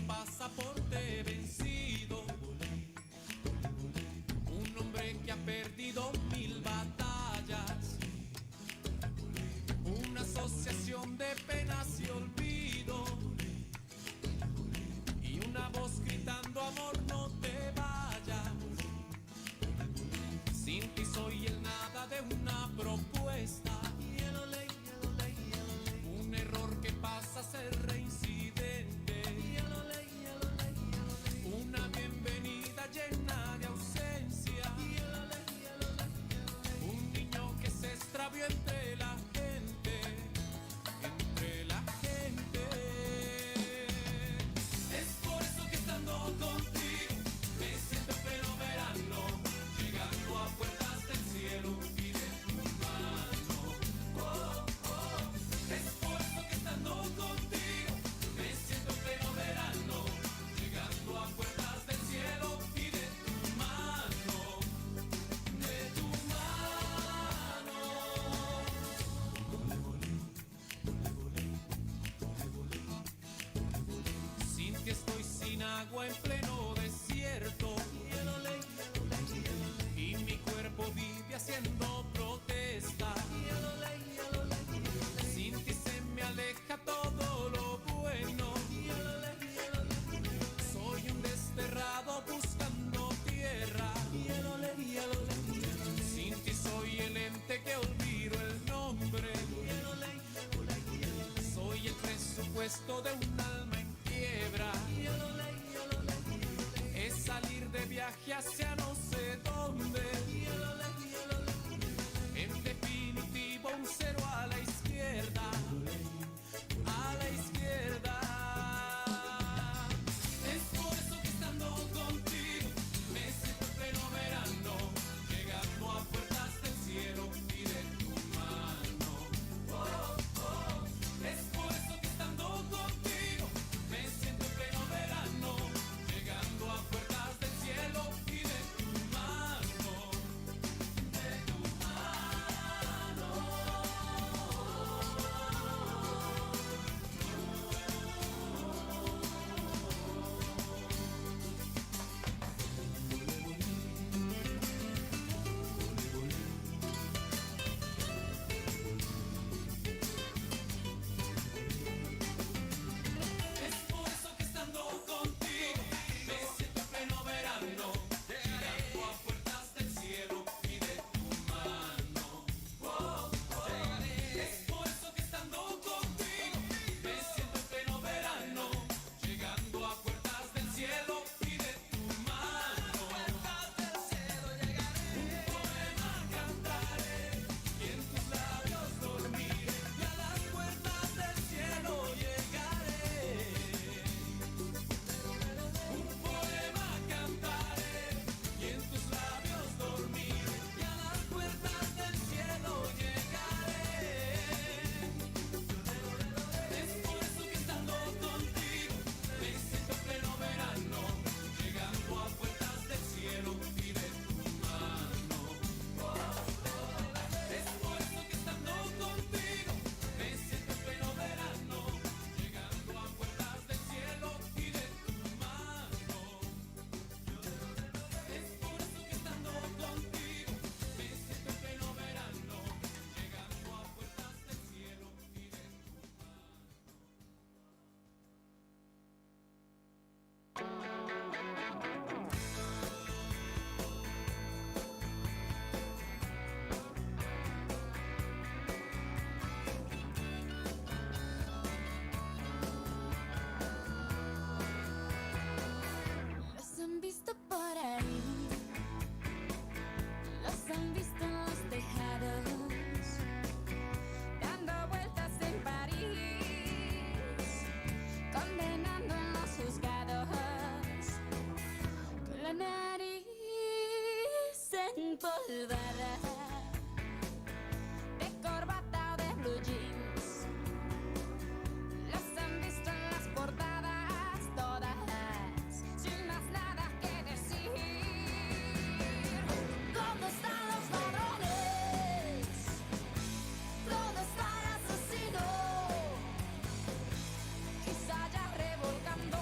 Speaker 9: pasaporte vencido, un hombre que ha perdido 1000 batallas, una asociación de penas y olvido, y una voz gritando amor no te vayas. Sin ti soy el nada de una propuesta, un error que pasa a ser reincidente, una bienvenida llena de ausencia, un niño que se extravió entre la gente, entre la gente. Es por eso que estando contigo me siento en pleno verano, llegando a puertas del cielo y de tu mano. Oh, oh. Es por eso que estando contigo me siento en pleno verano, llegando a puertas del cielo y de tu mano, de tu mano. Sin ti estoy sin agua en pleno desierto, y mi cuerpo vive haciendo protesta. Sin ti se me aleja todo lo bueno, soy un desterrado buscando tierra. Sin ti soy el ente que olvido el nombre, soy el presupuesto de un alma en quiebra. Es salir de viaje hacia no sé dónde, en definitiva un cero a la izquierda, a la izquierda. Es por eso que estando contigo me siento en pleno verano, llegando a puertas del cielo y de tu mano. Oh, oh. Es por eso que estando contigo me siento en pleno verano, llegando a puertas del cielo y de tu mano, de tu mano. Es por eso que estando contigo me siento en pleno verano, llegando a puertas del cielo y de tu mano. Oh, oh. Es por eso que estando contigo me siento en pleno verano, llegando a puertas del cielo y de tu mano. Un poema cantaré y en tus labios dormiré, y a las puertas del cielo llegaré. Un poema cantaré y en tus labios dormiré, y a las puertas del cielo llegaré. Es por eso que estando contigo me siento en pleno verano, llegando a puertas del cielo y de tu mano. Es por eso que estando contigo me siento en pleno verano, llegando a puertas del cielo y de tu mano. Es por eso que estando contigo me siento en pleno verano, llegando a puertas del cielo y de tu
Speaker 8: Los han visto por ahí, los han visto en los tejados, dando vueltas en París, condenando en los juzgados, con la nariz empolvada, de corbata o de blue jeans. Los han visto en las portadas todas, sin más nada que decir. ¿Dónde están los ladrones? ¿Dónde está el asesino? Quizá ya revolcando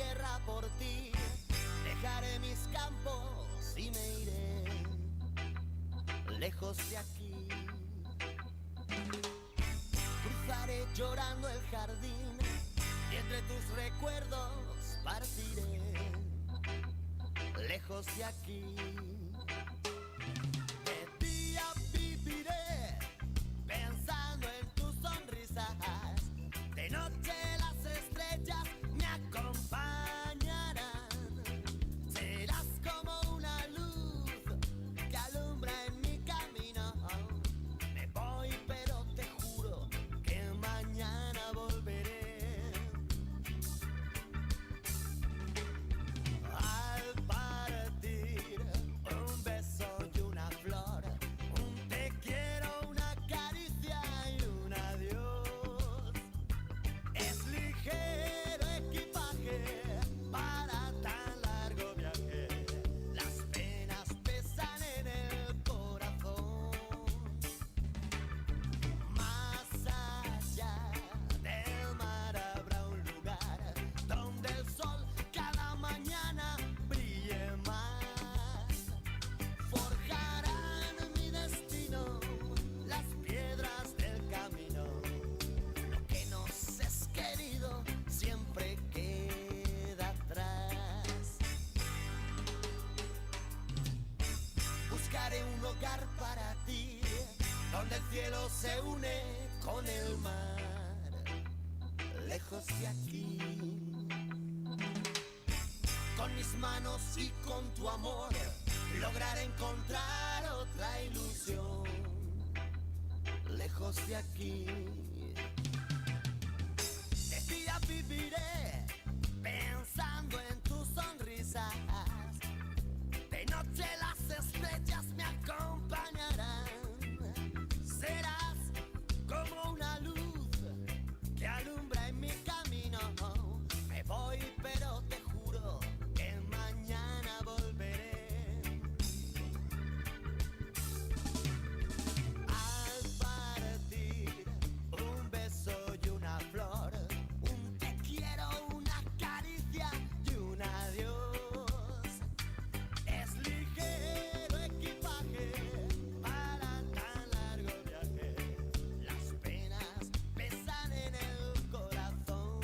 Speaker 10: tierra por ti, dejaré mis campos y me iré lejos de aquí. Cruzaré llorando el jardín y entre tus recuerdos partiré lejos de aquí. De día viviré pensando en tus sonrisas, de noche las estrellas me acompañarán. Serás como una luz que alumbra en mi camino. Me voy pero te juro que mañana volveré. Al partir un beso y una flor, un te quiero, una caricia y un adiós. Es ligero equipaje para tan largo viaje, las penas pesan en el corazón. Más allá del mar habrá un lugar donde el sol cada mañana brille más. Forjarán mi destino las piedras del camino. Lo que nos es querido siempre queda atrás. Buscaré un hogar para ti, donde el cielo se une con el mar, lejos de aquí. Con mis manos y con tu amor lograré encontrar otra ilusión, lejos de aquí. De día viviré pensando en tus sonrisas, de noche las estrellas me acompañarán. Serás como una luz que alumbra en mi camino. Me voy pero te juro que mañana volveré. Al partir un beso y una flor, un te quiero, una caricia y un adiós. Es ligero equipaje para tan largo viaje, las penas pesan en el corazón.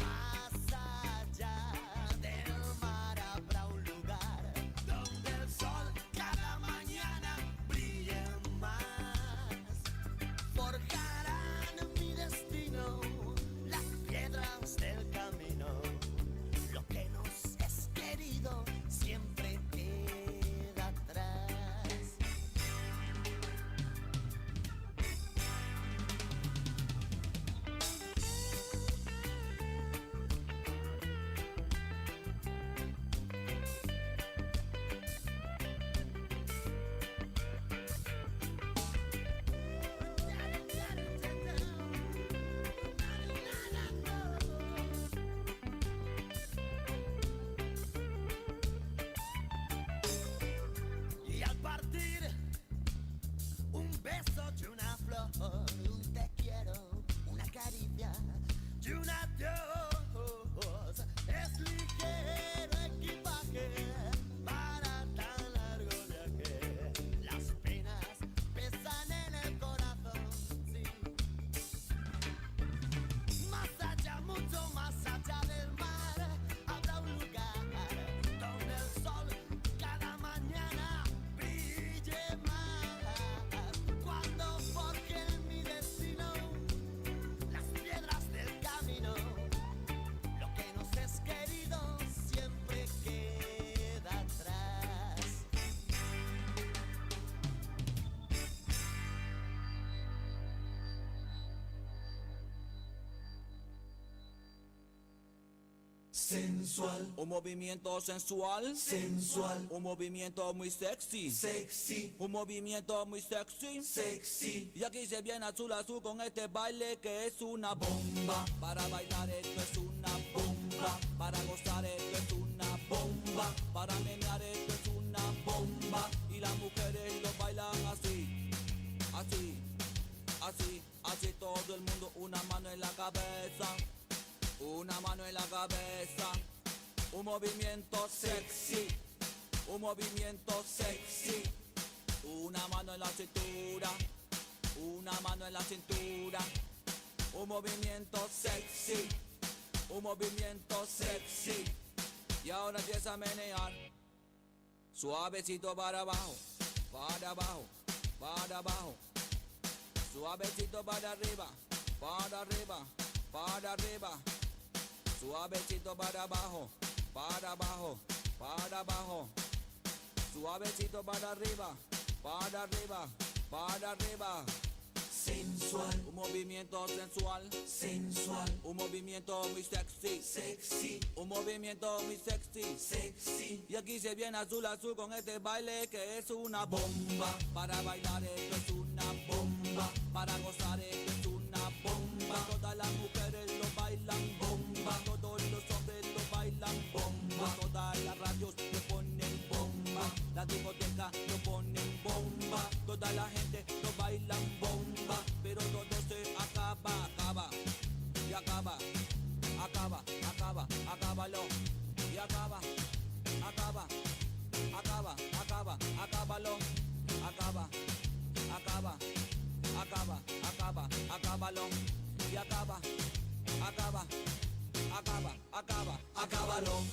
Speaker 10: Más allá del mar habrá un lugar donde el sol cada mañana brille más. Forjarán mi destino las piedras del camino. Lo que nos es querido siempre queda atrás. Y al partir un beso y una flor, un te quiero, una caricia y un adiós. Es ligero equipaje para tan largo viaje, las penas pesan en el corazón, sí. Más allá, mucho más allá del mar habrá un lugar donde el sol cada mañana brille más. Cuando forje mi destino las piedras del camino, lo que nos es querido siempre queda atrás.
Speaker 17: Sensual, un movimiento sensual, sensual, un movimiento muy sexy, sexy, un movimiento muy sexy, sexy. Y aquí se viene azul azul con este baile que es una bomba. Para bailar esto es una bomba, para gozar esto es una bomba, para menear esto es una bomba. Y las mujeres lo bailan así, así, así, así todo el mundo una mano en la cabeza. Una mano en la cabeza, un movimiento sexy, un movimiento sexy. Una mano en la cintura, una mano en la cintura. Un movimiento sexy, un movimiento sexy. Y ahora empieza a menear, suavecito para abajo, para abajo, para abajo. Suavecito para arriba, para arriba, para arriba. Suavecito para abajo, para abajo, para abajo. Suavecito para arriba, para arriba, para arriba. Sensual, un movimiento sensual, sensual, un movimiento muy sexy, sexy, un movimiento muy sexy, sexy. Y aquí se viene azul azul con este baile que es una bomba. Para bailar esto es una bomba, para gozar esto es una bomba. Todas las mujeres lo bailan bomba, todos los hombres lo bailan bomba. Todas las radios lo ponen bomba, la discoteca lo ponen bomba. Toda la gente lo bailan bomba, pero todo se acaba, acaba, y acaba, acaba, acaba, acábalo, y acaba, acaba, acaba, acaba, acábalo, acaba, acaba, acaba, acaba, acábalo, y acaba, acaba, acaba, acaba, acábalo.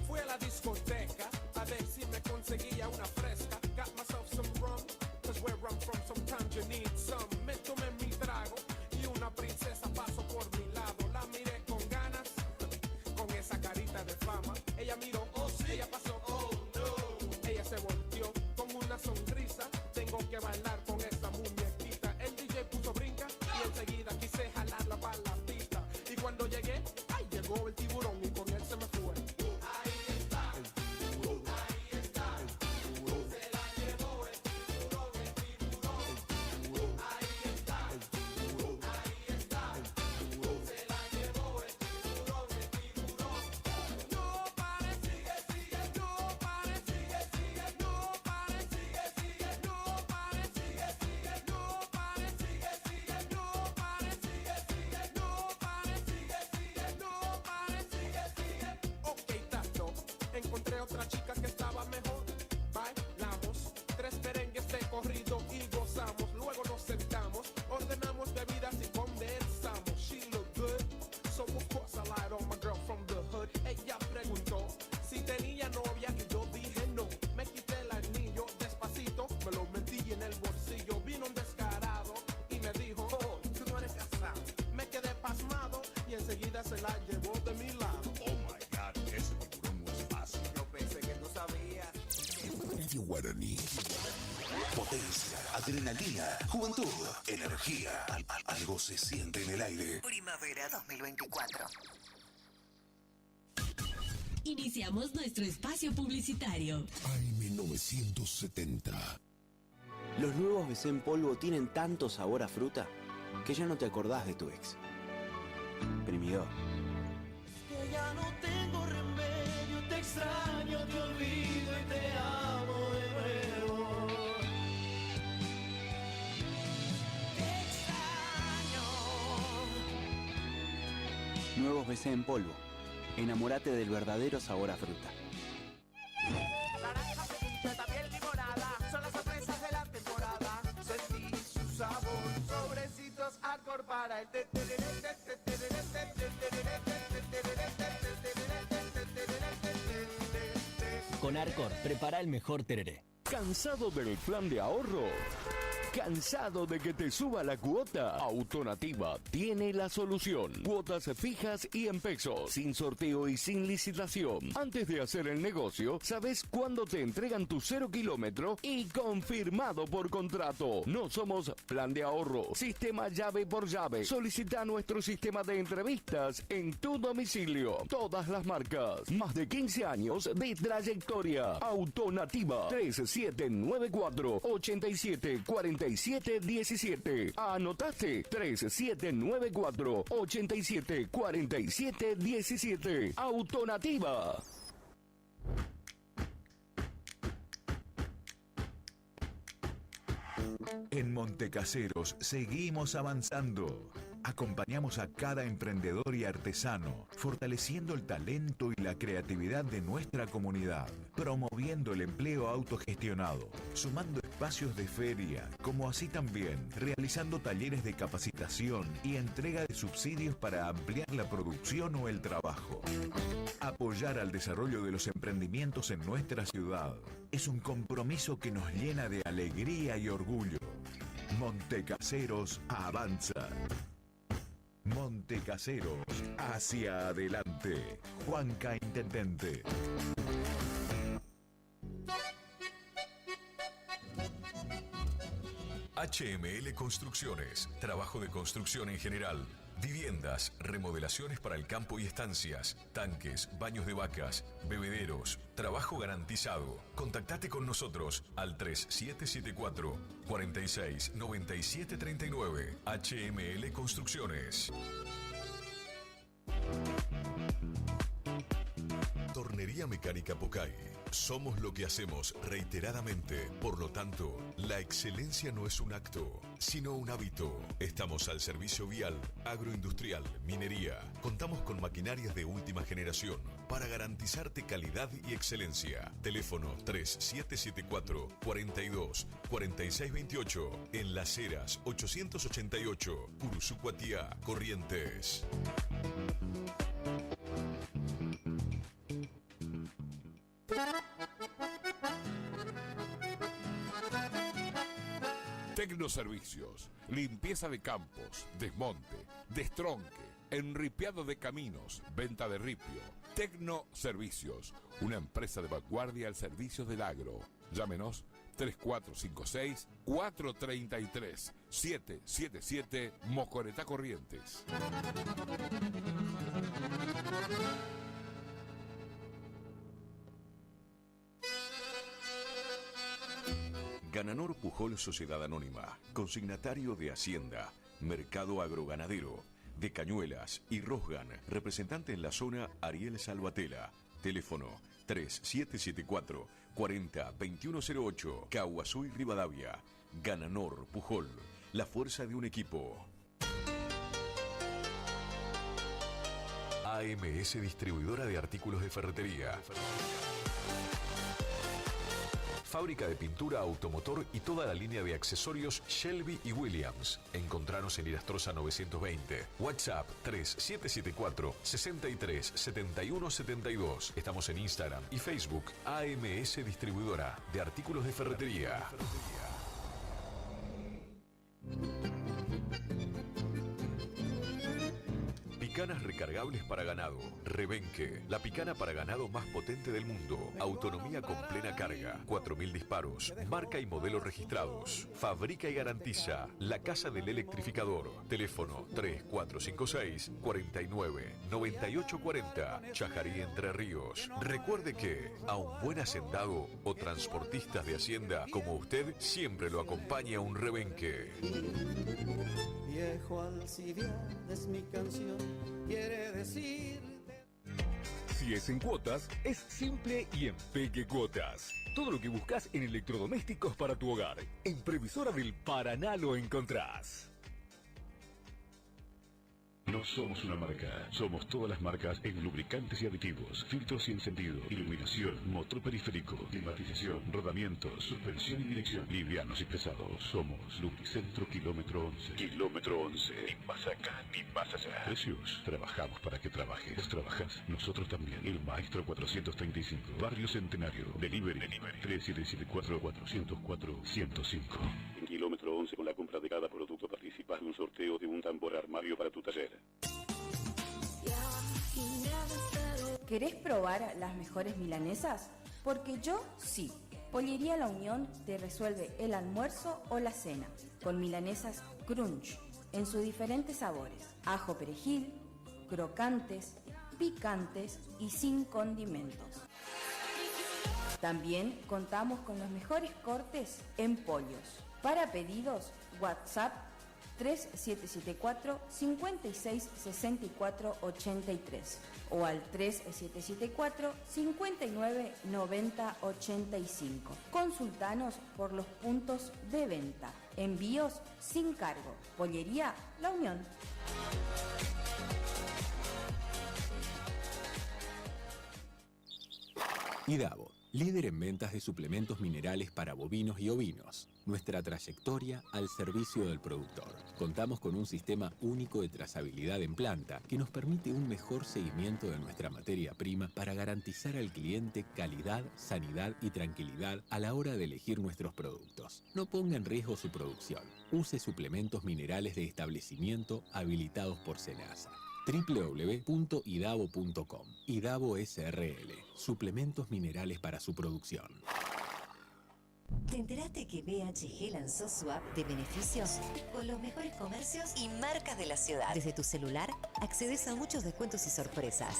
Speaker 7: Fui a la discoteca a ver si me conseguía una fresca. Got myself some rum, cause where I'm from sometimes you need some. Me tomé mi trago y una princesa pasó por mi lado. La miré con ganas, con esa carita de fama. Ella miró, oh sí, ella pasó, oh no. Ella se volteó con una sonrisa. Tengo que bailar con esa muñequita. El DJ puso brinca y enseguida quise jalarla para la pista. Y cuando llegué, ay, llegó el tiburón y con él se me fue. Encontré otra chica que estaba mejor. Bailamos 3 merengues de corrido y gozamos. Luego nos sentamos, ordenamos bebidas y conversamos. She looked good, so of course I lied on my girl from the hood. Ella preguntó si tenía novia y yo dije no. Me quité el anillo despacito, me lo metí en el bolsillo. Vino un descarado y me dijo, oh, tú no eres casado. Me quedé pasmado y enseguida se la llevó de mi lado.
Speaker 1: Oh my God, ese tiburón no es fácil.
Speaker 7: Yo pensé que no sabías.
Speaker 1: Radio Guaraní. Potencia, adrenalina, juventud, energía. Algo se siente en el aire.
Speaker 22: Primavera 2024.
Speaker 20: Iniciamos nuestro espacio publicitario.
Speaker 1: AM 970.
Speaker 18: Los nuevos BC en polvo tienen tanto sabor a fruta que ya no te acordás de tu ex. Primidor.
Speaker 6: Que ya no tengo remedio, te extraño, te olvido y te amo de nuevo. Te extraño.
Speaker 18: Nuevos BC en polvo. Enamórate del verdadero sabor a fruta.
Speaker 6: Naranja, pimienta, también limonada, son las sorpresas de la temporada. Sentí su sabor, sobrecitos hardcore para el
Speaker 19: Con Arcor, prepara el mejor tereré.
Speaker 21: ¿Cansado del plan de ahorro? ¿Cansado de que te suba la cuota? Autonativa tiene la solución. Cuotas fijas y en pesos, sin sorteo y sin licitación. Antes de hacer el negocio, sabes cuándo te entregan tu 0 kilómetro y confirmado por contrato. No somos plan de ahorro, sistema llave por llave. Solicita nuestro sistema de entrevistas en tu domicilio. Todas las marcas. Más de 15 años de trayectoria. Autonativa 3794 87 41 8747. ¿Anotaste? 3794-874717. Autonativa.
Speaker 11: En Montecaseros seguimos avanzando. Acompañamos a cada emprendedor y artesano, fortaleciendo el talento y la creatividad de nuestra comunidad, promoviendo el empleo autogestionado, sumando espacios de feria, como así también realizando talleres de capacitación y entrega de subsidios para ampliar la producción o el trabajo. Apoyar al desarrollo de los emprendimientos en nuestra ciudad es un compromiso que nos llena de alegría y orgullo. Montecaseros avanza. Montecaseros, hacia adelante. Juanca Intendente.
Speaker 2: HML Construcciones, trabajo de construcción en general. Viviendas, remodelaciones para el campo y estancias, tanques, baños de vacas, bebederos, trabajo garantizado. Contactate con nosotros al 3774 46 97 39. HML Construcciones. Tornería Mecánica Pocay. Somos lo que hacemos reiteradamente. Por lo tanto, la excelencia no es un acto, sino un hábito. Estamos al servicio vial, agroindustrial, minería. Contamos con maquinarias de última generación para garantizarte calidad y excelencia. Teléfono 3774 42 46 28. En Las Heras 888, Curuzú-Cuatiá, Corrientes.
Speaker 13: Tecnoservicios, limpieza de campos, desmonte, destronque, enripiado de caminos, venta de ripio. Tecnoservicios, una empresa de vanguardia al servicio del agro. Llámenos 3456-433-777 Mocoretá, Corrientes.
Speaker 2: Gananor Pujol Sociedad Anónima, consignatario de Hacienda, Mercado Agroganadero, de Cañuelas y Rosgan, representante en la zona Ariel Salvatella. Teléfono 3774 40 2108, Caguazú y Rivadavia. Gananor Pujol, la fuerza de un equipo. AMS Distribuidora de Artículos de Ferretería. Fábrica de pintura, automotor y toda la línea de accesorios Shelby y Williams. Encontranos en Irastrosa 920. WhatsApp 3774 63 71 72. Estamos en Instagram y Facebook. AMS Distribuidora de Artículos de Ferretería. Picanas recargables para ganado. Rebenque, la picana para ganado más potente del mundo. Autonomía con plena carga. 4000 disparos. Marca y modelo registrados. Fabrica y garantiza La Casa del Electrificador. Teléfono 3456 49 98 40. Chajarí, Entre Ríos. Recuerde que a un buen hacendado o transportistas de hacienda como usted siempre lo acompaña un rebenque.
Speaker 6: Viejo Alcibiades es mi canción, quiere decir...
Speaker 14: Si es en cuotas, es simple y en Peque Cuotas. Todo lo que buscas en electrodomésticos para tu hogar. En Previsora del Paraná lo encontrás.
Speaker 24: No somos una marca, somos todas las marcas en lubricantes y aditivos, filtros y encendido, iluminación, motor periférico, climatización, rodamientos, suspensión y dirección, livianos y pesados. Somos Lubricentro Kilómetro 11. Kilómetro 11. Ni más acá, ni más allá. Precios. Trabajamos para que trabajes. Vos trabajás, nosotros también. El Maestro 435. Barrio Centenario. Delivery. 3774-404-105.
Speaker 15: En Kilómetro 11, con la compra de cada producto participas de un sorteo de un tambor armario para tu taller.
Speaker 23: ¿Querés probar las mejores milanesas? Porque yo sí. Pollería La Unión te resuelve el almuerzo o la cena con milanesas crunch en sus diferentes sabores: ajo perejil, crocantes, picantes y sin condimentos. También contamos con los mejores cortes en pollos. Para pedidos, WhatsApp 3774 56 64 83 o al 3774 59 90 85. Consultanos por los puntos de venta. Envíos sin cargo. Pollería La Unión.
Speaker 4: IDAVO, líder en ventas de suplementos minerales para bovinos y ovinos. Nuestra trayectoria al servicio del productor. Contamos con un sistema único de trazabilidad en planta que nos permite un mejor seguimiento de nuestra materia prima para garantizar al cliente calidad, sanidad y tranquilidad a la hora de elegir nuestros productos. No ponga en riesgo su producción. Use suplementos minerales de establecimiento habilitados por SENASA. www.idavo.com. IDAVO SRL. Suplementos minerales para su producción.
Speaker 22: ¿Te enteraste que BHG lanzó su app de beneficios con los mejores comercios y marcas de la ciudad? Desde tu celular accedes a muchos descuentos y sorpresas.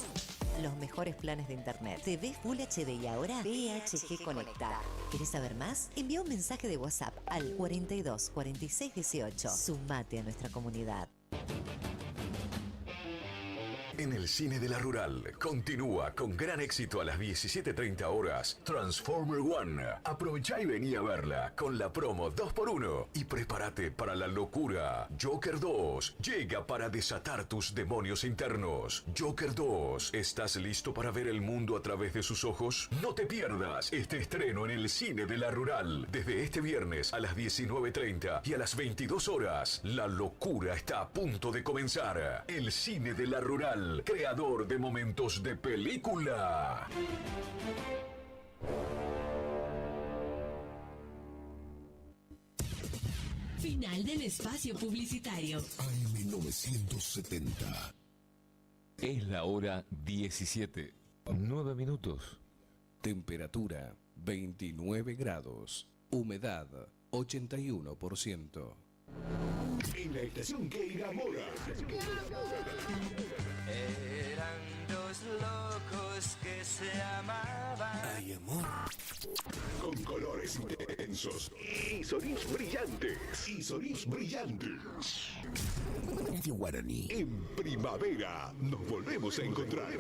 Speaker 22: Los mejores planes de internet. TV Full HD y ahora BHG Conecta. ¿Querés saber más? Envía un mensaje de WhatsApp al 42 46 18. Sumate a nuestra comunidad.
Speaker 1: En el cine de la Rural continúa con gran éxito a las 17:30 horas Transformer One. Aprovecha y vení a verla con la promo 2x1 y prepárate para la locura. Joker 2 llega para desatar tus demonios internos. Joker 2, ¿estás listo para ver el mundo a través de sus ojos? No te pierdas este estreno en el cine de la Rural desde este viernes a las 19:30 y a las 22 horas. La locura está a punto de comenzar. El cine de la Rural, creador de momentos de película.
Speaker 3: Final del espacio publicitario.
Speaker 1: AM970.
Speaker 2: Es la hora 17. 9 minutos.
Speaker 5: Temperatura 29 grados. Humedad 81%.
Speaker 1: En la estación que enamora.
Speaker 10: Eran dos locos que se amaban.
Speaker 1: Ay, amor. Con colores intensos y sonidos brillantes. Radio Guaraní. En primavera nos volvemos a encontrar.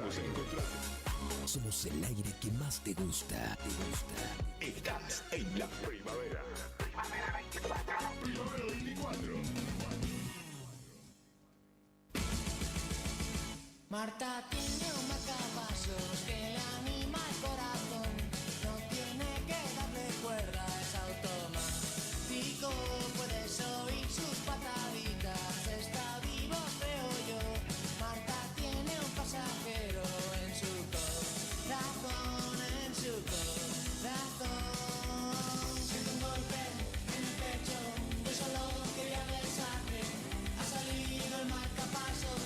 Speaker 1: Somos el aire que más te gusta. Estás en la primavera. Primavera 24. Primavera 24.
Speaker 10: Marta tiene un marcapasos que le anima el corazón. No tiene que darle cuerda, es automático. Puedes oír sus pataditas, está vivo, creo yo. Marta tiene un pasajero en su corazón, Siento un golpe en el pecho, yo solo quería besarte. Ha salido el marcapasos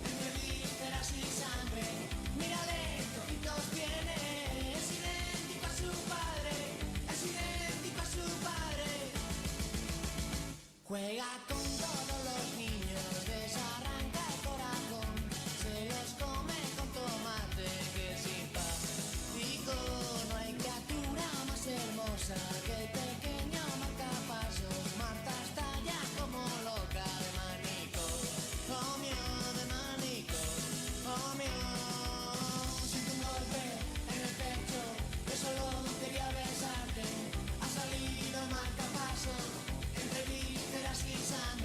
Speaker 10: entre vísceras y sangre. Mírale, toquitos tiene, es idéntico a su padre, Juega con todos los niños, desarranca el corazón, se los come con tomate, que simpático. No hay criatura más hermosa que el pequeño marcapasos. Marta está ya como loca de manicomio, Siento un golpe en el pecho, yo solo quería besarte. Ha salido marcapasos entre vísceras y sangre.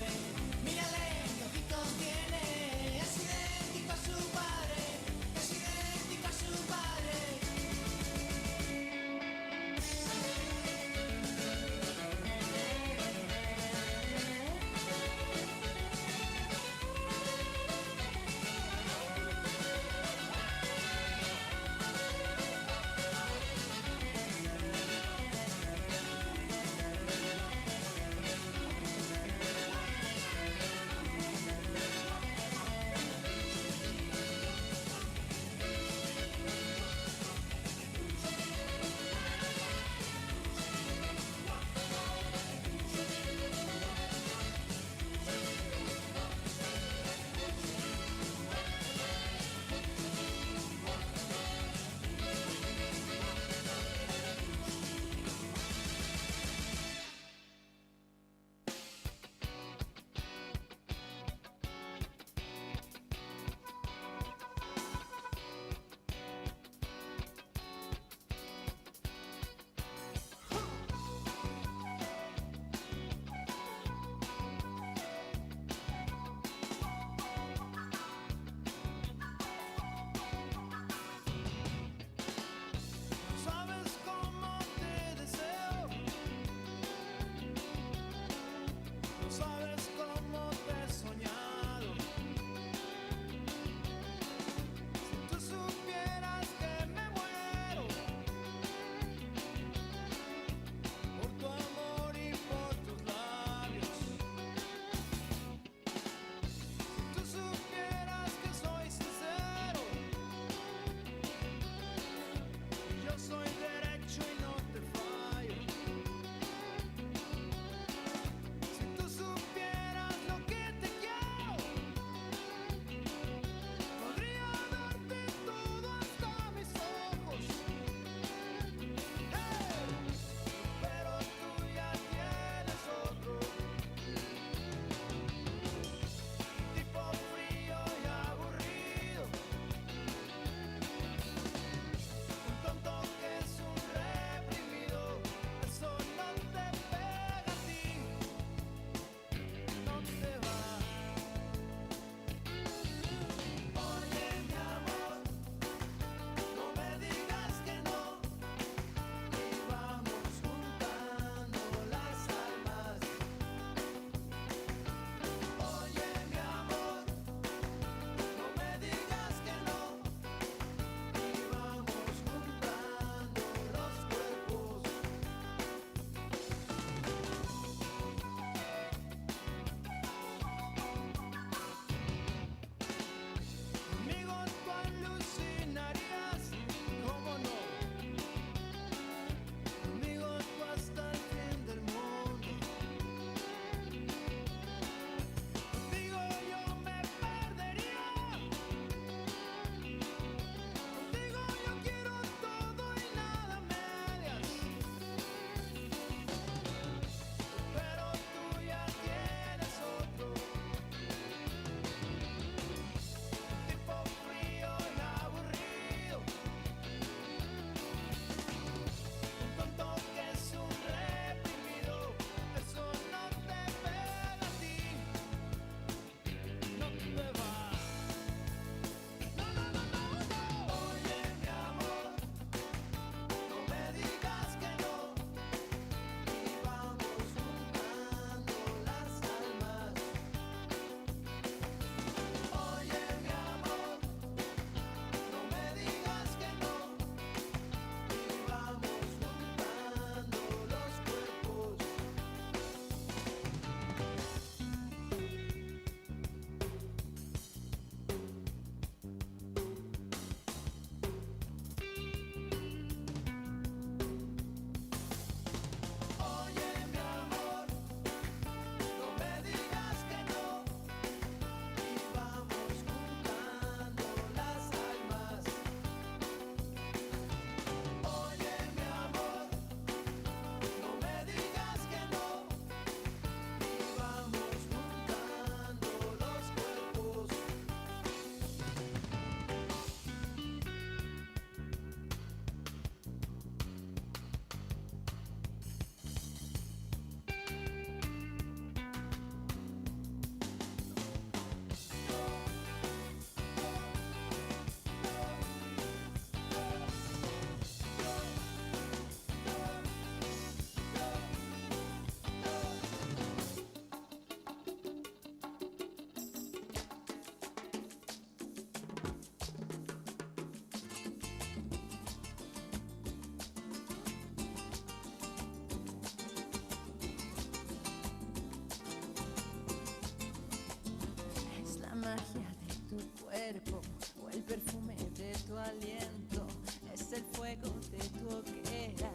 Speaker 8: magia de tu cuerpo o el perfume de tu aliento. Es el fuego de tu hoguera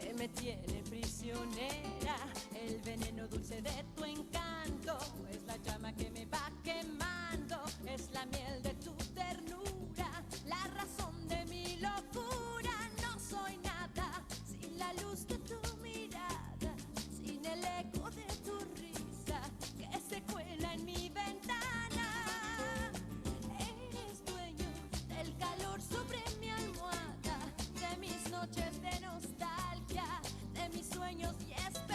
Speaker 8: que me tiene prisionera. El veneno dulce de tu encanto es la llama que me va quemando. Es la miel de tu ternura, la razón de mi locura. No soy nada sin la luz de tu mirada, sin el eco de tu risa que se cuela en mi ventana. Eres dueño del calor sobre mi almohada, de mis noches de nostalgia, de mis sueños y esperanza.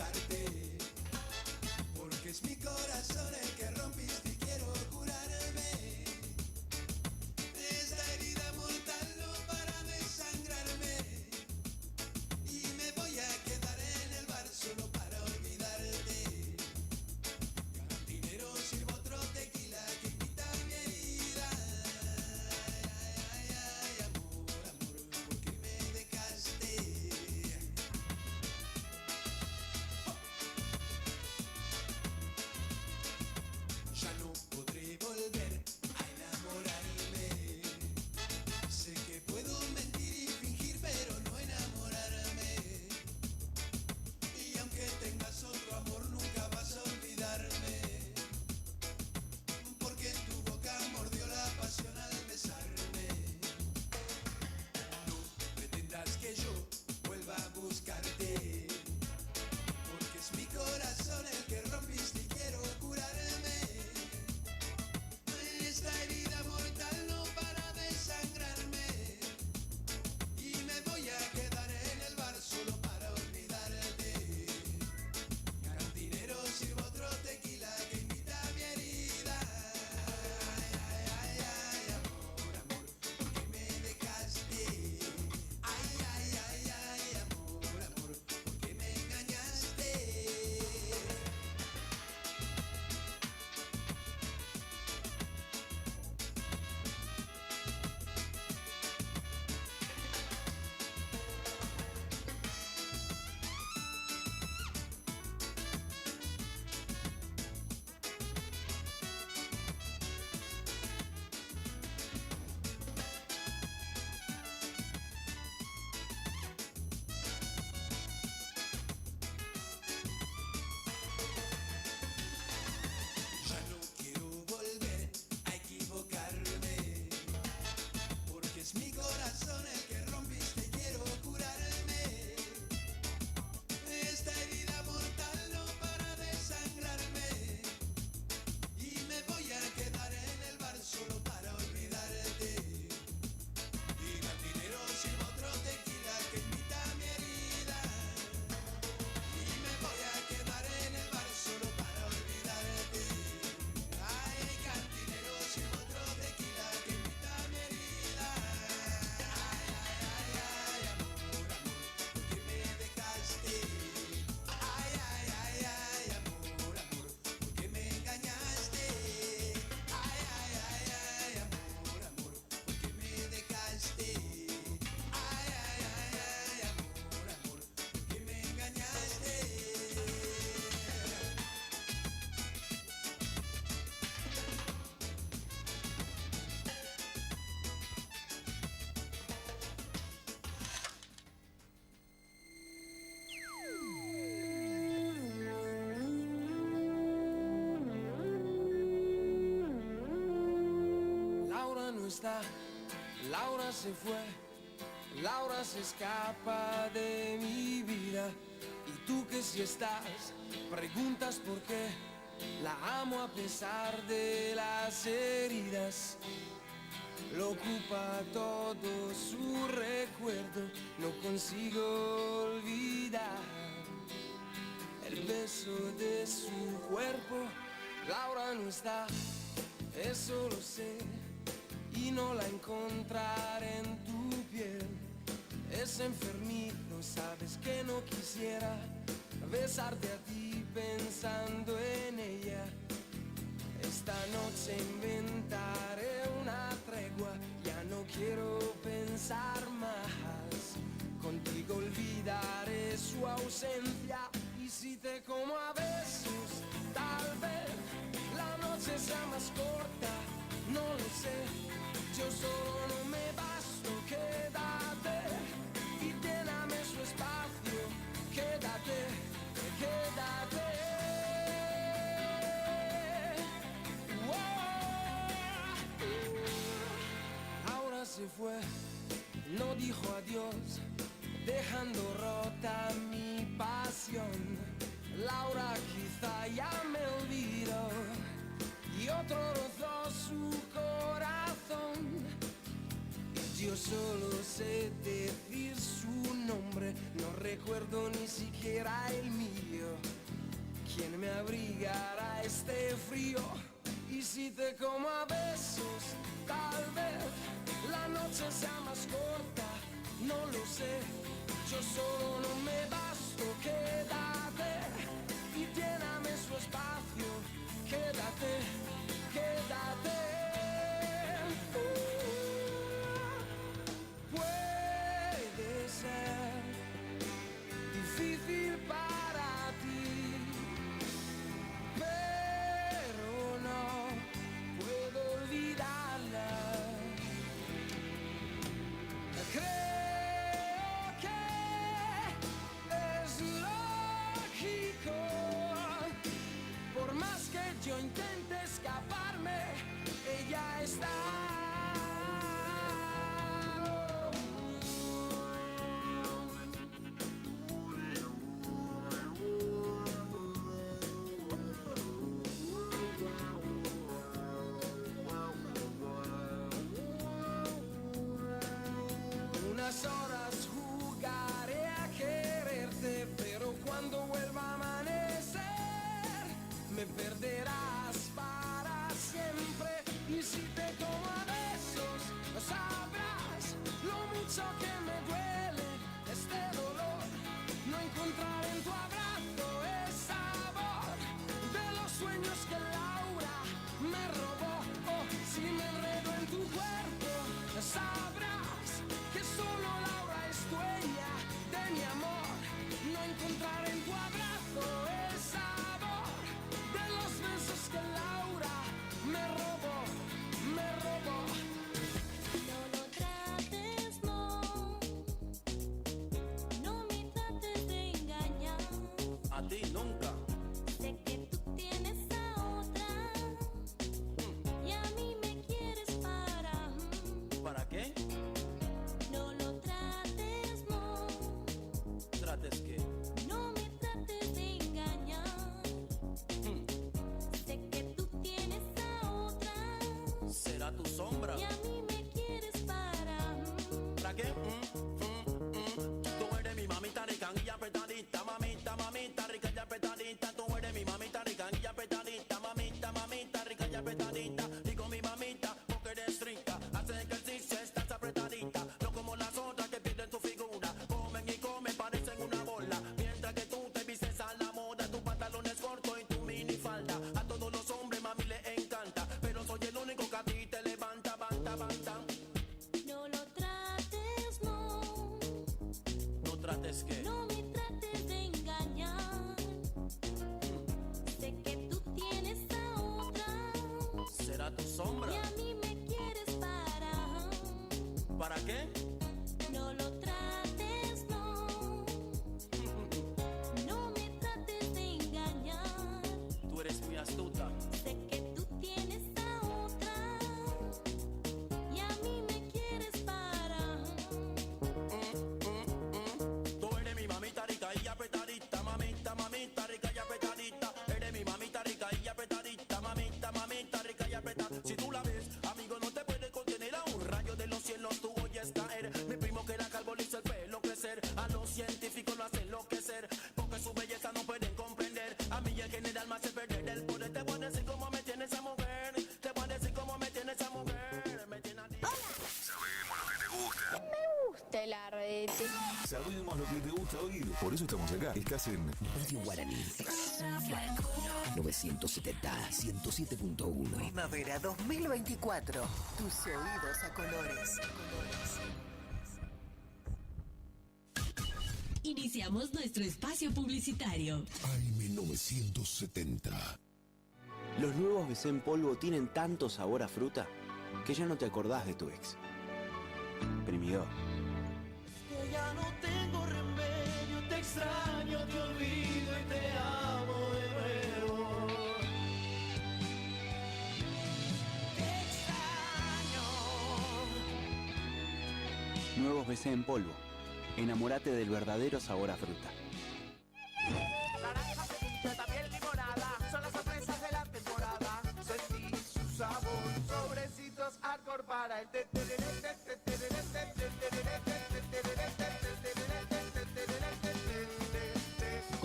Speaker 10: buscarte, porque es mi corazón el que rompiste y quiero curarme. Esta herida mortal no para de sangrarme y me voy a quedar en el bar solo para olvidarte. Cantinero, sirvo otro tequila que quita mi herida. Ay, ay, amor, amor, ¿por qué me dejaste? Ya no podré volver a enamorarme. Sé que puedo mentir y fingir, pero no enamorarme. Y aunque tengas otro amor, nunca vas a olvidarme. Porque tu boca mordió la pasión al besarme. No pretendas que yo vuelva a buscarte, porque es mi corazón el que rompiste y quiero curarme. Esta herida mortal no para de sangrarme y me voy a quedar en el bar solo para olvidarte. Cantinero, sirvo otro tequila que invita a mi herida. Ay, ay, ay, amor, amor, ¿por qué me dejaste? Ay, ay, ay, ay, amor, amor, ¿por qué me engañaste? Ya no quiero volver a equivocarme, porque es mi corazón el que rompiste y quiero curarme. Esta herida mortal no para de sangrarme y me voy a quedar en el bar solo para olvidarte. Y cantinero, sirvo otro tequila que invita a mi herida. Y me voy a quedar en el bar solo para olvidarte. Ay, cantinero, sirvo otro tequila que invita a mi herida. Ay, ay, ay, amor, amor, ¿por qué me dejaste? Ay, ay, ay, ay, amor, amor, ¿por qué me engañaste? Ay, ay, ay, ay, amor, amor, ¿por qué me dejaste? Ay, ay, ay, ay, amor, amor, ¿por qué me engañaste?
Speaker 9: Laura no está, Laura se fue, Laura se escapa de mi vida. Y tú que si estás, preguntas por qué. La amo a pesar de las heridas. Lo ocupa todo su recuerdo, no consigo olvidar el beso de su cuerpo. Laura no está, eso lo sé, y no la encontraré en tu piel. Es enfermizo, sabes que no quisiera besarte a ti pensando en ella. Esta noche inventaré una tregua, ya no quiero pensar más. Contigo olvidaré su ausencia, y si te como a besos, tal vez la noche sea más corta, no lo sé. Yo solo no me basto, quédate y lléname su espacio. Quédate, quédate. Ahora se fue, no dijo adiós, dejando rota mi pasión. Laura quizá ya me olvidó y otro rozó su corazón. Yo solo sé decir su nombre nombre, no recuerdo ni siquiera el mío. ¿Quién me abrigará este frío? Y si te como a besos, tal vez la noche sea más corta, no lo sé. Yo solo no me basto, quédate y lléname su espacio. Quédate, quédate. Puede ser difícil para ti, pero no puedo olvidarla. Creo que es lógico, por más que yo intente escaparme, ella está. Unas horas jugaré a quererte, pero cuando vuelva a amanecer me perderás para siempre. Y si te como a besos, sabrás lo mucho que me duele este dolor. No encontrar en tu abrazo el sabor de los sueños que Laura me robó. Oh, si me enredo en tu cuerpo, sabrás que solo Laura es dueña de mi amor. No encontrar en tu abrazo el sabor de los besos que Laura me robó, me robó.
Speaker 8: No lo trates, no. No me trates de engañar.
Speaker 18: A ti nunca.
Speaker 8: Sé que tú tienes a otra y a mí me quieres para.
Speaker 18: ¿Para qué?
Speaker 8: No lo trates, no.
Speaker 18: ¿Trates qué?
Speaker 8: No me trates de engañar. Sé que tú tienes a otra
Speaker 18: ¿Será tu sombra?
Speaker 8: y a mí me quieres para.
Speaker 18: ¿Para qué? Tú eres mi mamita rica y apretadita, mamita, mamita rica y apretadita. Tú eres mi mamita rica y apretadita, mamita, mamita rica y apretadita. Digo mi mamita porque eres rica, haces ejercicio, estás apretadita. No como las otras que pierden tu figura, comen y comen, parecen una bola. Mientras que tú te vistes a la moda, tu pantalón es corto y tu minifalda. A todos los hombres mami les encanta, pero soy el único que a ti te levanta, banta, banta.
Speaker 8: No lo trates, no.
Speaker 18: No trates qué.
Speaker 8: No me trates de engañar. Sé que tú tienes a otra
Speaker 18: ¿Será tu sombra?
Speaker 8: y a mí me quieres para.
Speaker 18: ¿Para qué?
Speaker 8: No lo trates, no. No me trates de engañar.
Speaker 18: Tú eres muy astuta.
Speaker 8: Sé que tú tienes a otra y a mí me quieres para.
Speaker 18: Tú eres mi mamita rica y apretadita, mamita, mamita rica y apretadita. Eres mi mamita rica y apretadita, mamita, mamita rica y apretadita. Si tú la ves, amigo, no te puede contener. A un rayo de los cielos tú oyes caer. Mi primo que era calvo le hizo el pelo crecer. A los científicos lo hace enloquecer, porque su belleza no pueden comprender. A mí en general me hace perder el poder. Te voy a decir cómo me tiene esa mujer. Te voy a decir cómo me tiene esa mujer. Me tiene a ti.
Speaker 1: Sabemos lo que te gusta.
Speaker 7: Me gusta el arrete.
Speaker 1: Sabemos lo que te gusta oír. Por eso estamos acá. Estás en Radio Guaraní. 970 107.1.
Speaker 12: Primavera 2024. Tus oídos a colores.
Speaker 20: Iniciamos nuestro espacio publicitario.
Speaker 1: AM970.
Speaker 18: Los nuevos BC en polvo tienen tanto sabor a fruta que ya no te acordás de tu ex. Primidor.
Speaker 6: Que ya no tengo remedio, te extraño, te olvido y te amo de nuevo. Te extraño.
Speaker 18: Nuevos BC en polvo. Enamórate del verdadero sabor a fruta.
Speaker 6: Naranja, frutilla, también limonada, son las sorpresas de la temporada. Sentí su sabor, sobrecitos hardcore para el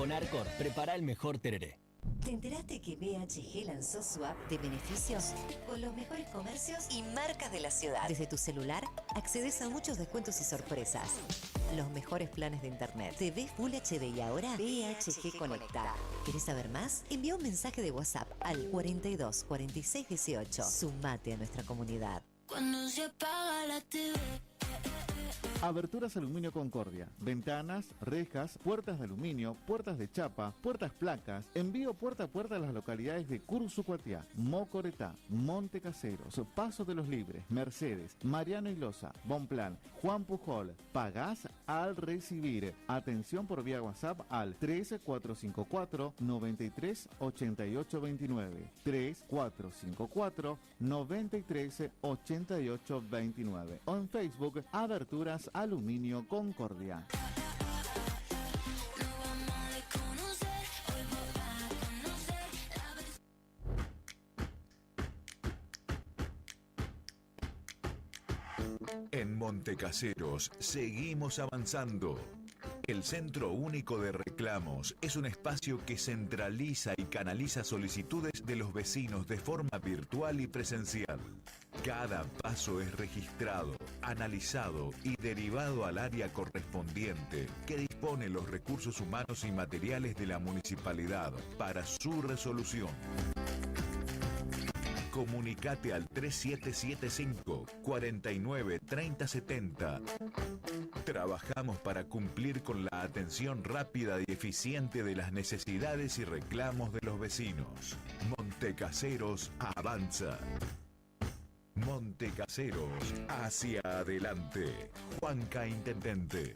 Speaker 16: Con Arcor, prepara el mejor tereré.
Speaker 22: ¿Te enteraste que BHG lanzó su app de beneficios con los mejores comercios y marcas de la ciudad? Desde tu celular accedes a muchos descuentos y sorpresas. Los mejores planes de internet. TV Full HD y ahora BHG Conecta. ¿Querés saber más? Envía un mensaje de WhatsApp al 42 46 18. Sumate a nuestra comunidad.
Speaker 17: Cuando se apaga la TV.
Speaker 19: Aberturas Aluminio Concordia. Ventanas, rejas, puertas de aluminio, puertas de chapa, puertas placas. Envío puerta a puerta a las localidades de Cursucuatiá, Mocoretá, Monte Caseros, Paso de los Libres, Mercedes, Mariano Ilosa, Bonplan, Juan Pujol. Pagás al recibir. Atención por vía WhatsApp al 3454 93 88 29. 3454 93 88 29. O en Facebook, Aberturas Aluminio Concordia.
Speaker 11: En Montecaseros seguimos avanzando. El Centro Único de Reclamos es un espacio que centraliza y canaliza solicitudes de los vecinos de forma virtual y presencial. Cada paso es registrado, analizado y derivado al área correspondiente, que dispone los recursos humanos y materiales de la municipalidad para su resolución. Comunicate al 3775 49 30 70. Trabajamos para cumplir con la atención rápida y eficiente de las necesidades y reclamos de los vecinos. Montecaseros avanza. Montecaseros hacia adelante. Juanca Intendente.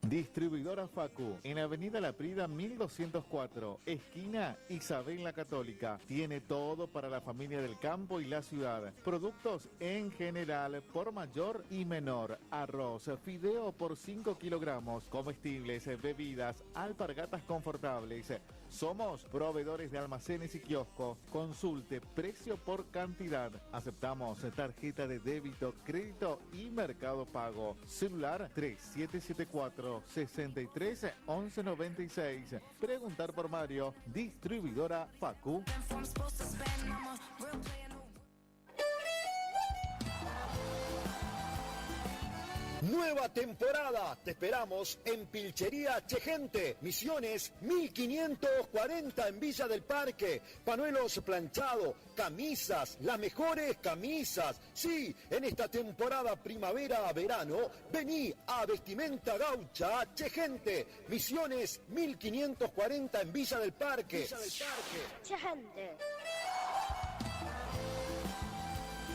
Speaker 19: Distribuidora Facu, en Avenida La Prida 1204, esquina Isabel la Católica. Tiene todo para la familia del campo y la ciudad. Productos en general, por mayor y menor. Arroz, fideo por 5 kilogramos, comestibles, bebidas, alpargatas confortables. Somos proveedores de almacenes y kioscos. Consulte precio por cantidad. Aceptamos tarjeta de débito, crédito y Mercado Pago. Celular 3774 63 11 96. Preguntar por Mario. Distribuidora Facu.
Speaker 21: Nueva temporada, te esperamos en Pilchería Chegente, Misiones 1540 en Villa del Parque, pañuelos planchados, camisas, las mejores camisas. Sí, en esta temporada primavera-verano, vení a Vestimenta Gaucha Chegente, Misiones 1540 en Villa del Parque.
Speaker 17: Chegente.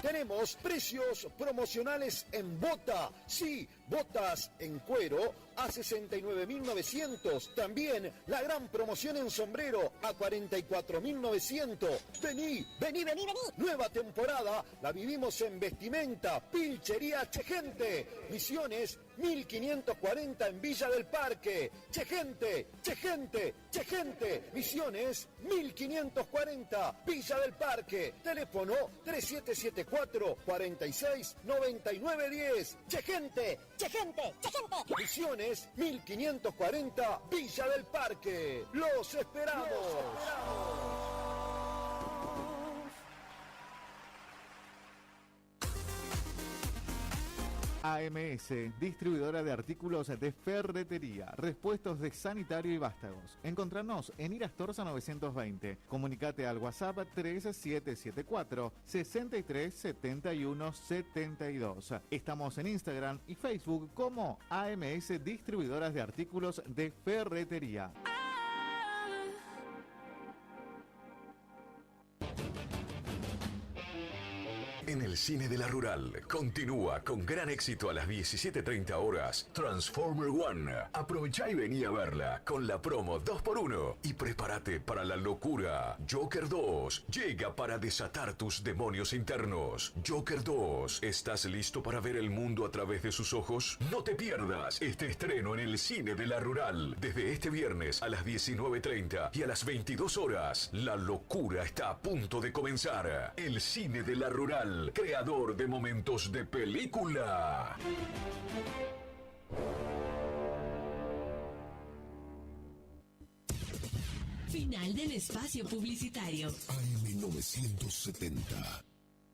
Speaker 21: Tenemos precios promocionales en bota. Sí, botas en cuero a 69.900. También la gran promoción en sombrero a 44.900. Vení. Nueva temporada la vivimos en Vestimenta, Pilchería Chegente. Misiones 1540 en Villa del Parque. Chegente. Misiones 1540, Villa del Parque. Teléfono 3774 46 99 10. Chegente. Misiones 1540, Villa del Parque. Los esperamos.
Speaker 19: AMS, distribuidora de artículos de ferretería, repuestos de sanitario y vástagos. Encontranos en Irastorza 920. Comunicate al WhatsApp 3774 63 71 72. Estamos en Instagram y Facebook como AMS Distribuidoras de Artículos de Ferretería.
Speaker 1: En el cine de la Rural continúa con gran éxito a las 17:30 horas Transformer One. Aprovechá y vení a verla con la promo 2x1 y prepárate para la locura. Joker 2 llega para desatar tus demonios internos. Joker 2, ¿estás listo para ver el mundo a través de sus ojos? No te pierdas este estreno en el cine de la Rural. Desde este viernes a las 19:30 y a las 22 horas, la locura está a punto de comenzar. El cine de la Rural, creador de momentos de película. 。
Speaker 19: AMS, distribuidora de artículos de ferretería, repuestos de sanitario y vástagos. Encontranos en Instagram y Facebook como AMS Distribuidoras de Artículos de Ferretería.
Speaker 1: película. 。
Speaker 19: AMS, distribuidora de artículos de ferretería.
Speaker 3: Final del espacio publicitario.
Speaker 1: AM970.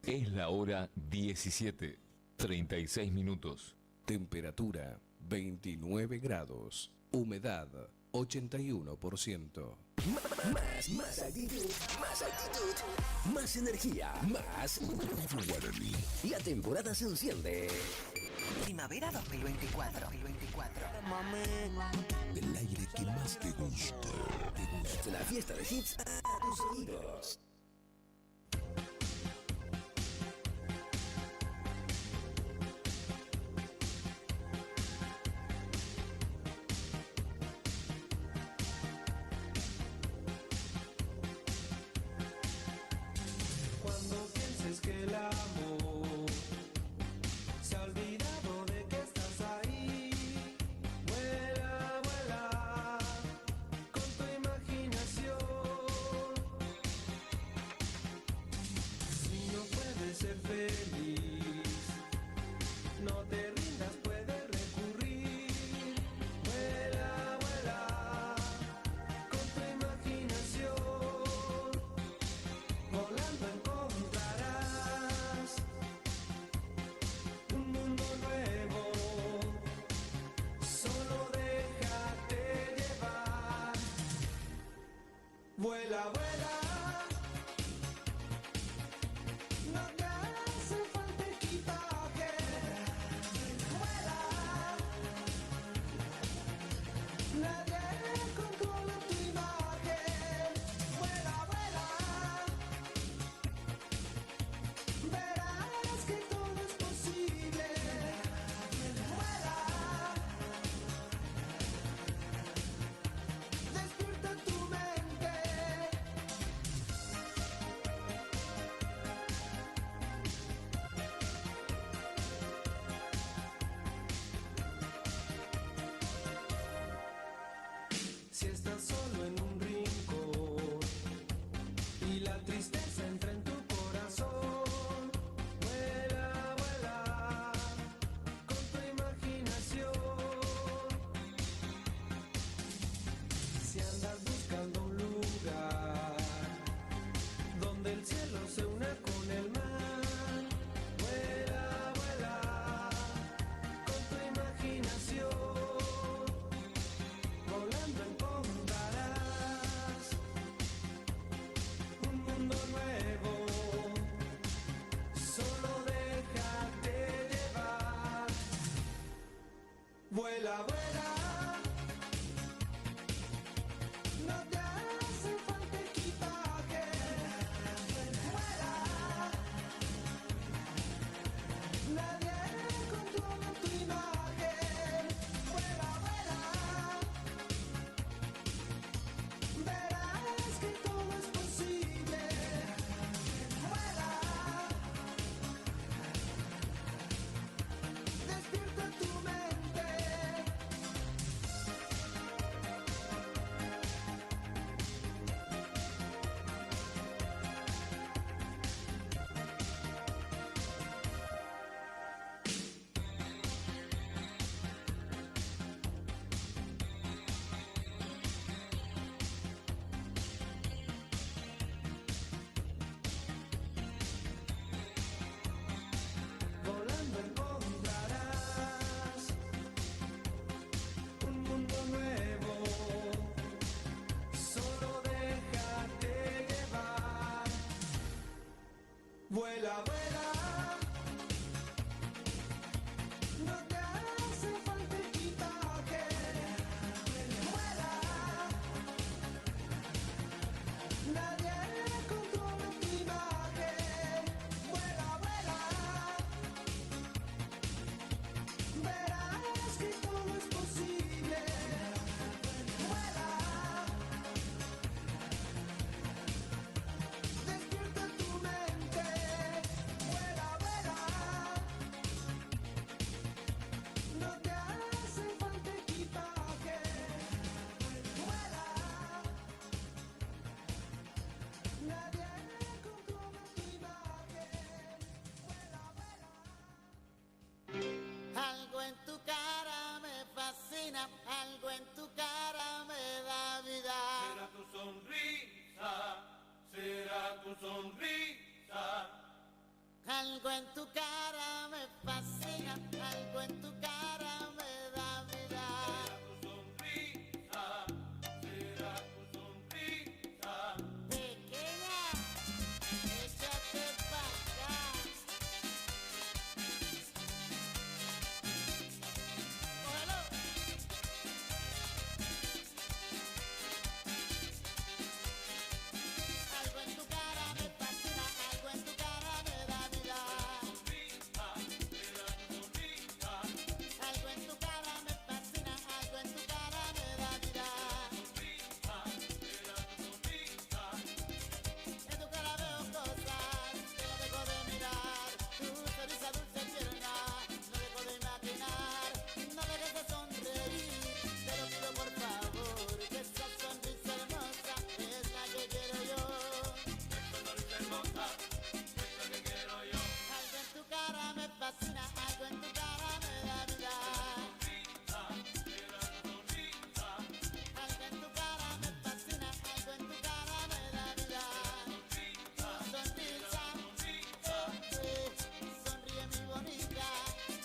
Speaker 2: Es la hora 17:36 minutos.
Speaker 5: Temperatura 29 grados. Humedad 81%.
Speaker 1: Más actitud, más energía, más Guaraní.
Speaker 12: La temporada se enciende. Primavera 2024.
Speaker 1: El aire que más te gusta.
Speaker 12: La fiesta de hits a tus oídos.
Speaker 9: Cuando pienses que el amor se ha olvidado de que estás ahí, vuela, vuela con tu imaginación. Si no puedes ser feliz, no te rindas, puedes recurrir. Vuela, vuela con tu imaginación. Volando encontrarás un mundo nuevo, solo déjate llevar. Vuela, vuela, no te hace falta equipaje. Vuela, nadie controla tu imagen. Vuela, vuela, verás que todo es posible. Vuela, despierta tu mente. Si estás solo en un rincón y la tristeza entra en tu corazón, vuela, vuela con tu imaginación. Si andas buscando un lugar donde el cielo se una con el mar, vuela, vuela con tu imaginación. Volando encontrarás un mundo nuevo, solo déjate llevar. Vuela, vuela, no te hace falta equipaje. Vuela, nadie controla tu imagen. Vuela, vuela, verás que todo es posible. Vuela, despierta tu mente. Volando encontrarás un mundo nuevo, solo déjate llevar. Vuela, vuela, no te hace falta equipaje. Vuela, nadie controla tu imagen. Vuela, vuela, verás que todo es posible. Vuela, despierta tu mente.
Speaker 6: tu sonrisa.
Speaker 10: Algo en tu cara me fascina, algo en tu cara me da vida.
Speaker 6: Será tu sonrisa.
Speaker 10: Pequeña, échate pa' acá. Cógelo. Algo en tu cara me fascina, algo en tu cara me da vida. Algo en tu cara me fascina, algo en tu cara me da vida. En tu cara veo cosas que no dejo de mirar. Tu sonrisa dulce tierna, no dejo de imaginar. No dejes de sonreír, te lo pido por favor. Que esa sonrisa hermosa es la que quiero yo. Algo en tu cara me fascina, algo en tu cara me da vida. Algo en tu cara me fascina, algo en tu cara me da vida. Tu sonrisa, sonríe mi bonita.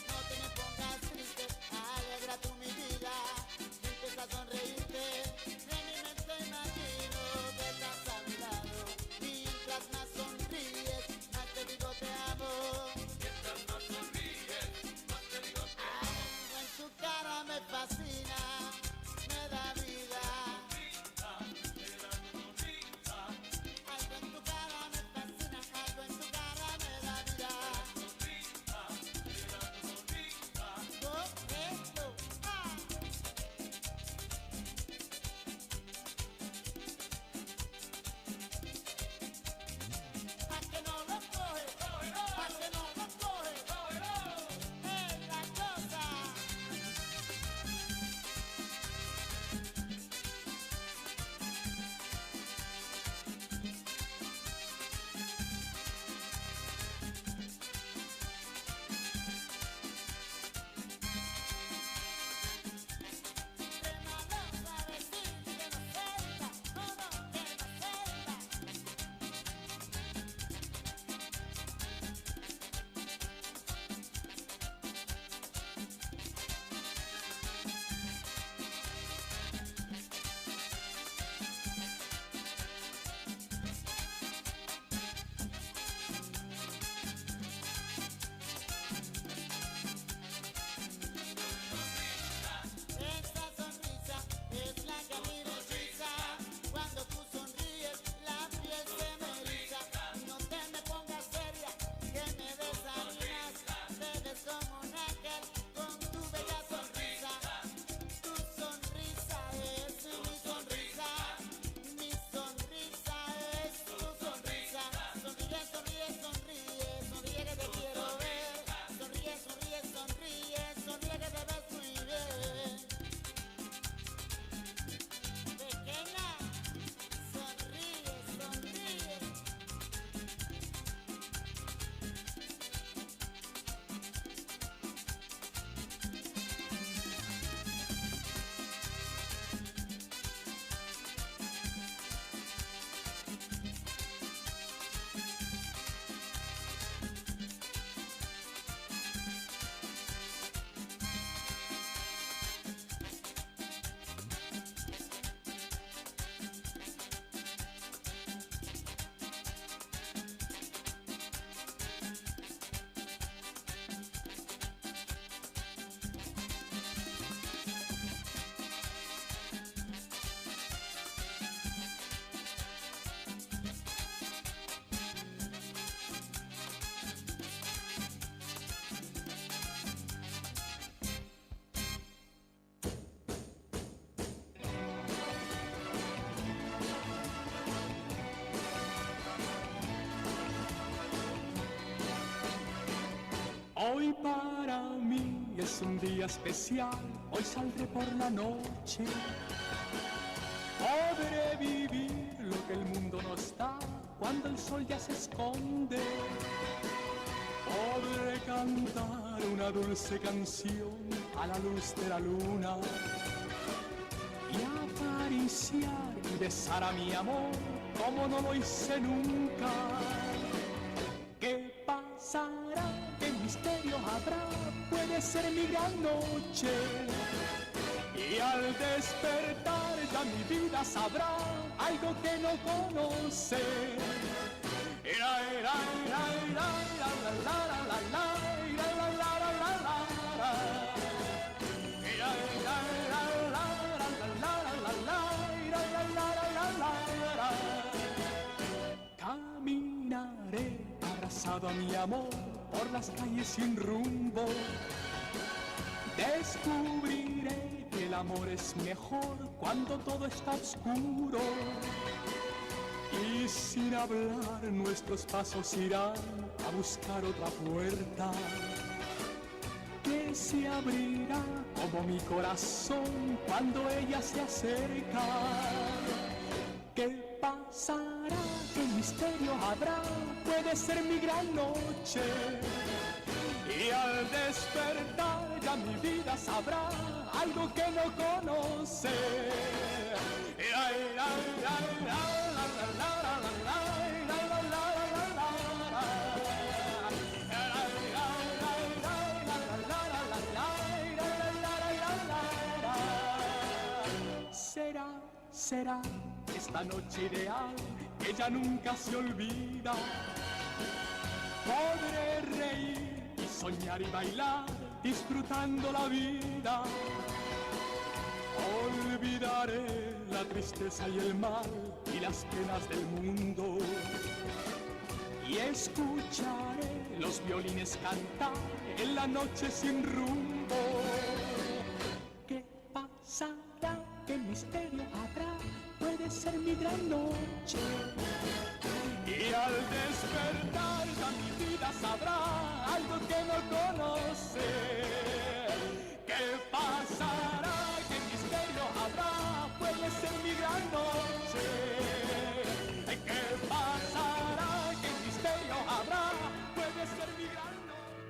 Speaker 10: No te me pongas triste, alegra tú mi vida. Empieza a sonreírte, en mi mente imagino que estás a mi lado. Mientras más sonríes, más te digo te amo. Algo en tu cara me fascina, me da vida. Algo en tu cara me fascina, algo en tu cara me da vida. Correcto. Pa' que no lo coge, pa' que no lo coge, es la cosa. Esa sonrisa es la que a mí me hechiza. Cuando tú sonríes, la piel se me eriza. No te me pongas seria, que me desanimas. Te ves como un ángel con tu bella sonrisa. Tu sonrisa es mi sonrisa. Mi sonrisa es tu sonrisa. Sonríe, sonríe, sonríe. Sonríe que te quiero ver. Sonríe, sonríe, sonríe. Sonríe que te ves muy bien. Pequeña, sonríe, sonríe.
Speaker 13: Hoy para mí es un día especial, hoy saldré por la noche. Podré vivir lo que el mundo nos da cuando el sol ya se esconde. Podré cantar una dulce canción a la luz de la luna y acariciar y besar a mi amor como no lo hice nunca. ¿Qué pasará? ¿Qué misterio habrá? Puede ser mi gran noche. Y al despertar ya mi vida sabrá algo que no conoce. Caminaré abrazado a mi amor por las calles sin rumbo. Descubriré que el amor es mejor cuando todo está oscuro. Y sin hablar nuestros pasos irán a buscar otra puerta que se abrirá como mi corazón cuando ella se acerca. ¿Qué pasará? ¿Qué misterio habrá? Puede ser mi gran noche. Y al despertar ya mi vida sabrá algo que no conoce. Será esta noche ideal que ya nunca se olvida. Podré reír y soñar y bailar disfrutando la vida. Olvidaré la tristeza y el mal y las penas del mundo. Y escucharé los violines cantar en la noche sin rumbo. ¿Qué pasará? ¿Qué misterio habrá? Puede ser mi gran noche. Y al despertar ya mi vida sabrá algo que no conoce. ¿Qué pasará? ¿Qué misterio habrá? Puede ser mi gran noche. ¿Qué pasará? ¿Qué misterio habrá? Puede ser mi gran noche.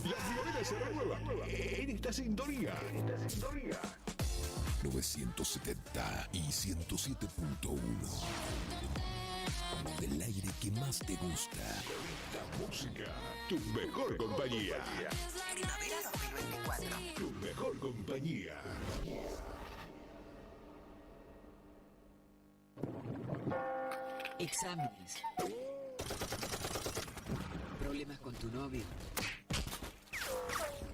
Speaker 1: La primavera será nueva en esta sintonía. 970 y 107.1. El aire que más te gusta. La música, tu mejor compañía.
Speaker 12: Primavera 2024.
Speaker 1: Tu mejor compañía.
Speaker 14: Exámenes. Problemas con tu novio.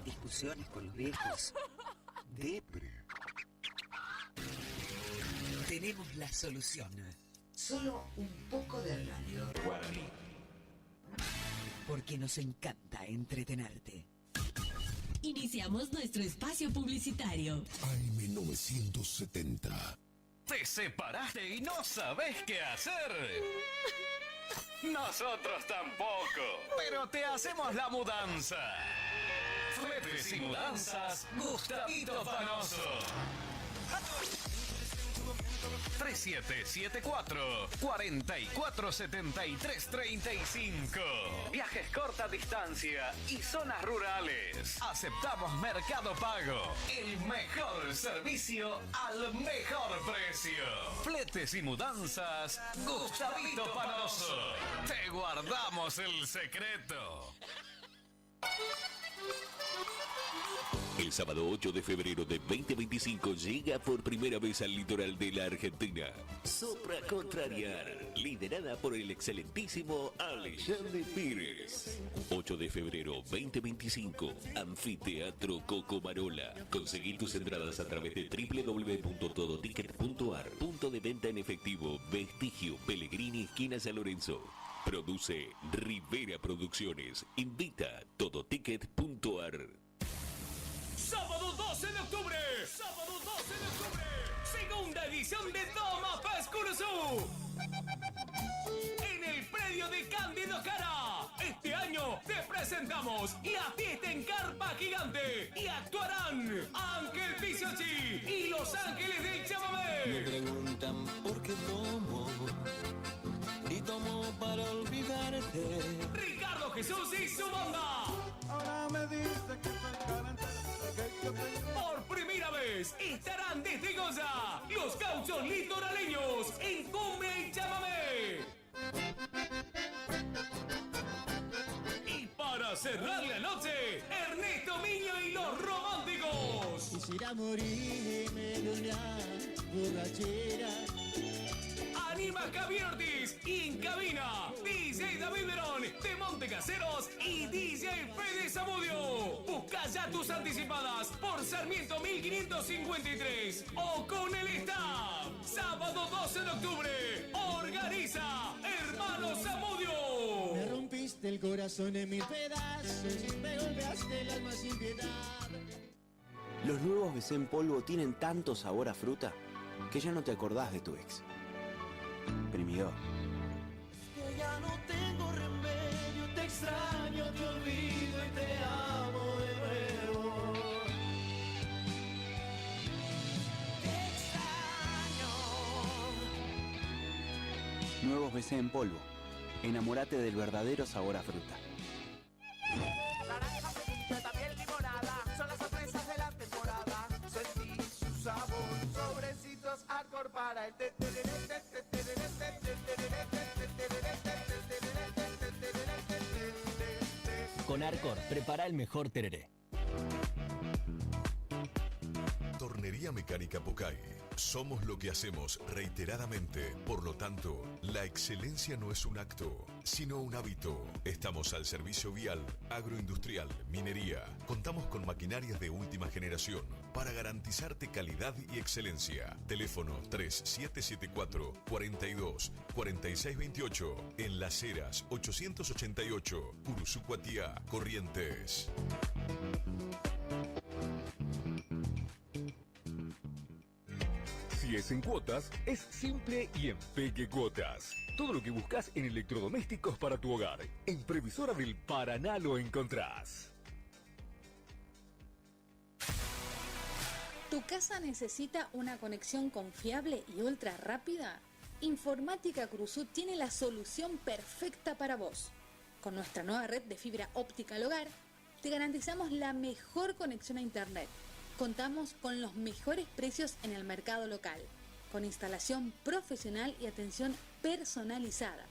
Speaker 14: Discusiones con los viejos. Depre. Tenemos la solución. Solo un poco de radio.
Speaker 1: Guaraní.
Speaker 14: Porque nos encanta entretenerte.
Speaker 15: Iniciamos nuestro espacio publicitario.
Speaker 1: AM970.
Speaker 4: ¿Te separaste y no sabés qué hacer? Nosotros tampoco, pero te hacemos la mudanza. Fletes y mudanzas, Gustavito Panoso. 3774-447335. Viajes corta distancia y zonas rurales. Aceptamos Mercado Pago. El mejor servicio al mejor precio. Fletes y mudanzas, Gustavito Panoso. Te guardamos el secreto.
Speaker 1: El sábado 8 de febrero de 2025 llega por primera vez al litoral de la Argentina Sopra Contrariar, liderada por el excelentísimo Alexandre Pires. 8 de febrero 2025, Anfiteatro Cocomarola. Conseguí tus entradas a través de www.todoticket.ar. Punto de venta en efectivo, Vestigio, Pellegrini, esquina San Lorenzo. Produce Rivera Producciones. Invita Todoticket.ar.
Speaker 4: Sábado 12 de octubre. Sábado 12 de octubre. Segunda edición de Toma Paz Curuzú. En el predio de Cándido Cara. Este año te presentamos la fiesta en carpa gigante. Y actuarán Ángel Pizzochi y Los Ángeles del Chamamé.
Speaker 9: Me preguntan por qué tomo. Y tomo para olvidarte.
Speaker 4: Ricardo Jesús y su banda.
Speaker 6: Ahora me dice que soy garantía.
Speaker 4: Por primera vez estarán desde Goza los Gauchos Litoraleños en Cumbia y Chamamé. Y para cerrar la noche, Ernesto Miño y los Románticos.
Speaker 6: Quisiera morirme de una borrachera.
Speaker 4: Anima Javier Ortiz y en cabina DJ David Verón de Montecaseros y DJ Fede Zamudio. Busca ya tus anticipadas por Sarmiento 1553 o con el staff. Sábado 12 de octubre, organiza Hermanos Zamudio.
Speaker 6: Me rompiste el corazón en mil pedazos, me golpeaste el alma sin piedad.
Speaker 15: Los nuevos BC en polvo tienen tanto sabor a fruta que ya no te acordás de tu ex. Primidor.
Speaker 6: Que ya no tengo remedio, te extraño, te olvido y te amo de nuevo. Te extraño.
Speaker 15: Nuevos BC en polvo. Enamórate del verdadero sabor a fruta.
Speaker 6: Naranja, frutilla, también limonada, son las sorpresas de la temporada. Sentí su sabor, sobrecitos hardcore para el
Speaker 16: Con Arcor, prepara el mejor tereré.
Speaker 23: Tornería Mecánica Pocay. Somos lo que hacemos reiteradamente. Por lo tanto, la excelencia no es un acto, sino un hábito. Estamos al servicio vial, agroindustrial, minería. Contamos con maquinarias de última generación para garantizarte calidad y excelencia. Teléfono 3774-42-4628. En Las Heras 888, Curuzú Cuatiá, Corrientes.
Speaker 2: Si es en cuotas, es simple y en Peque Cuotas. Todo lo que buscas en electrodomésticos para tu hogar. En Previsora del Paraná lo encontrás.
Speaker 24: ¿Tu casa necesita una conexión confiable y ultra rápida? Informática Cruzú tiene la solución perfecta para vos. Con nuestra nueva red de fibra óptica al hogar, te garantizamos la mejor conexión a internet. Contamos con los mejores precios en el mercado local, con instalación profesional y atención personalizada.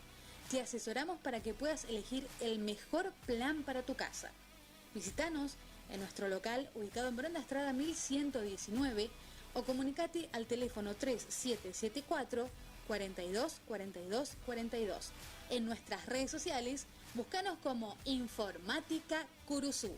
Speaker 24: Te asesoramos para que puedas elegir el mejor plan para tu casa. Visítanos en nuestro local ubicado en Brenda Estrada 1119 o comunicate al teléfono 3774 42 42 42. En nuestras redes sociales, búscanos como Informática Curuzú.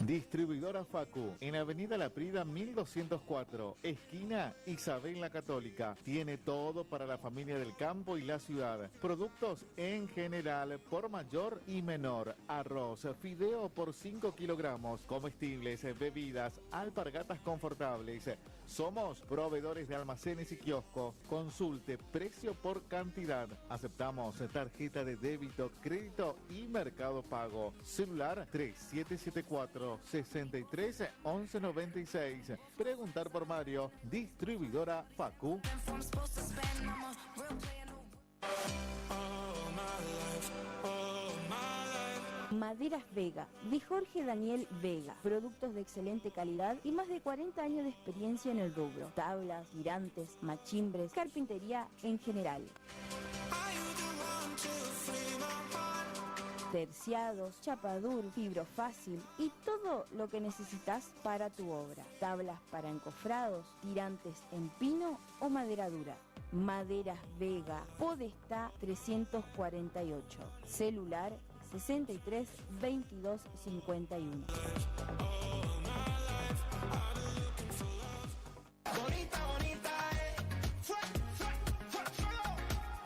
Speaker 19: Distribuidora Facu, en Avenida La Prida 1204, esquina Isabel la Católica. Tiene todo para la familia del campo y la ciudad. Productos en general, por mayor y menor. Arroz, fideo por 5 kilogramos, comestibles, bebidas, alpargatas confortables. Somos proveedores de almacenes y kioscos. Consulte precio por cantidad. Aceptamos tarjeta de débito, crédito y Mercado Pago. Celular 3774-63-1196. Preguntar por Mario. Distribuidora Facu.
Speaker 7: Maderas Vega, de Jorge Daniel Vega. Productos de excelente calidad y más de 40 años de experiencia en el rubro. Tablas, tirantes, machimbres, carpintería en general. Terciados, chapadur, fibrofácil y todo lo que necesitas para tu obra. Tablas para encofrados, tirantes en pino o madera dura. Maderas Vega, Podestá 348. Celular 63 22 51.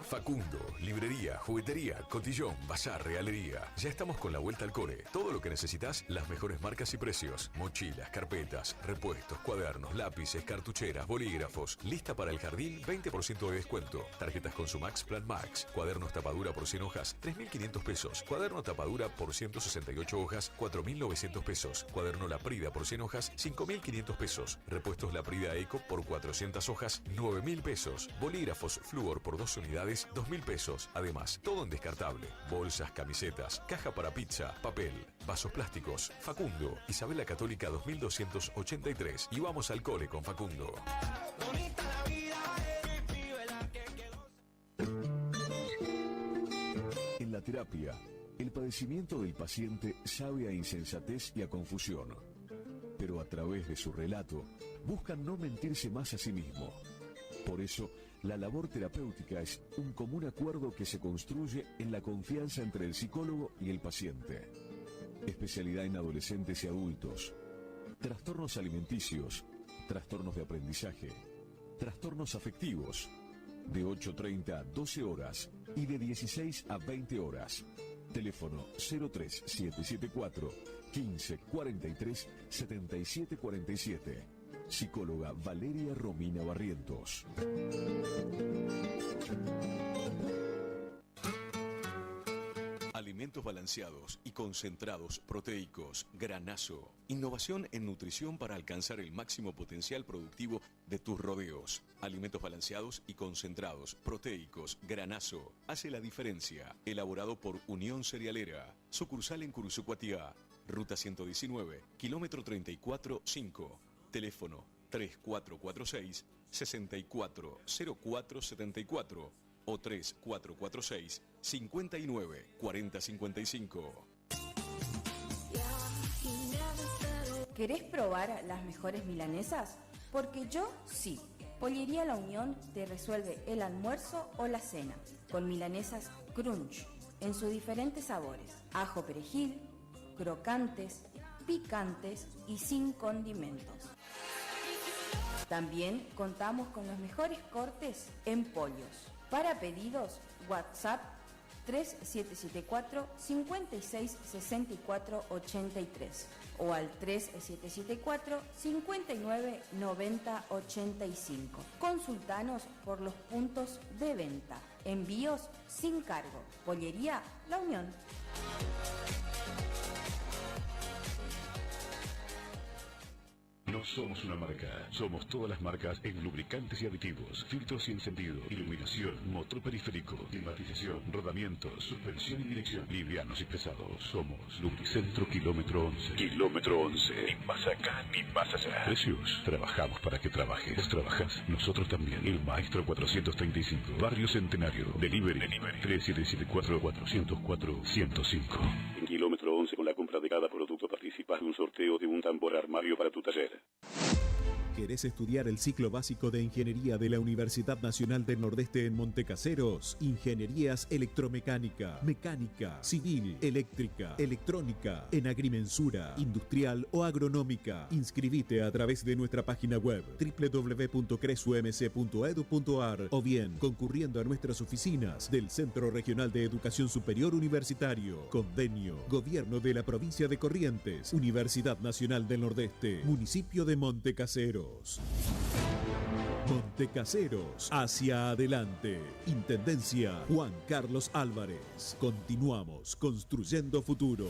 Speaker 23: Facundo, librería, juguetería, cotillón, bazar, realería. Ya estamos con la vuelta al cole. Todo lo que necesitas, las mejores marcas y precios. Mochilas, carpetas, repuestos, cuadernos, lápices, cartucheras, bolígrafos. Lista para el jardín, 20% de descuento. Tarjetas Consumax Plan Max. Cuadernos tapadura por 100 hojas, 3.500 pesos. Cuaderno tapadura por 168 hojas, 4.900 pesos. Cuaderno Laprida por 100 hojas, 5.500 pesos. Repuestos Laprida Eco por 400 hojas, 9.000 pesos. Bolígrafos Fluor por 2 unidades, 2.000 pesos. Además, todo en descartable. Bolsas, camisetas, caja para pizza, papel, vasos plásticos. Facundo, Isabel la Católica 2283. Y vamos al cole con Facundo.
Speaker 2: En la terapia, el padecimiento del paciente sabe a insensatez y a confusión. Pero a través de su relato, buscan no mentirse más a sí mismo. Por eso, la labor terapéutica es un común acuerdo que se construye en la confianza entre el psicólogo y el paciente. Especialidad en adolescentes y adultos. Trastornos alimenticios, trastornos de aprendizaje, trastornos afectivos, de 8:30 a 12 horas y de 16 a 20 horas. Teléfono 03774 15 43 77 47. Psicóloga Valeria Romina Barrientos.
Speaker 23: Alimentos balanceados y concentrados proteicos Granazo. Innovación en nutrición para alcanzar el máximo potencial productivo de tus rodeos. Alimentos balanceados y concentrados proteicos Granazo. Hace la diferencia. Elaborado por Unión Cerealera. Sucursal en Curuzucuatiá. Ruta 119, kilómetro 34-5. Teléfono 3446-640474 o 3446-594055.
Speaker 7: ¿Querés probar las mejores milanesas? Porque yo sí. Pollería La Unión te resuelve el almuerzo o la cena con milanesas crunch en sus diferentes sabores. Ajo perejil, crocantes, picantes y sin condimentos. También contamos con los mejores cortes en pollos. Para pedidos, WhatsApp 3774 56 64 83 o al 3774 59 90 85. Consultanos por los puntos de venta. Envíos sin cargo. Pollería La Unión.
Speaker 8: No somos una marca, somos todas las marcas en lubricantes y aditivos, filtros y encendido, iluminación, motor periférico, climatización, rodamiento, suspensión y dirección, livianos y pesados. Somos Lubricentro Kilómetro 11. Kilómetro 11. Ni más acá, ni más allá. Precios. Trabajamos para que trabajes. Vos trabajás, nosotros también. El Maestro 435. Barrio Centenario. Delivery. 3774-404-105. En Kilómetro 11, con la compra de cada producto participas de un sorteo de un tambor armario para tu taller.
Speaker 11: ¿Querés estudiar el ciclo básico de Ingeniería de la Universidad Nacional del Nordeste en Montecaseros? Ingenierías electromecánica, mecánica, civil, eléctrica, electrónica, en agrimensura, industrial o agronómica. Inscribite a través de nuestra página web www.cresumc.edu.ar o bien concurriendo a nuestras oficinas del Centro Regional de Educación Superior Universitario. Convenio, Gobierno de la Provincia de Corrientes, Universidad Nacional del Nordeste, Municipio de Montecaseros. Montecaseros, hacia adelante. Intendencia Juan Carlos Álvarez. Continuamos construyendo futuro.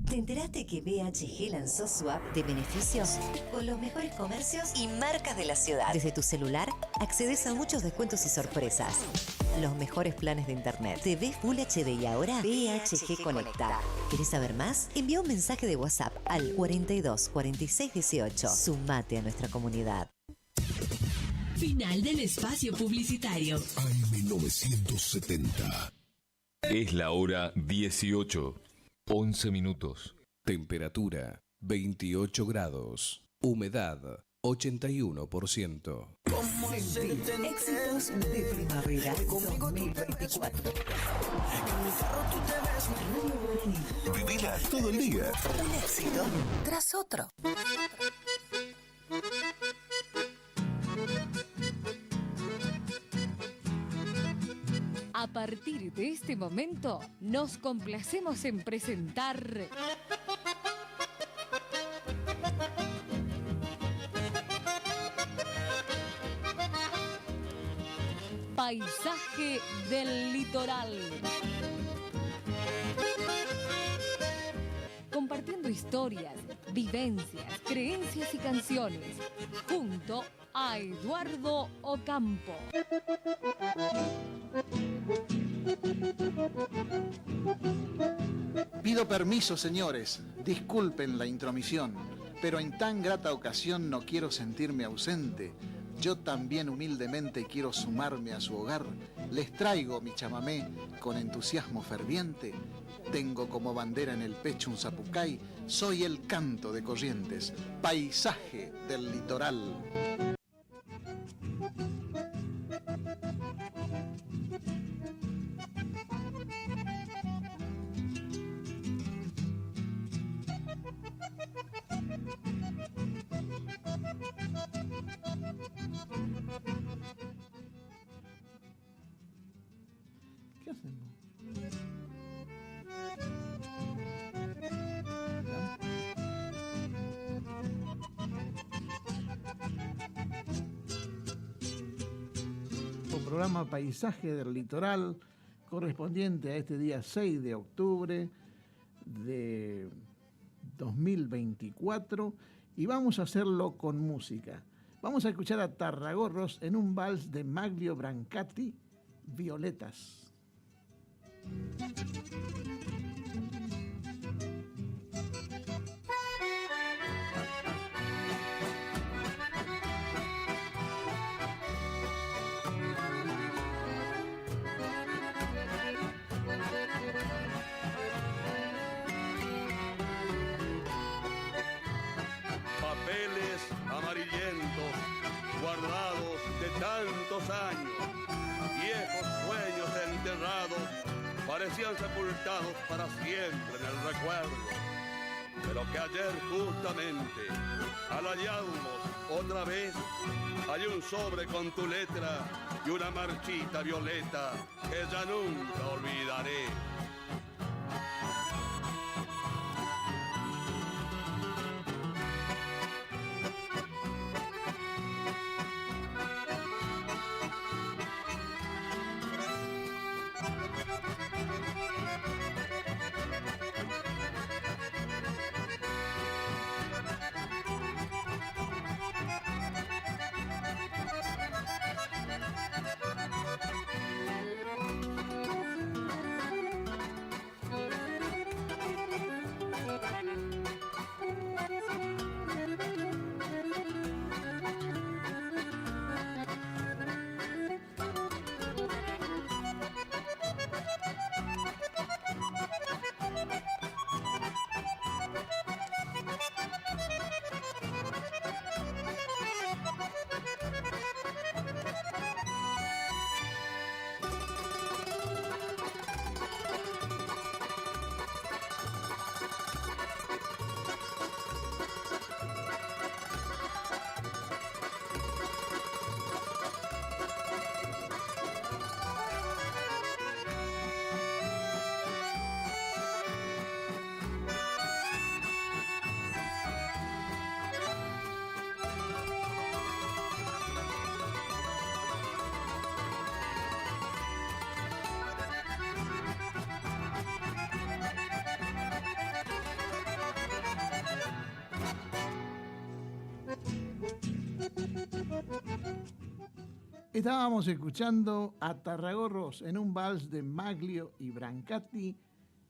Speaker 18: ¿Te enteraste que BHG lanzó su app de beneficios con los mejores comercios y marcas de la ciudad? Desde tu celular accedes a muchos descuentos y sorpresas. Los mejores planes de internet. TV Full HD y ahora BHG Conecta. ¿Querés saber más? Envía un mensaje de WhatsApp al 42 46 18. Sumate a nuestra comunidad.
Speaker 3: Final del espacio publicitario.
Speaker 1: AM970.
Speaker 2: Es la hora 18. 11 minutos.
Speaker 5: Temperatura 28 grados. Humedad 81%.
Speaker 12: Éxitos de primavera 2024.
Speaker 1: Vivila todo el día.
Speaker 12: Un éxito tras otro.
Speaker 20: A partir de este momento, nos complacemos en presentar... Paisaje del litoral. Compartiendo historias, vivencias, creencias y canciones, junto a Eduardo Ocampo.
Speaker 22: Pido permiso, señores. Disculpen la intromisión, pero en tan grata ocasión no quiero sentirme ausente. Yo también humildemente quiero sumarme a su hogar. Les traigo mi chamamé con entusiasmo ferviente. Tengo como bandera en el pecho un zapucay. Soy el canto de Corrientes, paisaje del litoral. ¿Qué hacemos? Un programa Paisaje del Litoral correspondiente a este día 6 de octubre de 2024 y vamos a hacerlo con música. Vamos a escuchar a Tarragorros en un vals de Maglio Brancati, Violetas.
Speaker 25: Papeles amarillentos, guardados de tantos años, viejos sueños enterrados, parecían sepultados para siempre en el recuerdo. Pero que ayer justamente, al hallarnos otra vez, hallé un sobre con tu letra y una marchita violeta que ya nunca olvidaré.
Speaker 10: Estábamos escuchando a Tarragorros en un vals de Maglio y Brancati,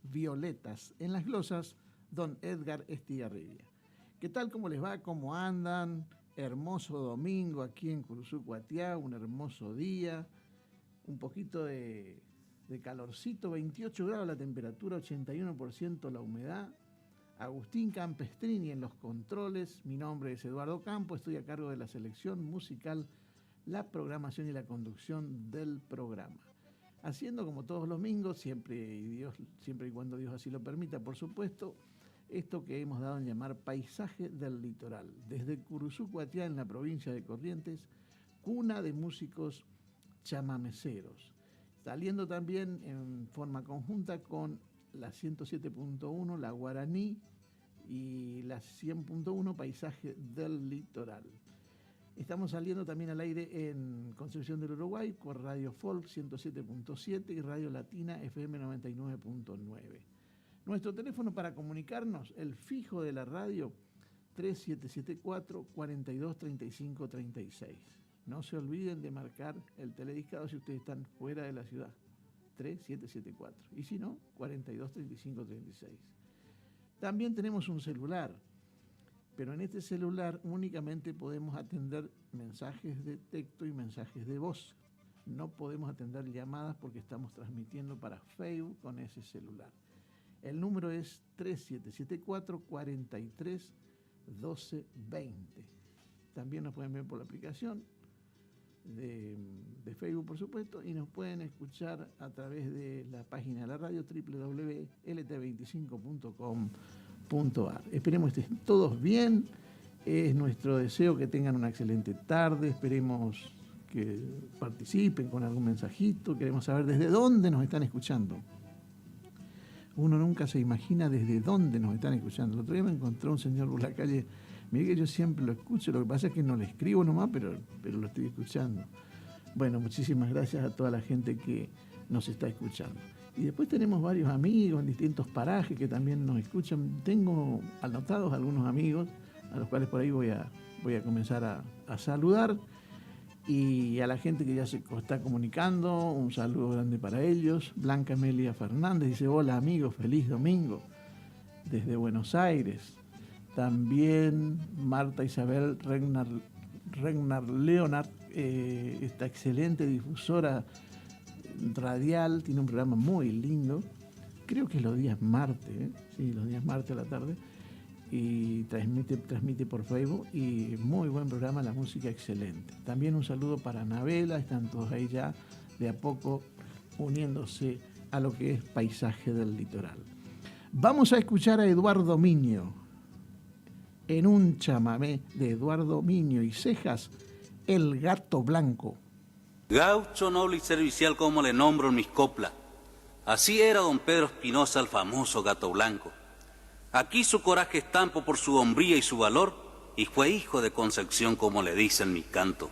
Speaker 10: Violetas. En las glosas, don Edgar Estigarribia. ¿Qué tal? ¿Cómo les va? ¿Cómo andan? Hermoso domingo aquí en Curuzú, Cuatiá, un hermoso día. Un poquito de calorcito, 28 grados la temperatura, 81% la humedad. Agustín Campestrini en los controles. Mi nombre es Eduardo Campo, estoy a cargo de la selección musical, la programación y la conducción del programa. Haciendo como todos los domingos, siempre y cuando Dios así lo permita, por supuesto, esto que hemos dado en llamar Paisaje del Litoral. Desde Curuzú, Cuatiá, en la provincia de Corrientes, cuna de músicos chamameceros. Saliendo también en forma conjunta con la 107.1, la Guaraní, y la 100.1, Paisaje del Litoral. Estamos saliendo también al aire en Concepción del Uruguay con Radio Folk 107.7 y Radio Latina FM 99.9. Nuestro teléfono para comunicarnos, el fijo de la radio, 3774-423536. No se olviden de marcar el telediscado si ustedes están fuera de la ciudad, 3774. Y si no, 423536. También tenemos un celular, pero en este celular únicamente podemos atender mensajes de texto y mensajes de voz. No podemos atender llamadas porque estamos transmitiendo para Facebook con ese celular. El número es 3774-431220. También nos pueden ver por la aplicación de Facebook, por supuesto, y nos pueden escuchar a través de la página de la radio www.lt25.com.ar. Esperemos que estén todos bien. Es nuestro deseo que tengan una excelente tarde. Esperemos que participen con algún mensajito. Queremos saber desde dónde nos están escuchando. Uno nunca se imagina desde dónde nos están escuchando. El otro día me encontró un señor por la calle. Mire que yo siempre lo escucho, lo que pasa es que no le escribo nomás, pero lo estoy escuchando. Bueno, muchísimas gracias a toda la gente que nos está escuchando. Y después tenemos varios amigos en distintos parajes que también nos escuchan. Tengo anotados algunos amigos a los cuales por ahí voy a comenzar a saludar. Y a la gente que ya se está comunicando, un saludo grande para ellos. Blanca Amelia Fernández dice: hola amigos, feliz domingo desde Buenos Aires. También Marta Isabel Regnar Leonard, esta excelente difusora radial, tiene un programa muy lindo, creo que es los días martes, sí, los días martes a la tarde, y transmite por Facebook, y muy buen programa, la música excelente. También un saludo para Anabela, están todos ahí ya de a poco uniéndose a lo que es Paisaje del Litoral. Vamos a escuchar a Eduardo Miño en un chamamé de Eduardo Miño y Cejas, El Gato Blanco.
Speaker 13: Gaucho noble y servicial como le nombro en mis coplas. Así era don Pedro Espinosa, el famoso Gato Blanco. Aquí su coraje estampo por su hombría y su valor, y fue hijo de Concepción como le dicen mis cantos.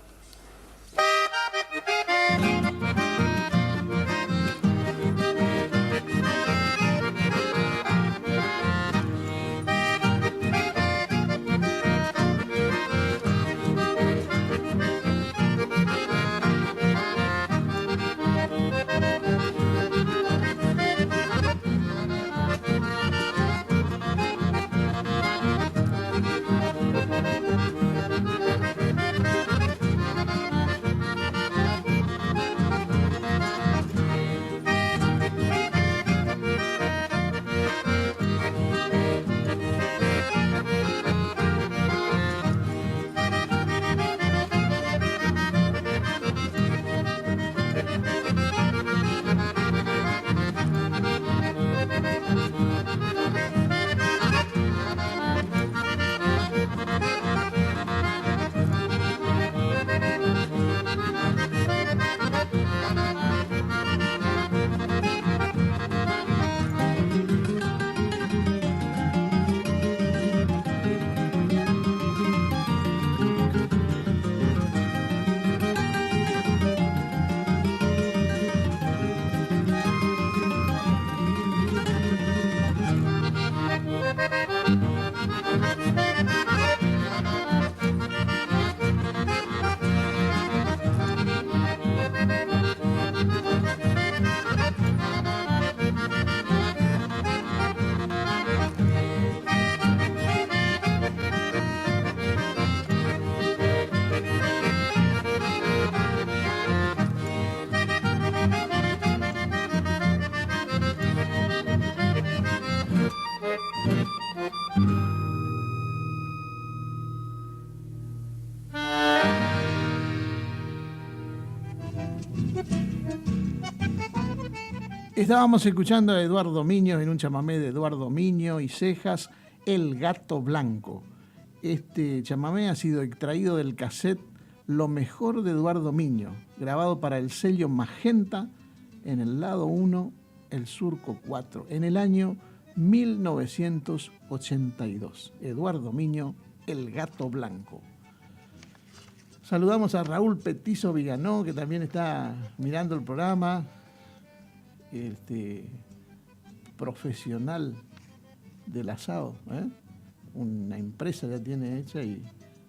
Speaker 10: Estábamos escuchando a Eduardo Miño en un chamamé de Eduardo Miño y Cejas, El Gato Blanco. Este chamamé ha sido extraído del cassette Lo Mejor de Eduardo Miño, grabado para el sello Magenta en el lado 1, El Surco 4, en el año 1982. Eduardo Miño, El Gato Blanco. Saludamos a Raúl Petizo Viganó, que también está mirando el programa. Profesional del asado, una empresa ya tiene hecha y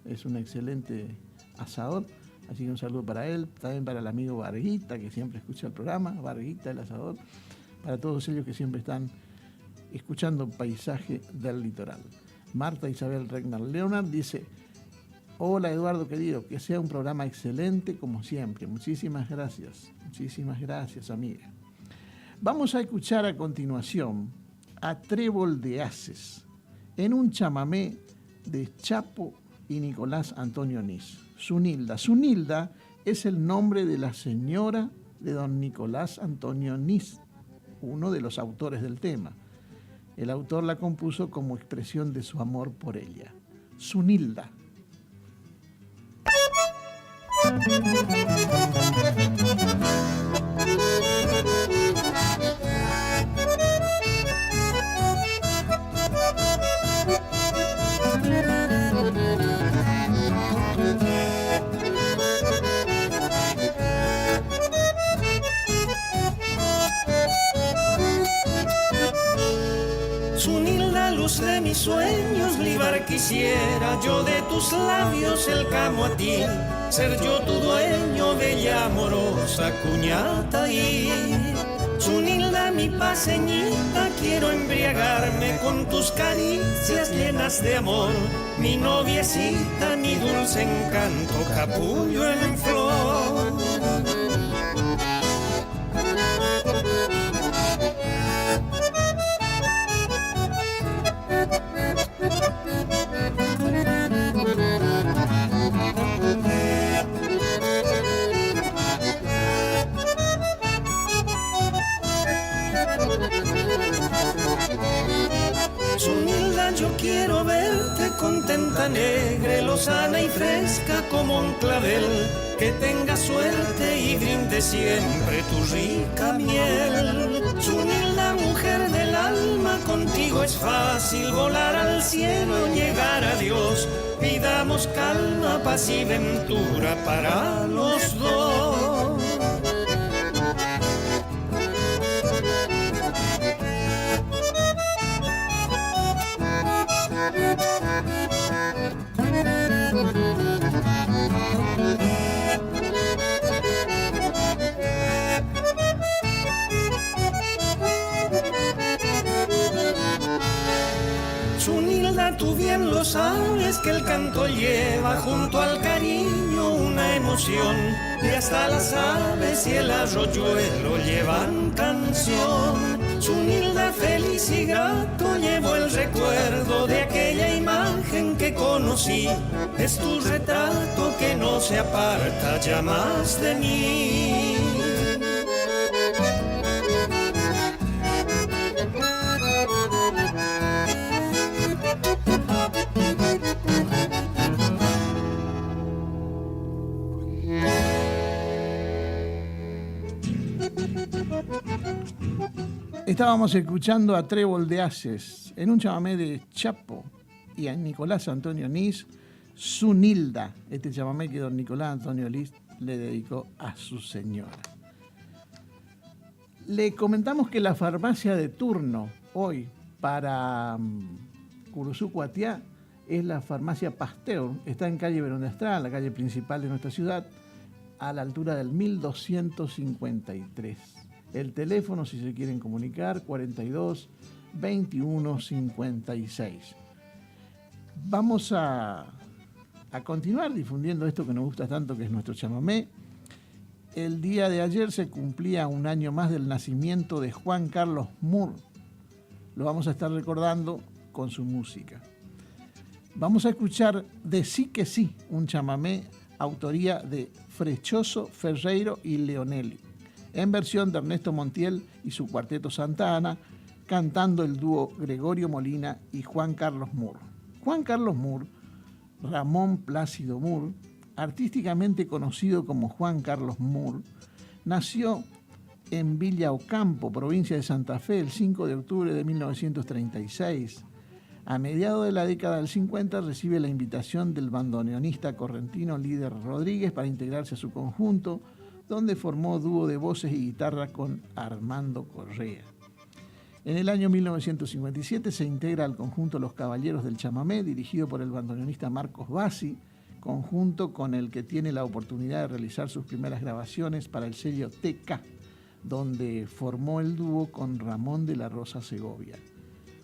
Speaker 10: es un excelente asador, así que un saludo para él, también para el amigo Varguita, que siempre escucha el programa, Varguita el asador, para todos ellos que siempre están escuchando Paisaje del Litoral. Marta Isabel Regnar Leonard dice: hola Eduardo querido, que sea un programa excelente como siempre, muchísimas gracias amiga. Vamos a escuchar a continuación a Trébol de Haces en un chamamé de Chapo y Nicolás Antonio Nis. Zunilda. Zunilda es el nombre de la señora de don Nicolás Antonio Nis, uno de los autores del tema. El autor la compuso como expresión de su amor por ella. Zunilda.
Speaker 4: Zunilda, luz de mis sueños, libar quisiera yo de tus labios el camo a ti, ser yo tu dueño, bella amorosa cuñata y Zunilda, mi paseñita, quiero embriagarme con tus caricias llenas de amor, mi noviecita, mi dulce encanto, capullo en flor. Zunilda, yo quiero verte contenta, negra, lozana y fresca como un clavel, que tenga suerte y brinde siempre tu rica miel. Zunilda, mujer del alma, contigo es fácil volar al cielo, llegar a Dios. Pidamos calma, paz y ventura para los dos. Zunilda, tú bien lo sabes que el canto lleva junto al cariño una emoción, y hasta las aves y el arroyuelo llevan canción. Zunilda, feliz y grato llevo el recuerdo de aquella imagen que conocí, es tu retrato que no se aparta ya más de mí.
Speaker 10: Estábamos escuchando a Trébol de Haces en un chamamé de Chapo y a Nicolás Antonio Nis, Zunilda, este chamamé que don Nicolás Antonio Nis le dedicó a su señora. Le comentamos que la farmacia de turno hoy para Curuzú Cuatiá es la farmacia Pasteur, está en calle Verón de Estrada, la calle principal de nuestra ciudad, a la altura del 1253. El teléfono, si se quieren comunicar, 42 21 56. Vamos a continuar difundiendo esto que nos gusta tanto, que es nuestro chamamé. El día de ayer se cumplía un año más del nacimiento de Juan Carlos Moore. Lo vamos a estar recordando con su música. Vamos a escuchar De Sí que Sí, un chamamé autoría de Frechoso, Ferreiro y Leonelli. en versión de Ernesto Montiel y su cuarteto Santa Ana, cantando el dúo Gregorio Molina y Juan Carlos Moore. Juan Carlos Moore, Ramón Plácido Moore, artísticamente conocido como Juan Carlos Moore, nació en Villa Ocampo, provincia de Santa Fe, el 5 de octubre de 1936. A mediados de la década del 50 recibe la invitación del bandoneonista correntino Líder Rodríguez para integrarse a su conjunto, donde formó dúo de voces y guitarra con Armando Correa. En el año 1957 se integra al conjunto Los Caballeros del Chamamé, dirigido por el bandoneonista Marcos Bassi, conjunto con el que tiene la oportunidad de realizar sus primeras grabaciones para el sello TK, donde formó el dúo con Ramón de la Rosa Segovia.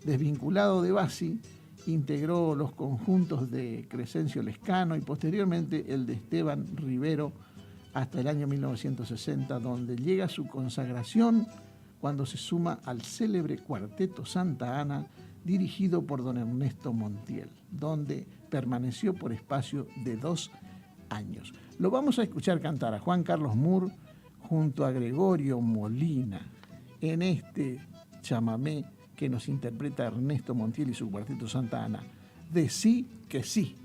Speaker 10: Desvinculado de Bassi, integró los conjuntos de Crescencio Lescano y posteriormente el de Esteban Rivero hasta el año 1960, donde llega su consagración cuando se suma al célebre Cuarteto Santa Ana, dirigido por don Ernesto Montiel, donde permaneció por espacio de 2 años. Lo vamos a escuchar cantar a Juan Carlos Moore junto a Gregorio Molina en este chamamé que nos interpreta Ernesto Montiel y su Cuarteto Santa Ana. Decí que sí.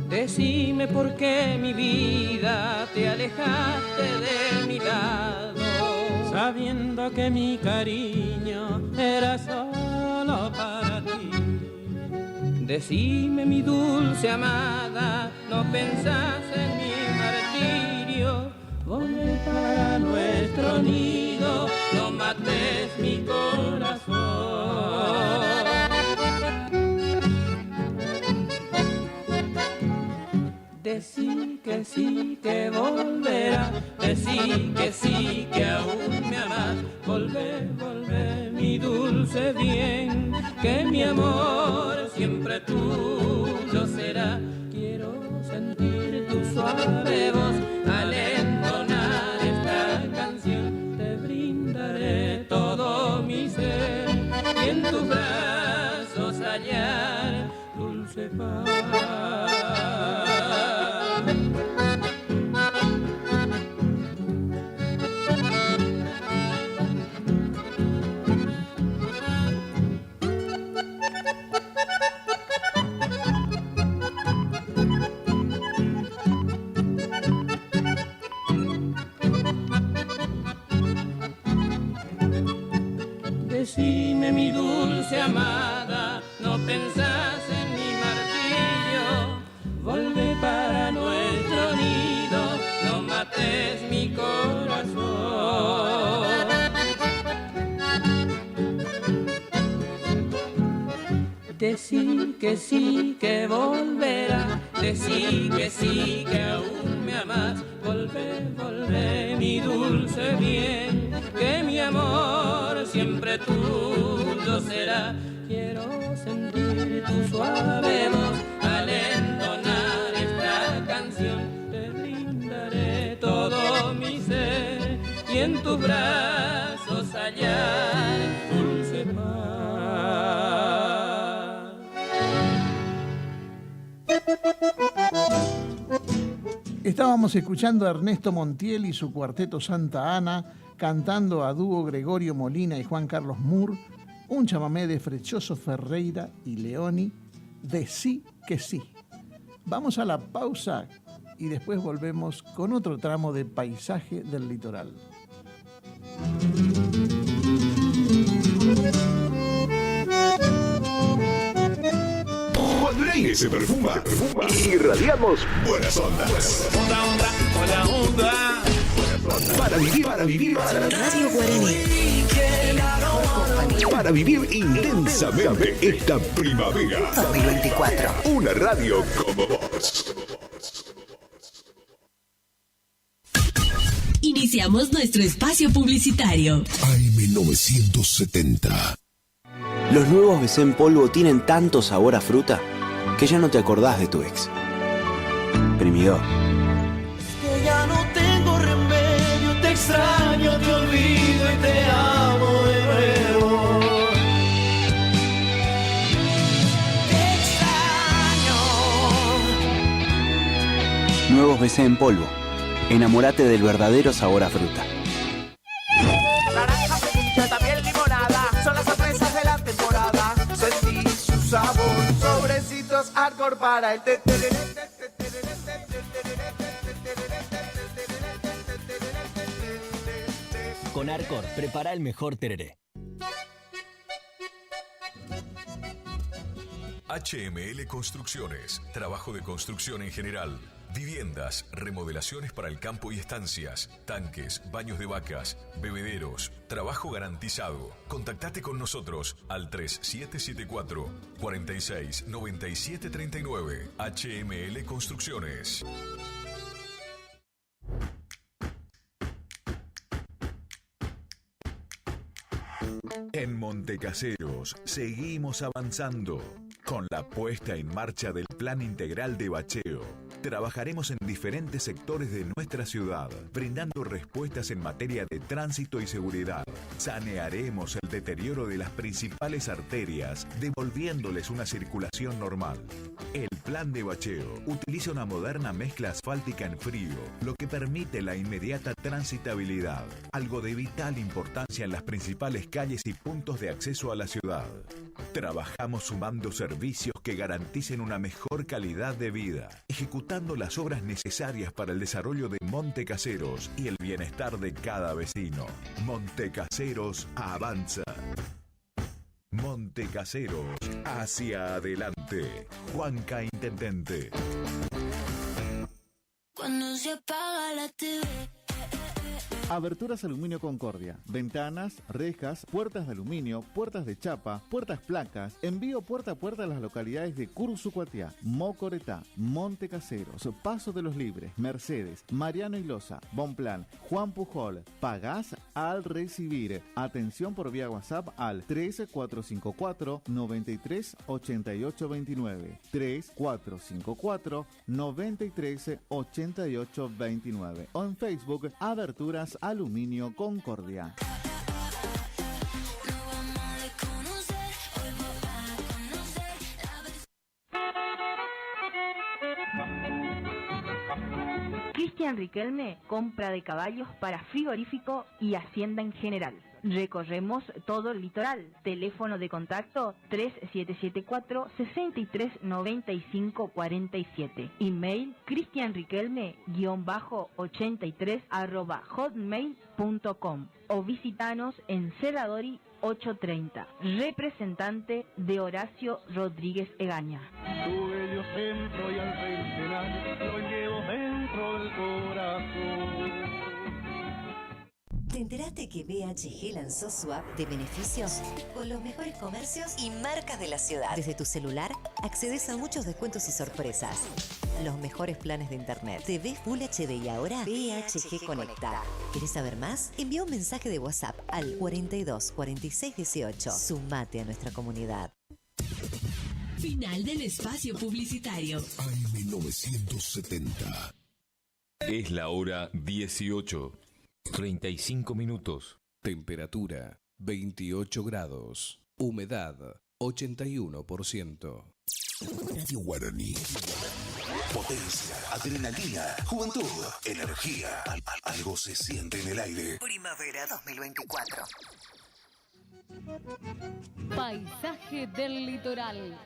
Speaker 4: Decime por qué mi vida te alejaste de mi lado, sabiendo que mi cariño era solo para ti. Decime, mi dulce amada, no pensás en mi martirio, volvé para nuestro nido, no mates mi corazón. Decí que sí, que volverá, decí que sí, que aún me amas. Volvé, volvé, mi dulce bien, que mi amor siempre tuyo será. Quiero sentir tu suave voz al entonar esta canción. Te brindaré todo mi ser y en tus brazos hallar dulce paz. Decime, mi dulce amada, no pensás en mi martirio, volvé para nuestro nido, no mates mi corazón. Decí que sí, que volverá, decí que sí, que aún me amas. Volvé, volvé, mi dulce bien, que mi amor siempre tuyo será. Quiero sentir tu suave voz al entonar esta canción. Te brindaré todo mi ser y en tus brazos hallar dulce paz.
Speaker 10: Estábamos escuchando a Ernesto Montiel y su Cuarteto Santa Ana cantando a dúo Gregorio Molina y Juan Carlos Moore un chamamé de Frechoso Ferreira y Leoni, Decí que sí. Vamos a la pausa y después volvemos con otro tramo de Paisaje del Litoral.
Speaker 1: Cuando el aire se perfuma, irradiamos buenas ondas.
Speaker 4: Hola, onda.
Speaker 1: Para vivir,
Speaker 12: Radio Guaraní.
Speaker 1: Para vivir intensamente esta primavera.
Speaker 12: 2024.
Speaker 1: Una radio como vos.
Speaker 9: Iniciamos nuestro espacio publicitario.
Speaker 1: AM970.
Speaker 9: Los nuevos BC en polvo tienen tanto sabor a fruta que ya no te acordás de tu ex. Primidor.
Speaker 4: Que ya no tengo remedio, te extraño, te olvido y te amo de nuevo. Te extraño.
Speaker 9: Nuevos BC en polvo. Enamórate del verdadero sabor a fruta.
Speaker 4: Naranja, frutilla, también limonada, son las sorpresas de la temporada. Sentí su sabor, sobrecitos hardcore para el
Speaker 16: Con Arcor, prepara el mejor tereré.
Speaker 23: HML Construcciones, trabajo de construcción en general. Viviendas, remodelaciones para el campo y estancias, tanques, baños de vacas, bebederos, trabajo garantizado. Contactate con nosotros al 3774 46 97 39. HML Construcciones.
Speaker 14: En Montecaseros seguimos avanzando con la puesta en marcha del Plan Integral de Bacheo. Trabajaremos en diferentes sectores de nuestra ciudad, brindando respuestas en materia de tránsito y seguridad. Sanearemos el deterioro de las principales arterias, devolviéndoles una circulación normal. El Plan de Bacheo utiliza una moderna mezcla asfáltica en frío, lo que permite la inmediata transitabilidad, algo de vital importancia en las principales calles y puntos de acceso a la ciudad. Trabajamos sumando servicios que garanticen una mejor calidad de vida, ejecutando las obras necesarias para el desarrollo de Montecaseros y el bienestar de cada vecino. Montecaseros avanza. Montecaseros, hacia adelante. Juanca, Intendente.
Speaker 4: Cuando se apaga la TV.
Speaker 19: Aberturas Aluminio Concordia. Ventanas, rejas, puertas de aluminio, puertas de chapa, puertas placas. Envío puerta a puerta a las localidades de Cursucuatiá, Mocoretá, Montecaseros, Paso de los Libres, Mercedes, Mariano Ilosa, Bonplan, Juan Pujol. Pagás al recibir. Atención por vía WhatsApp al 3454 93 88 29. 3454 93 88 29. O en Facebook, Aberturas Aluminio Concordia.
Speaker 15: Cristian Riquelme, compra de caballos para frigorífico y hacienda en general. Recorremos todo el litoral. Teléfono de contacto 3774 639547. Email cristianriquelme-83@hotmail.com o visitanos en Cerradori 830. Representante de Horacio Rodríguez Egaña.
Speaker 6: Tu bello centro y al centenario lo llevo dentro del corazón.
Speaker 18: ¿Te enteraste que BHG lanzó su app de beneficios con los mejores comercios y marcas de la ciudad? Desde tu celular accedes a muchos descuentos y sorpresas. Los mejores planes de internet. TV Full HD y ahora BHG Conecta. ¿Querés saber más? Envía un mensaje de WhatsApp al 42 46 18. Sumate a nuestra comunidad.
Speaker 3: Final del espacio publicitario.
Speaker 1: AM 970.
Speaker 2: Es la hora 18. 35 minutos.
Speaker 5: Temperatura 28 grados. Humedad 81%.
Speaker 1: Radio Guaraní. Potencia, adrenalina, juventud, energía. Algo se siente en el aire.
Speaker 12: Primavera 2024.
Speaker 20: Paisaje del litoral.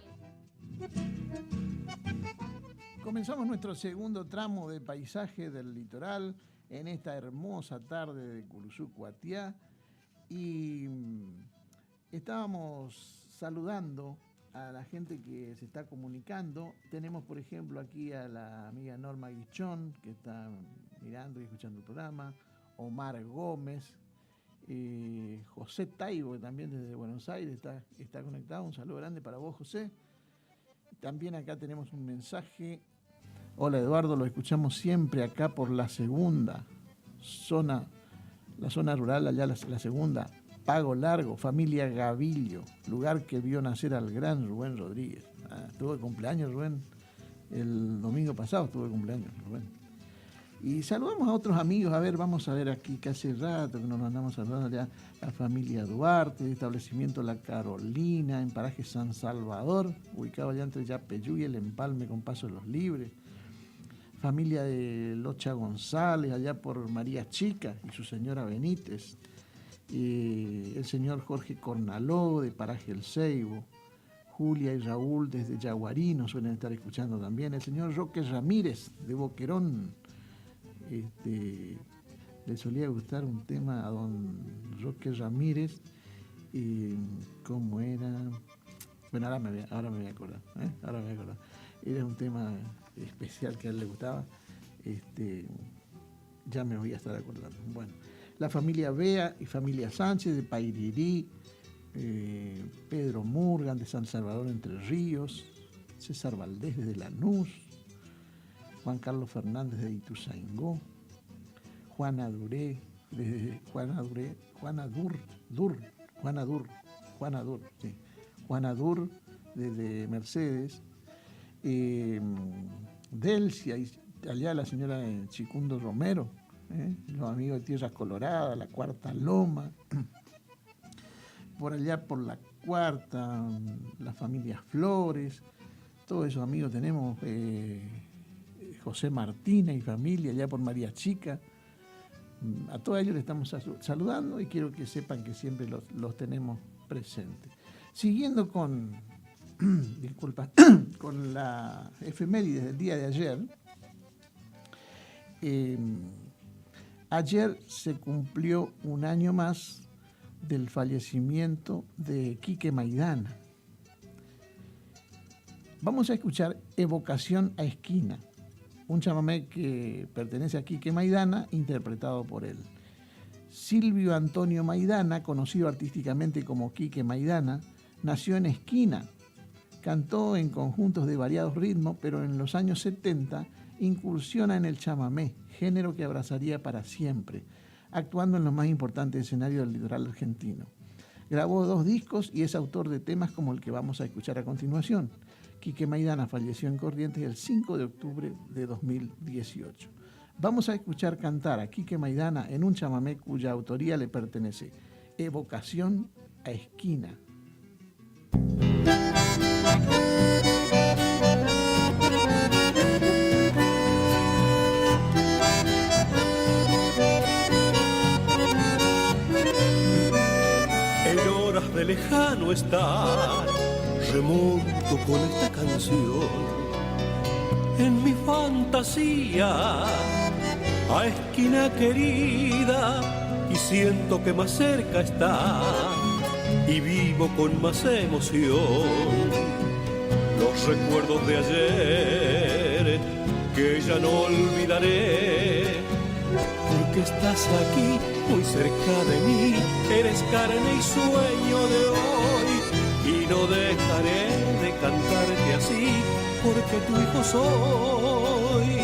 Speaker 10: Comenzamos nuestro segundo tramo de Paisaje del Litoral en esta hermosa tarde de Cursucuatiá y estábamos saludando a la gente que se está comunicando. Tenemos, por ejemplo, aquí a la amiga Norma Guichón, que está mirando y escuchando el programa, Omar Gómez, José Taibo, que también desde Buenos Aires está conectado. Un saludo grande para vos, José. También acá tenemos un mensaje. Hola Eduardo, lo escuchamos siempre acá por la segunda zona, la zona rural, allá la segunda, Pago Largo, familia Gavillo, lugar que vio nacer al gran Rubén Rodríguez. Estuvo de cumpleaños Rubén, el domingo pasado estuvo de cumpleaños Rubén. Y saludamos a otros amigos, a ver, vamos a ver aquí que hace rato que nos andamos saludando ya, la familia Duarte, establecimiento La Carolina, en paraje San Salvador, ubicado allá entre Yapeyú y El Empalme con Paso de los Libres. Familia de Locha González, allá por María Chica y su señora Benítez. El señor Jorge Cornaló de paraje El Ceibo. Julia y Raúl desde Yaguarí nos suelen estar escuchando también. El señor Roque Ramírez de Boquerón. Le solía gustar un tema a don Roque Ramírez. ¿Cómo era? Bueno, ahora me voy a acordar. Ahora me voy a acordar. Era un tema especial que a él le gustaba. Ya me voy a estar acordando. Bueno, la familia Bea y familia Sánchez de Pairirí. Pedro Murgan de San Salvador Entre Ríos, César Valdés de Lanús, Juan Carlos Fernández de Ituzaingó, Juana Duré desde Mercedes, Delcia y allá la señora Chicundo Romero, los amigos de Tierras Coloradas, la Cuarta Loma. Por allá por la Cuarta, la familia Flores, todos esos amigos tenemos, José Martínez y familia, allá por María Chica. A todos ellos les estamos saludando y quiero que sepan que siempre los tenemos presentes. Siguiendo con, con la efeméride del día de ayer, ayer se cumplió un año más del fallecimiento de Quique Maidana. Vamos a escuchar Evocación a Esquina, un chamamé que pertenece a Quique Maidana, interpretado por él. Silvio Antonio Maidana, conocido artísticamente como Quique Maidana, nació en Esquina. Cantó en conjuntos de variados ritmos, pero en los años 70 incursiona en el chamamé, género que abrazaría para siempre, actuando en los más importantes escenarios del litoral argentino. Grabó 2 discos y es autor de temas como el que vamos a escuchar a continuación. Quique Maidana falleció en Corrientes el 5 de octubre de 2018. Vamos a escuchar cantar a Quique Maidana en un chamamé cuya autoría le pertenece, Evocación a Esquina.
Speaker 4: De lejano estar, remonto con esta canción en mi fantasía a esquina querida y siento que más cerca está y vivo con más emoción los recuerdos de ayer que ya no olvidaré. Porque estás aquí, muy cerca de mí, eres carne y sueño de hoy, y no dejaré de cantarte así, porque tu hijo soy.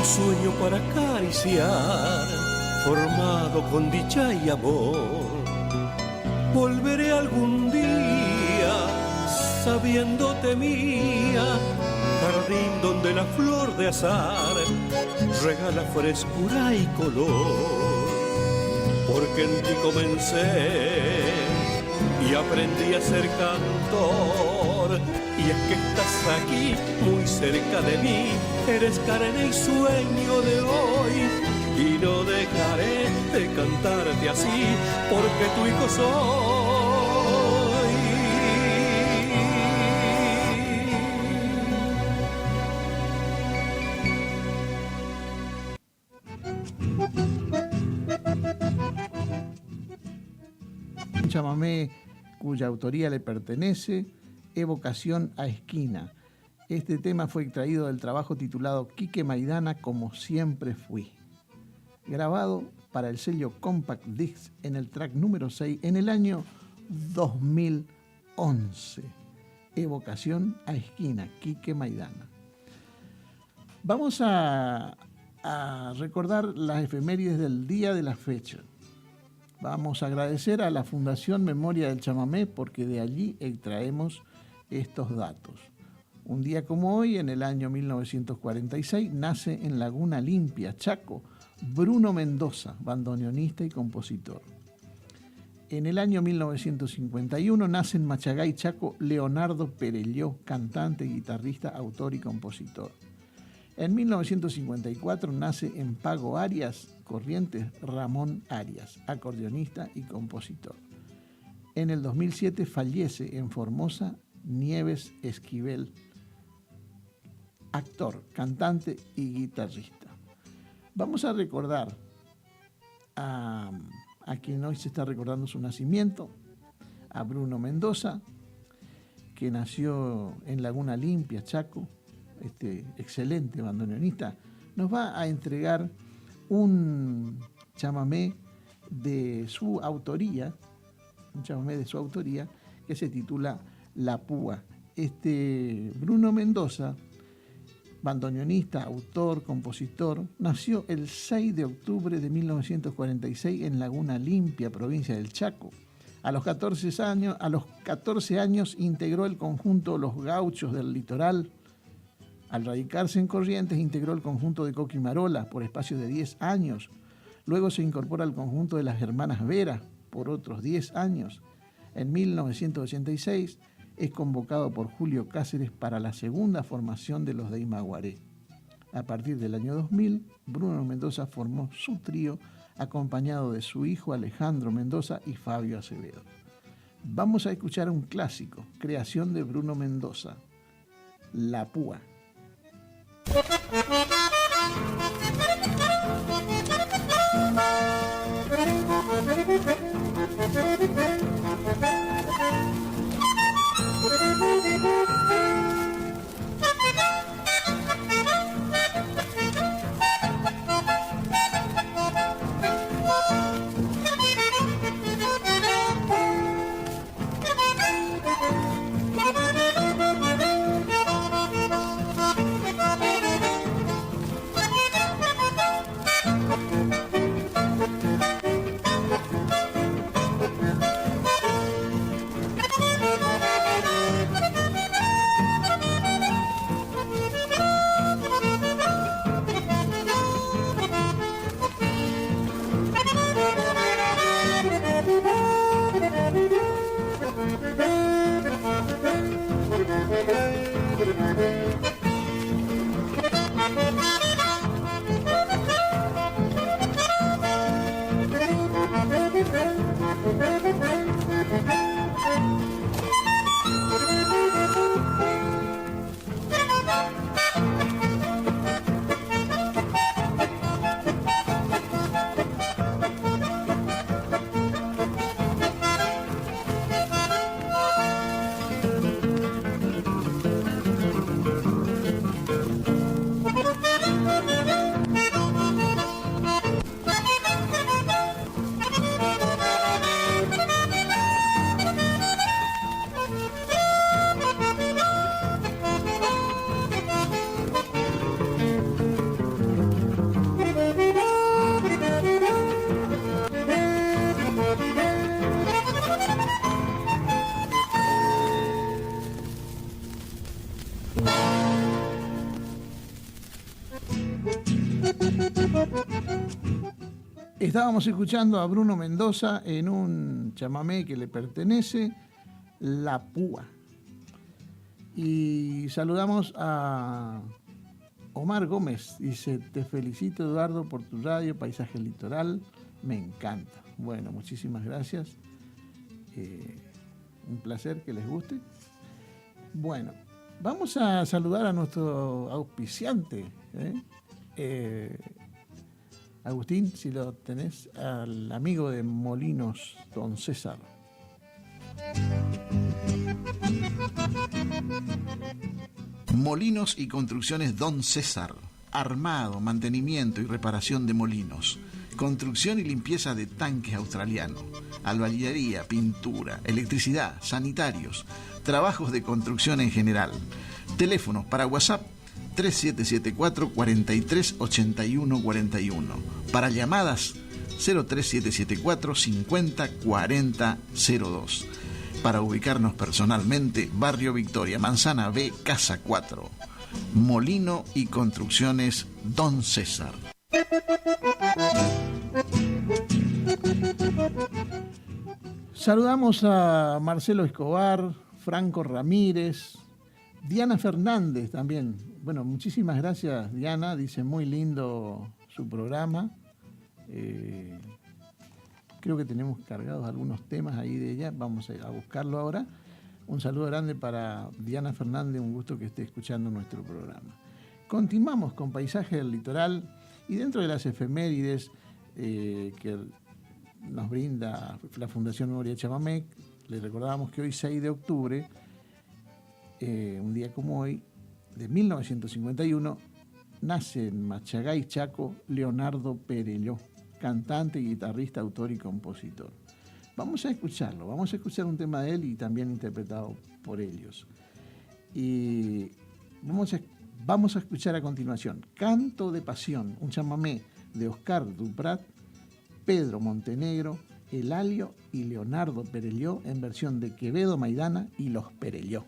Speaker 4: Sueño para acariciar, formado con dicha y amor. Volveré algún día, sabiéndote mía, jardín donde la flor de azar regala frescura y color. Porque en ti comencé y aprendí a ser cantor. Y es que estás aquí, muy cerca de mí, eres carne y sueño de hoy, y no dejaré de cantarte así, porque tu hijo soy.
Speaker 10: Un chamamé cuya autoría le pertenece, Evocación a Esquina. Este tema fue extraído del trabajo titulado Quique Maidana como siempre fui. grabado para el sello Compact Disc en el track número 6 en el año 2011. Evocación a Esquina, Quique Maidana. Vamos a recordar las efemérides del día de la fecha. Vamos a agradecer a la Fundación Memoria del Chamamé porque de allí extraemos estos datos. Un día como hoy, en el año 1946, nace en Laguna Limpia, Chaco, Bruno Mendoza, bandoneonista y compositor. En el año 1951 nace en Machagay, Chaco, Leonardo Perelló, cantante, guitarrista, autor y compositor. En 1954 nace en Pago Arias, Corrientes, Ramón Arias, acordeonista y compositor. En el 2007 fallece en Formosa Nieves Esquivel, actor, cantante y guitarrista. Vamos a recordar a quien hoy se está recordando su nacimiento, a Bruno Mendoza, que nació en Laguna Limpia, Chaco, este excelente bandoneonista. Nos va a entregar un chamamé de su autoría, que se titula La Púa. Bruno Mendoza, bandoneonista, autor, compositor, nació el 6 de octubre de 1946 en Laguna Limpia, provincia del Chaco. A los 14 años integró el conjunto Los Gauchos del Litoral. Al radicarse en Corrientes, integró el conjunto de Coquimarola por espacio de 10 años. Luego se incorpora al conjunto de las Hermanas Vera por otros 10 años. En 1986 es convocado por Julio Cáceres para la segunda formación de los de Imaguaré. A partir del año 2000, Bruno Mendoza formó su trío acompañado de su hijo Alejandro Mendoza y Fabio Acevedo. Vamos a escuchar un clásico, creación de Bruno Mendoza, La Púa. Estábamos escuchando a Bruno Mendoza en un chamamé que le pertenece, La Púa. Y saludamos a Omar Gómez. Dice, te felicito, Eduardo, por tu radio, Paisaje Litoral. Me encanta. Bueno, muchísimas gracias. Un placer que les guste. Bueno, vamos a saludar a nuestro auspiciante, Agustín, si lo tenés, al amigo de Molinos, don César.
Speaker 22: Molinos y Construcciones Don César. Armado, mantenimiento y reparación de molinos. construcción y limpieza de tanques australiano, albañilería, pintura, electricidad, sanitarios, trabajos de construcción en general. Teléfonos para WhatsApp 3774 43 81 41. Para llamadas 03774 50 40 02. Para ubicarnos personalmente, Barrio Victoria, Manzana B, Casa 4. Molino y Construcciones Don César.
Speaker 10: Saludamos a Marcelo Escobar, Franco Ramírez, Diana Fernández también. Bueno, muchísimas gracias, Diana. Dice muy lindo su programa. Creo que tenemos cargados algunos temas ahí de ella. Vamos a buscarlo ahora. Un saludo grande para Diana Fernández. Un gusto que esté escuchando nuestro programa. Continuamos con Paisaje del Litoral. Y dentro de las efemérides que nos brinda la Fundación Memoria Chamamé, les recordamos que hoy, 6 de octubre, un día como hoy, de 1951, nace en Machagay, Chaco, Leonardo Perelló, cantante, guitarrista, autor y compositor. Vamos a escucharlo, vamos a escuchar un tema de él y también interpretado por ellos. Y vamos a escuchar a continuación Canto de Pasión, un chamamé de Oscar Duprat, Pedro Montenegro, Elalio y Leonardo Perelló en versión de Quevedo Maidana y Los Perelló.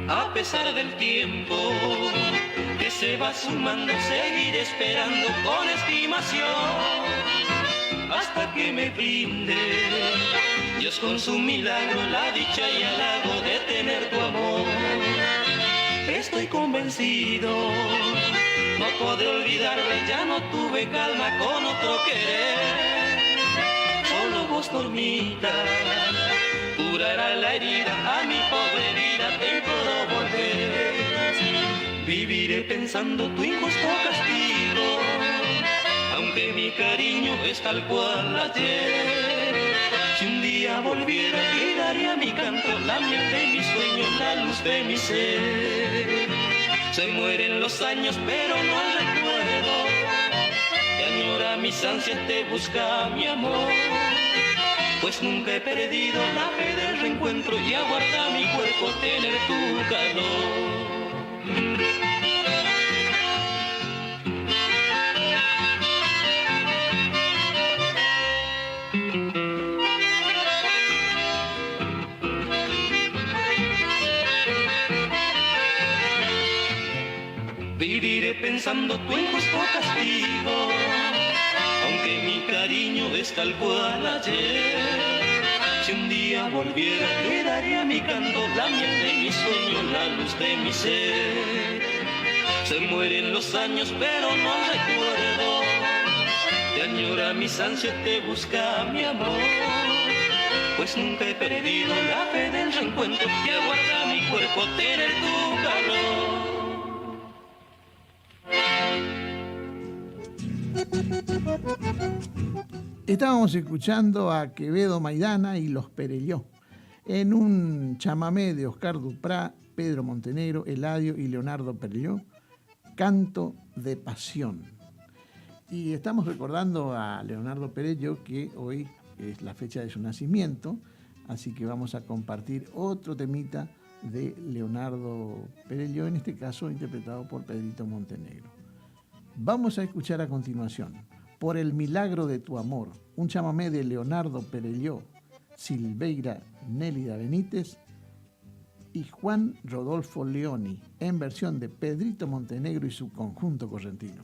Speaker 4: A pesar del tiempo que se va sumando, seguiré esperando con estimación hasta que me brinde Dios con su milagro la dicha y halago de tener tu amor. Estoy convencido, no podré olvidarme, ya no tuve calma con otro querer. Solo vos, dormita, curará la herida a mi pobre vida, te imploro volver. Viviré pensando tu injusto castigo, aunque mi cariño es tal cual ayer. Si un día volviera, te daría mi canto, la miel de mis sueños, la luz de mi ser. Se mueren los años, pero no el recuerdo, te añora mis ansias, te busca mi amor. Pues nunca he perdido la fe del reencuentro y aguarda mi cuerpo tener tu calor. Viviré pensando tu injusto castigo, aunque mi cariño es tal cual ayer. Si un día volviera, te daría mi canto, la miel de mi sueño, la luz de mi ser. Se mueren los años, pero no recuerdo, te añora mis ansias, te busca mi amor. Pues nunca he perdido la fe del reencuentro y aguarda mi cuerpo tener tu calor.
Speaker 10: Estábamos escuchando a Quevedo Maidana y Los Perelló en un chamamé de Oscar Duprá, Pedro Montenegro, Eladio y Leonardo Perelló, Canto de Pasión. Y estamos recordando a Leonardo Perelló, que hoy es la fecha de su nacimiento, así que vamos a compartir otro temita de Leonardo Perelló, en este caso interpretado por Pedrito Montenegro. Vamos a escuchar a continuación Por el milagro de tu amor, un chamamé de Leonardo Perelló, Silveira Nélida Benítez y Juan Rodolfo Leoni, en versión de Pedrito Montenegro y su conjunto correntino.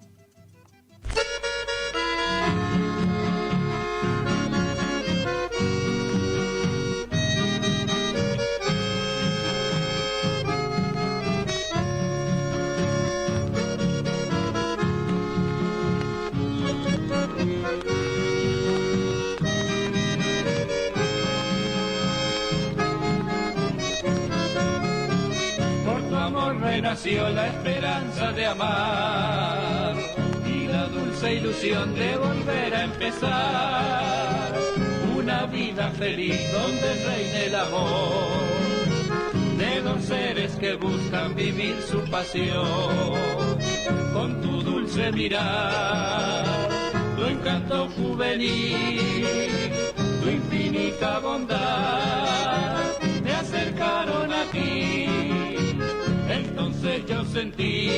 Speaker 7: me nació la esperanza de amar y la dulce ilusión de volver a empezar una vida feliz donde reine el amor de dos seres que buscan vivir su pasión. Con tu dulce mirar, tu encanto juvenil, tu infinita bondad me acercaron a ti. Entonces yo sentí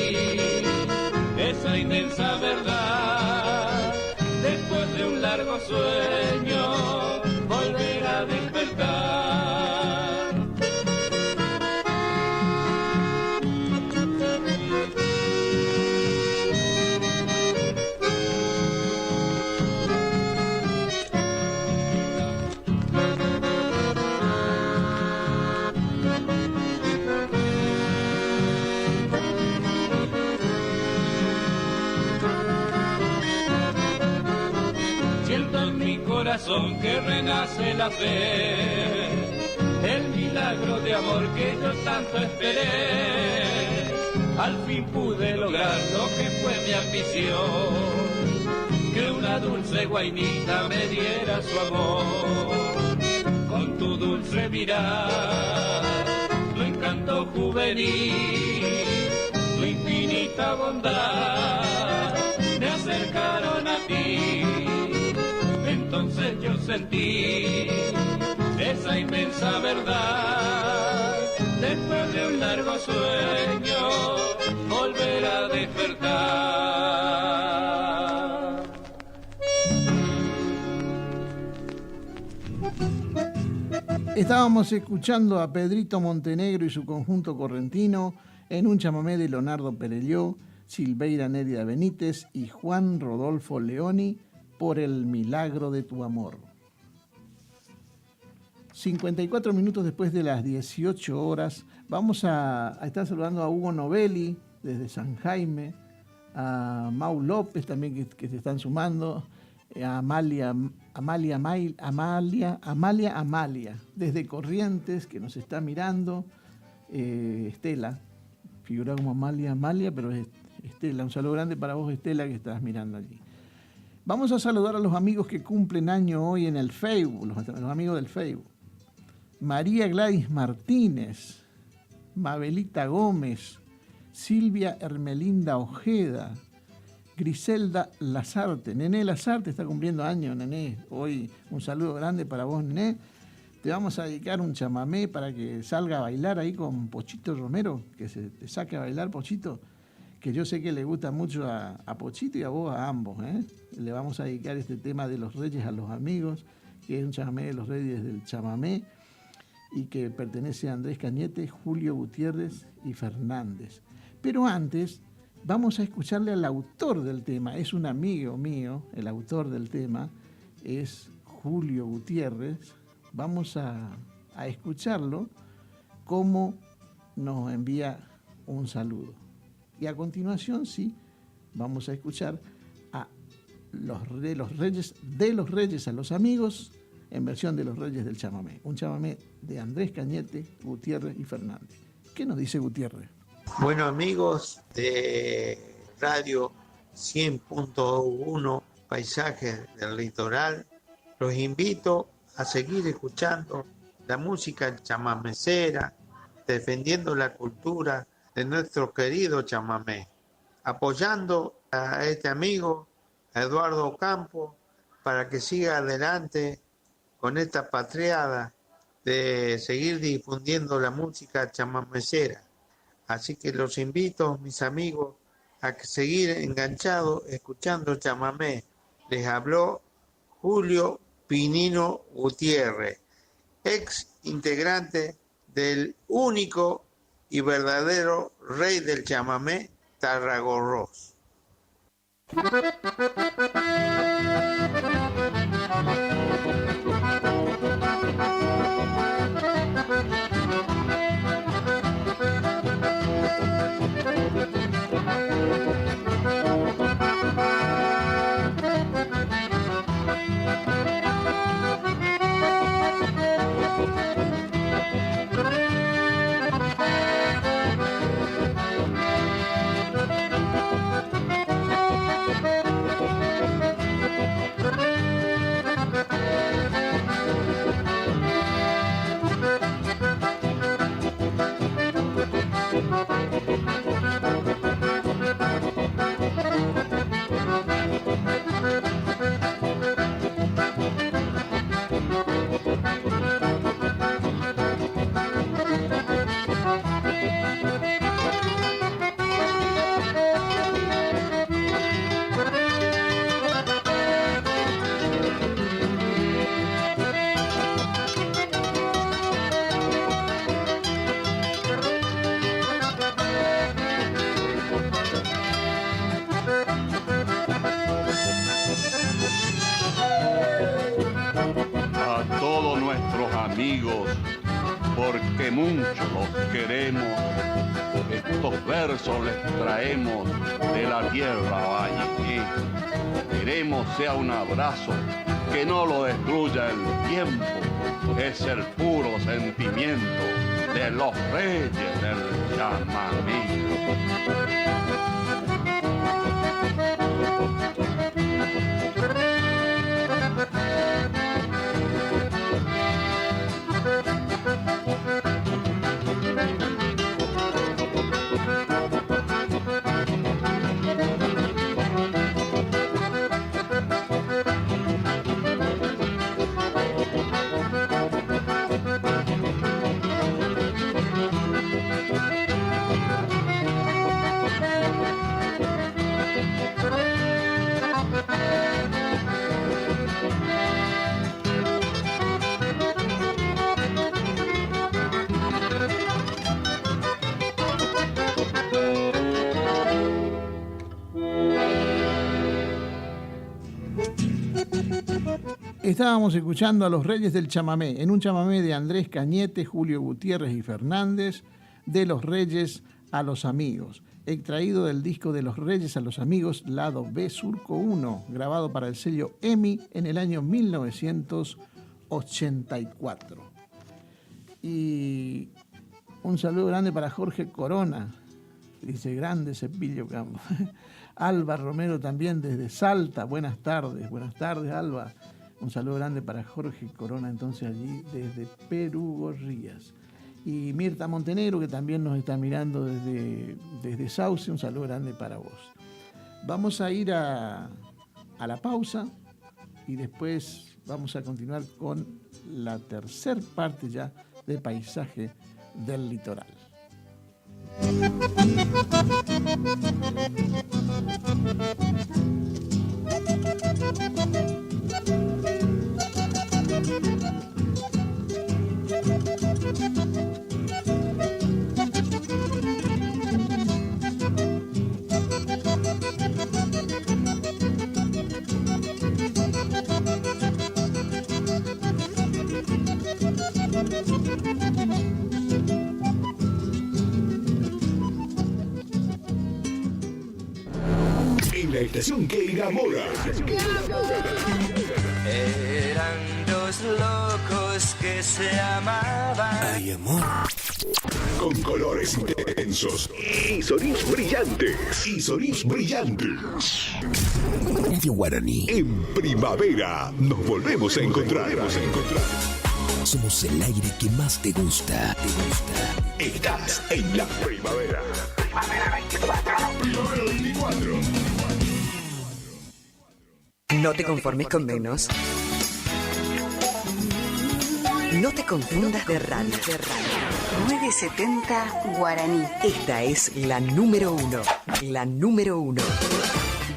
Speaker 7: esa inmensa verdad. Después de un largo sueño, volver a despertar. Corazón que renace la fe, el milagro de amor que yo tanto esperé. Al fin pude lograr lo que fue mi ambición, que una dulce guainita me diera su amor. Con tu dulce mirar, tu encanto juvenil, tu infinita bondad me acercaron a ti. Entonces yo sentí esa inmensa verdad. Después de un largo sueño, volver a despertar.
Speaker 10: Estábamos escuchando a Pedrito Montenegro y su conjunto correntino en un chamamé de Leonardo Perelló, Silveira Nérida Benítez y Juan Rodolfo Leoni, Por el milagro de tu amor. 54 minutos después de las 18 horas, vamos a estar saludando a Hugo Novelli desde San Jaime, a Mau López también que se están sumando, a Amalia desde Corrientes que nos está mirando, Estela, figura como Amalia, pero es Estela. Un saludo grande para vos, Estela, que estás mirando allí. Vamos a saludar a los amigos que cumplen año hoy en el Facebook, los amigos del Facebook. María Gladys Martínez, Mabelita Gómez, Silvia Hermelinda Ojeda, Griselda Lazarte, Nené Lazarte está cumpliendo años, Nené. Hoy un saludo grande para vos, Nené. Te vamos a dedicar un chamamé para que salga a bailar ahí con Pochito Romero, que se te saque a bailar, Pochito, que yo sé que le gusta mucho a Pochito y a vos, a ambos, ¿eh? Le vamos a dedicar este tema de los Reyes a los amigos, que es un chamamé de los Reyes del chamamé y que pertenece a Andrés Cañete, Julio Gutiérrez y Fernández. Pero antes vamos a escucharle al autor del tema, es un amigo mío, el autor del tema es Julio Gutiérrez. Vamos a escucharlo cómo nos envía un saludo. Y a continuación, sí, vamos a escuchar a de los Reyes a los amigos, en versión de los Reyes del chamamé. Un chamamé de Andrés Cañete, Gutiérrez y Fernández. ¿Qué nos dice Gutiérrez?
Speaker 8: Bueno, amigos de Radio 100.1 Paisajes del Litoral, los invito a seguir escuchando la música chamamecera, defendiendo la cultura de nuestro querido chamamé, apoyando a este amigo, a Eduardo Campo, para que siga adelante con esta patriada de seguir difundiendo la música chamamecera. Así que los invito, mis amigos, a seguir enganchados escuchando chamamé. Les habló Julio Pinino Gutiérrez, ex integrante del único y verdadero rey del chamamé, Tarragorros.
Speaker 11: porque mucho los queremos. Estos versos les traemos de la tierra valle. Queremos sea un abrazo que no lo destruya el tiempo. Es el puro sentimiento de los reyes del chamamé.
Speaker 10: Estábamos escuchando a los Reyes del Chamamé, en un chamamé de Andrés Cañete, Julio Gutiérrez y Fernández, de los Reyes a los Amigos, extraído del disco de los Reyes a los Amigos, lado B, Surco 1, grabado para el sello EMI en el año 1984. Y un saludo grande para Jorge Corona, dice grande Cepillo Campo. Alba Romero también desde Salta, buenas tardes Alba. Un saludo grande para Jorge Corona, entonces allí desde Perú Gorrías. Y Mirta Montenegro, que también nos está mirando desde Sauce, un saludo grande para vos. Vamos a ir a la pausa y después vamos a continuar con la tercer parte ya de Paisaje del Litoral.
Speaker 1: En la estación que enamora.
Speaker 4: Eran dos locos que se amaban.
Speaker 1: Ay, amor. Con colores intensos y sonidos brillantes. Radio Guaraní. En primavera nos volvemos a encontrar. Somos el aire que más te gusta. Estás en la primavera. Primavera 24. Primavera 24.
Speaker 12: No te conformes con menos. No te confundas de radio. 970 Guaraní. Esta es la número 1. La número 1.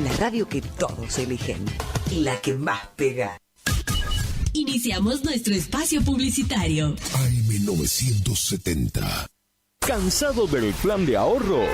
Speaker 12: La radio que todos eligen. La que más pega.
Speaker 17: Iniciamos nuestro espacio publicitario.
Speaker 1: AM970.
Speaker 21: ¿Cansado del plan de ahorro?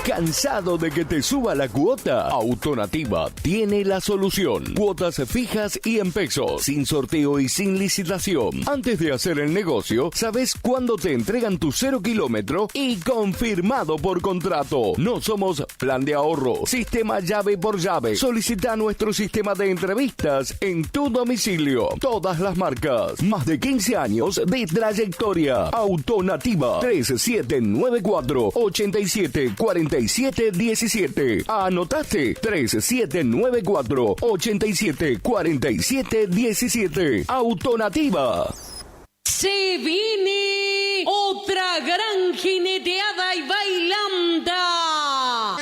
Speaker 21: ¿Cansado de que te suba la cuota? Autonativa tiene la solución. Cuotas fijas y en pesos, sin sorteo y sin licitación. Antes de hacer el negocio, sabes cuándo te entregan tu 0 kilómetro y confirmado por contrato. No somos plan de ahorro, sistema llave por llave. Solicita nuestro sistema de entrevistas en tu domicilio. Todas las marcas. Más de 15 años de trayectoria. Autonativa 3794 8747 17. ¿Anotaste? 3794 8747 17. Autonativa.
Speaker 17: Se viene otra gran jineteada y bailanda.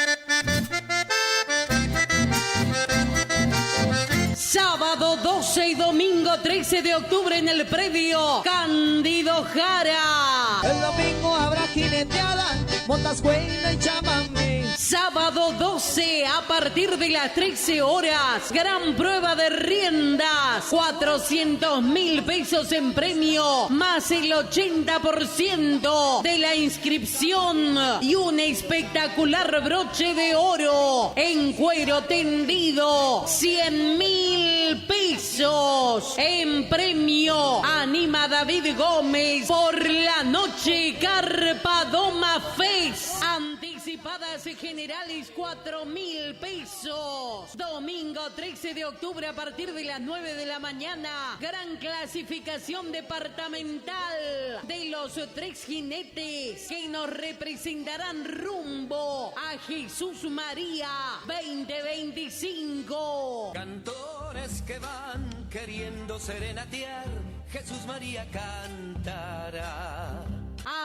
Speaker 17: Sábado 12 y domingo 13 de octubre en el predio Cándido Jara.
Speaker 4: El domingo habrá jineteada, montas, buena y chamamé.
Speaker 17: Sábado 12 a partir de las 13 horas. Gran prueba de riendas. 400.000 pesos en premio. Más el 80% de la inscripción. Y un espectacular broche de oro en cuero tendido. 100.000 pesos en premio. Anima David Gómez por la noche Carpadoma Fest. Anticipadas generales 4.000 pesos. Domingo 13 de octubre a partir de las 9 de la mañana. Gran clasificación departamental de los 3 jinetes que nos representarán rumbo a Jesús María 2025.
Speaker 4: Cantores que van queriendo serenatear, Jesús María cantará.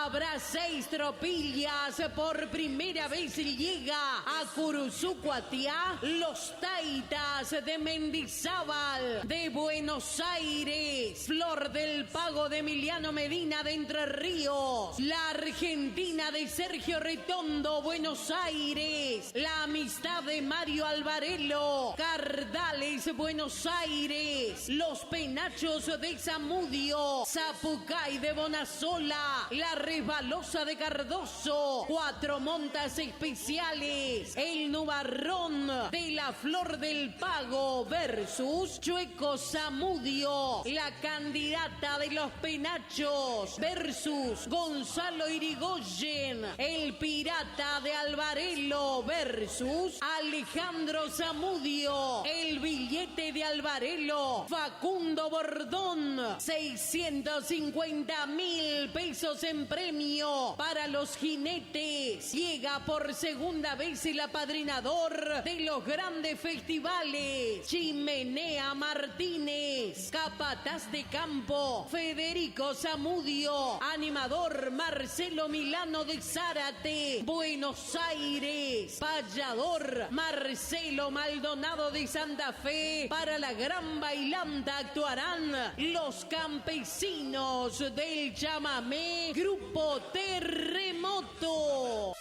Speaker 17: Habrá 6 tropillas. Por primera vez llega a Curuzucuatiá los Taitas de Mendizábal, de Buenos Aires, Flor del Pago de Emiliano Medina de Entre Ríos, la Argentina de Sergio Retondo, Buenos Aires, la Amistad de Mario Alvarelo, Cardales, Buenos Aires, los Penachos de Zamudio, Zapucay de Bonasola, la Resbalosa de Cardoso, 4 montas especiales, el Nubarrón de la Flor del Pago versus Chueco Zamudio, la candidata de los Penachos versus Gonzalo Irigoyen, el Pirata de Alvarelo versus Alejandro Zamudio, el Billete de Alvarelo, Facundo Bordón, 650.000 pesos en premio para los jinetes. Llega por segunda vez el apadrinador de los grandes festivales, Chimenea Martínez, capataz de campo Federico Zamudio, animador Marcelo Milano de Zárate, Buenos Aires, payador Marcelo Maldonado de Santa Fe. Para la gran bailanta actuarán los campesinos del chamamé, Grupo Terremoto.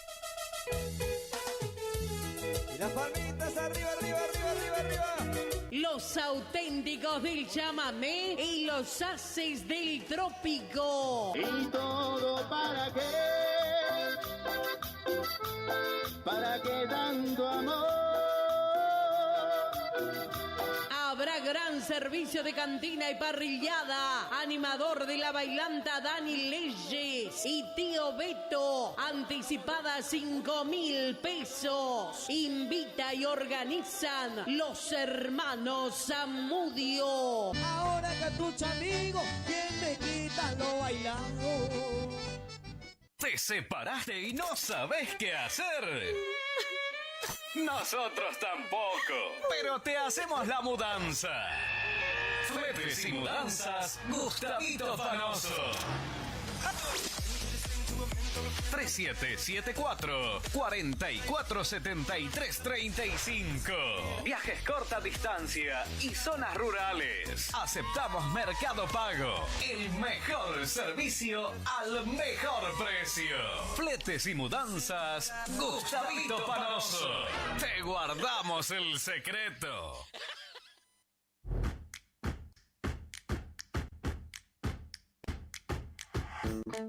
Speaker 4: Y las palmitas arriba, arriba, arriba, arriba, arriba.
Speaker 17: Los auténticos del chamamé y los haces del trópico.
Speaker 6: ¿Y todo para qué? ¿Para qué tanto amor?
Speaker 17: Habrá gran servicio de cantina y parrillada. Animador de la bailanta Dani Leyes y Tío Beto. Anticipada 5.000 pesos. Invita y organizan los hermanos Zamudio.
Speaker 4: Ahora Catucha amigo, ¿quién me quita lo bailado?
Speaker 9: ¿Te separaste y no sabes qué hacer? Nosotros tampoco, pero te hacemos la mudanza. Fletes y mudanzas, Gustavito Fanoso. 3774-447335. Viajes corta distancia y zonas rurales. Aceptamos Mercado Pago. El mejor servicio al mejor precio. Fletes y mudanzas, Gustavito Panoso. Te guardamos el secreto.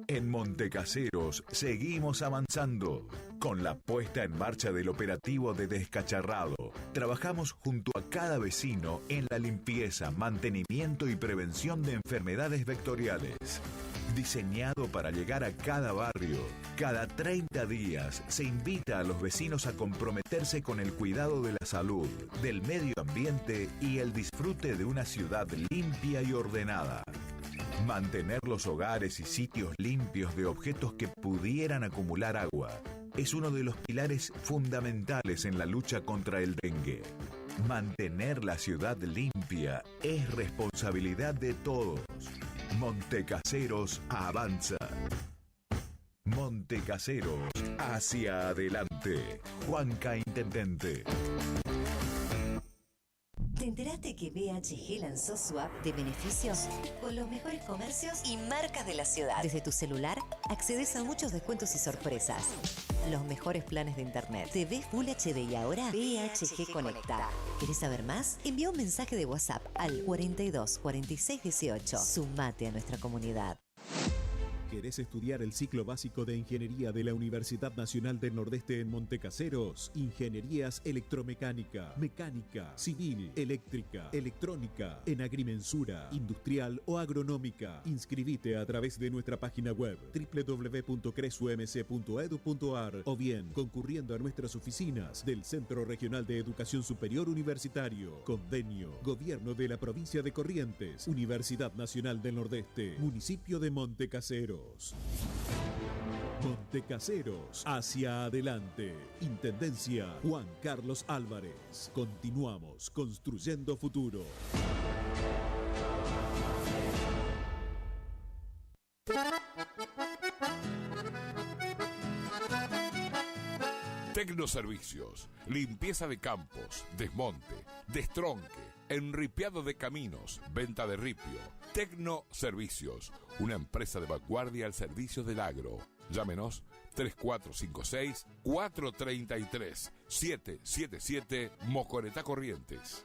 Speaker 14: En Montecaseros seguimos avanzando con la puesta en marcha del operativo de descacharrado. Trabajamos junto a cada vecino en la limpieza, mantenimiento y prevención de enfermedades vectoriales. Diseñado para llegar a cada barrio, cada 30 días se invita a los vecinos a comprometerse con el cuidado de la salud, del medio ambiente y el disfrute de una ciudad limpia y ordenada. Mantener los hogares y sitios limpios de objetos que pudieran acumular agua es uno de los pilares fundamentales en la lucha contra el dengue. Mantener la ciudad limpia es responsabilidad de todos. Montecaseros avanza. Montecaseros hacia adelante. Juanca Intendente.
Speaker 18: ¿Te enteraste que BHG lanzó su app de beneficios con los mejores comercios y marcas de la ciudad? Desde tu celular accedes a muchos descuentos y sorpresas. Los mejores planes de internet. TV Full HD y ahora BHG Conecta. ¿Querés saber más? Envía un mensaje de WhatsApp al 42 46 18. Sumate a nuestra comunidad.
Speaker 13: ¿Querés estudiar el ciclo básico de Ingeniería de la Universidad Nacional del Nordeste en Montecaseros? Ingenierías electromecánica, mecánica, civil, eléctrica, electrónica, en agrimensura, industrial o agronómica. Inscribite a través de nuestra página web www.cresumc.edu.ar o bien concurriendo a nuestras oficinas del Centro Regional de Educación Superior Universitario. Convenio, Gobierno de la Provincia de Corrientes, Universidad Nacional del Nordeste, Municipio de Montecaseros. Montecaseros, hacia adelante. Intendencia Juan Carlos Álvarez. Continuamos construyendo futuro.
Speaker 16: Tecnoservicios, limpieza de campos, desmonte, destronque, enripiado de caminos, venta de ripio. Tecnoservicios, una empresa de vanguardia al servicio del agro. Llámenos 3456-433-777 Mojoretá Corrientes.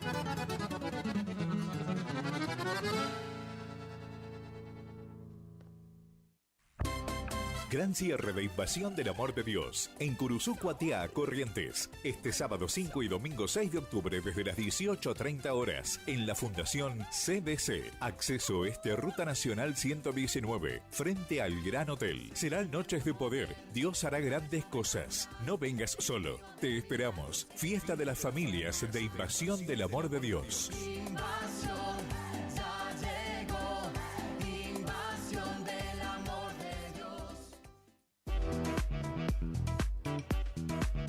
Speaker 23: Gran cierre de Invasión del Amor de Dios en Curuzú, Cuatiá, Corrientes. Este sábado 5 y domingo 6 de octubre desde las 18:30 horas en la Fundación CDC. Acceso este Ruta Nacional 119 frente al Gran Hotel. Serán noches de poder. Dios hará grandes cosas. No vengas solo. Te esperamos. Fiesta de las Familias de Invasión del Amor de Dios.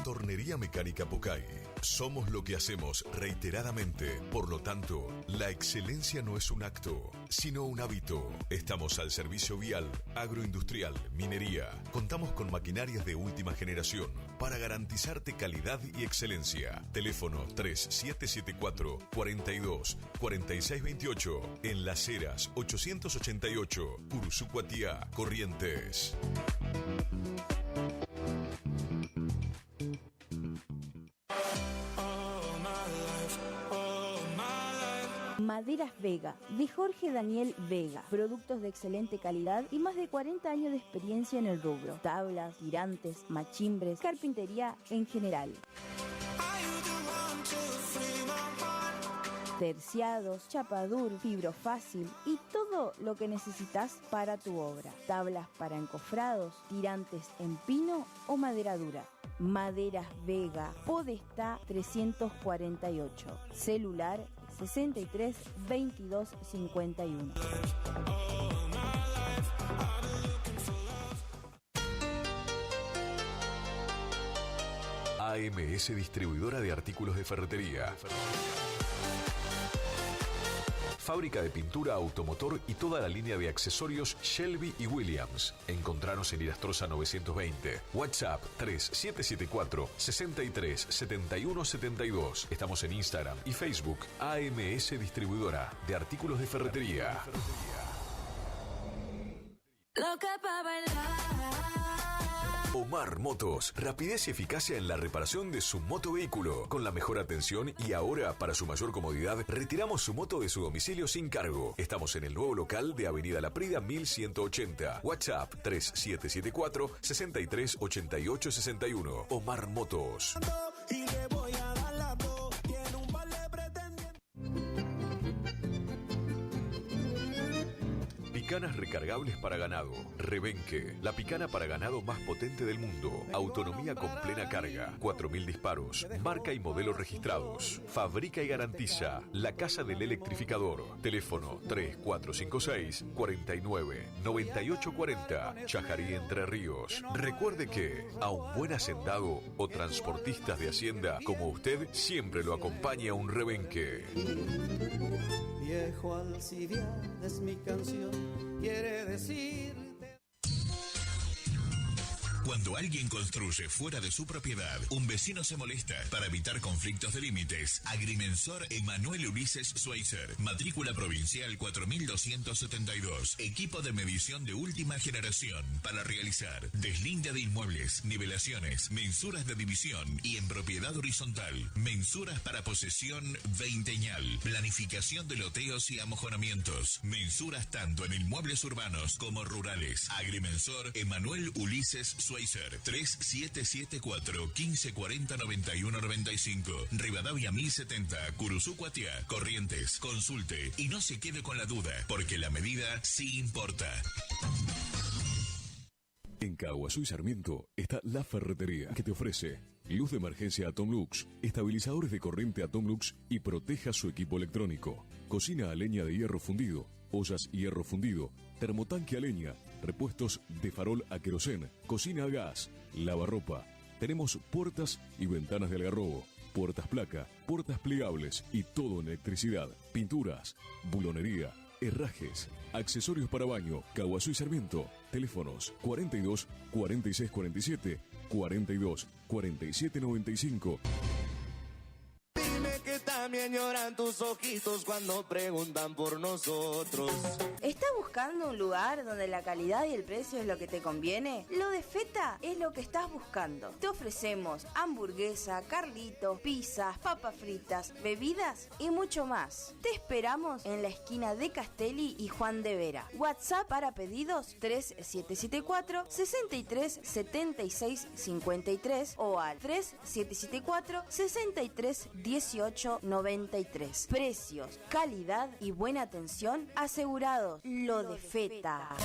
Speaker 1: Tornería Mecánica Pocay. Somos lo que hacemos reiteradamente. Por lo tanto, la excelencia no es un acto, sino un hábito. Estamos al servicio vial, agroindustrial, minería. Contamos con maquinarias de última generación para garantizarte calidad y excelencia. Teléfono 3774-42-4628. En Las Heras 888, Curuzú, Cuatiá, Corrientes.
Speaker 24: Maderas Vega, de Jorge Daniel Vega. Productos de excelente calidad y más de 40 años de experiencia en el rubro. Tablas, tirantes, machimbres, carpintería en general. Terciados, chapadur, fibrofácil y todo lo que necesitas para tu obra. Tablas para encofrados, tirantes en pino o madera dura. Maderas Vega, Podestá 348. Celular 63 22 51.
Speaker 1: AMS Distribuidora de Artículos de Ferretería. Fábrica de pintura automotor y toda la línea de accesorios Shelby y Williams. Encontranos en Irastrosa 920. WhatsApp 3774 63 71 72. Estamos en Instagram y Facebook. AMS Distribuidora de Artículos de Ferretería. Omar Motos, rapidez y eficacia en la reparación de su motovehículo, con la mejor atención y ahora, para su mayor comodidad, retiramos su moto de su domicilio sin cargo. Estamos en el nuevo local de Avenida La Prida 1180. WhatsApp 3774 63 88 61. Omar Motos.
Speaker 4: Y le voy a dar la dos. Tiene un par de pretendientes.
Speaker 1: Picanas recargables para ganado. Rebenque, la picana para ganado más potente del mundo. Autonomía con plena carga. 4000 disparos. Marca y modelo registrados. Fabrica y garantiza La Casa del Electrificador. Teléfono 3456 49 98 40. Chajarí, Entre Ríos. Recuerde que a un buen hacendado o transportistas de hacienda como usted siempre lo acompaña un rebenque.
Speaker 4: Viejo Alcibiades es mi canción, quiere decirte.
Speaker 1: Cuando alguien construye fuera de su propiedad, un vecino se molesta. Para evitar conflictos de límites, Agrimensor Emanuel Ulises Schweitzer, matrícula provincial 4272, equipo de medición de última generación para realizar deslinde de inmuebles, nivelaciones, mensuras de división y en propiedad horizontal, mensuras para posesión veinteñal, planificación de loteos y amojonamientos, mensuras tanto en inmuebles urbanos como rurales. Agrimensor Emanuel Ulises Schweitzer, 3774 1540 91 95, Rivadavia 1070, Curuzú Cuatiá, Corrientes. Consulte y no se quede con la duda, porque la medida sí importa.
Speaker 21: En Caguazú y Sarmiento está La Ferretería, que te ofrece luz de emergencia Atomlux, estabilizadores de corriente Atomlux y proteja su equipo electrónico, cocina a leña de hierro fundido, ollas hierro fundido, termotanque a leña, repuestos de farol a querosén, cocina a gas, lavarropa. Tenemos puertas y ventanas de algarrobo, puertas placa, puertas plegables y todo en electricidad, pinturas, bulonería, herrajes, accesorios para baño. Caguazú y Sarmiento. Teléfonos 42 46 47 42 47 95.
Speaker 2: Dime que también lloran tus ojitos cuando preguntan por nosotros.
Speaker 24: ¿Estás buscando un lugar donde la calidad y el precio es lo que te conviene? Lo de Feta es lo que estás buscando. Te ofrecemos hamburguesa, carlitos, pizzas, papas fritas, bebidas y mucho más. Te esperamos en la esquina de Castelli y Juan de Vera. WhatsApp para pedidos 3774 63 76 53 o al 3774 63 18 93. Precios, calidad y buena atención asegurados. Lo de Feta.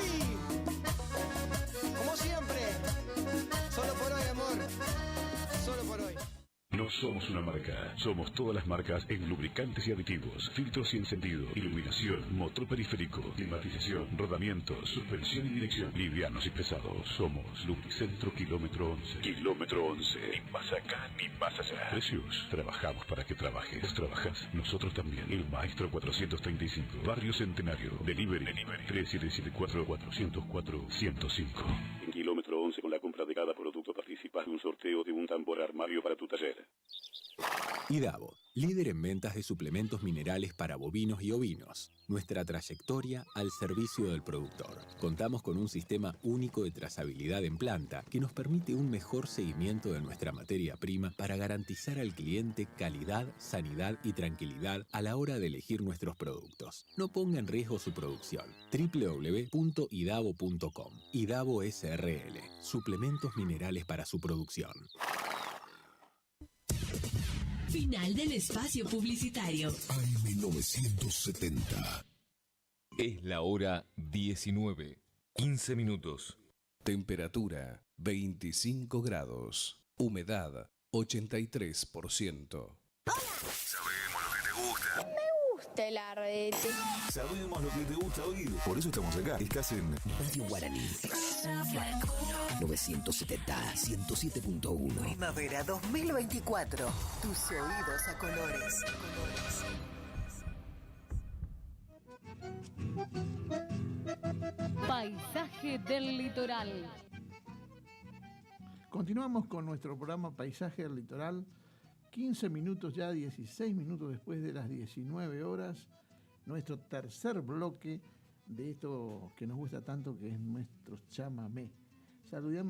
Speaker 2: ¡Ey! Como siempre, solo por hoy, amor. Solo por hoy.
Speaker 3: No somos una marca, somos todas las marcas en lubricantes y aditivos, filtros y encendido, iluminación, motor periférico, climatización, rodamientos, suspensión y dirección, livianos y pesados. Somos Lubricentro Kilómetro 11. Kilómetro 11. Ni más acá, ni más allá. Precios. Trabajamos para que trabajes. ¿Vos trabajás? Nosotros también. El Maestro 435. Barrio Centenario. Delivery. 3774-404-105. En Kilómetro 11, con la compra de cada producto participas de un sorteo de un tambor armario para tu taller.
Speaker 15: IDAVO, líder en ventas de suplementos minerales para bovinos y ovinos. Nuestra trayectoria al servicio del productor. Contamos con un sistema único de trazabilidad en planta que nos permite un mejor seguimiento de nuestra materia prima para garantizar al cliente calidad, sanidad y tranquilidad a la hora de elegir nuestros productos. No ponga en riesgo su producción. www.idavo.com. IDAVO SRL. Suplementos minerales para su producción.
Speaker 19: Final del espacio publicitario.
Speaker 1: AM970.
Speaker 25: Es la hora 19, 15 minutos.
Speaker 5: Temperatura 25 grados. Humedad 83%.
Speaker 26: Sabemos lo que te gusta.
Speaker 24: Me gusta el arrete.
Speaker 26: Sabemos lo que te gusta oír. Por eso estamos acá. Estás en
Speaker 1: Radio Guaraní. 970, 107.1.
Speaker 12: Primavera 2024. Tus oídos a colores.
Speaker 20: Paisaje del litoral.
Speaker 10: Continuamos con nuestro programa Paisaje del Litoral. 15 minutos ya, 16 minutos después de las 19 horas. Nuestro tercer bloque de esto que nos gusta tanto, que es nuestro chamamé.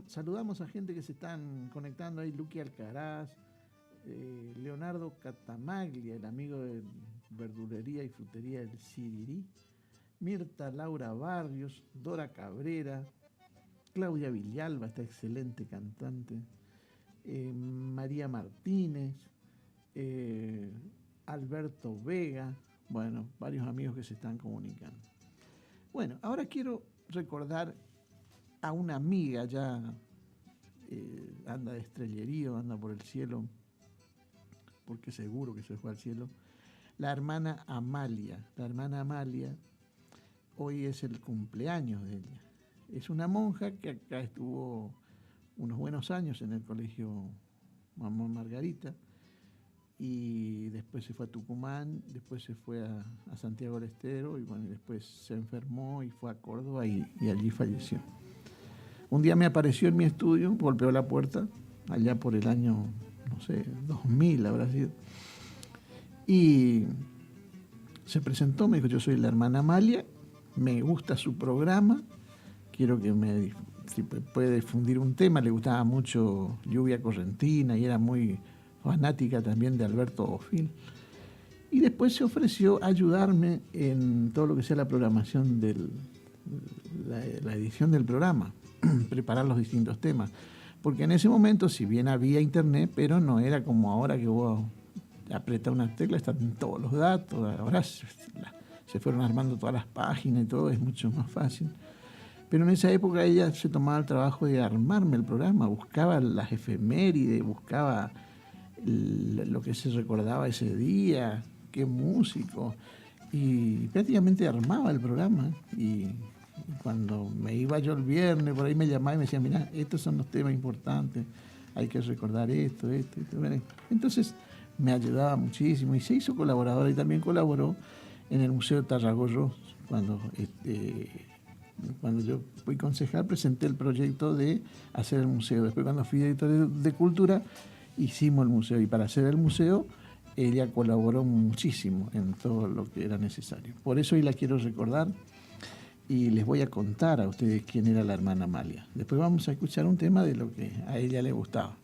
Speaker 10: Saludamos a gente que se están conectando ahí. Luqui Alcaraz, Leonardo Catamaglia, el amigo de verdulería y frutería del Sirirí, Mirta Laura Barrios, Dora Cabrera, Claudia Villalba, esta excelente cantante, María Martínez, Alberto Vega, bueno, varios amigos que se están comunicando. Bueno, ahora quiero recordar a una amiga, ya anda de estrellerío, anda por el cielo, porque seguro que se fue al cielo, la hermana Amalia. La hermana Amalia, hoy es el cumpleaños de ella. Es una monja que acá estuvo unos buenos años en el colegio Mamá Margarita, y después se fue a Tucumán, después se fue a Santiago del Estero y bueno, después se enfermó y fue a Córdoba y allí falleció. Un día me apareció en mi estudio, golpeó la puerta, allá por el año, no sé, 2000 habrá sido, y se presentó, me dijo: yo soy la hermana Amalia, me gusta su programa, quiero que si puede difundir un tema. Le gustaba mucho Lluvia Correntina y era muy fanática también de Alberto Bofill. Y después se ofreció a ayudarme en todo lo que sea la programación la edición del programa, preparar los distintos temas. Porque en ese momento, si bien había internet, pero no era como ahora que vos apretás una tecla, están todos los datos. Ahora se fueron armando todas las páginas y todo, es mucho más fácil. Pero en esa época ella se tomaba el trabajo de armarme el programa, buscaba las efemérides, buscaba lo que se recordaba ese día, qué músico, y prácticamente armaba el programa. Y cuando me iba yo el viernes, por ahí me llamaba y me decía: mirá, estos son los temas importantes, hay que recordar esto. Entonces me ayudaba muchísimo y se hizo colaboradora, y también colaboró en el Museo de Tarragorros. Cuando yo fui concejal, presenté el proyecto de hacer el museo. Después, cuando fui director de Cultura, hicimos el museo, y para hacer el museo ella colaboró muchísimo en todo lo que era necesario. Por eso hoy la quiero recordar y les voy a contar a ustedes quién era la hermana Amalia. Después vamos a escuchar un tema de lo que a ella le gustaba.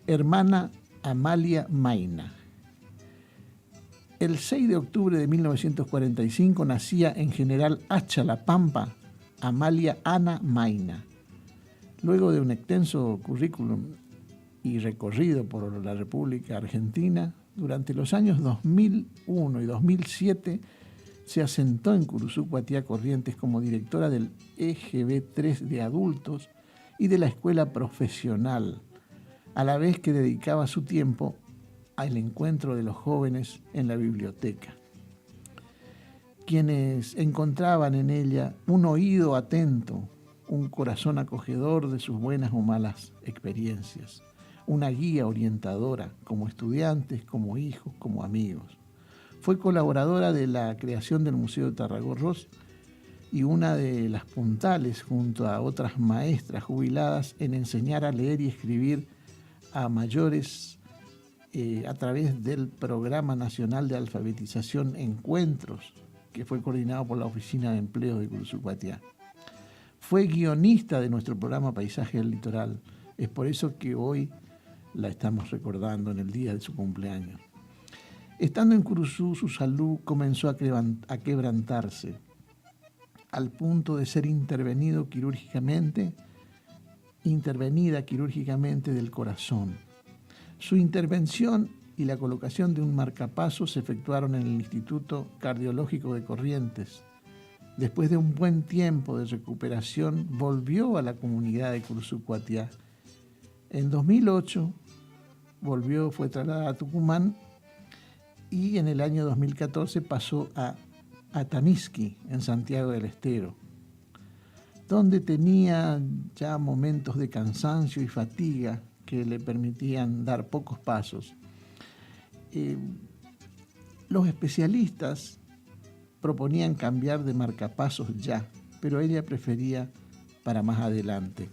Speaker 10: Hermana Amalia Mayna. El 6 de octubre de 1945 nacía en General Hacha, La Pampa, Amalia Ana Mayna. Luego de un extenso currículum y recorrido por la República Argentina, durante los años 2001 y 2007 se asentó en Curuzú, Cuatiá, Corrientes, como directora del EGB3 de adultos y de la escuela profesional, a la vez que dedicaba su tiempo al encuentro de los jóvenes en la biblioteca, quienes encontraban en ella un oído atento, un corazón acogedor de sus buenas o malas experiencias, una guía orientadora como estudiantes, como hijos, como amigos. Fue colaboradora de la creación del Museo de Tarragorros y una de las puntales, junto a otras maestras jubiladas, en enseñar a leer y escribir a mayores a través del Programa Nacional de Alfabetización Encuentros, que fue coordinado por la Oficina de Empleo de Curuzú, Cuatiá. Fue guionista de nuestro programa Paisaje del Litoral. Es por eso que hoy la estamos recordando en el día de su cumpleaños. Estando en Curuzú, su salud comenzó a quebrantarse, al punto de ser intervenida quirúrgicamente del corazón. Su intervención y la colocación de un marcapasos se efectuaron en el Instituto Cardiológico de Corrientes. Después de un buen tiempo de recuperación, volvió a la comunidad de Curuzú, Cuatiá. En 2008 fue trasladada a Tucumán, y en el año 2014 pasó a Atamisqui, en Santiago del Estero, donde tenía ya momentos de cansancio y fatiga que le permitían dar pocos pasos. Los especialistas proponían cambiar de marcapasos ya, pero ella prefería para más adelante.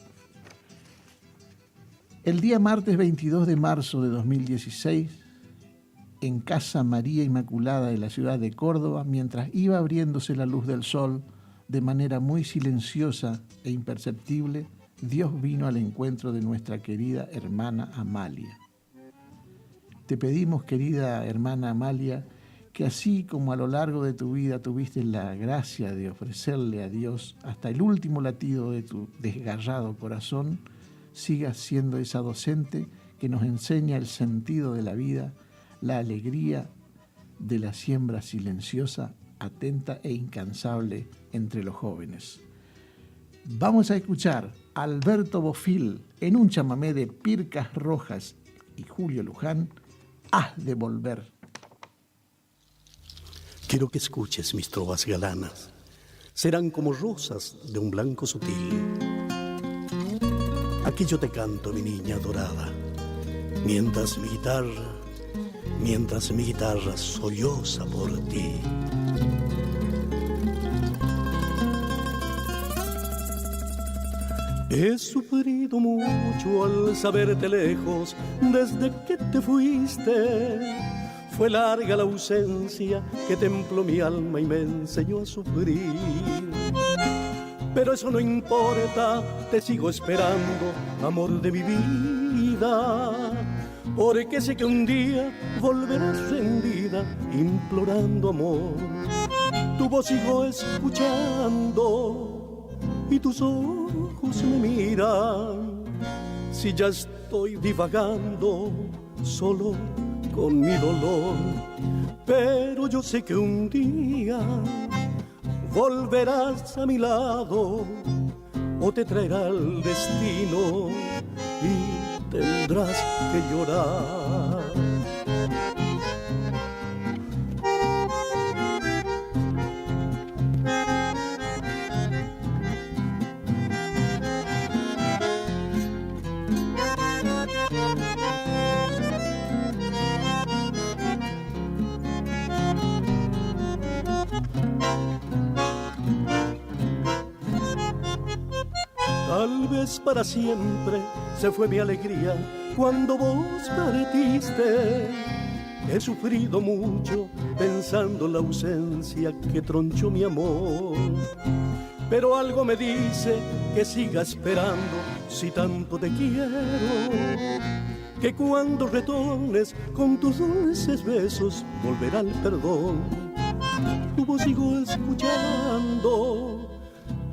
Speaker 10: El día martes 22 de marzo de 2016, en Casa María Inmaculada de la ciudad de Córdoba, mientras iba abriéndose la luz del sol de manera muy silenciosa e imperceptible, Dios vino al encuentro de nuestra querida hermana Amalia. Te pedimos, querida hermana Amalia, que así como a lo largo de tu vida tuviste la gracia de ofrecerle a Dios hasta el último latido de tu desgarrado corazón, sigas siendo esa docente que nos enseña el sentido de la vida, la alegría de la siembra silenciosa, atenta e incansable entre los jóvenes. Vamos a escuchar a Alberto Bofill en un chamamé de Pircas Rojas y Julio Luján, Has de volver.
Speaker 6: Quiero que escuches mis trovas galanas, serán como rosas de un blanco sutil. Aquí yo te canto, mi niña dorada, mientras mi guitarra mientras mi guitarra solloza por ti. He sufrido mucho al saberte lejos desde que te fuiste. Fue larga la ausencia que templó mi alma y me enseñó a sufrir. Pero eso no importa, te sigo esperando, amor de mi vida. Porque sé que un día volverás rendida, implorando amor. Tu voz sigo escuchando y tus ojos me miran. Si ya estoy divagando solo con mi dolor, pero yo sé que un día volverás a mi lado o te traerá el destino y tendrás que llorar. Tal vez para siempre se fue mi alegría cuando vos partiste. He sufrido mucho pensando en la ausencia que tronchó mi amor. Pero algo me dice que siga esperando si tanto te quiero. Que cuando retornes con tus dulces besos volverá el perdón. Tu voz sigo escuchando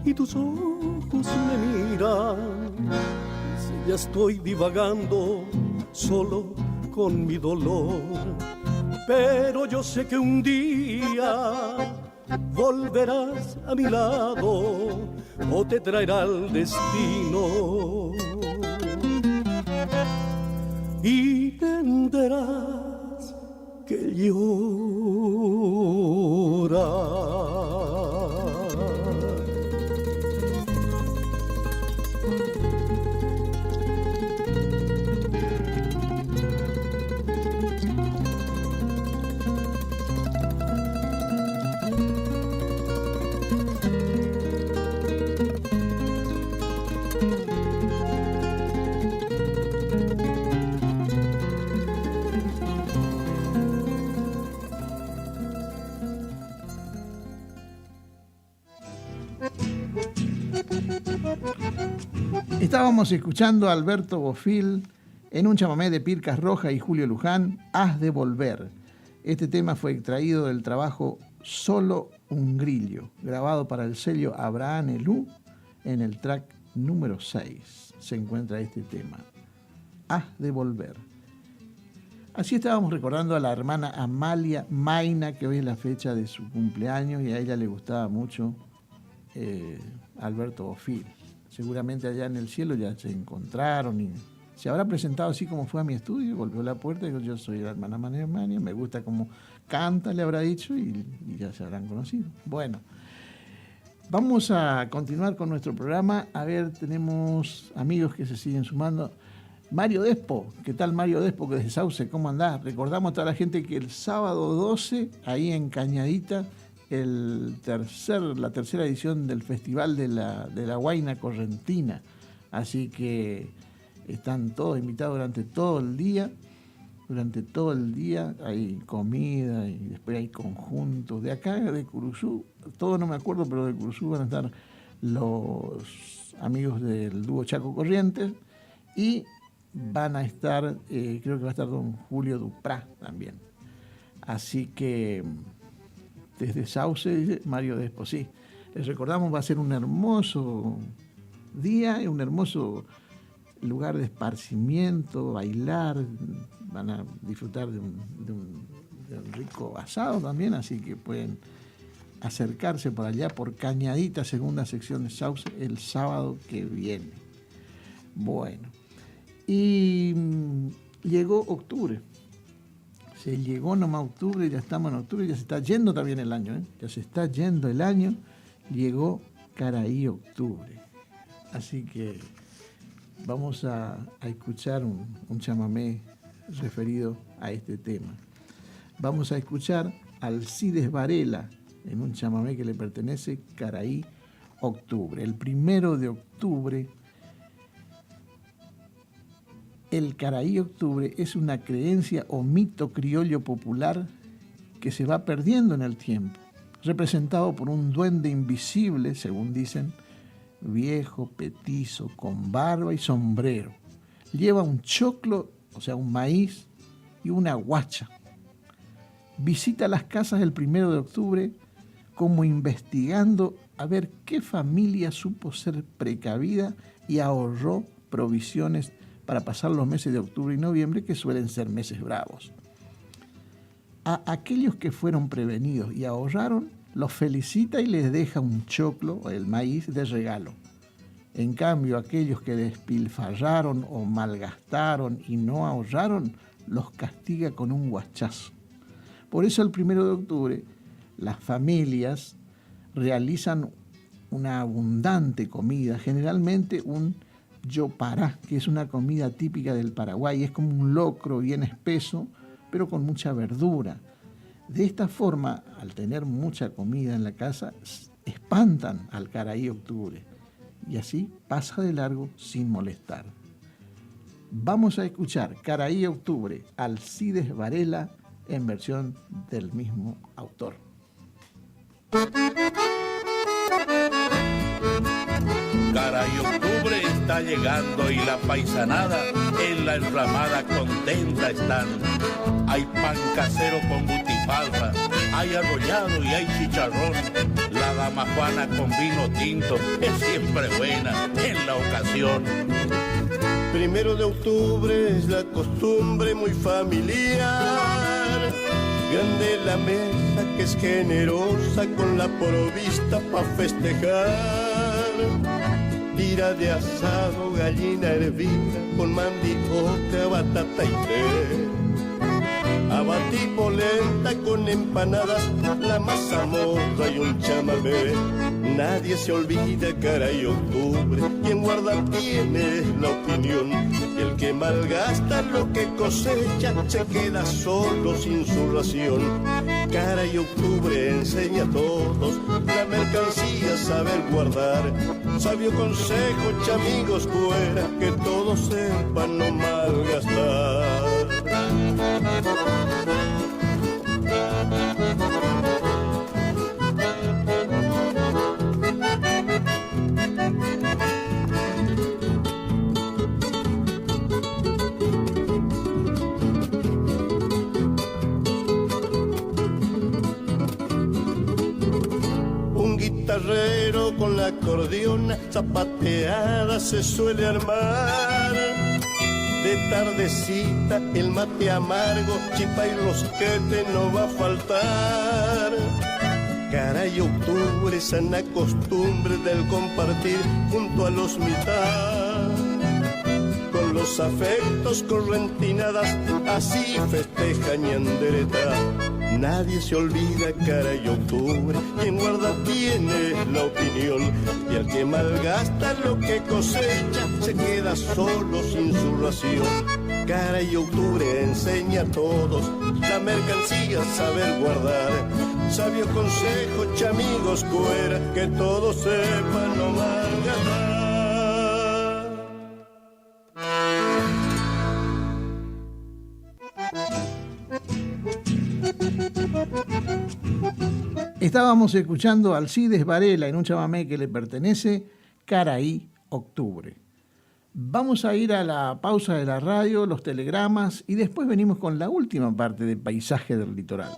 Speaker 6: y tus ojos me miran. Si ya estoy divagando solo con mi dolor, pero yo sé que un día volverás a mi lado o te traerá el destino y tendrás que llorar.
Speaker 10: Estábamos escuchando a Alberto Bofill en un chamamé de Pircas Roja y Julio Luján, Has de Volver. Este tema fue extraído del trabajo Solo un Grillo, grabado para el sello Abraham Elú en el track número 6. Se encuentra este tema, Has de Volver. Así estábamos recordando a la hermana Amalia Maina, que hoy es la fecha de su cumpleaños y a ella le gustaba mucho Alberto Bofill. Seguramente allá en el cielo ya se encontraron y se habrá presentado así como fue a mi estudio, golpeó la puerta y dijo: yo soy la hermana María, me gusta cómo canta, le habrá dicho, y ya se habrán conocido. Bueno, vamos a continuar con nuestro programa. A ver, tenemos amigos que se siguen sumando. Mario Despo, ¿qué tal Mario Despo, que desde Sauce, cómo andás? Recordamos a toda la gente que el sábado 12, ahí en Cañadita, la tercera edición del Festival de la Huayna Correntina. Así que están todos invitados durante todo el día. Durante todo el día hay comida y después hay conjuntos. De acá, de Curuzú, todo no me acuerdo, pero de Curuzú van a estar los amigos del dúo Chaco Corrientes y van a estar, creo que va a estar don Julio Duprá también. Así que desde Sauce, dice Mario Despo, sí. Les recordamos, va a ser un hermoso día y un hermoso lugar de esparcimiento, bailar, van a disfrutar de un rico asado también, así que pueden acercarse por allá, por Cañadita, segunda sección de Sauce, el sábado que viene. Bueno, y llegó octubre. Se llegó nomás octubre, ya estamos en octubre, ya se está yendo también el año, ya se está yendo el año, llegó Caraí octubre. Así que vamos a escuchar un chamamé referido a este tema. Vamos a escuchar Alcides Varela en un chamamé que le pertenece, Caraí Octubre. El 1 de octubre, el Caraí Octubre es una creencia o mito criollo popular que se va perdiendo en el tiempo, representado por un duende invisible, según dicen, viejo, petizo, con barba y sombrero. Lleva un choclo, o sea, un maíz y una guacha. Visita las casas el 1 de octubre como investigando a ver qué familia supo ser precavida y ahorró provisiones para pasar los meses de octubre y noviembre, que suelen ser meses bravos. A aquellos que fueron prevenidos y ahorraron, los felicita y les deja un choclo, el maíz, de regalo. En cambio, aquellos que despilfarraron o malgastaron y no ahorraron, los castiga con un guachazo. Por eso el 1 de octubre las familias realizan una abundante comida, generalmente un yopará, que es una comida típica del Paraguay. Es como un locro bien espeso, pero con mucha verdura. De esta forma, al tener mucha comida en la casa, espantan al Caraí Octubre y así pasa de largo sin molestar. Vamos a escuchar Caraí Octubre, Alcides Varela, en versión del mismo autor.
Speaker 7: Caraí Octubre está llegando y la paisanada en la enramada contenta están. Hay pan casero con butifarra, hay arrollado y hay chicharrón. La dama Juana con vino tinto es siempre buena en la ocasión.
Speaker 2: 1 de octubre es la costumbre muy familiar. Grande la mesa que es generosa con la provista pa' festejar. Tira de asado, gallina hervida con mandioca, batata y té. Abatí polenta con empanadas, la mazamorra y un chamamé. Nadie se olvida, Caraí Octubre, quien guarda tiene la opinión. Y el que malgasta lo que cosecha se queda solo sin su ración. Caraí Octubre enseña a todos la mercancía saber guardar. Sabio consejo, chamigos, fuera, que todos sepan no malgastar. Un guitarrero con la acordeona zapateada se suele armar. De tardecita el mate amargo, chipa y rosquete no va a faltar. Caraí Octubre, sana costumbre del compartir junto a los mitad. Con los afectos correntinadas, así festeja Ñandereta. Nadie se olvida, Caraí Octubre, quien guarda tiene la opinión. Y el que malgasta lo que cosecha se queda solo sin su ración. Caraí Octubre enseña a todos la mercancía saber guardar. Sabio consejo, chamigos, fuera, que todos sepan no malgastar.
Speaker 10: Estábamos escuchando a Alcides Varela en un chamamé que le pertenece, Caraí Octubre. Vamos a ir a la pausa de la radio, los telegramas, y después venimos con la última parte de Paisaje del Litoral.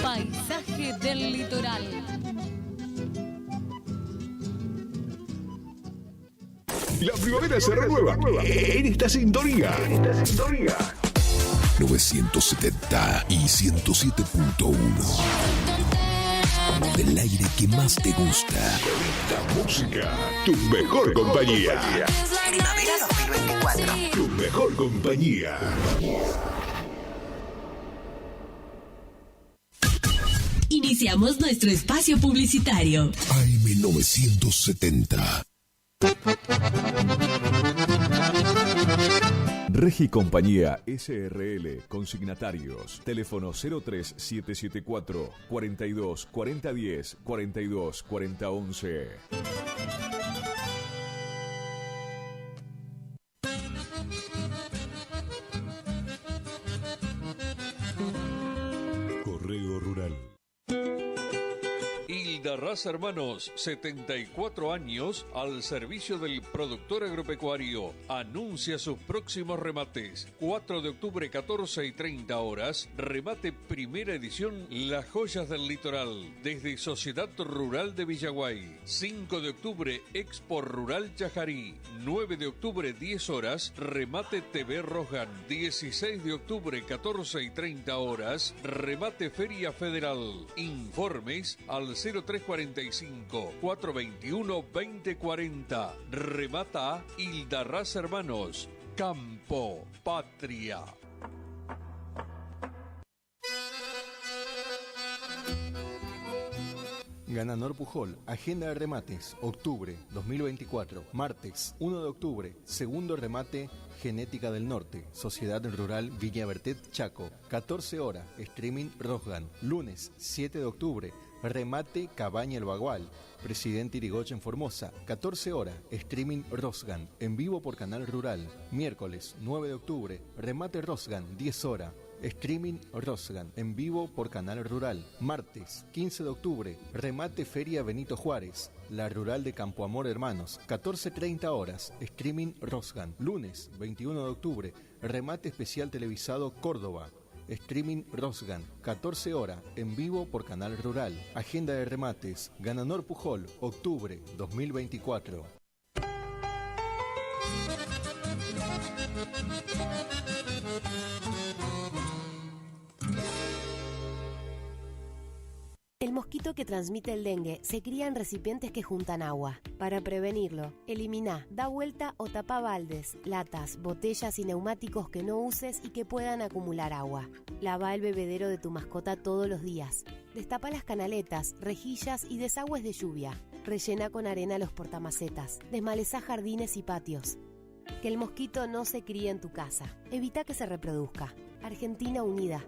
Speaker 20: Paisaje del litoral.
Speaker 1: La primavera se renueva en esta sintonía. 970 y 107.1. Del aire que más te gusta. Esta música, tu mejor compañía.
Speaker 12: Primavera 2024.
Speaker 1: Tu mejor compañía.
Speaker 19: Iniciamos nuestro espacio publicitario.
Speaker 1: AM 970.
Speaker 8: Regi Compañía SRL, consignatarios, teléfono 03774 42 40 10 42 40 11.
Speaker 23: Correo Rural.
Speaker 9: Hildarraz Hermanos, 74 años al servicio del productor agropecuario. Anuncia sus próximos remates. 4 de octubre, 14 y 30 horas. Remate primera edición Las Joyas del Litoral. Desde Sociedad Rural de Villaguay. 5 de octubre, Expo Rural Chajarí. 9 de octubre, 10 horas. Remate TV Rojan. 16 de octubre, 14 y 30 horas. Remate Feria Federal. Informes al 0345 421 2040. Remata Hildarraz Hermanos. Campo Patria.
Speaker 11: Gananor Pujol, agenda de remates, octubre 2024, martes 1 de octubre, segundo remate Genética del Norte, Sociedad Rural Villa Bertet Chaco, 14 horas, streaming Rosgan, lunes 7 de octubre, remate Cabaña El Bagual, Presidente Irigoyen Formosa, 14 horas, streaming Rosgan, en vivo por Canal Rural, miércoles 9 de octubre, remate Rosgan, 10 horas, streaming Rosgan, en vivo por Canal Rural. Martes 15 de octubre, remate Feria Benito Juárez, la Rural de Campo Amor Hermanos, 14:30 horas, streaming Rosgan. Lunes 21 de octubre, remate especial televisado Córdoba, streaming Rosgan, 14 horas, en vivo por Canal Rural. Agenda de remates, Gananor Pujol, octubre 2024.
Speaker 14: El mosquito que transmite el dengue se cría en recipientes que juntan agua. Para prevenirlo, elimina, da vuelta o tapa baldes, latas, botellas y neumáticos que no uses y que puedan acumular agua. Lava el bebedero de tu mascota todos los días. Destapa las canaletas, rejillas y desagües de lluvia. Rellena con arena los portamacetas. Desmaleza jardines y patios. Que el mosquito no se críe en tu casa. Evita que se reproduzca. Argentina Unida.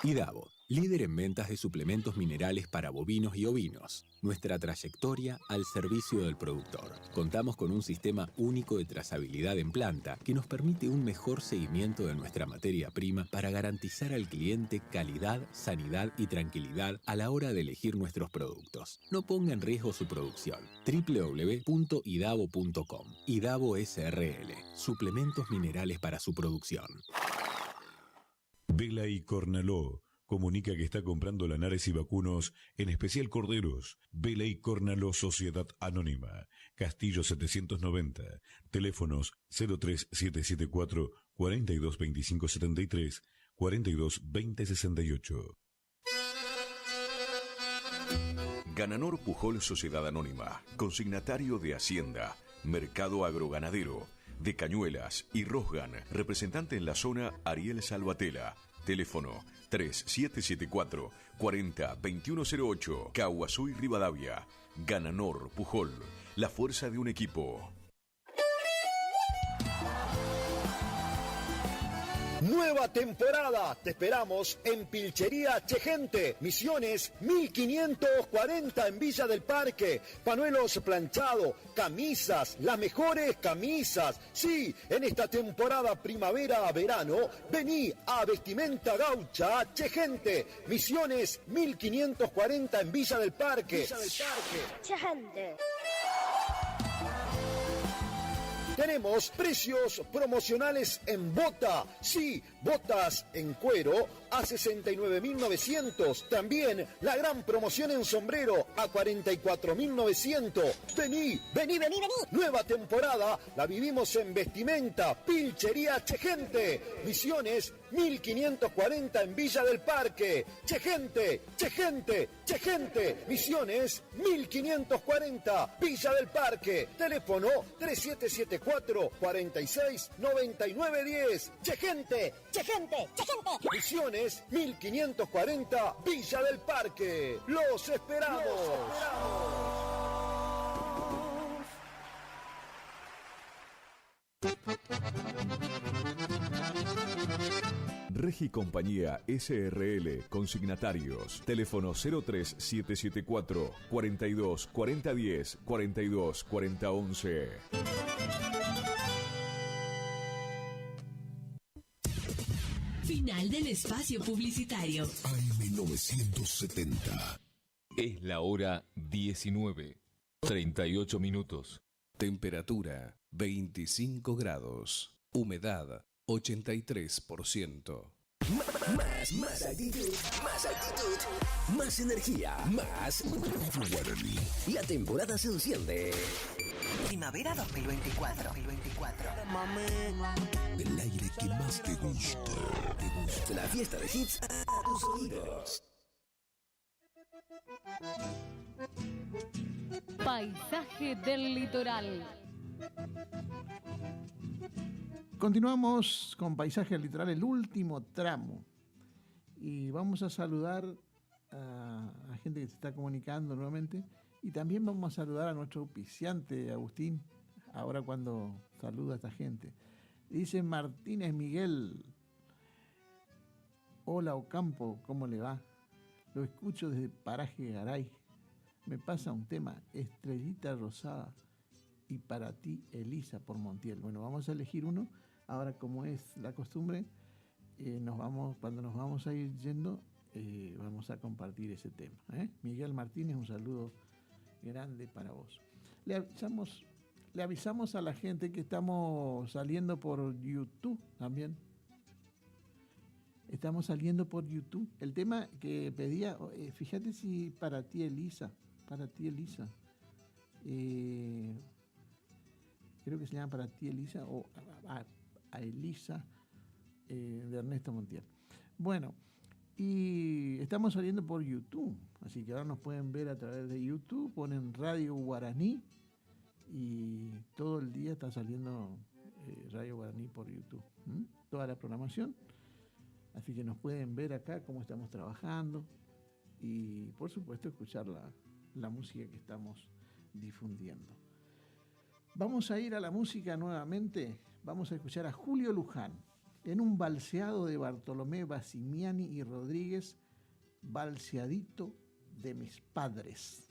Speaker 15: IDAVO, líder en ventas de suplementos minerales para bovinos y ovinos. Nuestra trayectoria al servicio del productor. Contamos con un sistema único de trazabilidad en planta que nos permite un mejor seguimiento de nuestra materia prima para garantizar al cliente calidad, sanidad y tranquilidad a la hora de elegir nuestros productos. No ponga en riesgo su producción. www.idavo.com. IDAVO SRL. Suplementos minerales para su producción.
Speaker 23: Vela y Cornaló comunica que está comprando lanares y vacunos, en especial corderos. Vela y Cornaló Sociedad Anónima, Castillo 790, teléfonos 03774 422573 422068. Gananor Pujol Sociedad Anónima, consignatario de Hacienda, Mercado Agroganadero, de Cañuelas y Rosgan, representante en la zona Ariel Salvatela, teléfono 3774 402108, Caguazú y Rivadavia. Gananor Pujol, la fuerza de un equipo.
Speaker 4: Nueva temporada. Te esperamos en Pilchería Chegente, Misiones 1540 en Villa del Parque. Panuelos planchados, camisas, las mejores camisas. Sí, en esta temporada primavera-verano, vení a Vestimenta Gaucha Chegente, Misiones 1540 en Villa del Parque.
Speaker 13: Chegente.
Speaker 4: Tenemos precios promocionales en bota. Sí, botas en cuero a 69.900. También la gran promoción en sombrero a 44.900. Vení. Nueva temporada la vivimos en Vestimenta Pilchería Chegente. Misiones 1540 en Villa del Parque. Chegente. Misiones 1540 Villa del Parque. Teléfono 3774-469910. Chegente. Misiones 1540 Villa del Parque. Los esperamos.
Speaker 8: Regi Compañía SRL, consignatarios, teléfono 03774 42 40 10 42 40 11.
Speaker 19: Final del espacio publicitario.
Speaker 1: AM970.
Speaker 25: Es la hora 19, 38 minutos.
Speaker 5: Temperatura 25 grados. Humedad 83%.
Speaker 1: Más actitud, más energía, más Guaraní.
Speaker 16: La temporada se enciende. Primavera 2024.
Speaker 1: El aire que más te gusta.
Speaker 16: La fiesta de hits a tus oídos.
Speaker 20: Paisaje del litoral.
Speaker 10: Continuamos con Paisaje del Litoral, el último tramo. Y vamos a saludar a gente que se está comunicando nuevamente. Y también vamos a saludar a nuestro auspiciante, Agustín, ahora cuando saluda a esta gente. Dice Martínez Miguel. Hola Ocampo, ¿cómo le va? Lo escucho desde Paraje Garay. Me pasa un tema, Estrellita Rosada. Y para ti, Elisa, por Montiel. Bueno, vamos a elegir uno. Ahora, como es la costumbre, cuando nos vamos a ir yendo, vamos a compartir ese tema. Miguel Martínez, un saludo grande para vos. Le avisamos a la gente que estamos saliendo por YouTube también. Estamos saliendo por YouTube. El tema que pedía, fíjate si para ti, Elisa. Creo que se llama Para ti, Elisa, o a Elisa, de Ernesto Montiel. Bueno, y estamos saliendo por YouTube, así que ahora nos pueden ver a través de YouTube, ponen Radio Guaraní y todo el día está saliendo Radio Guaraní por YouTube, toda la programación, así que nos pueden ver acá cómo estamos trabajando y por supuesto escuchar la música que estamos difundiendo. Vamos a ir a la música nuevamente. Vamos a escuchar a Julio Luján en un balseado de Bartolomé Bassimiani y Rodríguez, Balseadito de mis padres.